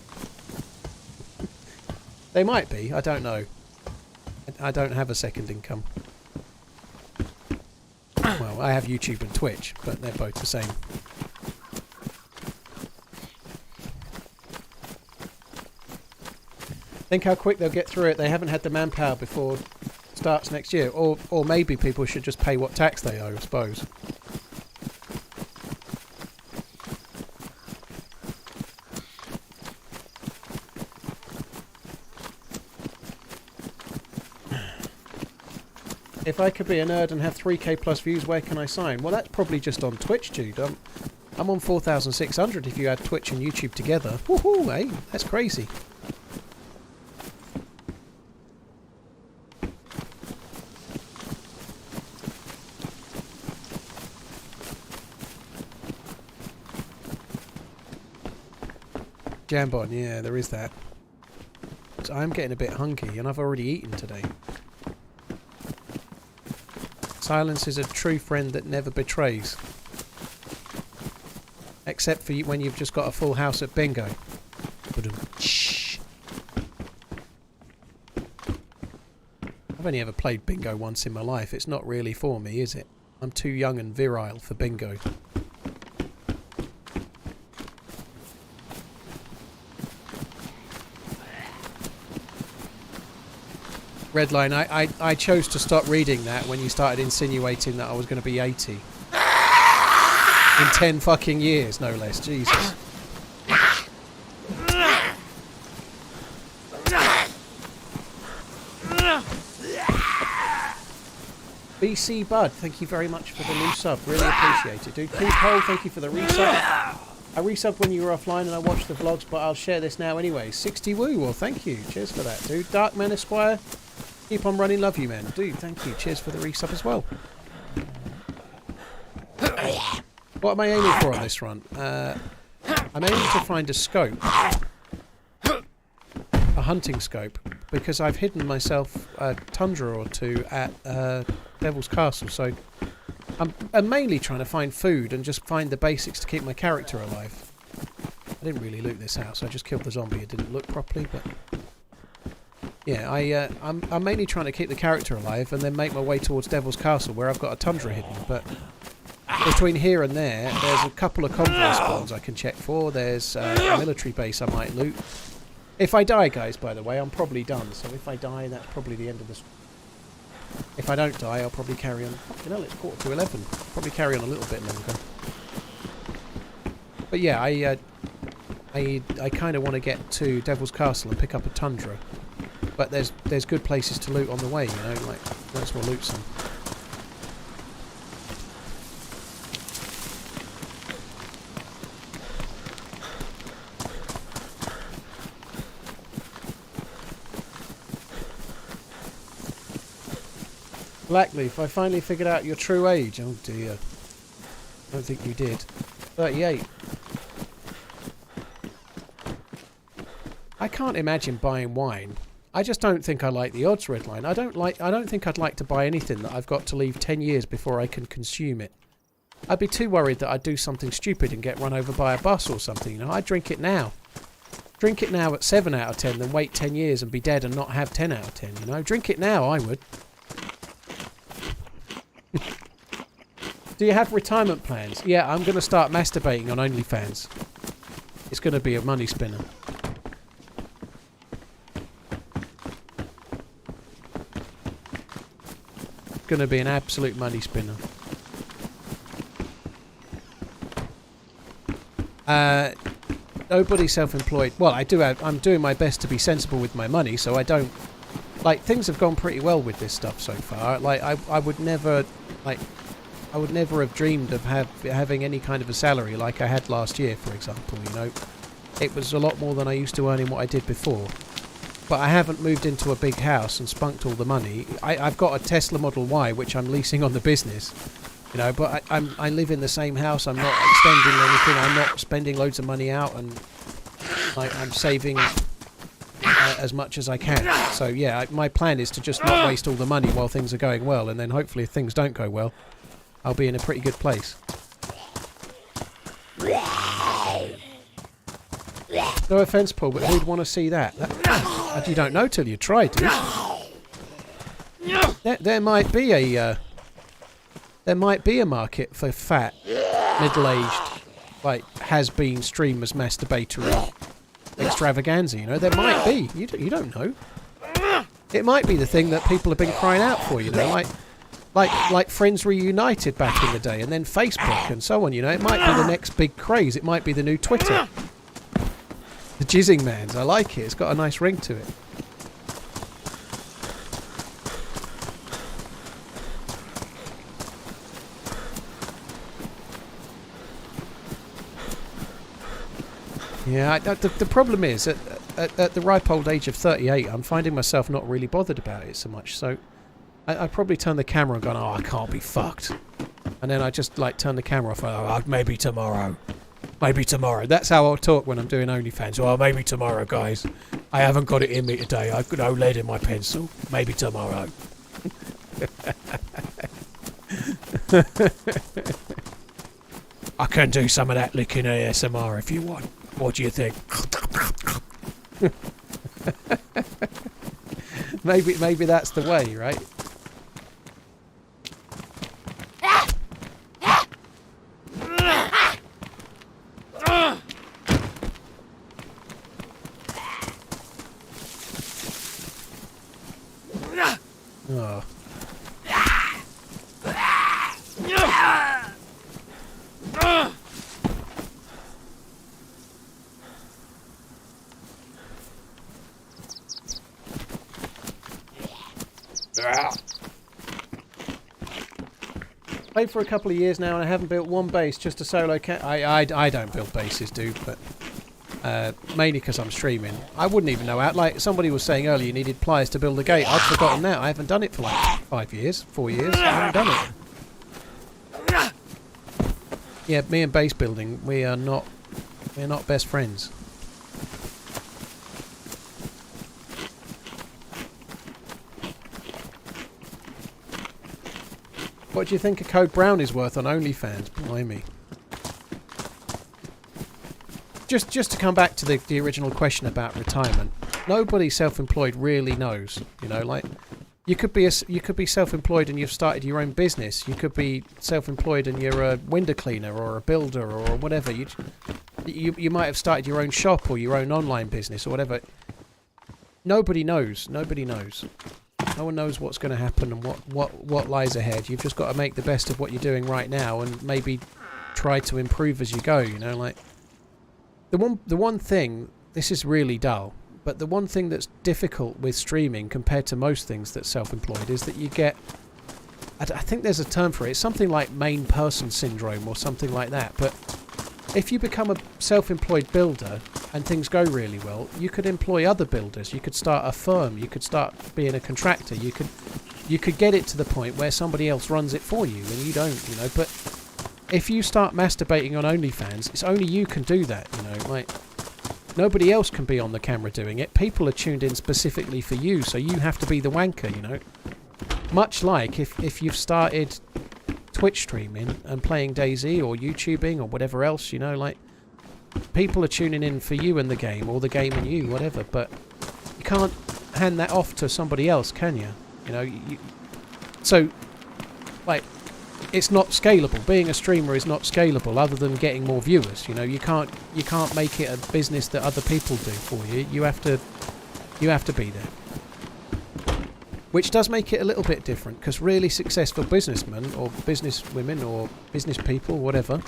They might be, I don't know. I don't have a second income. Well, I have YouTube and Twitch, but they're both the same. Think how quick they'll get through it. They haven't had the manpower before it starts next year. Or maybe people should just pay what tax they owe, I suppose. If I could be a nerd and have 3k plus views, where can I sign? Well, that's probably just on Twitch, dude. I'm on 4,600 if you add Twitch and YouTube together. Woohoo, eh? That's crazy. Jambon, yeah, there is that. So I'm getting a bit hungry, and I've already eaten today. Silence is a true friend that never betrays. Except for when you've just got a full house at bingo. Shh. I've only ever played bingo once in my life. It's not really for me, is it? I'm too young and virile for bingo. Redline, I chose to stop reading that when you started insinuating that I was going to be 80. In 10 fucking years, no less. Jesus. BC Bud, thank you very much for the new sub. Really appreciate it, dude. Pink Hole, thank you for the resub. I resubbed when you were offline and I watched the vlogs, but I'll share this now anyway. 60 woo, well thank you. Cheers for that, dude. Darkman Esquire, keep on running, love you, man. Dude, thank you. Cheers for the resub as well. What am I aiming for on this run? I'm aiming to find a scope. A hunting scope. Because I've hidden myself a tundra or two at Devil's Castle, so I'm mainly trying to find food and just find the basics to keep my character alive. I didn't really loot this house, I just killed the zombie. It didn't look properly, but yeah, I'm mainly trying to keep the character alive and then make my way towards Devil's Castle where I've got a tundra hidden, but between here and there's a couple of convoy spawns I can check for. There's a military base I might loot. If I die, guys, by the way, I'm probably done. So if I die, that's probably the end of this. If I don't die, I'll probably carry on. Fucking hell, it's 11:15. Probably carry on a little bit longer. But yeah, I kind of want to get to Devil's Castle and pick up a Tundra. But there's good places to loot on the way, you know, like, let's well loot some. Blackleaf, I finally figured out your true age. Oh dear. I don't think you did. 38. I can't imagine buying wine. I just don't think I like the odds red line. I don't think I'd like to buy anything that I've got to leave 10 years before I can consume it. I'd be too worried that I'd do something stupid and get run over by a bus or something, you know. I'd drink it now. Drink it now at 7 out of 10 than wait 10 years and be dead and not have 10 out of 10, you know. Drink it now, I would. Do you have retirement plans? Yeah, I'm going to start masturbating on OnlyFans. It's going to be a money spinner. Going to be an absolute money spinner. Nobody's self-employed. Well, I'm doing my best to be sensible with my money, so I don't... Like, things have gone pretty well with this stuff so far. Like, I would never... Like... I would never have dreamed of having any kind of a salary like I had last year, for example, you know. It was a lot more than I used to earn in what I did before. But I haven't moved into a big house and spunked all the money. I've got a Tesla Model Y, which I'm leasing on the business, you know, but I live in the same house. I'm not extending anything. I'm not spending loads of money out, and I'm saving as much as I can. So, yeah, my plan is to just not waste all the money while things are going well, and then hopefully if things don't go well, I'll be in a pretty good place. No offence, Paul, but who'd want to see that? You don't know till you try, dude. There might be a market for fat, middle-aged, like has-been streamers masturbatory extravaganza. You know, there might be. You don't know. It might be the thing that people have been crying out for. You know, like Friends Reunited back in the day, and then Facebook and so on, you know. It might be the next big craze. It might be the new Twitter. The Jizzing Man's. I like it. It's got a nice ring to it. Yeah, the problem is, at the ripe old age of 38, I'm finding myself not really bothered about it so much, so... I'd probably turn the camera and go, oh, I can't be fucked. And then I just, like, turn the camera off and oh, maybe tomorrow. Maybe tomorrow. That's how I'll talk when I'm doing OnlyFans. Oh, maybe tomorrow, guys. I haven't got it in me today. I've got no lead in my pencil. Maybe tomorrow. I can do some of that licking ASMR if you want. What do you think? Maybe that's the way, right? Oh. Played for a couple of years now and I haven't built one base, just a solo cat. I don't build bases, dude, but mainly because I'm streaming. I wouldn't even know how. Like somebody was saying earlier, you needed pliers to build a gate. I'd forgotten that. I haven't done it for like 5 years, 4 years. I haven't done it. Yeah, me and base building, we're not best friends. What do you think a Code Brown is worth on OnlyFans? Blimey. Just to come back to the original question about retirement, nobody self-employed really knows. You know, like you could be self-employed and you've started your own business. You could be self-employed and you're a window cleaner or a builder or whatever. You might have started your own shop or your own online business or whatever. nobody knows. Nobody knows. No one knows what's going to happen and what lies ahead. You've just got to make the best of what you're doing right now and maybe try to improve as you go, you know, like the one thing, this is really dull, but the one thing that's difficult with streaming compared to most things that's self-employed is that you get, I think there's a term for it, it's something like main person syndrome or something like that, but if you become a self-employed builder and things go really well, you could employ other builders, you could start a firm, you could start being a contractor, you could get it to the point where somebody else runs it for you and you don't, you know, but if you start masturbating on OnlyFans, it's only you can do that, you know, like nobody else can be on the camera doing it. People are tuned in specifically for you, so you have to be the wanker, you know. Much like if you've started Twitch streaming and playing DayZ or YouTubing or whatever else, you know, like people are tuning in for you in the game or the game and you, whatever, but you can't hand that off to somebody else, can you? You know, so like it's not scalable. Being a streamer is not scalable other than getting more viewers, you know. You can't make it a business that other people do for you. You have to be there. Which does make it a little bit different, because really successful businessmen or businesswomen or business people, whatever,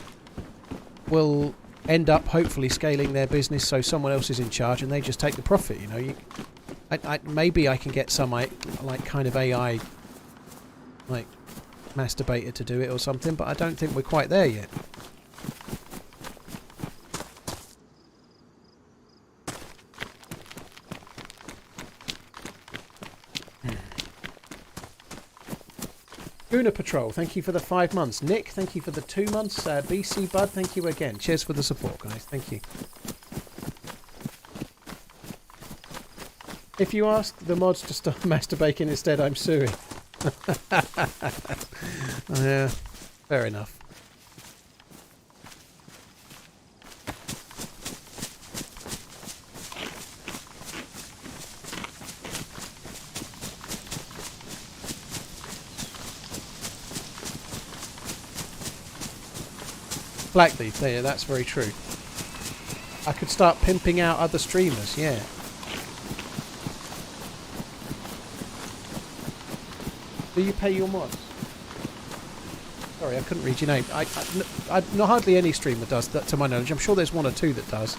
will end up hopefully scaling their business so someone else is in charge and they just take the profit, you know. Maybe I can get some like kind of AI like masturbator to do it or something, but I don't think we're quite there yet. Guna Patrol, thank you for the 5 months. Nick, thank you for the 2 months. BC Bud, thank you again. Cheers for the support, guys. Thank you. If you ask the mods to stop masturbating instead, I'm suing. Yeah, fair enough. Blackleaf, there, that's very true. I could start pimping out other streamers, yeah. Do you pay your mods? Sorry, I couldn't read your name. Not hardly any streamer does that, to my knowledge. I'm sure there's one or two that does.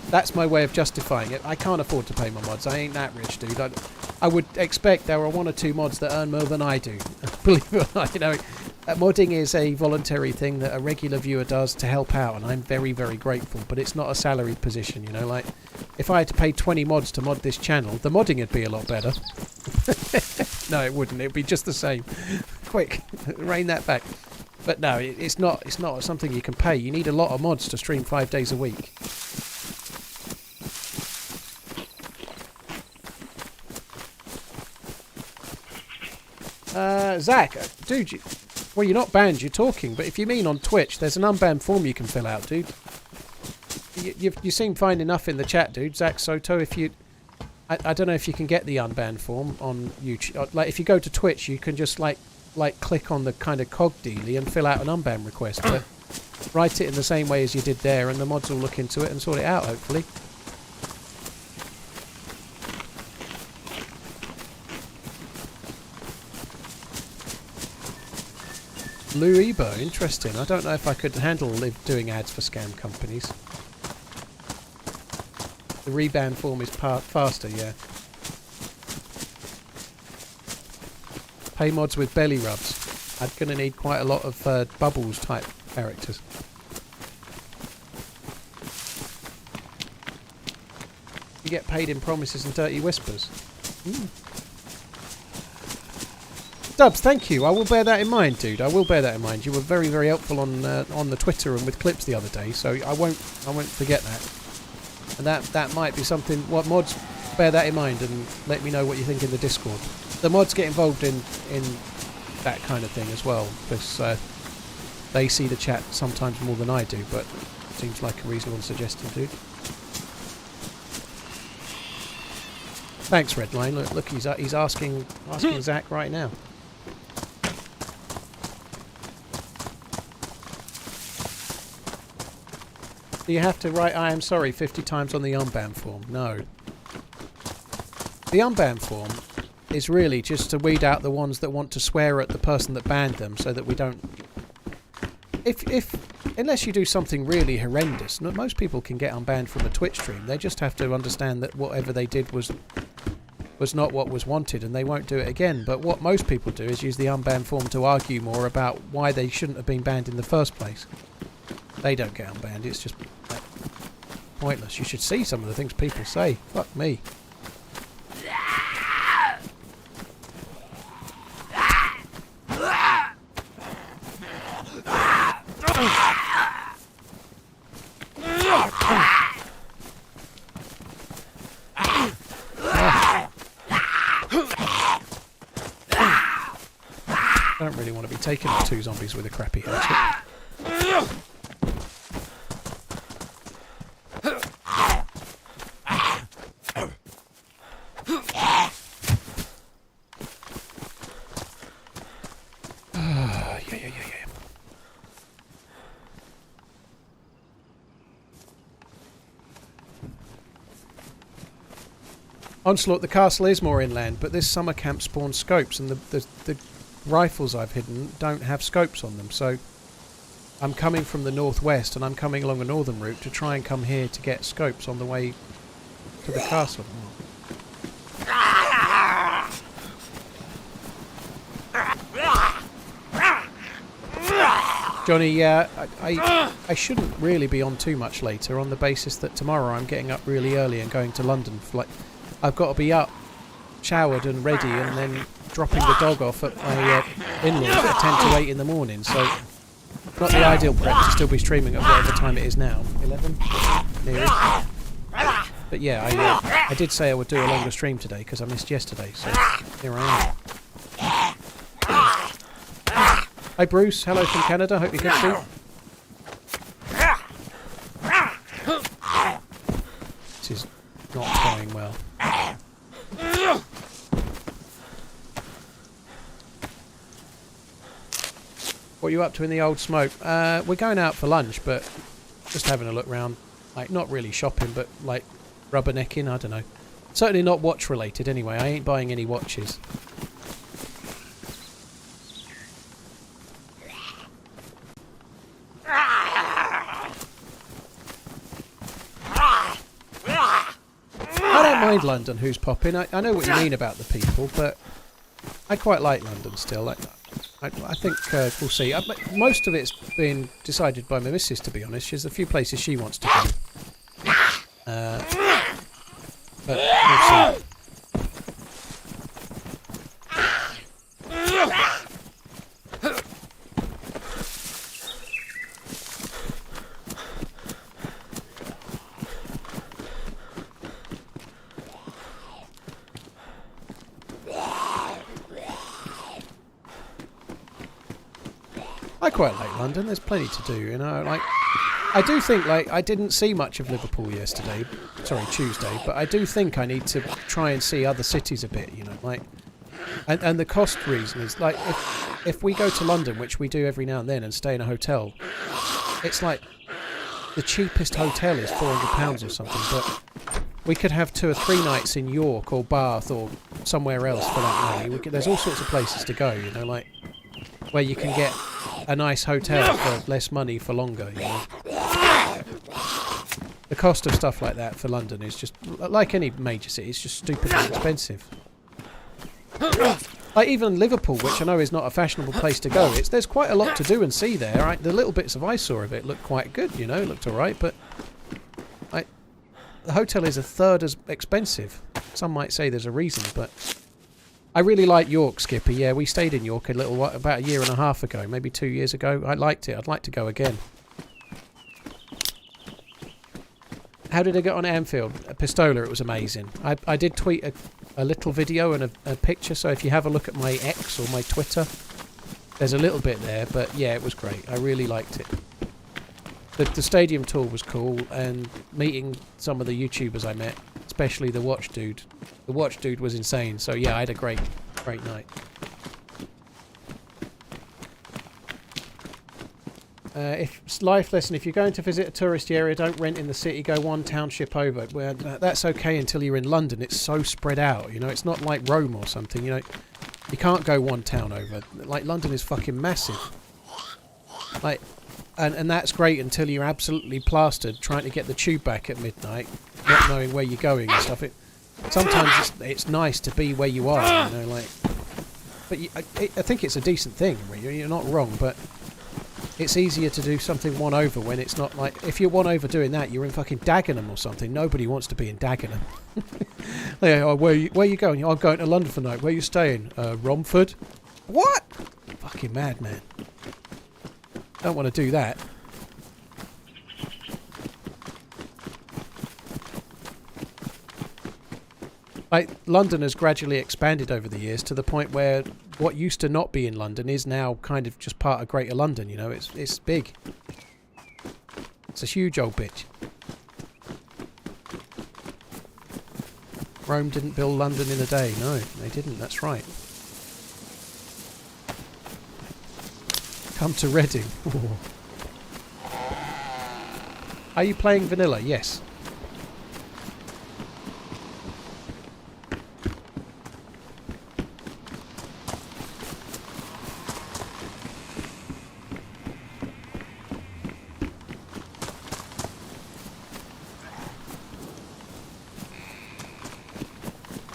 That's my way of justifying it. I can't afford to pay my mods. I ain't that rich, dude. I would expect there are 1 or 2 mods that earn more than I do. Believe it or not, you know. Modding is a voluntary thing that a regular viewer does to help out, and I'm very, very grateful, but it's not a salaried position, you know. Like, if I had to pay 20 mods to mod this channel, the modding would be a lot better. No, it wouldn't. It would be just the same. Quick, rein that back. But no, it's not something you can pay. You need a lot of mods to stream 5 days a week. Zach, dude, well, you're not banned, you're talking, but if you mean on Twitch, there's an unbanned form you can fill out, dude. You seem fine enough in the chat, dude. Zach Soto, if you... I don't know if you can get the unbanned form on YouTube. Like, if you go to Twitch, you can just, like click on the kind of cog dealy and fill out an unbanned request. But write it in the same way as you did there, and the mods will look into it and sort it out, hopefully. Lou Ebo, interesting. I don't know if I could handle doing ads for scam companies. The reban form is faster, yeah. Pay mods with belly rubs. I'm going to need quite a lot of Bubbles type characters. You get paid in promises and dirty whispers. Dubs, thank you. I will bear that in mind, dude. I will bear that in mind. You were very, very helpful on the Twitter and with clips the other day, so I won't forget that. And that might be something. What mods? Bear that in mind and let me know what you think in the Discord. The mods get involved in that kind of thing as well, because they see the chat sometimes more than I do. But it seems like a reasonable suggestion, dude. Thanks, Redline. Look, he's asking Zach right now. Do you have to write I am sorry 50 times on the unban form? No. The unbanned form is really just to weed out the ones that want to swear at the person that banned them, so that we don't. Unless you do something really horrendous, most people can get unbanned from a Twitch stream. They just have to understand that whatever they did was not what was wanted, and they won't do it again. But what most people do is use the unbanned form to argue more about why they shouldn't have been banned in the first place. They don't get unbanned. It's just pointless. You should see some of the things people say. Fuck me. I don't really want to be taking on 2 zombies with a crappy hatchet. Onslaught, the castle is more inland, but this summer camp spawns scopes, and the rifles I've hidden don't have scopes on them, so I'm coming from the northwest and I'm coming along a northern route to try and come here to get scopes on the way to the castle. Johnny, yeah, I shouldn't really be on too much later, on the basis that tomorrow I'm getting up really early and going to London. I've got to be up, showered and ready, and then dropping the dog off at my in-laws at 10 to 8 in the morning, so not the ideal prep to still be streaming at whatever time it is now. 11? Nearly. But yeah, I did say I would do a longer stream today because I missed yesterday, so here I am. Hi Bruce, hello from Canada, hope you're good too. This is not going well. What are you up to in the old smoke? We're going out for lunch, but just having a look round. Like, not really shopping, but like rubbernecking, I don't know. Certainly not watch related anyway, I ain't buying any watches. I don't mind London, who's popping. I know what you mean about the people, but I quite like London still. I think we'll see. Most of it's been decided by my missus, to be honest. There's a few places she wants to go. But we'll see. I quite like London. There's plenty to do, you know. Like, I do think, like, I didn't see much of Liverpool yesterday. Sorry, Tuesday. But I do think I need to try and see other cities a bit, you know. Like, and the cost reason is, like, if we go to London, which we do every now and then, and stay in a hotel, it's like the cheapest hotel is £400 or something. But we could have 2 or 3 nights in York or Bath or somewhere else for that money. There's all sorts of places to go, you know, like where you can get a nice hotel for less money for longer, you know. The cost of stuff like that for London is just, like any major city, it's just stupidly expensive. Like even Liverpool, which I know is not a fashionable place to go, there's quite a lot to do and see there. Right? The little bits I saw of it looked quite good, you know, it looked alright, but the hotel is a third as expensive. Some might say there's a reason, but I really like York, Skipper. Yeah, we stayed in York about a year and a half ago, maybe 2 years ago. I liked it. I'd like to go again. How did I get on Anfield? A Pistola, it was amazing. I did tweet a little video and a picture, so if you have a look at my X or my Twitter, there's a little bit there, but yeah, it was great. I really liked it. The stadium tour was cool, and meeting some of the YouTubers I met, especially the Watch Dude. The Watch Dude was insane, so yeah, I had a great night. If life lesson, if you're going to visit a tourist area, don't rent in the city, go one township over. Well, that's okay until you're in London. It's so spread out, you know, it's not like Rome or something, you know. You can't go one town over. Like, London is fucking massive. Like, and that's great until you're absolutely plastered trying to get the tube back at midnight, not knowing where you're going and stuff. Sometimes it's nice to be where you are, you know, like... But I think it's a decent thing, really. You're not wrong, but... It's easier to do something one over when it's not like... If you're one over doing that, you're in fucking Dagenham or something. Nobody wants to be in Dagenham. Yeah, oh, where you going? I'm going to London for the night. Where you staying? Romford? What? Fucking madman. Don't want to do that. Like, London has gradually expanded over the years to the point where what used to not be in London is now kind of just part of Greater London, you know, it's big. It's a huge old bitch. Rome didn't build London in a day, no, they didn't, that's right. Come to Reading. Are you playing vanilla? Yes.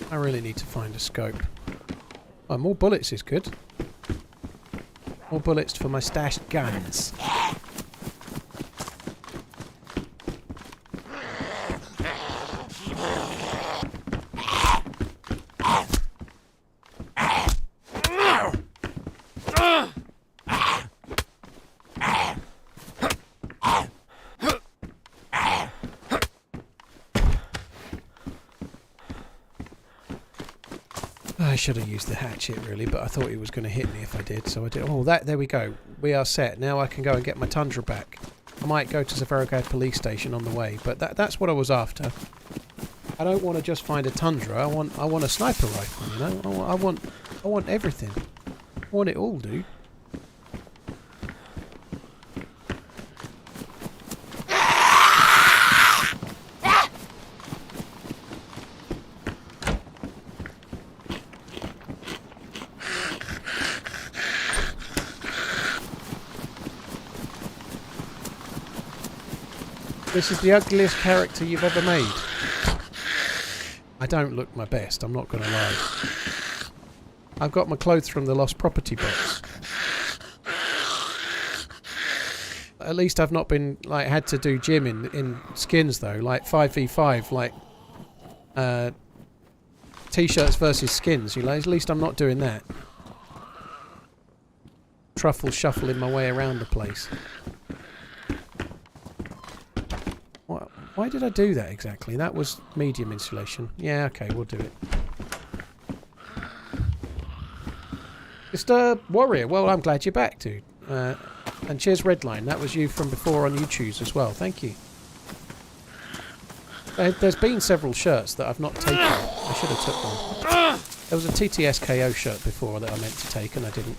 I really need to find a scope. Oh, more bullets is good. More bullets for my stashed guns. I should have used the hatchet really, but I thought he was going to hit me if I did, so I did. Oh, there we go. We are set. Now I can go and get my Tundra back. I might go to Zverograd police station on the way, but that's what I was after. I don't want to just find a Tundra. I want a sniper rifle, you know? I want everything. I want it all, dude. This is the ugliest character you've ever made. I don't look my best, I'm not going to lie. I've got my clothes from the lost property box. At least I've not been, like, had to do gym in skins though, like 5v5, like t-shirts versus skins, you know, at least I'm not doing that. Truffle shuffling my way around the place. Why did I do that exactly? That was medium insulation. Yeah, okay, we'll do it. Mr. Warrior, well, I'm glad you're back, dude. And cheers, Redline. That was you from before on YouTube as well. Thank you. There's been several shirts that I've not taken. I should have took one. There was a TTSKO shirt before that I meant to take and I didn't.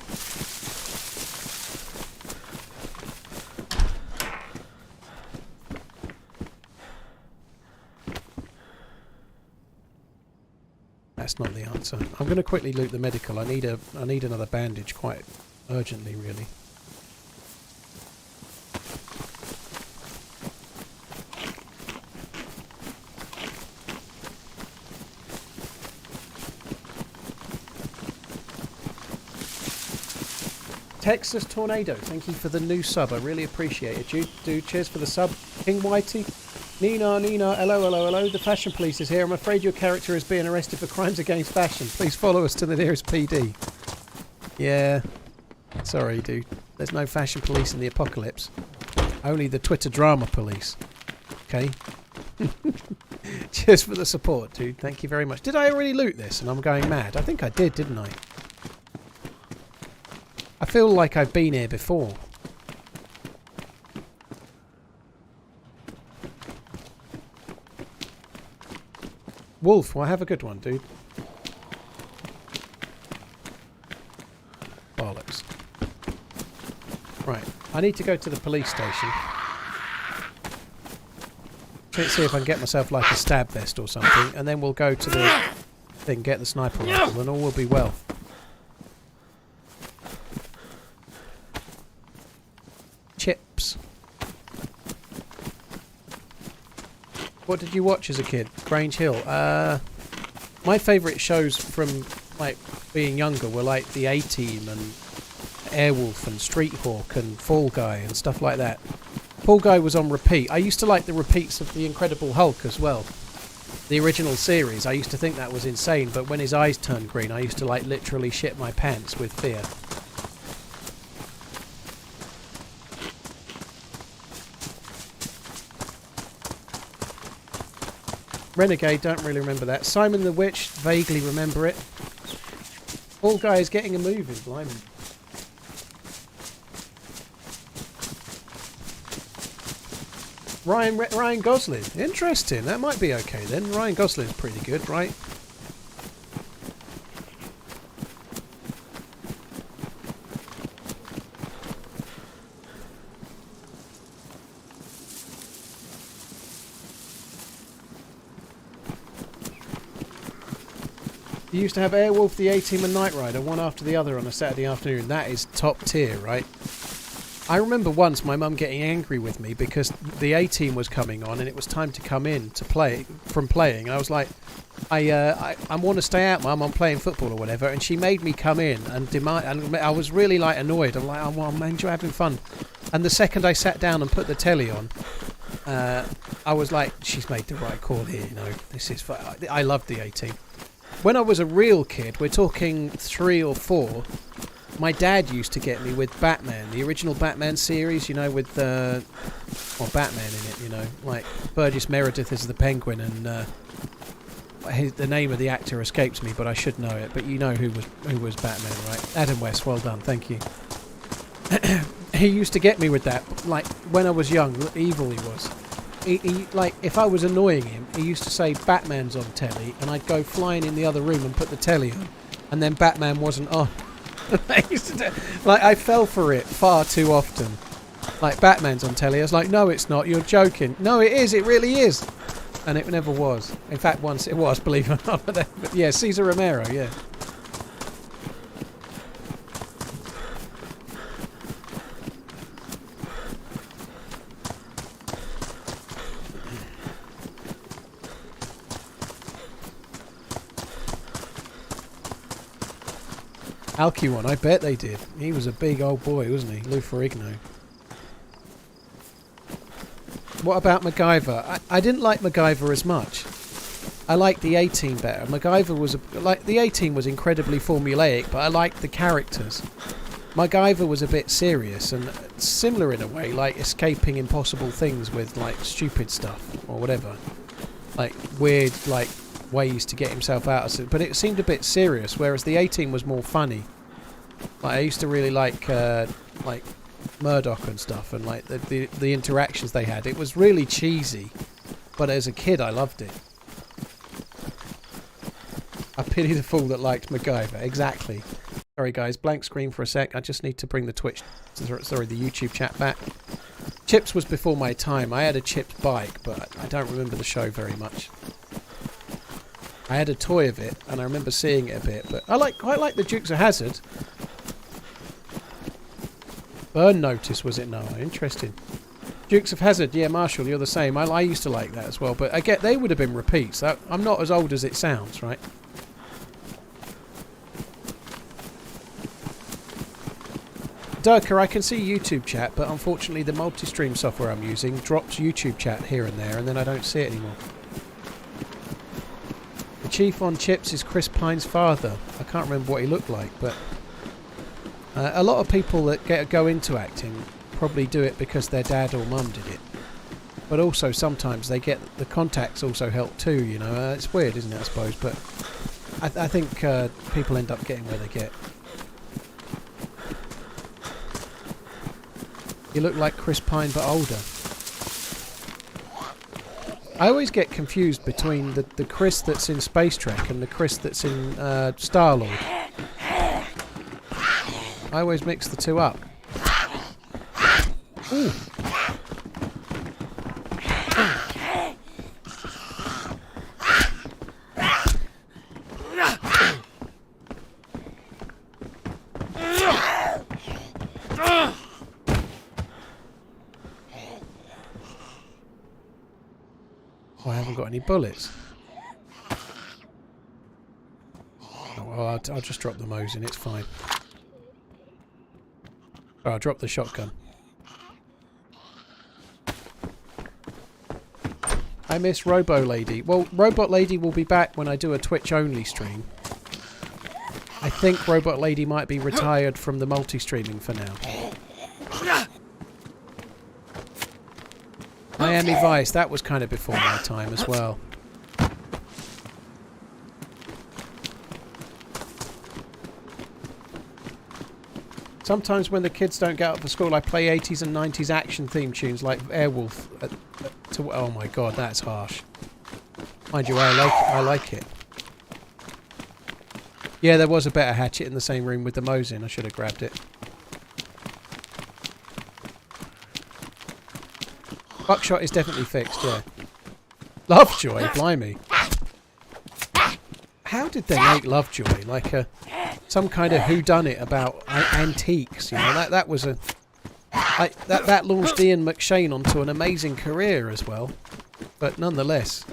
That's not the answer. I'm going to quickly loot the medical. I need another bandage quite urgently, really. Texas Tornado, thank you for the new sub. I really appreciate it. Dude, cheers for the sub. King Whitey. Nina, hello. The fashion police is here. I'm afraid your character is being arrested for crimes against fashion. Please follow us to the nearest PD. Yeah. Sorry, dude. There's no fashion police in the apocalypse. Only the Twitter drama police. Okay? Cheers for the support, dude. Thank you very much. Did I already loot this and I'm going mad? I think I did, didn't I? I feel like I've been here before. Wolf, well, have a good one, dude. Bollocks. Right. I need to go to the police station. Let's see if I can get myself like a stab vest or something, and then we'll go to the thing, get the sniper rifle, and all will be well. Chips. What did you watch as a kid? Grange Hill. My favourite shows from like being younger were like the A-Team and Airwolf and Street Hawk and Fall Guy and stuff like that. Fall Guy was on repeat. I used to like the repeats of The Incredible Hulk as well. The original series. I used to think that was insane, but when his eyes turned green, I used to like literally shit my pants with fear. Renegade, don't really remember that. Simon the Witch, vaguely remember it. Fall Guy is getting a movie, blimey. Ryan Gosling. Interesting. That might be okay then. Ryan Gosling's pretty good, right? You used to have Airwolf, the A-Team and Knight Rider, one after the other on a Saturday afternoon. That is top tier, right? I remember once my mum getting angry with me because the A-Team was coming on and it was time to come in to play from playing. And I was like, I want to stay out, Mum. I'm playing football or whatever. And she made me come in and demand. And I was really like annoyed. I'm like, oh, well, man, you're having fun. And the second I sat down and put the telly on, I was like, she's made the right call here. You know, this is. I loved the A-Team. When I was a real kid, we're talking 3 or 4. My dad used to get me with Batman, the original Batman series, you know, with Batman in it, you know, like Burgess Meredith as the Penguin, and the name of the actor escapes me, but I should know it. But you know who was Batman, right? Adam West. Well done, thank you. He used to get me with that, like when I was young. Evil he was. He like if I was annoying him, he used to say Batman's on telly, and I'd go flying in the other room and put the telly on, and then Batman wasn't on. I used to do, like I fell for it far too often. Like Batman's on telly, I was like, no, it's not. You're joking. No, it is. It really is. And it never was. In fact, once it was, believe it or not. But yeah, Cesar Romero. Yeah. Alcuin, I bet they did. He was a big old boy, wasn't he? Lou Ferrigno. What about MacGyver? I didn't like MacGyver as much. I liked the A-Team better. MacGyver was the A-Team was incredibly formulaic, but I liked the characters. MacGyver was a bit serious and similar in a way, like escaping impossible things with like stupid stuff or whatever, like weird like ways to get himself out of it, but it seemed a bit serious, whereas the A-Team was more funny. Like I used to really like Murdoch and stuff, and like the interactions they had. It was really cheesy, but as a kid I loved it. I pity the fool that liked MacGyver. Exactly. Sorry guys, blank screen for a sec. I just need to bring the the YouTube chat back. Chips was before my time. I had a Chips bike, but I don't remember the show very much. I had a toy of it, and I remember seeing it a bit, but I quite like the Dukes of Hazzard. Burn Notice, was it? No, interesting. Dukes of Hazzard, yeah, Marshall, you're the same. I used to like that as well, but I get they would have been repeats. I'm not as old as it sounds, right? Durka, I can see YouTube chat, but unfortunately the multi-stream software I'm using drops YouTube chat here and there, and then I don't see it anymore. The chief on Chips is Chris Pine's father. I can't remember what he looked like, but a lot of people that go into acting probably do it because their dad or mum did it. But also sometimes they get the contacts also help too, you know. It's weird, isn't it, I suppose, but I think people end up getting where they get. You look like Chris Pine but older. I always get confused between the Chris that's in Space Trek and the Chris that's in Star-Lord. I always mix the two up. Ooh. Oh, I haven't got any bullets. Oh, well, I'll just drop the Mosin, it's fine. Oh, I'll drop the shotgun. I miss Robo Lady. Well, Robot Lady will be back when I do a Twitch only stream. I think Robot Lady might be retired from the multi-streaming for now. Miami Vice, that was kind of before my time as well. Sometimes when the kids don't get up for school, I play 80s and 90s action theme tunes like Airwolf. Oh my god, that's harsh. Mind you, I like it. Yeah, there was a better hatchet in the same room with the Mosin. I should have grabbed it. Buckshot is definitely fixed, yeah. Lovejoy, blimey. How did they make Lovejoy? Like some kind of whodunit about antiques, you know? That was a... that launched Ian McShane onto an amazing career as well. But nonetheless...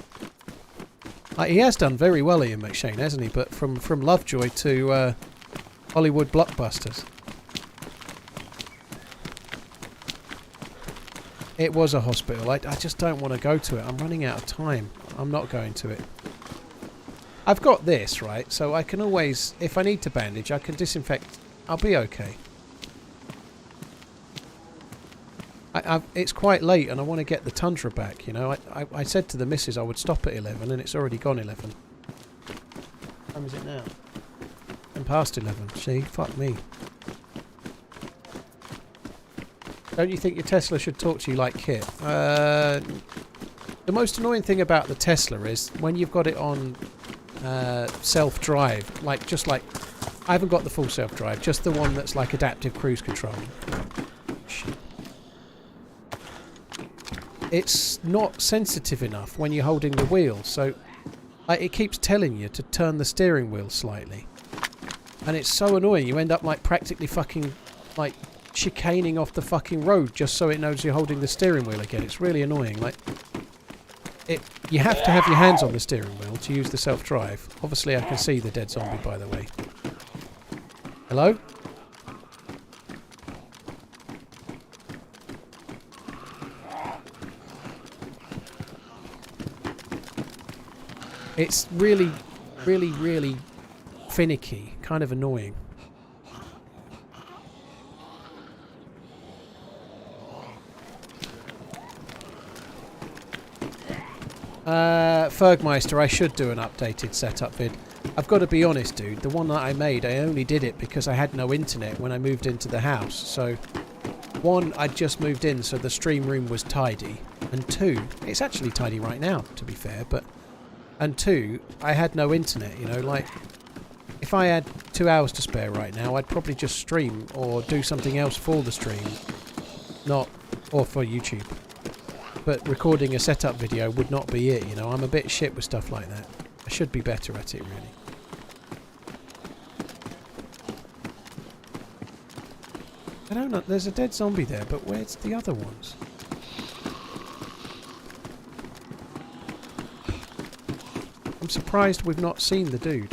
he has done very well, Ian McShane, hasn't he? But from Lovejoy to Hollywood blockbusters. It was a hospital. I just don't want to go to it. I'm running out of time. I'm not going to it. I've got this, right? So I can always, if I need to bandage, I can disinfect. I'll be okay. It's quite late and I want to get the Tundra back, you know. I said to the missus I would stop at 11 and it's already gone 11. What time is it now? And past 11. See? Fuck me. Don't you think your Tesla should talk to you like Kit? The most annoying thing about the Tesla is when you've got it on self-drive, just like I haven't got the full self-drive, just the one that's like adaptive cruise control. Shit. It's not sensitive enough when you're holding the wheel, so it keeps telling you to turn the steering wheel slightly, and it's so annoying. You end up like practically fucking like chicaning off the fucking road just so it knows you're holding the steering wheel again. It's really annoying. Like you have to have your hands on the steering wheel to use the self-drive. Obviously I can see the dead zombie, by the way. Hello? It's really, really, really finicky. Kind of annoying. Fergmeister, I should do an updated setup vid. I've got to be honest, dude. The one that I made, I only did it because I had no internet when I moved into the house. So, one, I'd just moved in, so the stream room was tidy. And two, it's actually tidy right now, to be fair, but... And two, I had no internet, you know, like... If I had 2 hours to spare right now, I'd probably just stream or do something else for the stream. Or for YouTube. But recording a setup video would not be it, you know. I'm a bit shit with stuff like that. I should be better at it, really. I don't know. There's a dead zombie there, but where's the other ones? I'm surprised we've not seen the dude.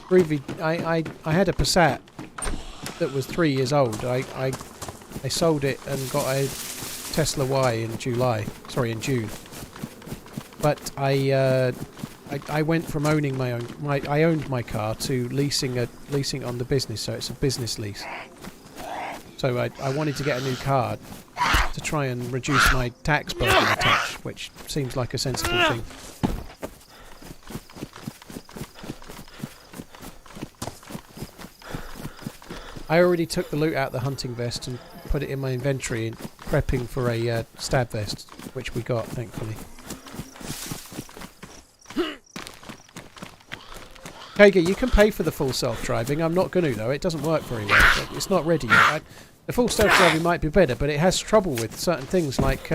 Groovy, I had a Passat that was 3 years old. I sold it and got a Tesla Y in June. But I went from owning I owned my car to leasing on the business, so it's a business lease. So I wanted to get a new car to try and reduce my tax burden a touch, which seems like a sensible thing. I already took the loot out of the hunting vest and put it in my inventory, prepping for a stab vest, which we got, thankfully. Kager, you can pay for the full self-driving. I'm not going to, though. It doesn't work very well. It's not ready yet. The full self-driving might be better, but it has trouble with certain things like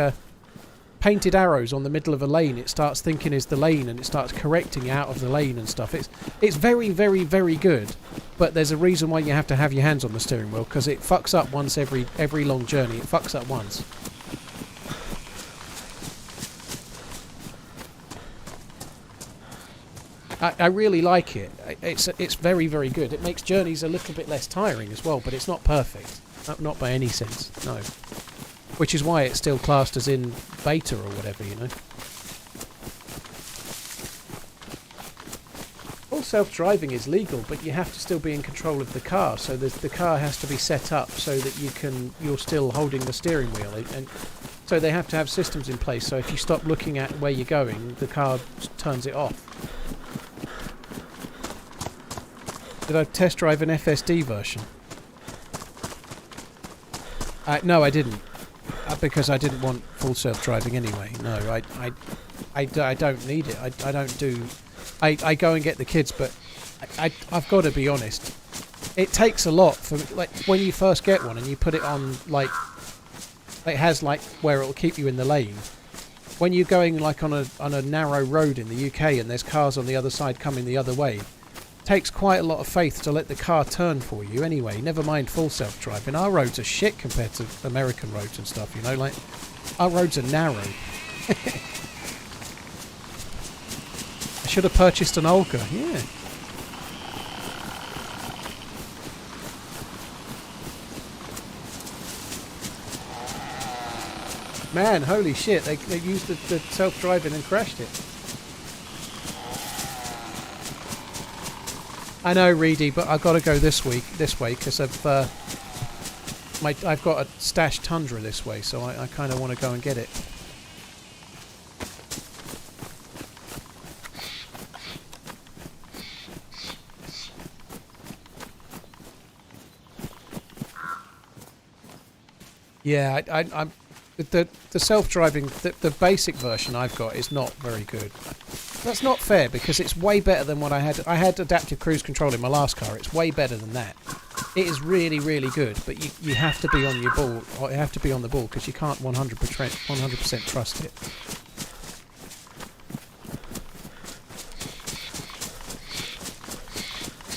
painted arrows on the middle of a lane. It starts thinking is the lane, and it starts correcting out of the lane and stuff. It's very, very, very good, but there's a reason why you have to have your hands on the steering wheel, because it fucks up once every long journey. It fucks up once. I really like it. It's very, very good. It makes journeys a little bit less tiring as well, but it's not perfect. Not by any sense, no. Which is why it's still classed as in beta or whatever, you know. Full self-driving is legal, but you have to still be in control of the car. So the car has to be set up so that you're still holding the steering wheel, and so they have to have systems in place. So if you stop looking at where you're going, the car turns it off. Did I test drive an FSD version? No, I didn't. Because I didn't want full self-driving anyway. No, I don't need it. I don't do... I go and get the kids, but I've got to be honest. It takes a lot for... Like, when you first get one and you put it on, like... It has, like, where it'll keep you in the lane. When you're going, like, on a narrow road in the UK and there's cars on the other side coming the other way, it takes quite a lot of faith to let the car turn for you anyway, never mind full self-driving. Our roads are shit compared to American roads and stuff, you know, like, our roads are narrow. I should have purchased an Olga, yeah. Man, holy shit, they used the self-driving and crashed it. I know, Reedy, but I've got to go this way, because I've got a stashed Tundra this way, so I kind of want to go and get it. Yeah, I'm the self-driving, the basic version I've got is not very good. That's not fair, because it's way better than what I had. I had adaptive cruise control in my last car. It's way better than that. It is really, really good, but you have to be on your ball, or you have to be on the ball, because you can't 100% trust it.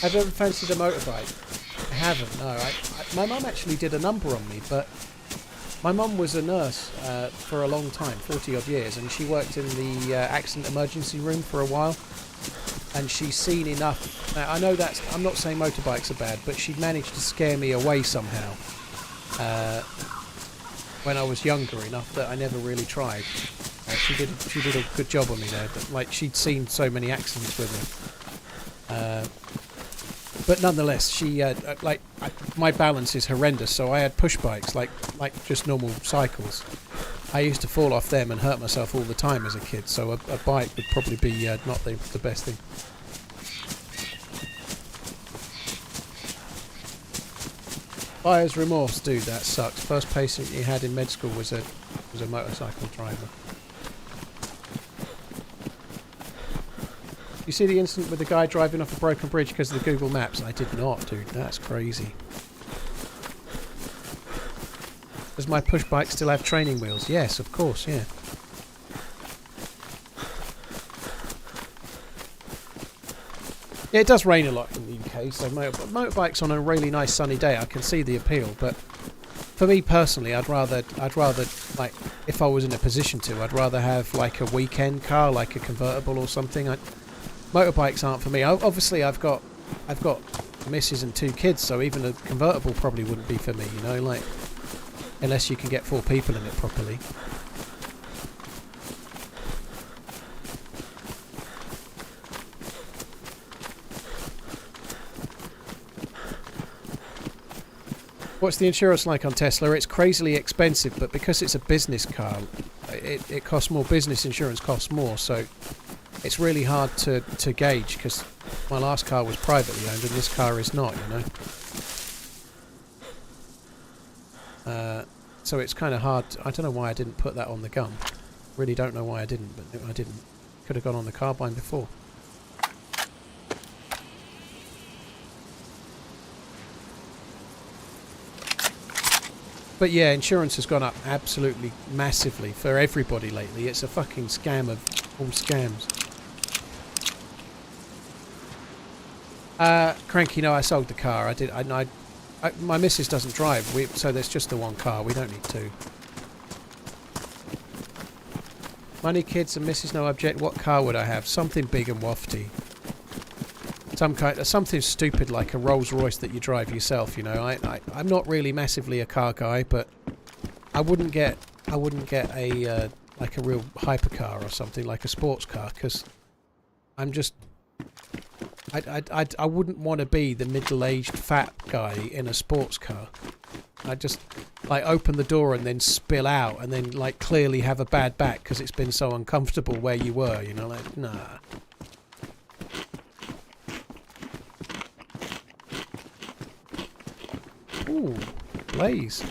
Have you ever fancied a motorbike? I haven't, no. My mum actually did a number on me, but my mum was a nurse for a long time, 40 odd years, and she worked in the accident emergency room for a while, and she's seen enough. Now, I know I'm not saying motorbikes are bad, but she managed to scare me away somehow when I was younger enough that I never really tried. She did a good job on me there, but like, she'd seen so many accidents with me. But nonetheless, she my balance is horrendous, so I had push bikes, like just normal cycles. I used to fall off them and hurt myself all the time as a kid, so a bike would probably be not the best thing. Buyer's remorse, dude, that sucks. First patient you had in med school was a motorcycle driver. You see the incident with the guy driving off a broken bridge because of the Google Maps? I did not, dude. That's crazy. Does my push bike still have training wheels? Yes, of course, yeah. Yeah, it does rain a lot in the UK, so motorbikes on a really nice sunny day, I can see the appeal, but for me personally, I'd rather, like, if I was in a position to, I'd rather have, like, a weekend car, like a convertible or something. Motorbikes aren't for me. Obviously, I've got a missus and 2 kids, so even a convertible probably wouldn't be for me, you know, like, unless you can get 4 people in it properly. What's the insurance like on Tesla? It's crazily expensive, but because it's a business car, it costs more. Business insurance costs more, so it's really hard to gauge, because my last car was privately owned and this car is not, you know. So it's kind of hard. I don't know why I didn't put that on the gun. Really don't know why I didn't, but I didn't. Could have gone on the carbine before. But yeah, insurance has gone up absolutely massively for everybody lately. It's a fucking scam of all scams. Cranky, no, I sold the car. My missus doesn't drive, so there's just the one car. We don't need two. Money, kids, and missus, no object. What car would I have? Something big and wafty. Something stupid like a Rolls Royce that you drive yourself. You know, I'm not really massively a car guy, but I wouldn't get a like a real hypercar or something like a sports car, because I'm just. I wouldn't want to be the middle-aged fat guy in a sports car. I'd just like open the door and then spill out and then like clearly have a bad back because it's been so uncomfortable where you were, you know, like, nah. Ooh, Blaze.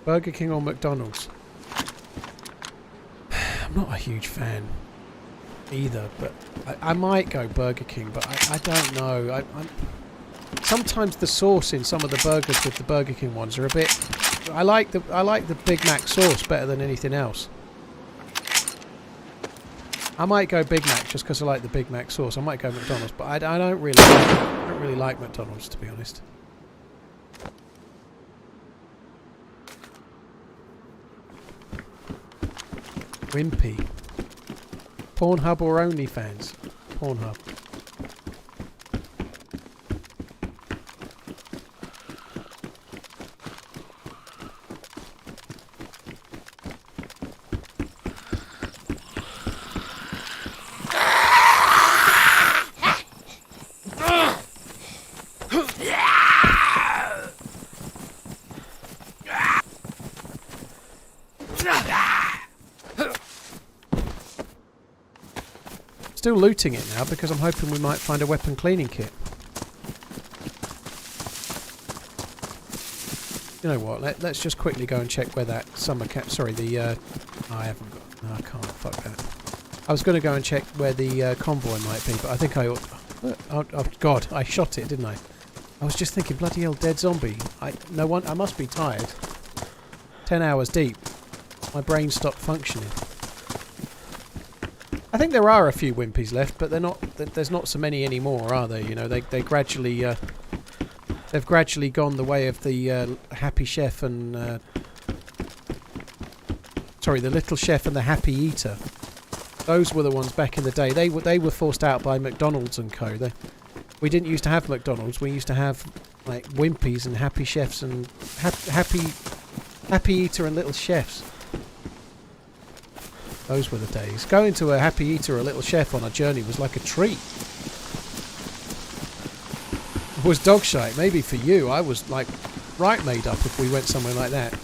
Burger King or McDonald's? I'm not a huge fan either, but I might go Burger King, but I don't know. Sometimes the sauce in some of the burgers with the Burger King ones are a bit. I like the Big Mac sauce better than anything else. I might go Big Mac just because I like the Big Mac sauce. I might go McDonald's, but I don't really like McDonald's, to be honest. Wimpy. Pornhub or OnlyFans? Pornhub. Still looting it now because I'm hoping we might find a weapon cleaning kit. You know what? Let's just quickly go and check where that summer camp. Sorry, I haven't got. No, I can't. Fuck that. I was going to go and check where the convoy might be, but I think I ought. Oh God! I shot it, didn't I? I was just thinking, bloody hell, dead zombie. I must be tired. 10 hours deep. My brain stopped functioning. I think there are a few Wimpies left, but they're not. There's not so many anymore, are there? You know, they gradually they've gradually gone the way of the Happy Chef and sorry, the Little Chef and the Happy Eater. Those were the ones back in the day. They were forced out by McDonald's and Co. We didn't used to have McDonald's. We used to have like Wimpies and Happy Chefs and Happy Eater and Little Chefs. Those were the days. Going to a Happy Eater or a Little Chef on a journey was like a treat. It was dog shite. Maybe for you, I was like right made up if we went somewhere like that.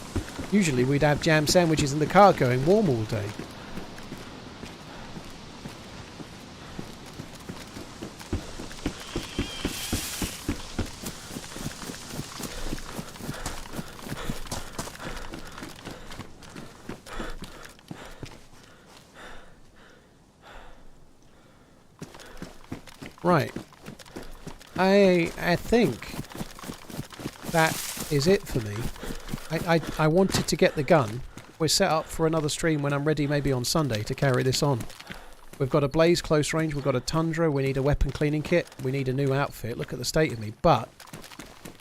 Usually we'd have jam sandwiches in the car going warm all day. Right. I think that is it for me. I wanted to get the gun. We're set up for another stream when I'm ready, maybe on Sunday, to carry this on. We've got a Blaze close range, we've got a Tundra, we need a weapon cleaning kit, we need a new outfit. Look at the state of me. But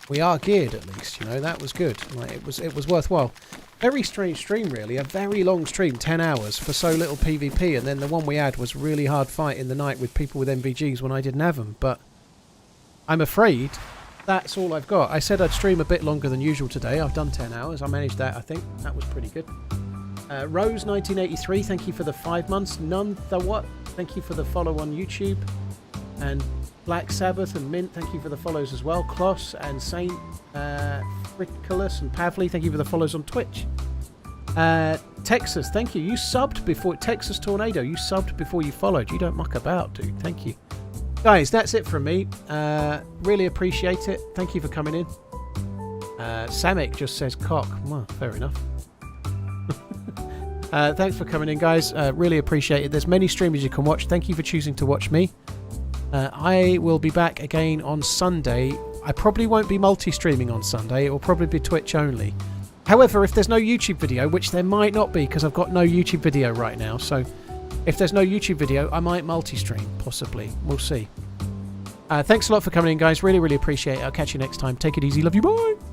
we are geared at least, you know, that was good. Like, it was worthwhile. Very strange stream really, a very long stream, 10 hours for so little PvP, and then the one we had was really hard fight in the night with people with MVGs when I didn't have them, but I'm afraid that's all I've got. I said I'd stream a bit longer than usual today. I've done 10 hours, I managed that I think, that was pretty good. Rose1983, thank you for the 5 months. None the what, thank you for the follow on YouTube, and Black Sabbath and Mint, thank you for the follows as well. Kloss and Saint Friculus and Pavli, thank you for the follows on Twitch. Texas, thank you. You subbed before. Texas Tornado, you subbed before you followed. You don't muck about, dude. Thank you. Guys, that's it from me. Really appreciate it. Thank you for coming in. Samek just says cock. Well, fair enough. Thanks for coming in, guys. Really appreciate it. There's many streamers you can watch. Thank you for choosing to watch me. I will be back again on Sunday. I probably won't be multi-streaming on Sunday. It will probably be Twitch only. However, if there's no YouTube video, which there might not be because I've got no YouTube video right now, so if there's no YouTube video, I might multi-stream, possibly. We'll see. Thanks a lot for coming in, guys. Really, really appreciate it. I'll catch you next time. Take it easy. Love you. Bye.